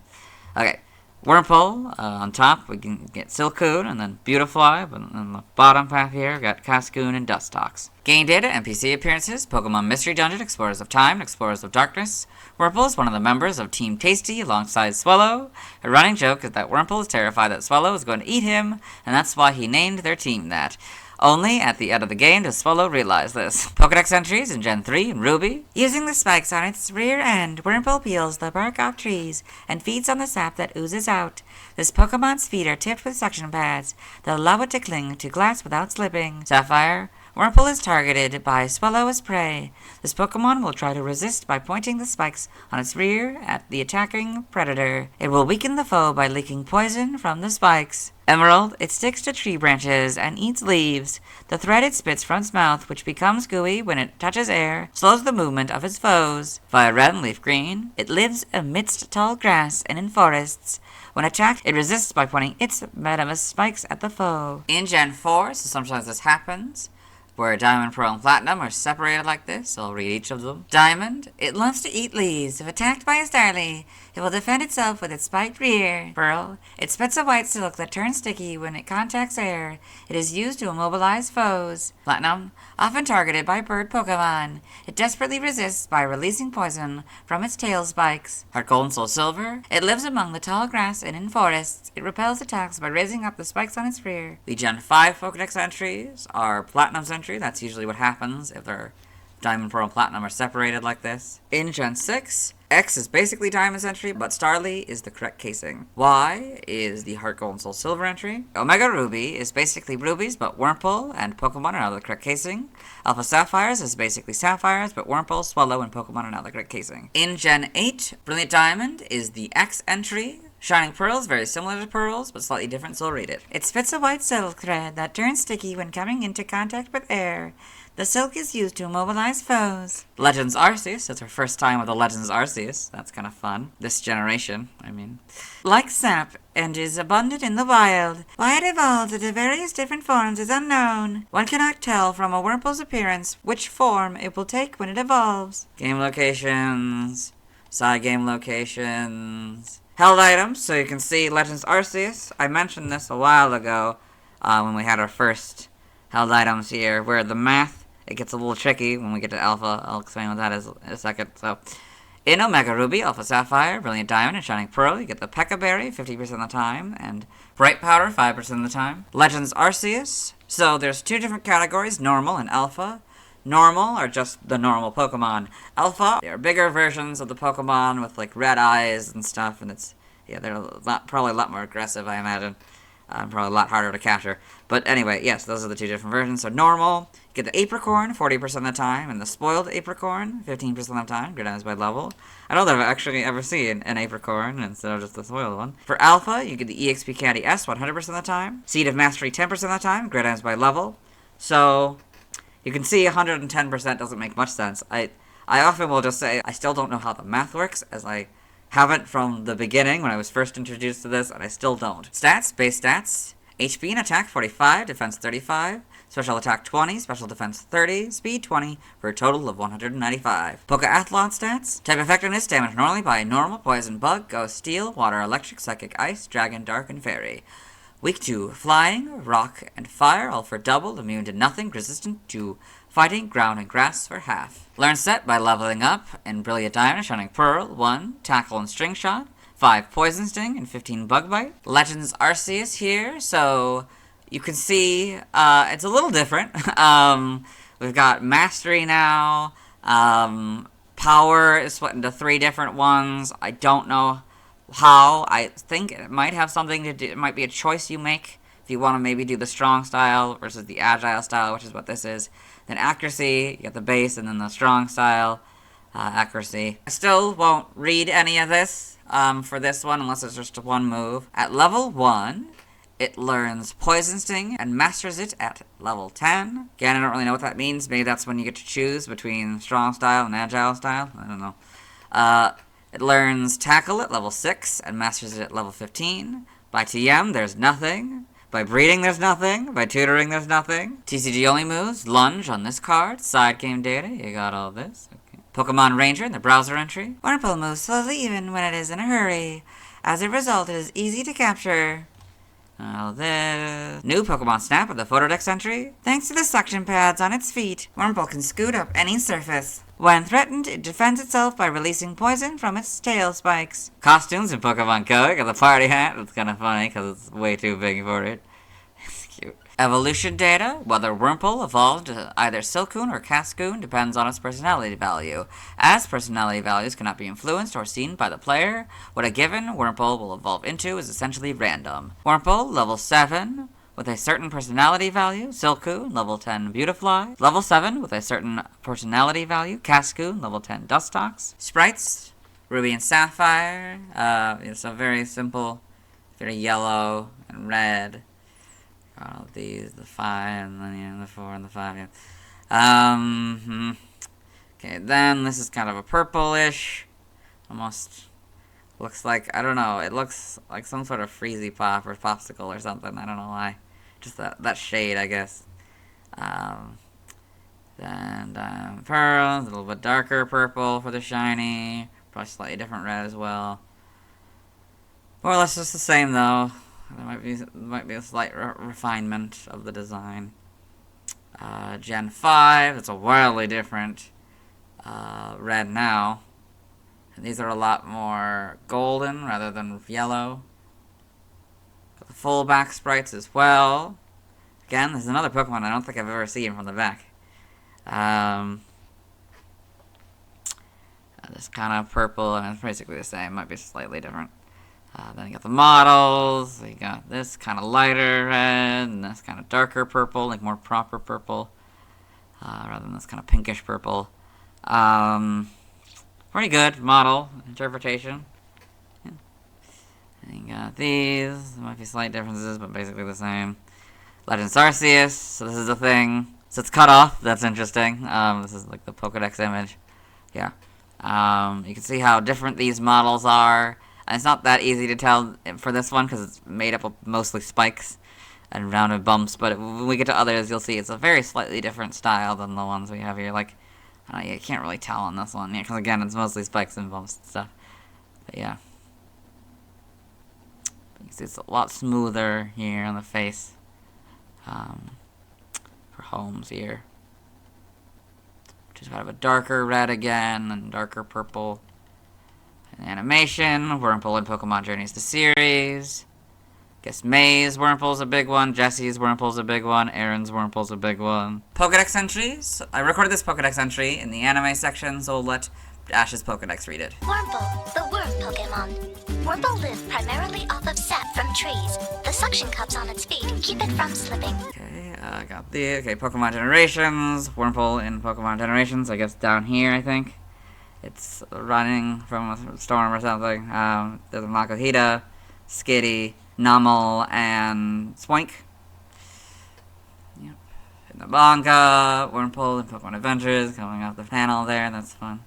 S2: Okay. Wurmple, on top we can get Silcoon, and then Beautifly, but on the bottom half here we got Cascoon and Dustox. Game data, NPC appearances, Pokemon Mystery Dungeon, Explorers of Time, and Explorers of Darkness. Wurmple is one of the members of Team Tasty alongside Swallow. A running joke is that Wurmple is terrified that Swallow is going to eat him, and that's why he named their team that. Only at the end of the game does Swallow realize this. Pokedex entries in Gen 3 and Ruby. Using the spikes on its rear end, Wurmple peels the bark off trees and feeds on the sap that oozes out. This Pokemon's feet are tipped with suction pads that allow it to cling to glass without slipping. Sapphire. Wurmple is targeted by Swallow as prey. This Pokemon will try to resist by pointing the spikes on its rear at the attacking predator. It will weaken the foe by leaking poison from the spikes. Emerald, it sticks to tree branches and eats leaves. The thread it spits from its mouth, which becomes gooey when it touches air, slows the movement of its foes. Fire Red and Leaf Green, it lives amidst tall grass and in forests. When attacked, it resists by pointing its venomous spikes at the foe. In Gen 4, so sometimes this happens, where Diamond, Pearl, and Platinum are separated like this, so I'll read each of them. Diamond, it loves to eat leaves. If attacked by a Starly, it will defend itself with its spiked rear. Pearl, it spits a white silk that turns sticky when it contacts air. It is used to immobilize foes. Platinum, often targeted by bird Pokemon. It desperately resists by releasing poison from its tail spikes. Heart Gold and Soul Silver, it lives among the tall grass and in forests. It repels attacks by raising up the spikes on its rear. The Gen 5 Pokedex entries are Platinum's entry. That's usually what happens if their Diamond, Pearl, and Platinum are separated like this. In Gen 6, X is basically Diamond's entry, but Starly is the correct casing. Y is the Heart Gold and Soul Silver entry. Omega Ruby is basically rubies, but Wurmple and Pokemon are now the correct casing. Alpha Sapphires is basically sapphires, but Wurmple, Swallow, and Pokemon are now the correct casing. In Gen 8, Brilliant Diamond is the X entry. Shining Pearl is very similar to Pearls, but slightly different, so I'll read it. It spits a white silk thread that turns sticky when coming into contact with air. The silk is used to immobilize foes. Legends Arceus, it's our first time with the Legends Arceus. That's kind of fun. This generation, I mean. Like sap, and is abundant in the wild. Why it evolves into various different forms is unknown. One cannot tell from a Wurmple's appearance which form it will take when it evolves. Game locations. Side game locations. Held items, so you can see Legends Arceus. I mentioned this a while ago when we had our first held items here, where the math, it gets a little tricky when we get to Alpha. I'll explain what that is in a second. So, In Omega Ruby, Alpha Sapphire, Brilliant Diamond, and Shining Pearl, you get the Pekka Berry 50% of the time, and Bright Powder 5% of the time. Legends Arceus. So there's two different categories, Normal and Alpha. Normal are just the normal Pokemon. Alpha, they are bigger versions of the Pokemon with like red eyes and stuff, and they're probably a lot more aggressive, I imagine. Probably a lot harder to capture. But anyway, yes, those are the two different versions. So normal, you get the Apricorn 40% of the time, and the Spoiled Apricorn 15% of the time, graded by level. I don't know if I've actually ever seen an Apricorn instead of just the Spoiled one. For Alpha, you get the EXP Candy S 100% of the time, Seed of Mastery 10% of the time, graded by level. So you can see 110% doesn't make much sense. I often will just say I still don't know how the math works, as I haven't from the beginning when I was first introduced to this, and I still don't. Stats, base stats. HP and attack 45, defense 35, special attack 20, special defense 30, speed 20, for a total of 195. Pokeathlon stats. Type effectiveness, damage normally by normal, poison, bug, ghost, steel, water, electric, psychic, ice, dragon, dark, and fairy. Weak to flying, rock, and fire, all for double, immune to nothing, resistant to fighting, ground, and grass for half. Learn set by leveling up in Brilliant Diamond, Shining Pearl, 1, Tackle and String Shot, 5 Poison Sting, and 15 Bug Bite. Legends Arceus here, so you can see it's a little different. We've got Mastery now. Power is split into 3 different ones. I don't know how. I think it might have something to do, it might be a choice you make if you want to maybe do the strong style versus the agile style, which is what this is. Then accuracy, you get the base, and then the strong style, accuracy. I still won't read any of this for this one unless it's just one move. At level 1, it learns Poison Sting and masters it at level 10. Again, I don't really know what that means. Maybe that's when you get to choose between strong style and agile style. I don't know. It learns Tackle at level 6 and masters it at level 15. By TM, there's nothing. By breeding, there's nothing. By tutoring, there's nothing. TCG only moves. Lunge on this card. Side game data. You got all this. Okay. Pokemon Ranger in the browser entry. Wurmple moves slowly even when it is in a hurry. As a result, it is easy to capture. All this. New Pokemon Snap at the Photodex entry. Thanks to the suction pads on its feet, Wurmple can scoot up any surface. When threatened, it defends itself by releasing poison from its tail spikes. Costumes in Pokemon Go. Got the party hat. It's kind of funny because it's way too big for it. It's cute. Evolution data. Whether Wurmple evolved to either Silcoon or Cascoon depends on its personality value. As personality values cannot be influenced or seen by the player, what a given Wurmple will evolve into is essentially random. Wurmple, level 7. With a certain personality value, Silcoon, level 10, Beautifly. Level 7, with a certain personality value, Cascoon, level 10, Dustox. Sprites, Ruby and Sapphire. It's a very simple, very yellow and red. All of these, the 5, and then the 4 and the 5, yeah. Okay, then this is kind of a purplish. Almost looks like, I don't know, it looks like some sort of freezy pop or popsicle or something. I don't know why. Just that shade, I guess. Then pearl, a little bit darker purple for the shiny. Probably slightly different red as well. More or less just the same though. There might be a slight refinement of the design. Gen 5, it's a wildly different red now. And these are a lot more golden rather than yellow. Got the full back sprites as well. Again, this is another Pokemon I don't think I've ever seen from the back. This kind of purple, and it's basically the same. Might be slightly different. Then you got the models. You got this kind of lighter red, and this kind of darker purple, like more proper purple, rather than this kind of pinkish purple. Pretty good model interpretation. Yeah. And you got these. There might be slight differences, but basically the same. Legends Arceus. So this is a thing. So it's cut off. That's interesting. This is like the Pokedex image. Yeah. You can see how different these models are. And it's not that easy to tell for this one because it's made up of mostly spikes and rounded bumps. But when we get to others, you'll see it's a very slightly different style than the ones we have here. Like, you can't really tell on this one. Because again, it's mostly spikes and bumps and stuff. But yeah. You can see it's a lot smoother here on the face. For Holmes here. Which is kind of a darker red again and darker purple. Animation, Wurmple in Pokemon Journeys the series. Guess May's Wurmple's a big one, Jesse's Wurmple's a big one, Aaron's Wurmple's a big one. Pokedex entries. I recorded this Pokedex entry in the anime section, so we'll let Ash's Pokedex read it.
S13: Wurmple, the worm Pokemon. Wurmple live primarily off of sap from trees. The suction cups on its feet keep it from slipping.
S2: Okay, got the, Pokemon Generations, Wurmple in Pokemon Generations, I guess down here, I think. It's running from a storm or something. There's a Makuhita, Skitty, Numel, and Spoink. Yep. In the manga, Wurmple and Pokemon Adventures coming off the panel there, that's fun.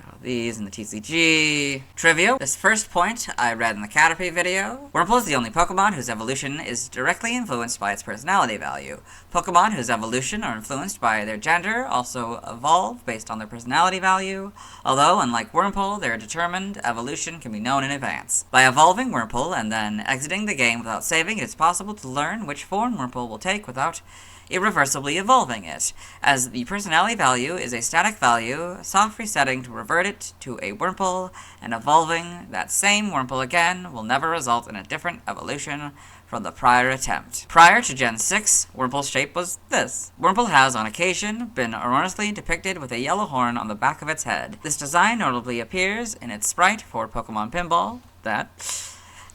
S2: Got all these in the TCG. Trivia. This first point I read in the Caterpie video. Wurmple is the only Pokemon whose evolution is directly influenced by its personality value. Pokemon whose evolution are influenced by their gender also evolve based on their personality value, although, unlike Wurmple, their determined evolution can be known in advance. By evolving Wurmple and then exiting the game without saving, it is possible to learn which form Wurmple will take without irreversibly evolving it. As the personality value is a static value, soft resetting to revert it to a Wurmple and evolving that same Wurmple again will never result in a different evolution from the prior attempt. Prior to Gen 6, Wurmple's shape was this. Wurmple has, on occasion, been erroneously depicted with a yellow horn on the back of its head. This design notably appears in its sprite for Pokemon Pinball,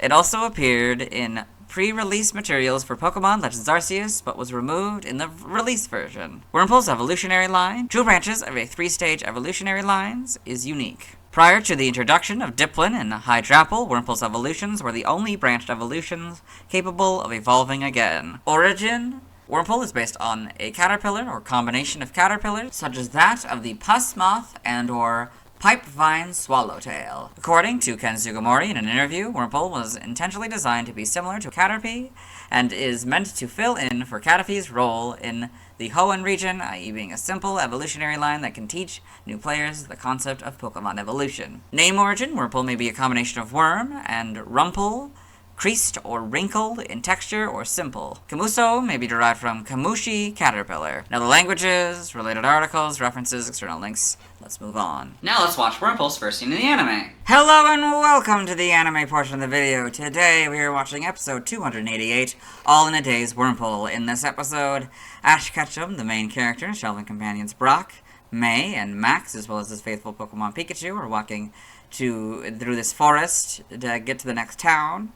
S2: It also appeared in pre-release materials for Pokemon Legends Arceus, but was removed in the release version. Wurmple's evolutionary line, 2 branches of a 3-stage evolutionary lines, is unique. Prior to the introduction of Dipplin and Hydrapple, Wurmple's evolutions were the only branched evolutions capable of evolving again. Origin. Wurmple is based on a caterpillar or combination of caterpillars, such as that of the pus moth and or pipevine swallowtail. According to Ken Sugimori in an interview, Wurmple was intentionally designed to be similar to Caterpie and is meant to fill in for Caterpie's role in the Hoenn region, i.e. being a simple evolutionary line that can teach new players the concept of Pokemon evolution. Name origin, Wurmple may be a combination of worm and rumple, creased or wrinkled in texture or simple. Camuso may be derived from Kamushi caterpillar. Now the languages, related articles, references, external links. Let's move on.
S1: Now let's watch Wurmple's first scene in the anime.
S2: Hello and welcome to the anime portion of the video. Today we are watching episode 288, All in a Day's Wurmple. In this episode, Ash Ketchum, the main character, and Shelvin companions Brock, May, and Max, as well as his faithful Pokemon Pikachu, are walking through this forest to get to the next town.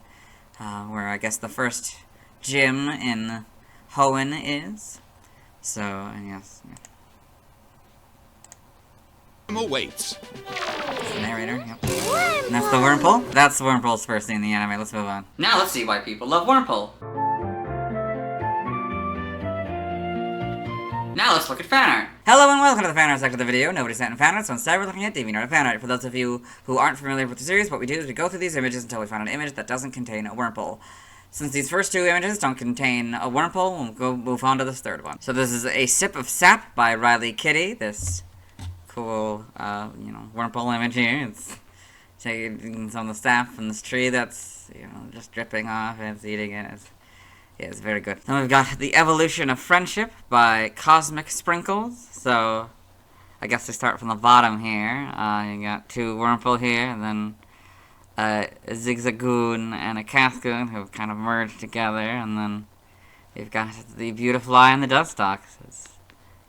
S2: Where I guess the first gym in Hoenn is. So, yes.
S15: Awaits.
S2: The narrator, yep. And that's the Wurmple. That's Wurmple's first scene in the anime. Let's move on.
S1: Now let's see why people love Wurmple. Now let's look at fan art.
S2: Hello and welcome to the fan art section of the video. Nobody sent in fan art, so instead we're looking at DeviantArt fan art. For those of you who aren't familiar with the series, what we do is we go through these images until we find an image that doesn't contain a Wurmple. Since these first 2 images don't contain a Wurmple, we'll go move on to this third one. So this is A Sip of Sap by Riley Kitty. This cool, Wurmple image here. It's taking some of the sap from this tree that's, just dripping off and it's eating it. It's very good. Then we've got The Evolution of Friendship by Cosmic Sprinkles. So, I guess we start from the bottom here. You got 2 Wurmple here, and then a Zigzagoon and a Cascoon who have kind of merged together, and then you've got the Beautifly and the Dustox.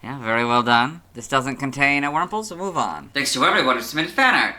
S2: Yeah, very well done. This doesn't contain a Wurmple, so move on.
S1: Thanks to everyone who submitted fan art.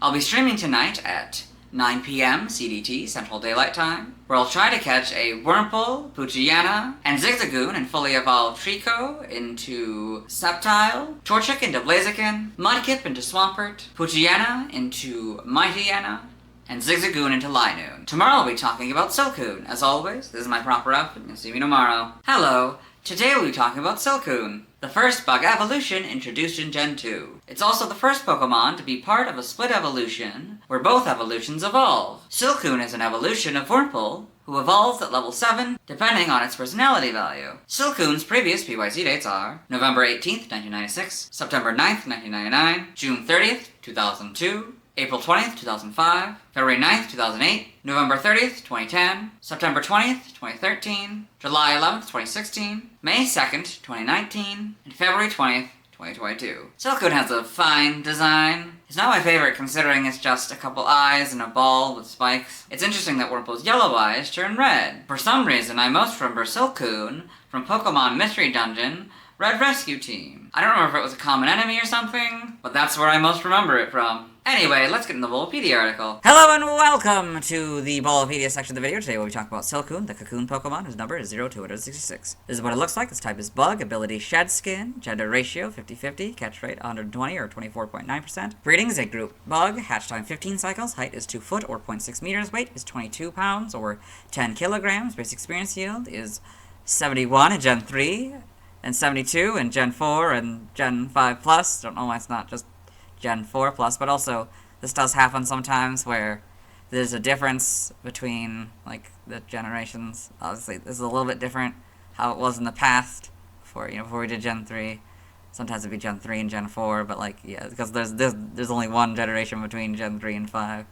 S1: I'll be streaming tonight at 9 p.m. CDT, Central Daylight Time, where I'll try to catch a Wurmple, Poochyena, and Zigzagoon and fully evolve Treecko into Sceptile, Torchic into Blaziken, Mudkip into Swampert, Poochyena into Mightyena, and Zigzagoon into Linoone. Tomorrow I'll be talking about Silcoon. As always, this is my proper outfit, you'll see me tomorrow. Hello, today we'll be talking about Silcoon, the first bug evolution introduced in Gen 2. It's also the first Pokemon to be part of a split evolution, where both evolutions evolve. Silcoon is an evolution of Wurmple, who evolves at level 7, depending on its personality value. Silcoon's previous PYZ dates are November 18th, 1996, September 9th, 1999, June 30th, 2002, April 20th, 2005, February 9th, 2008, November 30th, 2010, September 20th, 2013, July 11th, 2016, May 2nd, 2019, and February 20th, 2022. Silcoon has a fine design. It's not my favorite considering it's just a couple eyes and a ball with spikes. It's interesting that Wurmple's yellow eyes turn red. For some reason, I most remember Silcoon from Pokemon Mystery Dungeon, Red Rescue Team. I don't remember if it was a common enemy or something, but that's where I most remember it from. Anyway, let's get in the Bulbapedia article.
S2: Hello and welcome to the Bulbapedia section of the video. Today we'll be talking about Silcoon, the cocoon Pokemon, whose number is 0266. This is what it looks like. Its type is Bug, ability Shed Skin, gender ratio 50-50, catch rate 120 or 24.9%. Breeding is a group Bug, hatch time 15 cycles, height is 2 foot or 0.6 meters, weight is 22 pounds or 10 kilograms, basic experience yield is 71 in Gen 3, and 72 in Gen 4 and Gen 5 plus. Don't know why it's not just Gen 4 plus, but also this does happen sometimes where there's a difference between like the generations. Obviously this is a little bit different how it was in the past before we did Gen 3. Sometimes it'd be Gen 3 and Gen 4, but like yeah, because there's only one generation between Gen 3 and 5.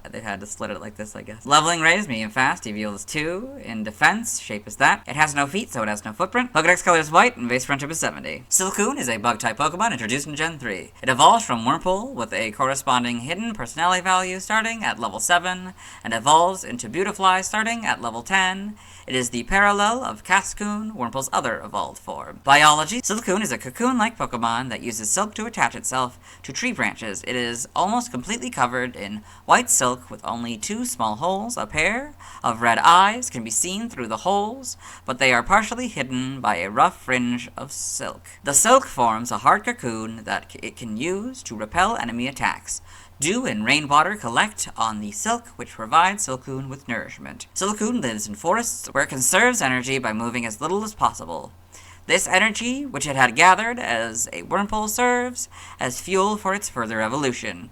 S2: They had to split it like this, I guess. Leveling rate is medium fast, EV is 2. In defense, shape is that. It has no feet, so it has no footprint. Pokedex color is white, and base friendship is 70. Silcoon is a bug-type Pokemon introduced in Gen 3. It evolves from Wurmple with a corresponding hidden personality value starting at level 7, and evolves into Beautifly starting at level 10. It is the parallel of Cascoon, Wurmple's other evolved form. Biology: Silcoon is a cocoon-like Pokemon that uses silk to attach itself to tree branches. It is almost completely covered in white silk with only 2 small holes. A pair of red eyes can be seen through the holes, but they are partially hidden by a rough fringe of silk. The silk forms a hard cocoon that it can use to repel enemy attacks. Dew and rainwater collect on the silk, which provides Silcoon with nourishment. Silcoon lives in forests where it conserves energy by moving as little as possible. This energy, which it had gathered as a Wurmple, serves as fuel for its further evolution.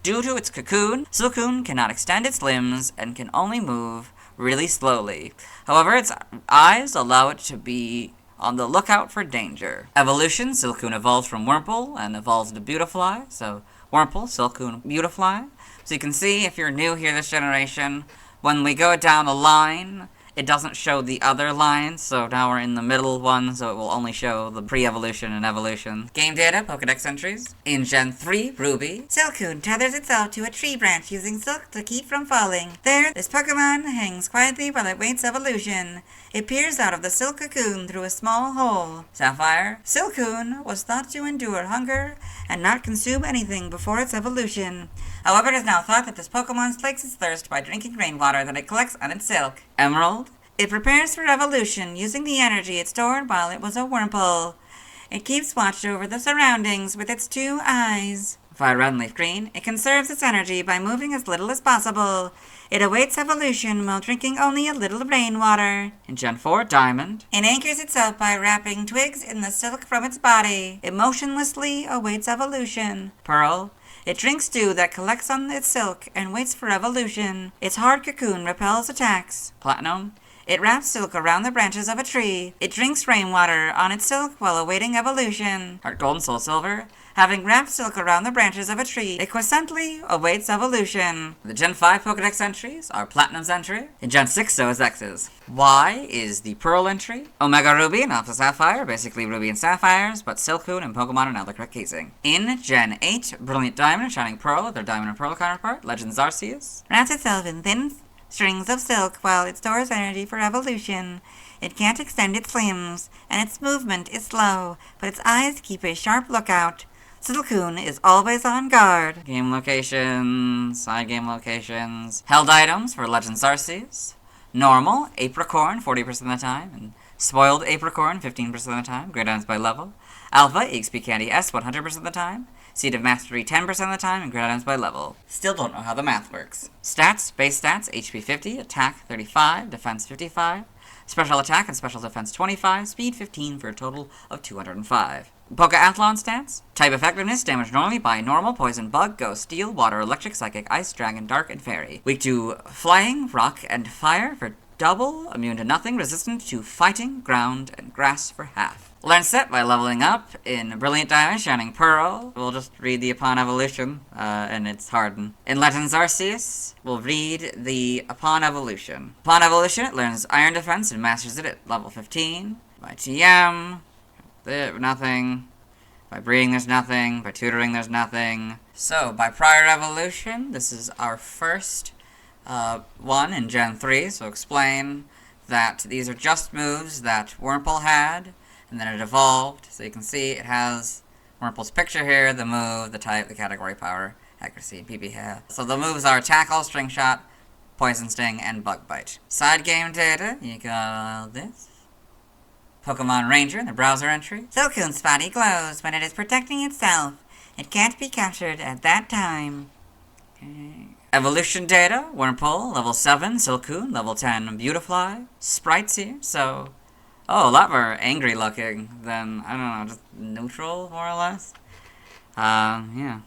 S2: Due to its cocoon, Silcoon cannot extend its limbs and can only move really slowly. However, its eyes allow it to be on the lookout for danger. Evolution: Silcoon evolves from Wurmple and evolves into Beautifly, so Wurmple, Silcoon, Beautifly. So you can see, if you're new here this generation, when we go down a line, it doesn't show the other lines, so now we're in the middle one, so it will only show the pre-evolution and evolution. Game data, Pokedex entries. In Gen 3, Ruby, Silcoon tethers itself to a tree branch using silk to keep from falling. There, this Pokemon hangs quietly while it waits evolution. It peers out of the silk cocoon through a small hole. Sapphire, Silcoon was thought to endure hunger and not consume anything before its evolution. However, it is now thought that this Pokemon slakes its thirst by drinking rainwater that it collects on its silk. Emerald, it prepares for evolution using the energy it stored while it was a Wurmple. It keeps watch over the surroundings with its 2 eyes. Fire Red and Leaf Green, it conserves its energy by moving as little as possible. It awaits evolution while drinking only a little rainwater. In Gen 4, Diamond, it anchors itself by wrapping twigs in the silk from its body. It motionlessly awaits evolution. Pearl, it drinks dew that collects on its silk and waits for evolution. Its hard cocoon repels attacks. Platinum, it wraps silk around the branches of a tree. It drinks rainwater on its silk while awaiting evolution. Heart Gold and Soul Silver, having wrapped silk around the branches of a tree, it quiescently awaits evolution. The Gen 5 Pokedex entries are Platinum's entry. In Gen 6, so is X's. Y is the Pearl entry. Omega Ruby and Alpha Sapphire, basically Ruby and Sapphires, but Silcoon and Pokemon are now the correct casing. In Gen 8, Brilliant Diamond and Shining Pearl, their Diamond and Pearl counterpart, Legends Arceus, wraps itself in thin strings of silk while it stores energy for evolution. It can't extend its limbs, and its movement is slow, but its eyes keep a sharp lookout. Silcoon is always on guard. Game locations, side game locations. Held items for Legends Arceus. Normal, Apricorn 40% of the time, and Spoiled Apricorn 15% of the time, grade items by level. Alpha, EXP Candy S 100% of the time. Seed of Mastery 10% of the time, and grade items by level. Still don't know how the math works. Stats, base stats, HP 50, attack 35, defense 55, special attack and special defense 25, speed 15 for a total of 205. Pokeathlon stats, type effectiveness, damage normally by normal, poison, bug, ghost, steel, water, electric, psychic, ice, dragon, dark, and fairy. Weak to flying, rock, and fire for double, immune to nothing, resistant to fighting, ground, and grass for half. Learn set by leveling up in Brilliant Diamond, Shining Pearl. We'll just read the Upon Evolution, and it's Harden. In Legends Arceus, we'll read the Upon Evolution. Upon Evolution, it learns Iron Defense and masters it at level 15. By TM, nothing. By breeding, there's nothing. By tutoring, there's nothing. So, by prior evolution, this is our first one in Gen 3. So explain that these are just moves that Wurmple had, and then it evolved. So you can see it has Wurmple's picture here, the move, the type, the category, power, accuracy, PP hair. So the moves are Tackle, String Shot, Poison Sting, and Bug Bite. Side game data, you got all this. Pokemon Ranger in the browser entry. Silcoon's body glows when it is protecting itself. It can't be captured at that time. Okay. Evolution data, Wurmple, level 7, Silcoon, level 10, Beautifly. Sprites here, so... Oh, a lot more angry looking than, I don't know, just neutral, more or less. Yeah.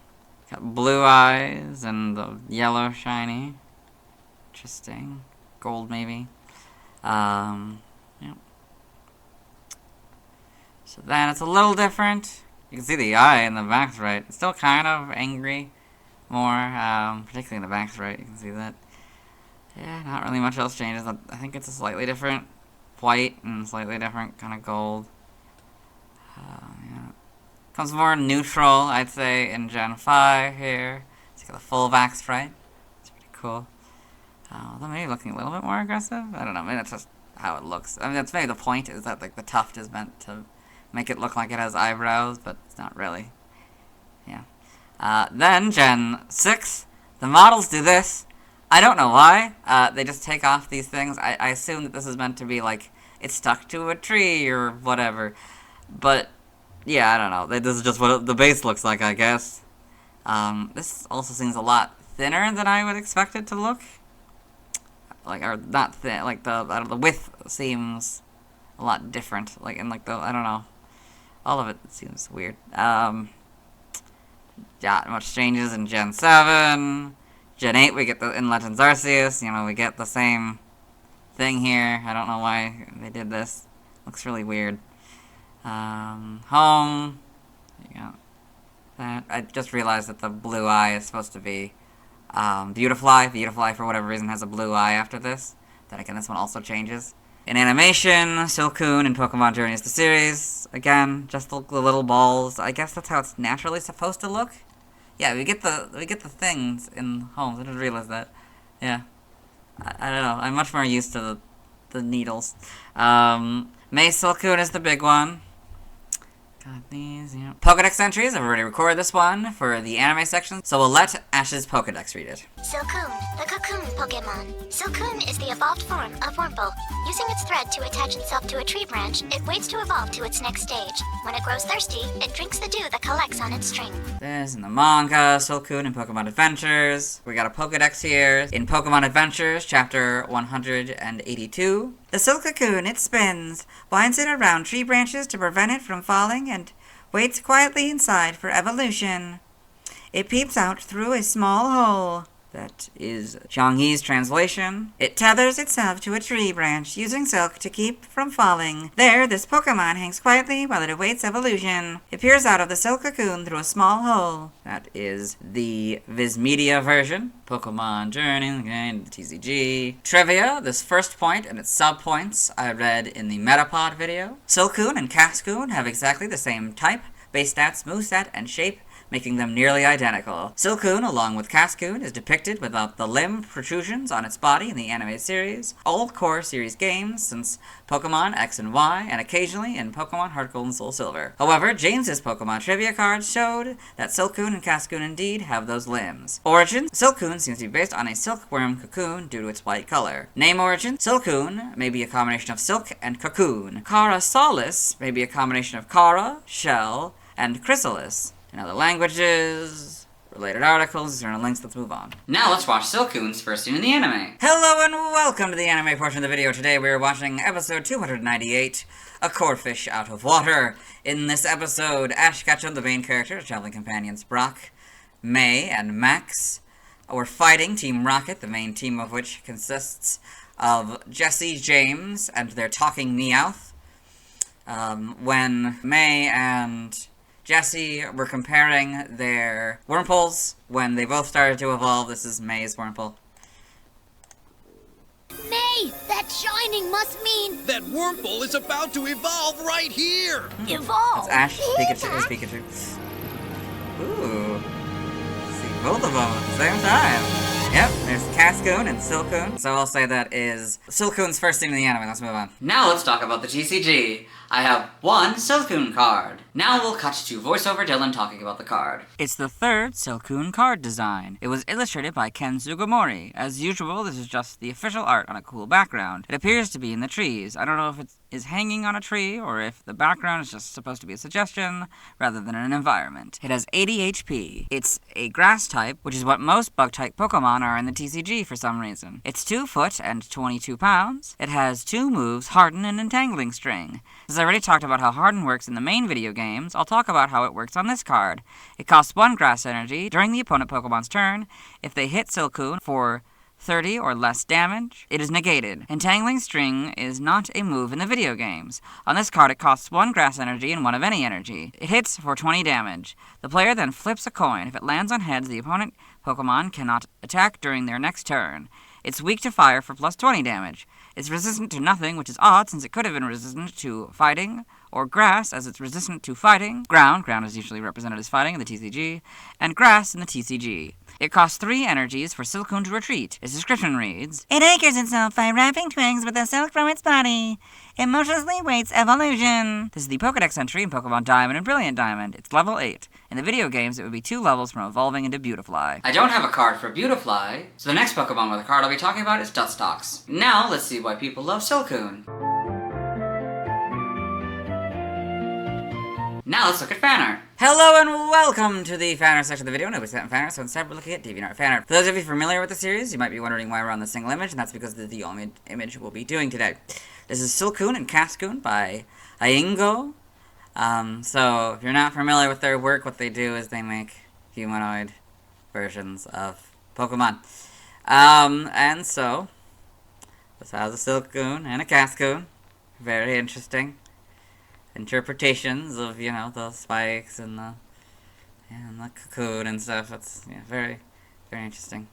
S2: Got blue eyes and the yellow shiny. Interesting. Gold, maybe. Yeah. So then it's a little different. You can see the eye in the back's right. It's still kind of angry. More, particularly in the back's right. You can see that. Yeah, not really much else changes. I think it's a slightly different white and slightly different kind of gold. Yeah. Comes more neutral, I'd say, in Gen 5 here. It's got the full Vax Fright. It's pretty cool. Although maybe looking a little bit more aggressive. I don't know. Maybe that's just how it looks. I mean, that's maybe the point, is that like the tuft is meant to make it look like it has eyebrows, but it's not really. Yeah. Then Gen 6, the models do this. I don't know why. They just take off these things. I assume that this is meant to be like it's stuck to a tree or whatever. But yeah, I don't know. This is just what the base looks like, I guess. This also seems a lot thinner than I would expect it to look. Like, or not thin. Like the width seems a lot different. Like in like the, I don't know. All of it seems weird. Yeah, not much changes in Gen 7. Gen 8, we get the, in Legends Arceus, you know, we get the same thing here. I don't know why they did this. Looks really weird. Home. You got that. I just realized that the blue eye is supposed to be Beautifly. Beautifly, for whatever reason, has a blue eye after this. Then again, this one also changes. In animation, Silcoon and Pokemon Journeys the series. Again, just the little balls. I guess that's how it's naturally supposed to look. Yeah, we get the things in Homes. I didn't realize that. Yeah. I don't know. I'm much more used to the needles. May Silcoon is the big one. Got these, yeah. Pokedex entries. I've already recorded this one for the anime section, so we'll let Ash's Pokedex read it.
S13: Silcoon, the cocoon Pokemon. Silcoon is the evolved form of Wurmple. Using its thread to attach itself to a tree branch, it waits to evolve to its next stage. When it grows thirsty, it drinks the dew that collects on its string.
S2: There's in the manga, Silcoon in Pokemon Adventures. We got a Pokedex here in Pokemon Adventures, chapter 182. The Silcoon, it spins, winds it around tree branches to prevent it from falling, and waits quietly inside for evolution. It peeps out through a small hole. That is Xiangyi's translation. It tethers itself to a tree branch, using silk to keep from falling. There, this Pokemon hangs quietly while it awaits evolution. It peers out of the silk cocoon through a small hole. That is the Viz Media version. Pokemon Journey, the TCG. Trivia, this first point and its sub-points I read in the Metapod video. Silcoon and Cascoon have exactly the same type, base stats, moveset, and shape, making them nearly identical. Silcoon, along with Cascoon, is depicted without the limb protrusions on its body in the anime series, all core series games since Pokemon X and Y, and occasionally in Pokemon Heart Gold and Soul Silver. However, James's Pokemon trivia card showed that Silcoon and Cascoon indeed have those limbs. Origin, Silcoon seems to be based on a silkworm cocoon due to its white color. Name origin, Silcoon may be a combination of silk and cocoon. Cara Solis may be a combination of Cara, shell, and chrysalis. In other languages, related articles, external links, let's move on.
S1: Now let's watch Silcoon's first scene in the anime.
S2: Hello and welcome to the anime portion of the video. Today we are watching episode 298, A Corefish Out of Water. In this episode, Ash Ketchum, the main character, traveling companions Brock, May, and Max, were fighting Team Rocket, the main team of which consists of Jesse, James, and their talking Meowth. When May and Jesse were comparing their Wurmples when they both started to evolve. This is May's Wurmple.
S10: May, that shining must mean...
S15: That Wurmple is about to evolve right here!
S10: Evolve?
S2: It's Ash, Pikachu, is Pikachu. Ooh. See both of them at the same time. Yep, there's Cascoon and Silcoon. So I'll say that is Silcoon's first team in the anime. Let's move on.
S1: Now let's talk about the TCG. I have one Silcoon card. Now we'll cut to voiceover Dylan talking about the card.
S14: It's the third Silcoon card design. It was illustrated by Ken Sugimori. As usual, this is just the official art on a cool background. It appears to be in the trees. I don't know if it is hanging on a tree or if the background is just supposed to be a suggestion rather than an environment. It has 80 HP. It's a grass type, which is what most bug-type Pokemon are in the TCG for some reason. It's 2 foot and 22 pounds. It has 2 moves, Harden and Entangling String. As I already talked about how Harden works in the main video games, I'll talk about how it works on this card. It costs 1 grass energy during the opponent Pokemon's turn. If they hit Silcoon for 30 or less damage, it is negated. Entangling String is not a move in the video games. On this card, it costs 1 grass energy and 1 of any energy. It hits for 20 damage. The player then flips a coin. If it lands on heads, the opponent Pokemon cannot attack during their next turn. It's weak to fire for plus 20 damage. It's resistant to nothing, which is odd since it could have been resistant to fighting, or grass, as it's resistant to fighting. Ground is usually represented as fighting in the TCG, and grass in the TCG. It costs 3 energies for Silcoon to retreat. Its description reads, "It anchors itself by wrapping twigs with the silk from its body. It motionlessly waits evolution." This is the Pokedex entry in Pokemon Diamond and Brilliant Diamond. It's level 8. In the video games, it would be 2 levels from evolving into Beautifly.
S1: I don't have a card for Beautifly, so the next Pokemon with a card I'll be talking about is Dustox. Now let's see why people love Silcoon. Now let's look at fan art.
S2: Hello and welcome to the fan art section of the video. Nobody sent fan art, so instead we're looking at DeviantArt fan art. For those of you familiar with the series, you might be wondering why we're on the single image, and that's because this is the only image we'll be doing today. This is Silcoon and Cascoon by Aingo. So if you're not familiar with their work, what they do is they make humanoid versions of Pokemon. And so this has a Silcoon and a Cascoon. Very interesting interpretations of, you know, the spikes and the cocoon and stuff. It's very, very interesting.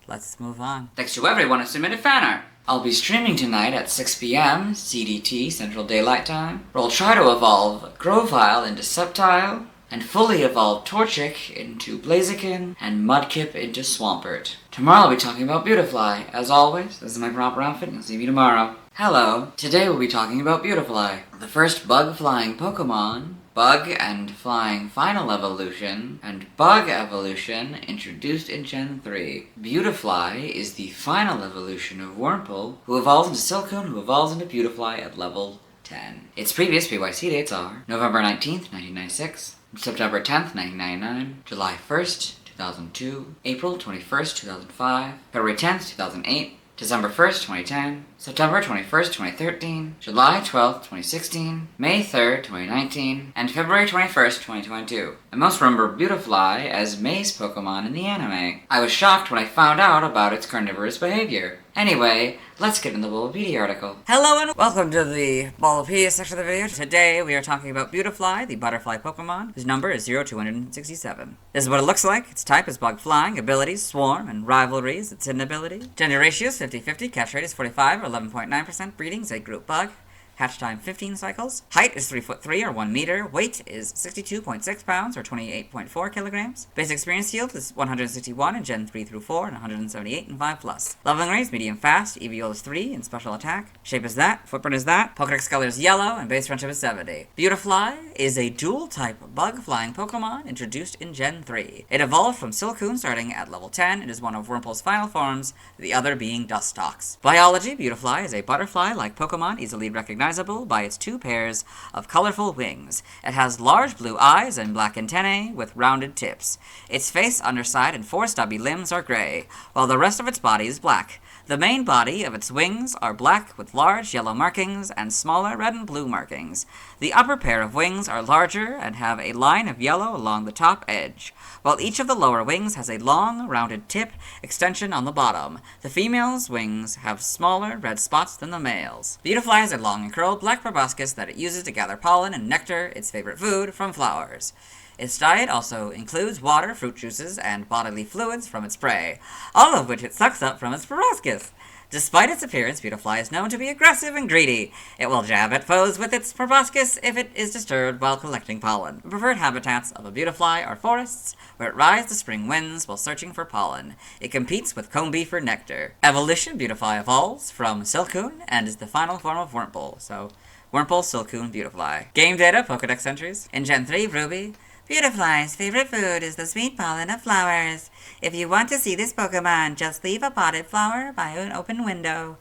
S2: Let's move on.
S1: Thanks to everyone who submitted fan art. I'll be streaming tonight at 6 p.m. CDT, Central Daylight Time, where I'll try to evolve Grovyle into Sceptile, and fully evolve Torchic into Blaziken, and Mudkip into Swampert. Tomorrow I'll be talking about Beautifly. As always, this is my proper outfit, and I'll see you tomorrow. Hello, today we'll be talking about Beautifly, the first bug-flying Pokemon, Bug and Flying Final Evolution, and Bug Evolution introduced in Gen 3. Beautifly is the final evolution of Wurmple, who evolves into Silcoon, who evolves into Beautifly at level 10. Its previous PYC dates are November 19th, 1996, September 10th, 1999, July 1st, 2002, April 21st, 2005, February 10th, 2008, December 1st, 2010, September 21st, 2013, July 12th, 2016, May 3rd, 2019, and February 21st, 2022. I most remember Beautifly as May's Pokemon in the anime. I was shocked when I found out about its carnivorous behavior. Anyway, let's get into the Bulbapedia article.
S2: Hello and welcome to the Bulbapedia section of the video. Today we are talking about Beautifly, the butterfly Pokemon, whose number is 0267. This is what it looks like. Its type is bug flying, abilities, swarm, and rivalries, its hidden ability. Gender ratio is 50-50, catch rate is 45 or 11.9%, breeding is a group bug. Hatch time 15 cycles. Height is 3'3" or 1 meter. Weight is 62.6 pounds or 28.4 kilograms. Basic experience yield is 161 in Gen 3 through 4 and 178 in 5+. Leveling rate is medium fast. EVO is 3 and special attack. Shape is that. Footprint is that. Pokedex color is yellow and base friendship is 70. Beautifly is a dual type bug flying Pokemon introduced in Gen 3. It evolved from Silcoon starting at level 10. It is one of Wurmple's final forms, the other being Dustox. Biology: Beautifly is a butterfly-like Pokemon easily recognizable by its 2 pairs of colorful wings. It has large blue eyes and black antennae with rounded tips. Its face, underside, and 4 stubby limbs are gray, while the rest of its body is black. The main body of its wings are black with large yellow markings and smaller red and blue markings. The upper pair of wings are larger and have a line of yellow along the top edge, while each of the lower wings has a long, rounded tip extension on the bottom. The female's wings have smaller red spots than the male's. Beautifly has a long and curled black proboscis that it uses to gather pollen and nectar, its favorite food, from flowers. Its diet also includes water, fruit juices, and bodily fluids from its prey, all of which it sucks up from its proboscis. Despite its appearance, Beautifly is known to be aggressive and greedy. It will jab at foes with its proboscis if it is disturbed while collecting pollen. Preferred habitats of a Beautifly are forests, where it rides the spring winds while searching for pollen. It competes with Combee for nectar. Evolution, Beautifly evolves from Silcoon and is the final form of Wurmple, so Wurmple, Silcoon, Beautifly. Game data, Pokedex entries. In Gen 3, Ruby, Beautifly's favorite food is the sweet pollen of flowers. If you want to see this Pokemon, just leave a potted flower by an open window.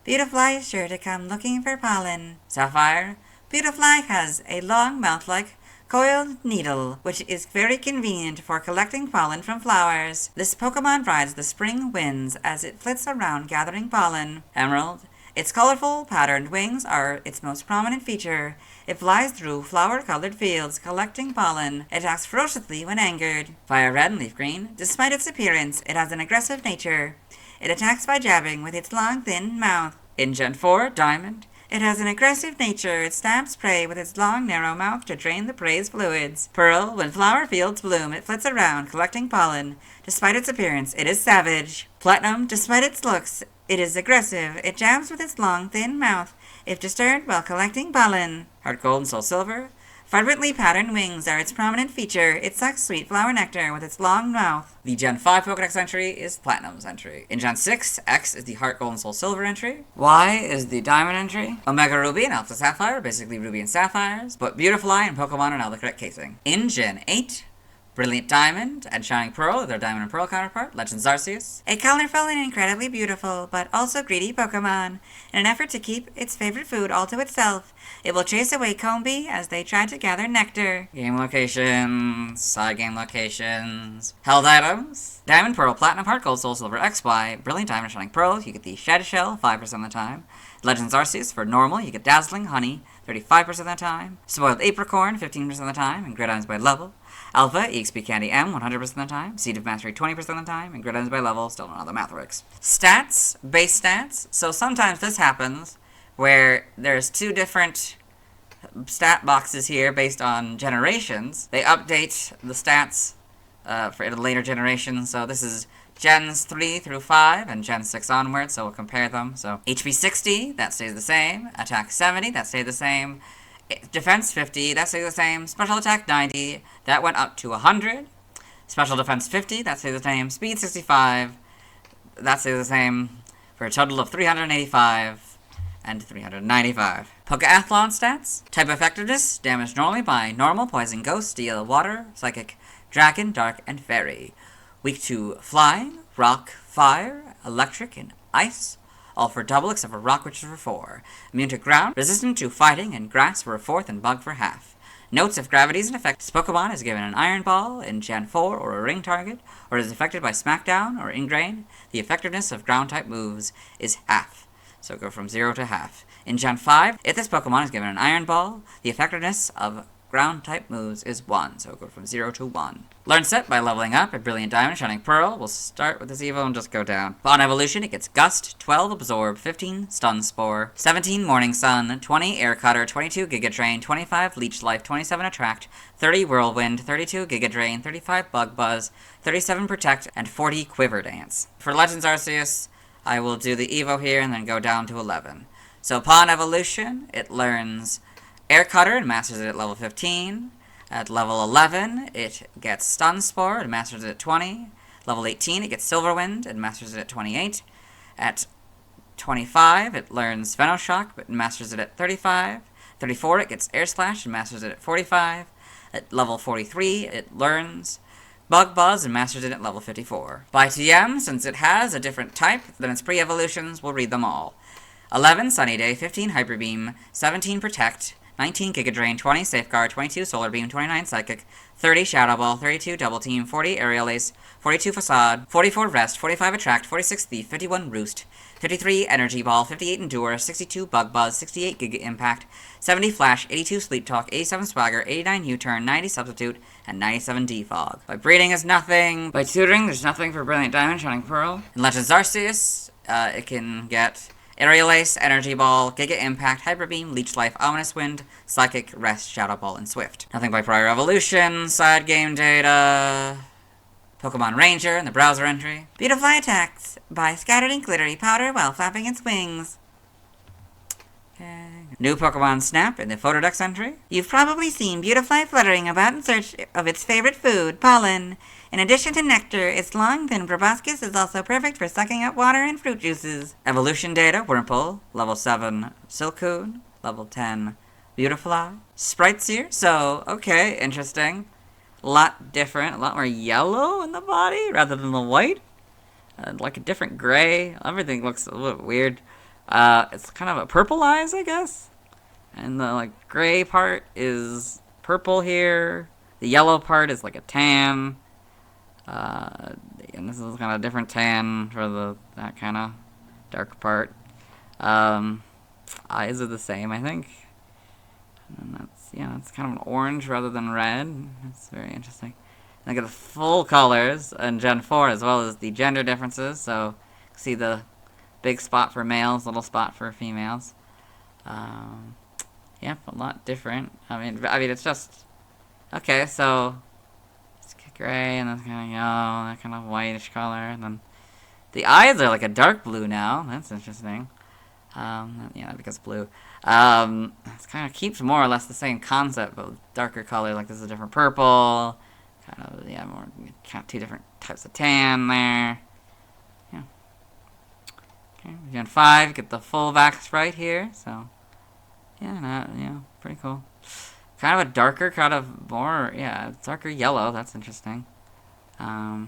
S2: Beautifly is sure to come looking for pollen. Sapphire, Beautifly has a long mouth-like coiled needle, which is very convenient for collecting pollen from flowers. This Pokemon rides the spring winds as it flits around gathering pollen. Emerald, its colorful, patterned wings are its most prominent feature. It flies through flower-colored fields, collecting pollen. It acts ferociously when angered. Fire Red and Leaf Green, despite its appearance, it has an aggressive nature. It attacks by jabbing with its long, thin mouth. In Gen 4, Diamond, it has an aggressive nature. It stabs prey with its long, narrow mouth to drain the prey's fluids. Pearl, when flower fields bloom, it flits around, collecting pollen. Despite its appearance, it is savage. Platinum, despite its looks, it is aggressive. It jabs with its long, thin mouth if disturbed while collecting pollen. Heart Gold and Soul Silver, vibrantly patterned wings are its prominent feature. It sucks sweet flower nectar with its long mouth. The Gen 5 Pokedex entry is Platinum's entry. In Gen 6, X is the Heart Gold and Soul Silver entry. Y is the Diamond entry. Omega Ruby and Alpha Sapphire are basically Ruby and Sapphires, but Beautifly and Pokemon are now the correct casing. In Gen 8, Brilliant Diamond and Shining Pearl are their Diamond and Pearl counterpart, Legends Arceus. A colorful and incredibly beautiful, but also greedy Pokemon. In an effort to keep its favorite food all to itself, it will chase away Combee as they try to gather nectar. Game locations, side game locations, held items. Diamond, Pearl, Platinum, Heart Gold, Soul Silver, XY, Brilliant Diamond, Shining Pearl, you get the Shed Shell 5% of the time. Legends Arceus, for normal, you get Dazzling Honey 35% of the time. Spoiled Apricorn 15% of the time, and Gridiron's by level. Alpha, EXP Candy M 100% of the time, Seed of Mastery 20% of the time, and Gridiron's by level, still not the math works. Stats, base stats. So sometimes this happens where there's two different stat boxes here based on generations. They update the stats for later generations, so this is Gens 3 through 5 and Gen 6 onward, so we'll compare them. So HP 60, that stays the same. Attack 70, that stays the same. Defense 50, that stays the same. Special attack 90, that went up to 100. Special defense 50, that stays the same. Speed 65, that stays the same. For a total of 385 and 395. Pokeathlon stats. Type effectiveness, damaged normally by normal, poison, ghost, steel, water, psychic, dragon, dark, and fairy. Weak to flying, rock, fire, electric, and ice. All for double except for rock, which is for 4. Immune to ground, resistant to fighting, and grass for a 4th, and bug for half. Notes: if gravity is an effect, this Pokemon is given an Iron Ball in Gen 4 or a ring target, or is affected by Smackdown or Ingrain, the effectiveness of ground-type moves is half. So go from 0 to half. In Gen 5, if this Pokemon is given an Iron Ball, the effectiveness of ground-type moves is 1, so go from 0 to 1. Learn set by leveling up at Brilliant Diamond, Shining Pearl. We'll start with this Evo and just go down. On evolution, it gets Gust, 12 Absorb, 15 Stun Spore, 17 Morning Sun, 20 Air Cutter, 22 Giga Drain, 25 Leech Life, 27 Attract, 30 Whirlwind, 32 Giga Drain, 35 Bug Buzz, 37 Protect, and 40 Quiver Dance. For Legends Arceus, I will do the Evo here and then go down to 11. So upon evolution, it learns Air Cutter and masters it at level 15. At level 11, it gets Stun Spore and masters it at 20. Level 18, it gets Silver Wind and masters it at 28. At 25, it learns Venoshock but masters it at 35. 34, it gets Air Slash and masters it at 45. At level 43, it learns Bug Buzz and masters it at level 54. By TM, since it has a different type than its pre-evolutions, we'll read them all. 11 Sunny Day, 15 Hyper Beam, 17 Protect, 19 Giga Drain, 20 Safeguard, 22 Solar Beam, 29 Psychic, 30 Shadow Ball, 32 Double Team, 40 Aerial Ace, 42 Facade, 44 Rest, 45 Attract, 46 Thief, 51 Roost, 53 Energy Ball, 58 Endure, 62 Bug Buzz, 68 Giga Impact, 70 Flash, 82 Sleep Talk, 87 Swagger, 89 U-Turn, 90 Substitute, and 97 Defog. By breeding is nothing. By tutoring, there's nothing for Brilliant Diamond, Shining Pearl. In Legends Arceus, it can get Aerial Ace, Energy Ball, Giga Impact, Hyper Beam, Leech Life, Ominous Wind, Psychic, Rest, Shadow Ball, and Swift. Nothing by prior evolution, side game data, Pokemon Ranger in the browser entry. Beautifly attacks by scattering glittery powder while flapping its wings. Okay. New Pokemon Snap in the Photodex entry. You've probably seen Beautifly fluttering about in search of its favorite food, pollen. In addition to nectar, its long, thin proboscis is also perfect for sucking up water and fruit juices. Evolution data, Wurmple, level 7, Silcoon, level 10, Beautifly. Sprites here, so, okay, interesting. A lot different, a lot more yellow in the body rather than the white. Like a different gray. Everything looks a little weird. It's kind of a purple eyes, I guess. And the, like, gray part is purple here. The yellow part is like a tan. And this is kind of a different tan for that kind of dark part. Eyes are the same, I think. And that's, yeah, it's kind of an orange rather than red. That's very interesting. And I get the full colors in Gen 4 as well as the gender differences. So, see the big spot for males, little spot for females. Yep, a lot different. I mean, it's just, okay, so gray, and that's kind of yellow, that kind of whitish color, and then the eyes are like a dark blue now. That's interesting. Yeah, because blue. It kind of keeps more or less the same concept, but with darker color. Like this is a different purple. Kind of, yeah, more kind of two different types of tan there. Yeah. Okay, Gen 5, get the full Vax right here. So, yeah, yeah, pretty cool. Kind of a darker, kind of more, yeah, darker yellow. That's interesting. The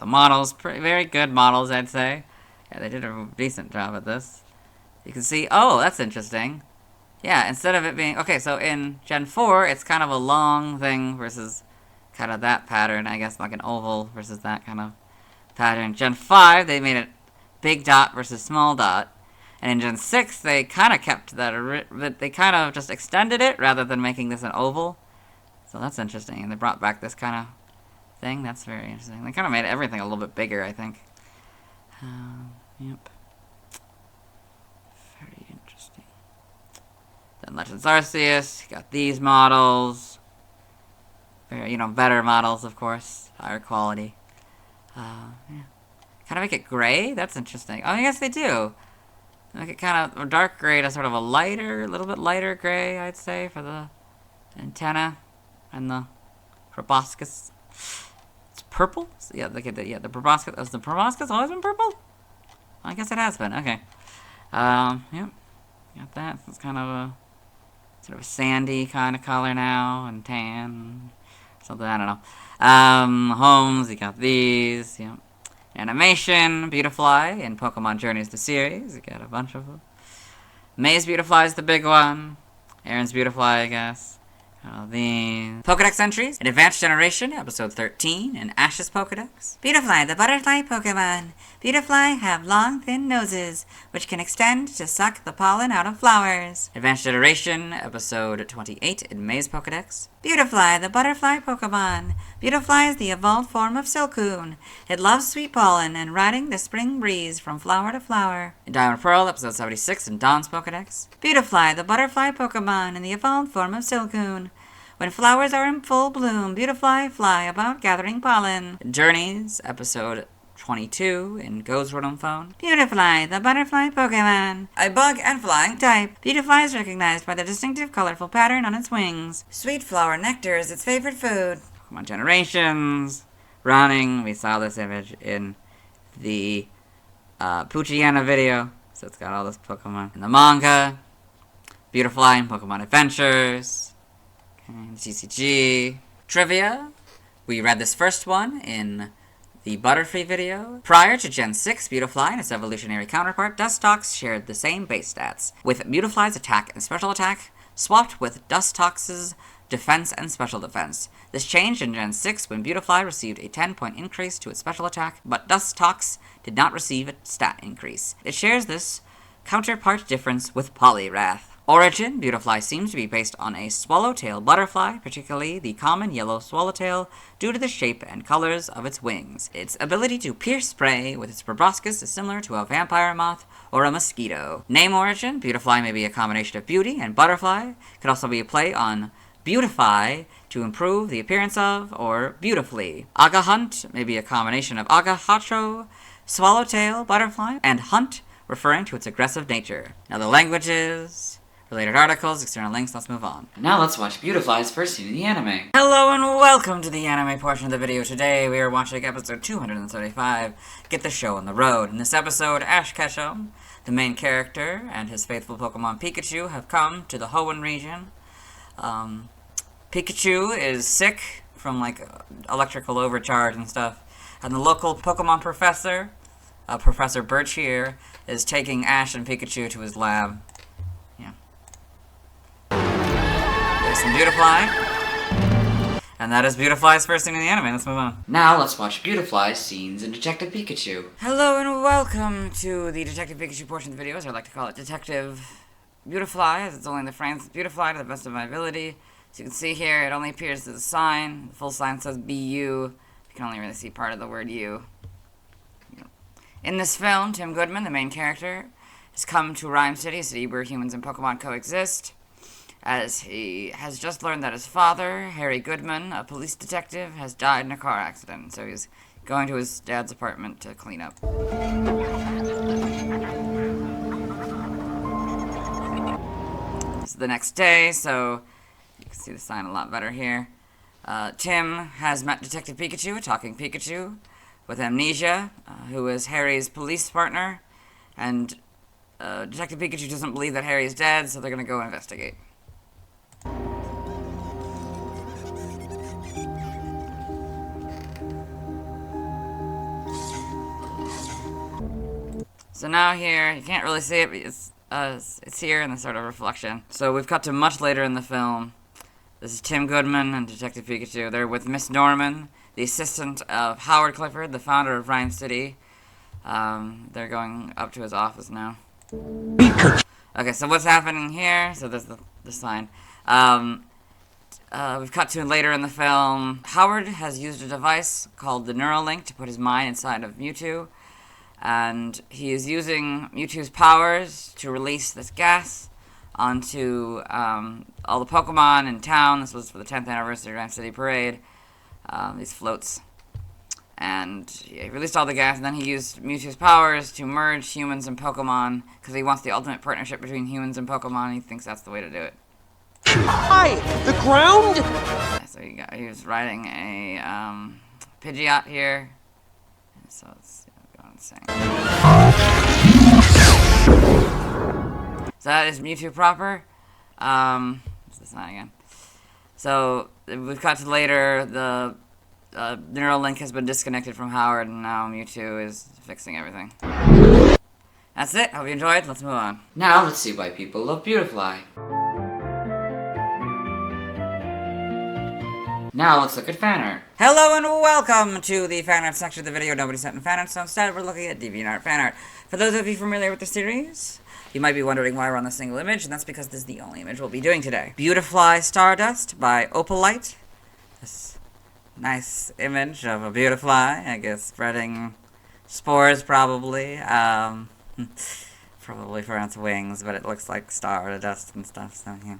S2: models, very good models, I'd say. Yeah, they did a decent job at this. You can see, oh, that's interesting. Yeah, instead of it being, okay, so in Gen 4, it's kind of a long thing versus kind of that pattern, I guess, like an oval versus that kind of pattern. Gen 5, they made it big dot versus small dot. And in Gen 6, they kind of kept that, but they kind of just extended it rather than making this an oval. So that's interesting. And they brought back this kind of thing. That's very interesting. They kind of made everything a little bit bigger, I think. Yep. Very interesting. Then Legends Arceus. You got these models. Very, better models, of course. Higher quality. Yeah. Kind of make it gray? That's interesting. Oh, I guess they do. Make it kind of dark gray to sort of a little bit lighter gray, I'd say, for the antenna and the proboscis. It's purple? So yeah, the proboscis. Has the proboscis always been purple? I guess it has been. Okay. Yep. Got that. So it's kind of a sort of a sandy kind of color now, and tan, something, I don't know. Homes, you got these, yep. Animation, Beautifly, in Pokemon Journeys the series. You got a bunch of them. May's Beautifly is the big one. Aaron's Beautifly, I guess. The Pokedex entries in Advanced Generation, Episode 13, in Ash's Pokedex. Beautifly, the butterfly Pokemon. Beautifly have long, thin noses, which can extend to suck the pollen out of flowers. Advanced Generation, Episode 28, in May's Pokedex. Beautifly, the butterfly Pokemon. Beautifly is the evolved form of Silcoon. It loves sweet pollen and riding the spring breeze from flower to flower. In Diamond Pearl, Episode 76, in Dawn's Pokedex. Beautifly, the butterfly Pokemon in the evolved form of Silcoon. When flowers are in full bloom, Beautifly fly about gathering pollen. Journeys, Episode 22, in Go's Rotom Phone. Beautifly, the butterfly Pokemon. A bug and flying type. Beautifly is recognized by the distinctive colorful pattern on its wings. Sweet flower nectar is its favorite food. Pokemon Generations. Running. We saw this image in the Poochyena video. So it's got all this Pokemon in the manga. Beautifly in Pokemon Adventures. TCG. Trivia. We read this first one in the Butterfree video. Prior to Gen 6, Beautifly and its evolutionary counterpart, Dustox, shared the same base stats, with Beautifly's attack and special attack swapped with Dustox's defense and special defense. This changed in Gen 6 when Beautifly received a 10-point increase to its special attack, but Dustox did not receive a stat increase. It shares this counterpart difference with Poliwrath. Origin, Beautifly seems to be based on a swallowtail butterfly, particularly the common yellow swallowtail, due to the shape and colors of its wings. Its ability to pierce prey with its proboscis is similar to a vampire moth or a mosquito. Name origin, Beautifly may be a combination of beauty and butterfly. Could also be a play on beautify, to improve the appearance of, or beautifully. Aga hunt may be a combination of aga hacho, swallowtail, butterfly, and hunt, referring to its aggressive nature. Now the languages, related articles, external links, let's move on.
S1: Now let's watch Beautifly's first scene in the anime.
S2: Hello and welcome to the anime portion of the video. Today we are watching episode 235, Get the Show on the Road. In this episode, Ash Ketchum, the main character, and his faithful Pokemon Pikachu have come to the Hoenn region. Pikachu is sick from like electrical overcharge and stuff, and the local Pokemon professor, Professor Birch here, is taking Ash and Pikachu to his lab. Yeah. There's some Beautifly, and that is Beautifly's first scene in the anime. Let's move on.
S1: Now let's watch Beautifly's scenes in Detective Pikachu.
S2: Hello and welcome to the Detective Pikachu portion of the video, as I like to call it, Detective Beautifly, as it's only in the frames Beautifly to the best of my ability. As you can see here, it only appears as a sign. The full sign says BU. You can only really see part of the word U. In this film, Tim Goodman, the main character, has come to Rhyme City, a city where humans and Pokemon coexist, as he has just learned that his father, Harry Goodman, a police detective, has died in a car accident. So he's going to his dad's apartment to clean up. This is the next day, so you can see the sign a lot better here. Tim has met Detective Pikachu, a talking Pikachu, with amnesia, who is Harry's police partner, and Detective Pikachu doesn't believe that Harry is dead, so they're going to go investigate. So now here, you can't really see it, but it's here in the sort of reflection. So we've cut to much later in the film. This is Tim Goodman and Detective Pikachu. They're with Miss Norman, the assistant of Howard Clifford, the founder of Rhyme City. They're going up to his office now. Okay, so what's happening here? So there's the sign. We've cut to later in the film. Howard has used a device called the Neuralink to put his mind inside of Mewtwo. And he is using Mewtwo's powers to release this gas onto all the Pokemon in town. This was for the 10th anniversary of Rhyme City Parade. These floats. And he released all the gas, and then he used Mewtwo's powers to merge humans and Pokemon, because he wants the ultimate partnership between humans and Pokemon. He thinks that's the way to do it.
S12: Hi! The ground?
S2: Yeah, so he was riding a Pidgeot here. And so it's going insane. So that is Mewtwo proper. What's the sign again? So we've cut to later. The Neuralink has been disconnected from Howard, and now Mewtwo is fixing everything. That's it. Hope you enjoyed. Let's move on.
S1: Now let's see why people love Beautifly. Now let's look at fan art.
S2: Hello and welcome to the fan art section of the video. Nobody sent in fan art, so instead we're looking at DeviantArt fan art. For those of you familiar with the series, you might be wondering why we're on a single image, and that's because this is the only image we'll be doing today. Beautifly Stardust by Opalite. This nice image of a Beautifly, I guess, spreading spores probably. Probably for its wings, but it looks like stardust and stuff, so yeah.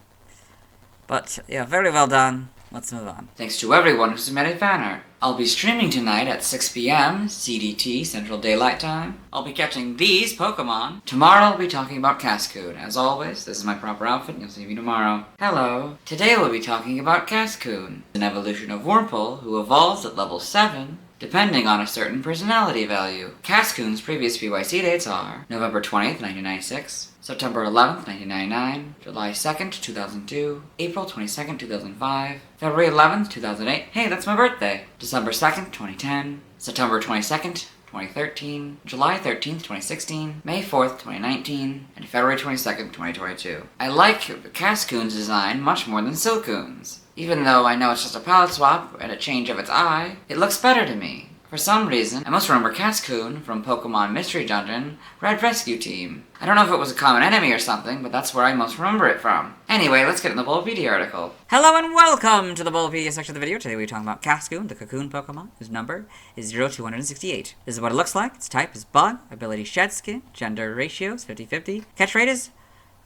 S2: But, yeah, very well done. Let's move on.
S1: Thanks to everyone who submitted fan art. I'll be streaming tonight at 6 p.m. CDT, Central Daylight Time. I'll be catching these Pokemon. Tomorrow I'll be talking about Cascoon. As always, this is my proper outfit and you'll see me tomorrow. Hello. Today we'll be talking about Cascoon, an evolution of Wurmple who evolves at level 7, depending on a certain personality value. Cascoon's previous PYC dates are November 20th, 1996, September 11th, 1999, July 2nd, 2002, April 22nd, 2005, February 11th, 2008, hey, that's my birthday, December 2nd, 2010, September 22nd, 2013, July 13th, 2016, May 4th, 2019, and February 22nd, 2022. I like Cascoon's design much more than Silcoon's. Even though I know it's just a palette swap and a change of its eye, it looks better to me. For some reason, I most remember Cascoon from Pokemon Mystery Dungeon Red Rescue Team. I don't know if it was a common enemy or something, but that's where I most remember it from. Anyway, let's get in the Bulbapedia article.
S2: Hello and welcome to the Bulbapedia section of the video. Today we're talking about Cascoon, the cocoon Pokemon, whose number is 0268. This is what it looks like. Its type is Bug, ability Shed Skin, gender ratio is 50-50, catch rate is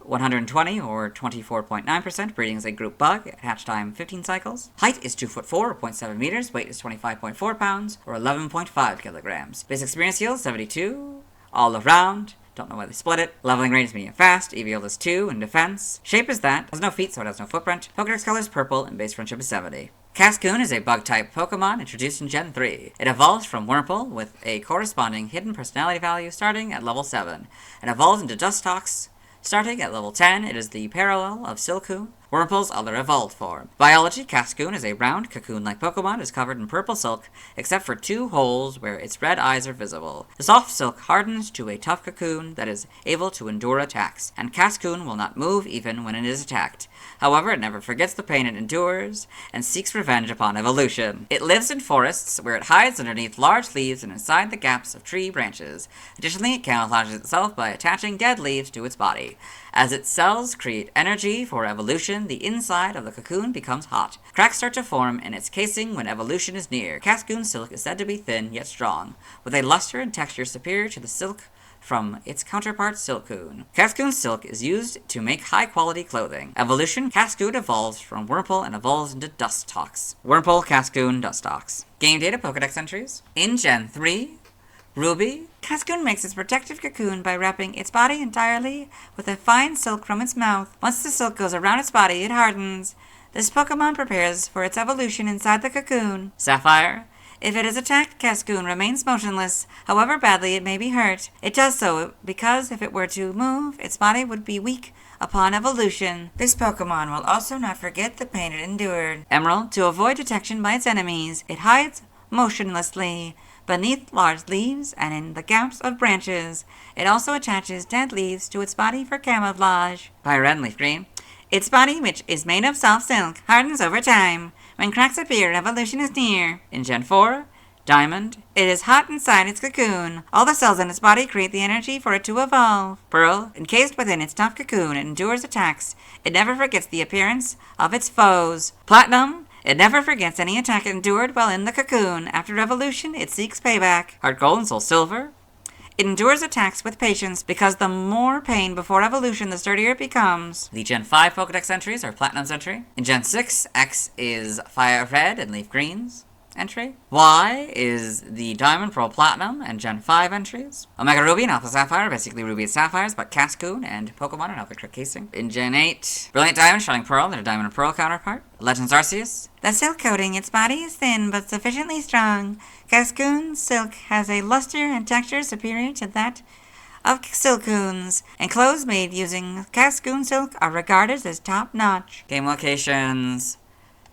S2: 120 or 24.9%, breeding is a group bug, hatch time 15 cycles. Height is 2'4" or 0.7 meters, weight is 25.4 pounds or 11.5 kilograms. Basic experience yield 72, all around. Don't know why they split it. Leveling range is medium fast. EV is 2 in defense. Shape is that. Has no feet, so it has no footprint. Pokédex color is purple, and base friendship is 70. Cascoon is a bug-type Pokemon introduced in Gen 3. It evolves from Wurmple with a corresponding hidden personality value starting at level 7. It evolves into Dustox. Starting at level 10, it is the parallel of Silcoon, Wurmple's other evolved form. Biology, Cascoon is a round, cocoon-like Pokemon. It is covered in purple silk, except for 2 holes where its red eyes are visible. The soft silk hardens to a tough cocoon that is able to endure attacks, and Cascoon will not move even when it is attacked. However, it never forgets the pain it endures, and seeks revenge upon evolution. It lives in forests, where it hides underneath large leaves and inside the gaps of tree branches. Additionally, it camouflages itself by attaching dead leaves to its body. As its cells create energy for evolution, the inside of the cocoon becomes hot. Cracks start to form in its casing when evolution is near. Cascoon silk is said to be thin yet strong, with a luster and texture superior to the silk from its counterpart Silcoon. Cascoon silk is used to make high-quality clothing. Evolution, Cascoon evolves from Wurmple and evolves into Dustox. Wurmple, Cascoon, Dustox. Game data, Pokedex entries. In Gen 3, Ruby, Cascoon makes its protective cocoon by wrapping its body entirely with a fine silk from its mouth. Once the silk goes around its body, it hardens. This Pokemon prepares for its evolution inside the cocoon. Sapphire, if it is attacked, Cascoon remains motionless, however badly it may be hurt. It does so because if it were to move, its body would be weak upon evolution. This Pokemon will also not forget the pain it endured. Emerald, to avoid detection by its enemies, it hides motionlessly beneath large leaves and in the gaps of branches. It also attaches dead leaves to its body for camouflage. Red Leaf Green, its body, which is made of soft silk, hardens over time. When cracks appear, evolution is near. In Gen 4, Diamond, it is hot inside its cocoon. All the cells in its body create the energy for it to evolve. Pearl, encased within its tough cocoon, it endures attacks. It never forgets the appearance of its foes. Platinum, it never forgets any attack endured while in the cocoon. After evolution, it seeks payback. Heart Gold and Soul Silver, it endures attacks with patience because the more pain before evolution, the sturdier it becomes. The Gen 5 Pokedex entries are Platinum's entry. In Gen 6, X is Fire Red and Leaf Green's entry. Y is the Diamond, Pearl, Platinum, and Gen 5 entries. Omega Ruby and Alpha Sapphire, basically Ruby and Sapphires, but Cascoon and Pokemon and Alpha Trick Casing. In Gen 8, Brilliant Diamond, Shining Pearl, their Diamond and Pearl counterpart. Legends Arceus, the silk coating its body is thin but sufficiently strong. Cascoon silk has a luster and texture superior to that of Silcoon's, and clothes made using Cascoon silk are regarded as top-notch. Game locations,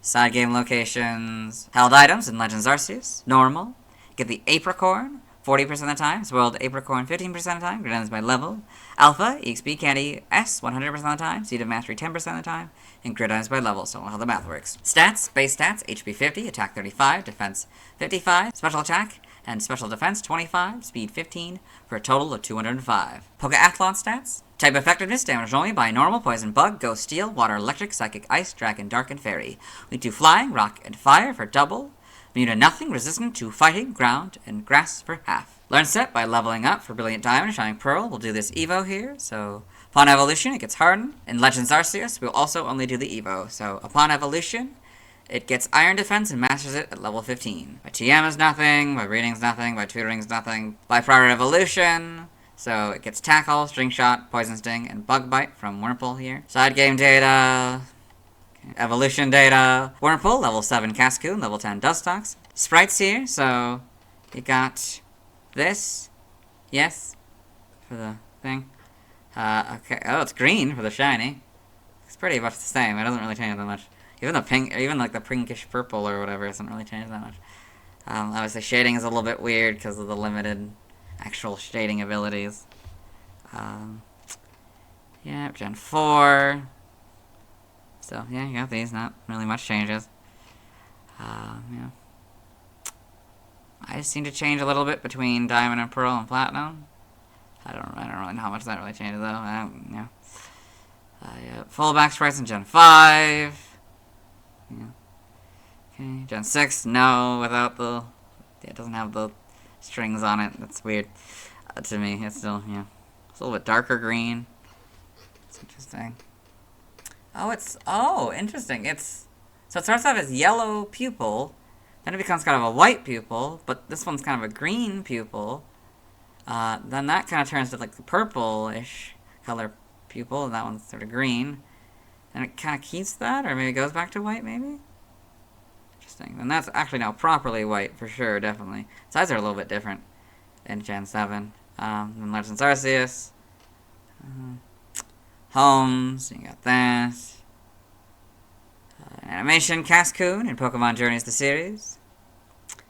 S2: side game locations, held items in Legends Arceus, normal. Get the Apricorn 40% of the time, Swirled Apricorn 15% of the time, graded by level. Alpha, EXP Candy S 100% of the time, Seed of Mastery 10% of the time, and graded by level, so I don't know how the math works. Stats, base stats, HP 50, attack 35, defense 55, special attack, and special defense 25, speed 15, for a total of 205. Pokeathlon stats, type effectiveness, damage only by normal, poison, bug, ghost, steel, water, electric, psychic, ice, dragon, dark, and fairy. Weak to flying, rock, and fire for double. Immune to nothing, resistant to fighting, ground, and grass for half. Learn set by leveling up for Brilliant Diamond, Shining Pearl. We'll do this Evo here, so upon evolution, it gets hardened. In Legends Arceus, we'll also only do the Evo, so upon evolution, it gets Iron Defense and masters it at level 15. By TM is nothing, by breeding is nothing, by tutoring is nothing. By prior evolution, so it gets Tackle, String Shot, Poison Sting, and Bug Bite from Wurmple here. Side game data, evolution data. Wurmple, level 7 Cascoon, level 10 Dustox. Sprites here, so you got this, yes, for the thing. Okay, oh, it's green for the shiny. It's pretty much the same, it doesn't really change that much. Even the pink, even like the pinkish purple or whatever, doesn't really change that much. Obviously shading is a little bit weird because of the limited actual shading abilities. Yeah, Gen 4. So, yeah, you got these, not really much changes. Yeah. I seem to change a little bit between Diamond and Pearl and Platinum. I don't really know how much that really changes though. Yeah. Yeah. Full back sprites in Gen 5. Yeah. Okay. Gen 6, no, without the... Yeah, it doesn't have the strings on it. That's weird. To me, it's still, yeah. It's a little bit darker green. It's interesting. Oh, interesting. So it starts off as yellow pupil, then it becomes kind of a white pupil, but this one's kind of a green pupil. Then that kind of turns to like the purple-ish color pupil, and that one's sort of green. And it kind of keeps that, or maybe goes back to white, maybe? Interesting. And that's actually now properly white, for sure, definitely. Sides are a little bit different in Gen 7. Then Legends Arceus. Homes, you got that. Animation, Cascoon in Pokemon Journeys the series.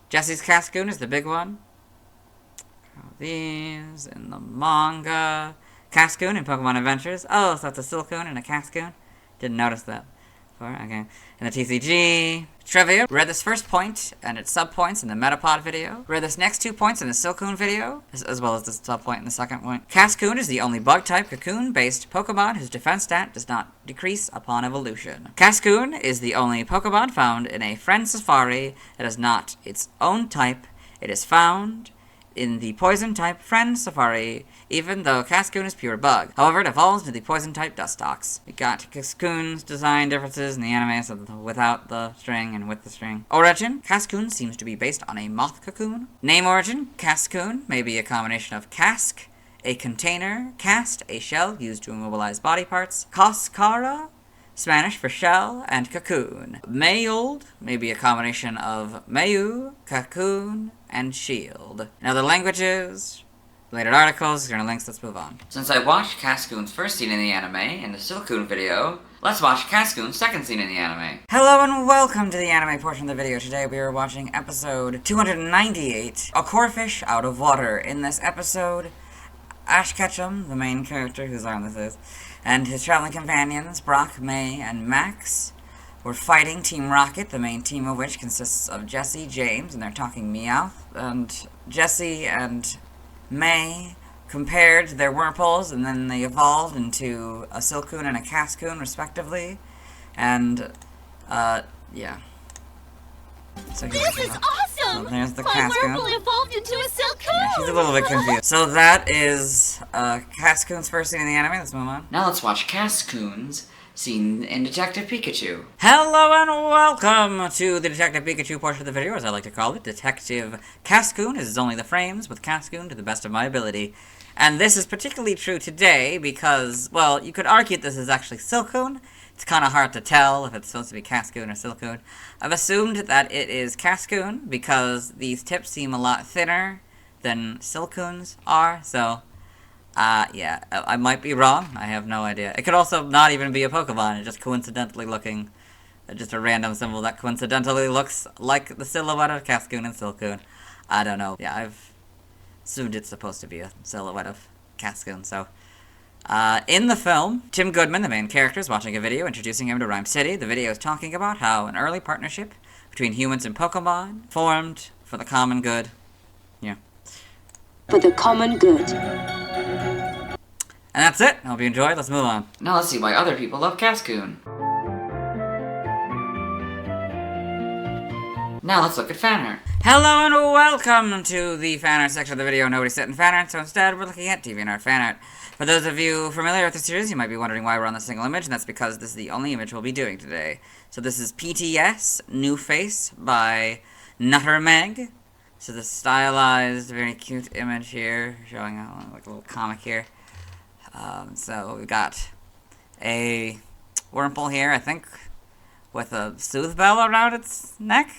S2: Jesse's Cascoon is the big one. These in the manga. Cascoon in Pokemon Adventures. Oh, so that's a Silcoon and a Cascoon. Didn't notice that before. Okay. In the TCG. Trivia. Read this first point and its sub-points in the Metapod video. Read this next 2 points in the Silcoon video, as well as the sub-point in the second point. Cascoon is the only bug-type cocoon-based Pokemon whose defense stat does not decrease upon evolution. Cascoon is the only Pokemon found in a Friend Safari that is not its own type. It is found in the Poison-type Friend Safari, even though Cascoon is pure bug. However, it evolves into the Poison-type Dustox. We got Cascoon's design differences in the anime, so without the string and with the string. Origin, Cascoon seems to be based on a moth cocoon. Name origin, Cascoon may be a combination of cask, a container, cast, a shell used to immobilize body parts, cascara, Spanish for shell, and cocoon. Mayold may be a combination of mayu, cocoon, and shield. Now the languages, related articles, links, let's move on.
S1: Since I watched Cascoon's first scene in the anime in the Silcoon video, let's watch Cascoon's second scene in the anime.
S2: Hello and welcome to the anime portion of the video. Today we are watching episode 298, A Corefish Out of Water. In this episode, Ash Ketchum, the main character whose arm this is, and his traveling companions, Brock, May, and Max, were fighting Team Rocket, the main team of which consists of Jesse, James, and their talking Meowth. And Jesse and May compared their Wurmples, and then they evolved into a Silcoon and a Cascoon, respectively. And, yeah. So
S10: this is awesome!
S2: So there's the
S10: My
S2: Cascoon.
S10: Wurmple evolved into a Silcoon!
S2: Yeah, she's a little bit confused. So that is Cascoon's first scene in the anime. Let's move on.
S1: Now let's watch Cascoon's scene in Detective Pikachu.
S2: Hello and welcome to the Detective Pikachu portion of the video, as I like to call it. Detective Cascoon is only the frames with Cascoon to the best of my ability. And this is particularly true today because, well, you could argue this is actually Silcoon. It's kind of hard to tell if it's supposed to be Cascoon or Silcoon. I've assumed that it is Cascoon because these tips seem a lot thinner than Silcoon's are, so, yeah, I might be wrong. I have no idea. It could also not even be a Pokemon. It's just coincidentally looking, just a random symbol that coincidentally looks like the silhouette of Cascoon and Silcoon. I don't know. Yeah, I've assumed it's supposed to be a silhouette of Cascoon, so. In the film, Tim Goodman, the main character, is watching a video introducing him to Rhyme City. The video is talking about how an early partnership between humans and Pokemon formed for the common good. Yeah.
S17: For the common good.
S2: And that's it. I hope you enjoyed. Let's move on.
S1: Now let's see why other people love Cascoon. Now let's look at fan art.
S2: Hello and welcome to the fan art section of the video. Nobody's setting fan art, so instead we're looking at DeviantArt fan art. For those of you familiar with the series, you might be wondering why we're on the single image, and that's because this is the only image we'll be doing today. So this is PTS, New Face by Nutter Meg. So the stylized, very cute image here, showing like a little comic here. So we've got a Wurmple here, I think, with a Soothe Bell around its neck.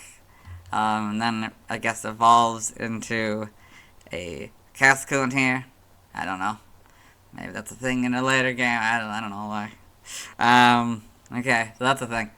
S2: And then I guess evolves into a Cascoon here. I don't know. Maybe that's a thing in a later game. I don't know why. Okay, so that's a thing.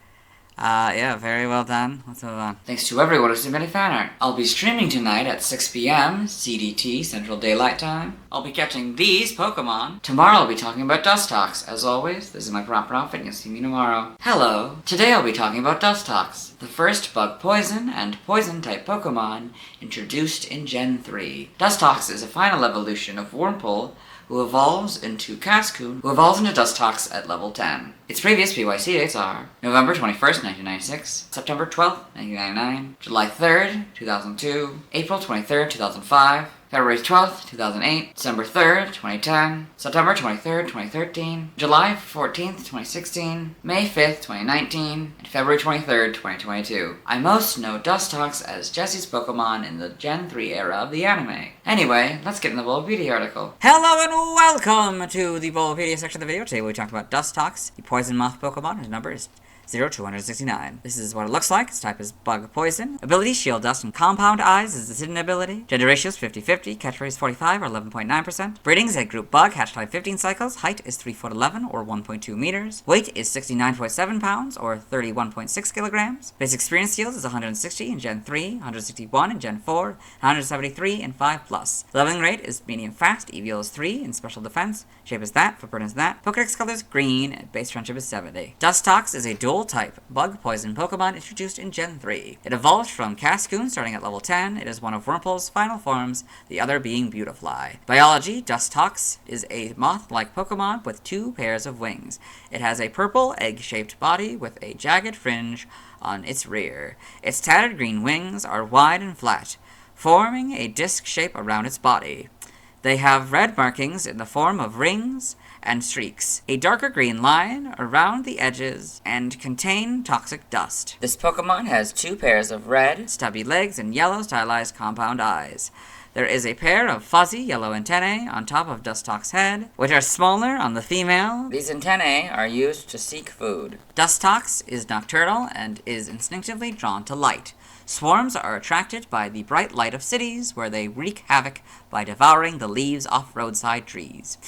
S2: Yeah, very well done. Let's move on.
S1: Thanks to everyone who submitted fan art. I'll be streaming tonight at 6 p.m. CDT, Central Daylight Time. I'll be catching these Pokemon. Tomorrow I'll be talking about Dustox. As always, this is my proper outfit and you'll see me tomorrow. Hello. Today I'll be talking about Dustox. the first bug poison and poison-type Pokemon introduced in Gen 3. Dustox is a final evolution of Wurmple, who evolves into Cascoon, who evolves into Dustox at level 10. Its previous PYC dates are November 21st, 1996, September 12th, 1999, July 3rd, 2002, April 23rd, 2005, February 12th, 2008, December 3rd, 2010, September 23rd, 2013, July 14th, 2016, May 5th, 2019, and February 23rd, 2022. I most know Dustox as Jesse's Pokemon in the Gen 3 era of the anime. Anyway, let's get in the Bulbapedia article.
S2: Hello and welcome to the Bulbapedia section of the video. Today we talk about Dustox, the poison moth Pokemon. His number is 0269. This is what it looks like. Its type is Bug Poison. Ability, Shield Dust, and Compound Eyes is its hidden ability. Gender ratio is 50-50. Catch rate is 45 or 11.9%. Breeding is a group bug. Hatch time 15 cycles. Height is 3 foot 11 or 1.2 meters. Weight is 69.7 pounds or 31.6 kilograms. Basic experience yield is 160 in Gen 3, 161 in Gen 4, 173 in 5+. Leveling rate is medium fast. EVL is 3 in special defense. Shape is that. Footprint is that. Pokedex color is green. Base friendship is 70. Dustox is a dual type bug poison Pokemon introduced in Gen 3. It evolved from Cascoon starting at level 10. It is one of Wurmple's final forms, the other being Beautifly. Biology, Dustox is a moth-like Pokemon with 2 pairs of wings. It has a purple egg-shaped body with a jagged fringe on its rear. Its tattered green wings are wide and flat, forming a disc shape around its body. They have red markings in the form of rings and streaks, a darker green line around the edges, and contain toxic dust. This Pokemon has 2 pairs of red, stubby legs and yellow stylized compound eyes. There is a pair of fuzzy yellow antennae on top of Dustox's head, which are smaller on the female. These antennae are used to seek food. Dustox is nocturnal and is instinctively drawn to light. Swarms are attracted by the bright light of cities, where they wreak havoc by devouring the leaves off roadside trees.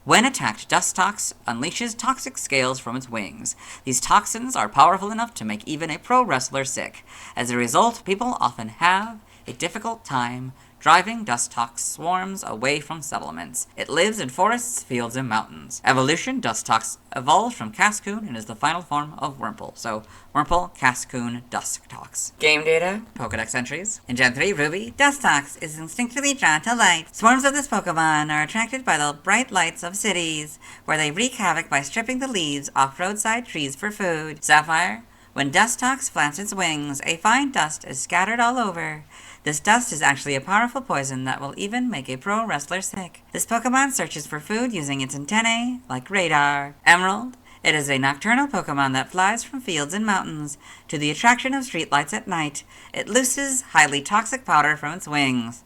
S2: When attacked, Dustox unleashes toxic scales from its wings. These toxins are powerful enough to make even a pro wrestler sick. As a result, people often have a difficult time driving Dustox swarms away from settlements. It lives in forests, fields, and mountains. Evolution, Dustox evolved from Cascoon and is the final form of Wurmple. So, Wurmple, Cascoon, Dustox. Game data, Pokedex entries. In Gen 3 Ruby, Dustox is instinctively drawn to light. Swarms of this Pokemon are attracted by the bright lights of cities, where they wreak havoc by stripping the leaves off roadside trees for food. Sapphire, when Dustox flaps its wings, a fine dust is scattered all over. This dust is actually a powerful poison that will even make a pro wrestler sick. This Pokemon searches for food using its antennae, like radar. Emerald, it is a nocturnal Pokemon that flies from fields and mountains to the attraction of streetlights at night. It looses highly toxic powder from its wings.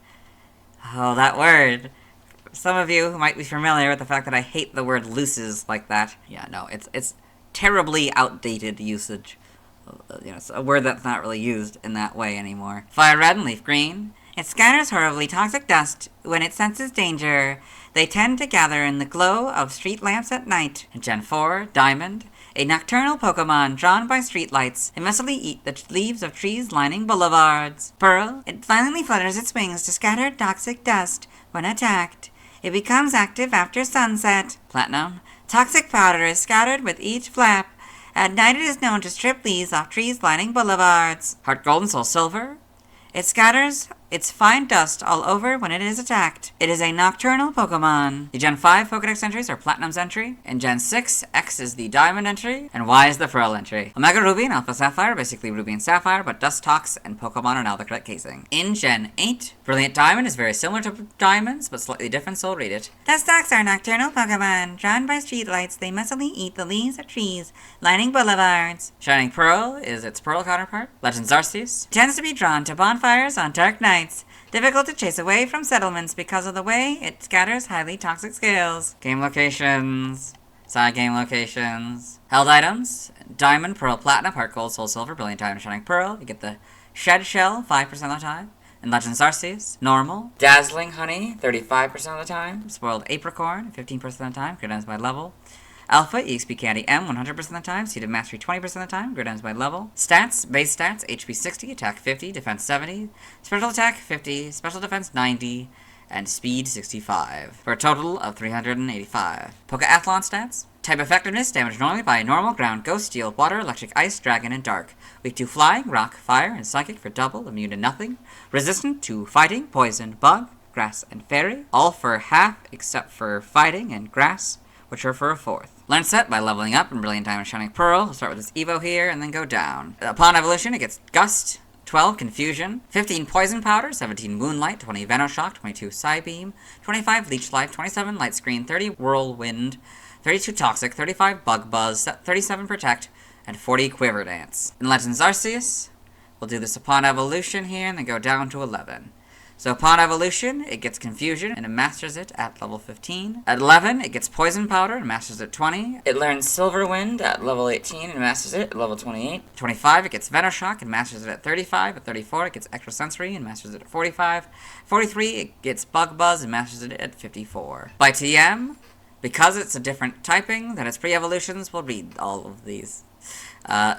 S2: Oh, that word. Some of you who might be familiar with the fact that I hate the word looses like that. Yeah, no, it's terribly outdated usage. It's a word that's not really used in that way anymore. Fire Red and Leaf Green. It scatters horribly toxic dust when it senses danger. They tend to gather in the glow of street lamps at night. In Gen 4, Diamond, a nocturnal Pokemon drawn by streetlights. They mostly eat the leaves of trees lining boulevards. Pearl, it violently flutters its wings to scatter toxic dust when attacked. It becomes active after sunset. Platinum, toxic powder is scattered with each flap. At night it is known to strip leaves off trees lining boulevards. Heart Gold and Soul Silver. It scatters its fine dust all over when it is attacked. It is a nocturnal Pokemon. The Gen 5 Pokedex entries are Platinum's entry. In Gen 6, X is the Diamond entry, and Y is the Pearl entry. Omega Ruby and Alpha Sapphire are basically Ruby and Sapphire, but Dustox and Pokemon are now the correct casing. In Gen 8, Brilliant Diamond is very similar to Diamonds, but slightly different, so I'll read it. Dustox are nocturnal Pokemon. Drawn by streetlights, they mostly eat the leaves of trees lining boulevards. Shining Pearl is its Pearl counterpart. Legends Arceus tends to be drawn to bonfires on dark nights. Difficult to chase away from settlements because of the way it scatters highly toxic scales. Game locations. Side game locations. Held items. Diamond, Pearl, Platinum, Heart Gold, Soul Silver, Brilliant Diamond, Shining Pearl. You get the Shed Shell 5% of the time. In Legends Arceus, Normal. Dazzling Honey 35% of the time. Spoiled Apricorn 15% of the time. Grid by level. Alpha, EXP Candy M 100% of the time, Seed of Mastery 20% of the time, grid ends by level. Stats, base stats, HP 60, attack 50, defense 70, special attack 50, special defense 90, and speed 65, for a total of 385. Pokeathlon stats. Type effectiveness, damage normally by normal, ground, ghost, steel, water, electric, ice, dragon, and dark. Weak to flying, rock, fire, and psychic for double, immune to nothing. Resistant to fighting, poison, bug, grass, and fairy. All for half except for fighting and grass, which are for a fourth. Learn set by leveling up in Brilliant Diamond Shining Pearl. We'll start with this Evo here and then go down. Upon evolution, it gets Gust, 12 Confusion, 15 Poison Powder, 17 Moonlight, 20 Venoshock, 22 Psybeam, 25 Leech Life, 27 Light Screen, 30 Whirlwind, 32 Toxic, 35 Bug Buzz, 37 Protect, and 40 Quiver Dance. In Legends Arceus, we'll do this upon evolution here and then go down to 11. So upon evolution, it gets Confusion and it masters it at level 15. At 11, it gets Poison Powder and masters it at 20. It learns Silver Wind at level 18 and masters it at level 28. 25, it gets Venoshock and masters it at 35. At 34, it gets Extrasensory and masters it at 45. 43, it gets Bug Buzz and masters it at 54. By TM, because it's a different typing than its pre-evolutions, we'll read all of these.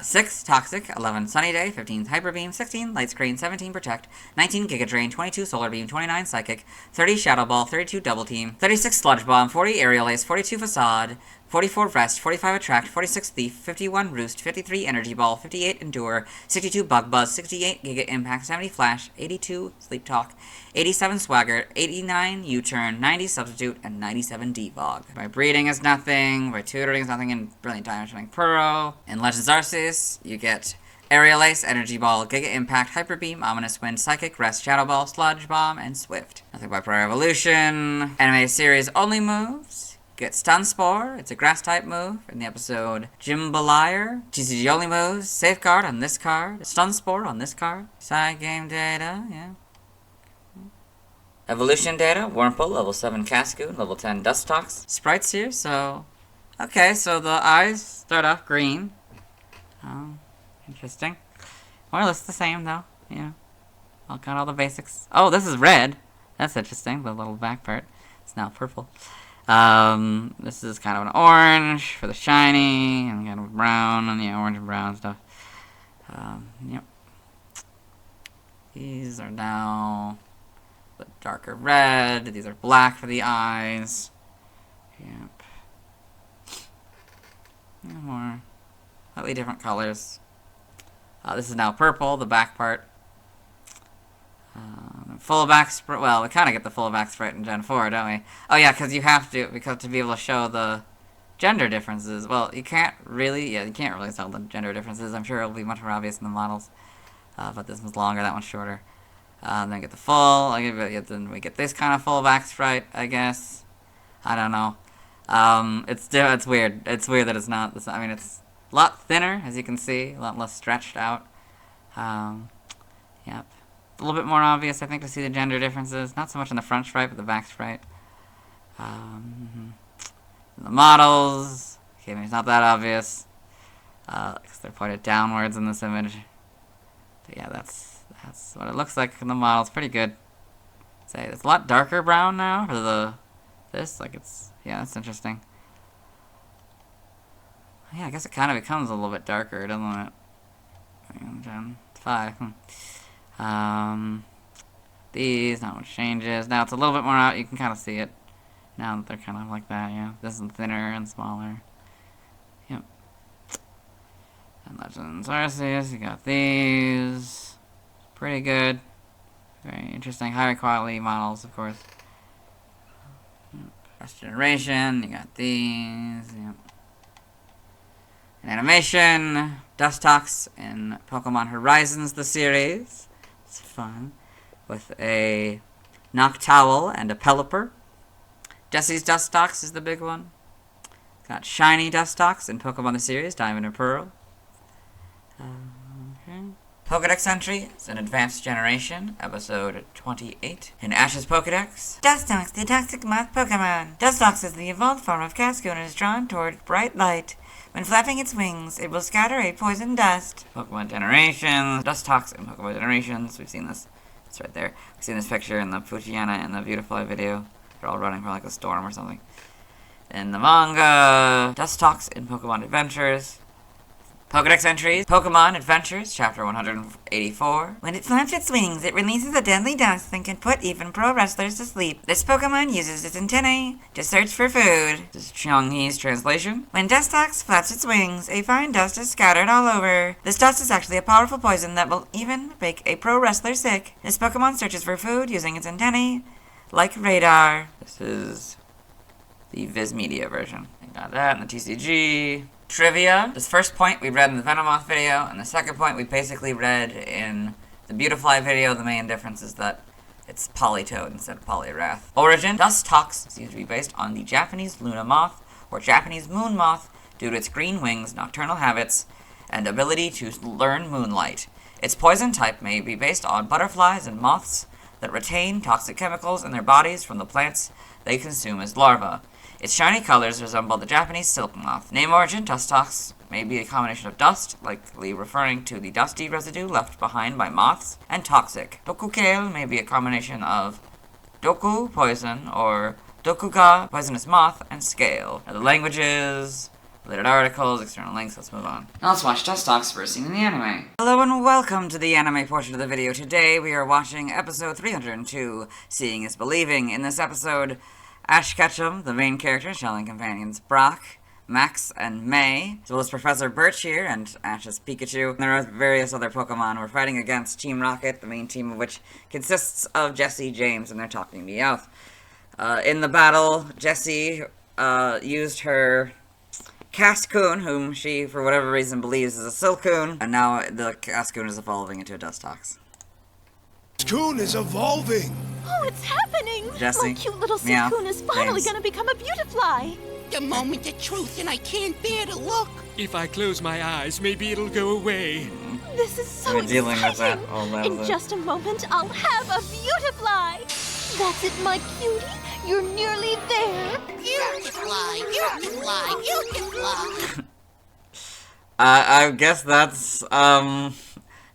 S2: 6 Toxic, 11 Sunny Day, 15 Hyper Beam, 16 Light Screen, 17 Protect, 19 Giga Drain, 22 Solar Beam, 29 Psychic, 30 Shadow Ball, 32 Double Team, 36 Sludge Bomb, 40 Aerial Ace, 42 Facade, 44 Rest, 45 Attract, 46 Thief, 51 Roost, 53 Energy Ball, 58 Endure, 62 Bug Buzz, 68 Giga Impact, 70 Flash, 82 Sleep Talk, 87 Swagger, 89 U-Turn, 90 Substitute, and 97 Devog. By breeding is nothing, by tutoring is nothing in Brilliant Diamond Shining Pearl. In Legends Arceus, you get Aerial Ace, Energy Ball, Giga Impact, Hyper Beam, Ominous Wind, Psychic, Rest, Shadow Ball, Sludge Bomb, and Swift. Nothing by Prior Evolution. Anime series only moves. Get Stun Spore, it's a grass type move in the episode Jimbalier. TCG only moves, Safeguard on this card, Stun Spore on this card. Side game data, yeah. Evolution data, Wurmple, level 7 Cascoon, level 10 Dustox. Sprites here, so... Okay, so the eyes start off green. Oh, interesting. More or less the same, though, yeah. Got all the basics. Oh, this is red. That's interesting, the little back part. It's now purple. This is kind of an orange for the shiny, and kind of brown, and yeah, orange and brown stuff. Yep. These are now the darker red. These are black for the eyes. Yep. More slightly different colors. This is now purple, the back part. Full back sprite. Well, we kind of get the full back sprite in Gen 4, don't we? Oh yeah, because you have to, because to be able to show the gender differences. Well, you can't really, you can't really tell the gender differences. I'm sure it'll be much more obvious in the models. But this one's longer, that one's shorter. Then we get the full. Then we get this kind of full back sprite, I guess. I don't know. It's weird. It's weird that it's not. I mean, it's a lot thinner, as you can see, a lot less stretched out. Yep. A little bit more obvious, I think, to see the gender differences. Not so much in the front sprite, but the back sprite. The models. Okay, maybe it's not that obvious. Because they're pointed downwards in this image. But yeah, that's what it looks like in the model. It's pretty good. Say it's a lot darker brown now for this. Like it's, yeah, that's interesting. Yeah, I guess it kind of becomes a little bit darker, doesn't it? Gen 5. These, not much changes. Now it's a little bit more out. You can kind of see it now that they're kind of like that. Yeah, this is thinner and smaller. Yep. And Legends Arceus, you got these. Pretty good. Very interesting, higher quality models, of course. First generation, you got these. Yep. In animation, Dustox in Pokemon Horizons, the series. It's fun. With a Noctowl and a Pelipper. Jesse's Dustox is the big one. Got Shiny Dustox in Pokemon the series, Diamond and Pearl. Okay. Pokedex entry is an advanced generation, episode 28. In Ash's Pokedex, Dustox, the toxic moth Pokemon. Dustox is the evolved form of Cascoon and is drawn toward bright light. When flapping its wings, it will scatter a poison dust. Pokemon Generations, Dustox in Pokemon Generations. We've seen this. It's right there. We've seen this picture in the Puchiena and the Beautifly video. They're all running from like a storm or something. In the manga, Dustox in Pokemon Adventures. Pokédex entries, Pokemon Adventures, Chapter 184. When it flaps its wings, it releases a deadly dust that can put even pro wrestlers to sleep. This Pokemon uses its antennae to search for food. This is Chonghee's translation. When Dustox flaps its wings, a fine dust is scattered all over. This dust is actually a powerful poison that will even make a pro wrestler sick. This Pokemon searches for food using its antennae like radar. This is the Viz Media version. I got that in the TCG. Trivia. This first point we read in the Venomoth video, and the second point we basically read in the Beautifly video. The main difference is that it's Politoed instead of Poliwrath. Origin. Dustox seems to be based on the Japanese Luna moth, or Japanese moon moth, due to its green wings, nocturnal habits, and ability to learn moonlight. Its poison type may be based on butterflies and moths that retain toxic chemicals in their bodies from the plants they consume as larvae. Its shiny colors resemble the Japanese silk moth. Name origin, Dustox, may be a combination of dust, likely referring to the dusty residue left behind by moths, and toxic. Dokukale may be a combination of doku, poison, or dokuga, poisonous moth, and scale. Now the languages, related articles, external links, let's move on.
S1: Now let's watch Dustox first seen in the anime.
S2: Hello and welcome to the anime portion of the video. Today we are watching episode 302, Seeing is Believing. In this episode, Ash Ketchum, the main character, traveling companions Brock, Max, and May, as well as Professor Birch here and Ash's Pikachu. And there are various other Pokemon. We're fighting against Team Rocket, the main team of which consists of Jessie, James, and they're talking Meowth. In the battle, Jessie used her Cascoon, whom she, for whatever reason, believes is a Silcoon, and now the Cascoon is evolving into a Dustox.
S4: Cascoon is evolving!
S18: Oh, it's happening!
S2: Jessie,
S18: My cute little
S2: Meow,
S18: Silcoon is finally
S2: James.
S18: gonna become a Beautifly!
S16: The moment of truth, and I can't bear to look.
S15: If I close my eyes, maybe it'll go away.
S18: This is so
S2: We're dealing with that
S18: exciting!
S2: all that.
S18: In just a moment, I'll have a Beautifly! That's it, my cutie! You're nearly there!
S16: Beautifly, Beautifly, Beautifly.
S2: I guess that's,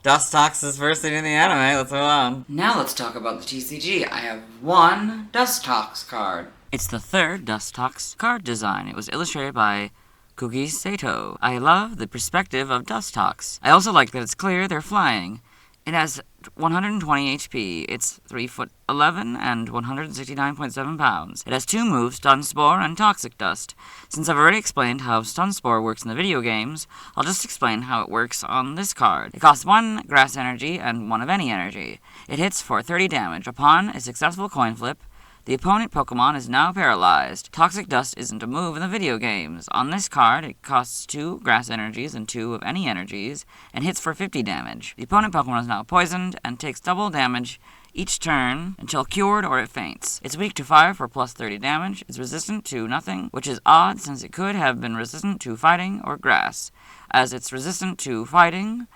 S2: Dustox's first thing in the anime. Let's move on.
S1: Now let's talk about the TCG. I have one Dustox card.
S2: It's the third Dustox card design. It was illustrated by Kugi Sato. I love the perspective of Dustox. I also like that it's clear they're flying. It has 120 HP. It's 3'11" and 169.7 pounds. It has two moves, Stun Spore and Toxic Dust. Since I've already explained how Stun Spore works in the video games, I'll just explain how it works on this card. It costs 1 Grass Energy and 1 of any energy. It hits for 30 damage. Upon a successful coin flip, the opponent Pokemon is now paralyzed. Toxic Dust isn't a move in the video games. On this card, it costs 2 Grass Energies and 2 of any energies, and hits for 50 damage. The opponent Pokemon is now poisoned, and takes double damage each turn until cured or it faints. It's weak to fire for plus 30 damage. It's resistant to nothing, which is odd since it could have been resistant to fighting or grass, as it's resistant to fighting,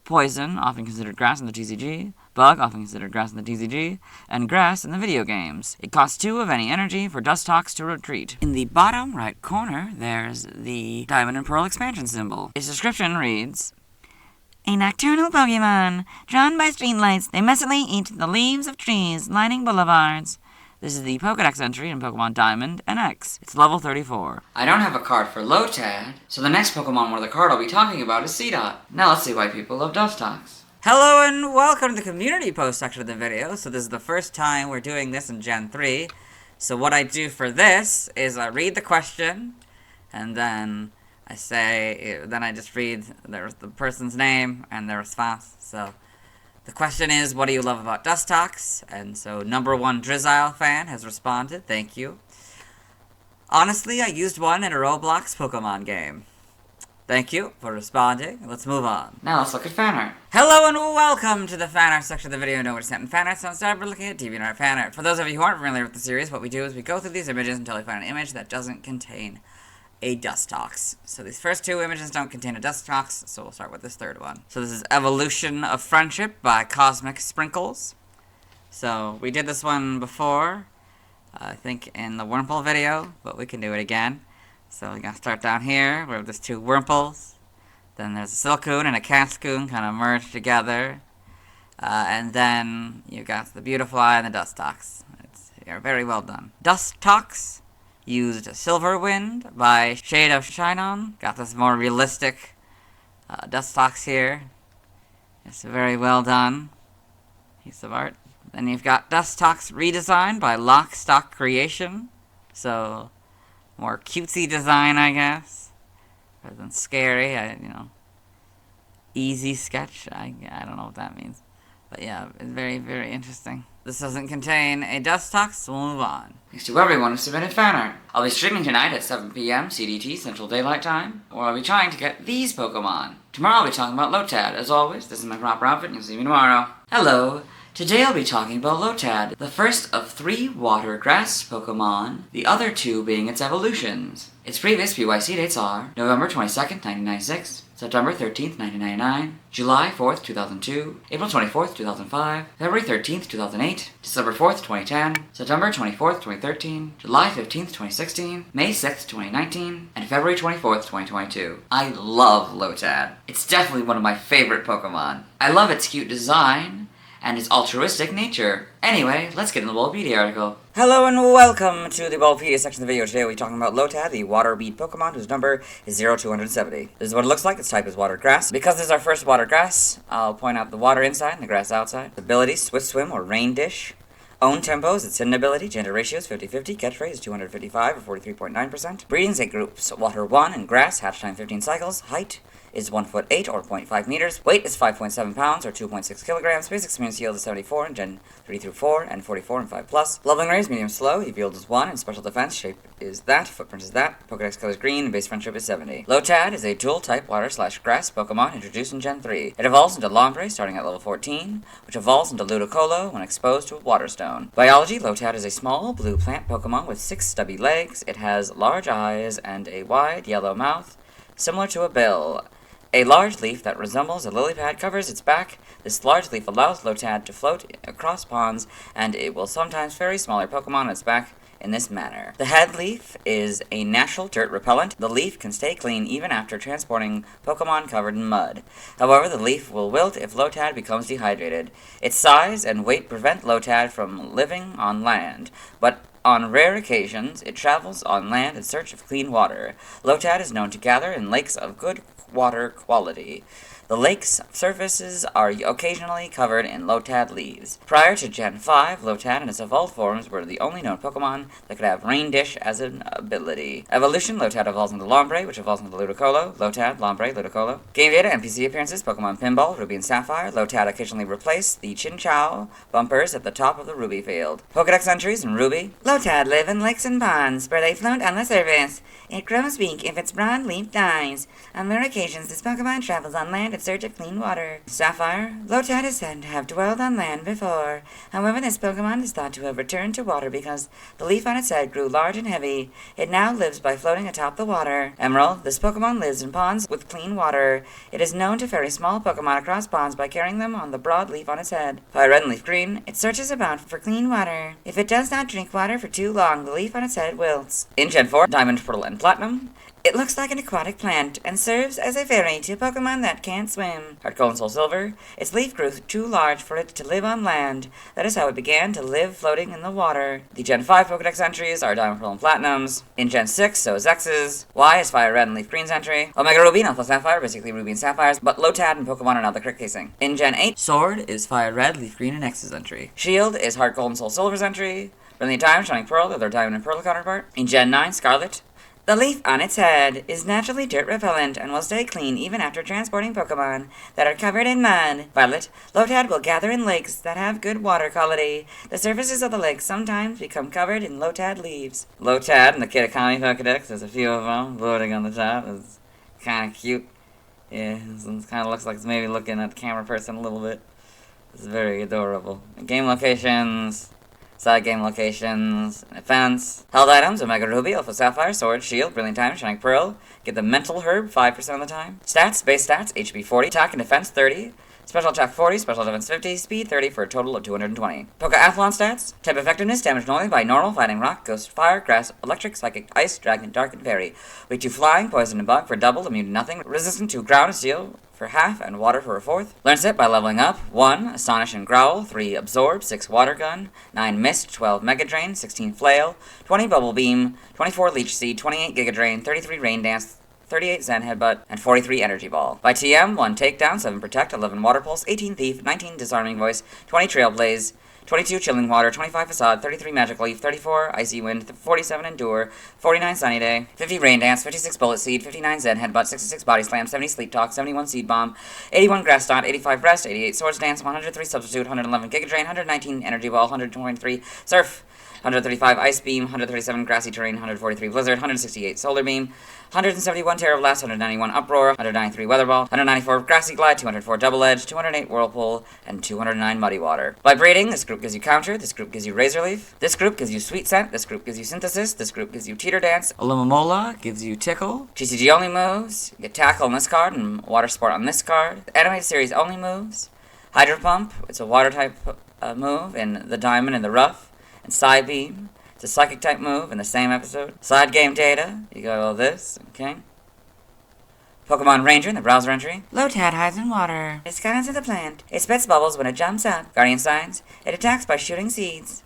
S2: poison, often considered grass in the TCG, bug, often considered grass in the TCG, and grass in the video games. It costs 2 of any energy for Dustox to retreat. In the bottom right corner, there's the Diamond and Pearl expansion symbol. Its description reads, a nocturnal Pokemon, drawn by streetlights, they messily eat the leaves of trees lining boulevards. This is the Pokédex entry in Pokemon Diamond and X. It's level 34.
S1: I don't have a card for Lotad, so the next Pokemon where the card I'll be talking about is Seedot. Now let's see why people love Dustox.
S2: Hello and welcome to the community post section of the video. So this is the first time we're doing this in Gen 3. So what I do for this is I read the question, and then I just read the person's name and their response. So the question is, what do you love about Dustox? And so number 1 Drizzile fan has responded, thank you. Honestly, I used one in a Roblox Pokemon game. Thank you for responding. Let's move on.
S1: Now let's look at fan art.
S2: Hello and welcome to the fan art section of the video. Know where to send fan art, so let's start by looking at DeviantArt fan art. For those of you who aren't familiar with the series, what we do is we go through these images until we find an image that doesn't contain a Dustox. So these first 2 images don't contain a Dustox, so we'll start with this third one. So this is Evolution of Friendship by Cosmic Sprinkles. So we did this one before, I think in the Wurmple video, but we can do it again. So we're going to start down here, where there's 2 Wurmples. Then there's a Silcoon and a Cascoon kind of merged together. And then you got the Beautifly and the Dustox. You're very well done. Dustox used Silverwind by Shade of Shinon. Got this more realistic Dustox here. It's very well done. Piece of art. Then you've got Dustox redesigned by Lockstock Creation. So, more cutesy design, I guess. Rather than scary, easy sketch. I don't know what that means. But yeah, it's very, very interesting. This doesn't contain a Dustox, so we'll move on.
S1: Thanks to everyone who submitted fan art. I'll be streaming tonight at 7 p.m. CDT, Central Daylight Time, or I'll be trying to get these Pokemon. Tomorrow I'll be talking about Lotad. As always, this is my proper outfit, and you'll see me tomorrow. Hello! Today I'll be talking about Lotad, the first of 3 water grass Pokemon, the other 2 being its evolutions. Its previous PYC dates are November 22nd, 1996, September 13th, 1999, July 4th, 2002, April 24th, 2005, February 13th, 2008, December 4th, 2010, September 24th, 2013, July 15th, 2016, May 6th, 2019, and February 24th, 2022. I love Lotad. It's definitely one of my favorite Pokemon. I love its cute design and its altruistic nature. Anyway, let's get into the Bulbapedia article.
S2: Hello and welcome to the Bulbapedia section of the video. Today we'll be talking about Lotad, the water weed Pokemon whose number is 0270. This is what it looks like. Its type is water grass. Because this is our first water grass, I'll point out the water inside and the grass outside. Abilities, Swift Swim or Rain Dish. Own tempos, its hidden ability, gender ratios 50-50, catchphrase 255 or 43.9%. Breedings 8 groups, water 1 and grass, hatch time 15 cycles, height is 1 foot 8 or 0.5 meters, weight is 5.7 pounds or 2.6 kilograms, basic experience yield is 74 in Gen 3 through 4 and 44 in 5+. Leveling rate is medium slow, yield is 1, and special defense shape is that, footprint is that, Pokedex color is green, and base friendship is 70. Lotad is a dual type water/grass Pokemon introduced in Gen 3. It evolves into Lombre starting at level 14, which evolves into Ludicolo when exposed to a water stone. Biology, Lotad is a small blue plant Pokemon with 6 stubby legs. It has large eyes and a wide yellow mouth, similar to a bill. A large leaf that resembles a lily pad covers its back. This large leaf allows Lotad to float across ponds, and it will sometimes ferry smaller Pokemon on its back in this manner. The head leaf is a natural dirt repellent. The leaf can stay clean even after transporting Pokemon covered in mud. However, the leaf will wilt if Lotad becomes dehydrated. Its size and weight prevent Lotad from living on land, but on rare occasions, it travels on land in search of clean water. Lotad is known to gather in lakes of good water quality. The lake's surfaces are occasionally covered in Lotad leaves. Prior to Gen 5, Lotad and its evolved forms were the only known Pokemon that could have Rain Dish as an ability. Evolution, Lotad evolves into Lombre, which evolves into Ludicolo. Lotad, Lombre, Ludicolo. Game data, NPC appearances, Pokemon Pinball, Ruby and Sapphire. Lotad occasionally replaced the Chinchou bumpers at the top of the Ruby field. Pokedex entries in Ruby. Lotad live in lakes and ponds, where they float on the surface. It grows weak if its broad leaf dies. On rare occasions, this Pokemon travels on land in search of clean water. Sapphire. Lotad is said to have dwelled on land before. However, this Pokemon is thought to have returned to water because the leaf on its head grew large and heavy. It now lives by floating atop the water. Emerald. This Pokemon lives in ponds with clean water. It is known to ferry small Pokemon across ponds by carrying them on the broad leaf on its head. Fire Red and Leaf Green. It searches about for clean water. If it does not drink water for too long, the leaf on its head wilts. In Gen 4, Diamond, Pearl, and Platinum. It looks like an aquatic plant and serves as a fairy to Pokemon that can't swim. Heart Gold and Soul Silver. Its leaf grew too large for it to live on land. That is how it began to live floating in the water. The Gen 5 Pokedex entries are Diamond, Pearl, and Platinums. In Gen 6, so is X's. Y is Fire Red and Leaf Green's entry. Omega Ruby and Alpha Sapphire, basically Ruby and Sapphires, but Lotad and Pokemon are now the correct casing. In Gen 8, Sword is Fire Red, Leaf Green, and X's entry. Shield is Heart Gold and Soul Silver's entry. Brilliant Time, Shining Pearl, their Diamond and Pearl counterpart. In Gen 9, Scarlet. The leaf on its head is naturally dirt repellent and will stay clean even after transporting Pokemon that are covered in mud. Violet. Lotad will gather in lakes that have good water quality. The surfaces of the lakes sometimes become covered in Lotad leaves. Lotad and the Kitakami Pokedex, there's a few of them floating on the top. It's kind of cute. Yeah, this one kind of looks like it's maybe looking at the camera person a little bit. It's very adorable. Game locations. Side game locations, events, held items, Omega Ruby, Alpha Sapphire, Sword, Shield, Brilliant Time, Shining Pearl. Get the Mental Herb 5% of the time. Stats, base stats, HP 40, attack and defense 30, special attack 40, special defense 50, speed 30 for a total of 220. Pokeathlon stats, type effectiveness, damage normally by normal, fighting rock, ghost, fire, grass, electric, psychic, ice, dragon, dark, and fairy. Weak to flying, poison, and bug for double, immune to nothing, resistant to ground and steel for half, and water for a fourth. Learns it by leveling up. 1. Astonish and Growl. 3. Absorb. 6. Water Gun. 9. Mist. 12. Mega Drain. 16. Flail. 20. Bubble Beam. 24. Leech Seed. 28. Giga Drain. 33. Rain Dance. 38 Zen Headbutt, and 43 Energy Ball. By TM, 1 Takedown, 7 Protect, 11 Water Pulse, 18 Thief, 19 Disarming Voice, 20 Trailblaze, 22 Chilling Water, 25 Facade, 33 Magic Leaf, 34 Icy Wind, 47 Endure, 49 Sunny Day, 50 Rain Dance, 56 Bullet Seed, 59 Zen Headbutt, 66 Body Slam, 70 Sleep Talk, 71 Seed Bomb, 81 Grass Dot, 85 Rest, 88 Swords Dance, 103 Substitute, 111 Giga Drain, 119 Energy Ball, 123 Surf, 135 Ice Beam, 137 Grassy Terrain, 143 Blizzard, 168 Solar Beam, 171 Terror Blast, 191 Uproar, 193 Weather Ball, 194 Grassy Glide, 204 Double Edge, 208 Whirlpool, and 209 Muddy Water. By breeding, this group gives you Counter, this group gives you Razor Leaf, this group gives you Sweet Scent, this group gives you Synthesis, this group gives you Teeter Dance,
S14: Alomomola gives you Tickle.
S2: TCG only moves, you get Tackle on this card and Water Sport on this card. The Animated Series only moves, Hydro Pump, it's a Water type move in the Diamond and the Rough, and Psy Beam. It's a Psychic type move in the same episode. Side game data, you got all this, okay? Pokemon Ranger in the browser entry.
S14: Lotad hides in water.
S2: It scans into the plant. It spits bubbles when it jumps up. Guardian Signs. It attacks by shooting seeds.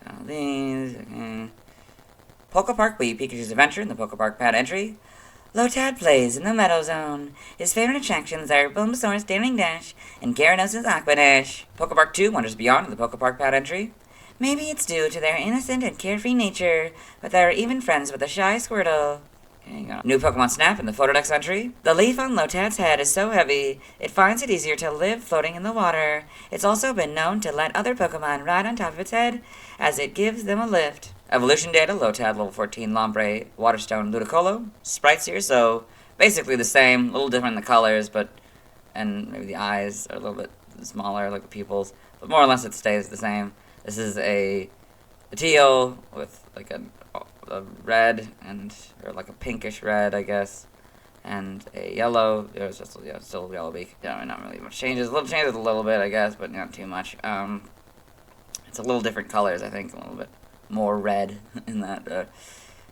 S2: All these, okay. Pokepark Bee, Pikachu's Adventure in the Pokepark pad entry. Lotad plays in the Meadow Zone. His favorite attractions are Bulbasaur's Daring Dash and Gyarados' Aqua Dash. Pokepark 2 Wonders Beyond in the Pokepark pad entry. Maybe it's due to their innocent and carefree nature, but they're even friends with a shy Squirtle. Okay, you got new Pokemon Snap in the Photodex entry. The leaf on Lotad's head is so heavy, it finds it easier to live floating in the water. It's also been known to let other Pokemon ride on top of its head, as it gives them a lift. Evolution data, Lotad level 14, Lombre, Waterstone, Ludicolo. Sprites here, so basically the same, a little different in the colors, and maybe the eyes are a little bit smaller, like the pupils, but more or less it stays the same. This is a teal with like a red or like a pinkish red, I guess, and a yellow. It was just still yellow beak. Yeah, not really much changes. A little changes a little bit, I guess, but not too much. It's a little different colors, I think, a little bit more red in that.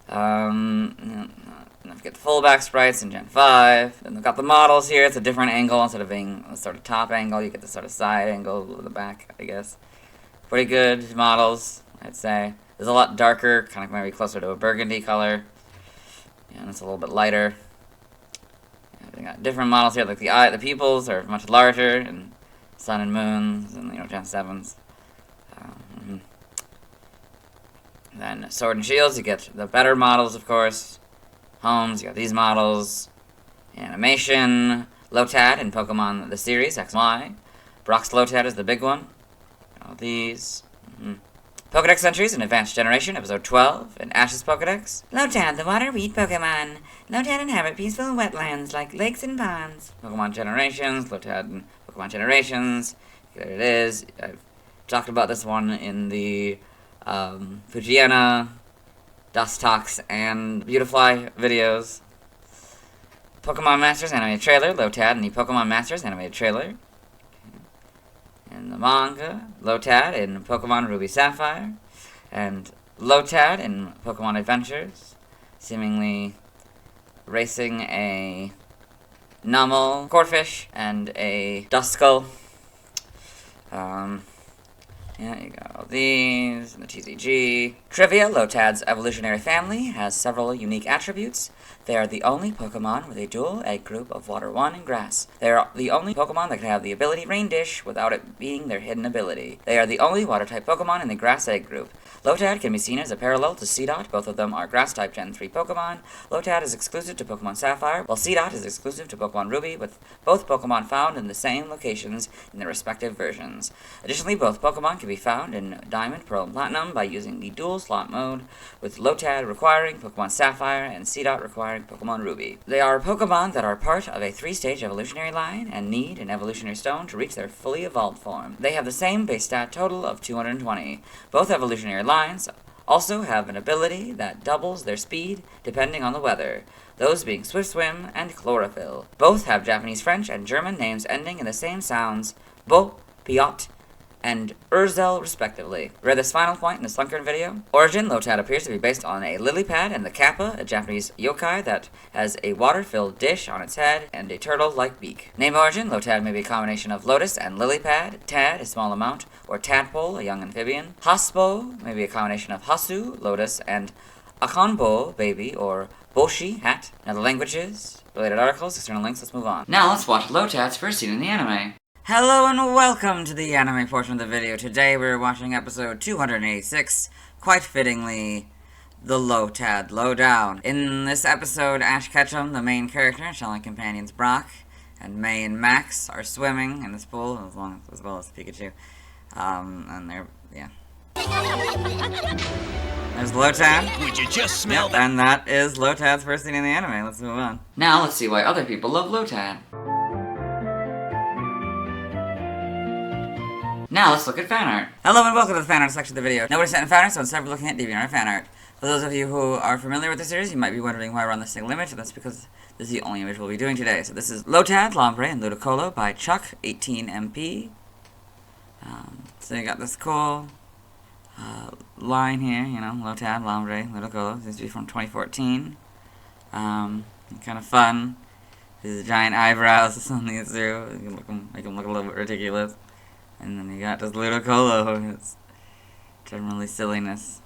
S2: Don't forget the fullback sprites in Gen 5. Then we've got the models here. It's a different angle instead of being a sort of top angle. You get the sort of side angle of the back, I guess. Pretty good models, I'd say. It's a lot darker, kind of maybe closer to a burgundy color. Yeah, and it's a little bit lighter. Yeah, we got different models here, like the pupils are much larger, and Sun and Moons, and Gen 7s. Then Sword and Shields, you get the better models, of course. Homes, you got these models. Animation, Lotad in Pokemon the series, XY. Brock's Lotad is the big one. All these. Pokedex entries in Advanced Generation, Episode 12, in Ash's Pokedex. Lotad, the water weed Pokemon. Lotad inhabit peaceful wetlands like lakes and ponds. Pokemon Generations, Lotad and Pokemon Generations. There it is. I've talked about this one in the Puochyena, Dustox, and Beautifly videos. Pokemon Masters animated trailer, Lotad and the Pokemon Masters animated trailer. In the manga, Lotad in Pokemon Ruby Sapphire, and Lotad in Pokemon Adventures, seemingly racing a Numel Corphish and a Duskull. Yeah, you got all these, and the TCG. Trivia, Lotad's evolutionary family has several unique attributes. They are the only Pokemon with a dual egg group of Water 1 and Grass. They are the only Pokemon that can have the ability Rain Dish without it being their hidden ability. They are the only Water-type Pokemon in the Grass egg group. Lotad can be seen as a parallel to Seedot. Both of them are Grass-type Gen 3 Pokemon. Lotad is exclusive to Pokemon Sapphire, while Seedot is exclusive to Pokemon Ruby, with both Pokemon found in the same locations in their respective versions. Additionally, both Pokemon can be found in Diamond, Pearl, and Platinum by using the dual slot mode, with Lotad requiring Pokemon Sapphire and Seedot requiring Pokemon Ruby. They are Pokemon that are part of a 3-stage evolutionary line and need an evolutionary stone to reach their fully evolved form. They have the same base stat total of 220. Both evolutionary lines also have an ability that doubles their speed depending on the weather, those being Swift Swim and Chlorophyll. Both have Japanese, French, and German names ending in the same sounds, Bo, Piot, and Urzel, respectively. Read this final point in the Slunkern video. Origin, Lotad appears to be based on a lily pad and the Kappa, a Japanese yokai that has a water-filled dish on its head and a turtle-like beak. Name origin, Lotad may be a combination of lotus and lily pad, tad, a small amount, or tadpole, a young amphibian. Haspo may be a combination of hasu, lotus, and akonbo, baby, or Boshi hat. Now the languages, related articles, external links. Let's move on.
S1: Now let's watch Lotad's first scene in the anime.
S2: Hello and welcome to the anime portion of the video. Today we're watching episode 286, quite fittingly, the Lotad Lowdown. In this episode, Ash Ketchum, the main character, and Shelly companions Brock and May and Max are swimming in this pool, as well as Pikachu. And they're, yeah. There's Lotad.
S15: Would you just smell
S2: that? And that is Lotad's first scene in the anime. Let's move on.
S1: Now let's see why other people love Lotad. Now let's look at fan art.
S2: Hello and welcome to the fan art section of the video. Nobody sent in fan art, so instead we're looking at DeviantArt fan art. For those of you who are familiar with the series, you might be wondering why we're on this single image, and that's because this is the only image we'll be doing today. So this is Lotad, Lombre, and Ludicolo by Chuck, 18MP. So you got this cool line here, you know, Lotad, Lombre, Ludicolo. This is from 2014. Kind of fun. These giant eyebrows on these two. Make them look a little bit ridiculous. And then you got this Ludicolo. It's generally silliness.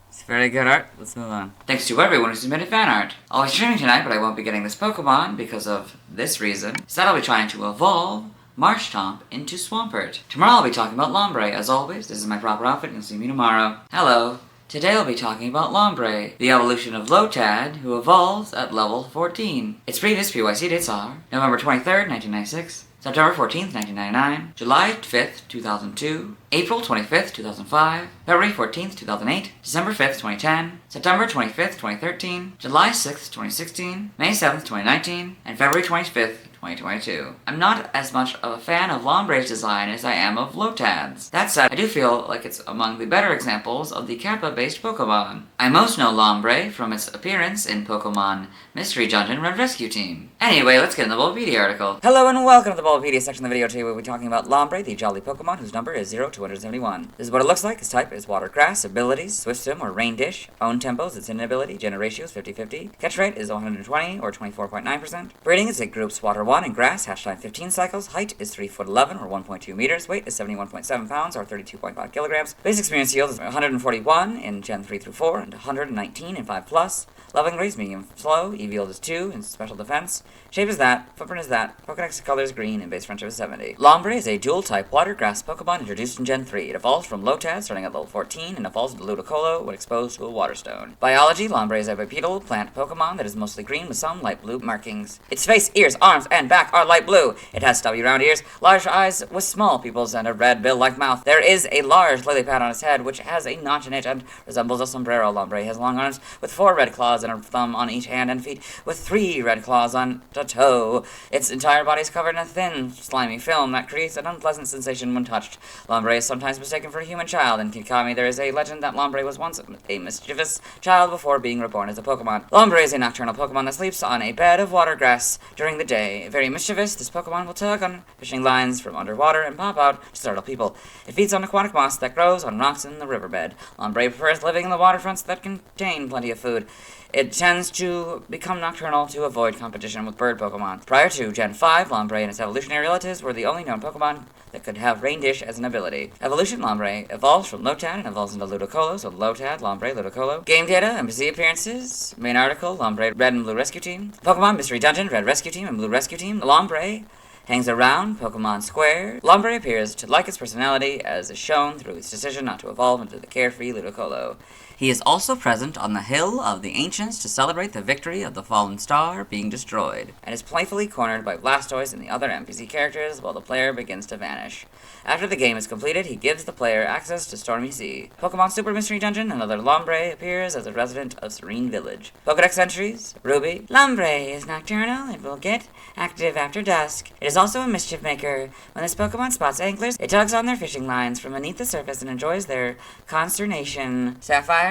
S2: It's very good art. Let's move on.
S1: Thanks to everyone who submitted fan art. I'll be streaming tonight, but I won't be getting this Pokemon because of this reason. Instead, I'll be trying to evolve Marshtomp into Swampert. Tomorrow I'll be talking about Lombre. As always, this is my proper outfit. You'll see me tomorrow. Hello. Today I'll be talking about Lombre, the evolution of Lotad, who evolves at level 14. Its previous PYC dates are November 23rd, 1996, September 14th, 1999, July 5th, 2002, April 25th, 2005, February 14th, 2008, December 5th, 2010, September 25th, 2013, July 6th, 2016, May 7th, 2019, and February 25th, 2022. I'm not as much of a fan of Lombre's design as I am of Lotad's. That said, I do feel like it's among the better examples of the Kappa-based Pokemon. I most know Lombre from its appearance in Pokemon Mystery Dungeon Red Rescue Team. Anyway, let's get in the Bulbapedia article.
S2: Hello and welcome to the Bulbapedia section of the video. Today we'll be talking about Lombre, the jolly Pokemon whose number is 0-271. This is what it looks like. Its type is Water Grass. Abilities, Swift Swim or Rain Dish. Own tempos, its inability. Gender ratio is 50-50. Catch rate is 120 or 24.9%. Breeding is it groups Water 1 and Grass, #time 15 cycles. Height is 3'11" or 1.2 meters. Weight is 71.7 pounds or 32.5 kilograms. Base experience yield is 141 in Gen 3 through 4 and 119 in 5+. Leveling rate is medium slow. EV yield is 2 and special defense. Shape is that. Footprint is that. Pokedex color is green and base friendship is 70. Lombre is a dual type water grass Pokemon introduced in Gen 3. It evolves from Lotad starting at level 14 and evolves into Ludicolo when exposed to a water stone. Biology, Lombre is a bipedal plant Pokemon that is mostly green with some light blue markings. Its face, ears, arms, and back are light blue. It has stubby round ears, large eyes with small pupils, and a red bill-like mouth. There is a large lily pad on its head, which has a notch in it and resembles a sombrero. Lombre has long arms with 4 red claws and a thumb on each hand, and feet with 3 red claws on the toe. Its entire body is covered in a thin, slimy film that creates an unpleasant sensation when touched. Lombre is sometimes mistaken for a human child. In Kikami, there is a legend that Lombre was once a mischievous child before being reborn as a Pokemon. Lombre is a nocturnal Pokemon that sleeps on a bed of water grass during the day. Very mischievous, this Pokemon will tug on fishing lines from underwater and pop out to startle people. It feeds on aquatic moss that grows on rocks in the riverbed. Lombre prefers living in the waterfronts that contain plenty of food. It tends to become nocturnal to avoid competition with bird Pokemon. Prior to Gen 5, Lombre and its evolutionary relatives were the only known Pokemon that could have Rain Dish as an ability. Evolution, Lombre evolves from Lotad and evolves into Ludicolo, so Lotad, Lombre, Ludicolo. Game data, NPC appearances, main article, Lombre, Red and Blue Rescue Team. Pokemon Mystery Dungeon, Red Rescue Team and Blue Rescue Team. Lombre hangs around Pokemon Square. Lombre appears to like its personality, as is shown through its decision not to evolve into the carefree Ludicolo. He is also present on the Hill of the Ancients to celebrate the victory of the fallen star being destroyed, and is playfully cornered by Blastoise and the other NPC characters while the player begins to vanish. After the game is completed, he gives the player access to Stormy Sea. Pokemon Super Mystery Dungeon, another Lombre appears as a resident of Serene Village. Pokedex entries, Ruby. Lombre is nocturnal and will get active after dusk. It is also a mischief maker. When this Pokemon spots anglers, it tugs on their fishing lines from beneath the surface and enjoys their consternation. Sapphire.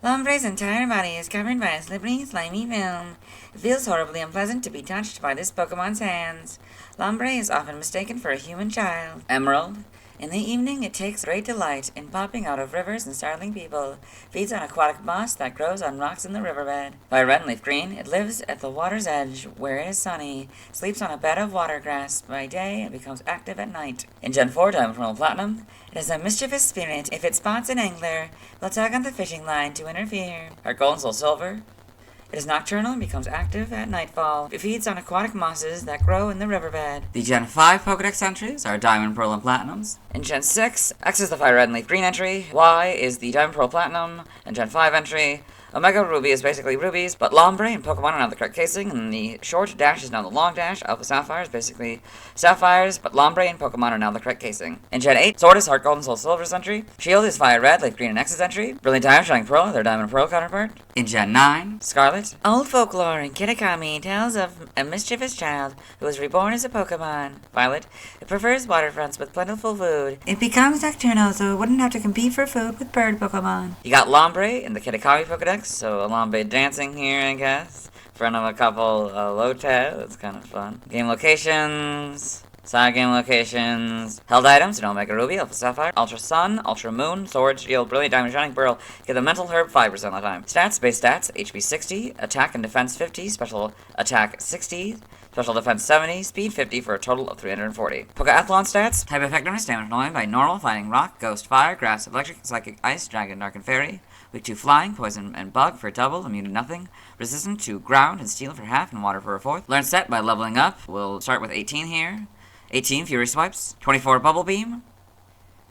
S2: Lombre's entire body is covered by a slippery, slimy film. It feels horribly unpleasant to be touched by this Pokemon's hands. Lombre is often mistaken for a human child. Emerald. In the evening, it takes great delight in popping out of rivers and startling people. Feeds on aquatic moss that grows on rocks in the riverbed. By Red and Leaf Green, it lives at the water's edge where it is sunny, sleeps on a bed of water grass by day, and becomes active at night. In Gen 4 Diamond Pearl Platinum, it has a mischievous spirit. If it spots an angler, it will tug on the fishing line to interfere. Heart Gold and Soul Silver.
S14: It is nocturnal and becomes active at nightfall. It feeds on aquatic mosses that grow in the riverbed. The Gen 5 Pokedex entries are Diamond, Pearl, and Platinums. In Gen 6, X is the Fire Red and Leaf Green entry, Y is the Diamond, Pearl, Platinum, and Gen 5 entry. Omega Ruby is basically rubies, but Lombre and Pokemon are now the correct casing, and the short dash is now the long dash. Alpha Sapphire is basically sapphires, but Lombre and Pokemon are now the correct casing. In Gen 8, Sword is Heart Gold and Soul Silver's entry. Shield is Fire Red, Leaf Green, and X's entry. Brilliant Diamond, Shining Pearl are their Diamond and Pearl counterpart. In Gen 9, Scarlet. Old folklore in Kitakami tells of a mischievous child who was reborn as a Pokemon. Violet. It prefers waterfronts with plentiful food. It becomes nocturnal, so it wouldn't have to compete for food with bird Pokemon. You got Lombre in the Kitakami Pokedex. So a Lombre dancing here, I guess. In front of a couple Lotad. That's kind of fun. Game locations. Side game locations. Held items in Omega Ruby, Alpha Sapphire, Ultra Sun, Ultra Moon, Sword, Shield, Brilliant Diamond, Shining Pearl. Get the Mental Herb 5% of the time. Stats, base stats, HP 60, Attack and Defense 50, Special Attack 60, Special Defense 70, Speed 50 for a total of 340. Pokeathlon stats. Type effectiveness, damage annoying by normal, fighting rock, ghost, fire, grass, electric, psychic, ice, dragon, dark, and fairy. Weak to flying, poison, and bug for double, immune to nothing. Resistant to ground and steel for half, and water for a fourth. Learn set by leveling up. We'll start with 18 here. 18 Fury Swipes, 24 Bubble Beam,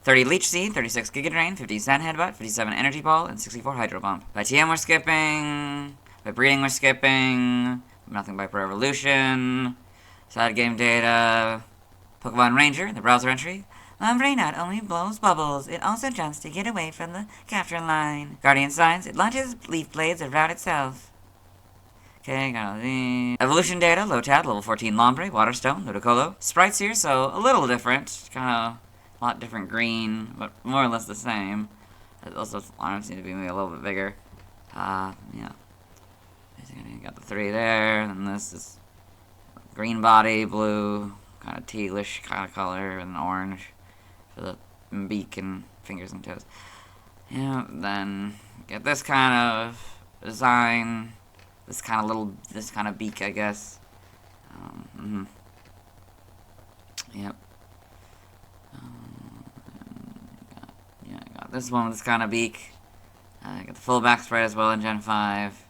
S14: 30 Leech Seed, 36 Giga Drain, 50 Sand Headbutt, 57 Energy Ball, and 64 Hydro Pump. By TM we're skipping. By Breeding we're skipping. Nothing by Pro Evolution. Side game data. Pokemon Ranger, the browser entry. Lombre not only blows bubbles, it also jumps to get away from the capture line. Guardian Signs, it launches leaf blades around itself. Okay, got the evolution data. Lotad, level 14 Lombre, Waterstone, Ludicolo. Sprites here, so a little different. Kind of a lot different green, but more or less the same. Also, arms seem to be maybe a little bit bigger. Yeah. Basically, got the 3 there, and this is green body, blue, kind of tealish kind of color, and orange for the beak and fingers and toes. Yeah, then get this kind of design. This kind of beak, I guess. Yep. I got this one with this kind of beak. I got the full back spread as well in Gen 5.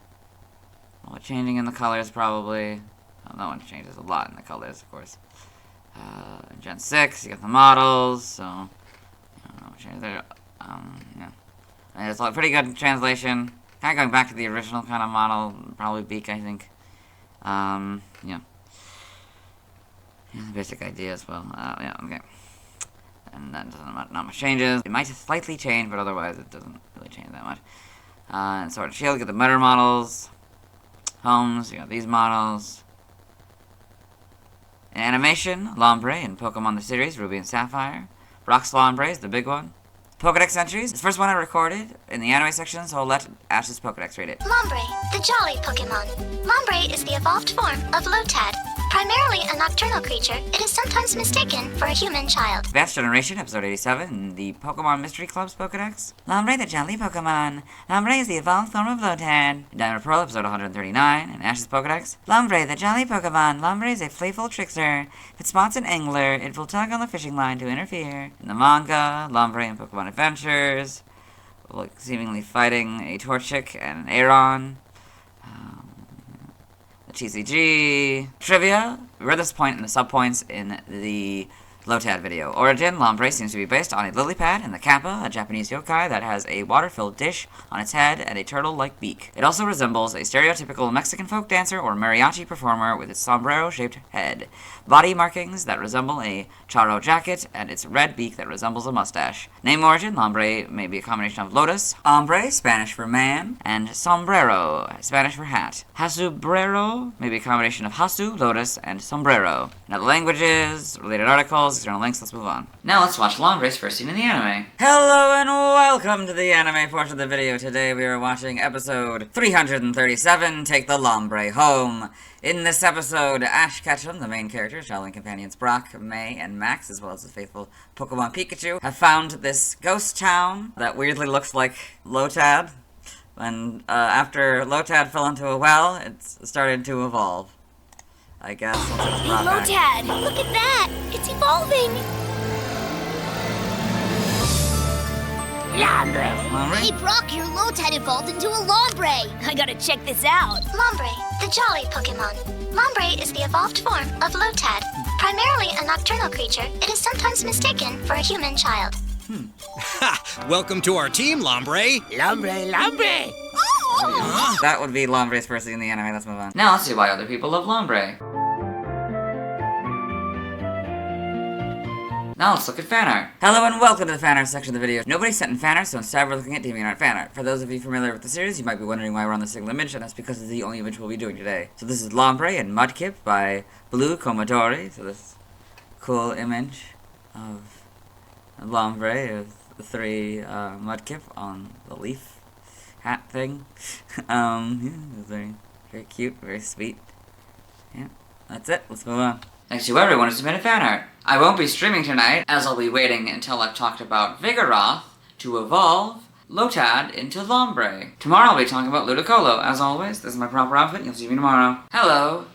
S14: A lot changing in the colors, probably. Well, no one changes a lot in the colors, of course. In Gen 6, you got the models, so... I don't know, change there. Yeah. And it's a pretty good translation. Kind of going back to the original kind of model, probably beak, I think. Yeah. Yeah, the basic idea as well. Yeah, okay. And that doesn't not much changes. It might slightly change, but otherwise it doesn't really change that much. And Sword and Shield, get the better models. Homes, you got these models. In animation, Lombre in Pokemon the series, Ruby and Sapphire. Rock's Lombre is the big one. Pokedex entries. It's the first one I recorded in the anime section, so I'll let Ash's Pokedex read it.
S13: Lombre, the jolly Pokemon. Lombre is the evolved form of Lotad. Primarily a nocturnal creature, it is sometimes mistaken for a human child.
S14: Advanced Generation, Episode 87, the Pokemon Mystery Club's Pokedex. Lombre, the jolly Pokemon. Lombre is the evolved form of Lotad. Diamond Pearl, Episode 139, in Ash's Pokedex. Lombre, the jolly Pokemon. Lombre is a playful trickster. If it spots an angler, it will tug on the fishing line to interfere. In the manga, Lombre and Pokemon Adventures, seemingly fighting a Torchic and an Aeron. The TCG. Trivia. We read this point in the subpoints in the Lotad video. Origin, Lombre seems to be based on a lily pad in the Kappa, a Japanese yokai that has a water-filled dish on its head and a turtle-like beak. It also resembles a stereotypical Mexican folk dancer or mariachi performer with its sombrero-shaped head, body markings that resemble a charro jacket, and its red beak that resembles a mustache. Name origin, Lombre may be a combination of lotus, hombre, Spanish for man, and sombrero, Spanish for hat. Hasubrero may be a combination of hasu, lotus, and sombrero. Now the languages, related articles, external links, let's move on. Now let's watch Lombre's first scene in the anime. Hello and welcome to the anime portion of the video. Today we are watching episode 337, Take the Lombre Home. In this episode, Ash Ketchum, the main character, traveling companions Brock, May, and Max, as well as his faithful Pokemon Pikachu, have found this ghost town that weirdly looks like Lotad. And after Lotad fell into a well, it's started to evolve. I guess.
S10: Lotad! Look at that! It's evolving! Lombre. Hey, Brock, your Lotad evolved into a Lombre. I gotta check this out.
S13: Lombre, the jolly Pokemon. Lombre is the evolved form of Lotad. Primarily a nocturnal creature, it is sometimes mistaken for a human child.
S15: Ha! Welcome to our team, Lombre.
S16: Lombre, Lombre.
S2: That would be Lombre's first thing in the anime. Let's move on.
S1: Now let's see why other people love Lombre. Now let's look at fan art.
S2: Hello and welcome to the fan art section of the video. Nobody sent in fan art, so instead we're looking at DeviantArt fan art. For those of you familiar with the series, you might be wondering why we're on the single image, and that's because it's the only image we'll be doing today. So this is Lombre and Mudkip by Blue Commodore. So this cool image of Lombre with the three Mudkip on the leaf hat thing. Yeah, very, very cute, very sweet. Yeah, that's it. Let's move on.
S1: Thanks to everyone who submitted fan art. I won't be streaming tonight, as I'll be waiting until I've talked about Vigoroth to evolve Lotad into Lombre. Tomorrow I'll be talking about Ludicolo. As always, this is my proper outfit, you'll see me tomorrow. Hello!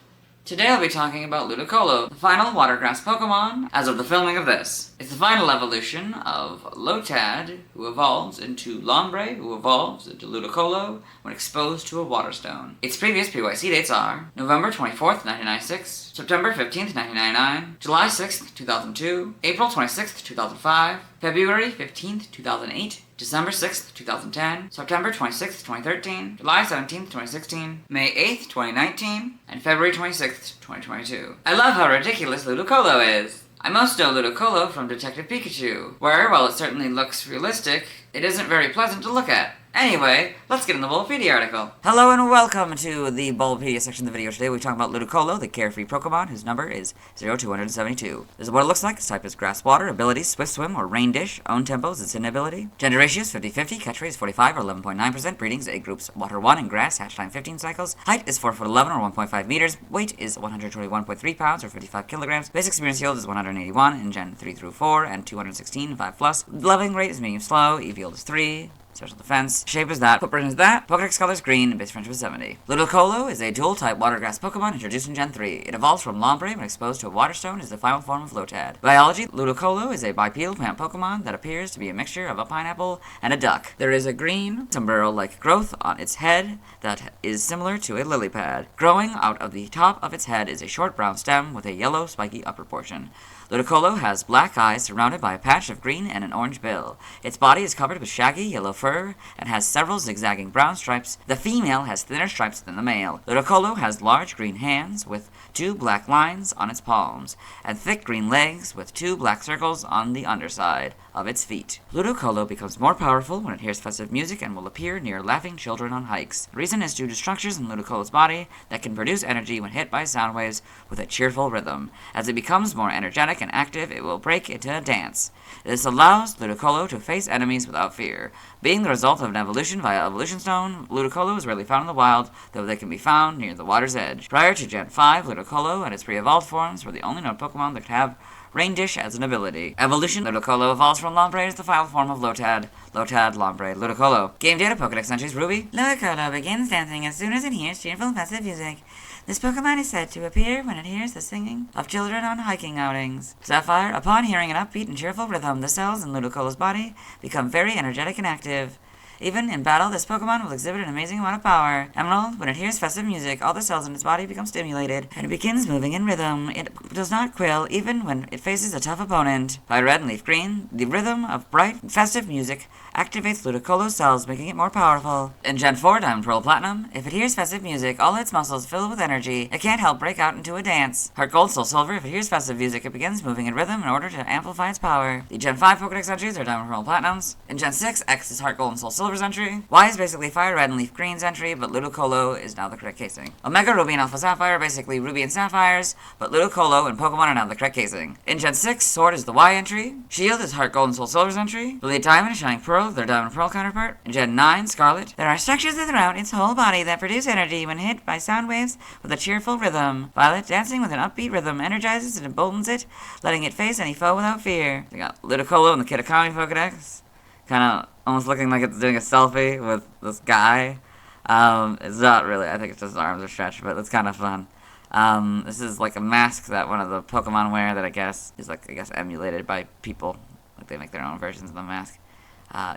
S1: Today I'll be talking about Ludicolo, the final watergrass Pokemon as of the filming of this. It's the final evolution of Lotad, who evolves into Lombre, who evolves into Ludicolo when exposed to a waterstone. Its previous PYC dates are November 24th, 1996, September 15th, 1999, July 6th, 2002, April 26th, 2005, February 15th, 2008, December 6th, 2010, September 26th, 2013, July 17th, 2016, May 8th, 2019, and February 26th, 2022. I love how ridiculous Ludicolo is! I most know Ludicolo from Detective Pikachu, where, while it certainly looks realistic, it isn't very pleasant to look at. Anyway, let's get in the Bulbapedia article.
S2: Hello and welcome to the Bulbapedia section of the video. Today we're talking about Ludicolo, the carefree Pokemon, whose number is 0272. This is what it looks like. Its type is Grass Water, abilities, Swift Swim or Rain Dish, own tempos, its hidden ability. Gender ratios 50-50, catchphrase 45 or 11.9%, breedings, egg groups, Water 1 and Grass, hatch time 15 cycles, height is 4'11" or 1.5 meters, weight is 121.3 pounds or 55 kilograms, basic experience yield is 181 in Gen 3 through 4 and 216 5+, leveling rate is medium slow, EV yield is 3, special defense, shape is that, footprint is that, Pokedex color is green, and base friendship is 70. Ludicolo is a dual-type water-grass Pokemon introduced in Gen 3. It evolves from Lombre when exposed to a waterstone as the final form of Lotad. Biology, Ludicolo is a bipedal plant Pokemon that appears to be a mixture of a pineapple and a duck. There is a green, sombrero-like growth on its head that is similar to a lily pad. Growing out of the top of its head is a short brown stem with a yellow, spiky upper portion. Ludicolo has black eyes surrounded by a patch of green and an orange bill. Its body is covered with shaggy yellow fur and has several zigzagging brown stripes. The female has thinner stripes than the male. Ludicolo has large green hands with 2 black lines on its palms, and thick green legs with 2 black circles on the underside of its feet. Ludicolo becomes more powerful when it hears festive music and will appear near laughing children on hikes. The reason is due to structures in Ludicolo's body that can produce energy when hit by sound waves with a cheerful rhythm. As it becomes more energetic and active, it will break into a dance. This allows Ludicolo to face enemies without fear. Being the result of an evolution via Evolution Stone, Ludicolo is rarely found in the wild, though they can be found near the water's edge. Prior to Gen 5, Ludicolo and its pre-evolved forms were the only known Pokemon that could have Rain Dish as an ability. Evolution, Ludicolo evolves from Lombre as the final form of Lotad. Lotad, Lombre, Ludicolo. Game data, Pokedex entries, Ruby. Ludicolo begins dancing as soon as it hears cheerful festive music. This Pokemon is said to appear when it hears the singing of children on hiking outings. Sapphire, upon hearing an upbeat and cheerful rhythm, the cells in Ludicolo's body become very energetic and active. Even in battle, this Pokemon will exhibit an amazing amount of power. Emerald, when it hears festive music, all the cells in its body become stimulated, and it begins moving in rhythm. It does not quill, even when it faces a tough opponent. By Red and Leaf Green, the rhythm of bright, festive music activates Ludicolo's cells, making it more powerful. In Gen 4, Diamond Pearl Platinum, if it hears festive music, all its muscles fill with energy. It can't help break out into a dance. Heart Gold, Soul Silver, if it hears festive music, it begins moving in rhythm in order to amplify its power. The Gen 5 Pokedex entries are Diamond Pearl Platinums. In Gen 6, X is Heart Gold and Soul Silver's entry. Y is basically Fire Red and Leaf Green's entry, but Ludicolo is now the correct casing. Omega Ruby and Alpha Sapphire are basically Ruby and Sapphires, but Ludicolo and Pokemon are now the correct casing. In Gen 6, Sword is the Y entry. Shield is Heart Gold and Soul Silver's entry. Brilliant Diamond and Shining Pearl, their Diamond Pearl counterpart. In Gen 9, Scarlet, there are structures throughout its whole body that produce energy when hit by sound waves with a cheerful rhythm. Violet, dancing with an upbeat rhythm, energizes and emboldens it, letting it face any foe without fear. We got Ludicolo and the Kitakami Pokedex. Kinda almost looking like it's doing a selfie with this guy. It's not really, I think it's just his arms are stretched, but it's kind of fun. This is like a mask that one of the Pokemon wear that I guess is like, emulated by people. Like they make their own versions of the mask.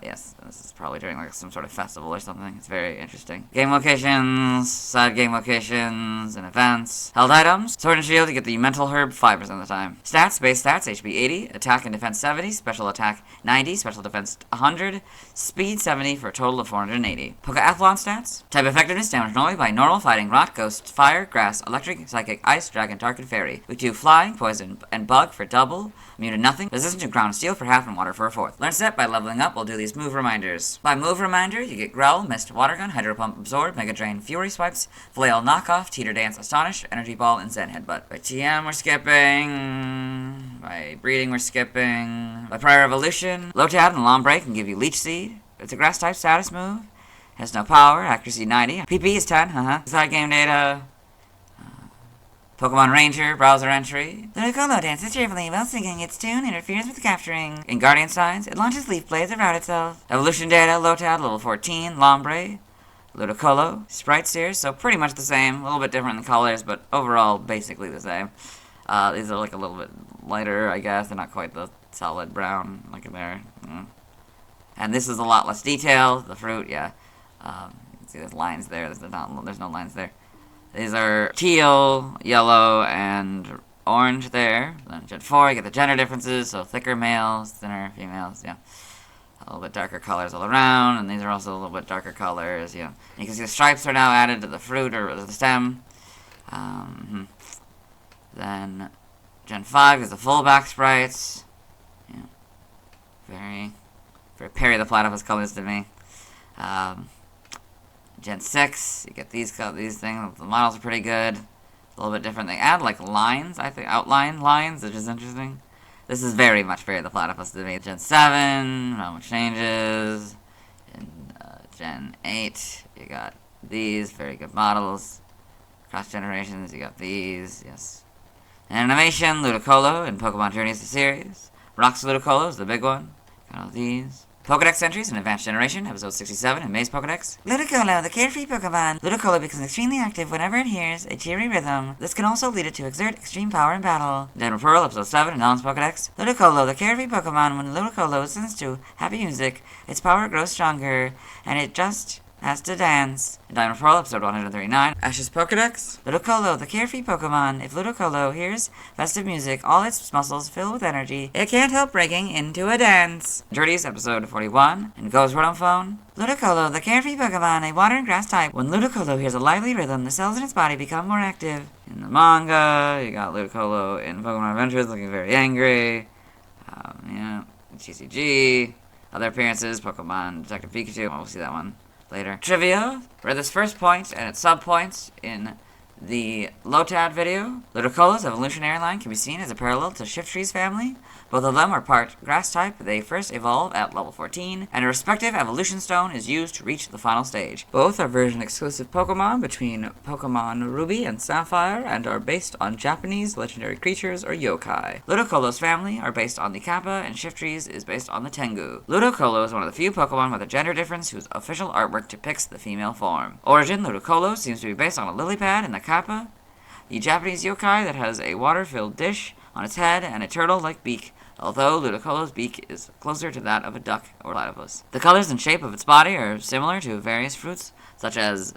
S2: Yes, this is probably during like some sort of festival or something. It's very interesting. Game locations, side game locations, and events. Held items. Sword and Shield, you get the mental herb 5% of the time. Stats, base stats, HP 80, attack and defense 70, special attack 90, special defense 100, speed 70 for a total of 480. Pokeathlon stats. Type effectiveness, damage normally by normal, fighting, rock, ghost, fire, grass, electric, psychic, ice, dragon, dark, and fairy. We do flying, poison, and bug for double, immune to nothing, resistant to ground and steel for half, and water for a fourth. Learn step by leveling up, we'll do these move reminders. By move reminder, you get Growl, Mist, Water Gun, Hydro Pump, Absorb, Mega Drain, Fury Swipes, Flail, Knockoff, Teeter Dance, Astonish, Energy Ball, and Zen Headbutt. By TM, we're skipping. By Breeding, we're skipping. By Prior Evolution, Lotad and Lombre can give you Leech Seed. It's a Grass type status move. Has no power, accuracy 90. PP is 10, Side game data. Pokemon Ranger, browser entry. The Ludicolo dances cheerfully while singing its tune interferes with capturing. In Guardian Signs, it launches Leaf Blades around itself. Evolution data, Lotad, level 14, Lombre, Ludicolo, sprites here, so pretty much the same. A little bit different in colors, but overall basically the same. These are like a little bit lighter, I guess. They're not quite the solid brown like in there. And this is a lot less detail. The fruit, yeah. You can see there's lines there. There's no lines there. These are teal, yellow, and orange there. Then Gen 4, you get the gender differences, so thicker males, thinner females, yeah. A little bit darker colors all around, and these are also a little bit darker colors, yeah. And you can see the stripes are now added to the fruit or the stem. Then Gen 5 is the full back sprites. Yeah. Very Perry the Platypus colors to me. Gen 6, you get these things. The models are pretty good. A little bit different. They add like lines, I think, outline lines, which is interesting. This is very much Perry the Platypus to me. Gen 7, not much changes. In Gen 8, you got these, very good models. Cross generations, you got these, yes. Animation, Ludicolo in Pokemon Journeys the series. Rock's Ludicolo is the big one. Got all these. Pokedex entries in Advanced Generation, Episode 67 in Maze Pokedex. Ludicolo, the carefree Pokemon. Ludicolo becomes extremely active whenever it hears a cheery rhythm. This can also lead it to exert extreme power in battle. Denver Pearl, Episode 7 in Non's Pokedex. Ludicolo, the carefree Pokemon. When Ludicolo listens to happy music, its power grows stronger, and it just has to dance. In Diamond Pearl, Episode 139, Ash's Pokedex. Ludicolo, the carefree Pokemon. If Ludicolo hears festive music, all its muscles fill with energy. It can't help breaking into a dance. Journeys, Episode 41, in Go's Rotom Ludicolo, the carefree Pokemon, a water and grass type. When Ludicolo hears a lively rhythm, the cells in its body become more active. In the manga, you got Ludicolo in Pokemon Adventures looking very angry. TCG. Other appearances, Pokemon Detective Pikachu. We'll see that one later. Trivia. Read this first point and its sub-points in the Lotad video. Ludicolo's evolutionary line can be seen as a parallel to Shifttree's family. Both of them are part grass type. They first evolve at level 14, and a respective evolution stone is used to reach the final stage. Both are version-exclusive Pokemon between Pokemon Ruby and Sapphire, and are based on Japanese legendary creatures or yokai. Ludicolo's family are based on the Kappa, and Shifttree's is based on the Tengu. Ludicolo is one of the few Pokemon with a gender difference whose official artwork depicts the female form. Origin, Ludicolo seems to be based on a lily pad in the Kappa, the Japanese yokai that has a water-filled dish on its head and a turtle-like beak, although Ludicolo's beak is closer to that of a duck or platypus. The colors and shape of its body are similar to various fruits, such as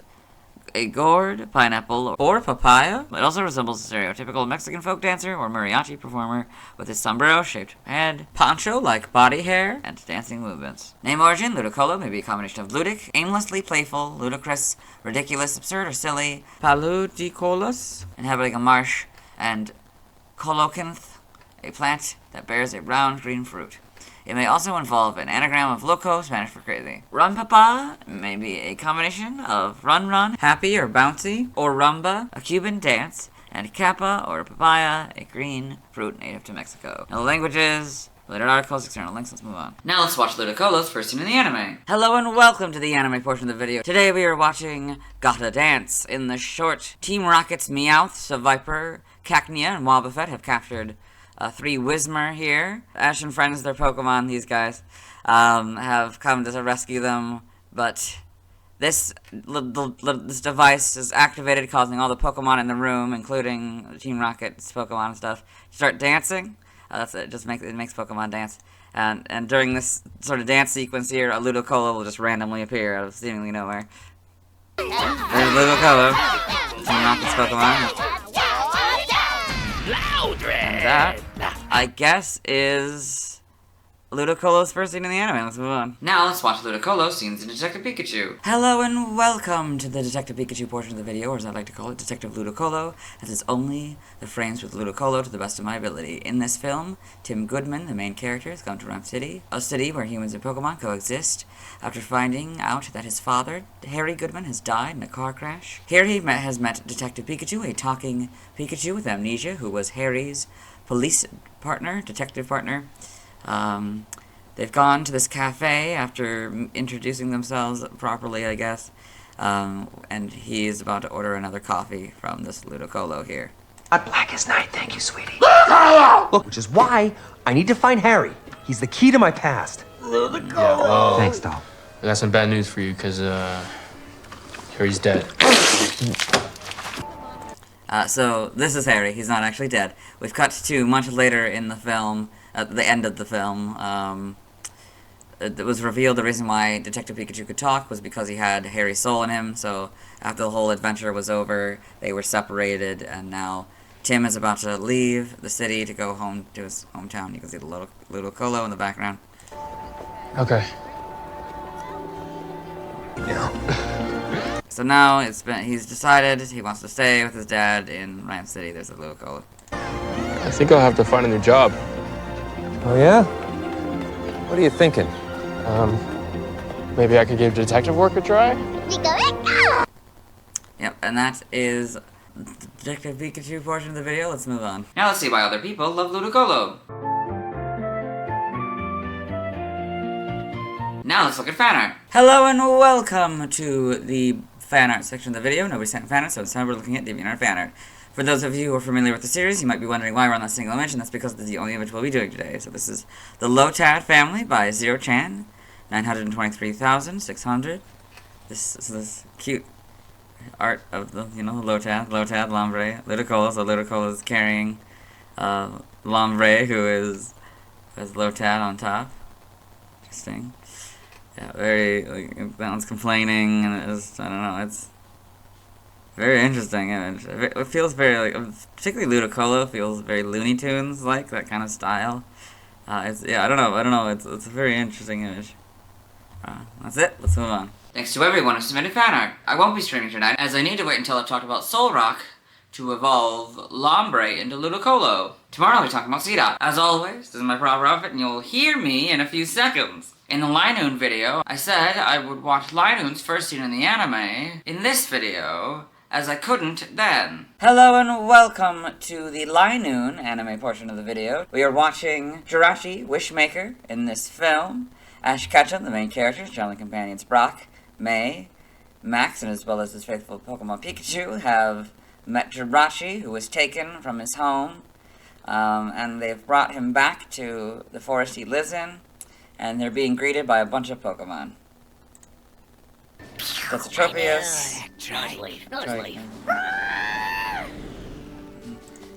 S2: a gourd, pineapple, or papaya. It also resembles a stereotypical Mexican folk dancer or mariachi performer with its sombrero-shaped head, poncho-like body hair, and dancing movements. Name origin, Ludicolo may be a combination of ludic, aimlessly playful, ludicrous, ridiculous, absurd, or silly, paludicolous, inhabiting a marsh, and colocanth, a plant that bears a round green fruit. It may also involve an anagram of loco, Spanish for crazy. Run Papa may be a combination of run run, happy or bouncy, or rumba, a Cuban dance, and kappa or papaya, a green fruit native to Mexico. Now the languages, related articles, external links, let's move on. Now let's watch Ludicolo's first scene in the anime. Hello and welcome to the anime portion of the video. Today we are watching Gotta Dance. In the short, Team Rocket's Meowth, Seviper, Cacnea, and Wobbuffet have captured 3 Whismur here. Ash and friends, their Pokemon, these guys, have come to rescue them, but this device is activated, causing all the Pokemon in the room, including Team Rocket's Pokemon and stuff, to start dancing. That's it. It makes Pokemon dance. And during this sort of dance sequence here, a Ludicolo will just randomly appear out of seemingly nowhere. There's Ludicolo. Teaming off this Pokemon. And that, I guess, is Ludicolo's first scene in the anime. Let's move on.
S1: Now let's watch Ludicolo scenes in Detective Pikachu.
S2: Hello and welcome to the Detective Pikachu portion of the video, or as I like to call it, Detective Ludicolo, as it's only the frames with Ludicolo to the best of my ability. In this film, Tim Goodman, the main character, has come to Rhyme City, a city where humans and Pokemon coexist, after finding out that his father, Harry Goodman, has died in a car crash. Here he has met Detective Pikachu, a talking Pikachu with amnesia, who was Harry's police partner, detective partner. They've gone to this cafe after introducing themselves properly, I guess, and he is about to order another coffee from this Ludicolo here.
S11: Not black as night, thank you, sweetie. Look, which is why I need to find Harry. He's the key to my past.
S19: Ludicolo!
S11: Thanks, doll.
S19: I got some bad news for you, because, Harry's dead.
S2: So, this is Harry. He's not actually dead. We've cut to much later in the film, at the end of the film. It was revealed the reason why Detective Pikachu could talk was because he had Harry's soul in him, so after the whole adventure was over, they were separated, and now Tim is about to leave the city to go home to his hometown. You can see the Ludicolo in the background.
S19: Okay.
S2: So now he's decided he wants to stay with his dad in Rhyme City. There's a Ludicolo.
S19: I think I'll have to find a new job.
S11: Oh, yeah? What are you thinking?
S19: Maybe I could give detective work a try?
S2: Yep, and that is the Detective Pikachu portion of the video. Let's move on.
S1: Now let's see why other people love Ludicolo. Now let's look at fan art.
S2: Hello and welcome to the fan art section of the video. Nobody sent fan art, so it's time we're looking at DeviantArt fan art. For those of you who are familiar with the series, you might be wondering why we're on that single image, and that's because this is the only image we'll be doing today. So this is the Lotad family by Zero-Chan, 923,600. This is this cute art of the, Lotad, Lombre, Ludicolo. So Ludicolo is carrying Lombre, who has Lotad on top. Interesting. Yeah, very, that one's complaining, and it's, I don't know, it's very interesting image. It feels very, particularly Ludicolo feels very Looney Tunes like, that kind of style. I don't know, it's a very interesting image. That's it, let's move on.
S1: Thanks to everyone who submitted fan art. I won't be streaming tonight, as I need to wait until I've talked about Solrock to evolve Lombre into Ludicolo. Tomorrow I'll be talking about Seedot. As always, this is my proper outfit, and you'll hear me in a few seconds. In the Linoone video, I said I would watch Linoone's first scene in the anime in this video, as I couldn't then.
S2: Hello and welcome to the Linoone anime portion of the video. We are watching Jirachi Wishmaker in this film. Ash Ketchum, the main characters, traveling companions Brock, May, Max, and as well as his faithful Pokemon Pikachu, have met Jirachi, who was taken from his home, and they've brought him back to the forest he lives in, and they're being greeted by a bunch of Pokemon. That's a Tropius.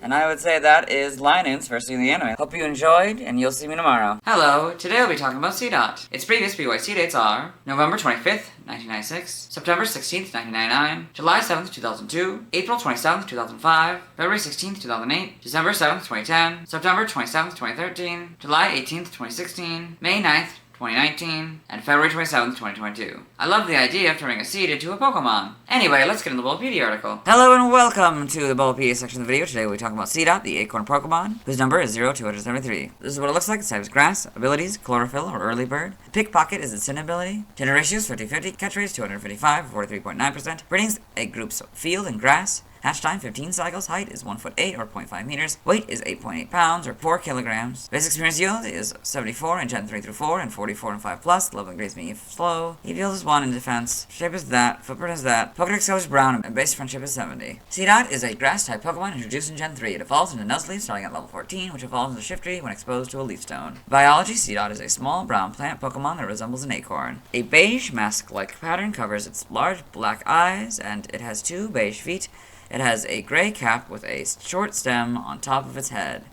S2: And I would say that is Linoone's first scene in the anime. Hope you enjoyed, and you'll see me tomorrow.
S1: Hello, today I'll be talking about Seedot. Its previous BYC dates are November 25th, 1996, September 16th, 1999, July 7th, 2002, April 27th, 2005, February 16th, 2008, December 7th, 2010, September 27th, 2013, July 18th, 2016, May 9th, 2019, and February 27th, 2022. I love the idea of turning a seed into a Pokemon. Anyway, let's get into the Bulbapedia article.
S2: Hello and welcome to the Bulbapedia section of the video. Today we'll be talking about Seedot, the acorn Pokemon, whose number is 0273. This is what it looks like. Its type is Grass, abilities, Chlorophyll or Early Bird. Pickpocket is its sin ability. Gender ratios 50-50, catch rates 255, 43.9%. Breedings, egg groups Field and Grass. Hatch time 15 cycles, height is 1 foot 8 or 0.5 meters, weight is 8.8 pounds or 4 kilograms. Basic experience yield is 74 in Gen 3 through 4 and 44 and 5 plus. Level increase being slow. EV yield is 1 in defense. Shape is that. Footprint is that. Pokedex color is brown and base friendship is 70. Seedot is a grass type Pokemon introduced in Gen 3. It evolves into Nuzleaf starting at level 14, which evolves into Shiftry when exposed to a leaf stone. Biology, Seedot is a small brown plant Pokemon that resembles an acorn. A beige mask-like pattern covers its large black eyes, and it has 2 beige feet. It has a gray cap with a short stem on top of its head.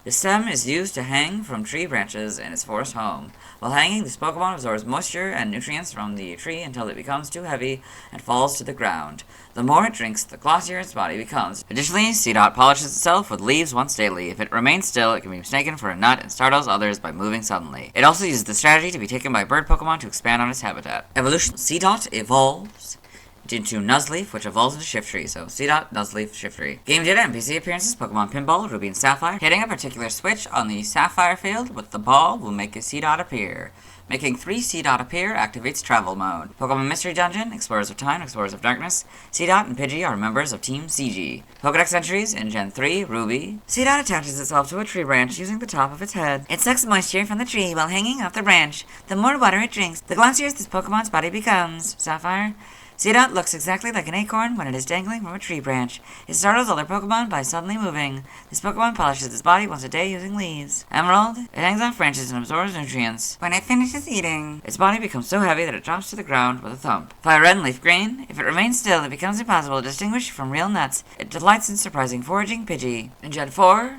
S2: The stem is used to hang from tree branches in its forest home. While hanging, this Pokemon absorbs moisture and nutrients from the tree until it becomes too heavy and falls to the ground. The more it drinks, the glossier its body becomes. Additionally, Seedot polishes itself with leaves once daily. If it remains still, it can be mistaken for a nut and startles others by moving suddenly. It also uses the strategy to be taken by bird Pokemon to expand on its habitat. Evolution. Seedot evolves into Nuzleaf, which evolves into Shiftry. So Seedot, Nuzleaf, Shiftry. Game data and PC appearances: Pokemon Pinball, Ruby and Sapphire. Hitting a particular switch on the Sapphire field with the ball will make a Seedot appear. Making 3 Seedot appear activates Travel Mode. Pokemon Mystery Dungeon, Explorers of Time, Explorers of Darkness. Seedot and Pidgey are members of Team CG. Pokedex entries in Gen 3, Ruby. Seedot attaches itself to a tree branch using the top of its head. It sucks moisture from the tree while hanging off the branch. The more water it drinks, the glossier this Pokemon's body becomes. Sapphire. Seedot looks exactly like an acorn when it is dangling from a tree branch. It startles other Pokemon by suddenly moving. This Pokemon polishes its body once a day using leaves. Emerald. It hangs off branches and absorbs nutrients. When it finishes eating, its body becomes so heavy that it drops to the ground with a thump. Fire Red and Leaf Green. If it remains still, it becomes impossible to distinguish from real nuts. It delights in surprising foraging Pidgey. In Gen 4,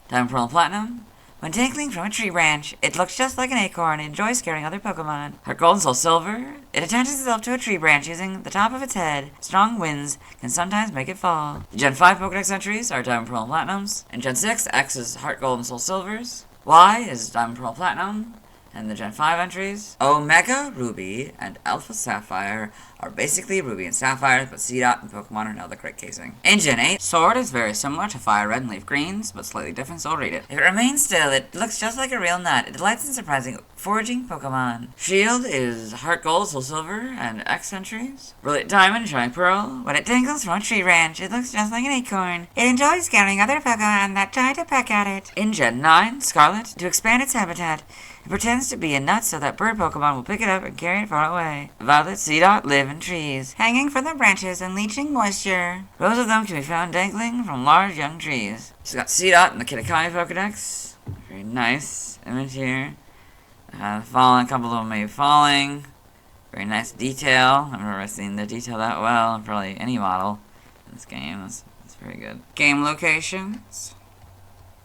S2: Diamond, Pearl, and Platinum. When dangling from a tree branch, it looks just like an acorn and enjoys scaring other Pokemon. Heart Gold and Soul Silver. It attaches itself to a tree branch using the top of its head. Strong winds can sometimes make it fall. The Gen 5 Pokedex entries are Diamond, Pearl, and Platinums. In Gen 6, X is Heart Gold and Soul Silvers. Y is Diamond, Pearl, Platinum. And the Gen 5 entries, Omega Ruby and Alpha Sapphire are basically Ruby and Sapphire, but Seedot and Pokemon are now the correct casing. In Gen 8, Sword is very similar to Fire Red and Leaf Greens, but slightly different, so I'll read it. If it remains still, it looks just like a real nut. It delights in surprising foraging Pokemon. Shield is Heart Gold, Soul Silver, and X entries. Brilliant Diamond, Shining Pearl. When it dangles from a tree branch, it looks just like an acorn. It enjoys scaring other Pokemon that try to peck at it. In Gen 9, Scarlet, to expand its habitat, it pretends to be a nut so that bird Pokemon will pick it up and carry it far away. Violet, Seedot live in trees, hanging from their branches and leaching moisture. Rows of them can be found dangling from large young trees. She's got Seedot in the Kitakami Pokedex. Very nice image here. Falling, a couple of them may be falling. Very nice detail. I've never seen the detail that well in probably any model in this game. That's very good. Game locations.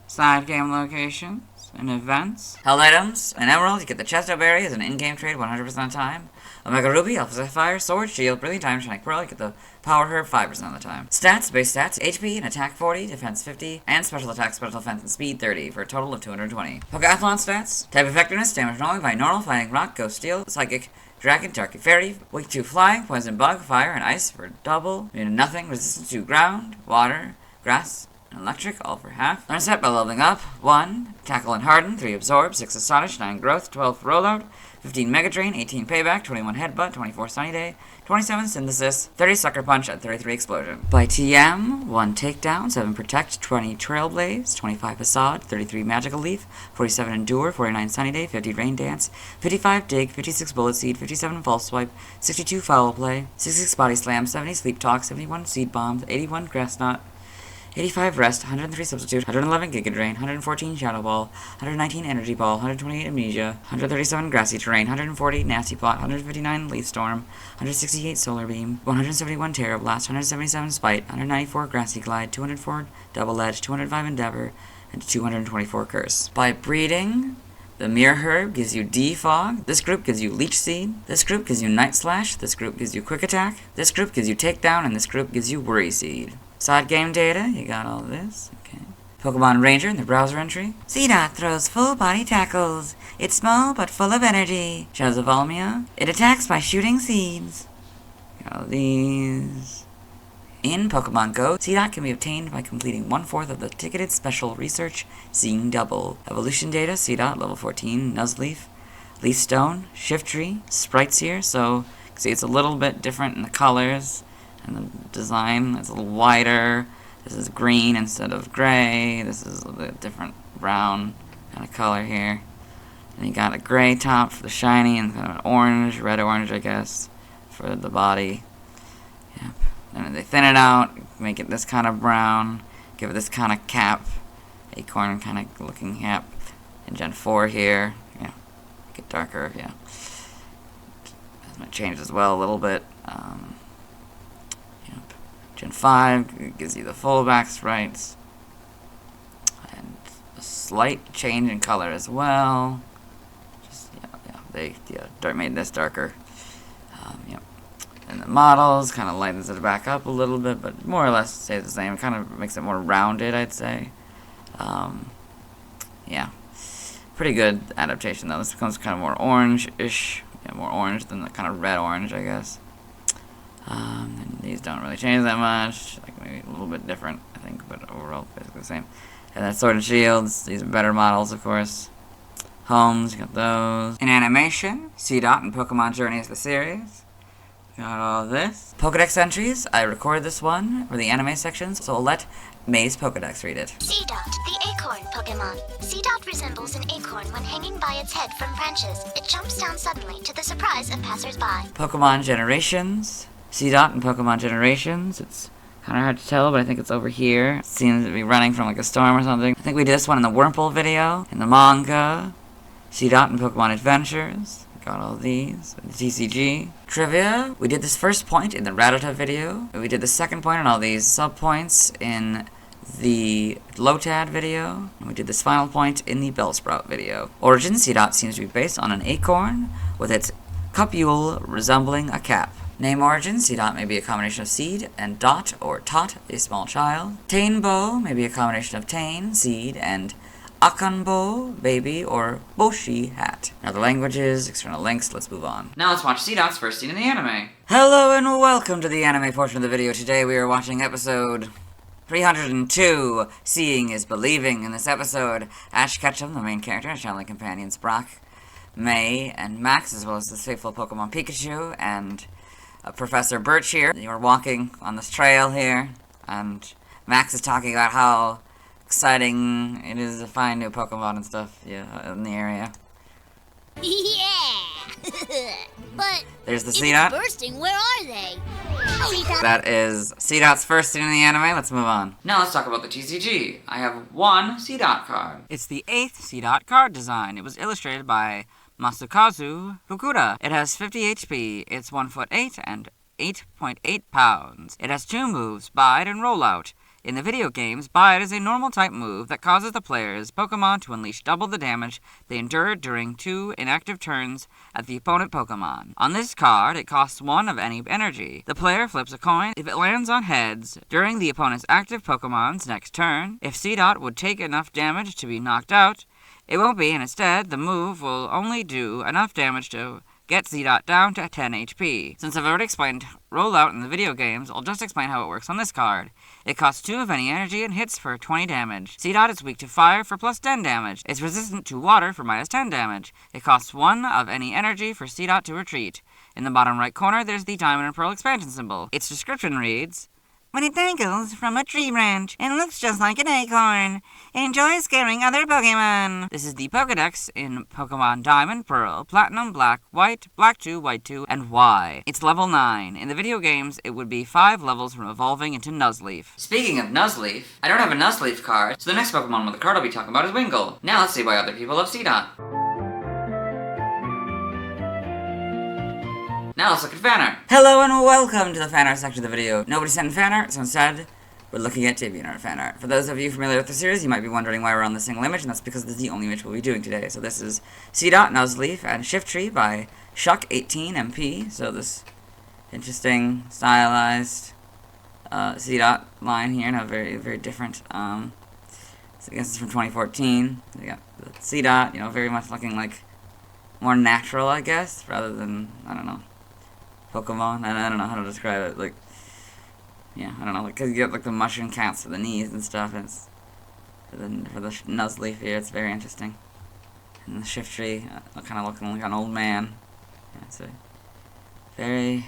S2: Side game locations. And events. Held items. In Emerald, you get the Chesto Berry as an in-game trade 100% of the time. Omega Ruby, Alpha Sapphire, Sword, Shield, Brilliant Diamond, Shining Pearl, you get the Power Herb 5% of the time. Stats, base stats, HP and attack 40, defense 50, and special attack, special defense, and speed 30, for a total of 220. Pokeathlon stats, type effectiveness, damage rolling by normal, fighting rock, ghost, steel, psychic, dragon, dark, fairy, weak to flying, poison, bug, fire, and ice for double, nothing, resistance to ground, water, grass, electric, all for half. Learn set by leveling up. 1. Tackle and Harden. 3. Absorb. 6. Astonish. 9. Growth. 12. Rollout. 15. Mega Drain. 18. Payback. 21. Headbutt. 24. Sunny Day. 27. Synthesis. 30. Sucker Punch. And 33. Explosion. By TM. 1. Takedown. 7. Protect. 20. Trailblaze. 25. Facade. 33. Magical Leaf. 47. Endure. 49. Sunny Day. 50. Rain Dance. 55. Dig. 56. Bullet Seed. 57. False Swipe. 62. Foul Play. 66. Body Slam. 70. Sleep Talk. 71. Seed Bomb. 81. Grass Knot. 85 Rest, 103 Substitute, 111 Giga Drain, 114 Shadow Ball, 119 Energy Ball, 128 Amnesia, 137 Grassy Terrain, 140 Nasty Plot, 159 Leaf Storm, 168 Solar Beam, 171 Terra Blast, 177 Spite, 194 Grassy Glide, 204 Double Edge, 205 Endeavor, and 224 Curse. By breeding, the Mirror Herb gives you Defog, this group gives you Leech Seed, this group gives you Night Slash, this group gives you Quick Attack, this group gives you Takedown, and this group gives you Worry Seed. Side game data, you got all this, okay. Pokemon Ranger in the browser entry. Seedot throws full body tackles. It's small but full of energy. Shadows of Volmia. It attacks by shooting seeds. Got all these. In Pokemon Go, Seedot can be obtained by completing 1/4 of the ticketed special research, Seeing Double. Evolution data, Seedot, level 14, Nuzleaf, Leaf Stone, Shiftry, sprites here, so you can see it's a little bit different in the colors. And the design is a little wider. This is green instead of gray. This is a bit different brown kind of color here. And you got a gray top for the shiny and kind of an orange, red orange I guess, for the body. Yep. And then they thin it out, make it this kind of brown, give it this kind of cap, acorn kind of looking cap. In Gen 4 here, yeah, make it darker, yeah. That might change as well a little bit. Gen 5 gives you the full back sprites, and the slight change in color as well. Just, they made this darker. Yep. And the models kind of lightens it back up a little bit, but more or less stays the same. Kind of makes it more rounded, I'd say. Yeah. Pretty good adaptation, though. This becomes kind of more orange-ish. Yeah, more orange than the kind of red-orange, I guess. And these don't really change that much. Like, maybe a little bit different, I think, but overall, basically the same. And then Sword and Shields. These are better models, of course. Homes, you got those. In animation, Seedot and Pokemon Journeys the series. Got all this. Pokedex entries. I recorded this one for the anime sections, so I'll let May's Pokedex read it.
S13: Seedot, the acorn Pokemon. Seedot resembles an acorn when hanging by its head from branches. It jumps down suddenly to the surprise of passers-by.
S2: Pokemon Generations. Seedot and Pokemon Generations. It's kind of hard to tell, but I think it's over here. It seems to be running from like a storm or something. I think we did this one in the Wurmple video, in the manga. Seedot and Pokemon Adventures. Got all these. The TCG. Trivia. We did this first point in the Rattata video. We did the second point on all these sub-points in the Lotad video. And we did this final point in the Bellsprout video. Origin Seedot seems to be based on an acorn with its cupule resembling a cap. Name origin, Seedot may be a combination of seed and dot or tot, a small child. Tainbo may be a combination of tain, seed, and Akanbo, baby, or Boshi, hat. Now the languages, external links, let's move on.
S1: Now let's watch Seedot's first scene in the anime.
S2: Hello and welcome to the anime portion of the video. Today we are watching episode 302, Seeing is Believing. In this episode, Ash Ketchum, the main character, and traveling companions Brock, May, and Max, as well as the faithful Pokemon Pikachu, and Professor Birch here. You are walking on this trail here, and Max is talking about how exciting it is to find new Pokemon and stuff, in the area.
S10: Yeah! But
S2: there's the
S10: if
S2: Seedot.
S10: It's bursting, where are they?
S2: That is Seedot's first scene in the anime. Let's move on.
S1: Now let's talk about the TCG. I have one Seedot card.
S2: It's the 8th Seedot card design. It was illustrated by Masakazu Fukuda. It has 50 HP. It's 1'8" and 8.8 pounds. It has 2 moves, Bide and Rollout. In the video games, Bide is a normal type move that causes the player's Pokemon to unleash double the damage they endured during 2 inactive turns at the opponent Pokemon. On this card, it costs 1 of any energy. The player flips a coin if it lands on heads during the opponent's active Pokemon's next turn. If Seedot would take enough damage to be knocked out, it won't be, and instead, the move will only do enough damage to get Seedot down to 10 HP. Since I've already explained Rollout in the video games, I'll just explain how it works on this card. It costs 2 of any energy and hits for 20 damage. Seedot is weak to fire for plus 10 damage. It's resistant to water for minus 10 damage. It costs 1 of any energy for Seedot to retreat. In the bottom right corner, there's the Diamond and Pearl expansion symbol. Its description reads, when it dangles from a tree branch and looks just like an acorn, it enjoys scaring other Pokemon. This is the Pokedex in Pokemon Diamond, Pearl, Platinum, Black, White, Black 2, White 2, and Y. It's level 9. In the video games, it would be 5 levels from evolving into Nuzleaf.
S1: Speaking of Nuzleaf, I don't have a Nuzleaf card, so the next Pokemon with a card I'll be talking about is Wingull. Now let's see why other people love Seedot. Now let's look at fan art.
S2: Hello and welcome to the fan art section of the video. Nobody sent fan art, so instead, we're looking at DeviantArt fan art. For those of you familiar with the series, you might be wondering why we're on the single image, and that's because this is the only image we'll be doing today. So this is Seedot, Nuzleaf, and Shiftry by Shuck18MP. So this interesting, stylized Seedot line here, and a very, very different, so I guess it's from 2014. We got the Seedot, very much looking like more natural, I guess, rather than, I don't know, Pokemon. I don't know how to describe it. I don't know, because you get the mushroom cats for the knees and stuff. And it's for the Nuzleaf here, it's very interesting. And the Shiftry, kind of looking like an old man. Yeah, it's a very,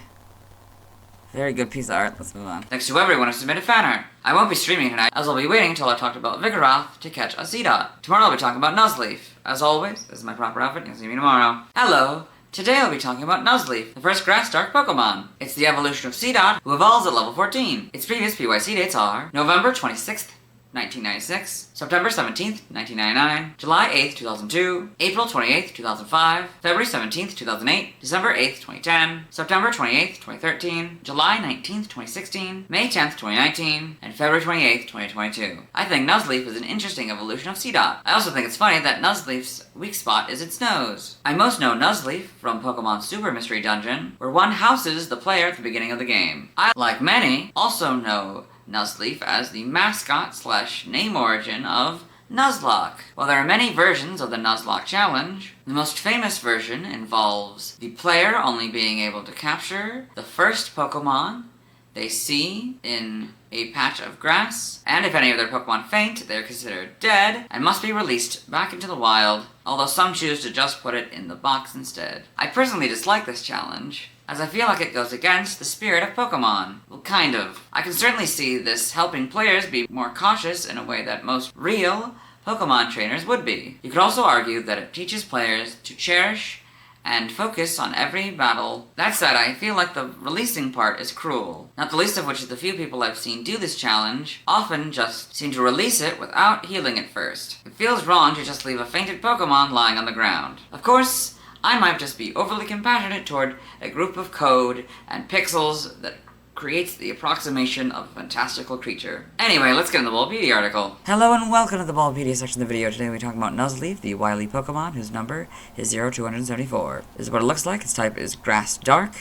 S2: very good piece of art. Let's move on.
S1: Thanks to everyone who submitted fan art. I won't be streaming tonight, as I'll be waiting until I've talked about Vigoroth to catch a Seedot. Tomorrow I'll be talking about Nuzleaf. As always, this is my proper outfit. You'll see me tomorrow. Hello. Today I'll be talking about Nuzleaf, the first Grass-Dark Pokemon. It's the evolution of Seedot, who evolves at level 14. Its previous PYC dates are November 26th, 1996, September 17th, 1999, July 8th, 2002, April 28th, 2005, February 17th, 2008, December 8th, 2010, September 28th, 2013, July 19th, 2016, May 10th, 2019, and February 28th, 2022. I think Nuzleaf is an interesting evolution of Seedot. I also think it's funny that Nuzleaf's weak spot is its nose. I most know Nuzleaf from Pokemon Super Mystery Dungeon, where one houses the player at the beginning of the game. I, like many, also know Nuzleaf as the mascot/name origin of Nuzlocke. While there are many versions of the Nuzlocke challenge, the most famous version involves the player only being able to capture the first Pokemon they see in a patch of grass, and if any of their Pokemon faint, they're considered dead and must be released back into the wild, although some choose to just put it in the box instead. I personally dislike this challenge, as I feel like it goes against the spirit of Pokemon. Well, kind of. I can certainly see this helping players be more cautious in a way that most real Pokemon trainers would be. You could also argue that it teaches players to cherish and focus on every battle. That said, I feel like the releasing part is cruel, not the least of which is the few people I've seen do this challenge often just seem to release it without healing it first. It feels wrong to just leave a fainted Pokemon lying on the ground. Of course, I might just be overly compassionate toward a group of code and pixels that creates the approximation of a fantastical creature. Anyway, let's get into the Bulbapedia article.
S2: Hello and welcome to the Bulbapedia section of the video. Today we're talking about Nuzleaf, the wily Pokemon whose number is 0274. This is what it looks like. Its type is Grass Dark.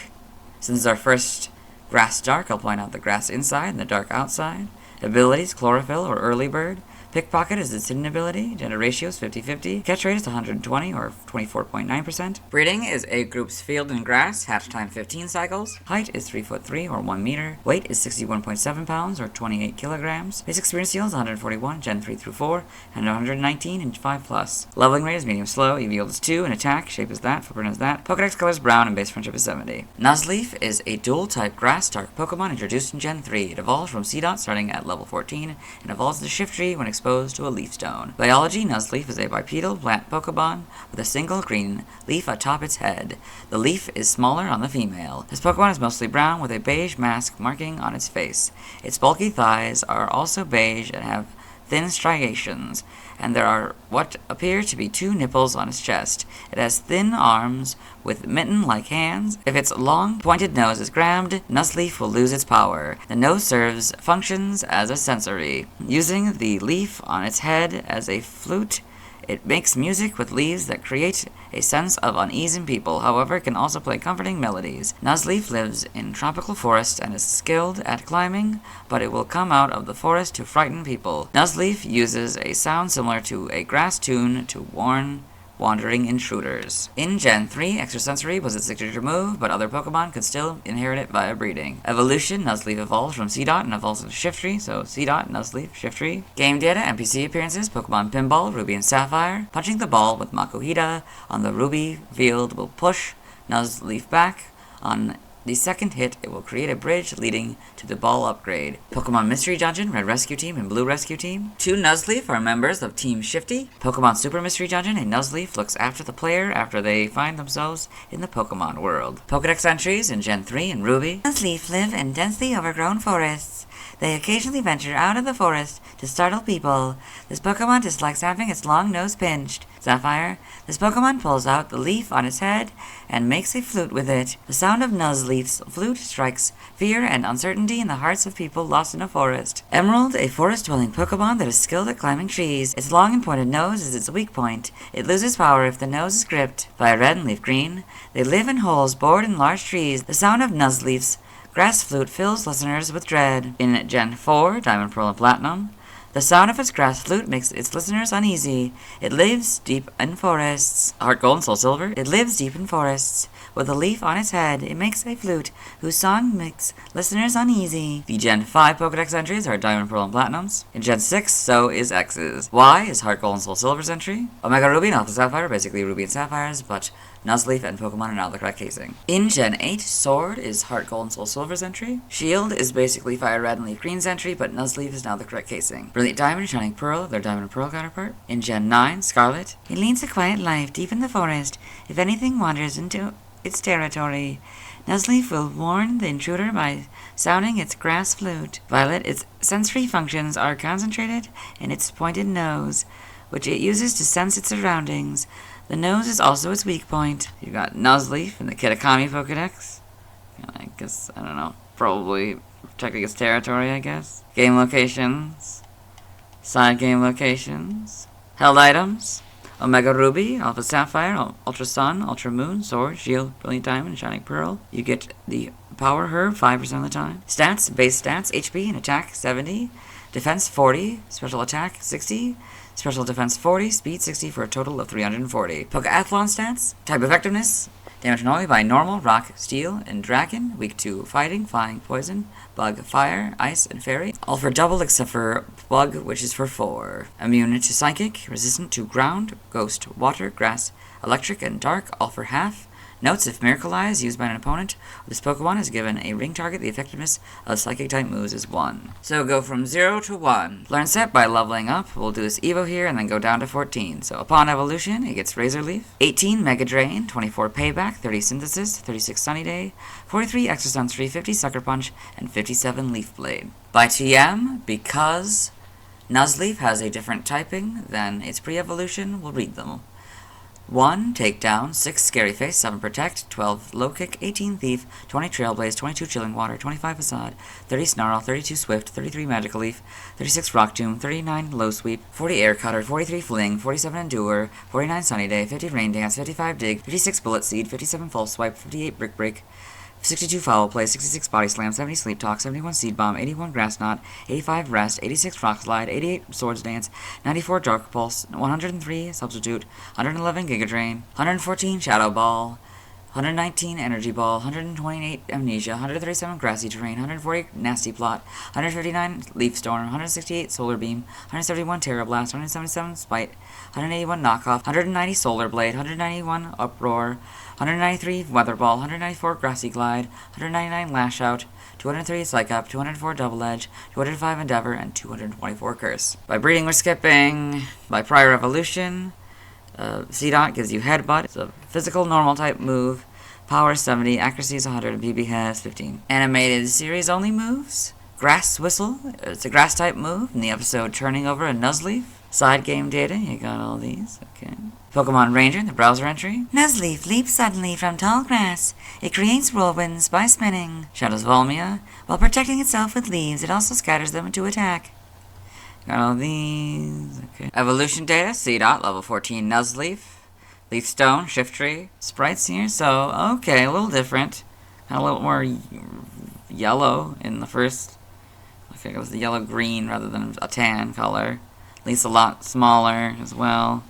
S2: Since this is our first Grass Dark, I'll point out the grass inside and the dark outside. Abilities, Chlorophyll or Early Bird. Pickpocket is its hidden ability. Gender ratio is 50-50. Catch rate is 120 or 24.9%. Breeding is egg groups field and grass. Hatch time 15 cycles. Height is 3'3" or 1 meter. Weight is 61.7 pounds or 28 kilograms. Base experience seal is 141, Gen 3 through 4, and 119 in 5+. Leveling rate is medium slow. EV yield is 2, and attack, shape is that, footprint is that. Pokedex color is brown, and base friendship is 70. Nuzleaf is a dual-type grass-dark Pokemon introduced in Gen 3. It evolves from Seedot starting at level 14, and evolves the Shiftry when exposed to a leaf stone. Biology, Nuzleaf is a bipedal plant Pokemon with a single green leaf atop its head. The leaf is smaller on the female. This Pokemon is mostly brown with a beige mask marking on its face. Its bulky thighs are also beige and have thin striations, and there are what appear to be 2 nipples on its chest. It has thin arms with mitten-like hands. If its long, pointed nose is grabbed, Nuzleaf will lose its power. The nose functions as a sensory. Using the leaf on its head as a flute, it makes music with leaves that create a sense of unease in people. However, it can also play comforting melodies. Nuzleaf lives in tropical forests and is skilled at climbing, but it will come out of the forest to frighten people. Nuzleaf uses a sound similar to a grass tune to warn wandering intruders. In Gen 3, Extrasensory was its signature move, but other Pokemon could still inherit it via breeding. Evolution, Nuzleaf evolves from Seedot and evolves into Shiftry, so Seedot, Nuzleaf, Shiftry. Game data, NPC appearances, Pokemon Pinball, Ruby and Sapphire. Punching the ball with Makuhita on the Ruby field will push Nuzleaf back. On the second hit, it will create a bridge leading to the ball upgrade. Pokemon Mystery Dungeon, Red Rescue Team and Blue Rescue Team. 2 Nuzleaf are members of Team Shifty. Pokemon Super Mystery Dungeon, a Nuzleaf looks after the player after they find themselves in the Pokemon world. Pokedex entries in Gen 3 and Ruby. Nuzleaf live in densely overgrown forests. They occasionally venture out of the forest to startle people. This Pokemon dislikes having its long nose pinched. Sapphire. This Pokemon pulls out the leaf on its head and makes a flute with it. The sound of Nuzleaf's flute strikes fear and uncertainty in the hearts of people lost in a forest. Emerald, a forest-dwelling Pokemon that is skilled at climbing trees. Its long and pointed nose is its weak point. It loses power if the nose is gripped by a red and leaf green. They live in holes bored in large trees. The sound of Nuzleaf's grass flute fills listeners with dread. In Gen 4, Diamond, Pearl, and Platinum, the sound of its grass flute makes its listeners uneasy. It lives deep in forests. Heart Gold and Soul Silver. It lives deep in forests. With a leaf on its head, it makes a flute whose song makes listeners uneasy. The Gen 5 Pokedex entries are Diamond, Pearl, and Platinums. In Gen 6, so is X's. Y is Heart Gold and Soul Silver's entry. Omega Ruby and Alpha Sapphire, basically Ruby and Sapphires, but Nuzleaf and Pokemon are now the correct casing. In Gen 8, Sword is Heart Gold and Soul Silver's entry. Shield is basically Fire Red and Leaf Green's entry, but Nuzleaf is now the correct casing. Brilliant Diamond and Shining Pearl, their Diamond and Pearl counterpart. In Gen 9, Scarlet. It leads a quiet life deep in the forest. If anything wanders into its territory,
S14: Nuzleaf will warn the intruder by sounding its grass flute. Violet, its sensory functions are concentrated in its pointed nose, which it uses to sense its surroundings. The nose is also its weak point. You got Nuzleaf in the Kitakami Pokedex. I guess, I don't know, probably protecting its territory, I guess. Game locations. Side game locations. Held items. Omega Ruby, Alpha Sapphire, Ultra Sun, Ultra Moon, Sword, Shield, Brilliant Diamond, Shining Pearl. You get the Power Herb 5% of the time. Stats, base stats, HP and attack 70, defense 40, special attack 60, special defense 40, speed 60 for a total of 340. Pokeathlon stats, type effectiveness, damage only by normal, rock, steel, and dragon, weak to fighting, flying, poison, bug, fire, ice, and fairy. All for double except for bug, which is for 4. Immune to psychic, resistant to ground, ghost, water, grass, electric, and dark, all for half. Notes, if Miracle Eye is used by an opponent, this Pokemon is given a ring target, the effectiveness of psychic type moves is 1. So go from 0 to 1. Learn set by leveling up. We'll do this Evo here and then go down to 14. So upon evolution, it gets Razor Leaf, 18 Mega Drain, 24 Payback, 30 Synthesis, 36 Sunny Day, 43 Extra Sensory, 50 Sucker Punch, and 57 Leaf Blade. By TM, because Nuzleaf has a different typing than its pre-evolution, we'll read them. 1 Takedown, 6 Scary Face, 7 Protect, 12 Low Kick, 18 Thief, 20 Trailblaze, 22 Chilling Water, 25 Facade, 30 Snarl, 32 Swift, 33 Magical Leaf, 36 Rock Tomb, 39 Low Sweep, 40 Air Cutter, 43 Fling, 47 Endure, 49 Sunny Day, 50 Rain Dance, 55 Dig, 56 Bullet Seed, 57 False Swipe, 58 Brick Break, 62 Foul Play, 66 Body Slam, 70 Sleep Talk, 71 Seed Bomb, 81 Grass Knot, 85 Rest, 86 Rock Slide, 88 Swords Dance, 94 Dark Pulse, 103 Substitute, 111 Giga Drain, 114 Shadow Ball, 119 Energy Ball, 128 Amnesia, 137 Grassy Terrain, 140 Nasty Plot, 159 Leaf Storm, 168 Solar Beam, 171 Terra Blast, 177 Spite, 181 Knockoff, 190 Solar Blade, 191 Uproar, 193 Weather Ball, 194 Grassy Glide, 199 Lash Out, 203 Psych Up, 204 Double Edge, 205 Endeavor, and 224 Curse. By breeding, we're skipping. By prior evolution, Seedot gives you Headbutt. It's a physical normal type move. Power 70, accuracy is 100, and PB has 15. Animated series only moves. Grass Whistle. It's a grass type move in the episode Turning Over a Nuzleaf. Side game data, you got all these. Okay. Pokemon Ranger in the browser entry. Nuzleaf leaps suddenly from tall grass. It creates whirlwinds by spinning. Shadows Volmia. While protecting itself with leaves, it also scatters them to attack. Got all these. Okay. Evolution data. Seedot, level 14 Nuzleaf. Leaf Stone, Shiftry. Sprites here, so okay, a little different. Got a little more yellow in the first. Okay, it was the yellow-green rather than a tan color. At least a lot smaller as well.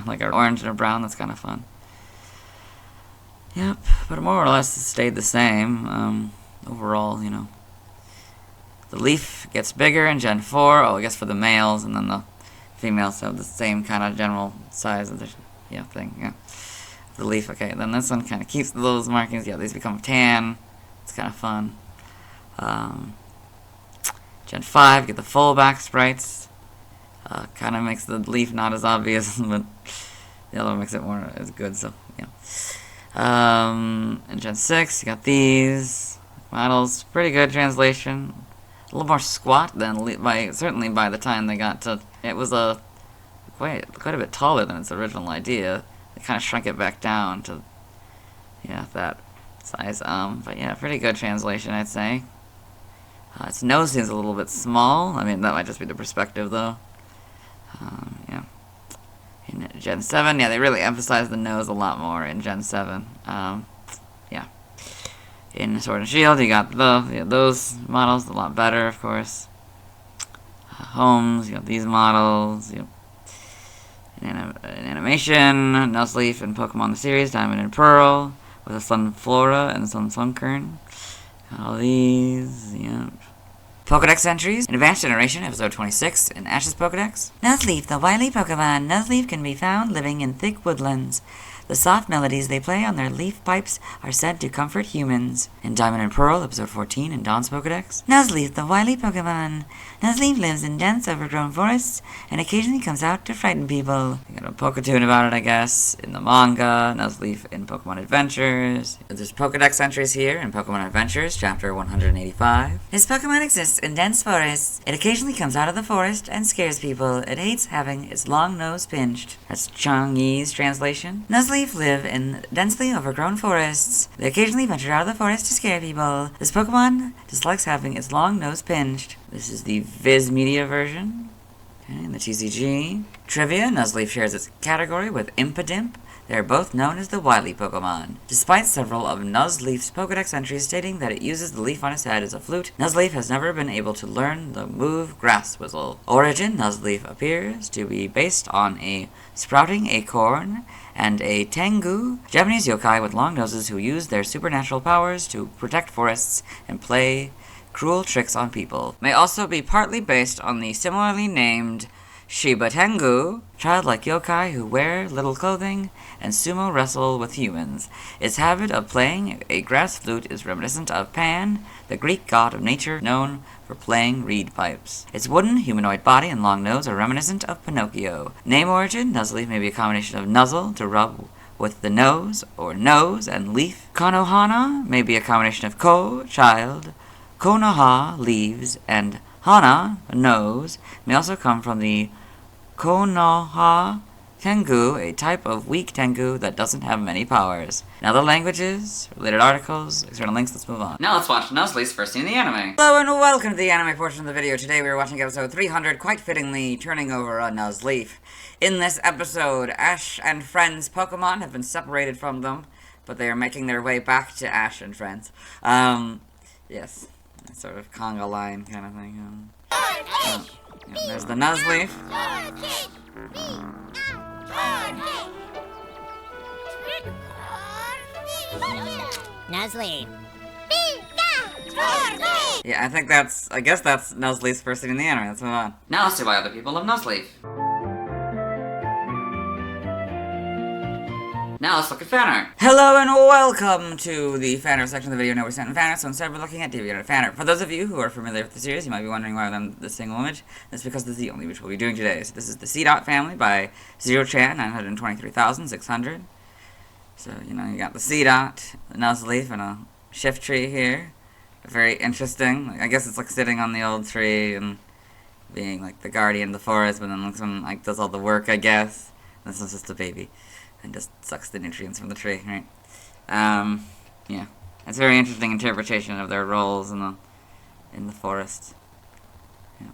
S14: Like an orange and a brown, that's kind of fun. Yep, but more or less it stayed the same. Overall, you know. The leaf gets bigger in Gen 4, I guess for the males, and then the females have the same kind of general size of the thing, yeah. The leaf, okay, then this one kind of keeps those markings, yeah, these become tan. It's kind of fun. Gen 5, get the full back sprites. Kind of makes the leaf not as obvious, but the other one makes it more as good, so, yeah. In Gen 6, you got these models. Pretty good translation. A little more squat than, certainly by the time they got to, it was quite a bit taller than its original idea. They kind of shrunk it back down to, that size. But yeah, pretty good translation, I'd say. Its nose seems a little bit small. I mean, that might just be the perspective, though. Yeah. In Gen 7, yeah, they really emphasize the nose a lot more in Gen 7. Yeah. In Sword and Shield, you got those models, a lot better, of course. Homes, you got these models. In animation, Nuzleaf and Pokemon the series, Diamond and Pearl, with a Sunflora and a Sunkern. Got all these, yep. Pokedex entries. In Advanced Generation, Episode 26, in Ash's Pokedex. Nuzleaf, the wily Pokemon. Nuzleaf can be found living in thick woodlands. The soft melodies they play on their leaf pipes are said to comfort humans. In Diamond and Pearl, episode 14 in Dawn's Pokedex, Nuzleaf, the wily Pokemon. Nuzleaf lives in dense, overgrown forests and occasionally comes out to frighten people. You got a Poketoon about it, I guess, in the manga, Nuzleaf in Pokemon Adventures. There's Pokedex entries here in Pokemon Adventures, chapter 185. This Pokemon exists in dense forests. It occasionally comes out of the forest and scares people. It hates having its long nose pinched. That's Chang Yi's translation. Nuzleaf live in densely overgrown forests. They occasionally venture out of the forest to scare people. This Pokemon dislikes having its long nose pinched. This is the Viz Media version. Okay, in the TCG. Trivia, Nuzleaf shares its category with Impidimp. They are both known as the wily Pokemon. Despite several of Nuzleaf's Pokedex entries stating that it uses the leaf on its head as a flute, Nuzleaf has never been able to learn the move Grass Whistle. Origin, Nuzleaf appears to be based on a sprouting acorn and a Tengu, Japanese yokai with long noses who use their supernatural powers to protect forests and play cruel tricks on people. May also be partly based on the similarly named Shiba Tengu, childlike yokai who wear little clothing and sumo wrestle with humans. Its habit of playing a grass flute is reminiscent of Pan, the Greek god of nature known for playing reed pipes. Its wooden humanoid body and long nose are reminiscent of Pinocchio. Name origin, Nuzleaf may be a combination of nuzzle, to rub with the nose, or nose and leaf. Konohana may be a combination of ko, child, konoha, leaves, and hana, nose, may also come from the Konoha Tengu, a type of weak Tengu that doesn't have many powers. Now the languages, related articles, external links, let's move on.
S1: Now let's watch Nuzleaf's first scene in the anime.
S14: Hello and welcome to the anime portion of the video. Today we are watching episode 300, quite fittingly, turning over a Nuzleaf. In this episode, Ash and friends Pokemon have been separated from them, but they are making their way back to Ash and friends. Yes. Sort of conga line kind of thing. There's the Nuzleaf.
S10: Nuzleaf.
S14: Yeah, I guess that's Nuzleaf's first scene in the anime. Let's move on.
S1: Now let's see why other people love Nuzleaf. Now let's look at fan art.
S14: Hello and welcome to the fan art section of the video. Now we're sent fan art, so instead we're looking at DeviantArt fan art. For those of you who are familiar with the series, you might be wondering why I'm the single image. That's because this is the only image we'll be doing today. So this is the Seedot family by Zero-chan, 923,600. So, you know, you got the Seedot, the Nuzleaf, and a Shiftry here. Very interesting. I guess it's like sitting on the old tree and being like the guardian of the forest, but then looks like does all the work, I guess. This is just a baby. And just sucks the nutrients from the tree, right? Yeah. It's a very interesting interpretation of their roles in the forest. Yeah.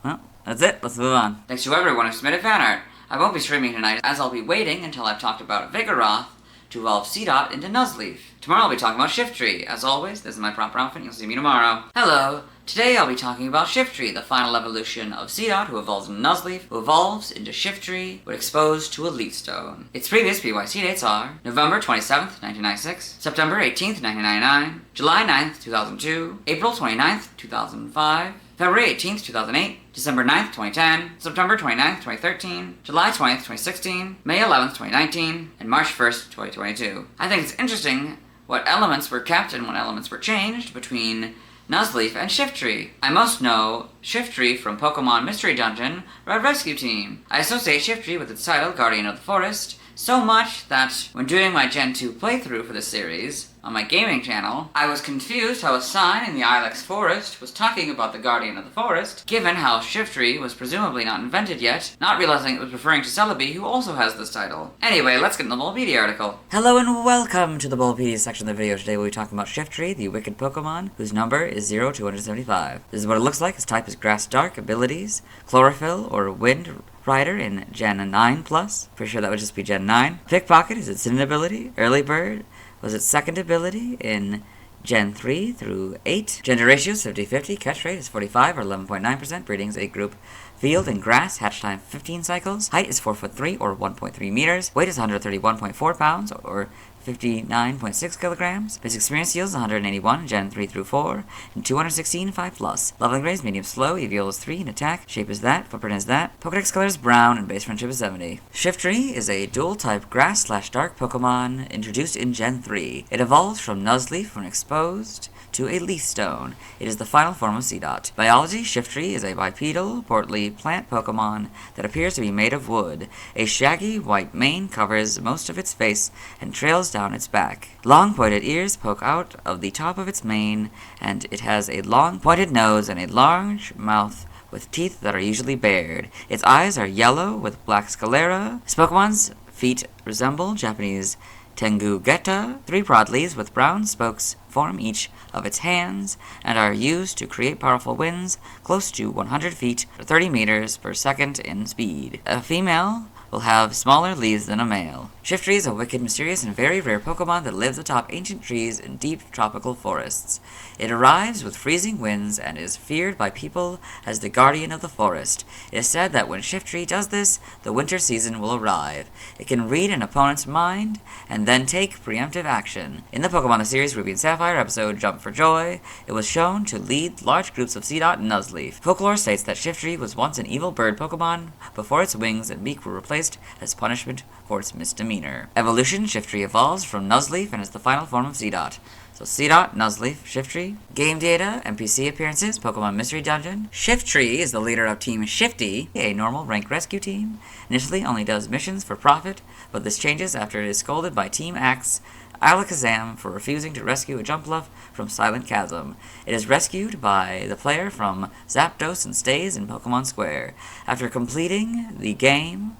S14: Well, that's it. Let's move on.
S1: Thanks to everyone who submitted fan art. I won't be streaming tonight, as I'll be waiting until I've talked about Vigoroth to evolve Seedot into Nuzleaf. Tomorrow I'll be talking about Shiftry. As always, this is my proper outfit, and you'll see me tomorrow. Hello! Today I'll be talking about Shiftry, the final evolution of Seedot, who evolves into Nuzleaf, who evolves into Shiftry, when exposed to Elite Stone. Its previous PYC dates are November 27th, 1996, September 18th, 1999, July 9th, 2002, April 29th, 2005, February 18th, 2008, December 9th, 2010, September 29th, 2013, July 20th, 2016, May 11th, 2019, and March 1st, 2022. I think it's interesting what elements were kept and what elements were changed between Nuzleaf and Shiftry. I most know Shiftry from Pokemon Mystery Dungeon Red Rescue Team. I associate Shiftry with its title, Guardian of the Forest, so much that when doing my Gen 2 playthrough for the series on my gaming channel, I was confused how a sign in the Ilex Forest was talking about the Guardian of the Forest, given how Shiftry was presumably not invented yet, not realizing it was referring to Celebi, who also has this title. Anyway, let's get in the Bulbapedia article.
S14: Hello and welcome to the Bulbapedia section of the video. Today we'll be talking about Shiftry, the wicked Pokemon, whose number is 0275. This is what it looks like. Its type is Grass Dark. Abilities, Chlorophyll or Wind Rider in Gen 9+. Pretty sure that would just be Gen 9. Pickpocket is its hidden ability. Early Bird was its second ability in Gen 3 through 8. Gender ratio is 50-50. Catch rate is 45 or 11.9%. Breeding is 8 group. Field and grass. Hatch time 15 cycles. Height is 4'3" or 1.3 meters. Weight is 131.4 pounds or
S2: 59.6 kilograms. Basic experience yields 181 in Gen 3 through 4, and 216 in 5+. Leveling grade is medium slow, EVL is 3 in attack, shape is that, footprint is that, Pokedex color is brown, and base friendship is 70. Shiftry is a dual-type grass/dark Pokemon introduced in Gen 3. It evolves from Nuzleaf when exposed to a Leaf Stone. It is the final form of Seedot. Biology, Shiftry is a bipedal, portly plant Pokemon that appears to be made of wood. A shaggy white mane covers most of its face and trails down its back. Long pointed ears poke out of the top of its mane, and it has a long pointed nose and a large mouth with teeth that are usually bared. Its eyes are yellow with black sclera. This Pokemon's feet resemble Japanese Tengu Geta. 3 broad leaves with brown spokes form each of its hands and are used to create powerful winds close to 100 feet or 30 meters per second in speed. A female will have smaller leaves than a male. Shiftry is a wicked, mysterious, and very rare Pokemon that lives atop ancient trees in deep tropical forests. It arrives with freezing winds and is feared by people as the guardian of the forest. It is said that when Shiftry does this, the winter season will arrive. It can read an opponent's mind and then take preemptive action. In the Pokemon the series Ruby and Sapphire episode Jump for Joy, it was shown to lead large groups of Seedot and Nuzleaf. Folklore states that Shiftry was once an evil bird Pokemon before its wings and beak were replaced as punishment for its misdemeanor. Evolution, Shiftry evolves from Nuzleaf and is the final form of Seedot. So Seedot, Nuzleaf, Shiftry. Game data, NPC appearances, Pokemon Mystery Dungeon. Shiftry is the leader of Team Shifty, a normal rank rescue team. Initially only does missions for profit, but this changes after it is scolded by Team Axe Alakazam for refusing to rescue a Jumpluff from Silent Chasm. It is rescued by the player from Zapdos and stays in Pokemon Square. After completing the game,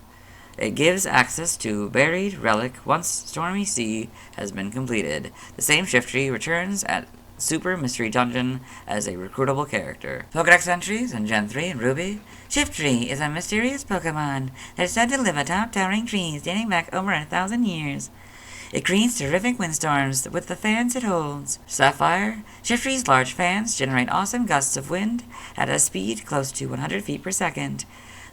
S2: it gives access to Buried Relic once Stormy Sea has been completed. The same Shiftry returns at Super Mystery Dungeon as a recruitable character. Pokedex entries in Gen 3 and Ruby. Shiftry is a mysterious Pokemon that is said to live atop towering trees dating back over 1,000 years. It creates terrific windstorms with the fans it holds. Sapphire. Shiftry's large fans generate awesome gusts of wind at a speed close to 100 feet per second.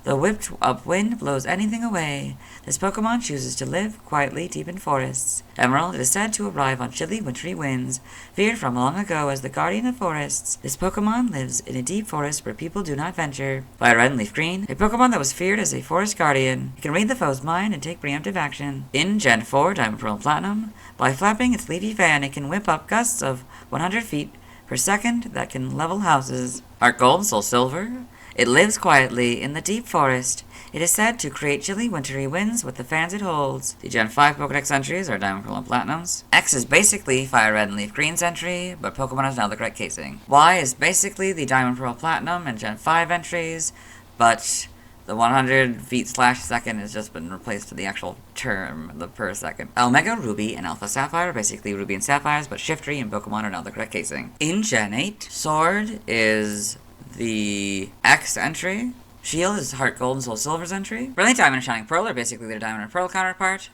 S2: The whipped-up wind blows anything away. This Pokemon chooses to live quietly deep in forests. Emerald is said to arrive on chilly, wintry winds, feared from long ago as the guardian of forests. This Pokemon lives in a deep forest where people do not venture. Fire Red and Leaf Green, a Pokemon that was feared as a forest guardian. It can read the foe's mind and take preemptive action. In Gen 4, Diamond Pearl and Platinum, by flapping its leafy fan, it can whip up gusts of 100 feet per second that can level houses. Heart Gold, Soul Silver. It lives quietly in the deep forest. It is said to create chilly, wintry winds with the fans it holds. The Gen 5 Pokedex entries are Diamond Pearl and Platinums. X is basically Fire Red and Leaf Green's entry, but Pokemon has now the correct casing. Y is basically the Diamond Pearl Platinum and Gen 5 entries, but the 100 feet / second has just been replaced to the actual term, the per second. Omega Ruby and Alpha Sapphire are basically Ruby and Sapphires, but Shiftry and Pokemon are now the correct casing. In Gen 8, Sword is the X entry. Shield is Heart Gold and Soul Silver's entry. Brilliant Diamond and Shining Pearl are basically their Diamond and Pearl counterpart,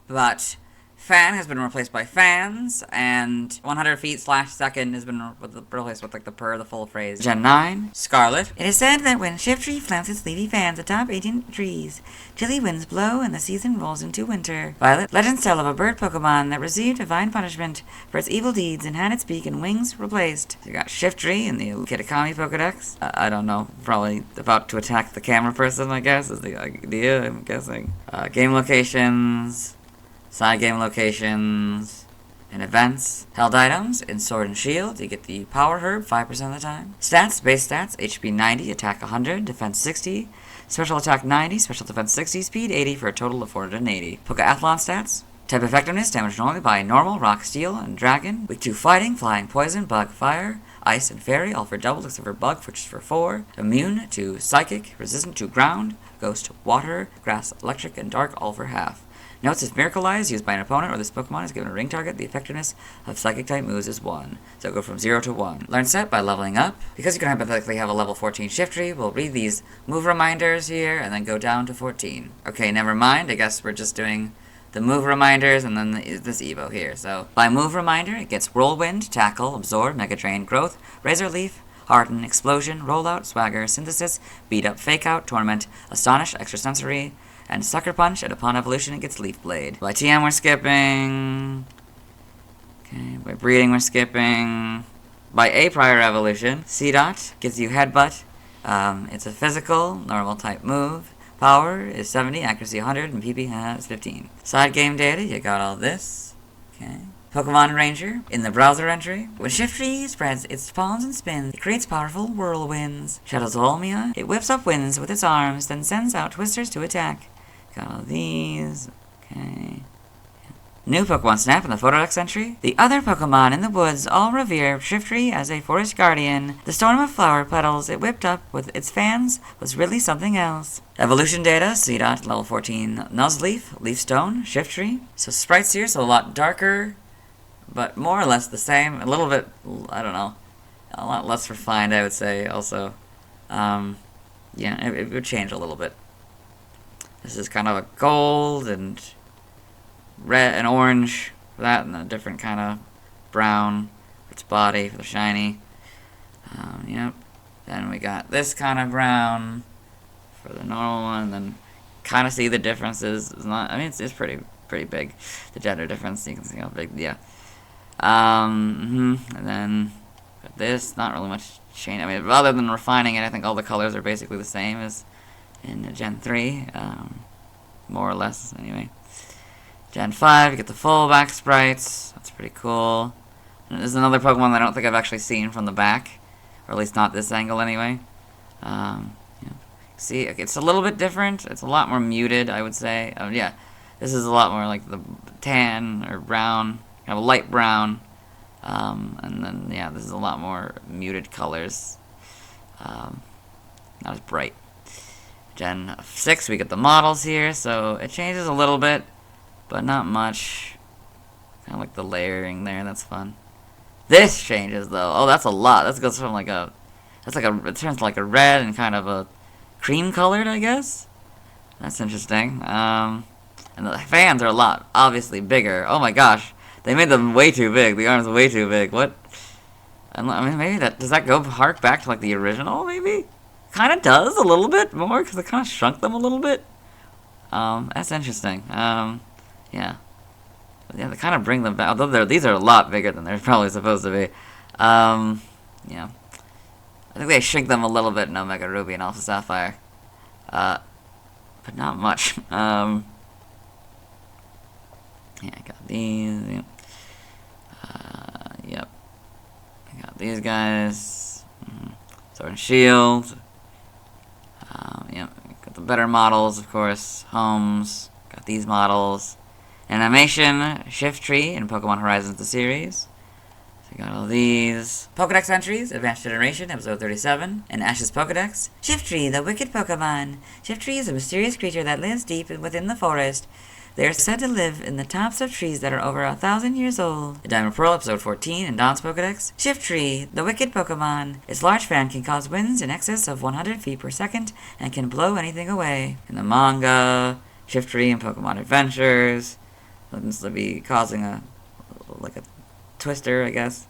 S2: but Fan has been replaced by Fans, and 100 feet / second has been replaced with like the per, the full phrase. Gen 9, Scarlet. It is said that when Shiftry flaps its leafy fans atop ancient trees, chilly winds blow and the season rolls into winter. Violet. Legends tell of a bird Pokemon that received divine punishment for its evil deeds and had its beak and wings replaced. So you got Shiftry in the Kitakami Pokedex. I don't know, probably about to attack the camera person, I guess, is the idea, I'm guessing. Game locations, side game locations, and events. Held items in Sword and Shield, you get the Power Herb 5% of the time. Stats, base stats, HP 90, attack 100, defense 60, special attack 90, special defense 60, speed 80 for a total of 480. Pokeathlon stats. Type effectiveness, damage normally by normal, rock, steel, and dragon. Weak to fighting, flying, poison, bug, fire, ice, and fairy, all for double except for bug, which is for 4. Immune to psychic, resistant to ground, ghost, water, grass, electric, and dark, all for half. Notes, if Miracle Eye is used by an opponent or this Pokemon is given a ring target, the effectiveness of Psychic-type moves is 1. So go from 0 to 1. Learn set by leveling up. Because you can hypothetically have a level 14 Shiftry, we'll read these move reminders here and then go down to 14. Okay, never mind. I guess we're just doing the move reminders and then this Evo here. So by move reminder, it gets Whirlwind, Tackle, Absorb, Mega Drain, Growth, Razor Leaf, Harden, Explosion, Rollout, Swagger, Synthesis, Beat Up, Fake Out, Torment, Astonish, Extrasensory, and Sucker Punch, and upon evolution it gets Leaf Blade. By TM we're skipping. Okay, by breeding we're skipping. By a prior evolution, Seedot gives you Headbutt. It's a physical, normal type move. Power is 70, accuracy 100, and PP is 15. Side game data, you got all this. Okay. Pokemon Ranger, in the browser entry. When Shiftry spreads its palms and spins, it creates powerful whirlwinds. Shadows of Olmia, it whips up winds with its arms, then sends out twisters to attack. Got all these. Okay. New Pokemon Snap in the Photodex entry. The other Pokemon in the woods all revere Shiftry as a forest guardian. The storm of flower petals it whipped up with its fans was really something else. Evolution data, Seedot, level 14, Nuzleaf, Leafstone, Shiftry. So sprites here, so a lot darker, but more or less the same. A little bit, I don't know, a lot less refined, I would say, also. Yeah, it would change a little bit. This is kind of a gold and red and orange for that, and a different kind of brown for its body, for the shiny. Yep. Then we got this kind of brown for the normal one, then kind of see the differences. It's not, I mean, it's pretty big, the gender difference. You can see how big, yeah. And then this, not really much change. I mean, other than refining it, I think all the colors are basically the same as in Gen 3, more or less, anyway. Gen 5, you get the full back sprites. That's pretty cool. And there's another Pokemon that I don't think I've actually seen from the back, or at least not this angle anyway. Yeah. See, it's a little bit different. It's a lot more muted, I would say. Yeah, this is a lot more like the tan or brown, kind of a light brown. And then, yeah, this is a lot more muted colors. Not as bright. Gen 6, we get the models here, so it changes a little bit, but not much. Kind of like the layering there, that's fun. This changes, though. Oh, that's a lot. That goes from like a, it turns to like a red and kind of a cream colored, I guess. That's interesting. And the fans are a lot, obviously, bigger. Oh my gosh. They made them way too big. The arms are way too big. What? I mean, maybe does that go hark back to like the original, maybe? Kind of does, a little bit more, because they kind of shrunk them a little bit. That's interesting. Yeah. Yeah, they kind of bring them back, although these are a lot bigger than they're probably supposed to be. Yeah. I think they shrink them a little bit in Omega Ruby and Alpha Sapphire. But not much. Yeah, I got these. Yep. Yep. I got these guys. Sword and Shield. Yep. Got the better models, of course. Homes. Got these models. Animation, Shiftry in Pokemon Horizons the series. So I got all these. Pokedex entries, Advanced Generation, Episode 37, and Ash's Pokedex. Shiftry, the wicked Pokemon. Shiftry is a mysterious creature that lives deep within the forest. They are said to live in the tops of trees that are over 1,000 years old. Diamond Pearl, Episode 14, in Dawn's Pokedex. Shiftry, the wicked Pokemon. Its large fan can cause winds in excess of 100 feet per second and can blow anything away. In the manga, Shiftry in Pokemon Adventures. Seems to be causing a twister, I guess.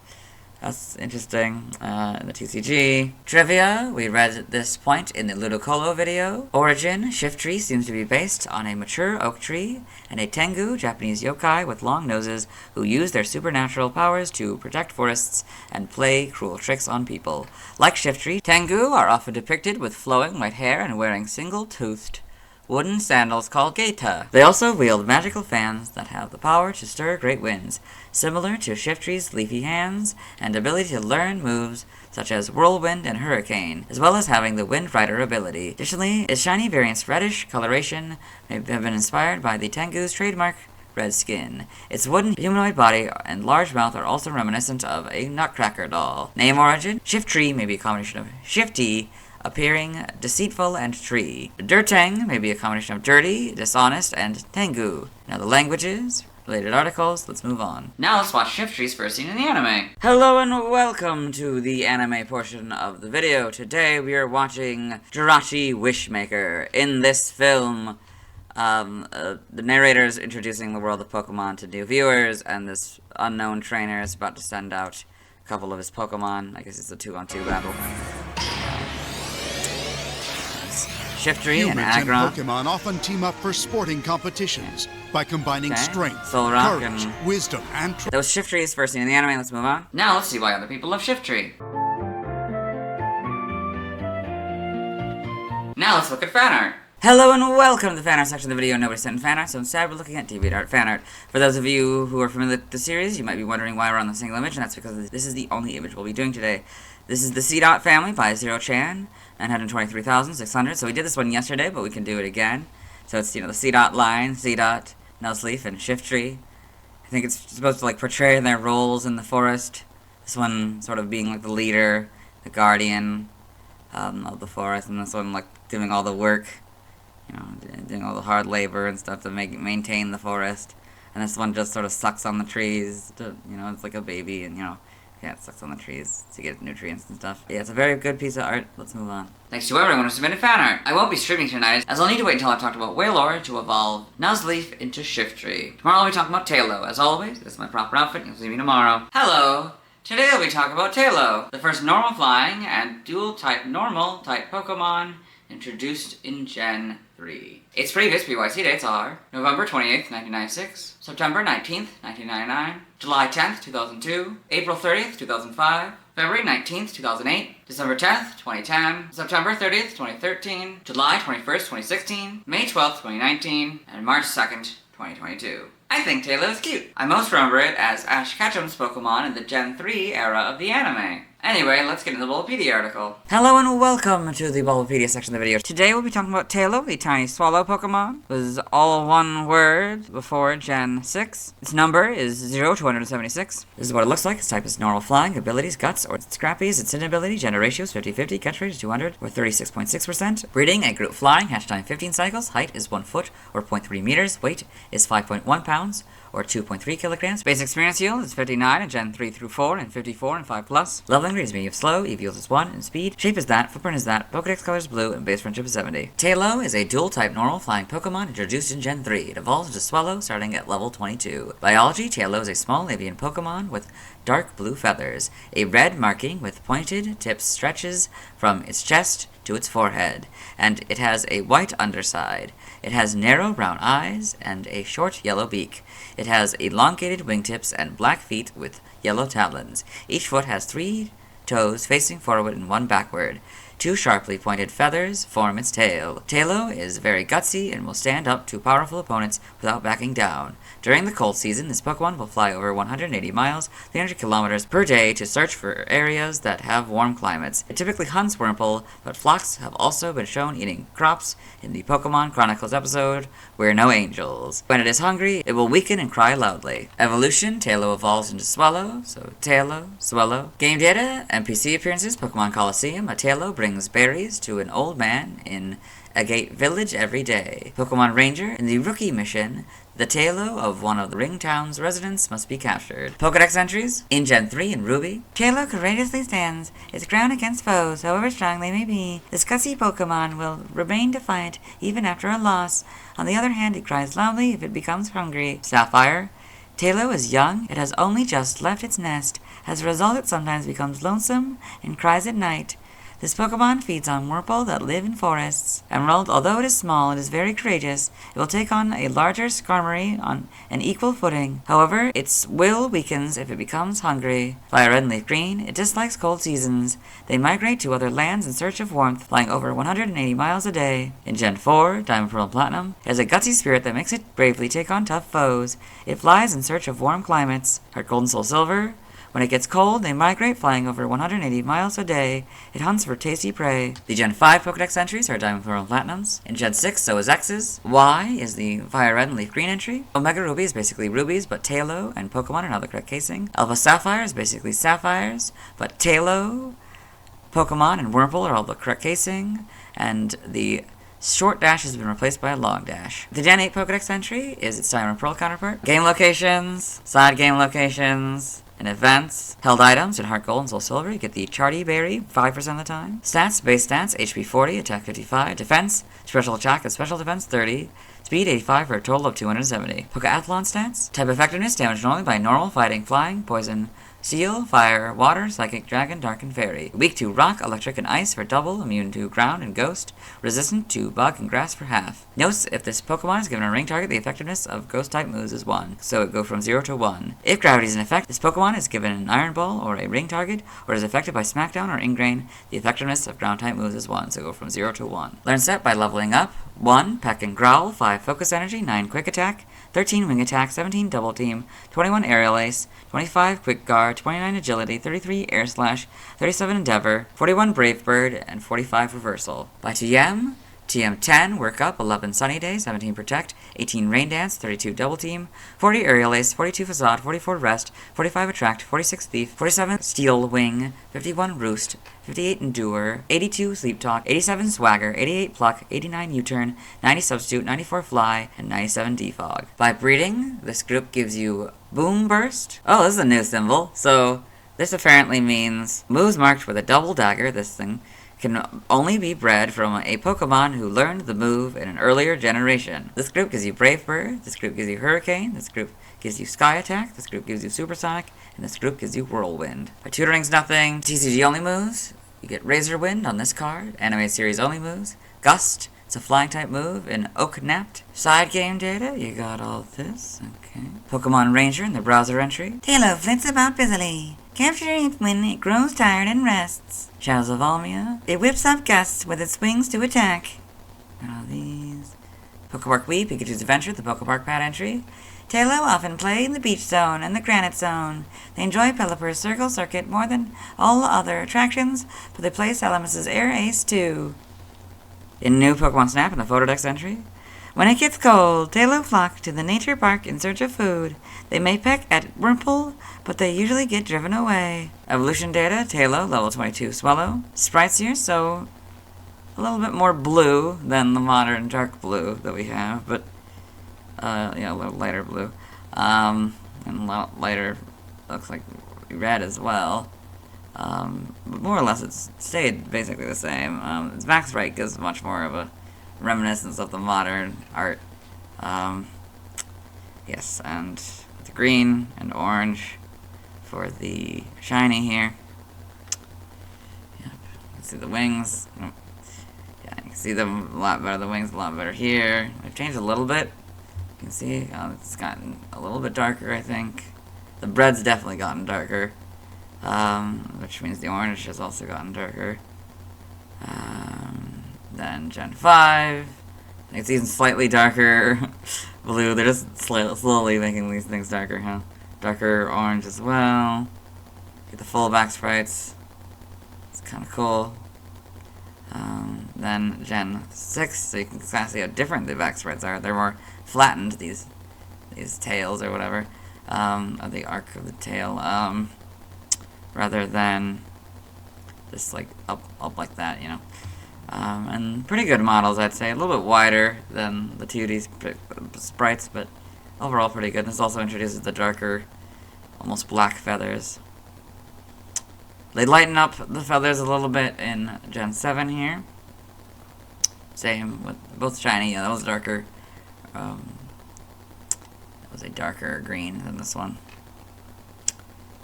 S2: That's interesting. In the TCG. Trivia, we read at this point in the Ludicolo video. Origin, Shiftry seems to be based on a mature oak tree and a Tengu, Japanese yokai with long noses, who use their supernatural powers to protect forests and play cruel tricks on people. Like Shiftry, Tengu are often depicted with flowing white hair and wearing single-toothed wooden sandals called Gaeta. They also wield magical fans that have the power to stir great winds, similar to Shiftry's leafy hands, and ability to learn moves such as Whirlwind and Hurricane, as well as having the Wind Rider ability. Additionally, its shiny variant's reddish coloration may have been inspired by the Tengu's trademark red skin. Its wooden humanoid body and large mouth are also reminiscent of a Nutcracker doll. Name origin, Shiftry may be a combination of Shifty, appearing deceitful, and tree. Dirtang may be a combination of dirty, dishonest, and Tengu. Now the languages, related articles, let's move on.
S1: Now let's watch Shiftry's first scene in the anime.
S2: Hello and welcome to the anime portion of the video. Today we are watching Jirachi Wishmaker. In this film, the narrator is introducing the world of Pokemon to new viewers, and this unknown trainer is about to send out a couple of his Pokemon. I guess it's a 2-on-2 battle. Shiftry and
S20: Humans and
S2: Aggron.
S20: Pokemon often team up for sporting competitions by combining strength,
S2: Solrock
S20: courage,
S2: and
S20: wisdom, and
S2: those Shiftries first seen in the anime. Let's move on.
S1: Now let's see why other people love Shiftry. Now let's look at fan art.
S2: Hello and welcome to the fan art section of the video. Nobody sent in fan art, so instead we're looking at DeviantArt fan art. For those of you who are familiar with the series, you might be wondering why we're on the single image, and that's because this is the only image we'll be doing today. This is the Seedot family by Zero-chan, 923,600. So we did this one yesterday, but we can do it again. So it's, you know, the Seedot line, Seedot, Nuzleaf, and Shiftry. I think it's supposed to, like, portray their roles in the forest. This one sort of being, like, the leader, the guardian of the forest, and this one, like, doing all the work. You know, doing all the hard labor and stuff to maintain the forest. And this one just sort of sucks on the trees. You know, it's like a baby, and, you know, yeah, it sucks on the trees to get nutrients and stuff. Yeah, it's a very good piece of art. Let's move on.
S1: Thanks to everyone who submitted fan art. I won't be streaming tonight, as I'll need to wait until I've talked about Wailord to evolve Nuzleaf into Shiftry. Tomorrow I'll be talking about Tailo. As always, this is my proper outfit. You'll see me tomorrow. Hello! Today I'll be talking about Tailo, the first normal flying and dual-type normal type Pokemon introduced in Gen 3. Its previous PYC dates are November 28th, 1996, September 19th, 1999, July 10th, 2002, April 30th, 2005, February 19th, 2008, December 10th, 2010, September 30th, 2013, July 21st, 2016, May 12th, 2019, and March 2nd, 2022. I think Tailo is cute. I most remember it as Ash Ketchum's Pokemon in the Gen 3 era of the anime. Anyway, let's get into the Bulbapedia article.
S2: Hello and welcome to the Bulbapedia section of the video. Today we'll be talking about Tailo, the tiny swallow Pokemon. It was all one word before Gen 6. Its number is 0276. This is what it looks like. Its type is normal flying, abilities, guts, or scrappies. Its ability, gender ratio is 50-50, catch rate is 200, or 36.6%. Breeding, a group flying, hatch time 15 cycles, height is 1 foot, or 0.3 meters, weight is 5.1 pounds, or 2.3 kilograms. Base experience yield is 59 in Gen 3 through 4, and 54 and 5+. Leveling rate is medium slow, EV yield is 1, and speed. Shape is that, footprint is that, Pokedex color is blue, and base friendship is 70. Tailo is a dual-type normal flying Pokemon introduced in Gen 3. It evolves into Swallow starting at level 22. Biology, Tailo is a small avian Pokemon with dark blue feathers. A red marking with pointed tips stretches from its chest to its forehead, and it has a white underside. It has narrow brown eyes and a short yellow beak. It has elongated wingtips and black feet with yellow talons. Each foot has 3 toes facing forward and 1 backward. 2 sharply pointed feathers form its tail. Tailo is very gutsy and will stand up to powerful opponents without backing down. During the cold season, this Pokemon will fly over 180 miles, 300 kilometers per day to search for areas that have warm climates. It typically hunts Wurmple, but flocks have also been shown eating crops in the Pokemon Chronicles episode, We're No Angels. When it is hungry, it will weaken and cry loudly. Evolution, Tailo evolves into Swallow, so Tailo, Swallow. Game data, NPC appearances, Pokemon Coliseum, a Tailo brings berries to an old man in Agate Village every day. Pokemon Ranger, in the Rookie mission, the Tailo of one of the Ring Town's residents must be captured. Pokedex entries, in Gen 3 and Ruby. Tailo courageously stands its ground against foes, however strong they may be. This gutsy Pokemon will remain defiant even after a loss. On the other hand, it cries loudly if it becomes hungry. Sapphire, Tailo is young, it has only just left its nest. As a result, it sometimes becomes lonesome and cries at night. This Pokemon feeds on Wurmple that live in forests. Emerald, although it is small, it is very courageous. It will take on a larger Skarmory on an equal footing. However, its will weakens if it becomes hungry. Fire Red and Leaf Green, it dislikes cold seasons. They migrate to other lands in search of warmth, flying over 180 miles a day. In Gen 4, Diamond, Pearl, and Platinum, it has a gutsy spirit that makes it bravely take on tough foes. It flies in search of warm climates. Heart Gold and Soul Silver, when it gets cold, they migrate, flying over 180 miles a day. It hunts for tasty prey. The Gen 5 Pokedex entries are Diamond, Pearl, and Platinums. In Gen 6, so is X's. Y is the Fire Red and Leaf Green entry. Omega Ruby is basically rubies, but Tailo and Pokemon are not the correct casing. Alpha Sapphire is basically sapphires, but Tailo, Pokemon, and Wurmple are all the correct casing. And the short dash has been replaced by a long dash. The Gen 8 Pokedex entry is its Diamond Pearl counterpart. Game locations, side game locations, and events. Held items in Heart Gold and Soul Silver, you get the Charty Berry 5% of the time. Stats, base stats, HP 40, attack 55, defense, special attack and special defense 30, speed 85 for a total of 270. Pokeathlon stats, type effectiveness, damage only by normal, fighting, flying, poison, Steel, Fire, Water, Psychic, Dragon, Dark, and Fairy. Weak to Rock, Electric, and Ice for double, immune to Ground and Ghost, resistant to Bug and Grass for half. Notes, if this Pokemon is given a ring target, the effectiveness of Ghost-type moves is 1, so it go from 0 to 1. If Gravity is in effect, this Pokemon is given an Iron Ball or a ring target, or is affected by Smackdown or Ingrain, the effectiveness of Ground-type moves is 1, so go from 0 to 1. Learn Step by leveling up. 1. Peck and Growl, 5 Focus Energy, 9 Quick Attack, 13 Wing Attack, 17 Double Team, 21 Aerial Ace, 25 Quick Guard, 29 Agility, 33 Air Slash, 37 Endeavor, 41 Brave Bird, and 45 Reversal. By TM, TM10, Work Up, 11 Sunny Day, 17 Protect, 18 Rain Dance, 32 Double Team, 40 Aerial Ace, 42 Facade, 44 Rest, 45 Attract, 46 Thief, 47 Steel Wing, 51 Roost, 58 Endure, 82 Sleep Talk, 87 Swagger, 88 Pluck, 89 U-Turn, 90 Substitute, 94 Fly, and 97 Defog. By breeding, this group gives you Boom Burst. Oh, this is a new symbol. So, this apparently means moves marked with a double dagger, this thing, can only be bred from a Pokemon who learned the move in an earlier generation. This group gives you Brave Bird, this group gives you Hurricane, this group gives you Sky Attack, this group gives you Supersonic, and this group gives you Whirlwind. By tutoring's nothing. TCG only moves. You get Razor Wind on this card. Anime series only moves. Gust. It's a flying type move in Oak Napped. Side game data. You got all this. Okay. Pokemon Ranger in the browser entry.
S14: Taylor flits about busily. Capturing it when it grows tired and rests.
S2: Shadows of Almia.
S14: It whips up gusts with its wings to attack.
S2: Got all these. Pokepark Wii, Pikachu's Adventure, the Pokepark pad entry.
S14: Taylor often play in the Beach Zone and the Granite Zone. They enjoy Pelipper's Circle Circuit more than all other attractions, but they play Salamis' Air Ace too.
S2: In new Pokemon Snap in the Photodex entry.
S14: When it gets cold, Taylor flock to the nature park in search of food. They may peck at Wurmple, but they usually get driven away.
S2: Evolution data, Taylor, level 22 Swallow. Sprites here, so a little bit more blue than the modern dark blue that we have, but yeah, a little lighter blue. And a lot lighter, looks like red as well. But more or less it's stayed basically the same. Its max rate gives much more of a reminiscence of the modern art. Yes, and the green and orange for the shiny here. Yep, you can see the wings. Yeah, you can see them a lot better. The wings a lot better here. They've changed a little bit. You can see it's gotten a little bit darker, I think. The bread's definitely gotten darker, which means the orange has also gotten darker. Then Gen 5, it's even slightly darker blue. They're just slowly making these things darker, huh? Darker orange as well. Get the full back sprites. It's kind of cool. Then Gen 6, so you can kind of see how different the back sprites are. They're more flattened, these tails or whatever, of the arc of the tail, rather than just like up like that, you know. And pretty good models, I'd say. A little bit wider than the 2D sprites, but overall pretty good. This also introduces the darker, almost black feathers. They lighten up the feathers a little bit in Gen 7 here. Same with both shiny. Yeah, that was darker. That was a darker green than this one.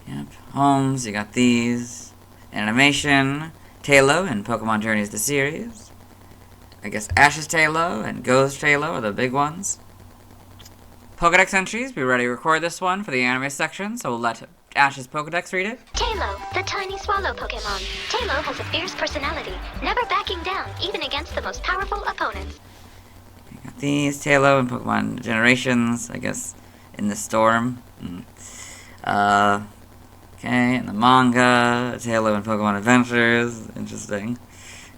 S2: Yep. Homes, you got these. Animation. Talo and Pokemon Journeys the series. I guess Ash's Talo and Go's Talo are the big ones. Pokedex entries, we already record this one for the anime section, so we'll let Ash's Pokedex read it.
S13: Talo, the tiny swallow Pokemon. Talo has a fierce personality, never backing down, even against the most powerful opponents.
S2: We got these, Talo and Pokemon Generations, I guess, in the storm. Okay, in the manga, Talo and Pokemon Adventures, interesting.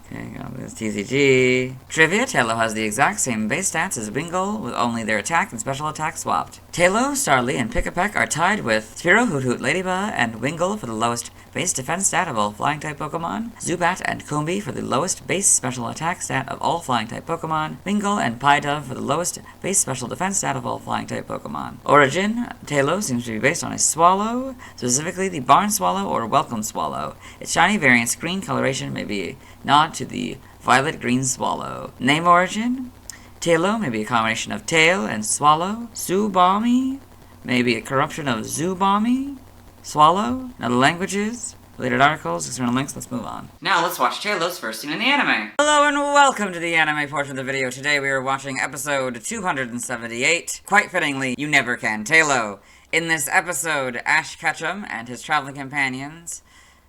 S2: Okay, got this TCG. Trivia, Talo has the exact same base stats as Wingull, with only their attack and special attack swapped. Talo, Starly, and Pick-a-Peck are tied with Spearow, Hoothoot, Ladybug, and Wingull for the lowest base defense stat of all flying-type Pokemon. Zubat and Combee for the lowest base special attack stat of all flying-type Pokemon. Wingull and Pidove for the lowest base special defense stat of all flying-type Pokemon. Origin, Talo seems to be based on a swallow, specifically the Barn Swallow or Welcome Swallow. Its shiny variant screen coloration may be a nod to the violet-green swallow. Name origin, Talo may be a combination of tail and swallow. Zubami may be a corruption of Zubami. Swallow, now the languages, related articles, external links, let's move on.
S1: Now let's watch Tailow's first scene in the anime.
S2: Hello and welcome to the anime portion of the video. Today we are watching episode 278. Quite fittingly, You Never Can Taillow. In this episode, Ash Ketchum and his traveling companions,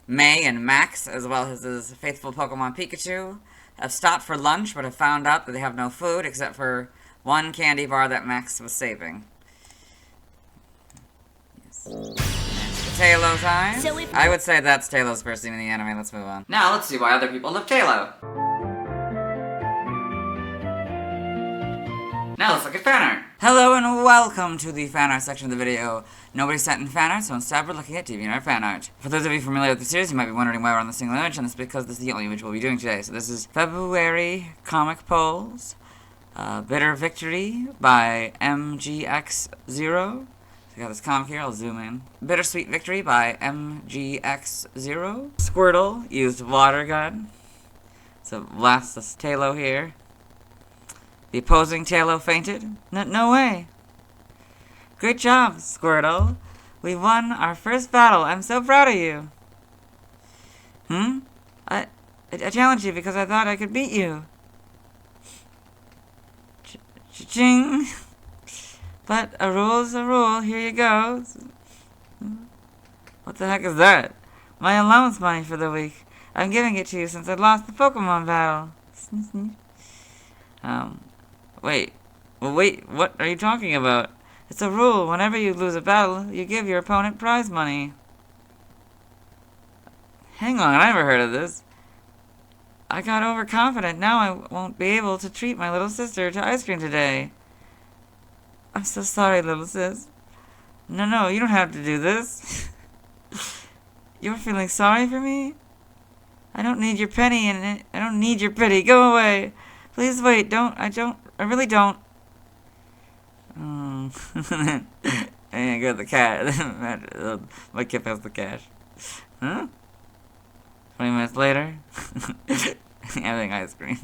S2: May and Max, as well as his faithful Pokemon Pikachu, have stopped for lunch but have found out that they have no food except for one candy bar that Max was saving. Taillow time? So I would say that's Taillow's first scene in the anime. Let's move on.
S1: Now let's see why other people love Taillow. Now let's look at fan art.
S2: Hello and welcome to the fan art section of the video. Nobody sent in fan art, so instead we're looking at DeviantArt fan art. For those of you familiar with the series, you might be wondering why we're on the single image, and that's because this is the only image we'll be doing today. So this is February comic polls. Bitter Victory by MGX0. I got this comic here, I'll zoom in. Bittersweet Victory by MGX0. Squirtle used water gun. So blast this Taillow here. The opposing Taillow fainted. No way. Great job, Squirtle. We won our first battle. I'm so proud of you. I challenged you because I thought I could beat you. Ching. But a rule's a rule. Here you go. What the heck is that? My allowance money for the week. I'm giving it to you since I lost the Pokemon battle. Wait, what are you talking about? It's a rule. Whenever you lose a battle, you give your opponent prize money. Hang on, I never heard of this. I got overconfident. Now I won't be able to treat my little sister to ice cream today. I'm so sorry, little sis. No, you don't have to do this. You're feeling sorry for me? I don't need your penny in it. I don't need your pity. Go away. Please wait. I really don't. I ain't got the cash. My kid has the cash. Huh? 20 minutes later. Having ice cream.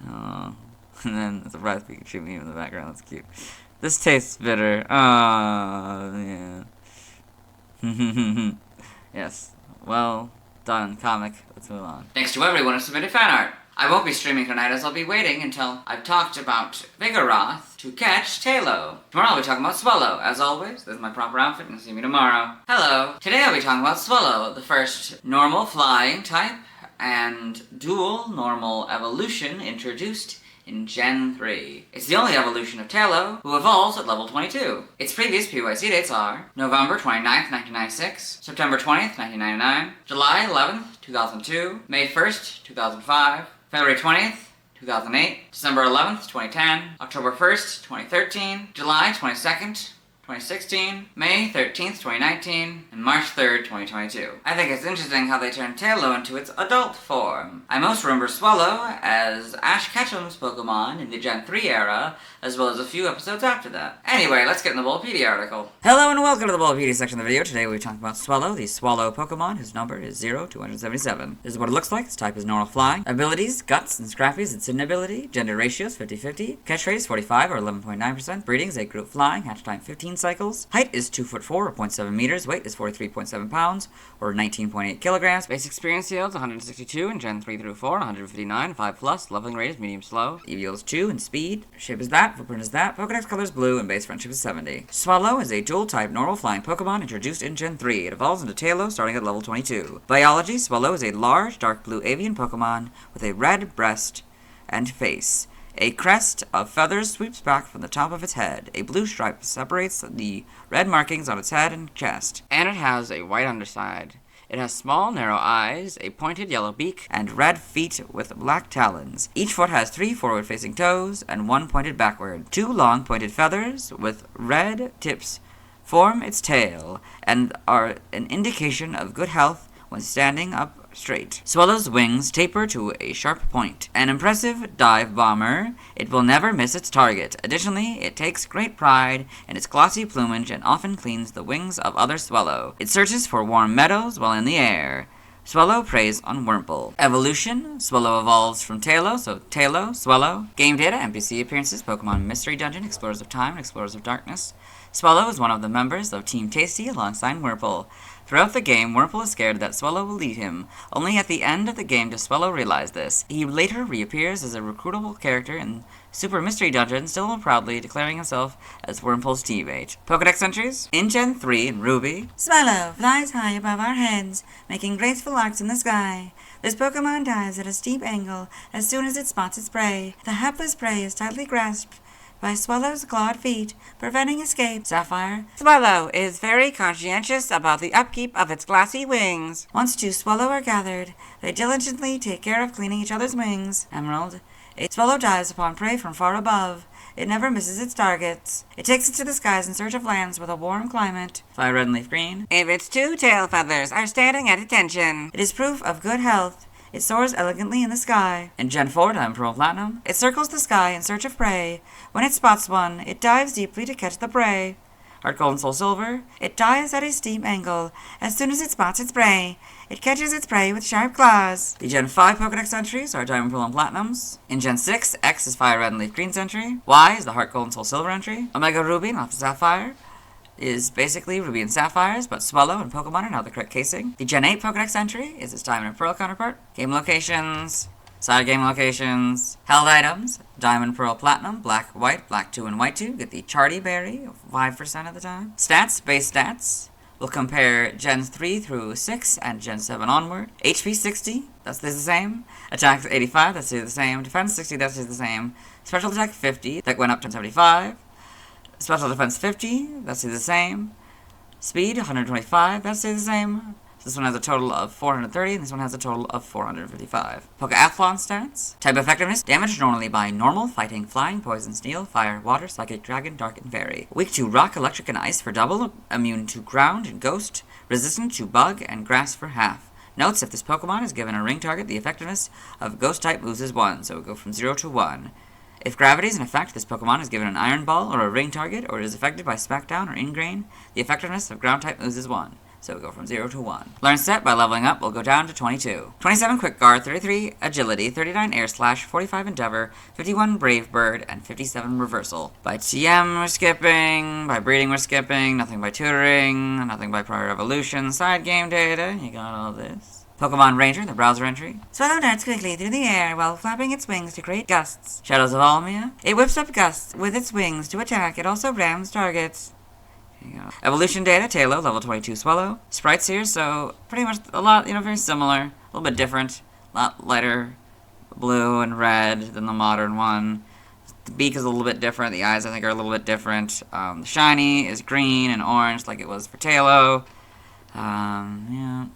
S2: Oh. And then a surprise Pikachu meme in the background. That's cute. This tastes bitter. Oh, yeah. Yes. Well done, comic. Let's move on.
S1: Thanks to everyone who submitted fan art. I won't be streaming tonight as I'll be waiting until I've talked about Vigoroth to catch Taillow. Tomorrow I'll be talking about Swallow. As always, this is my proper outfit and see me tomorrow. Hello. Today I'll be talking about Swallow, the first normal flying type and dual normal evolution introduced in Gen 3. It's the only evolution of Taillow, who evolves at level 22. Its previous PYC dates are November 29th, 1996, September 20th, 1999, July 11th, 2002, May 1st, 2005, February 20th, 2008, December 11th, 2010, October 1st, 2013, July 22nd, 2016, May 13th, 2019, and March 3rd, 2022. I think it's interesting how they turned Taillow into its adult form. I most remember Swallow as Ash Ketchum's Pokemon in the Gen 3 era, as well as a few episodes after that. Anyway, let's get in the Bulbapedia article.
S2: Hello and welcome to the Bulbapedia section of the video. Today we'll be talking about Swallow, the Swallow Pokemon, whose number is 0277. This is what it looks like. Its type is normal flying. Abilities, Guts and Scrappy's its hidden ability. Gender ratios, 50-50. Catchphrase is 45 or 11.9%. Breeding is 8 group flying. Hatch time 15 cycles. Height is 2'4" or 0.7 meters. Weight is 43.7 pounds or 19.8 kilograms. Base experience yields 162 in Gen 3 through 4, 159, 5+. Leveling rate is medium slow. EV is 2 and speed. Shape is that. Footprint is that. Pokedex color is blue and base friendship is 70. Swallow is a dual type normal flying Pokemon introduced in Gen 3. It evolves into Taillow starting at level 22. Biology, Swallow is a large dark blue avian Pokemon with a red breast and face. A crest of feathers sweeps back from the top of its head. A blue stripe separates the red markings on its head and chest. And it has a white underside. It has small, narrow eyes, a pointed yellow beak, and red feet with black talons. Each foot has 3 forward-facing toes and 1 pointed backward. 2 long pointed feathers with red tips form its tail and are an indication of good health when standing up straight. Swallow's wings taper to a sharp point. An impressive dive bomber, it will never miss its target. Additionally, it takes great pride in its glossy plumage and often cleans the wings of other Swallow. It searches for warm meadows while in the air. Swallow preys on Wurmple. Evolution, Swallow evolves from Taillow, so Taillow, Swallow. Game data, NPC appearances, Pokemon Mystery Dungeon, Explorers of Time, and Explorers of Darkness. Swallow is one of the members of Team Tasty alongside Wurmple. Throughout the game, Wurmple is scared that Swallow will eat him. Only at the end of the game does Swallow realize this. He later reappears as a recruitable character in Super Mystery Dungeon, still proudly declaring himself as Wurmple's teammate. Pokedex entries? In Gen 3 in Ruby, Swallow flies high above our heads, making graceful arcs in the sky. This Pokemon dives at a steep angle as soon as it spots its prey. The hapless prey is tightly grasped by Swallow's clawed feet, preventing escape. Sapphire. Swallow is very conscientious about the upkeep of its glassy wings. Once two Swallow are gathered, they diligently take care of cleaning each other's wings. Emerald. A Swallow dives upon prey from far above. It never misses its targets. It takes it to the skies in search of lands with a warm climate. Fire red and leaf green. If its two tail feathers are standing at attention, it is proof of good health. It soars elegantly in the sky. In Gen 4, Diamond Pearl Platinum, it circles the sky in search of prey. When it spots one, it dives deeply to catch the prey. Heart Gold and Soul Silver, it dives at a steep angle. As soon as it spots its prey, it catches its prey with sharp claws. The Gen 5 Pokedex entries are Diamond Pearl and Platinums. In Gen 6, X is Fire Red and Leaf Green's entry. Y is the Heart Gold and Soul Silver entry. Omega Ruby and Alpha Sapphire is basically Ruby and Sapphires, but Swallow and Pokemon are now the correct casing. The Gen 8 Pokedex entry is its Diamond and Pearl counterpart. Game locations, side game locations, held items, Diamond, Pearl, Platinum, Black, White, Black 2, and White 2. Get the Charty Berry 5% of the time. Stats, base stats. We'll compare Gens 3 through 6 and Gen 7 onward. HP 60, that stays the same. Attack 85, that stays the same. Defense 60, that stays the same. Special attack 50, that went up to 75. Special defense 50, that stays the same. Speed 125, that stays the same. This one has a total of 430, and this one has a total of 455. Pokeathlon stats. Type effectiveness. Damage normally by normal, fighting, flying, poison, steel, fire, water, psychic, dragon, dark, and fairy. Weak to rock, electric, and ice for double. Immune to ground and ghost. Resistant to bug and grass for half. Notes, if this Pokemon is given a ring target, the effectiveness of ghost type moves is 1, so it will go from 0 to 1. If gravity is in effect, this Pokemon is given an iron ball or a ring target, or is affected by smackdown or ingrain, the effectiveness of ground type moves is 1. So we go from 0 to 1. Learn set by leveling up will go down to 22. 27 Quick Guard, 33 Agility, 39 Air Slash, 45 Endeavor, 51 Brave Bird, and 57 Reversal. By TM we're skipping, by breeding we're skipping, nothing by tutoring, nothing by prior evolution, side game data, you got all this. Pokemon Ranger, the browser entry. Swallow darts quickly through the air while flapping its wings to create gusts. Shadows of Almia. It whips up gusts with its wings to attack. It also rams targets. There you go. Evolution data, Tailo, level 22 Swallow. Sprites here, so pretty much a lot, very similar. A little bit different. A lot lighter blue and red than the modern one. The beak is a little bit different. The eyes, I think, are a little bit different. The shiny is green and orange like it was for Tailo. Yeah.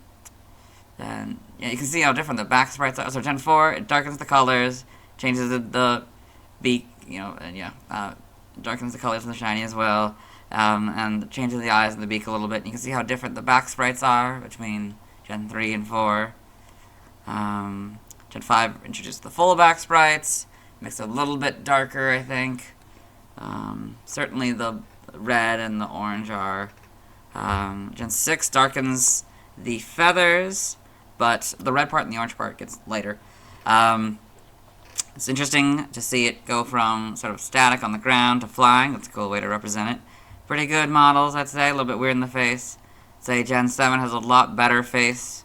S2: Then, yeah, you can see how different the back sprites are. So Gen 4, it darkens the colors, changes the beak, darkens the colors of the shiny as well, and changes the eyes and the beak a little bit. And you can see how different the back sprites are between Gen 3 and 4. Gen 5 introduced the full back sprites, makes it a little bit darker, I think. Certainly the red and the orange are. Gen 6 darkens the feathers, but the red part and the orange part gets lighter. It's interesting to see it go from sort of static on the ground to flying. That's a cool way to represent it. Pretty good models, I'd say. A little bit weird in the face. I'd say Gen 7 has a lot better face.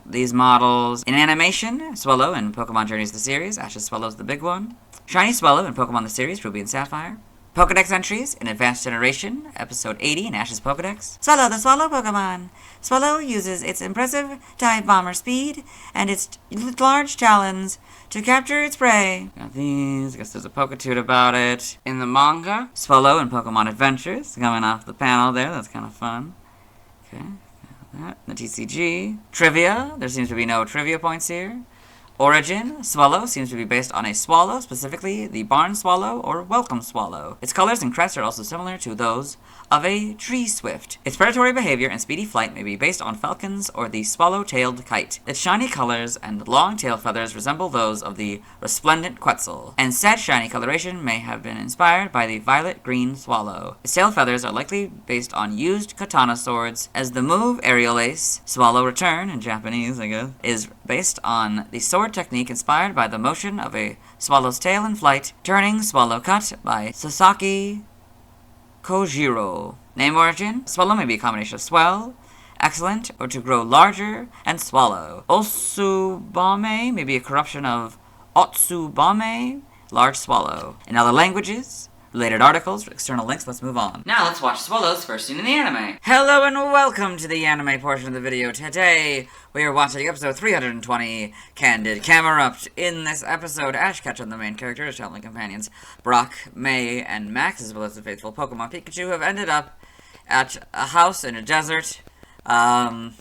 S2: These models. In animation, Swallow in Pokemon Journeys the series. Ash's Swallow's the big one. Shiny Swallow in Pokemon the series, Ruby and Sapphire. Pokedex entries in Advanced Generation, Episode 80 in Ash's Pokedex. Swallow, the Swallow Pokemon. Swallow uses its impressive dive bomber speed and its large talons to capture its prey. Got these. I guess there's a Poketoot about it. In the manga, Swallow in Pokemon Adventures. Coming off the panel there. That's kind of fun. Okay. That. The TCG. Trivia. There seems to be no trivia points here. Origin, Swallow seems to be based on a swallow, specifically the barn swallow or welcome swallow. Its colors and crest are also similar to those of a tree swift. Its predatory behavior and speedy flight may be based on falcons or the swallow-tailed kite. Its shiny colors and long tail feathers resemble those of the resplendent Quetzal, and said shiny coloration may have been inspired by the violet-green swallow. Its tail feathers are likely based on used katana swords, as the move Aerial Ace, Swallow Return in Japanese, I guess, is based on the sword sword technique inspired by the motion of a swallow's tail in flight. Turning Swallow Cut by Sasaki Kojiro. Name origin: swallow may be a combination of swell, excellent, or to grow larger, and swallow. Osubame may be a corruption of Otsubame, large swallow. In other languages, related articles, external links, let's move on.
S1: Now let's watch Swallow's first scene in the anime.
S2: Hello and welcome to the anime portion of the video. Today, we are watching episode 320, Candid Camerupt. In this episode, Ash Ketchum, the main character, his traveling companions, Brock, May, and Max, as well as the faithful Pokemon Pikachu, have ended up at a house in a desert, with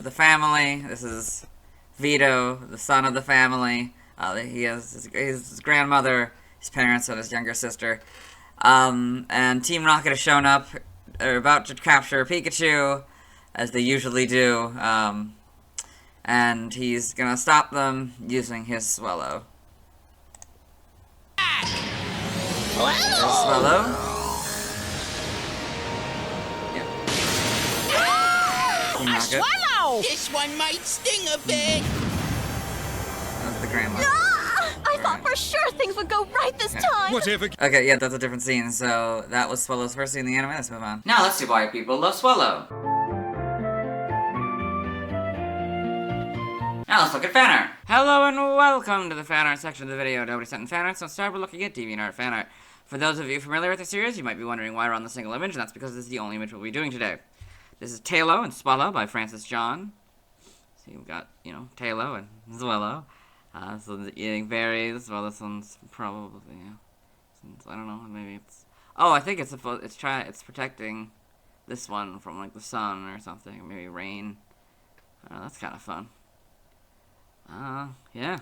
S2: the family. This is Vito, the son of the family. He has his grandmother, his parents, and his younger sister. And Team Rocket has shown up. They're about to capture Pikachu, as they usually do. And he's gonna stop them using his Swallow. Swallow.
S16: A swallow! This one might sting a bit.
S2: That's the grandma.
S18: I thought for sure things would go right this time.
S2: Whatever. Okay, yeah, that's a different scene. So that was Swallow's first scene in the anime. Let's move on.
S1: Now let's see why people love Swallow. Now let's look at fan art.
S2: Hello and welcome to the fan art section of the video. Nobody sent in fan art, so let's start by looking at DeviantArt fan art. For those of you familiar with the series, you might be wondering why we're on the single image, and that's because this is the only image we'll be doing today. This is Talo and Swallow by Francis John. So you've got, Talo and Swallow. So they're eating berries. Well, this one's probably, I don't know, maybe it's... Oh, I think it's protecting this one from, like, the sun or something, or maybe rain. That's kind of fun. Yeah.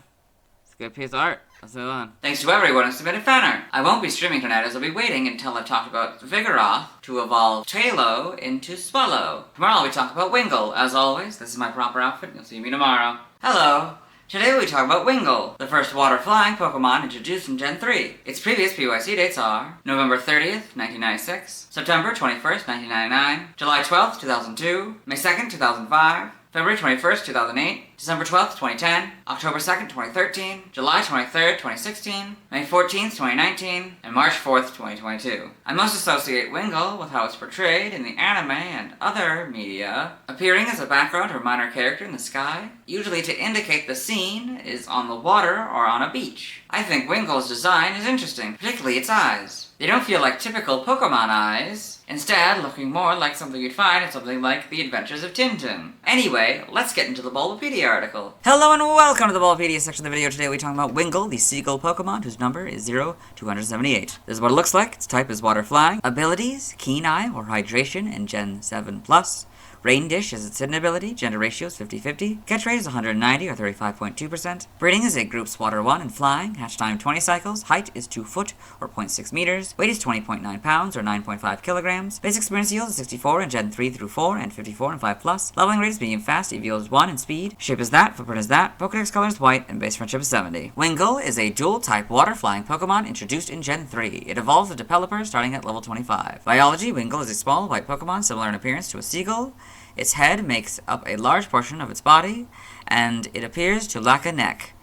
S2: It's a good piece of art. Let's move on.
S1: Thanks to everyone who submitted fan art. I won't be streaming tonight, as I'll be waiting until I've talked about Vigoroth to evolve Talo into Swallow. Tomorrow I'll be talking about Wingull. As always, this is my proper outfit, and you'll see me tomorrow. Hello. Today we talk about Wingull, the first water-flying Pokemon introduced in Gen 3. Its previous PYC dates are November 30th, 1996, September 21st, 1999, July 12th, 2002, May 2nd, 2005, February 21st, 2008, December 12th, 2010, October 2nd, 2013, July 23rd, 2016, May 14th, 2019, and March 4th, 2022. I most associate Wingull with how it's portrayed in the anime and other media, appearing as a background or minor character in the sky, usually to indicate the scene is on the water or on a beach. I think Wingull's design is interesting, particularly its eyes. They don't feel like typical Pokemon eyes, instead looking more like something you'd find in something like The Adventures of Tintin. Anyway, let's get into the Bulbapedia article.
S2: Hello and welcome to the Bulbapedia section of the video. Today we're talking about Wingull, the seagull Pokemon, whose number is 0278. This is what it looks like. Its type is water flying. Abilities, Keen Eye or Hydration in Gen 7+. Rain Dish is its hidden ability. Gender ratio is 50-50. Catch rate is 190 or 35.2%. Breeding is 8 groups, Water 1 and Flying. Hatch time 20 cycles. Height is 2 foot or 0.6 meters. Weight is 20.9 pounds or 9.5 kilograms. Basic experience yield is 64 in Gen 3 through 4 and 54 in 5+. Leveling rate is medium fast. EV is 1 in speed. Shape is that. Footprint is that. Pokedex color is white and base friendship is 70. Wingull is a dual type water flying Pokemon introduced in Gen 3. It evolves into Pelipper starting at level 25. Biology, Wingull is a small white Pokemon similar in appearance to a seagull. Its head makes up a large portion of its body, and it appears to lack a neck.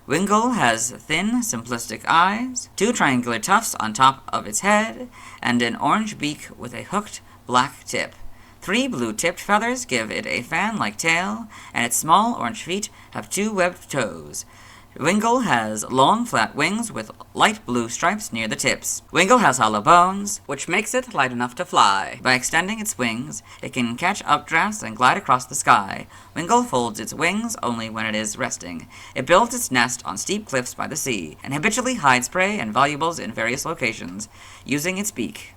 S2: Wingull has thin, simplistic eyes, 2 triangular tufts on top of its head, and an orange beak with a hooked black tip. 3 blue-tipped feathers give it a fan-like tail, and its small orange feet have 2 webbed toes. Wingull has long, flat wings with light blue stripes near the tips. Wingull has hollow bones, which makes it light enough to fly. By extending its wings, it can catch updrafts and glide across the sky. Wingull folds its wings only when it is resting. It builds its nest on steep cliffs by the sea, and habitually hides prey and valuables in various locations, using its beak,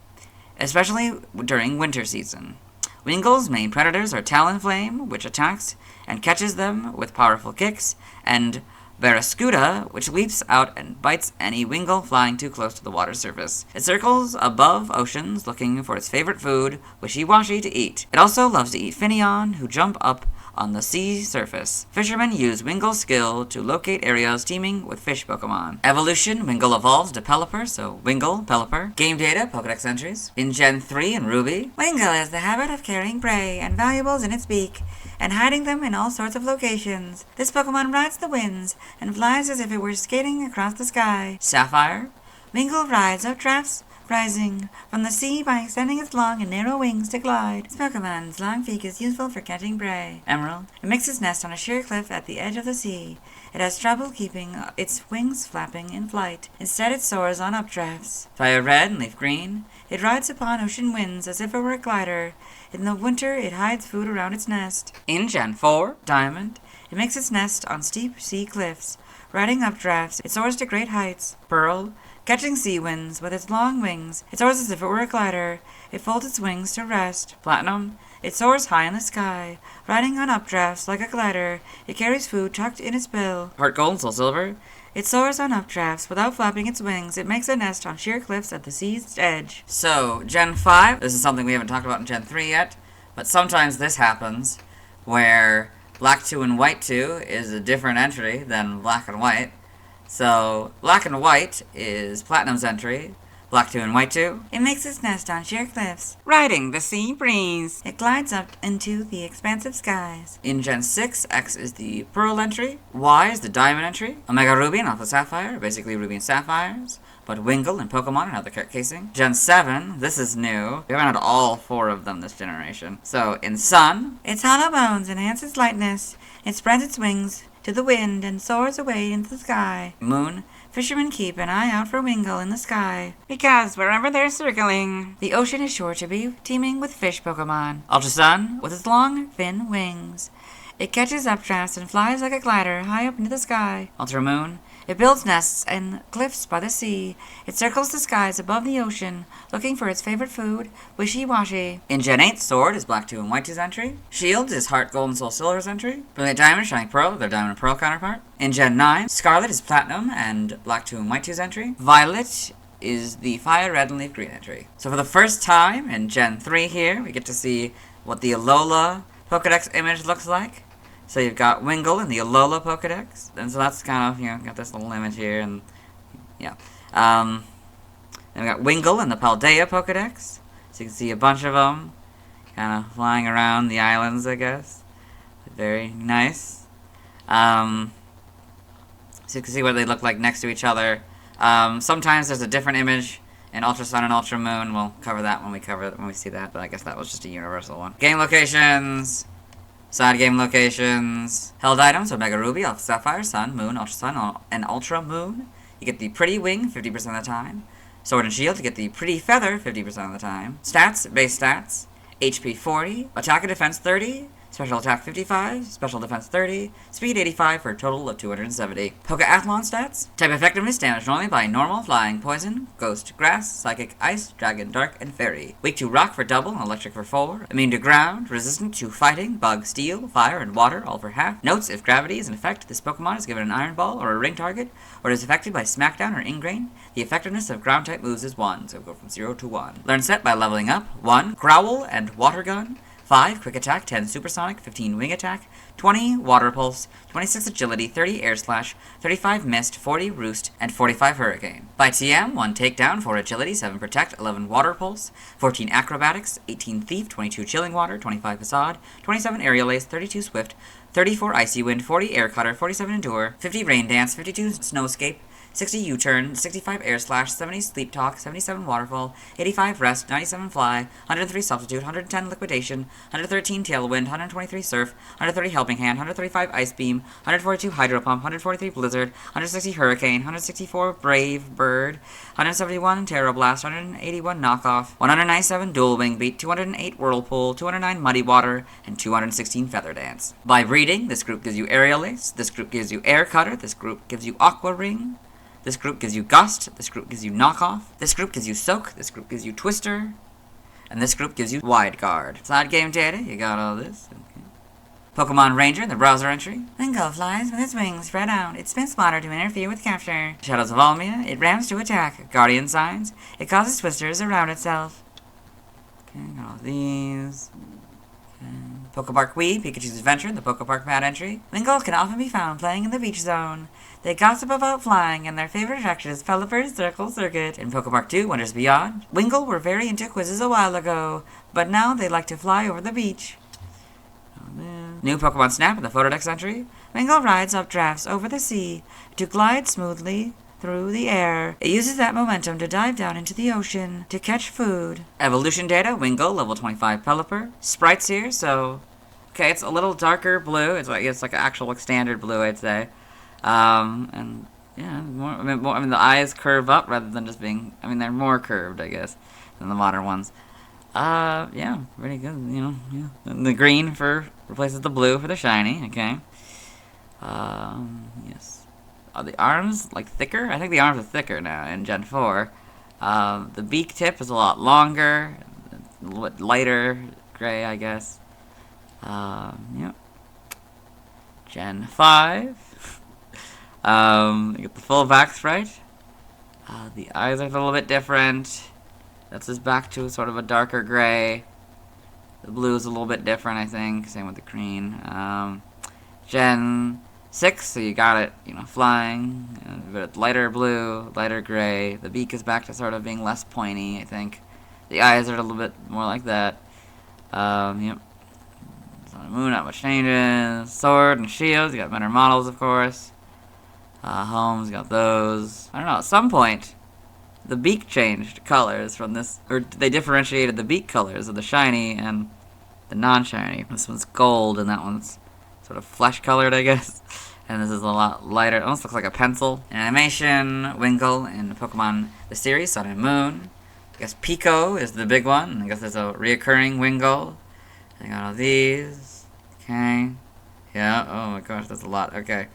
S2: especially during winter season. Wingull's main predators are Talonflame, which attacks and catches them with powerful kicks, and Barraskewda, which leaps out and bites any Wingull flying too close to the water surface. It circles above oceans looking for its favorite food, Wishy-Washy, to eat. It also loves to eat Finneon, who jump up on the sea surface. Fishermen use Wingull's skill to locate areas teeming with fish Pokemon. Evolution, Wingull evolves to Pelipper, so Wingull, Pelipper. Game data, Pokedex entries. In Gen 3 and Ruby, Wingull has the habit of carrying prey and valuables in its beak,
S14: and hiding them in all sorts of locations. This Pokemon rides the winds and flies as if it were skating across the sky. Sapphire. Wingull rides updrafts, rising from the sea by extending its long and narrow wings to glide. This Pokemon's long beak is useful for catching prey. Emerald. It makes its nest on a sheer cliff at the edge of the sea. It has trouble keeping its wings flapping in flight. Instead, it soars on updrafts. Fire Red and Leaf Green. It rides upon ocean winds as if it were a glider. In the winter, it hides food around its nest. In Gen 4, Diamond. It makes its nest on steep sea cliffs. Riding updrafts, it soars to great heights. Pearl. Catching sea winds with its long wings, it soars as if it were a glider. It folds its wings to rest. Platinum. It soars high in the sky, riding on updrafts like a glider. It carries food tucked in its bill. Heart Gold and Soul Silver. It soars on updrafts without flapping its wings. It makes a nest on sheer cliffs at the sea's edge. So, Gen 5, this is something we haven't talked about in Gen 3 yet, but sometimes this happens where Black 2 and White 2 is a different entry than Black and White. So, Black and White is Platinum's entry, Black 2 and White 2. It makes its nest on sheer cliffs, riding the sea breeze. It glides up into the expansive skies. In Gen 6, X is the Pearl entry, Y is the Diamond entry, Omega Ruby and Alpha Sapphire, basically Ruby and Sapphires, but Wingull and Pokemon have the correct casing. Gen 7, this is new. We haven't had all 4 of them this generation. So, in Sun, its hollow bones enhance its lightness. It spreads its wings to the wind and soars away into the sky. Moon. Fishermen keep an eye out for Wingull in the sky, because wherever they're circling, the ocean is sure to be teeming with fish Pokemon. Ultra Sun, with its long, thin wings. It catches updrafts and flies like a glider high up into the sky. Ultra Moon. It builds nests in cliffs by the sea. It circles the skies above the ocean, looking for its favorite food, Wishy-Washy. In Gen 8, Sword is Black 2 and White 2's entry. Shield is Heart Gold and Soul Silver's entry. Brilliant Diamond, Shining Pearl, their Diamond and Pearl counterpart. In Gen 9, Scarlet is Platinum and Black 2 and White 2's entry. Violet is the Fire Red and Leaf Green entry. So for the first time in Gen 3 here, we get to see what the Alola Pokedex image looks like. So you've got Wingull in the Alola Pokedex, and so that's kind of, got this little image here, and, yeah. Then we got Wingull in the Paldea Pokedex, so you can see a bunch of them, kind of flying around the islands, I guess. Very nice. So you can see what they look like next to each other. Sometimes there's a different image in Ultra Sun and Ultra Moon. We'll cover that when we see that, but I guess that was just a universal one. Game locations. Side game locations. Held items, Omega Ruby, Alpha Sapphire, Sun, Moon, Ultra Sun, and Ultra Moon. You get the Pretty Wing 50% of the time. Sword and Shield, you get the Pretty Feather 50% of the time. Stats, base stats. HP 40, Attack and Defense 30, Special Attack 55, Special Defense 30, Speed 85 for a total of 270. Pokeathlon stats. Type Effectiveness, damaged only by Normal, Flying, Poison, Ghost, Grass, Psychic, Ice, Dragon, Dark, and Fairy. Weak to Rock for double and Electric for 4. Immune to Ground, resistant to Fighting, Bug, Steel, Fire, and Water, all for half. Notes, if gravity is in effect, this Pokemon is given an Iron Ball or a Ring target, or is affected by Smackdown or Ingrain. The effectiveness of Ground-type moves is 1, so go from 0 to 1. Learn set by leveling up. 1. Growl and Water Gun. 5. Quick Attack, 10 Supersonic, 15 Wing Attack, 20 Water Pulse, 26 Agility, 30 Air Slash, 35 Mist, 40 Roost, and 45 Hurricane. By TM, 1 Takedown, 4 Agility, 7 Protect, 11 Water Pulse, 14 Acrobatics, 18 Thief, 22 Chilling Water, 25 Facade, 27 Aerial Ace, 32 Swift, 34 Icy Wind, 40 Air Cutter, 47 Endure, 50 Rain Dance, 52 Snow Escape, 60 U-Turn, 65 Air Slash, 70 Sleep Talk, 77 Waterfall, 85 Rest, 97 Fly, 103 Substitute, 110 Liquidation, 113 Tailwind, 123 Surf, 130 Helping Hand, 135 Ice Beam, 142 Hydro Pump, 143 Blizzard, 160 Hurricane, 164 Brave Bird, 171 Terra Blast, 181 Knockoff, 197 Dual Wing Beat, 208 Whirlpool, 209 Muddy Water, and 216 Feather Dance. By breeding, this group gives you Aerial Ace, this group gives you Air Cutter, this group gives you Aqua Ring, this group gives you Gust, this group gives you Knockoff, this group gives you Soak, this group gives you Twister, and this group gives you Wide Guard. Side game data, you got all this. Okay. Pokemon Ranger, the browser entry. Wingull flies with its wings spread out. It spins water to interfere with capture. Shadows of Almia, it rams to attack. Guardian Signs, it causes twisters around itself. Okay, got all these. Okay. Pokepark Wii, Pikachu's Adventure, the Pokepark Pad entry. Wingull can often be found playing in the beach zone. They gossip about flying, and their favorite attraction is Pelipper's Circle Circuit. In Pokepark 2, Wonders Beyond, Wingull were very into quizzes a while ago, but now they like to fly over the beach.
S2: New Pokemon Snap in the Photodex entry. Wingull rides up drafts over the sea to glide smoothly through the air. It uses that momentum to dive down into the ocean to catch food. Evolution data, Wingull, level 25 Pelipper. Sprites here, so... Okay, it's a little darker blue. It's like actual standard blue, I'd say. And yeah, I mean, the eyes curve up rather than just being... I mean, they're more curved, I guess, than the modern ones. Yeah, pretty good, you know, yeah. And the green replaces the blue for the shiny, okay. Yes. Are the arms, like, thicker? I think the arms are thicker now in Gen 4. The beak tip is a lot longer, a little bit lighter gray, I guess. Yep. Gen 5. You get the full back sprite. The eyes are a little bit different. That's just back to sort of a darker gray. The blue is a little bit different, I think. Same with the green. Gen 6, so you got it, you know, flying. A bit lighter blue, lighter gray. The beak is back to sort of being less pointy, I think. The eyes are a little bit more like that. Yep. On the moon, not much changes. Sword and shields, you got better models, of course. Homes, got those. I don't know, at some point, the beak changed colors from this, or they differentiated the beak colors of the shiny and the non-shiny. This one's gold, and that one's sort of flesh-colored, I guess. And this is a lot lighter. It almost looks like a pencil. Animation, Wingull in Pokemon the series, Sun and Moon. I guess Pico is the big one. I guess there's a reoccurring Wingull. I got all these. Okay. Yeah, oh my gosh, that's a lot. Okay.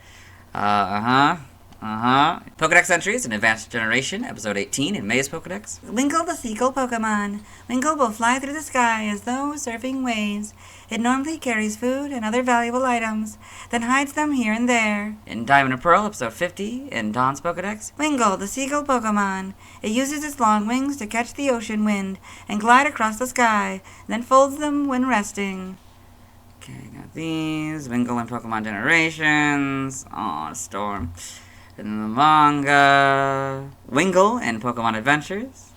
S2: Pokedex entries in Advanced Generation, Episode 18 in May's Pokedex.
S14: Wingull the Seagull Pokemon. Wingull will fly through the sky as though surfing waves. It normally carries food and other valuable items, then hides them here and there.
S2: In Diamond and Pearl, Episode 50 in Dawn's Pokedex.
S14: Wingull the Seagull Pokemon. It uses its long wings to catch the ocean wind and glide across the sky, then folds them when resting.
S2: Okay, got these. Wingull in Pokemon Generations. Aw, Storm. In the manga, Wingull and Pokemon Adventures.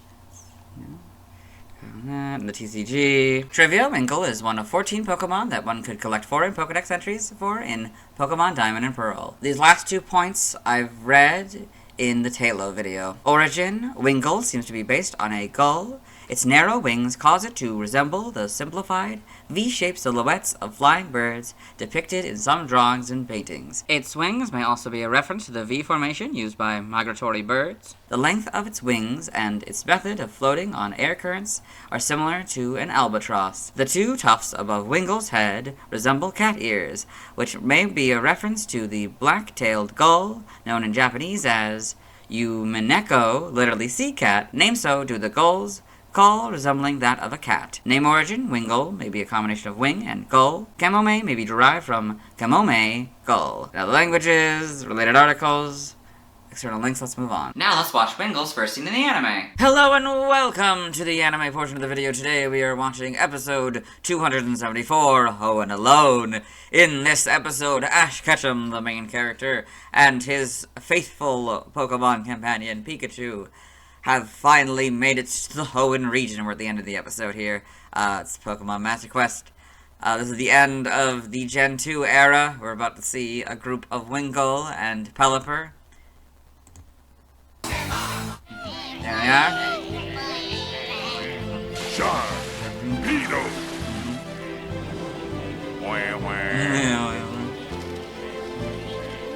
S2: In the TCG. Trivia, Wingull is one of 14 Pokemon that one could collect 4 in Pokedex entries for in Pokemon Diamond and Pearl. These last 2 points I've read in the Talo video. Origin, Wingull seems to be based on a gull. Its narrow wings cause it to resemble the simplified, V-shaped silhouettes of flying birds depicted in some drawings and paintings. Its wings may also be a reference to the V formation used by migratory birds. The length of its wings and its method of floating on air currents are similar to an albatross. The 2 tufts above Wingull's head resemble cat ears, which may be a reference to the black-tailed gull, known in Japanese as Umineko, literally sea cat, named so due to the gull's call resembling that of a cat. Name origin, Wingull, may be a combination of wing and gull. Kamome may be derived from Kamome, gull. Now the languages, related articles, external links, let's move on. Now let's watch Wingull's first scene in the anime. Hello and welcome to the anime portion of the video. Today we are watching episode 274, Home Alone. In this episode, Ash Ketchum, the main character, and his faithful Pokemon companion, Pikachu, have finally made it to the Hoenn region. We're at the end of the episode here. It's Pokemon Master Quest. This is the end of the Gen 2 era. We're about to see a group of Wingull and Pelipper. There they are.
S12: Sharpedo.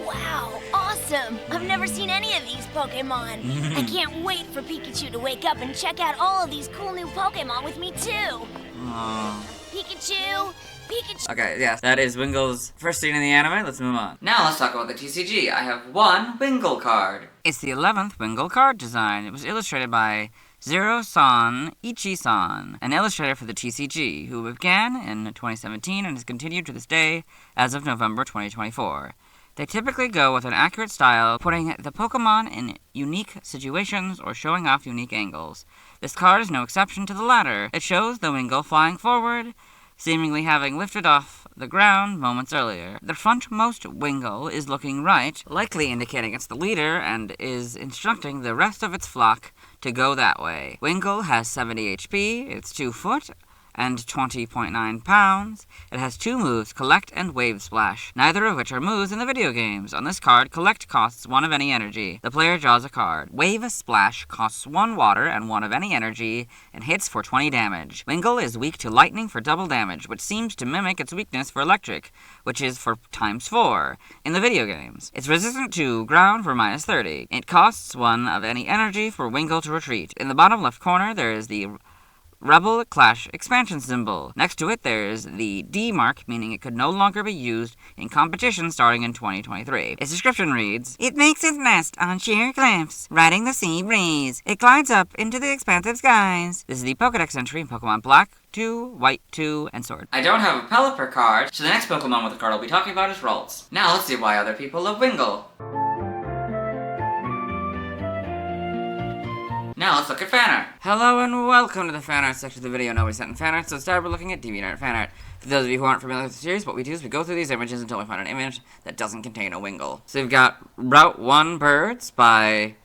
S10: Wow, awesome! I've never seen any of these Pokemon. I can't wait for Pikachu to wake up and check out all of these cool new Pokemon with me too. Pikachu! Pikachu!
S2: Okay, yes, that is Wingull's first scene in the anime. Let's move on. Now let's talk about the TCG. I have one Wingull card. It's the 11th Wingull card design. It was illustrated by Zero-san Ichi-san, an illustrator for the TCG, who began in 2017 and has continued to this day as of November 2024. They typically go with an accurate style, putting the Pokemon in unique situations or showing off unique angles. This card is no exception to the latter. It shows the Wingull flying forward, seemingly having lifted off the ground moments earlier. The frontmost Wingull is looking right, likely indicating it's the leader, and is instructing the rest of its flock to go that way. Wingull has 70 HP, it's 2 foot, and 20.9 pounds. It has 2 moves, Collect and Wave Splash, neither of which are moves in the video games. On this card, Collect costs 1 of any energy. The player draws a card. Wave Splash costs 1 water and 1 of any energy, and hits for 20 damage. Wingull is weak to lightning for double damage, which seems to mimic its weakness for electric, which is for ×4 in the video games. It's resistant to ground for -30. It costs 1 of any energy for Wingull to retreat. In the bottom left corner, there is the Rebel Clash expansion symbol. Next to it, there's the D mark, meaning it could no longer be used in competition starting in 2023. Its description reads, "It makes its nest on sheer cliffs, riding the sea breeze. It glides up into the expansive skies." This is the Pokedex entry in Pokemon Black 2, White 2, and Sword.
S1: I don't have a Pelipper card, so the next Pokemon with a card I'll be talking about is Ralts. Now let's see why other people love Wingull. Now let's look at fan art.
S2: Hello and welcome to the fan art section of the video. Nobody sent in fan art, so let's start by looking at DeviantArt fan art. For those of you who aren't familiar with the series, what we do is we go through these images until we find an image that doesn't contain a Wingull. So we've got Route 1 Birds by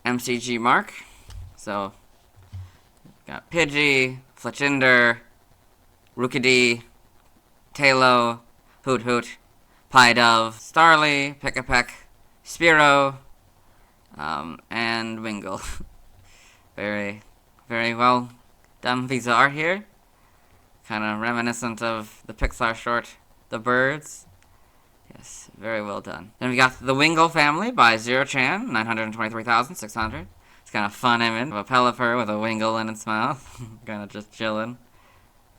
S2: MCG Mark. So we've got Pidgey, Fletchinder, Rookidee, Talo, Hoot Hoot, Piedove, Starly, Pick-a-Peck, Spearow, and Wingull. Very, very well done piece of art here. Kind of reminiscent of the Pixar short, The Birds. Yes, very well done. Then we got The Wingull Family by Zero-Chan, 923,600. It's kind of fun image of a Pelipper with a Wingull in its mouth. Kind of just chilling.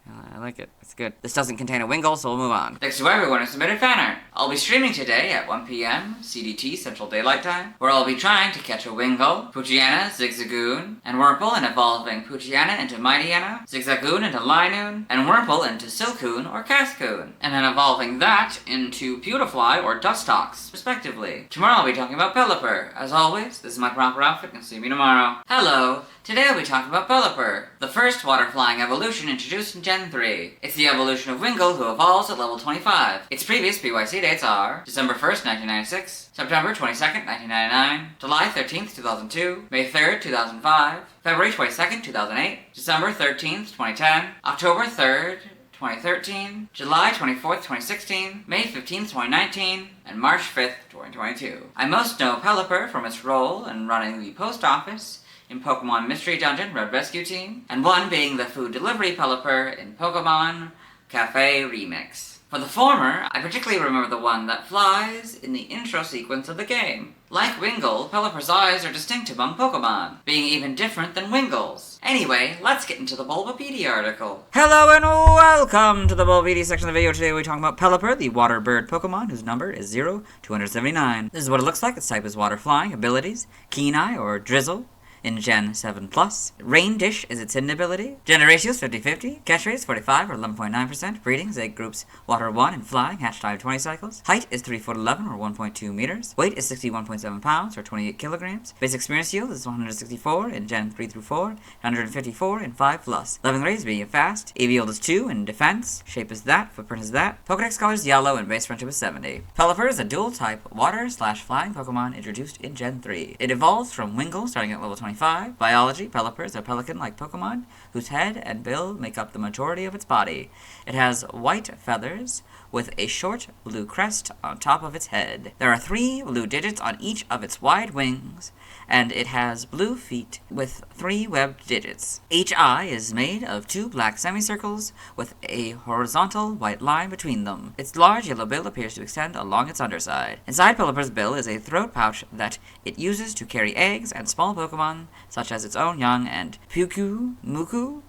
S2: I like it. It's good. This doesn't contain a Wingull, so we'll move on.
S1: Thanks to everyone who submitted fan art. I'll be streaming today at 1 p.m. CDT Central Daylight Time, where I'll be trying to catch a Wingull, Poochyena, Zigzagoon, and Wurmple, and evolving Poochyena into Mightyena, Zigzagoon into Linoone, and Wurmple into Silcoon or Cascoon, and then evolving that into Beautifly or Dustox, respectively. Tomorrow I'll be talking about Pelipper. As always, this is my proper outfit, and see me tomorrow. Hello! Today I'll be talking about Pelipper, the first water-flying evolution introduced in Gen 3. It's the evolution of Wingull who evolves at level 25. Its previous PYC dates are December 1st, 1996, September 22nd, 1999, July 13th, 2002, May 3rd, 2005, February 22nd, 2008, December 13th, 2010, October 3rd, 2013, July 24th, 2016, May 15th, 2019, and March 5th, 2022. I most know Pelipper from its role in running the post office in Pokemon Mystery Dungeon Red Rescue Team, and one being the food delivery Pelipper in Pokemon Cafe Remix. For the former, I particularly remember the one that flies in the intro sequence of the game. Like Wingull, Pelipper's eyes are distinct among Pokemon, being even different than Wingull's. Anyway, let's get into the Bulbapedia article.
S2: Hello and welcome to the Bulbapedia section of the video. Today we're talking about Pelipper, the water bird Pokemon, whose number is 0279. This is what it looks like. Its type is water flying. Abilities, Keen Eye or Drizzle in Gen 7+. Rain Dish is its hidden ability. Gender ratio is 50-50. Catch rate is 45 or 11.9%. Breedings, egg groups, water 1 and flying, hatch time 20 cycles. Height is 3 foot 11 or 1.2 meters. Weight is 61.7 pounds or 28 kilograms. Basic experience yield is 164 in Gen 3 through 4, 154 in 5+. Living rate is medium fast. EV yield is 2 in defense. Shape is that. Footprint is that. Pokedex color is yellow and base friendship is 70. Pelipper is a dual type water/flying Pokemon introduced in Gen 3. It evolves from Wingull starting at level 25. Biology, Pelipper is a pelican-like Pokemon whose head and bill make up the majority of its body. It has white feathers with a short blue crest on top of its head. There are 3 blue digits on each of its wide wings, and it has blue feet with 3 webbed digits. Each eye is made of 2 black semicircles with a horizontal white line between them. Its large yellow bill appears to extend along its underside. Inside Pelipper's bill is a throat pouch that it uses to carry eggs and small Pokemon, such as its own young and Muku,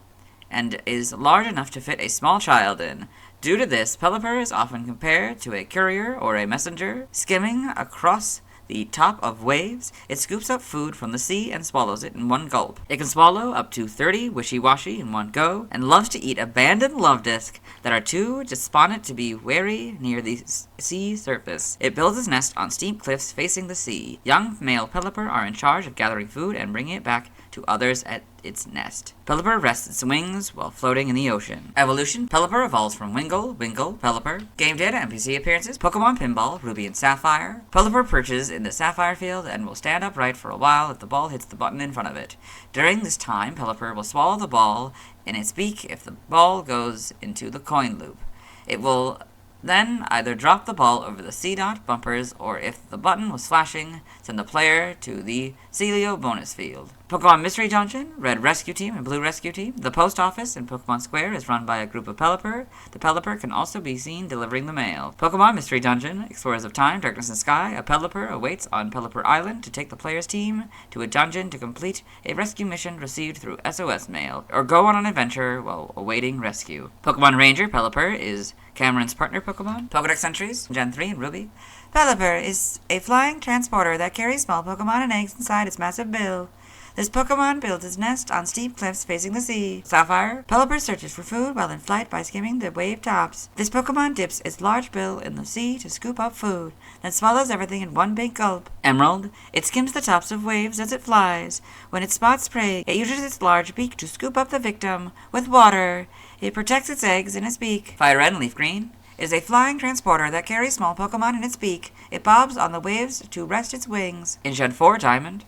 S2: and is large enough to fit a small child in. Due to this, Pelipper is often compared to a courier or a messenger. Skimming across the top of waves, it scoops up food from the sea and swallows it in one gulp. It can swallow up to 30 wishy-washy in one go, and loves to eat abandoned love discs that are too despondent to be wary near the sea surface. It builds its nest on steep cliffs facing the sea. Young male Pelipper are in charge of gathering food and bringing it back to others at its nest. Pelipper rests its wings while floating in the ocean. Evolution, Pelipper evolves from Wingull, Pelipper. Game data, NPC appearances, Pokemon Pinball, Ruby and Sapphire. Pelipper perches in the Sapphire field and will stand upright for a while if the ball hits the button in front of it. During this time, Pelipper will swallow the ball in its beak if the ball goes into the coin loop. It will then either drop the ball over the Seedot bumpers, or if the button was flashing, send the player to the Celio bonus field. Pokemon Mystery Dungeon, Red Rescue Team and Blue Rescue Team. The post office in Pokemon Square is run by a group of Pelipper. The Pelipper can also be seen delivering the mail. Pokemon Mystery Dungeon, Explorers of Time, Darkness and Sky. A Pelipper awaits on Pelipper Island to take the player's team to a dungeon to complete a rescue mission received through SOS mail, or go on an adventure while awaiting rescue. Pokemon Ranger Pelipper is Cameron's partner Pokemon. Pokedex entries, Gen 3 and Ruby. Pelipper is a flying transporter that carries small Pokemon and eggs inside its massive bill. This Pokemon builds its nest on steep cliffs facing the sea. Sapphire. Pelipper searches for food while in flight by skimming the wave tops. This Pokemon dips its large bill in the sea to scoop up food, then swallows everything in one big gulp. Emerald. It skims the tops of waves as it flies. When it spots prey, it uses its large beak to scoop up the victim with water. It protects its eggs in its beak. Fire Red and Leaf Green is a flying transporter that carries small Pokemon in its beak. It bobs on the waves to rest its wings. In Gen 4 Diamond,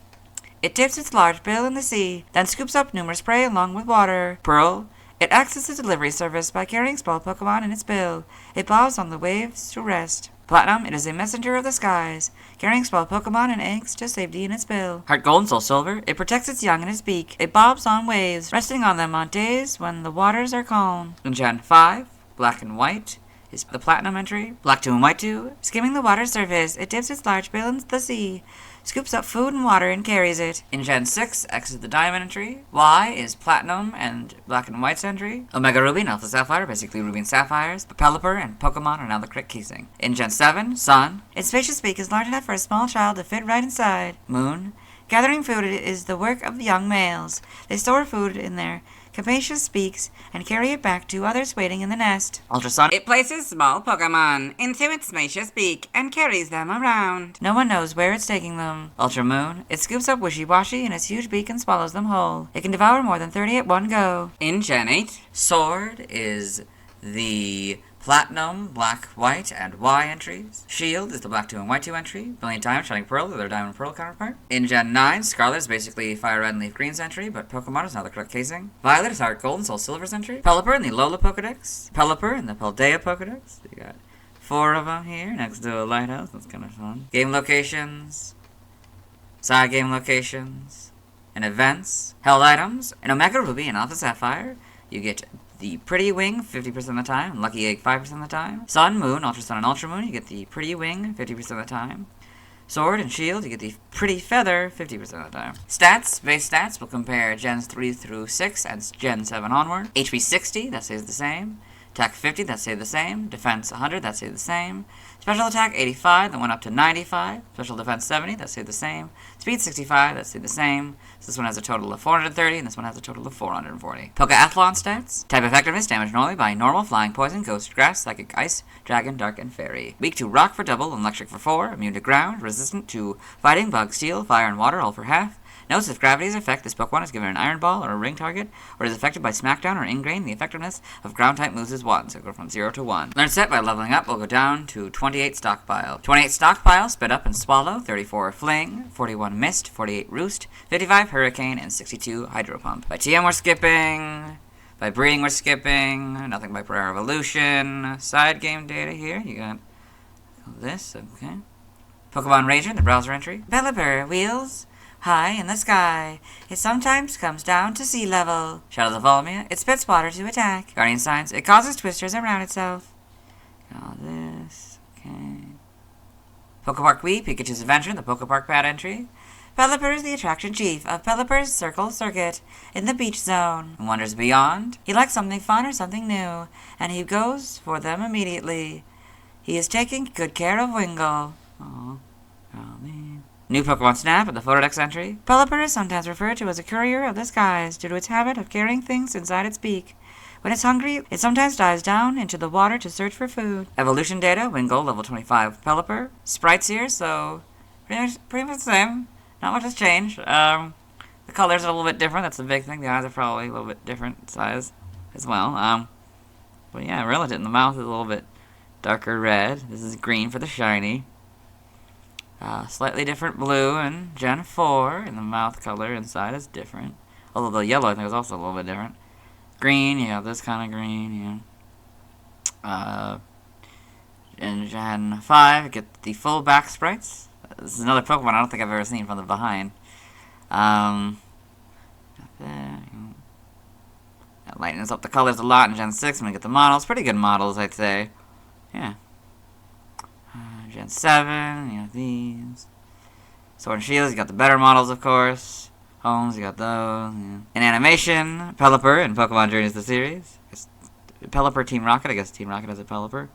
S2: it dips its large bill in the sea, then scoops up numerous prey along with water. Pearl. It acts as a delivery service by carrying small Pokemon in its bill. It bobs on the waves to rest. Platinum. It is a messenger of the skies, carrying small Pokemon and eggs to safety in its bill. Heart Gold and Soul Silver. It protects its young in its beak. It bobs on waves, resting on them on days when the waters are calm. In Gen 5, Black and White is the Platinum entry. Black 2 and White 2. Skimming the water surface, it dips its large bill into the sea, scoops up food and water, and carries it. In Gen 6, X is the Diamond entry. Y is Platinum and Black and White's entry. Omega Ruby and Alpha Sapphire, basically Ruby and Sapphires. Pelipper and Pokemon are now the correct casing. In Gen 7, Sun. Its spacious beak is large enough for a small child to fit right inside. Moon. Gathering food is the work of young males. They store food in their capacious beaks and carry it back to others waiting in the nest. Ultrasun. It places small Pokemon into its spacious beak and carries them around. No one knows where it's taking them. Ultramoon. It scoops up Wishy-Washy in its huge beak and swallows them whole. It can devour more than 30 at one go. In Gen 8, Sword is the Platinum, Black, White, and Y entries. Shield is the Black 2 and White 2 entry. Brilliant Diamond, Shining Pearl, their Diamond and Pearl counterpart. In Gen 9, Scarlet is basically Fire Red and Leaf Green's entry, but Pokemon is now the correct casing. Violet is Heart Gold and Soul Silver's entry. Pelipper in the Lola Pokedex. Pelipper in the Paldea Pokedex. You got 4 of them here next to a lighthouse. That's kind of fun. Game locations, side game locations, and events. Held items. In Omega Ruby and Alpha Sapphire, you get the Pretty Wing 50% of the time, and Lucky Egg 5% of the time. Sun, Moon, Ultra Sun, and Ultra Moon, you get the Pretty Wing 50% of the time. Sword and Shield, you get the Pretty Feather 50% of the time. Stats, base stats, will compare Gens 3 through 6 and Gen 7 onward. HP 60, that stays the same. Attack 50, that stays the same. Defense 100, that stays the same. Special attack 85, that went up to 95. Special defense 70, that stayed the same. Speed 65, that stayed the same. So this one has a total of 430, and this one has a total of 440. Pokeathlon stats. Type effectiveness, damage normally by normal, flying, poison, ghost, grass, psychic, ice, dragon, dark, and fairy. Weak to rock for double, and electric for 4. Immune to ground, resistant to fighting, bug, steel, fire, and water, all for half. Notice if gravity's effect, this Pokemon is given an Iron Ball or a Ring target, or is affected by Smackdown or Ingrain, the effectiveness of Ground-type moves is 1, so go from 0 to 1. Learn set by leveling up will go down to 28 Stockpile. 28 Stockpile, Spit Up and Swallow, 34 Fling, 41 Mist, 48 Roost, 55 Hurricane, and 62 Hydro Pump. By TM we're skipping, by Breeding we're skipping, nothing by Prayer Evolution. Side game data here, you got this, okay. Pokemon Ranger, the browser entry. Pelipper, wheels high in the sky. It sometimes comes down to sea level. Shadows of Volmia. It spits water to attack. Guardian Signs. It causes twisters around itself. All this. Okay. Pokepark Wii. Pikachu's Adventure. The Pokepark Pad entry. Pelipper is the attraction chief of Pelipper's Circle Circuit in the beach zone. And wanders beyond. He likes something fun or something new, and he goes for them immediately. He is taking good care of Wingull. Aww. New Pokemon Snap at the Photodex entry. Pelipper is sometimes referred to as a courier of the skies due to its habit of carrying things inside its beak. When it's hungry, it sometimes dives down into the water to search for food. Evolution data, Wingull, level 25 Pelipper. Sprites here, so pretty much the same. Not much has changed. The colors are a little bit different. That's the big thing. The eyes are probably a little bit different size as well. But yeah, relative. The mouth is a little bit darker red. This is green for the shiny. Slightly different blue in Gen 4, and the mouth color inside is different. Although the yellow, I think, is also a little bit different. Green, you have this kind of green, yeah. In Gen 5, you get the full back sprites. This is another Pokemon I don't think I've ever seen from the behind. Got there. That lightens up the colors a lot in Gen 6 when we get the models. Pretty good models, I'd say. Yeah. Gen 7, you have these. Sword and Shields, you got the better models, of course. Homes, you got those. Yeah. In animation, Pelipper in Pokemon Journeys the series. Pelipper Team Rocket, I guess Team Rocket has a Pelipper.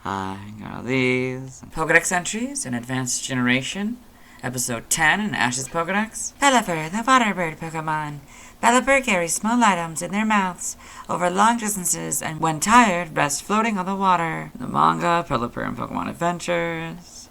S2: You got all these. Pokedex entries in Advanced Generation. Episode 10 in Ash's Pokedex. Pelipper, the water bird Pokemon. Pelipper carries small items in their mouths over long distances and when tired, rest floating on the water. The manga, Pelipper and Pokemon Adventures.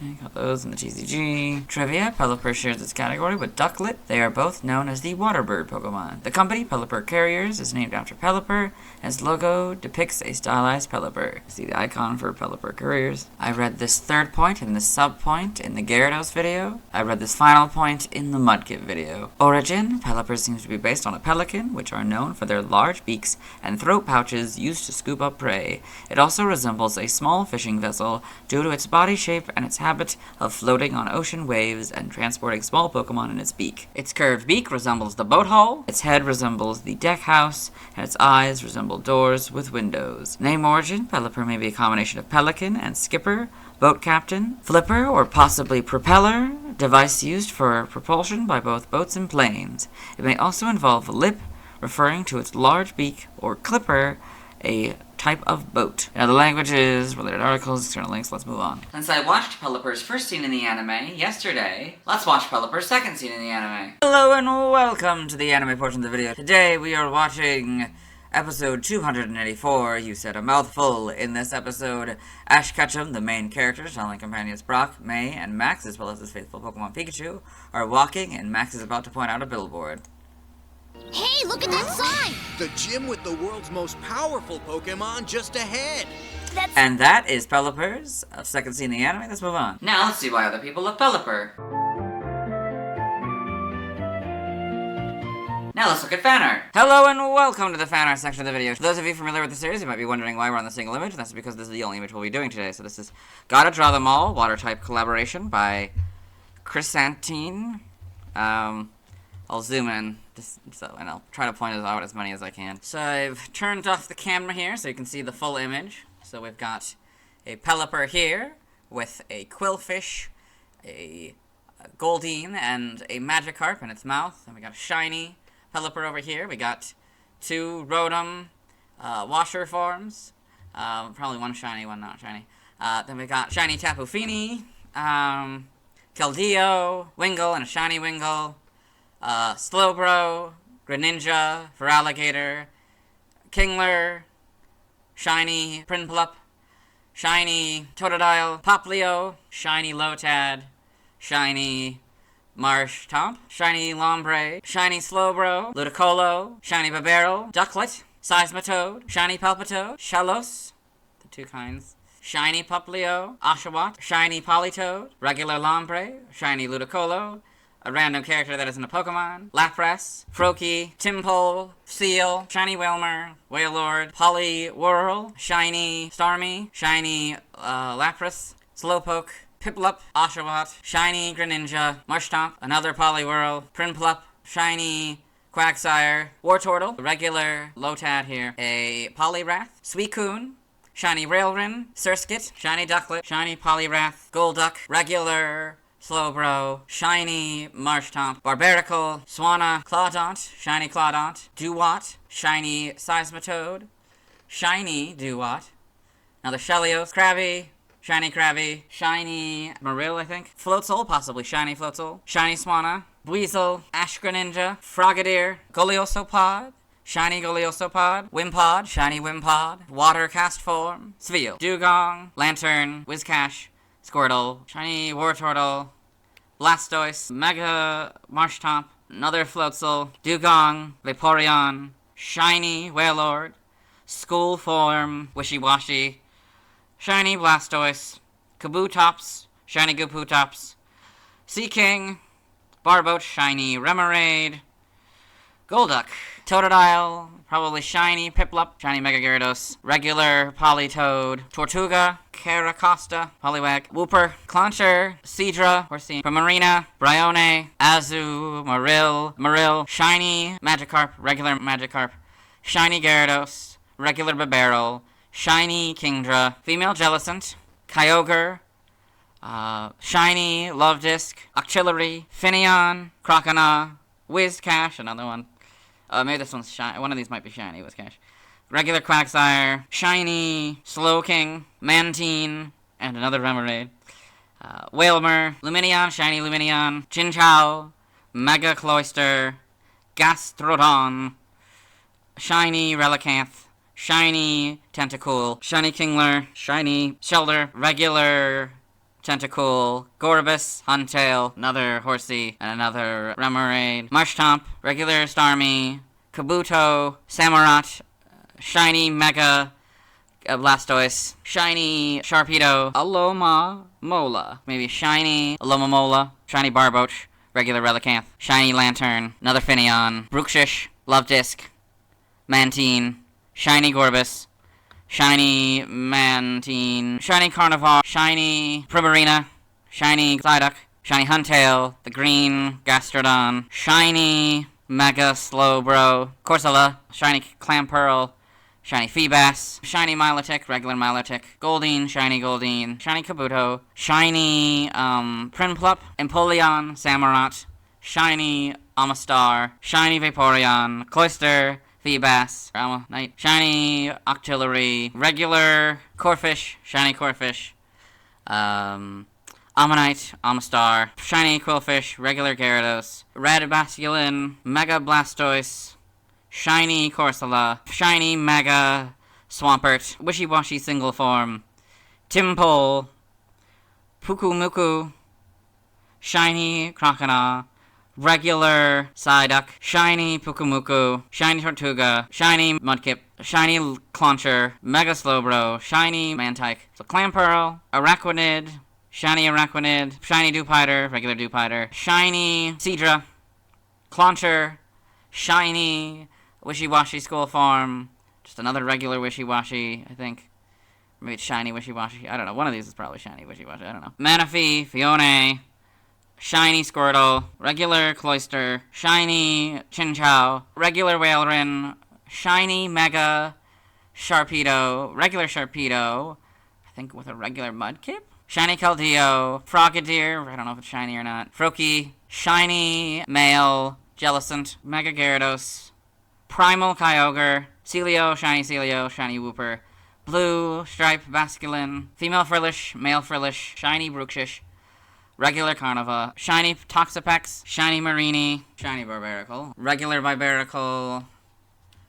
S2: Okay, got those in the TCG. Trivia, Pelipper shares this category with Ducklet. They are both known as the water bird Pokemon. The company, Pelipper Carriers, is named after Pelipper. Its logo depicts a stylized Pelipper. See the icon for Pelipper Carriers. I read this third point and this sub-point in the Gyarados video. I read this final point in the Mudkip video. Origin, Pelipper seems to be based on a pelican, which are known for their large beaks and throat pouches used to scoop up prey. It also resembles a small fishing vessel due to its body shape and its habit of floating on ocean waves and transporting small Pokemon in its beak. Its curved beak resembles the boat hull, its head resembles the deck house, and its eyes resemble doors with windows. Name origin, Pelipper may be a combination of pelican and skipper, boat captain, flipper, or possibly propeller, device used for propulsion by both boats and planes. It may also involve a lip, referring to its large beak, or clipper, a type of boat. Now the languages, related articles, external links, let's move on. Since I watched Pelipper's first scene in the anime yesterday, let's watch Pelipper's second scene in the anime. Hello and welcome to the anime portion of the video. Today we are watching episode 284, You Said a Mouthful. In this episode, Ash Ketchum, the main character, traveling companions Brock, May, and Max, as well as his faithful Pokemon Pikachu, are walking, and Max is about to point out a billboard.
S10: Hey, look at that sign!
S12: The gym with the world's most powerful Pokemon just ahead.
S2: And that is Pelipper's second scene in the anime. Let's move on. Now let's see why other people love Pelipper. Now let's look at fan art. Hello and welcome to the fan art section of the video. For those of you familiar with the series, you might be wondering why we're on the single image. That's because this is the only image we'll be doing today. So this is Gotta Draw Them All, water type collaboration by Chrysantine. I'll zoom in, and I'll try to point out as many as I can. So I've turned off the camera here so you can see the full image. So we've got a Pelipper here with a Quillfish, a Goldeen, and a Magikarp in its mouth. And we got a shiny Pelipper over here. We got two Rotom washer forms. Probably one shiny, one not shiny. Then we got shiny Tapu Fini, Keldeo, Wingull, and a shiny Wingull. Slowbro, Greninja, Feraligatr, Kingler, shiny Prinplup, shiny Totodile, Poplio, shiny Lotad, shiny Marshtomp, shiny Lombre, shiny Slowbro, Ludicolo, shiny Babero, Ducklet, Seismitoad, shiny Palpitoad, Shellos, the two kinds, shiny Poplio, Oshawott, shiny Politoad, regular Lombre, shiny Ludicolo, a random character that isn't a Pokemon, Lapras, Froakie, Timpole, Seal, shiny Wailmer, Wailord, Poliwhirl, shiny Starmie, shiny Lapras, Slowpoke, Piplup, Oshawott, shiny Greninja, Marshtomp, another Poliwhirl, Prinplup, shiny Quagsire, Wartortle, regular Lotad here, a Poliwrath, Suicune, shiny Railrin, Surskit, shiny Ducklet, shiny Poliwrath, Golduck, regular Slowbro, shiny Marshtomp, Barbarical, Swanna, Claudont, shiny Claudont, Duwat, shiny Seismitoad, shiny Duwat, another Shellios, Krabby, shiny Krabby, shiny Marill, I think, Floatzel, possibly shiny Floatzel, shiny Swanna, Weasel, Ash Greninja, Frogadier, Goliosopod, shiny Goliosopod, Wimpod, shiny Wimpod, Water Cast Form, Sviel, Dugong, Lantern, Whiscash, Squirtle, shiny Wartortle, Blastoise, Mega Marshtomp,
S1: another Floatzel, Dugong, Vaporeon, Shiny Wailord, School Form, Wishy-Washy, Shiny Blastoise, Kabutops, Shiny Goopootops, Seaking, Barboach, Shiny Remoraid, Golduck, Totodile, probably Shiny Piplup, Shiny Mega Gyarados, regular Politoed, Tortuga, Caracosta, Poliwag, Wooper, Clauncher, Seadra, Horsea, Primarina, Bryone, Azu, Marill, Shiny Magikarp, regular Magikarp, Shiny Gyarados, regular Bibarel, Shiny Kingdra, female Jellicent, Kyogre, Shiny Lovedisc, Octillery, Finneon, Croconaw, Whiscash, another one. Maybe this one's shiny. One of these might be shiny, Whiscash. Regular Quagsire, Shiny Slowking, Mantine, and another Remoraid. Wailmer, Lumineon, Shiny Lumineon, Chinchou, Mega Cloyster, Gastrodon, Shiny Relicanth, Shiny Tentacool, Shiny Kingler, Shiny Shelter, regular Tentacool, Gorbis, Huntail, another Horsea, and another Remoraid, Marshtomp, regular Starmie, Kabuto, Samurott, Shiny Mega Blastoise, Shiny Sharpedo, Alomomola, maybe Shiny Alomomola, Shiny Barboach, regular Relicanth, Shiny Lantern, another Finneon, Brookshish, Lovedisc, Mantine, Shiny Gorbis, Shiny Mantine, Shiny Carnivore, Shiny Primarina, Shiny Psyduck, Shiny Huntail, the Green Gastrodon, Shiny Mega Slowbro, Corsola, Shiny Clamperl, Shiny Feebas, Shiny Milotic, regular Milotic, Goldeen, Shiny Kabuto, Shiny Prinplup, Empoleon, Samurott, Shiny Amistar, Shiny Vaporeon, Cloyster, Feebas, Knight, Shiny Octillery, regular Corphish, Shiny Corphish, Ammonite, Amistar, Shiny Quillfish, regular Gyarados, Red Basculin, Mega Blastoise, Shiny Corsola, Shiny Mega Swampert, Wishy-Washy Single Form, Timpole, Pukumuku, Shiny Croconaw, regular Psyduck, Shiny Pukumuku, Shiny Tortuga, Shiny Mudkip, Shiny Clauncher, Mega Slowbro, Shiny Mantike, so Clamperl, Araquanid, Shiny Dewpider, regular Dewpider, Shiny Seadra, Clauncher, Shiny Wishy-Washy School Form, just another regular Wishy-Washy, I think. Maybe it's Shiny Wishy-Washy, I don't know, one of these is probably Shiny Wishy-Washy, I don't know. Manaphy, Fione, Shiny Squirtle, regular Cloyster, Shiny Chinchou, regular Wailrin, Shiny Mega Sharpedo, regular Sharpedo, I think with a regular Mudkip, Shiny Keldeo, Frogadier, I don't know if it's shiny or not, Froakie, Shiny Male Jellicent, Mega Gyarados, Primal Kyogre, Celio, Shiny Wooper, Blue Stripe Basculin, Female Frillish, Male Frillish, Shiny Brookshish, regular Carnivore, Shiny Toxapex, Shiny Marini, Shiny Barbaracle, regular Bibaracle,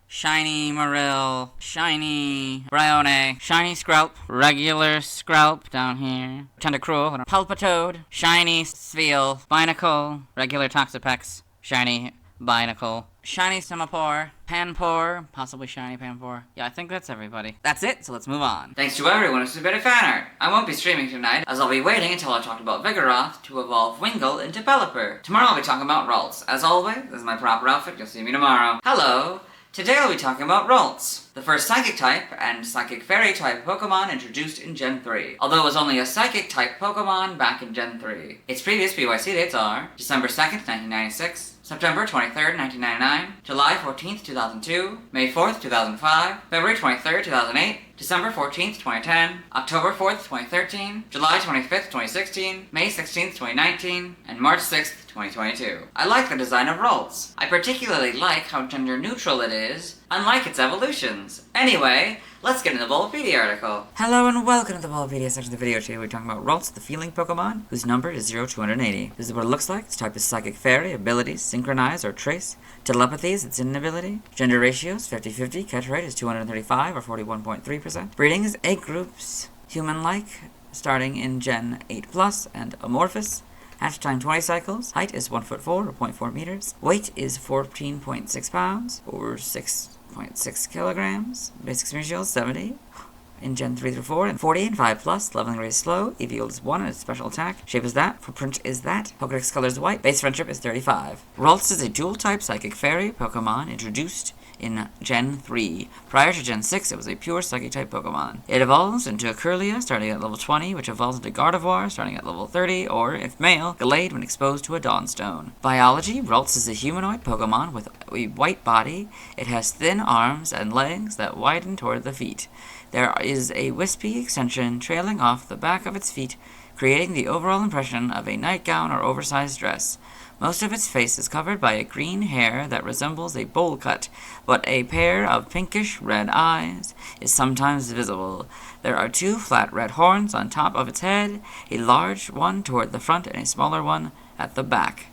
S1: Shiny Marill, Shiny Bryone, Shiny Skrelp, regular Skrelp down here, Tentacruel, Palpitoad, Shiny Spheal, Binacle, regular Toxapex, Shiny Binacle, Shiny Semaphore, Panpour, possibly Shiny Panpour. Yeah, I think that's everybody. That's it, so let's move on.
S2: Thanks to everyone who submitted fan art. I won't be streaming tonight, as I'll be waiting until I've talked about Vigoroth to evolve Wingull into Pelipper. Tomorrow I'll be talking about Ralts. As always, this is my proper outfit, you'll see me tomorrow. Hello! Today I'll be talking about Ralts, the first Psychic type and Psychic Fairy type Pokemon introduced in Gen 3, although it was only a Psychic type Pokemon back in Gen 3. Its previous BYC dates are December 2nd, 1996, September 23rd, 1999, July 14th, 2002, May 4th, 2005, February 23rd, 2008, December 14th, 2010, October 4th, 2013, July 25th, 2016, May 16th, 2019, and March 6th, 2022. I like the design of Ralts. I particularly like how gender neutral it is, unlike its evolutions. Anyway, let's get into the Bulbapedia article.
S14: Hello and welcome to the Bulbapedia section of the video. Today we're talking about Ralts, the feeling Pokemon, whose number is 0280. This is what it looks like. Its type is Psychic Fairy, abilities, Synchronize or Trace. Telepathy is its hidden ability. Gender ratios, 50-50. Catch rate is 235 or 41.3%. Breeding is 8 groups. Human-like, starting in Gen 8+, and amorphous.
S2: Hatch time 20 cycles. Height is 1 foot 4 or 0.4 meters. Weight is 14.6 pounds or 6.6 kilograms. Basic speed shield 70. In Gen 3 through 4 and 40 and 5 plus. Leveling rate is slow. EV yield is 1 and its special attack. Shape is that. Footprint is that. Pokedex color is white. Base friendship is 35. Ralts is a dual type psychic fairy Pokemon introduced in Gen 3. Prior to Gen 6, it was a pure Psychic-type Pokemon. It evolves into a Kirlia starting at level 20, which evolves into Gardevoir starting at level 30, or, if male, Gallade when exposed to a Dawnstone. Biology, Ralts is a humanoid Pokemon with a white body. It has thin arms and legs that widen toward the feet. There is a wispy extension trailing off the back of its feet, creating the overall impression of a nightgown or oversized dress. Most of its face is covered by a green hair that resembles a bowl cut, but a pair of pinkish-red eyes is sometimes visible. There are 2 flat red horns on top of its head, a large one toward the front and a smaller one at the back.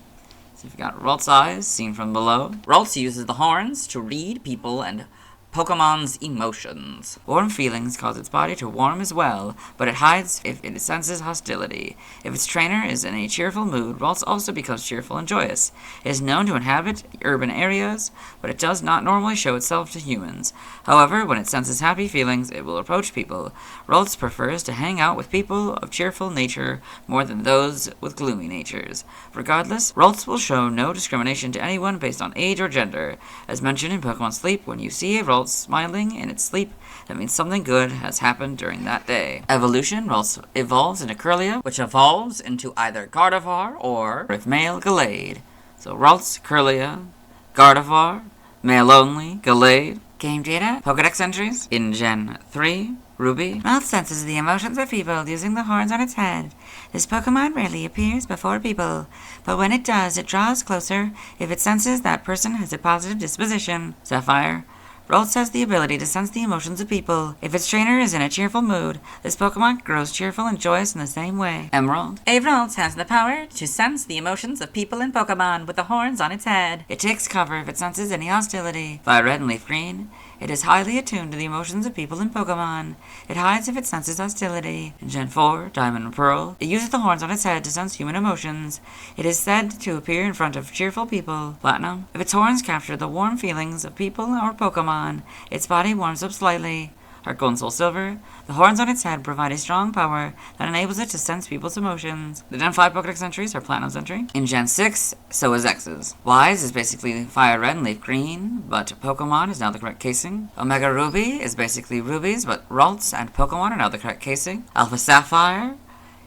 S2: So you've got Ralts' eyes seen from below. Ralts uses the horns to read people and Pokemon's emotions. Warm feelings cause its body to warm as well, but it hides if it senses hostility. If its trainer is in a cheerful mood, Ralts also becomes cheerful and joyous. It is known to inhabit urban areas, but it does not normally show itself to humans. However, when it senses happy feelings, it will approach people. Ralts prefers to hang out with people of cheerful nature more than those with gloomy natures. Regardless, Ralts will show no discrimination to anyone based on age or gender. As mentioned in Pokemon Sleep, when you see a Ralts smiling in its sleep, that means something good has happened during that day. Evolution, Ralts evolves into Kirlia, which evolves into either Gardevoir or, if male, Gallade. So Ralts, Kirlia, Gardevoir, male only, Gallade. Game data, Pokedex entries. In Gen 3, Ruby. Ralts senses the emotions of people using the horns on its head. This Pokemon rarely appears before people, but when it does, it draws closer if it senses that person has a positive disposition. Sapphire. Ralts has the ability to sense the emotions of people. If its trainer is in a cheerful mood, this Pokemon grows cheerful and joyous in the same way. Emerald. A Ralts has the power to sense the emotions of people and Pokemon with the horns on its head. It takes cover if it senses any hostility. Fire Red and Leaf Green. It is highly attuned to the emotions of people and Pokemon. It hides if it senses hostility. In Gen 4, Diamond and Pearl, it uses the horns on its head to sense human emotions. It is said to appear in front of cheerful people. Platinum. If its horns capture the warm feelings of people or Pokemon, its body warms up slightly. Heart Gold and Soul Silver. The horns on its head provide a strong power that enables it to sense people's emotions. The Gen 5 Pokedex entries are Platinum's entry. In Gen 6, so is X's. Y's is basically Fire Red and Leaf Green, but Pokemon is now the correct casing. Omega Ruby is basically rubies, but Ralts and Pokemon are now the correct casing. Alpha Sapphire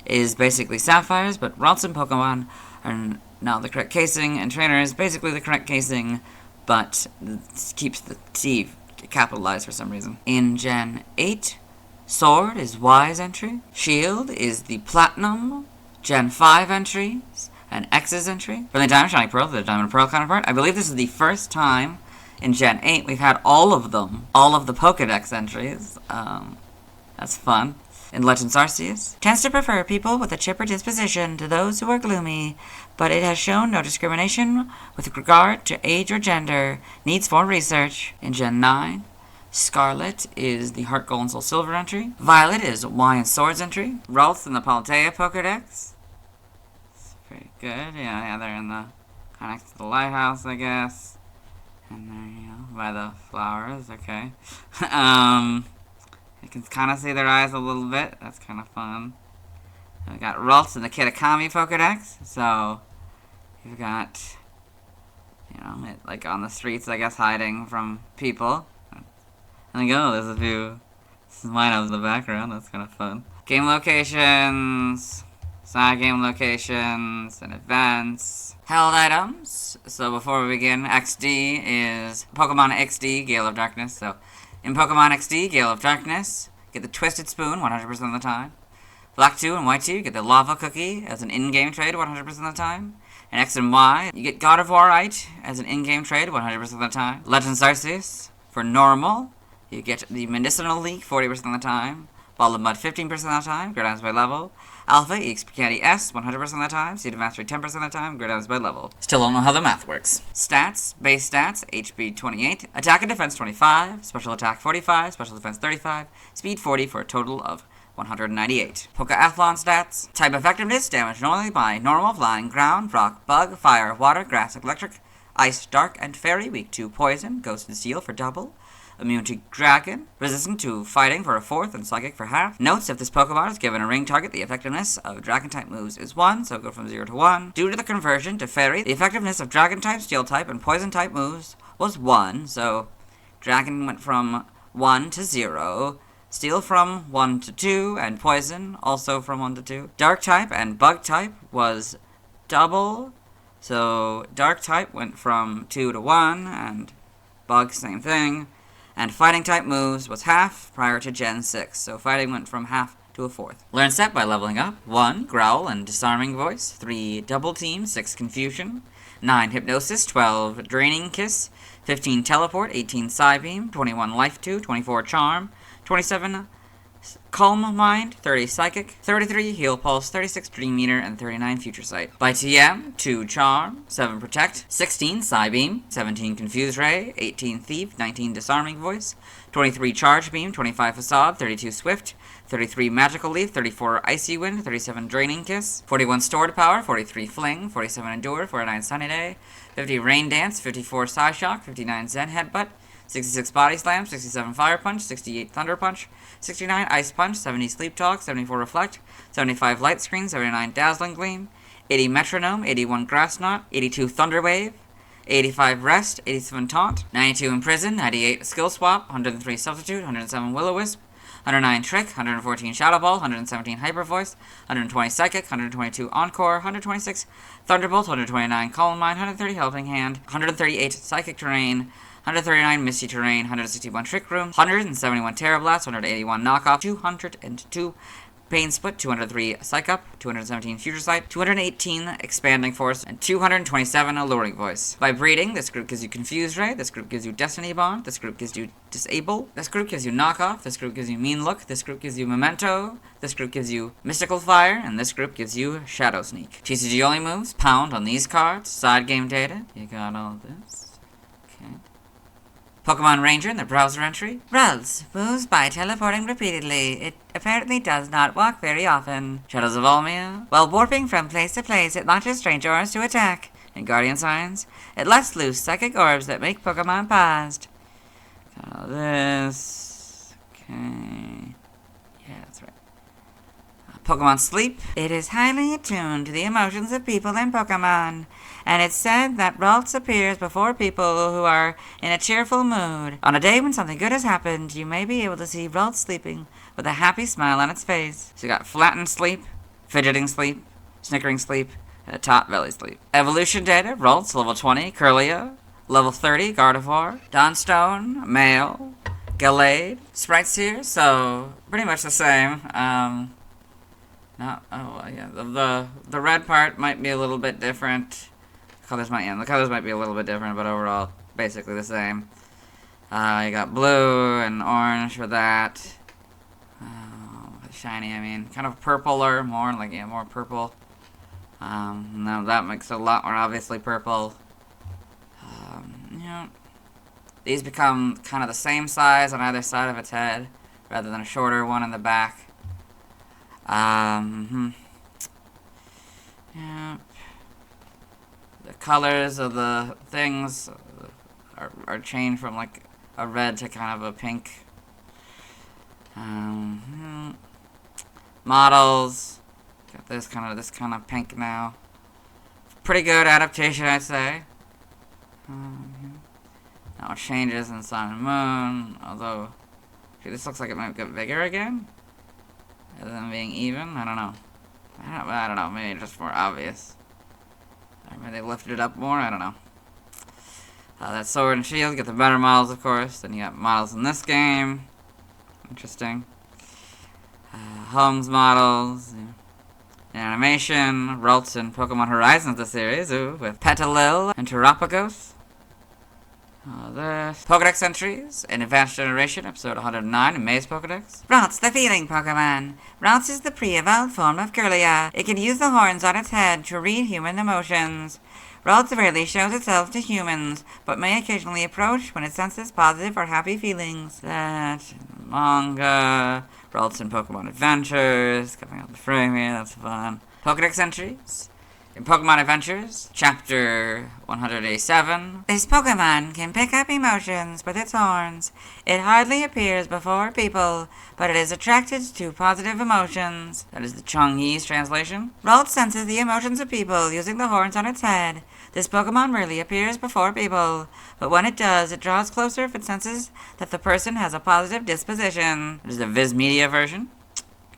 S2: is basically sapphires, but Ralts and Pokemon are now the correct casing, and Trainer is basically the correct casing, but keeps the T capitalized for some reason. In Gen 8, Sword is Y's entry. Shield is the Platinum Gen 5 entries, and X's entry. For the Diamond Shining Pearl, the Diamond and Pearl counterpart, I believe this is the first time in Gen 8 we've had all of them. All of the Pokedex entries. That's fun. In Legends Arceus, tends to prefer people with a chipper disposition to those who are gloomy, but it has shown no discrimination with regard to age or gender. Needs more research. In Gen 9, Scarlet is the Heart Gold and Soul Silver entry. Violet is Y and Swords entry. Ralts in the Paldea Pokedex. It's pretty good. Yeah, they're in the kind of next to the lighthouse, I guess. And there you go, by the flowers. Okay. You can kind of see their eyes a little bit. That's kind of fun. We got Ralts in the Kitakami Pokedex. So, you've got, it, like on the streets, I guess, hiding from people. And there's a few Sminos in the background. That's kind of fun. Game locations, side game locations, and events. Held items. So, before we begin, XD is Pokemon XD, Gale of Darkness. So, in Pokemon XD, Gale of Darkness, get the Twisted Spoon 100% of the time. Black 2 and White 2, you get the Lava Cookie as an in-game trade 100% of the time. In X and Y, you get Gardevoirite as an in-game trade 100% of the time. Legends Arceus, for normal, you get the Medicinal Leak 40% of the time. Ball of Mud 15% of the time, Great Items by level. Alpha, EXP Candy S 100% of the time. Seed of Mastery 10% of the time, Great Items by level. Still don't know how the math works. Stats, base stats, HP 28, attack and defense 25, special attack 45, special defense 35, speed 40 for a total of 198. Pokeathlon stats. Type effectiveness, damage normally by normal, flying, ground, rock, bug, fire, water, grass, electric, ice, dark, and fairy. Weak to poison, ghost and steel for double. Immune to dragon, resistant to fighting for a fourth, and psychic for half. Notes, if this Pokemon is given a ring target, the effectiveness of dragon-type moves is 1, so go from 0 to 1. Due to the conversion to fairy, the effectiveness of dragon-type, steel-type, and poison-type moves was 1, so dragon went from 1 to 0. Steel from 1 to 2, and poison also from 1 to 2. Dark-type and bug-type was double, so dark-type went from 2 to 1, and bug, same thing. And fighting-type moves was half prior to Gen 6, so fighting went from half to a fourth. Learn set by leveling up. 1. Growl and Disarming Voice. 3. Double Team. 6. Confusion. 9. Hypnosis. 12. Draining Kiss. 15. Teleport. 18. Psybeam. 21. Life 2. 24. Charm. 27. Calm Mind. 30. Psychic. 33. Heal Pulse. 36. Dream Meter. And 39. Future Sight. By TM. 2. Charm. 7. Protect. 16. Psybeam. 17. Confuse Ray. 18. Thief. 19. Disarming Voice. 23. Charge Beam. 25. Facade. 32. Swift. 33. Magical Leaf. 34. Icy Wind. 37. Draining Kiss. 41. Stored Power. 43. Fling. 47. Endure. 49. Sunny Day. 50. Rain Dance. 54. Psyshock. 59. Zen Headbutt. 66 Body Slam, 67 Fire Punch, 68 Thunder Punch, 69 Ice Punch, 70 Sleep Talk, 74 Reflect, 75 Light Screen, 79 Dazzling Gleam, 80 Metronome, 81 Grass Knot, 82 Thunder Wave, 85 Rest, 87 Taunt, 92 Imprison, 98 Skill Swap, 103 Substitute, 107 Will-O-Wisp, 109 Trick, 114 Shadow Ball, 117 Hyper Voice, 120 Psychic, 122 Encore, 126 Thunderbolt, 129 Calm Mind, 130 Helping Hand, 138 Psychic Terrain, 139 Misty Terrain, 161 Trick Room, 171 Terra Blast, 181 Knockoff, 202 Pain Split, 203 Psych Up, 217 Future Sight, 218 Expanding Force, and 227 Alluring Voice. By breeding, this group gives you Confuse Ray, this group gives you Destiny Bond, this group gives you Disable, this group gives you Knockoff, this group gives you Mean Look, this group gives you Memento, this group gives you Mystical Fire, and this group gives you Shadow Sneak. TCG only moves, pound on these cards, side game data, you got all this. Okay. Pokemon Ranger in the browser entry. Ralts moves by teleporting repeatedly. It apparently does not walk very often. Shadows of Almia. While warping from place to place, it launches strange auras to attack. In Guardian Signs, it lets loose psychic orbs that make Pokemon paused. Got all this. Okay. Yeah, that's right. Pokemon Sleep. It is highly attuned to the emotions of people and Pokemon, and it's said that Ralts appears before people who are in a cheerful mood. On a day when something good has happened, you may be able to see Ralts sleeping with a happy smile on its face. So you got Flattened Sleep, Fidgeting Sleep, Snickering Sleep, and a Top Belly Sleep. Evolution data, Ralts, level 20, Curlia, level 30, Gardevoir, Dawnstone, Male, Gallade. Sprites here, so pretty much the same. The red part might be a little bit different. The colors might be a little bit different, but overall, basically the same. You got blue and orange for that. Shiny, I mean, kind of purpler, more like, yeah, more purple. Now that makes it a lot more obviously purple. Yeah. These become kind of the same size on either side of its head, rather than a shorter one in the back. Yeah. The colors of the things are changed from like a red to kind of a pink. Models got this kind of pink now. Pretty good adaptation, I'd say. Now it changes in Sun and Moon, although this looks like it might get bigger again. Other than being even, I don't know. I don't know, maybe just more obvious. Or maybe they lifted it up more, I don't know. That Sword and Shield, get the better models, of course. Then you got models in this game. Interesting. Homes models. Animation, Ralts in Pokemon Horizons, the series, with Petalil and Terapagos. This. Pokedex entries in Advanced Generation, episode 109 in Maze Pokedex. Ralts, the feeling Pokemon. Ralts is the pre-evolved form of Curlia. It can use the horns on its head to read human emotions. Ralts rarely shows itself to humans, but may occasionally approach when it senses positive or happy feelings. That manga. Ralts in Pokemon Adventures, coming out the frame here, that's fun. Pokedex entries. In Pokemon Adventures, Chapter 187, this Pokemon can pick up emotions with its horns. It hardly appears before people, but it is attracted to positive emotions. That is the Chongyi's translation. Ralts senses the emotions of people using the horns on its head. This Pokemon rarely appears before people, but when it does, it draws closer if it senses that the person has a positive disposition. There's the Viz Media version.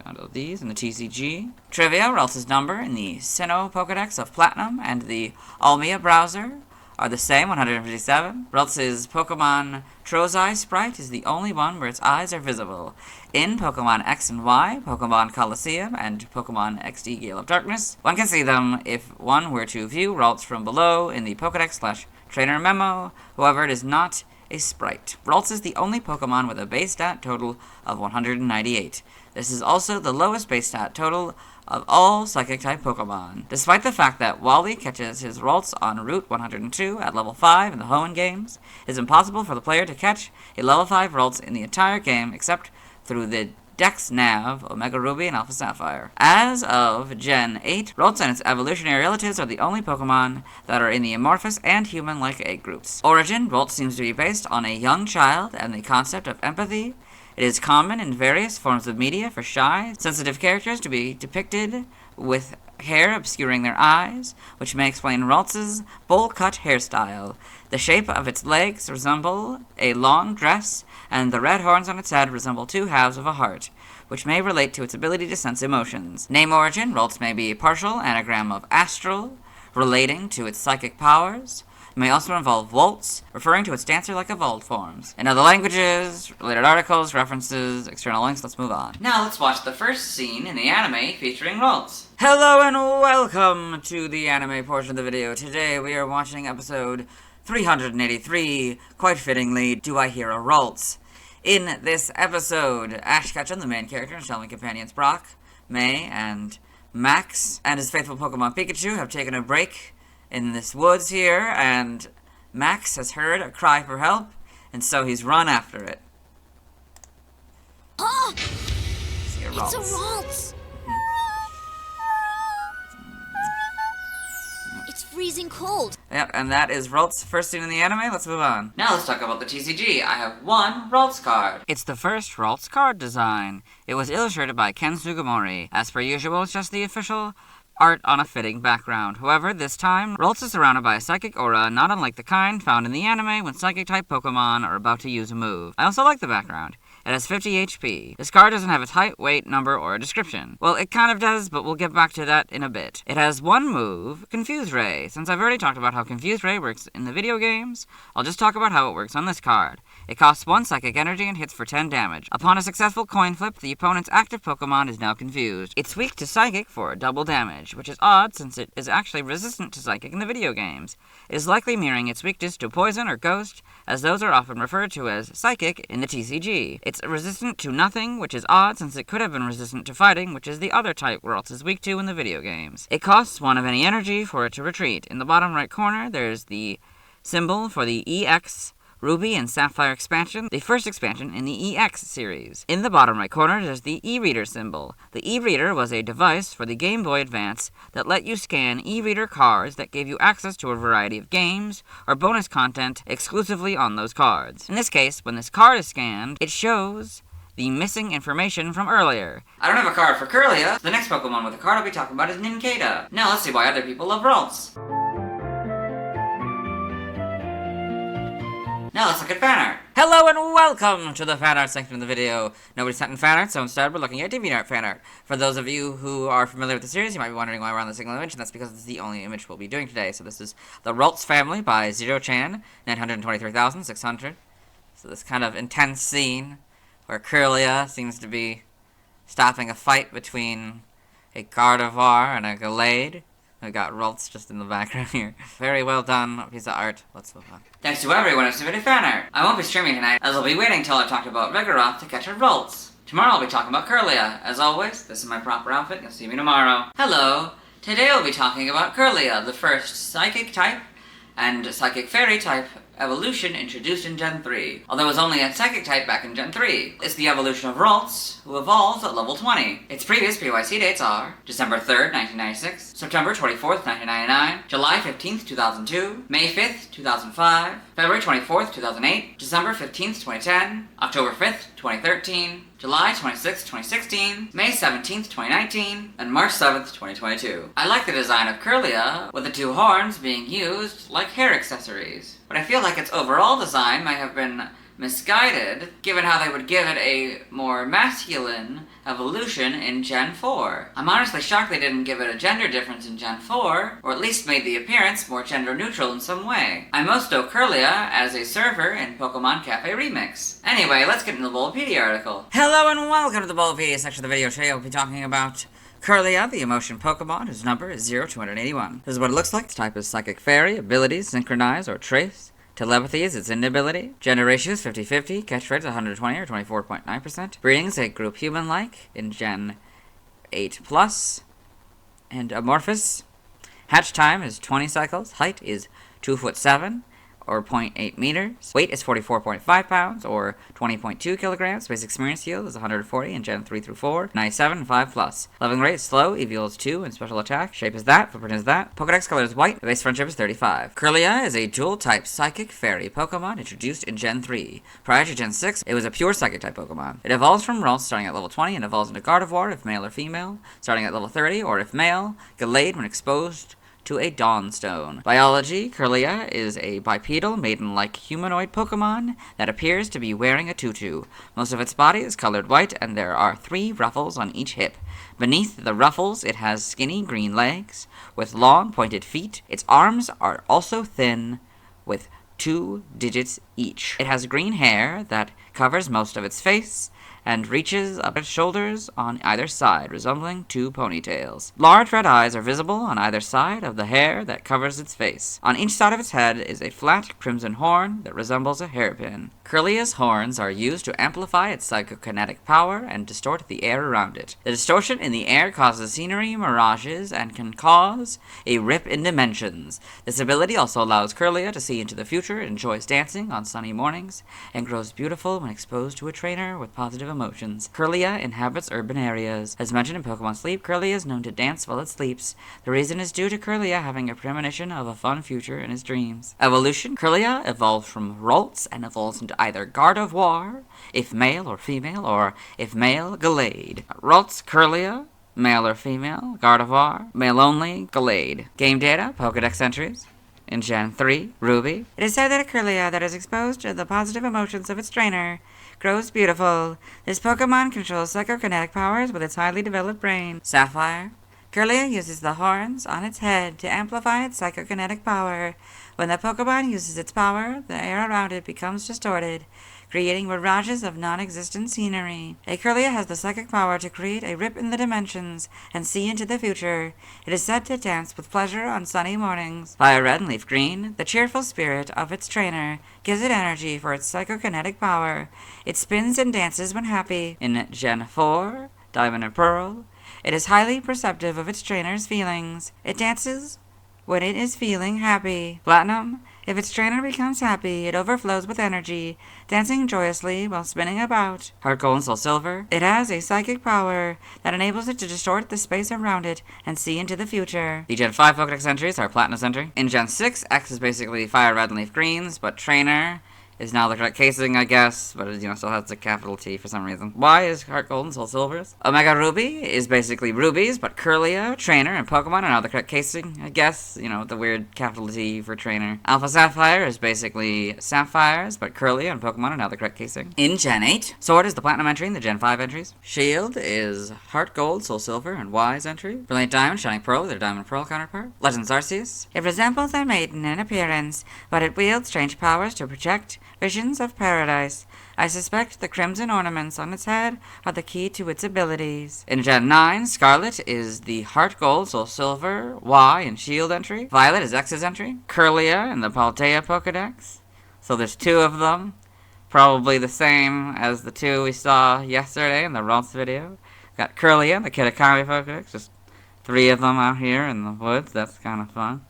S2: Got all these in the TCG. Trivia, Ralts' number in the Sinnoh Pokedex of Platinum and the Almia browser are the same, 157. Ralts' Pokemon Trozei sprite is the only one where its eyes are visible. In Pokemon X and Y, Pokemon Coliseum, and Pokemon XD Gale of Darkness, one can see them if one were to view Ralts from below in the Pokedex/Trainer memo. However, it is not a sprite. Ralts is the only Pokemon with a base stat total of 198. This is also the lowest base stat total of all Psychic-type Pokemon. Despite the fact that Wally catches his Ralts on Route 102 at level 5 in the Hoenn games, it is impossible for the player to catch a level 5 Ralts in the entire game except through the Dex Nav, Omega Ruby, and Alpha Sapphire. As of Gen 8, Ralts and its evolutionary relatives are the only Pokemon that are in the amorphous and human-like egg groups. Origin, Ralts seems to be based on a young child and the concept of empathy. It is common in various forms of media for shy, sensitive characters to be depicted with hair obscuring their eyes, which may explain Ralts' bowl-cut hairstyle. The shape of its legs resemble a long dress, and the red horns on its head resemble two halves of a heart, which may relate to its ability to sense emotions. Name origin, Ralts may be a partial anagram of astral, relating to its psychic powers. It may also involve Waltz, referring to its dancer-like evolved forms. In other languages, related articles, references, external links, let's move on.
S1: Now let's watch the first scene in the anime featuring Ralts.
S2: Hello and welcome to the anime portion of the video. Today we are watching episode 383, quite fittingly, Do I Hear a Ralts? In this episode, Ash Ketchum, the main character, and traveling companions Brock, May, and Max, and his faithful Pokemon Pikachu have taken a break in this woods here, and Max has heard a cry for help, and so he's run after it.
S10: Oh!
S2: See a
S10: It's a
S2: Ralts.
S10: Ralts! It's freezing cold.
S2: Yep, and that is Ralts' first scene in the anime. Let's move on.
S1: Now let's talk about the TCG. I have one Ralts card.
S2: It's the first Ralts card design. It was illustrated by Ken Sugimori. As per usual, it's just the official art on a fitting background. However, this time, Ralts is surrounded by a psychic aura, not unlike the kind found in the anime when psychic-type Pokemon are about to use a move. I also like the background. It has 50 HP. This card doesn't have its height, weight, number, or a description. Well, it kind of does, but we'll get back to that in a bit. It has one move, Confuse Ray. Since I've already talked about how Confuse Ray works in the video games, I'll just talk about how it works on this card. It costs 1 psychic energy and hits for 10 damage. Upon a successful coin flip, the opponent's active Pokemon is now confused. It's weak to psychic for double damage, which is odd since it is actually resistant to psychic in the video games. It is likely mirroring its weakness to poison or ghost, as those are often referred to as psychic in the TCG. It's resistant to nothing, which is odd since it could have been resistant to fighting, which is the other type Ralts is weak to in the video games. It costs 1 of any energy for it to retreat. In the bottom right corner, there's the symbol for the EX Ruby and Sapphire expansion, the first expansion in the EX series. In the bottom right corner, there's the e-reader symbol. The e-reader was a device for the Game Boy Advance that let you scan e-reader cards that gave you access to a variety of games or bonus content exclusively on those cards. In this case, when this card is scanned, it shows the missing information from earlier.
S1: I don't have a card for Kirlia. The next Pokemon with a card I'll be talking about is Nincada. Now let's see why other people love Ralts. Now let's look at fan art.
S2: Hello and welcome to the fan art section of the video. Nobody sent in fan art, so instead we're looking at DeviantArt fan art. For those of you who are familiar with the series, you might be wondering why we're on the single image, and that's because it's the only image we'll be doing today. So this is the Ralts family by Zero-chan, 923,600. So this kind of intense scene where Kirlia seems to be stopping a fight between a Gardevoir and a Gallade. We got Ralts just in the background here. Very well done piece of art. Let's move on.
S1: Thanks to everyone who submitted fan art. I won't be streaming tonight, as I'll be waiting till I've talked about Vigoroth to catch a Ralts. Tomorrow I'll be talking about Kirlia. As always, this is my proper outfit. You'll see me tomorrow. Hello. Today I'll be talking about Kirlia, the first psychic type and Psychic Fairy type evolution introduced in Gen 3, although it was only a Psychic type back in Gen 3. It's the evolution of Ralts, who evolves at level 20. Its previous PYC dates are December 3rd, 1996, September 24th, 1999, July 15th, 2002, May 5th, 2005, February 24th, 2008, December 15th, 2010, October 5th, 2013, July 26th, 2016, May 17th, 2019, and March 7th, 2022. I like the design of Kirlia, with the two horns being used like hair accessories, but I feel like its overall design might have been misguided, given how they would give it a more masculine evolution in Gen 4. I'm honestly shocked they didn't give it a gender difference in Gen 4, or at least made the appearance more gender neutral in some way. I most know Kirlia as a server in Pokemon Cafe Remix. Anyway, let's get into the Bulbapedia article.
S2: Hello and welcome to the Bulbapedia section of the video. Today I'll be talking about Kirlia, the emotion Pokemon, whose number is 0281. This is what it looks like. Its type is Psychic Fairy, abilities, Synchronize, or Trace. Telepathy is its inability. Gender ratio is 50-50. Catch rate is 120 or 24.9%. Breeding is a group human-like in Gen 8+. And Amorphous. Hatch time is 20 cycles. Height is 2'7", or 0.8 meters. Weight is 44.5 pounds, or 20.2 kilograms. Basic experience yield is 140 in Gen 3 through 4, 97 and 5+. Leveling rate is slow, EV is 2, and special attack. Shape is that, footprint is that. Pokedex color is white, base friendship is 35. Kirlia is a dual-type Psychic Fairy Pokemon introduced in Gen 3. Prior to Gen 6, it was a pure Psychic-type Pokemon. It evolves from Ralts starting at level 20 and evolves into Gardevoir if male or female, starting at level 30, or if male, Gallade when exposed to a Dawnstone. Biology, Kirlia is a bipedal, maiden-like humanoid Pokemon that appears to be wearing a tutu. Most of its body is colored white, and there are 3 ruffles on each hip. Beneath the ruffles, it has skinny green legs with long, pointed feet. Its arms are also thin, with 2 digits each. It has green hair that covers most of its face, and reaches up its shoulders on either side, resembling 2 ponytails. Large red eyes are visible on either side of the hair that covers its face. On each side of its head is a flat crimson horn that resembles a hairpin. Kirlia's horns are used to amplify its psychokinetic power and distort the air around it. The distortion in the air causes scenery mirages and can cause a rip in dimensions. This ability also allows Kirlia to see into the future, enjoys dancing on sunny mornings, and grows beautiful when exposed to a trainer with positive emotions. Kirlia inhabits urban areas. As mentioned in Pokemon Sleep, Kirlia is known to dance while it sleeps. The reason is due to Kirlia having a premonition of a fun future in his dreams. Evolution, Kirlia evolves from Ralts and evolves into either Gardevoir, if male or female, or if male, Gallade. Ralts, Kirlia, male or female, Gardevoir, male only, Gallade. Game data, Pokedex entries. In Gen 3, Ruby, it is said that a Kirlia that is exposed to the positive emotions of its trainer grows beautiful. This Pokemon controls psychokinetic powers with its highly developed brain. Sapphire, Kirlia uses the horns on its head to amplify its psychokinetic power. When the Pokemon uses its power, the air around it becomes distorted, creating mirages of non-existent scenery. A Kirlia has the psychic power to create a rip in the dimensions and see into the future. It is said to dance with pleasure on sunny mornings. Fire Red and Leaf Green, the cheerful spirit of its trainer gives it energy for its psychokinetic power. It spins and dances when happy. In Gen 4, Diamond and Pearl, it is highly perceptive of its trainer's feelings. It dances when it is feeling happy. Platinum, if its trainer becomes happy, it overflows with energy, dancing joyously while spinning about. Heart Gold and Soul Silver, it has a psychic power that enables it to distort the space around it and see into the future. The Gen 5 Pokedex entries are Platinum entry. In Gen 6, X is basically Fire Red and Leaf Greens, but Trainer is now the correct casing, I guess, but it, still has a capital T for some reason. Y is Heart Gold and Soul Silvers. Omega Ruby is basically rubies, but Kirlia, Trainer, and Pokemon are now the correct casing, I guess. The weird capital T for Trainer. Alpha Sapphire is basically sapphires, but Kirlia and Pokemon are now the correct casing. In Gen 8, Sword is the Platinum entry in the Gen 5 entries. Shield is Heart Gold, Soul Silver, and Y's entry. Brilliant Diamond, Shining Pearl, their Diamond Pearl counterpart. Legends Arceus, it resembles a maiden in appearance, but it wields strange powers to project visions of paradise. I suspect the crimson ornaments on its head are the key to its abilities. In Gen 9, Scarlet is the Heart Gold, Soul Silver, Y, and Shield entry. Violet is X's entry. Kirlia and the Paldea Pokedex. So there's 2 of them. Probably the same as the 2 we saw yesterday in the Ralts video. Got Kirlia and the Kitakami Pokedex. Just 3 of them out here in the woods. That's kind of fun.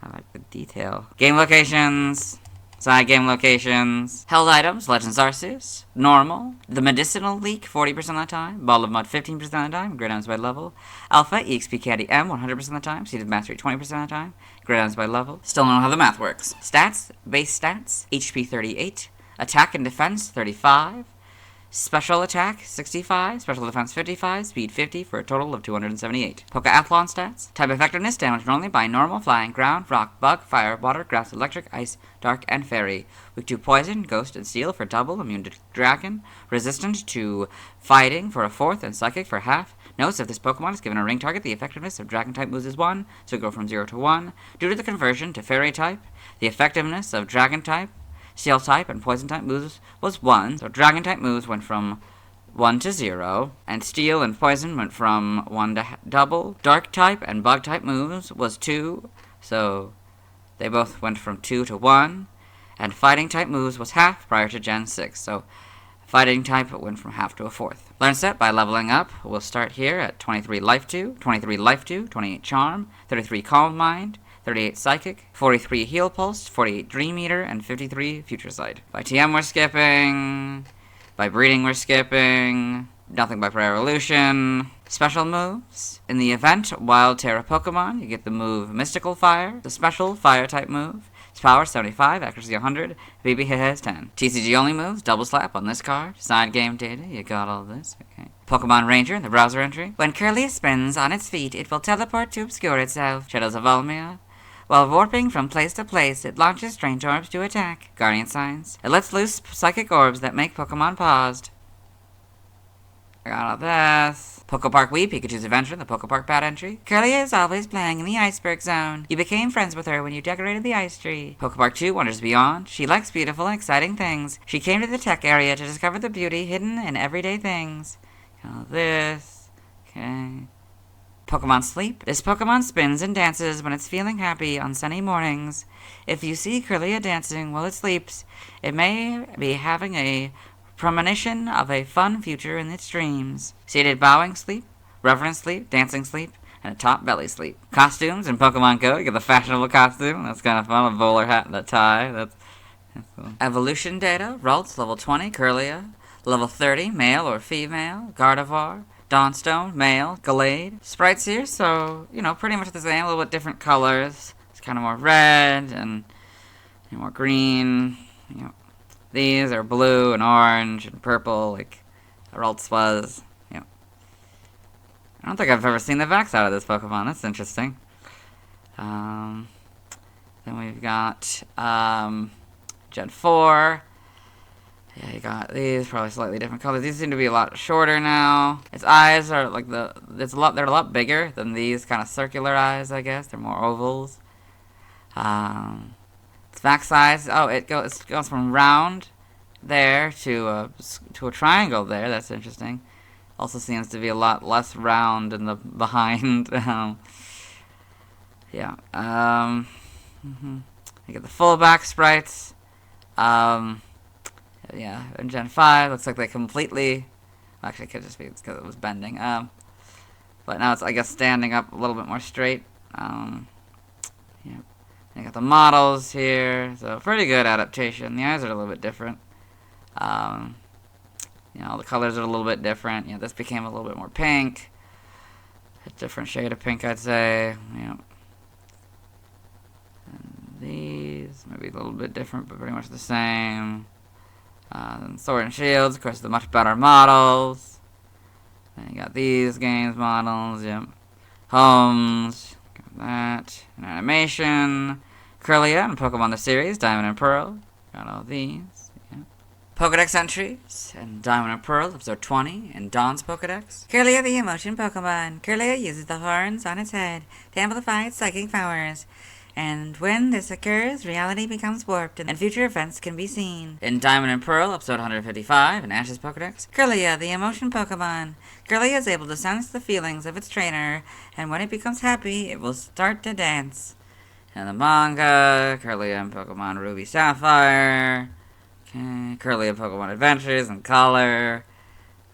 S2: I like the detail. Game locations. Side game locations. Held items, Legends Arceus. Normal. The Medicinal Leak, 40% of the time. Ball of Mud, 15% of the time. Grid items by level. Alpha, EXP Caddy M, 100% of the time. Seeded Mastery, 20% of the time. Grid items by level. Still don't know how the math works. Stats, base stats. HP 38. Attack and defense, 35. Special attack, 65. Special defense, 55. Speed, 50, for a total of 278. Pokeathlon stats. Type effectiveness, damage normally by normal, flying, ground, rock, bug, fire, water, grass, electric, ice, dark, and fairy. Weak to poison, ghost, and steel for double. Immune to dragon. Resistant to fighting for a fourth, and psychic for half. Notice if this Pokemon is given a ring target, the effectiveness of Dragon-type moves is 1, so go from 0 to 1. Due to the conversion to Fairy-type, the effectiveness of Dragon-type, Steel-type, and Poison-type moves was 1, so Dragon-type moves went from 1 to 0, and Steel and Poison went from 1 to double. Dark-type and Bug-type moves was 2, so they both went from 2 to 1, and Fighting-type moves was half prior to Gen 6, so Fighting-type went from half to a fourth. Learn set by leveling up. We'll start here at 23 Life 2, 23 Life 2, 28 Charm, 33 Calm Mind, 38 Psychic, 43 Heal Pulse, 48 Dream Eater, and 53 Future Sight. By TM we're skipping. By Breeding we're skipping. Nothing by Prayer Evolution. Special moves. In the event Wild Terra Pokemon, you get the move Mystical Fire, the special Fire-type move. Its power 75, accuracy 100, BB hit has 10. TCG only moves, Double Slap on this card. Side game data, you got all this, okay. Pokemon Ranger in the browser entry. When Curlia spins on its feet, it will teleport to obscure itself. Shadows of Almia. While warping from place to place, it launches strange orbs to attack. Guardian Signs. It lets loose psychic orbs that make Pokemon paused. I got all this. Pokepark Wii, Pikachu's Adventure, the Pokepark Pad entry. Curlia is always playing in the Iceberg Zone. You became friends with her when you decorated the ice tree. Pokepark 2, Wonders Beyond. She likes beautiful and exciting things. She came to the tech area to discover the beauty hidden in everyday things. All this. Okay. Pokemon Sleep. This Pokemon spins and dances when it's feeling happy on sunny mornings. If you see Curlia dancing while it sleeps, it may be having a premonition of a fun future in its dreams. Seated Bowing Sleep, Reverence Sleep, Dancing Sleep, and a Top Belly Sleep. Costumes in Pokemon Go. You get the fashionable costume. That's kind of fun. A bowler hat and a tie. That's cool. Evolution data. Ralts, level 20, Curlia. Level 30, male or female. Gardevoir. Dawnstone, male, Gallade. Sprites here, so, you know, pretty much the same, a little bit different colors. It's kind of more red and more green. You know, these are blue and orange and purple, like Ralts was. You know, I don't think I've ever seen the backs out of this Pokemon. That's interesting. Then we've got Gen 4. Yeah, you got these, probably slightly different colors. These seem to be a lot shorter now. Its eyes are like they're a lot bigger than these kind of circular eyes, I guess. They're more ovals. Its back size, it goes from round there to a triangle there. That's interesting. Also seems to be a lot less round in the behind. Yeah. You get the full back sprites. Yeah, in Gen 5, looks like they completely... Actually, it could just be because it was bending. But now it's, I guess, standing up a little bit more straight. Yeah. You got the models here. So, pretty good adaptation. The eyes are a little bit different. You know, the colors are a little bit different. Yeah, this became a little bit more pink. A different shade of pink, I'd say. Yeah. And these, maybe a little bit different, but pretty much the same. Then Sword and Shields, of course, the much better models. Then you got these games models, yep. Homes, got that. An animation. Curlia and Pokemon the series, Diamond and Pearl. Got all these, yeah. Pokedex entries, and Diamond and Pearl, episode 20, and Dawn's Pokedex. Curlia the emotion Pokemon. Curlia uses the horns on its head to amplify its psychic powers. And when this occurs, reality becomes warped, and future events can be seen. In Diamond and Pearl, episode 155, in Ash's Pokedex, Curlia, the emotion Pokemon. Curlia is able to sense the feelings of its trainer, and when it becomes happy, it will start to dance. In the manga, Curlia and Pokemon Ruby Sapphire. Okay, Curlia Pokemon Adventures in color.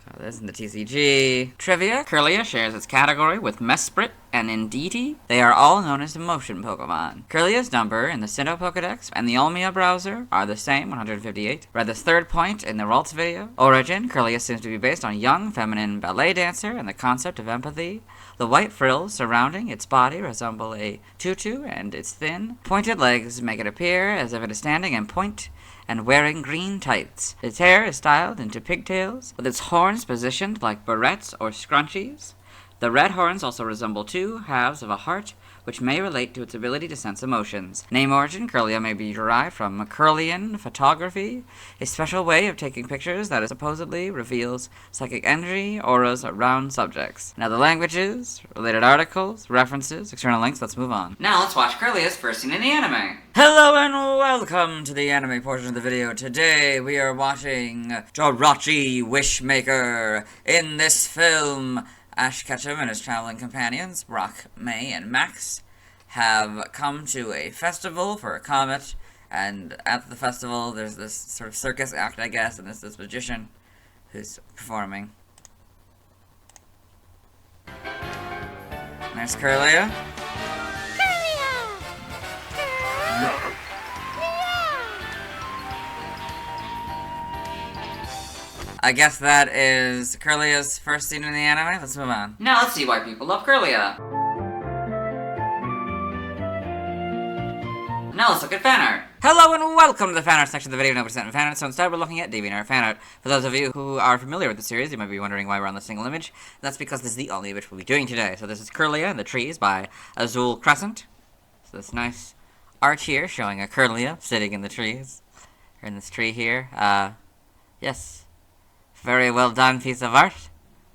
S2: So this in the TCG. Trivia, Curlia shares its category with Mesprit, and Entei, they are all known as emotion Pokemon. Kirlia's number in the Sinnoh Pokedex and the Olmia browser are the same, 158. Read this third point in the Ralts video. Origin, Kirlia seems to be based on a young, feminine ballet dancer and the concept of empathy. The white frills surrounding its body resemble a tutu, and its thin, pointed legs make it appear as if it is standing in point and wearing green tights. Its hair is styled into pigtails, with its horns positioned like barrettes or scrunchies. The red horns also resemble two halves of a heart, which may relate to its ability to sense emotions. Name origin, Kirlia may be derived from Kirlian photography, a special way of taking pictures that supposedly reveals psychic energy, auras around subjects. Now the languages, related articles, references, external links, let's move on.
S1: Now let's watch Kirlia's first scene in the anime.
S2: Hello and welcome to the anime portion of the video. Today we are watching Jirachi Wishmaker. In this film, Ash Ketchum and his traveling companions, Brock, May, and Max, have come to a festival for a comet, and at the festival there's this sort of circus act, I guess, and there's this magician who's performing. There's Kirlia. I guess that is Kirlia's first scene in the anime. Let's move on.
S1: Now let's see why people love Kirlia. Now let's look at fan art.
S2: Hello and welcome to the fan art section of the video. 9% fan art. So instead we're looking at DeviantArt fan art. For those of you who are familiar with the series, you might be wondering why we're on the single image. That's because this is the only image we'll be doing today. So this is Kirlia in the Trees by Azul Crescent. So this nice art here showing a Kirlia sitting in the trees. Or in this tree here. Yes. Very well done piece of art.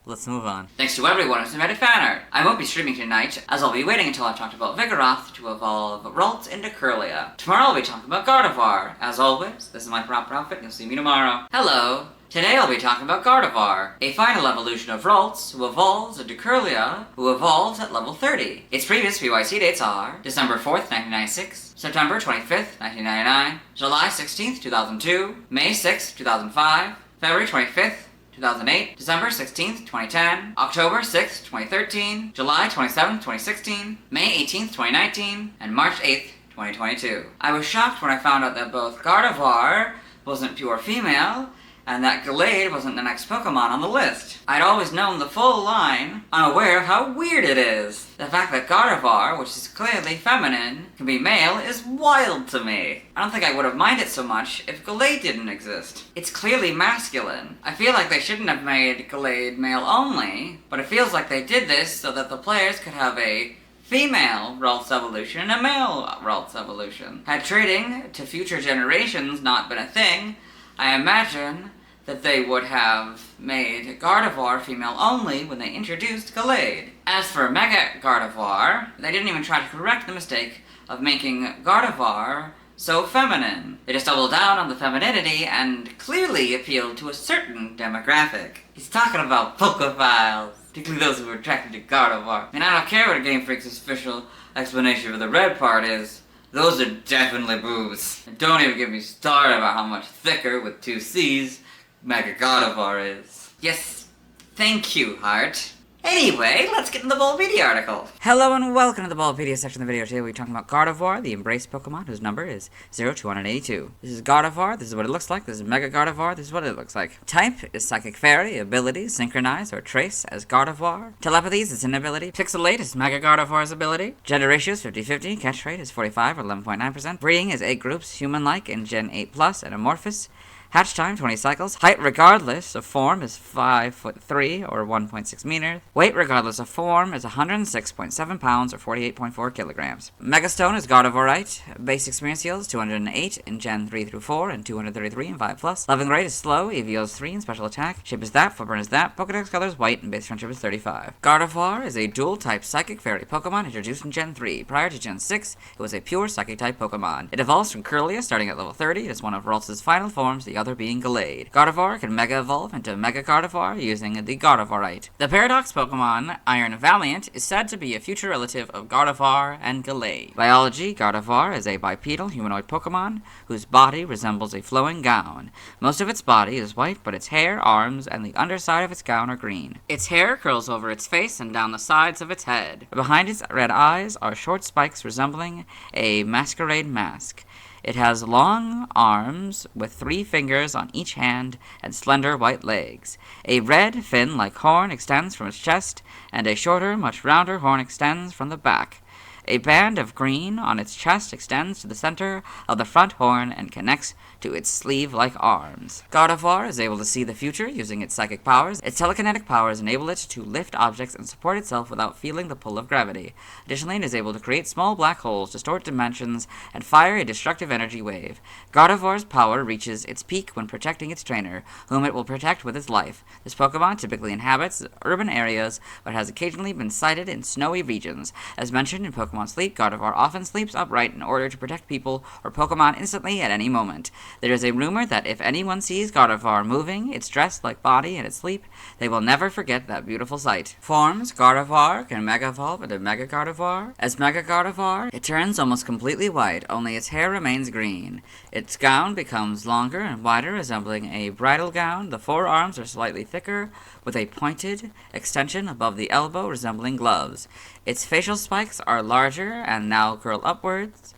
S2: Let's move on.
S1: Thanks to everyone who submitted fan art. I won't be streaming tonight, as I'll be waiting until I've talked about Vigoroth to evolve Ralts into Kirlia. Tomorrow I'll be talking about Gardevoir. As always, this is my proper outfit, and you'll see me tomorrow. Hello! Today I'll be talking about Gardevoir, a final evolution of Ralts, who evolves into Kirlia, who evolves at level 30. Its previous PYC dates are December 4th, 1996, September 25th, 1999, July 16th, 2002, May 6th, 2005, February 25th, 2008, December 16th, 2010, October 6th, 2013, July 27th, 2016, May 18th, 2019, and March 8th, 2022. I was shocked when I found out that both Gardevoir wasn't pure female, and that Gallade wasn't the next Pokemon on the list. I'd always known the full line, unaware of how weird it is. The fact that Gardevoir, which is clearly feminine, can be male is wild to me. I don't think I would have minded so much if Gallade didn't exist. It's clearly masculine. I feel like they shouldn't have made Gallade male only, but it feels like they did this so that the players could have a female Ralts evolution and a male Ralts evolution. Had trading to future generations not been a thing, I imagine that they would have made Gardevoir female only when they introduced Gallade. As for Mega Gardevoir, they didn't even try to correct the mistake of making Gardevoir so feminine. They just doubled down on the femininity and clearly appealed to a certain demographic. He's talking about Pokophiles, particularly those who are attracted to Gardevoir. And I don't care what Game Freak's official explanation for the red part is. Those are definitely boobs. And don't even get me started about how much thicker, with 2 C's, Mega Gardevoir is. Yes, thank you, Heart. Anyway, let's get into the Bulbapedia article.
S2: Hello and welcome to the Bulbapedia section of the video. Today we're talking about Gardevoir, the embraced Pokemon, whose number is 0282. This is Gardevoir, this is what it looks like. This is Mega Gardevoir, this is what it looks like. Type is Psychic Fairy, ability, Synchronize or Trace as Gardevoir. Telepathy is its inability. Pixelate is Mega Gardevoir's ability. Gender ratio is 50-50, catch rate is 45 or 11.9%. Breeding is 8 groups, human-like and Gen 8+, and amorphous. Hatch time, 20 cycles. Height regardless of form is 5'3" or 1.6 meters. Weight regardless of form is 106.7 pounds or 48.4 kilograms. Megastone is Gardevoirite. Base experience yields 208 in Gen 3 through 4 and 233 in 5+. Leveling rate is slow, EV yields 3 in special attack. Shape is that, footprint is that. Pokedex color is white and base friendship is 35. Gardevoir is a dual-type Psychic Fairy Pokemon introduced in Gen 3. Prior to Gen 6, it was a pure Psychic-type Pokemon. It evolves from Kirlia starting at level 30. It is one of Ralts' final forms, the other being Gallade. Gardevoir can Mega Evolve into Mega Gardevoir using the Gardevoirite. The Paradox Pokemon, Iron Valiant, is said to be a future relative of Gardevoir and Gallade. Biology, Gardevoir is a bipedal humanoid Pokemon whose body resembles a flowing gown. Most of its body is white, but its hair, arms, and the underside of its gown are green. Its hair curls over its face and down the sides of its head. Behind its red eyes are short spikes resembling a masquerade mask. It has long arms with 3 fingers on each hand and slender white legs. A red fin-like horn extends from its chest, and a shorter, much rounder horn extends from the back. A band of green on its chest extends to the center of the front horn and connects to its sleeve-like arms. Gardevoir is able to see the future using its psychic powers. Its telekinetic powers enable it to lift objects and support itself without feeling the pull of gravity. Additionally, it is able to create small black holes, distort dimensions, and fire a destructive energy wave. Gardevoir's power reaches its peak when protecting its trainer, whom it will protect with its life. This Pokemon typically inhabits urban areas, but has occasionally been sighted in snowy regions. As mentioned in Pokemon Sleep, Gardevoir often sleeps upright in order to protect people or Pokemon instantly at any moment. There is a rumor that if anyone sees Gardevoir moving its dressed-like body in its sleep, they will never forget that beautiful sight. Forms, Gardevoir can Mega Evolve into Mega Gardevoir. As Mega Gardevoir, it turns almost completely white, only its hair remains green. Its gown becomes longer and wider, resembling a bridal gown. The forearms are slightly thicker, with a pointed extension above the elbow, resembling gloves. Its facial spikes are larger and now curl upwards.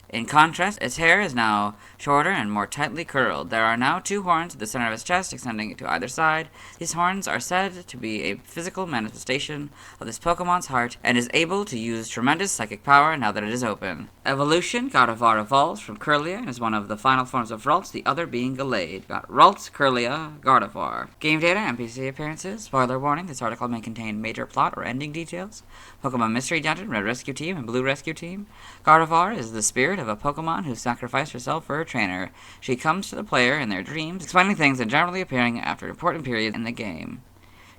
S2: In contrast, its hair is now shorter and more tightly curled. There are now 2 horns at the center of its chest, extending to either side. These horns are said to be a physical manifestation of this Pokemon's heart, and is able to use tremendous psychic power now that it is open. Evolution, Gardevoir evolves from Kirlia and is one of the final forms of Ralts, the other being Gallade. Got Ralts, Kirlia, Gardevoir. Game data, NPC appearances. Spoiler warning, this article may contain major plot or ending details. Pokemon Mystery Dungeon, Red Rescue Team and Blue Rescue Team. Gardevoir is the spirit of a Pokemon who sacrificed herself for her trainer. She comes to the player in their dreams, explaining things and generally appearing after important periods in the game.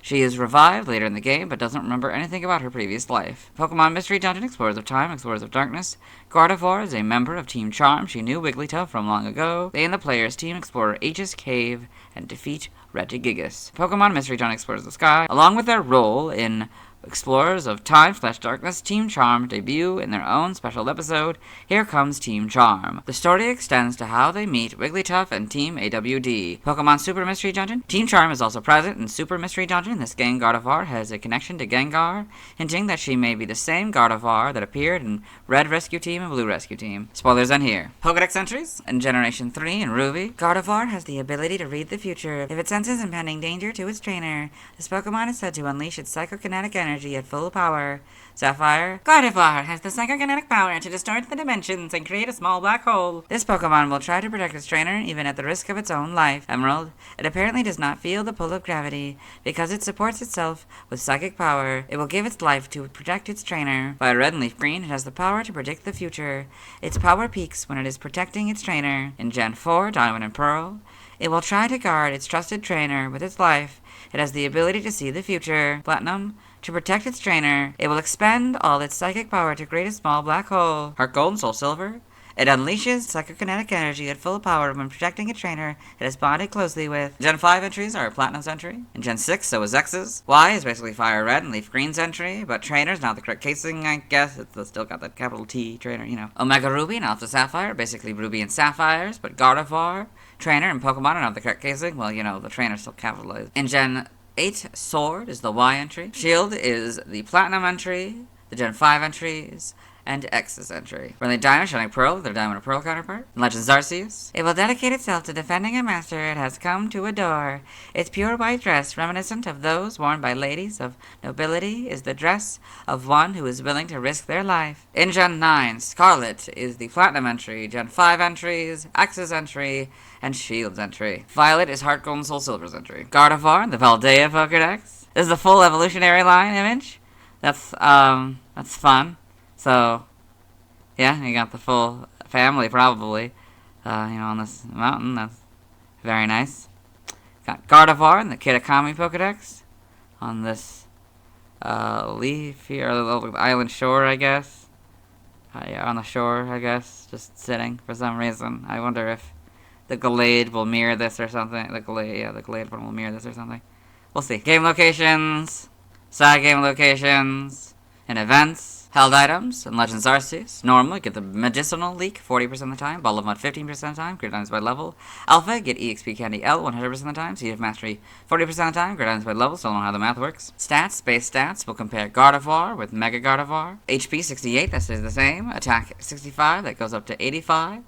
S2: She is revived later in the game, but doesn't remember anything about her previous life. Pokemon Mystery Dungeon, Explorers of Time, Explorers of Darkness. Gardevoir is a member of Team Charm. She knew Wigglytuff from long ago. They and the player's team explore Aegis Cave and defeat Regigigas. Pokemon Mystery Dungeon, Explorers of the Sky. Along with their role in Explorers of Time / Darkness, Team Charm debut in their own special episode, Here Comes Team Charm. The story extends to how they meet Wigglytuff and Team AWD. Pokemon Super Mystery Dungeon. Team Charm is also present in Super Mystery Dungeon. In this game, Gardevoir has a connection to Gengar, hinting that she may be the same Gardevoir that appeared in Red Rescue Team and Blue Rescue Team. Spoilers end here. Pokedex entries. In Generation 3 in Ruby, Gardevoir has the ability to read the future. If it senses impending danger to its trainer, this Pokemon is said to unleash its psychokinetic energy at full power. Sapphire. Gardevoir has the psychokinetic power to distort the dimensions and create a small black hole. This Pokemon will try to protect its trainer even at the risk of its own life. Emerald. It apparently does not feel the pull of gravity. Because it supports itself with psychic power, it will give its life to protect its trainer. By Red and Leaf Green, it has the power to predict the future. Its power peaks when it is protecting its trainer. In Gen 4, Diamond and Pearl, it will try to guard its trusted trainer with its life. It has the ability to see the future. Platinum. To protect its trainer, it will expend all its psychic power to create a small black hole. Heart Gold and Soul Silver. It unleashes psychokinetic energy at full power when protecting a trainer it has bonded closely with. Gen 5 entries are Platinum's entry. In Gen 6, so is X's. Y is basically Fire Red and Leaf Green's entry, but Trainer's not the correct casing, I guess. It's still got that capital T, Trainer, you know. Omega Ruby and Alpha Sapphire, basically Ruby and Sapphires, but Gardevoir, Trainer, and Pokemon are not the correct casing. Well, you know, the Trainer's still capitalized. In Gen 8, Sword is the Y entry. Shield is the Platinum entry, the Gen 5 entries, and X's entry. Brilliant Diamond, Shining Pearl, their Diamond and Pearl counterpart. In Legends Arceus, it will dedicate itself to defending a master it has come to adore. Its pure white dress, reminiscent of those worn by ladies of nobility, is the dress of one who is willing to risk their life. In Gen 9, Scarlet is the Platinum entry, Gen 5 entries, X's entry, and Shield's entry. Violet is Heart Gold and Soul Silver's entry. Gardevoir, the Paldea Pokedex. This is the full evolutionary line image. That's fun. So, yeah, you got the full family, probably, on this mountain. That's very nice. Got Gardevoir and the Kitakami Pokedex on this leaf here, or island shore, I guess. Yeah, on the shore, I guess, just sitting for some reason. I wonder if the Glade will mirror this or something. The Glade one will mirror this or something. We'll see. Game locations, side game locations, and events. Held items and Legends Arceus. Normal, get the Medicinal Leak 40% of the time. Ball of Mud 15% of the time. Grid items by level. Alpha, get EXP Candy L 100% of the time. Seed of Mastery 40% of the time. Grid items by level, so I don't know how the math works. Stats, base stats. We'll compare Gardevoir with Mega Gardevoir. HP 68, that stays the same. Attack 65, that goes up to 85.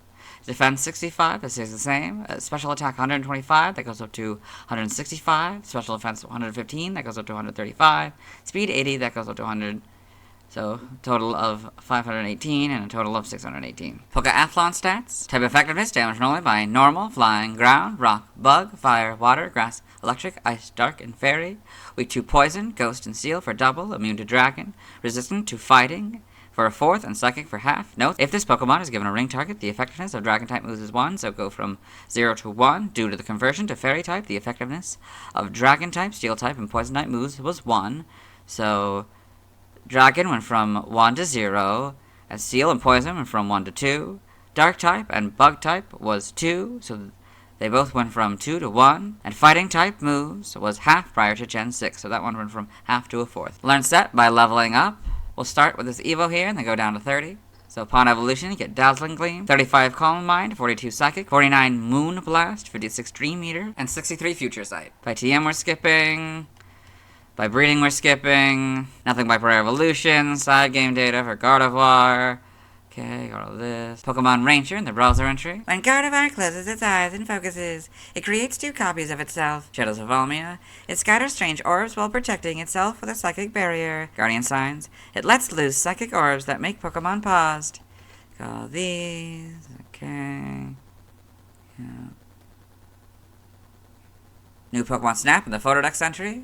S2: Defense 65, that stays the same. Special attack 125, that goes up to 165. Special defense 115, that goes up to 135. Speed 80, that goes up to 100. So, total of 518 and a total of 618. Pokeathlon stats. Type effectiveness, damage normally by normal, flying, ground, rock, bug, fire, water, grass, electric, ice, dark, and fairy. Weak to poison, ghost, and steel for double, immune to dragon, resistant to fighting for a fourth, and psychic for half. Note, if this Pokemon is given a ring target, the effectiveness of dragon type moves is 1, so go from 0 to 1. Due to the conversion to fairy type, the effectiveness of dragon type, steel type, and poison type moves was 1, so Dragon went from 1 to 0, and Steel and Poison went from 1 to 2. Dark type and Bug type was 2, so they both went from 2 to 1. And Fighting type moves was half prior to Gen 6, so that one went from half to a fourth. Learn set by leveling up. We'll start with this Evo here and then go down to 30. So upon evolution, you get Dazzling Gleam, 35 Calm Mind, 42 Psychic, 49 Moon Blast, 56 Dream Eater, and 63 Future Sight. By TM we're skipping. By breeding, we're skipping. Nothing by prior evolution. Side game data for Gardevoir. Okay, got all this. Pokemon Ranger in the browser entry. When Gardevoir closes its eyes and focuses, it creates 2 copies of itself. Shadows of Volmia. It scatters strange orbs while protecting itself with a psychic barrier. Guardian Signs. It lets loose psychic orbs that make Pokemon paused. Got all these. Okay. Yeah. New Pokemon Snap in the Photodex entry.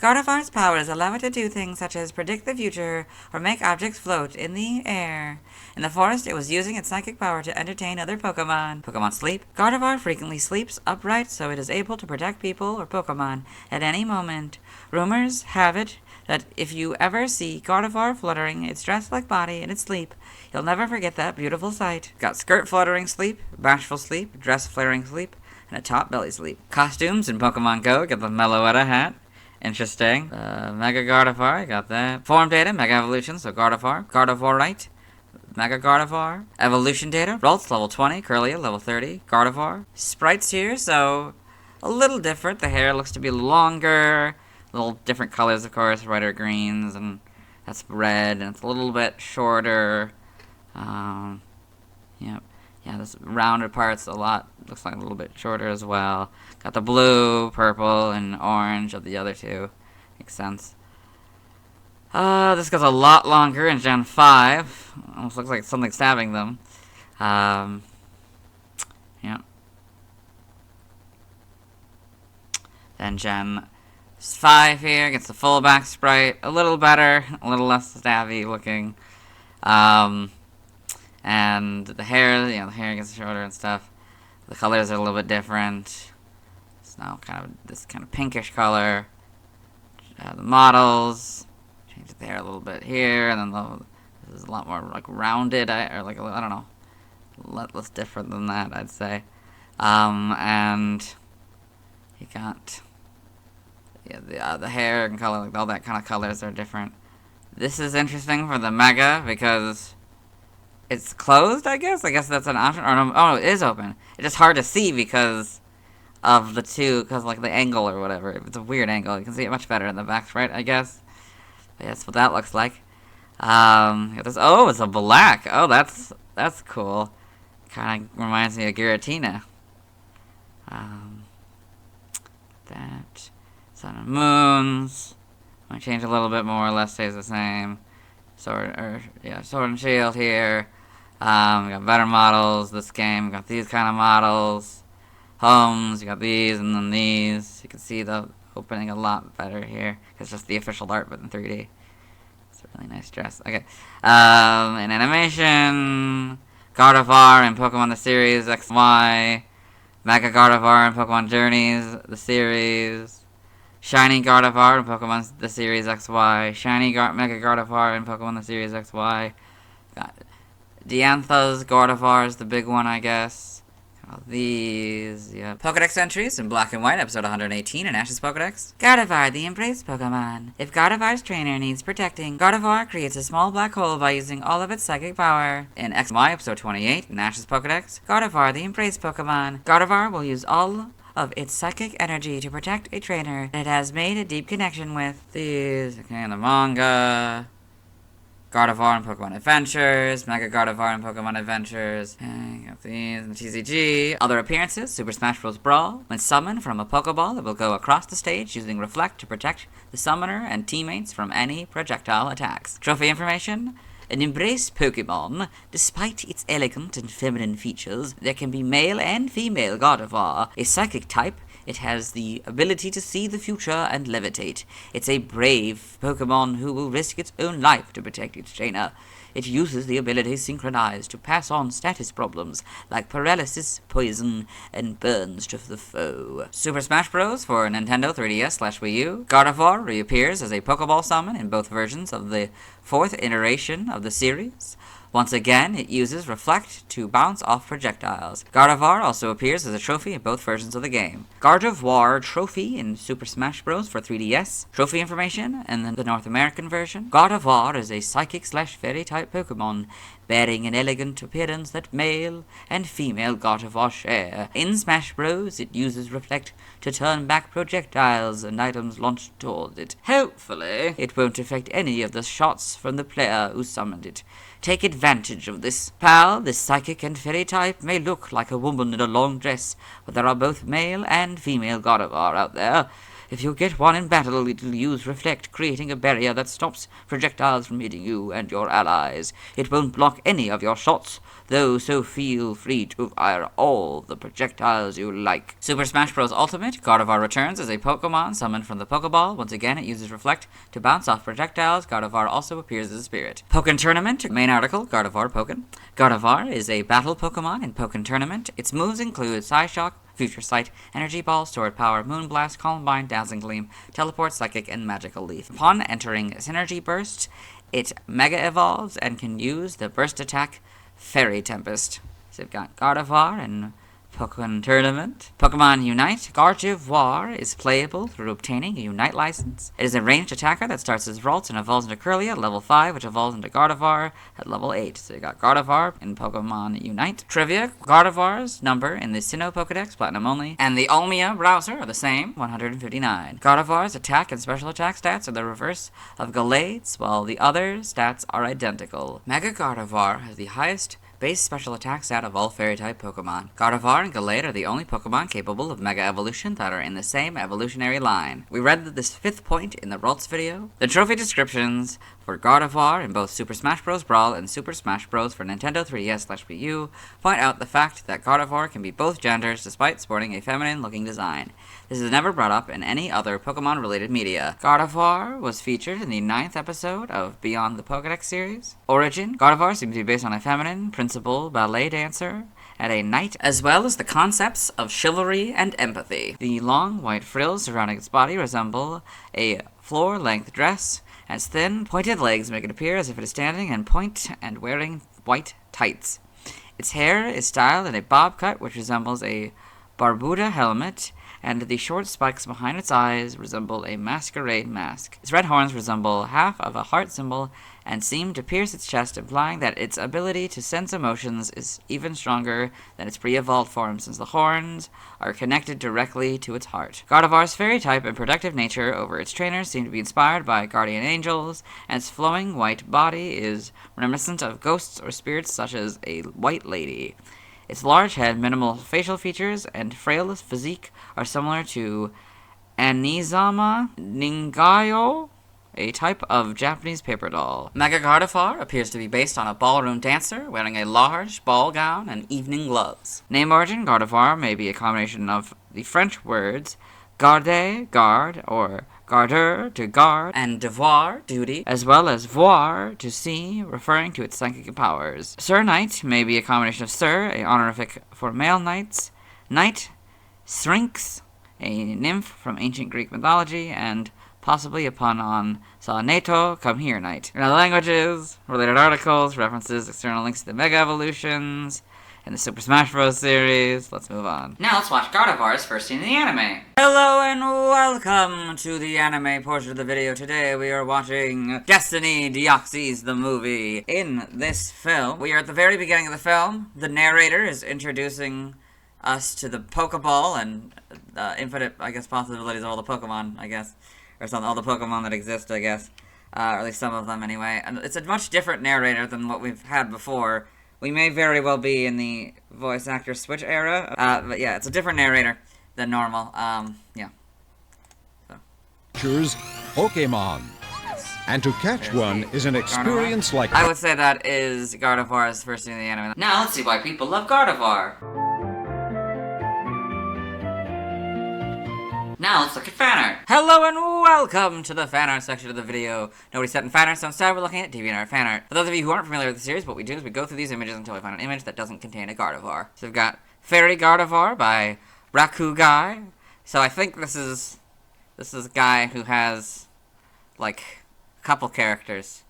S2: Gardevoir's powers allow it to do things such as predict the future or make objects float in the air. In the forest, it was using its psychic power to entertain other Pokemon. Pokemon Sleep. Gardevoir frequently sleeps upright, so it is able to protect people or Pokemon at any moment. Rumors have it that if you ever see Gardevoir fluttering its dress-like body in its sleep, you'll never forget that beautiful sight. Got skirt fluttering sleep, bashful sleep, dress flaring sleep, and a top belly sleep. Costumes in Pokemon Go. Get the Meloetta hat. Interesting. Mega Gardevoir, got that. Form data, Mega Evolution, so Gardevoir. Gardevoirite, Mega Gardevoir. Evolution data, Ralts level 20, Curlia level 30, Gardevoir. Sprites here, so a little different. The hair looks to be longer. Little different colors, of course, red or greens, and that's red, and it's a little bit shorter. Yep. Yeah, this rounded part's looks like a little bit shorter as well. Got the blue, purple, and orange of the other two. Makes sense. This goes a lot longer in Gen 5. Almost looks like something stabbing them. Yep. Then Gen 5 here gets the full back sprite. A little better, a little less stabby looking. And the hair, the hair gets shorter and stuff. The colors are a little bit different. It's now kind of this kind of pinkish color. The models change the hair a little bit here, and then this is a lot more like rounded, or like I don't know, less different than that, I'd say. And you got the hair and color, like all that kind of colors are different. This is interesting for the Mega because it's closed, I guess? I guess that's an option. Or no, oh, it is open. It's just hard to see because of the two, because like the angle or whatever. It's a weird angle. You can see it much better in the back right, I guess. But yeah, that's what that looks like. Oh, it's a black. Oh, that's cool. Kind of reminds me of Giratina. That. Sun and Moons. Might change a little bit more, less stays the same. Sword and Shield here. We got better models this game. We got these kind of models. Homes, you got these and then these. You can see the opening a lot better here. It's just the official art, but in 3D. It's a really nice dress. Okay. In animation, Gardevoir in Pokemon the Series XY. Mega Gardevoir in Pokemon Journeys the Series. Shiny Gardevoir in Pokemon the Series XY. Shiny Mega Gardevoir in Pokemon the Series XY. Got Diantha's Gardevoir is the big one, I guess. All these, yeah. Pokedex entries in Black and White, episode 118 in Ash's Pokedex. Gardevoir, the Embrace Pokemon. If Gardevoir's trainer needs protecting, Gardevoir creates a small black hole by using all of its psychic power. In X and Y, episode 28 in Ash's Pokedex. Gardevoir, the Embrace Pokemon. Gardevoir will use all of its psychic energy to protect a trainer that it has made a deep connection with. These, okay, in the manga. Gardevoir and Pokemon Adventures, Mega Gardevoir and Pokemon Adventures, got these in the TCG. Other appearances, Super Smash Bros. Brawl. When summoned from a Pokeball, it will go across the stage using Reflect to protect the summoner and teammates from any projectile attacks. Trophy information. An Embrace Pokemon, despite its elegant and feminine features, there can be male and female Gardevoir. A psychic type, it has the ability to see the future and levitate. It's a brave Pokemon who will risk its own life to protect its trainer. It uses the ability Synchronized to pass on status problems like paralysis, poison, and burns to the foe. Super Smash Bros. For Nintendo 3DS/Wii U. Gardevoir reappears as a Pokeball summon in both versions of the 4th iteration of the series. Once again, it uses Reflect to bounce off projectiles. Gardevoir also appears as a trophy in both versions of the game. Gardevoir Trophy in Super Smash Bros. For 3DS. Trophy information in the North American version. Gardevoir is a Psychic/Fairy-type Pokemon, bearing an elegant appearance that male and female Gardevoir share. In Smash Bros., it uses Reflect to turn back projectiles and items launched towards it. Hopefully, it won't affect any of the shots from the player who summoned it. Take advantage of this. Pal, this psychic and fairy type may look like a woman in a long dress, but there are both male and female Gardevoir out there. If you get one in battle, it'll use Reflect, creating a barrier that stops projectiles from hitting you and your allies. It won't block any of your shots, though, so feel free to fire all the projectiles you like. Super Smash Bros. Ultimate, Gardevoir returns as a Pokemon summoned from the Pokeball. Once again, it uses Reflect to bounce off projectiles. Gardevoir also appears as a spirit. Pokken Tournament, main article, Gardevoir Pokken. Gardevoir is a battle Pokemon in Pokken Tournament. Its moves include Psyshock, Future Sight, Energy Ball, Stored Power, Moonblast, Columbine, Dazzling Gleam, Teleport, Psychic, and Magical Leaf. Upon entering Synergy Burst, it Mega Evolves and can use the burst attack Fairy Tempest. So we've got Gardevoir and Pokémon Tournament. Pokemon Unite. Gardevoir is playable through obtaining a Unite license. It is a ranged attacker that starts as Ralts and evolves into Curlia at level 5, which evolves into Gardevoir at level 8. So you got Gardevoir in Pokemon Unite. Trivia. Gardevoir's number in the Sinnoh Pokedex, Platinum only, and the Olmia browser are the same, 159. Gardevoir's attack and special attack stats are the reverse of Gallade's, while the other stats are identical. Mega Gardevoir has the highest base special attack stat of all Fairy-type Pokemon. Gardevoir and Gallade are the only Pokemon capable of Mega Evolution that are in the same evolutionary line. We read this 5th point in the Ralts video. The trophy descriptions for Gardevoir in both Super Smash Bros. Brawl and Super Smash Bros. For Nintendo 3DS/Wii U point out the fact that Gardevoir can be both genders despite sporting a feminine-looking design. This is never brought up in any other Pokemon-related media. Gardevoir was featured in the 9th episode of Beyond the Pokedex series. Origin. Gardevoir seems to be based on a feminine, principal ballet dancer and a knight, as well as the concepts of chivalry and empathy. The long white frills surrounding its body resemble a floor-length dress, and its thin, pointed legs make it appear as if it is standing and wearing white tights. Its hair is styled in a bob cut, which resembles a barbuda helmet, and the short spikes behind its eyes resemble a masquerade mask. Its red horns resemble half of a heart symbol and seem to pierce its chest, implying that its ability to sense emotions is even stronger than its pre-evolved form, since the horns are connected directly to its heart. Gardevoir's fairy type and protective nature over its trainers seem to be inspired by guardian angels, and its flowing white body is reminiscent of ghosts or spirits such as a white lady. Its large head, minimal facial features, and frail physique are similar to Anizama Ningayo, a type of Japanese paper doll. Mega Gardevoir appears to be based on a ballroom dancer wearing a large ball gown and evening gloves. Name origin. Gardevoir may be a combination of the French words garde, guard, or garder, to guard, and devoir, duty, as well as voir, to see, referring to its psychic powers. Sir Knight may be a combination of Sir, a honorific for male knights, Knight, Syrinx, a nymph from ancient Greek mythology, and possibly a pun on Salaneto, come here, knight. In other languages, related articles, references, external links to the Mega Evolutions, in the Super Smash Bros. Series. Let's move on.
S1: Now let's watch Gardevoir's first scene in the anime.
S2: Hello and welcome to the anime portion of the video. Today we are watching Destiny Deoxys the movie. In this film, we are at the very beginning of the film. The narrator is introducing us to the Pokeball and infinite, I guess, possibilities of all the Pokemon, I guess. Or something, all the Pokemon that exist, I guess. Or at least some of them, anyway. And it's a much different narrator than what we've had before. We may very well be in the voice actor switch era. But yeah, it's a different narrator than normal. Yeah.
S4: Choose Pokemon. And to catch one is an experience like...
S2: I would say that is Gardevoir's first scene in the anime.
S1: Now let's see why people love Gardevoir. Now let's look at fan art.
S2: Hello and welcome to the fan art section of the video. Nobody set in fan art, so instead we're looking at DeviantArt fan art. For those of you who aren't familiar with the series, what we do is we go through these images until we find an image that doesn't contain a Gardevoir. So we've got Fairy Gardevoir by Raku Guy. So I think this is a guy who has like a couple characters.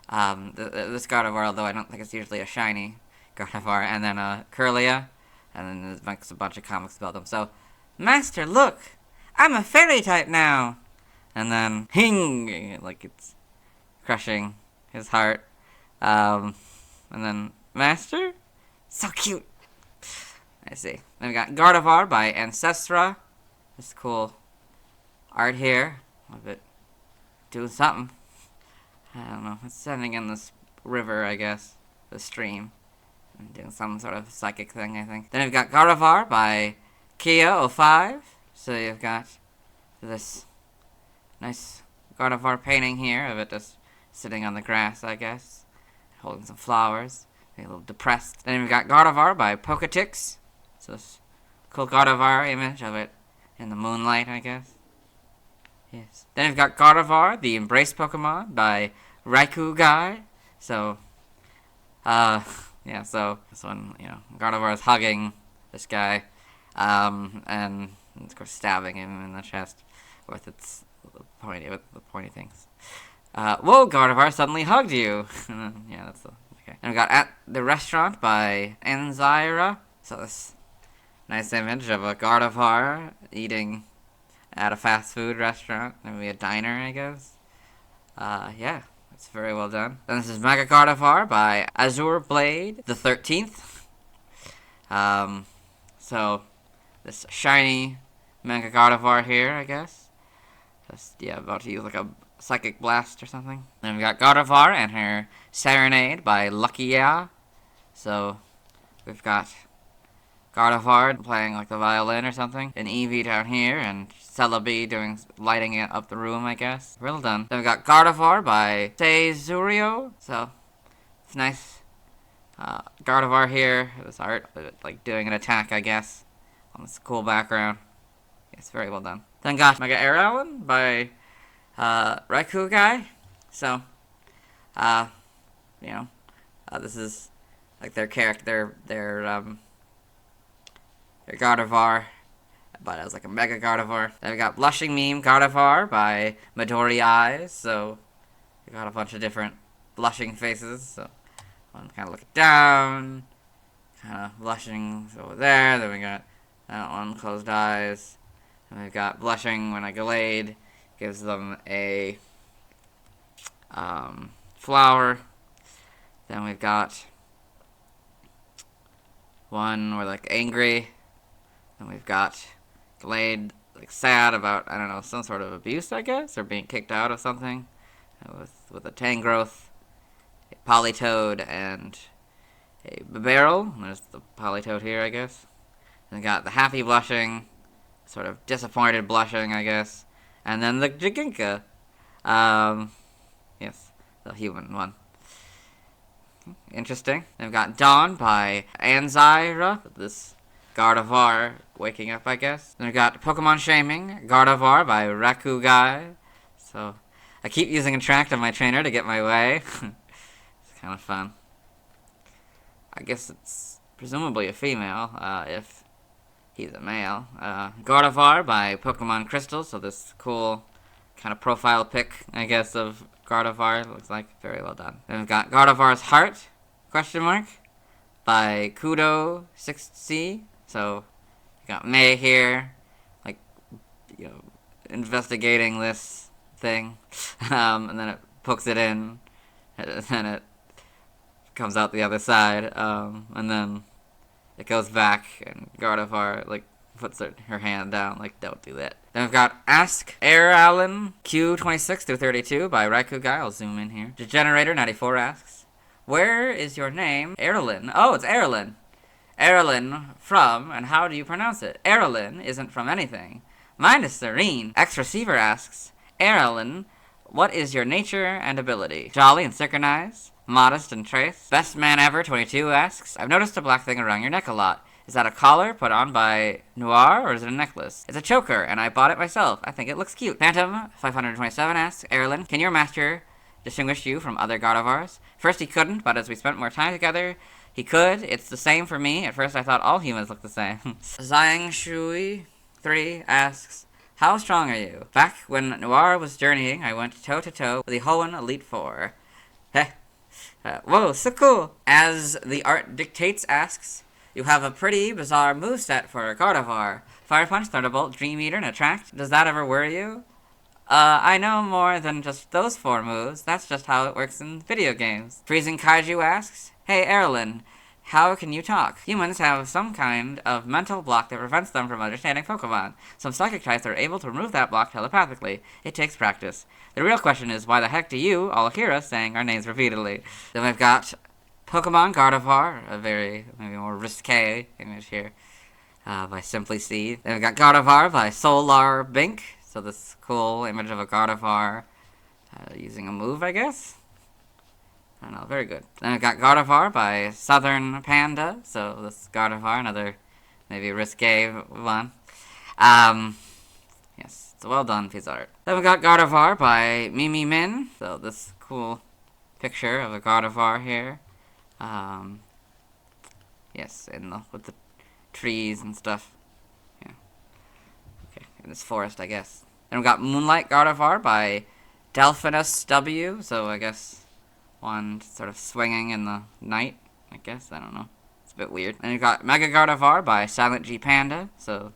S2: This Gardevoir, although I don't think it's usually a shiny Gardevoir, and then Curlia, and then there's a bunch of comics about them. So, Master, look! I'm a fairy type now! And then, hing! Like it's crushing his heart. And then, Master? So cute! I see. Then we got Gardevoir by Ancestra. This cool art here of it doing something. I don't know. It's sending in this river, I guess. The stream. And doing some sort of psychic thing, I think. Then we've got Gardevoir by Kia05. So you've got this nice Gardevoir painting here of it just sitting on the grass, I guess. Holding some flowers. Maybe a little depressed. Then we've got Gardevoir by Poketix. So this cool Gardevoir image of it in the moonlight, I guess. Yes. Then we've got Gardevoir, the Embrace Pokemon by Raikou Guy. So, yeah, so this one, you know, Gardevoir is hugging this guy, and of course stabbing him in the chest with its the pointy things. Whoa, Gardevoir suddenly hugged you. Yeah, that's okay. And we got At the Restaurant by Anzaira. So this nice image of a Gardevoir eating at a fast food restaurant, maybe a diner, I guess. Yeah, it's very well done. Then this is Mega Gardevoir by Azure Blade the 13th. So this shiny Mega Gardevoir here, I guess. Just, yeah, about to use like a psychic blast or something. Then we got Gardevoir and her Serenade by Luckia. So we've got Gardevoir playing like the violin or something. An Eevee down here, and Celebi lighting it up the room, I guess. Well done. Then we got Gardevoir by Seizurio. So it's nice. Gardevoir here, this art, like doing an attack, I guess, on this cool background. It's very well done. Then got Mega Airallen by Raikou Guy. So, you know, this is like their character, their Gardevoir, but as like a Mega Gardevoir. Then we got Blushing Meme Gardevoir by Midori Eyes. So we got a bunch of different blushing faces. So one kind of looking down, kind of blushing over there. Then we got that one, closed eyes. And we've got blushing when a Gallade gives them a flower. Then we've got one where like angry. Then we've got Gallade like sad about, I don't know, some sort of abuse, I guess, or being kicked out of something. With a Tangrowth, a Politoed, and a Barrel. There's the Politoed here, I guess. Then we got the happy blushing, sort of disappointed blushing, I guess. And then the Jiginka. Yes, the human one. Interesting. Then we've got Dawn by Anzaira. This Gardevoir waking up, I guess. Then we've got Pokemon Shaming Gardevoir by Raku Guy. So I keep using Attract on my trainer to get my way. It's kind of fun. I guess it's presumably a female, if he's a male. Gardevoir by Pokemon Crystal. So this cool kind of profile pic, I guess, of Gardevoir. Looks like very well done. Then we've got Gardevoir's heart, question mark, by Kudo6C. So, you got May here, like, you know, investigating this thing. And then it pokes it in, and then it comes out the other side, and then it goes back, and Gardevoir, like, puts her hand down, like, don't do that. Then we've got Ask Air Allen Q26 through 32 by Raikou Guy. I'll zoom in here. Degenerator 94 asks, where is your name? Erlin. Oh, it's Erlin. Erlin from, and how do you pronounce it? Erlin isn't from anything. Mine is Serene. X-Receiver asks, Erlin, what is your nature and ability? Jolly and Synchronize. Modest and Trace. Best Man Ever 22 asks, I've noticed a black thing around your neck a lot. Is that a collar put on by Noir, or is it a necklace? It's a choker, and I bought it myself. I think it looks cute. Phantom 527 asks, Erlin, can your master distinguish you from other Gardevoirs? First he couldn't, but as we spent more time together, he could. It's the same for me. At first I thought all humans looked the same. Zhang Shui 3 asks, how strong are you? Back when Noir was journeying, I went toe-to-toe with the Hoenn Elite Four. Heh. Whoa, so cool! As the art dictates asks, you have a pretty bizarre moveset for a Gardevoir. Fire Punch, Thunderbolt, Dream Eater, and Attract. Does that ever worry you? I know more than just those 4 moves. That's just how it works in video games. Freezing Kaiju asks, hey Erlin, how can you talk? Humans have some kind of mental block that prevents them from understanding Pokemon. Some psychic types are able to remove that block telepathically. It takes practice. The real question is, why the heck do you all hear us saying our names repeatedly? Then we've got Pokemon Gardevoir, a very, maybe more risque image here, by Simply Seed. Then we've got Gardevoir by Solar Bink. So this cool image of a Gardevoir using a move, I guess? I don't know, very good. Then we've got Gardevoir by Southern Panda. So this Gardevoir, another maybe risque one. Yes, it's a well done piece of art. Then we got Gardevoir by Mimi Min. So this cool picture of a Gardevoir here. Yes, with the trees and stuff. Yeah. Okay, in this forest, I guess. Then we got Moonlight Gardevoir by Delphinus W. So I guess one sort of swinging in the night, I guess. I don't know. It's a bit weird. Then you got Mega Gardevoir by Silent G Panda. So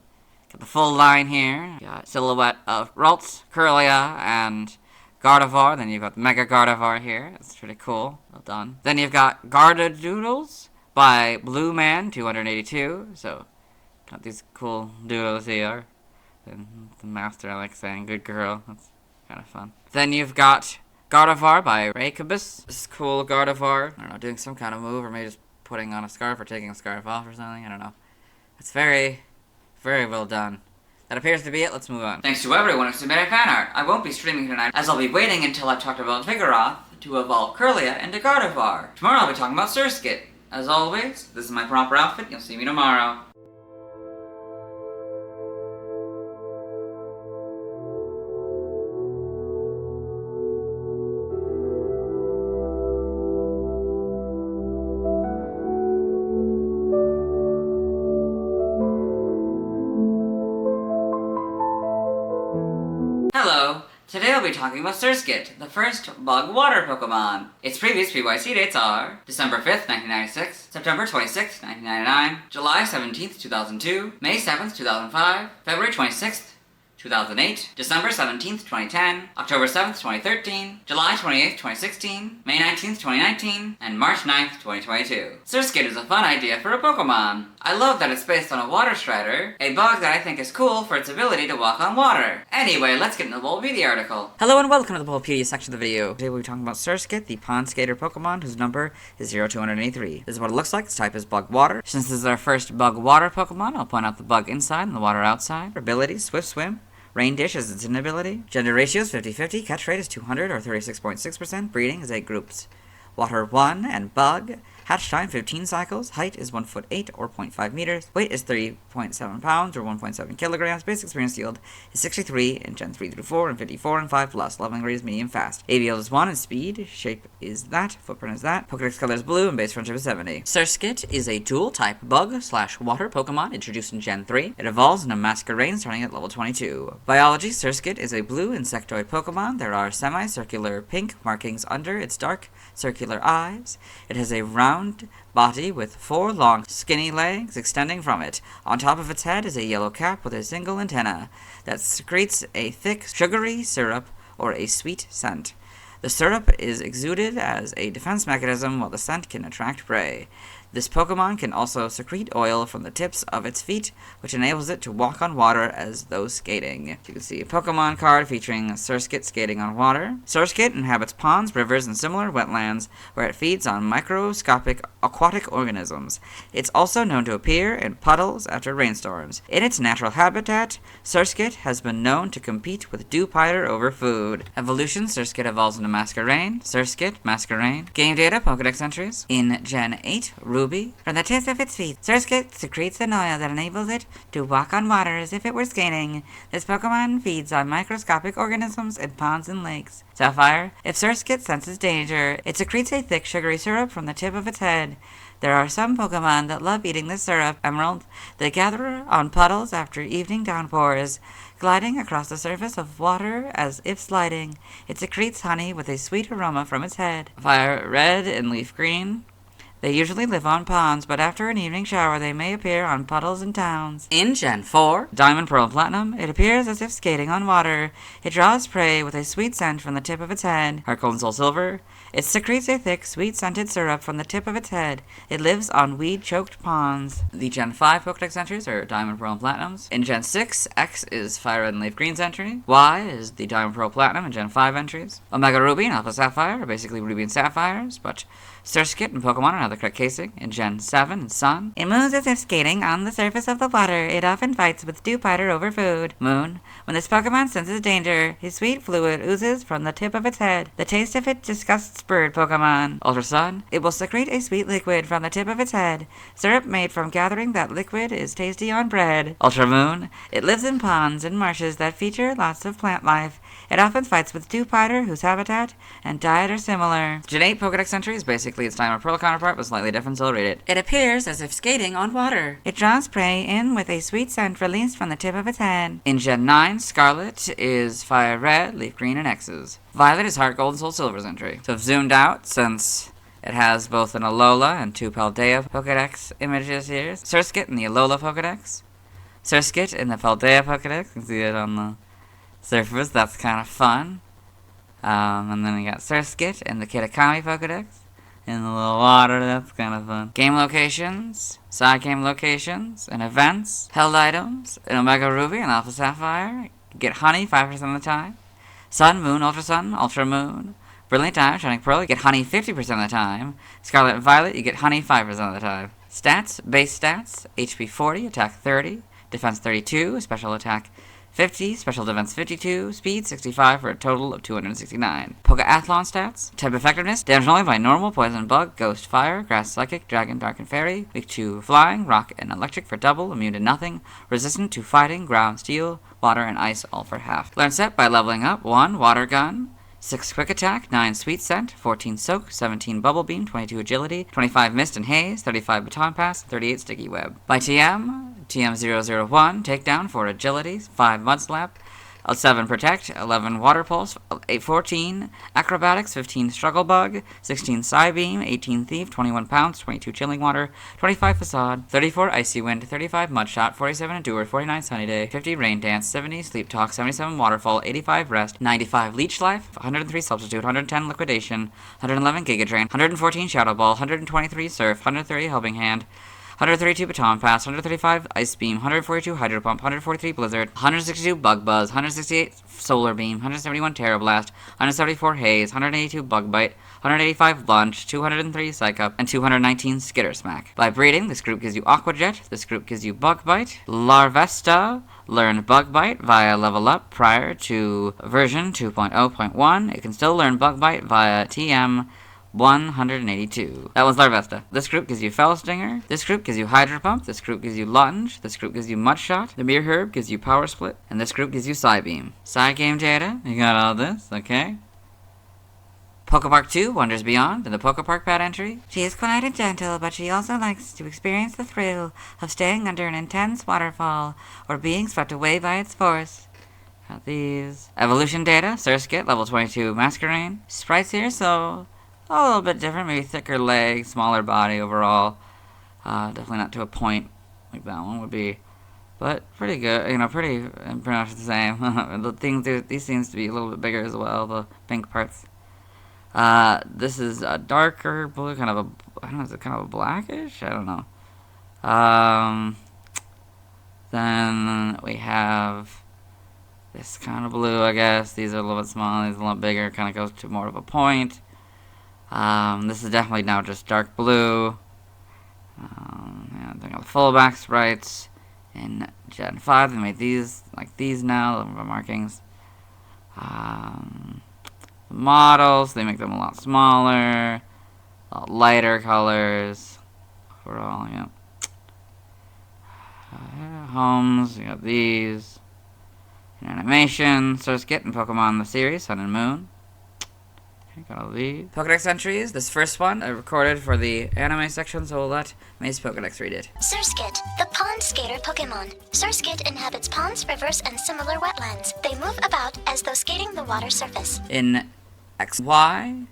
S2: got the full line here. You got silhouette of Ralts, Kirlia, and Gardevoir. Then you've got Mega Gardevoir here. That's pretty cool. Well done. Then you've got Gardedoodles by Blue Man 282. So got these cool doodles here. And the master, I like saying, good girl. That's kind of fun. Then you've got Gardevoir by Raikibus. This is cool Gardevoir. I don't know, doing some kind of move, or maybe just putting on a scarf or taking a scarf off or something. I don't know. It's very, very well done. That appears to be it. Let's move on.
S1: Thanks to everyone who submitted fan art. I won't be streaming tonight, as I'll be waiting until I've talked about Vigoroth to evolve Kirlia into Gardevoir. Tomorrow I'll be talking about Surskit. As always, this is my proper outfit. You'll see me tomorrow. Hello, today I'll be talking about Surskit, the first bug water Pokemon. Its previous PYC dates are December 5th, 1996, September 26th, 1999, July 17th, 2002, May 7th, 2005, February 26th, 2008, December 17th, 2010, October 7th, 2013, July 28th, 2016, May 19th, 2019, and March 9th, 2022. Surskit is a fun idea for a Pokemon. I love that it's based on a water strider, a bug that I think is cool for its ability to walk on water. Anyway, let's get into the Bulbapedia article.
S2: Hello and welcome to the Bulbapedia section of the video. Today we'll be talking about Surskit, the Pond Skater Pokemon, whose number is 0283. This is what it looks like. Its type is Bug Water. Since this is our first Bug Water Pokemon, I'll point out the bug inside and the water outside. Abilities, Swift Swim. Rain Dish is its inability. Gender ratio is 50-50. Catch rate is 200 or 36.6%. Breeding is 8 groups. Water 1 and Bug. Hatch time 15 cycles. Height is 1 foot 8 or 0.5 meters. Weight is 3.7 pounds or 1.7 kilograms. Basic experience yield is 63 in Gen 3 through 4 and 54 and 5 plus. Leveling rate is medium fast. ABL is 1 and speed. Shape is that. Footprint is that. Pokedex color is blue and base friendship is 70. Surskit is a dual type bug/water Pokemon introduced in Gen 3. It evolves in a Masquerain starting at level 22. Biology: Surskit is a blue insectoid Pokemon. There are semicircular pink markings under its dark circular eyes. It has a round round body with 4 long, skinny legs extending from it. On top of its head is a yellow cap with a single antenna that secretes a thick, sugary syrup or a sweet scent. The syrup is exuded as a defense mechanism while the scent can attract prey. This Pokemon can also secrete oil from the tips of its feet, which enables it to walk on water as though skating. You can see a Pokemon card featuring Surskit skating on water. Surskit inhabits ponds, rivers, and similar wetlands, where it feeds on microscopic aquatic organisms. It's also known to appear in puddles after rainstorms. In its natural habitat, Surskit has been known to compete with Dewpider over food. Evolution: Surskit evolves into Masquerain. Surskit, Masquerain. Game data, Pokedex entries. In Gen 8, Ruby. From the tips of its feet, Surskit secretes an oil that enables it to walk on water as if it were skating. This Pokemon feeds on microscopic organisms in ponds and lakes. Sapphire. If Surskit senses danger, it secretes a thick, sugary syrup from the tip of its head. There are some Pokemon that love eating this syrup. Emerald. They gather on puddles after evening downpours, gliding across the surface of water as if sliding. It secretes honey with a sweet aroma from its head. Fire. Red and Leaf Green. They usually live on ponds, but after an evening shower they may appear on puddles in towns. In Gen 4, Diamond, Pearl, and Platinum, it appears as if skating on water. It draws prey with a sweet scent from the tip of its head. Heart Gold and Soul Silver, it secretes a thick, sweet-scented syrup from the tip of its head. It lives on weed-choked ponds. The Gen 5 Pokedex entries are Diamond, Pearl, and Platinums. In Gen 6, X is Fire Red and Leaf Green's entry. Y is the Diamond, Pearl, Platinum and Gen 5 entries. Omega Ruby and Alpha Sapphire are basically Ruby and Sapphires, but Surskit and Pokemon are now the correct casing. In Gen 7, and Sun. It moves as if skating on the surface of the water. It often fights with Dewpider over food. Moon. When this Pokemon senses danger, his sweet fluid oozes from the tip of its head. The taste of it disgusts bird Pokemon. Ultra Sun. It will secrete a sweet liquid from the tip of its head. Syrup made from gathering that liquid is tasty on bread. Ultra Moon. It lives in ponds and marshes that feature lots of plant life. It often fights with Dewpider, whose habitat and diet are similar. Gen 8 Pokedex entry is basically its Diamond Pearl counterpart with slightly different, so I'll read it. It appears as if skating on water. It draws prey in with a sweet scent released from the tip of its head. In Gen 9, Scarlet is Fire Red, Leaf Green, and X's. Violet is Heart Gold and Soul Silver's entry. So I've zoomed out since it has both an Alola and 2 Paldea Pokedex images here. Surskit in the Alola Pokedex. Surskit in the Paldea Pokedex. You can see it on the surface. That's kind of fun. And then we got Surskit in the Kitakami Pokedex. In the little water, that's kind of fun. Game locations, side game locations, and events. Held items in Omega Ruby and Alpha Sapphire. You get honey 5% of the time. Sun, Moon, Ultra Moon. Brilliant Diamond, Shining Pearl, you get honey 50% of the time. Scarlet and Violet, you get honey 5% of the time. Stats, base stats, HP 40, attack 30, defense 32, special attack 50, special defense 52, speed 65 for a total of 269. Pokeathlon stats. Type effectiveness. Damage only by normal, poison, bug, ghost, fire, grass, psychic, dragon, dark, and fairy. Weak to flying, rock, and electric for double, immune to nothing, resistant to fighting, ground, steel, water, and ice, all for half. Learn set by leveling up. 1. Water gun. 6 quick attack, 9 sweet scent, 14 soak, 17 bubble beam, 22 agility, 25 mist and haze, 35 baton pass, 38 sticky web. By TM001, takedown for agility, 5 mud slap, 7 protect, 11 water pulse, 14 acrobatics, 15 struggle bug, 16 psy beam, 18 thief, 21 pounce, 22 chilling water, 25 facade, 34 icy wind, 35 mud shot, 47 endure, 49 sunny day, 50 rain dance, 70 sleep talk, 77 waterfall, 85 rest, 95 leech life, 103 substitute, 110 liquidation, 111 giga drain, 114 shadow ball, 123 surf, 130 helping hand, 132 baton pass, 135 ice beam, 142 hydro pump, 143 blizzard, 162 bug buzz, 168 solar beam, 171 terra blast, 174 haze, 182 bug bite, 185 lunge, 203 psych up, and 219 skitter smack. By breeding, this group gives you aqua jet, this group gives you bug bite. Larvesta learn bug bite via level up prior to version 2.0.1. It can still learn bug bite via TM 182. That was Larvesta. This group gives you Fell Stinger. This group gives you Hydro Pump. This group gives you Lunge. This group gives you Mud Shot. The Mere Herb gives you Power Split. And this group gives you Psy Beam. Side game data. You got all this, okay? Pokepark 2, Wonders Beyond, in the Pokepark pad entry. She is quiet and gentle, but she also likes to experience the thrill of staying under an intense waterfall or being swept away by its force. Got these. Evolution data. Surskit, level 22 Masquerain. Sprites here, so a little bit different, maybe thicker legs, smaller body overall. Definitely not to a point like that one would be, but pretty good. You know, pretty much the same. These seems to be a little bit bigger as well. The pink parts. This is a darker blue, kind of a, I don't know, is it kind of a blackish? I don't know. Then we have this kind of blue, I guess. These are a little bit smaller, these are a little bigger, kind of goes to more of a point. This is definitely now just dark blue. They got the fullback sprites in Gen 5. They made these like these now, the markings. Models, they make them a lot smaller, a lot lighter colors overall, yeah. Homes, you got these. In animation, Surskit and Pokemon the series, Sun and Moon. Okay, got all these. Pokedex entries, this first one I recorded for the anime section, so we'll let Mace Pokedex read it.
S13: Surskit, the pond skater Pokemon. Surskit inhabits ponds, rivers, and similar wetlands. They move about as though skating the water surface.
S2: In XY,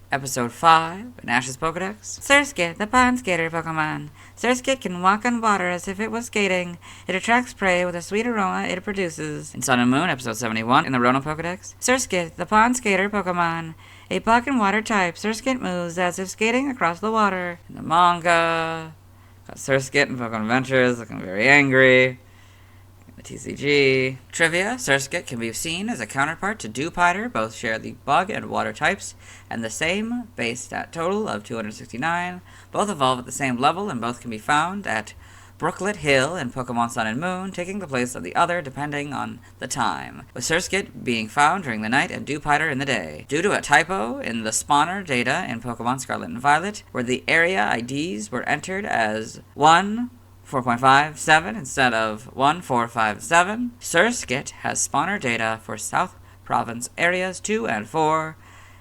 S2: Episode 5, in Ash's Pokedex. Surskit, the pond skater Pokemon. Surskit can walk on water as if it was skating. It attracts prey with a sweet aroma it produces. In Sun and Moon, Episode 71, in the Rono Pokedex. Surskit, the pond skater Pokemon. A puck and water type, Surskit moves as if skating across the water. In the manga, got Surskit and Pokemon Adventures looking very angry. The TCG. Trivia, Surskit can be seen as a counterpart to Dewpider. Both share the bug and water types and the same base stat total of 269. Both evolve at the same level and both can be found at Brooklet Hill in Pokemon Sun and Moon, taking the place of the other depending on the time, with Surskit being found during the night and Dewpider in the day. Due to a typo in the spawner data in Pokemon Scarlet and Violet, where the area IDs were entered as 1.4.57 instead of 1.4.57, Surskit has spawner data for South Province areas 2 and 4,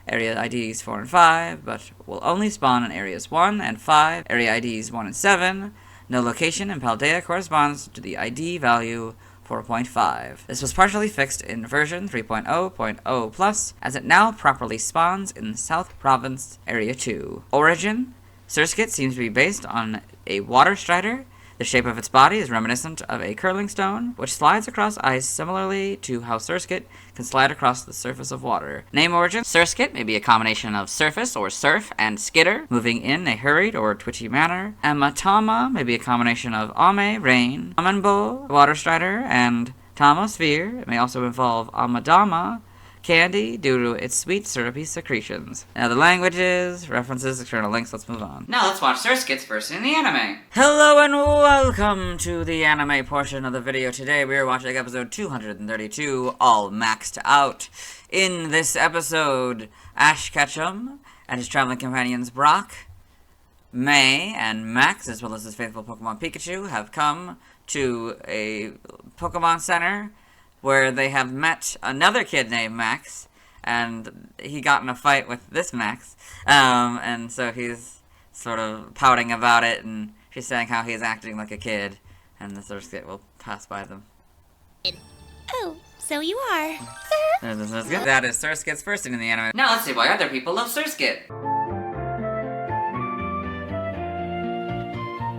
S2: area IDs 4 and 5, but will only spawn in areas 1 and 5, area IDs 1 and 7. No location in Paldea corresponds to the ID value 4.5. This was partially fixed in version 3.0.0 plus, as it now properly spawns in South Province Area 2. Origin, Surskit seems to be based on a water strider. The shape of its body is reminiscent of a curling stone, which slides across ice similarly to how Surskit can slide across the surface of water. Name origin, Surskit may be a combination of surface or surf and skitter, moving in a hurried or twitchy manner. Amatama may be a combination of Ame, rain, Amenbo, water strider, and Tama, sphere. It may also involve Amadama, candy, due to its sweet syrupy secretions. Now the languages, references, external links, let's move on.
S1: Now let's watch Surskit's version in the anime.
S2: Hello and welcome to the anime portion of the video. Today we are watching episode 232, all maxed out. In this episode, Ash Ketchum and his traveling companions Brock, May, and Max, as well as his faithful Pokemon Pikachu, have come to a Pokemon Center where they have met another kid named Max, and he got in a fight with this Max, and so he's sort of pouting about it, and she's saying how he's acting like a kid, and the Surskit will pass by them.
S10: Oh, so you are.
S2: There's the Surskit. That is Surskit's first scene in the anime.
S1: Now let's see why other people love Surskit.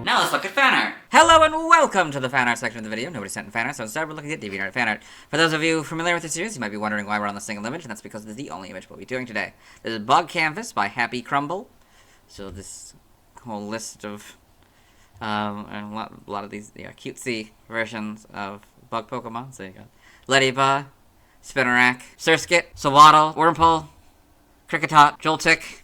S1: Now let's look at fan art.
S2: Hello and welcome to the fan art section of the video. Nobody sent in fan art, so instead we're looking at DeviantArt fan art. For those of you familiar with the series, you might be wondering why we're on the single image, and that's because it's the only image we'll be doing today. This is Bug Canvas by Happy Crumble. So this whole list of a lot of these cutesy versions of bug Pokemon. So you got Ladybug, Spinarak, Surskit, Sawaddle, Wurmple, Kricketot, Joltik,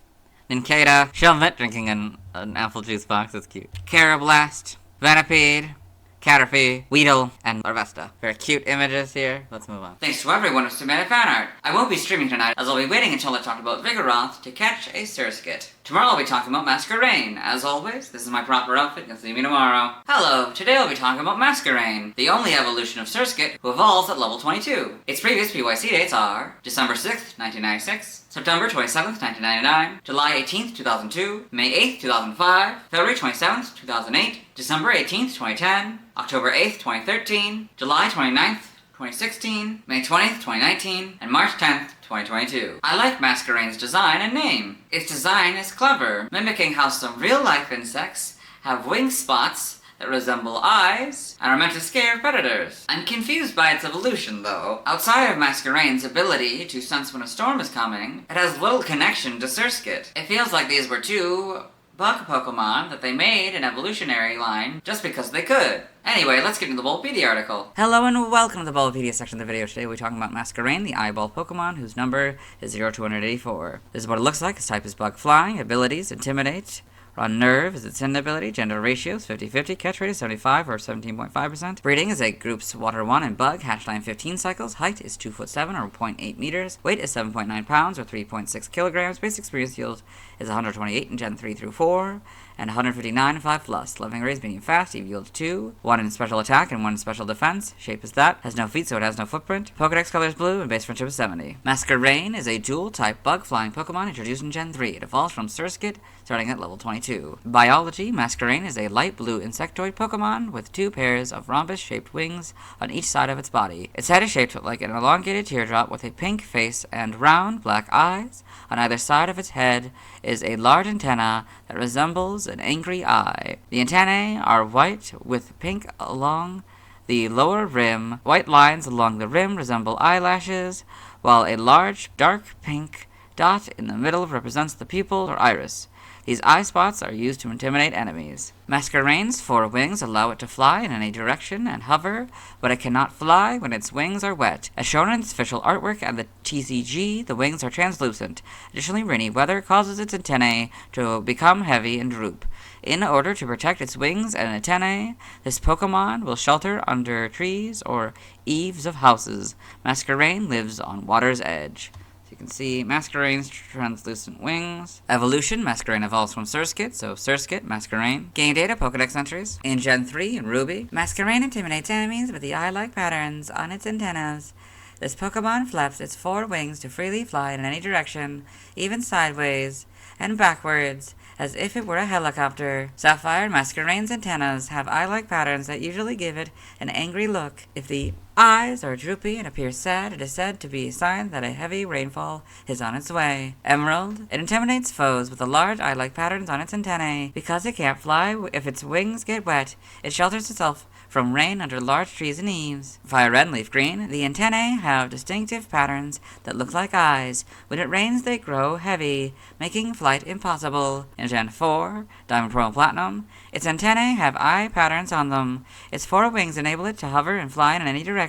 S2: Nincada, Shelmet drinking an apple juice box, that's cute. Carablast, Venipede, Caterpie, Weedle, and Larvesta. Very cute images here. Let's move on.
S1: Thanks to everyone who submitted fan art. I won't be streaming tonight, as I'll be waiting until I talk about Vigoroth to catch a Surskit. Tomorrow I'll be talking about Masquerain. As always, this is my proper outfit. You'll see me tomorrow. Hello, today I'll be talking about Masquerain, the only evolution of Surskit who evolves at level 22. Its previous PYC dates are December 6th, 1996, September 27th, 1999, July 18th, 2002, May 8th, 2005, February 27th, 2008, December 18th, 2010, October 8th, 2013, July 29th, 2016, May 20th, 2019, and March 10th, 2022. I like Masquerade's design and name. Its design is clever, mimicking how some real-life insects have wing spots that resemble eyes and are meant to scare predators. I'm confused by its evolution, though. Outside of Masquerade's ability to sense when a storm is coming, it has little connection to Surskit. It feels like these were two bug Pokemon that they made an evolutionary line just because they could. Anyway, let's get into the Bulbapedia article.
S2: Hello and welcome to the Bulbapedia section of the video. Today we're talking about Masquerain, the eyeball Pokemon, whose number is 0284. This is what it looks like. Its type is Bug Flying, abilities, Intimidate. On Nerve is its hidden ability, gender ratio is 50-50, catch rate is 75 or 17.5%. Breeding is a groups Water 1 and Bug, hatch time 15 cycles, height is 2'7" or 0.8 meters, weight is 7.9 pounds or 3.6 kilograms, basic experience yield is 128 in Gen 3 through 4, and 159 in 5+. Living rate is medium fast, EV yield 2, 1 in special attack and 1 in special defense, shape is that, has no feet so it has no footprint, Pokedex color is blue, and base friendship is 70. Masquerain is a dual-type bug-flying Pokemon introduced in Gen 3. It evolves from Surskit, starting at level 22. Biology, Masquerain is a light blue insectoid Pokemon with 2 pairs of rhombus-shaped wings on each side of its body. Its head is shaped like an elongated teardrop with a pink face and round black eyes. On either side of its head is a large antenna that resembles an angry eye. The antennae are white with pink along the lower rim. White lines along the rim resemble eyelashes, while a large dark pink dot in the middle represents the pupil or iris. These eye spots are used to intimidate enemies. Masquerain's 4 wings allow it to fly in any direction and hover, but it cannot fly when its wings are wet. As shown in its official artwork and the TCG, the wings are translucent. Additionally, rainy weather causes its antennae to become heavy and droop. In order to protect its wings and antennae, this Pokemon will shelter under trees or eaves of houses. Masquerain lives on water's edge. You can see Masquerain's translucent wings. Evolution, Masquerain evolves from Surskit, so Surskit, Masquerain. Game data, Pokedex entries. In Gen 3, in Ruby, Masquerain intimidates enemies with the eye-like patterns on its antennas. This Pokemon flaps its 4 wings to freely fly in any direction, even sideways and backwards, as if it were a helicopter. Sapphire, Masquerain's antennas have eye-like patterns that usually give it an angry look. If the eyes are droopy and appear sad, it is said to be a sign that a heavy rainfall is on its way. Emerald, it intimidates foes with the large eye-like patterns on its antennae. Because it can't fly if its wings get wet, it shelters itself from rain under large trees and eaves. Fire Red and Leaf Green, the antennae have distinctive patterns that look like eyes. When it rains, they grow heavy, making flight impossible. In Gen 4, Diamond, Pearl, and Platinum, its antennae have eye patterns on them. Its 4 wings enable it to hover and fly in any direction.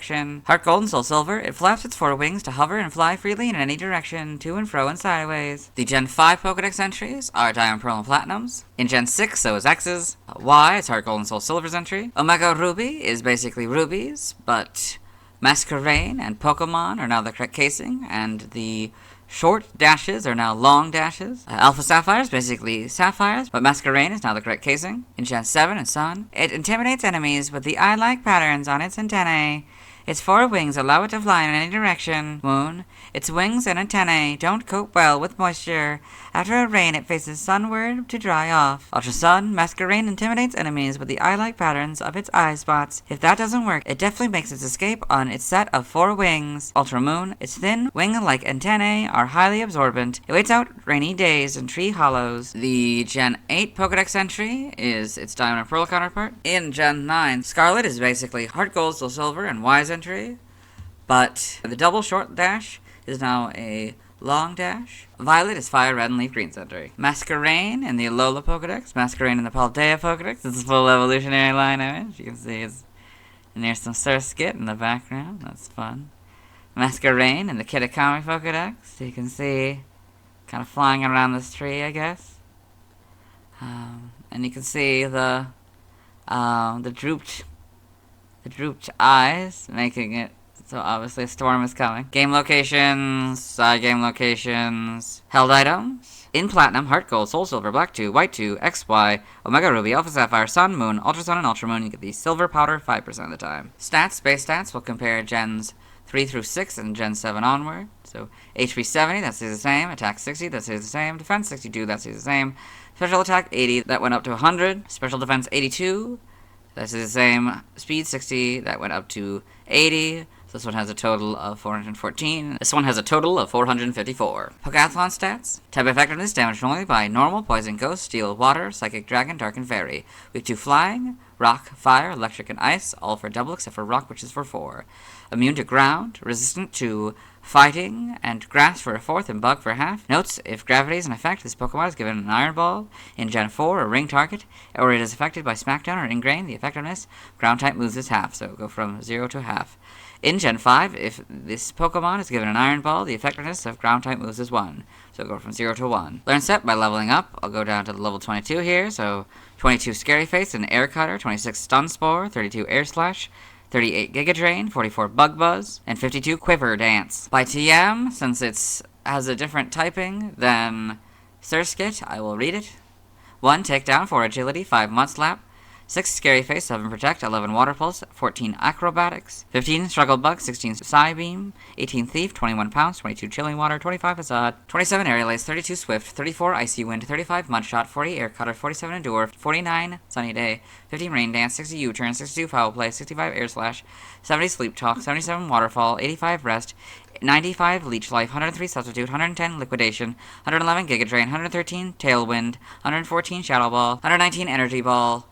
S2: Heart Gold and Soul Silver, it flaps its 4 wings to hover and fly freely in any direction, to and fro and sideways. The Gen 5 Pokedex entries are Diamond, Pearl, and Platinums. In Gen 6, so is X's. Y is Heart Gold and Soul Silver's entry. Omega Ruby is basically rubies, but Masquerain and Pokemon are now the correct casing, and the short dashes are now long dashes. Alpha Sapphire is basically sapphires, but Masquerain is now the correct casing. In Gen 7 and Sun, it intimidates enemies with the eye-like patterns on its antennae. Its 4 wings allow it to fly in any direction. Moon, its wings and antennae don't cope well with moisture. After a rain, it faces sunward to dry off. Ultra Sun, Masquerain intimidates enemies with the eye-like patterns of its eye spots. If that doesn't work, it definitely makes its escape on its set of 4 wings. Ultra Moon, its thin, wing-like antennae are highly absorbent. It waits out rainy days in tree hollows. The Gen 8 Pokedex entry is its Diamond and Pearl counterpart. In Gen 9, Scarlet is basically Heart Gold, Soul Silver, and Y's entry, but the double short dash is now a long dash. Violet is Fire Red and Leaf Green's entry. Masquerain in the Alola Pokedex, Masquerain in the Paldea Pokedex. This is full evolutionary line image. You can see it's near some Surskit in the background. That's fun. Masquerain in the Kitakami Pokedex. You can see kind of flying around this tree, I guess. And you can see the drooped eyes, making it so obviously a storm is coming. Game locations, side game locations, held items. In Platinum, Heart Gold, Soul Silver, Black 2, White 2, XY, Omega Ruby, Alpha Sapphire, Sun, Moon, Ultra Sun, and Ultra Moon, you get the Silver Powder 5% of the time. Stats, base stats, will compare Gens 3 through 6 and Gen 7 onward. So HP 70, that stays the same. Attack 60, that stays the same. Defense 62, that stays the same. Special Attack 80, that went up to 100. Special Defense 82, that stays the same. Speed 60, that went up to 80. This one has a total of 414. This one has a total of 454. Pokeathlon stats. Type effectiveness damaged only by normal, poison, ghost, steel, water, psychic, dragon, dark, and fairy. Weak to flying, rock, fire, electric, and ice, all for double except for rock, which is for 4. Immune to ground, resistant to fighting, and grass for a 4th, and bug for a half. Notes, if gravity is in effect, this Pokemon is given an Iron Ball in Gen 4, a ring target, or it is affected by Smackdown or Ingrain. The effectiveness, ground type moves is half, so go from 0 to half. In Gen 5, if this Pokemon is given an Iron Ball, the effectiveness of ground type moves is 1, so go from 0 to 1. Learn Step by leveling up. I'll go down to level 22 here, so 22 Scary Face and Air Cutter, 26 Stun Spore, 32 Air Slash, 38 Giga Drain, 44 Bug Buzz, and 52 Quiver Dance. By TM, since it has a different typing than Surskit, I will read it. 1 Takedown, 4 Agility, 5 Mudslap, 6 Scary Face, 7 Protect, 11 Water Pulse, 14 Acrobatics, 15 Struggle Bug, 16 Psybeam, 18 Thief, 21 Pounce, 22 Chilling Water, 25 Facade, 27 Aerial Ace, 32 Swift, 34 Icy Wind, 35 Mudshot, 40 Air Cutter, 47 Endure, 49 Sunny Day, 15 Rain Dance, 60 U-Turn, 62 Foul Play, 65 Air Slash, 70 Sleep Talk, 77 Waterfall, 85 Rest, 95 Leech Life, 103 Substitute, 110 Liquidation, 111 Giga Drain, 113 Tailwind, 114 Shadow Ball, 119 Energy Ball,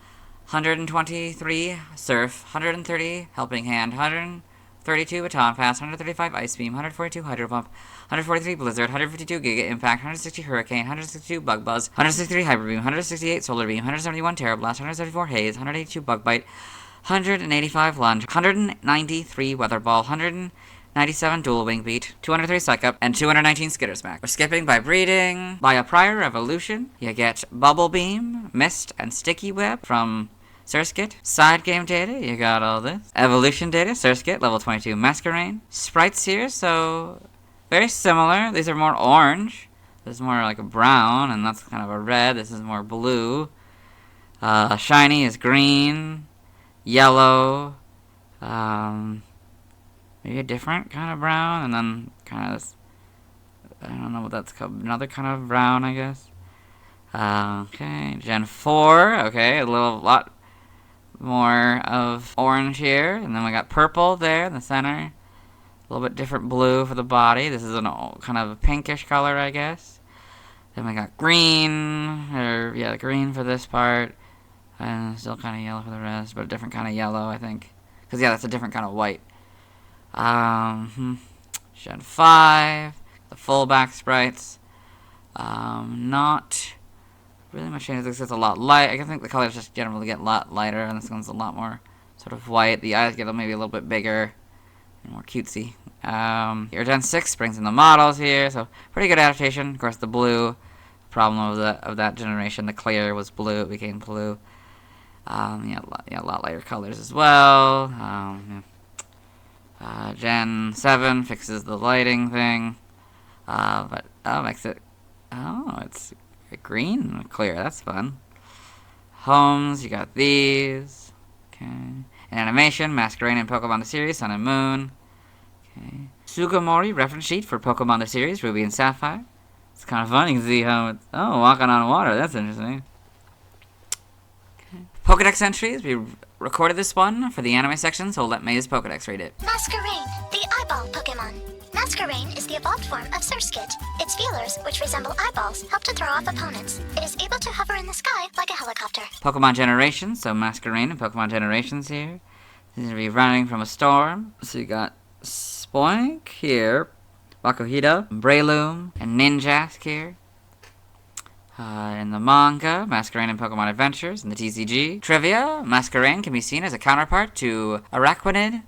S2: 123 Surf, 130 Helping Hand, 132 Baton Pass, 135 Ice Beam, 142 Hydro Pump, 143 Blizzard, 152 Giga Impact, 160 Hurricane, 162 Bug Buzz, 163 Hyper Beam, 168 Solar Beam, 171 Terra Blast, 174 Haze, 182 Bug Bite, 185 Lunge, 193 Weather Ball, 197 Dual Wing Beat, 203 Suck Up, and 219 Skitter Smack. We're skipping by breeding. By a prior evolution, you get Bubble Beam, Mist, and Sticky Web from Surskit. Side game data, you got all this. Evolution data, Surskit, level 22 Masquerain. Sprites here, so very similar. These are more orange. This is more like a brown, and that's kind of a red. This is more blue. Shiny is green, yellow, maybe a different kind of brown, and then kind of this, I don't know what that's called, another kind of brown, I guess. Okay, Gen 4, okay, a lot more of orange here, and then we got purple there in the center, a little bit different blue for the body. This is an kind of a pinkish color, I guess. Then we got green, green for this part, and still kind of yellow for the rest, but a different kind of yellow, I think, because yeah, that's a different kind of white. Gen 5, the fullback sprites, not really much change. This is a lot light. I think the colors just generally get a lot lighter, and this one's a lot more sort of white. The eyes get maybe a little bit bigger and more cutesy. Your Gen 6 brings in the models here, so pretty good adaptation. Of course, the blue problem of that generation, the clear was blue, it became blue. A lot lighter colors as well. Gen 7 fixes the lighting thing, but makes it, it's green clear, that's fun. Homes, you got these, okay. In animation, Masquerain and Pokemon the series, Sun and Moon, okay. Sugimori reference sheet for Pokemon the series, Ruby and Sapphire. It's kind of fun, you can see how it's, walking on water, that's interesting. Okay. Pokedex entries, we recorded this one for the anime section, so we'll let Maze Pokedex read it.
S13: Masquerain, the eyeball Pokemon. Masquerain is the evolved form of Surskit. Its feelers, which resemble eyeballs, help to throw off opponents. It is able to hover in the sky like a helicopter.
S2: Pokemon Generations, so Masquerain and Pokemon Generations here. These are going to be running from a storm. So you got Spoink here, Bakuhita, Breloom, and Ninjask here. In the manga, Masquerain and Pokemon Adventures. In the TCG trivia, Masquerain can be seen as a counterpart to Araquanid.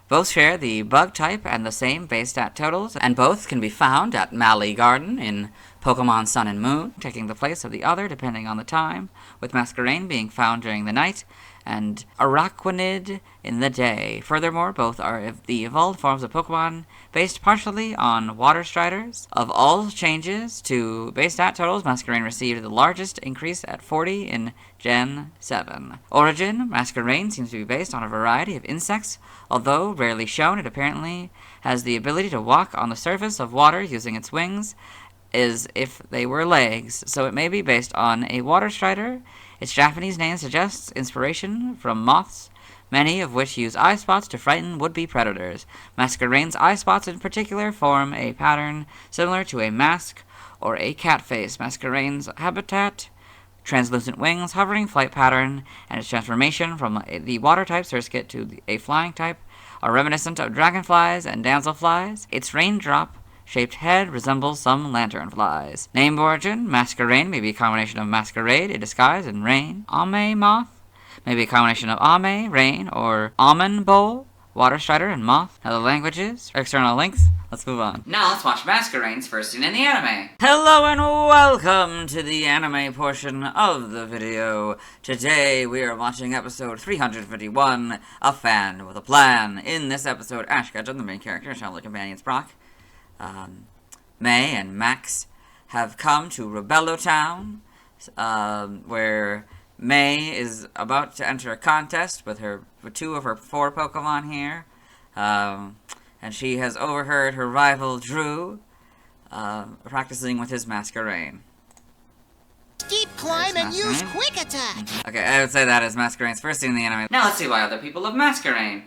S2: Both share the bug type and the same base stat totals, and both can be found at Mali Garden in Pokemon Sun and Moon, taking the place of the other depending on the time, with Masquerain being found during the night and Araquanid in the day. Furthermore, both are the evolved forms of Pokemon based partially on Water Striders. Of all changes to base stat totals, Masquerain received the largest increase at 40 in Gen 7. Origin, Masquerain seems to be based on a variety of insects. Although rarely shown, it apparently has the ability to walk on the surface of water using its wings as if they were legs, so it may be based on a Water Strider. Its Japanese name suggests inspiration from moths
S14: many of which use eye spots to frighten would-be predators. Masquerane's eye spots in particular form a pattern similar to a mask or a cat face. Masquerane's habitat, translucent wings, hovering flight pattern, and its transformation from the water-type Surskit to a flying type are reminiscent of dragonflies and damselflies. Its raindrop-shaped head resembles some lanternflies. Name origin: Masquerade may be a combination of masquerade, a disguise, and rain. Ame moth may be a combination of ame, rain, or almond bowl, water strider, and moth. Now the languages, external links. Let's move on.
S1: Now let's watch Masquerade's first scene in the anime.
S14: Hello and welcome to the anime portion of the video. Today we are watching episode 351, A Fan with a Plan. In this episode, Ash Ketchum, the main character, and Shadow companions Brock, May, and Max have come to Rebello Town, where May is about to enter a contest with two of her 4 Pokemon here. And she has overheard her rival Drew practicing with his Masquerade.
S16: Steep climb and use quick attack.
S14: Okay, I would say that is Masquerade's first scene in the anime.
S1: Now let's see why other people love Masquerade.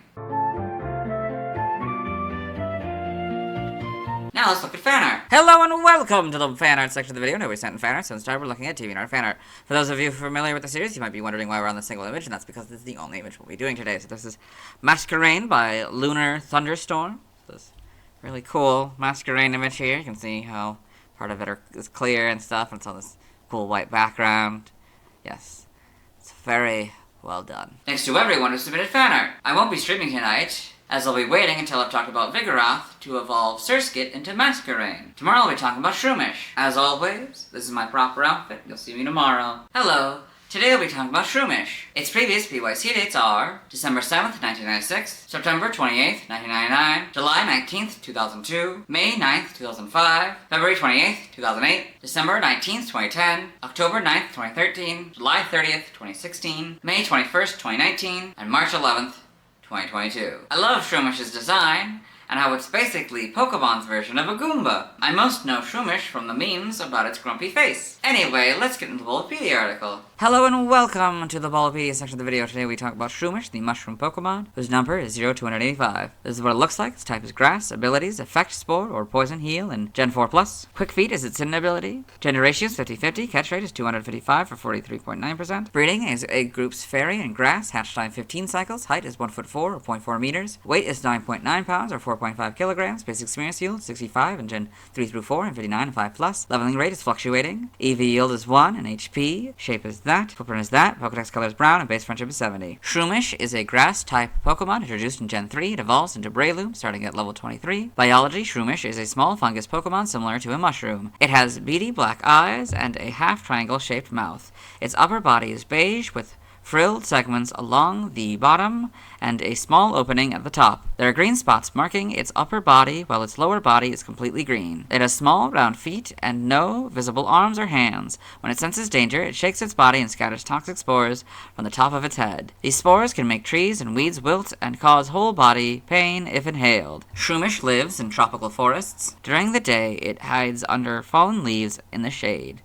S1: Now let's look at fan art.
S14: Hello and welcome to the fan art section of the video. Nobody sent in fan art, so instead we're looking at TV art fan art. For those of you familiar with the series, you might be wondering why we're on the single image, and that's because this is the only image we'll be doing today. So this is Masquerade by Lunar Thunderstorm. This really cool Masquerade image here. You can see how part of it is clear and stuff, and it's on this cool white background. Yes, it's very well done.
S1: Thanks to everyone who submitted fan art. I won't be streaming tonight, as I'll be waiting until I've talked about Vigoroth to evolve Surskit into Masquerade. Tomorrow I'll be talking about Shroomish. As always, this is my proper outfit. You'll see me tomorrow. Hello. Today I'll be talking about Shroomish. Its previous PYC dates are December 7th, 1996, September 28th, 1999, July 19th, 2002, May 9th, 2005, February 28th, 2008, December 19th, 2010, October 9th, 2013, July 30th, 2016, May 21st, 2019, and March 11th, 2022. I love Shroomish's design, and how it's basically Pokemon's version of a Goomba. I most know Shroomish from the memes about its grumpy face. Anyway, let's get into the Bulbapedia article.
S14: Hello and welcome to the Bulbapedia section of the video. Today we talk about Shroomish, the mushroom Pokemon, whose number is 0285. This is what it looks like. Its type is Grass. Abilities: Effect, Spore, or Poison Heal in Gen 4+. Quick Feet is its hidden ability. Gender ratio is 50-50. Catch rate is 255 for 43.9%. Breeding is egg groups Fairy and Grass. Hatch time 15 cycles. Height is 1'4" or 0.4 meters. Weight is 9.9 pounds or 4.5 kilograms. Basic experience yield 65 in Gen 3 through 4 and 59 in 5+. Leveling rate is fluctuating. EV yield is 1 and HP. Shape is that. Footprint is that. Pokedex color is brown and base friendship is 70. Shroomish is a grass-type Pokemon introduced in Gen 3. It evolves into Breloom starting at level 23. Biology: Shroomish is a small fungus Pokemon similar to a mushroom. It has beady black eyes and a half-triangle-shaped mouth. Its upper body is beige with frilled segments along the bottom and a small opening at the top. There are green spots marking its upper body, while its lower body is completely green. It has small, round feet and no visible arms or hands. When it senses danger, it shakes its body and scatters toxic spores from the top of its head. These spores can make trees and weeds wilt and cause whole body pain if inhaled. Shroomish lives in tropical forests. During the day, it hides under fallen leaves in the shade.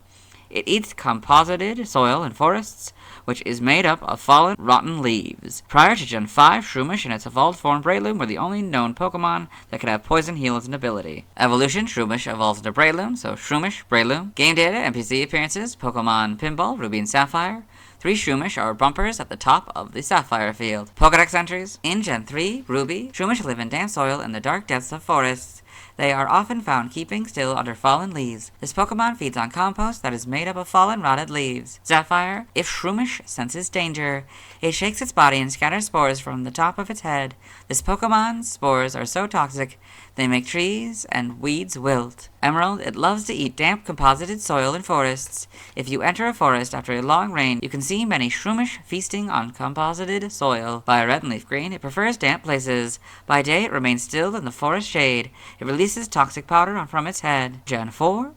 S14: It eats composited soil in forests, which is made up of fallen, rotten leaves. Prior to Gen 5, Shroomish and its evolved form Breloom were the only known Pokemon that could have Poison Heal as an ability. Evolution: Shroomish evolves into Breloom, so Shroomish, Breloom. Game data, NPC appearances, Pokemon Pinball, Ruby and Sapphire. 3 Shroomish are bumpers at the top of the Sapphire field. Pokedex entries: in Gen 3, Ruby, Shroomish live in damp soil in the dark depths of forests. They are often found keeping still under fallen leaves. This Pokemon feeds on compost that is made up of fallen, rotted leaves. Sapphire: if Shroomish senses danger, it shakes its body and scatters spores from the top of its head. This Pokemon's spores are so toxic, they make trees and weeds wilt. Emerald: it loves to eat damp, composited soil in forests. If you enter a forest after a long rain, you can see many Shroomish feasting on composited soil. By red and leaf green, it prefers damp places. By day, it remains still in the forest shade. It releases toxic powder from its head. Gen 4,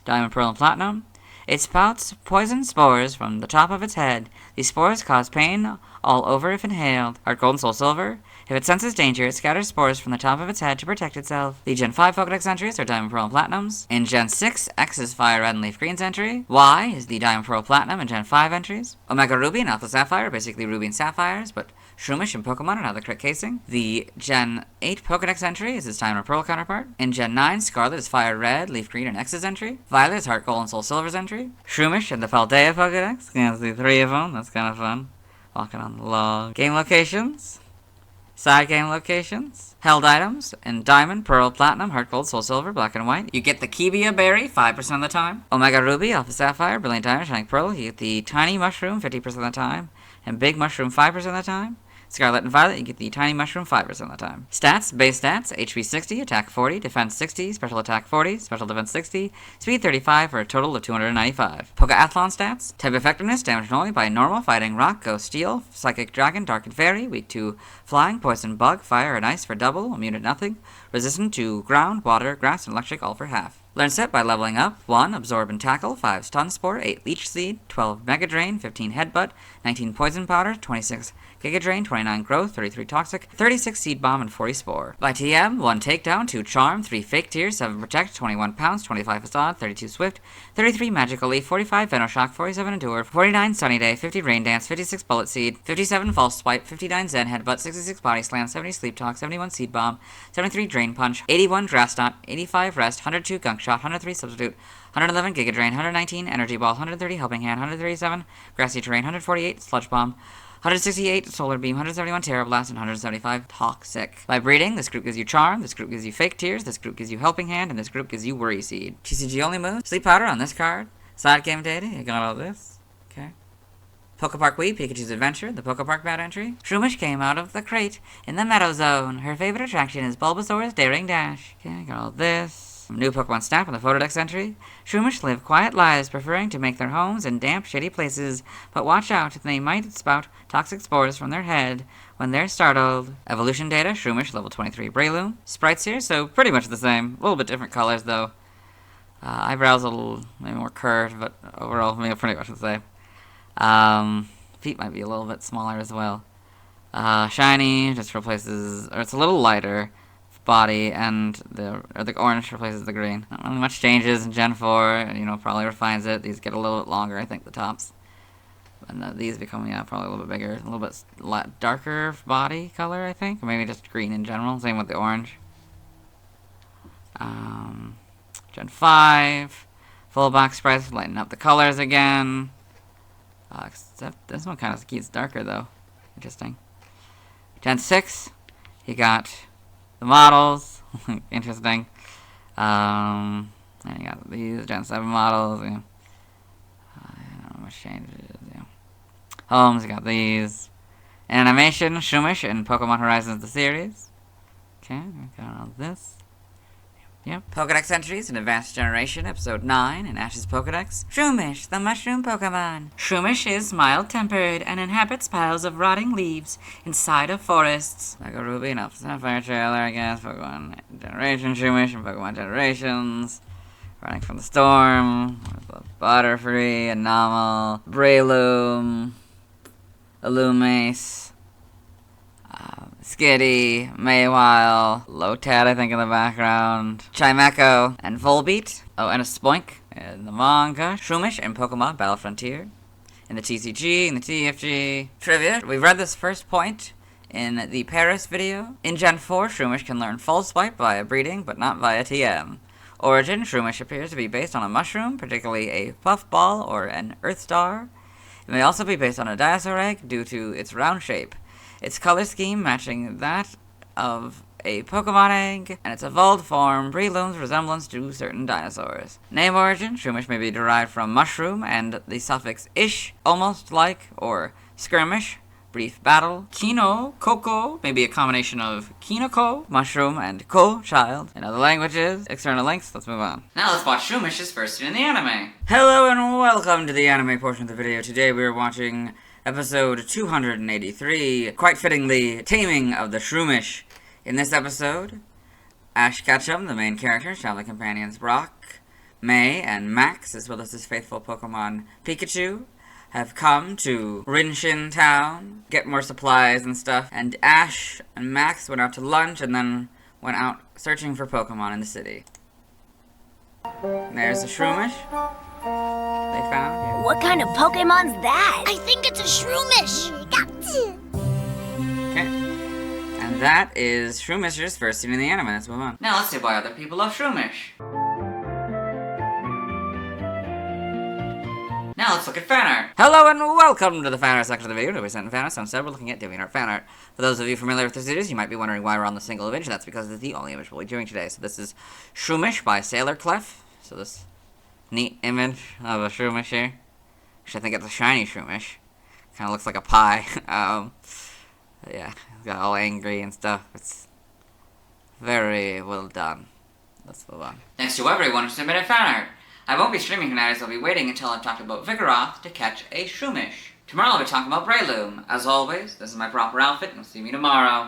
S14: Diamond, Pearl, and Platinum. It spouts poison spores from the top of its head. These spores cause pain all over if inhaled. Heart Gold and Soul Silver. If it senses danger, it scatters spores from the top of its head to protect itself. The Gen 5 Pokedex entries are Diamond, Pearl, and Platinums. In Gen 6, X is Fire Red and Leaf Green's entry. Y is the Diamond, Pearl, Platinum and Gen 5 entries. Omega Ruby and Alpha Sapphire are basically Ruby and Sapphires, but Shroomish and Pokemon are now the correct casing. The Gen 8 Pokedex entry is its Diamond Pearl counterpart. In Gen 9, Scarlet is Fire Red, Leaf Green, and X's entry. Violet is Heart Gold and Soul Silver's entry. Shroomish and the Paldea Pokedex. You can see 3 of them. That's kind of fun. Walking on the log. Game locations. Side game locations. Held items. In Diamond, Pearl, Platinum, Heart Gold, Soul Silver, Black and White. You get the Kibia Berry 5% of the time. Omega Ruby, Alpha Sapphire, Brilliant Diamond, Shining Pearl. You get the Tiny Mushroom 50% of the time. And Big Mushroom 5% of the time. Scarlet and Violet, you get the Tiny Mushroom 5% of the time. Stats, base stats, HP 60, Attack 40, Defense 60, Special Attack 40, Special Defense 60, Speed 35 for a total of 295. Pokeathlon stats, Type Effectiveness, damaged only by Normal, Fighting, Rock, Ghost, Steel, Psychic Dragon, Dark and Fairy, weak to Flying, Poison, Bug, Fire, and Ice for double, immune to nothing, resistant to Ground, Water, Grass, and Electric all for half. Learn set by leveling up. 1. Absorb and Tackle, 5. Stun Spore, 8. Leech Seed, 12. Mega Drain, 15. Headbutt, 19. Poison Powder, 26. Giga Drain, 29 Growth, 33 Toxic, 36 Seed Bomb, and 40 Spore. By TM, 1 Takedown, 2 Charm, 3 Fake Tears, 7 Protect, 21 Pounce, 25 Facade, 32 Swift, 33 Magical Leaf, 45 Venoshock, 47 Endure, 49 Sunny Day, 50 Rain Dance, 56 Bullet Seed, 57 False Swipe, 59 Zen Headbutt, 66 Body Slam, 70 Sleep Talk, 71 Seed Bomb, 73 Drain Punch, 81 Grass Knot, 85 Rest, 102 Gunk Shot, 103 Substitute, 111 Giga Drain, 119 Energy Ball, 130 Helping Hand, 137 Grassy Terrain, 148 Sludge Bomb, 168 Solar Beam, 171 Terra Blast, and 175 Toxic. By breeding, this group gives you Charm, this group gives you Fake Tears, this group gives you Helping Hand, and this group gives you Worry Seed. TCG only moves. Sleep Powder on this card. Side game data, you got all this. Okay. Pokepark Wii, Pikachu's Adventure, the Pokepark Bat entry. Shroomish came out of the crate in the Meadow Zone. Her favorite attraction is Bulbasaur's Daring Dash. Okay, got all this. New Pokemon Snap on the Photodex entry. Shroomish live quiet lives, preferring to make their homes in damp, shady places, but watch out, they might spout toxic spores from their head when they're startled. Evolution data, Shroomish, level 23 Breloom. Sprites here, so pretty much the same. A little bit different colors, though. Eyebrows a little maybe more curved, but overall, pretty much the same. Feet might be a little bit smaller as well. Shiny just replaces, or it's a little lighter. Body and the orange replaces the green. Not really much changes in Gen 4, probably refines it. These get a little bit longer, I think, the tops. And these become, probably a little bit bigger. A little bit darker body color, I think. Or maybe just green in general. Same with the orange. Gen 5. Full box sprites, lighten up the colors again. Except this one kind of keeps darker, though. Interesting. Gen 6, you got the models, interesting. And you got these Gen 7 models. I don't know much changes. Homes, you got these. Animation, Shroomish, and Pokemon Horizons the series. Okay, we got all this. Yep. Pokedex entries in Advanced Generation, Episode 9, in Ash's Pokedex. Shroomish, the mushroom Pokemon. Shroomish is mild-tempered and inhabits piles of rotting leaves inside of forests. Mega Ruby and Alpha Sapphire trailer, I guess. Pokemon Generation Shroomish and Pokemon Generations. Running from the Storm. Butterfree, Anomal, Breloom, Illumise. Skitty, Maywile, Lotad, I think, in the background, Chimecho, and Volbeat. Oh, and a Spoink in the manga. Shroomish and Pokemon Battle Frontier. In the TCG, in the TFG. Trivia, we read this first point in the Paris video. In Gen 4, Shroomish can learn Full Swipe via breeding, but not via TM. Origin, Shroomish appears to be based on a mushroom, particularly a puffball or an earth star. It may also be based on a dinosaur egg due to its round shape. Its color scheme matching that of a Pokemon egg, and its evolved form, Breloom's resemblance to certain dinosaurs. Name origin, Shroomish may be derived from mushroom and the suffix ish, almost like, or skirmish, brief battle. Kino, Koko, may be a combination of Kinoko, mushroom, and Ko, child. In other languages, external links, let's move on.
S1: Now let's watch Shroomish's first scene in the anime.
S14: Hello and welcome to the anime portion of the video. Today we are watching Episode 283, quite fittingly, Taming of the Shroomish. In this episode, Ash Ketchum, the main character, traveling companions Brock,
S2: May and Max, as well as his faithful Pokemon Pikachu, have come to Rinshin Town, get more supplies and stuff, and Ash and Max went out to lunch and then went out searching for Pokemon in the city. And there's the Shroomish they found.
S10: What kind of Pokemon's that? I think it's a Shroomish.
S2: Okay. And that is Shroomisher's first scene in the anime. Let's move on.
S1: Now let's see why other people love Shroomish. Now let's look at fan art.
S2: Hello and welcome to the fan art section of the video. We sent fan art, so instead we're looking at DeviantArt fan art. For those of you familiar with the series, you might be wondering why we're on the single image. That's because it's the only image we'll be doing today. So this is Shroomish by Sailor Clef. So this neat image of a Shroomish here. Actually, I think it's a shiny Shroomish. Kind of looks like a pie. Yeah, it's got all angry and stuff. It's very well done. Let's move on.
S1: Thanks to everyone who submitted fan art. I won't be streaming tonight as I'll be waiting until I've talked about Vigoroth to catch a Shroomish. Tomorrow I'll be talking about Breloom. As always, this is my proper outfit and you'll see me tomorrow.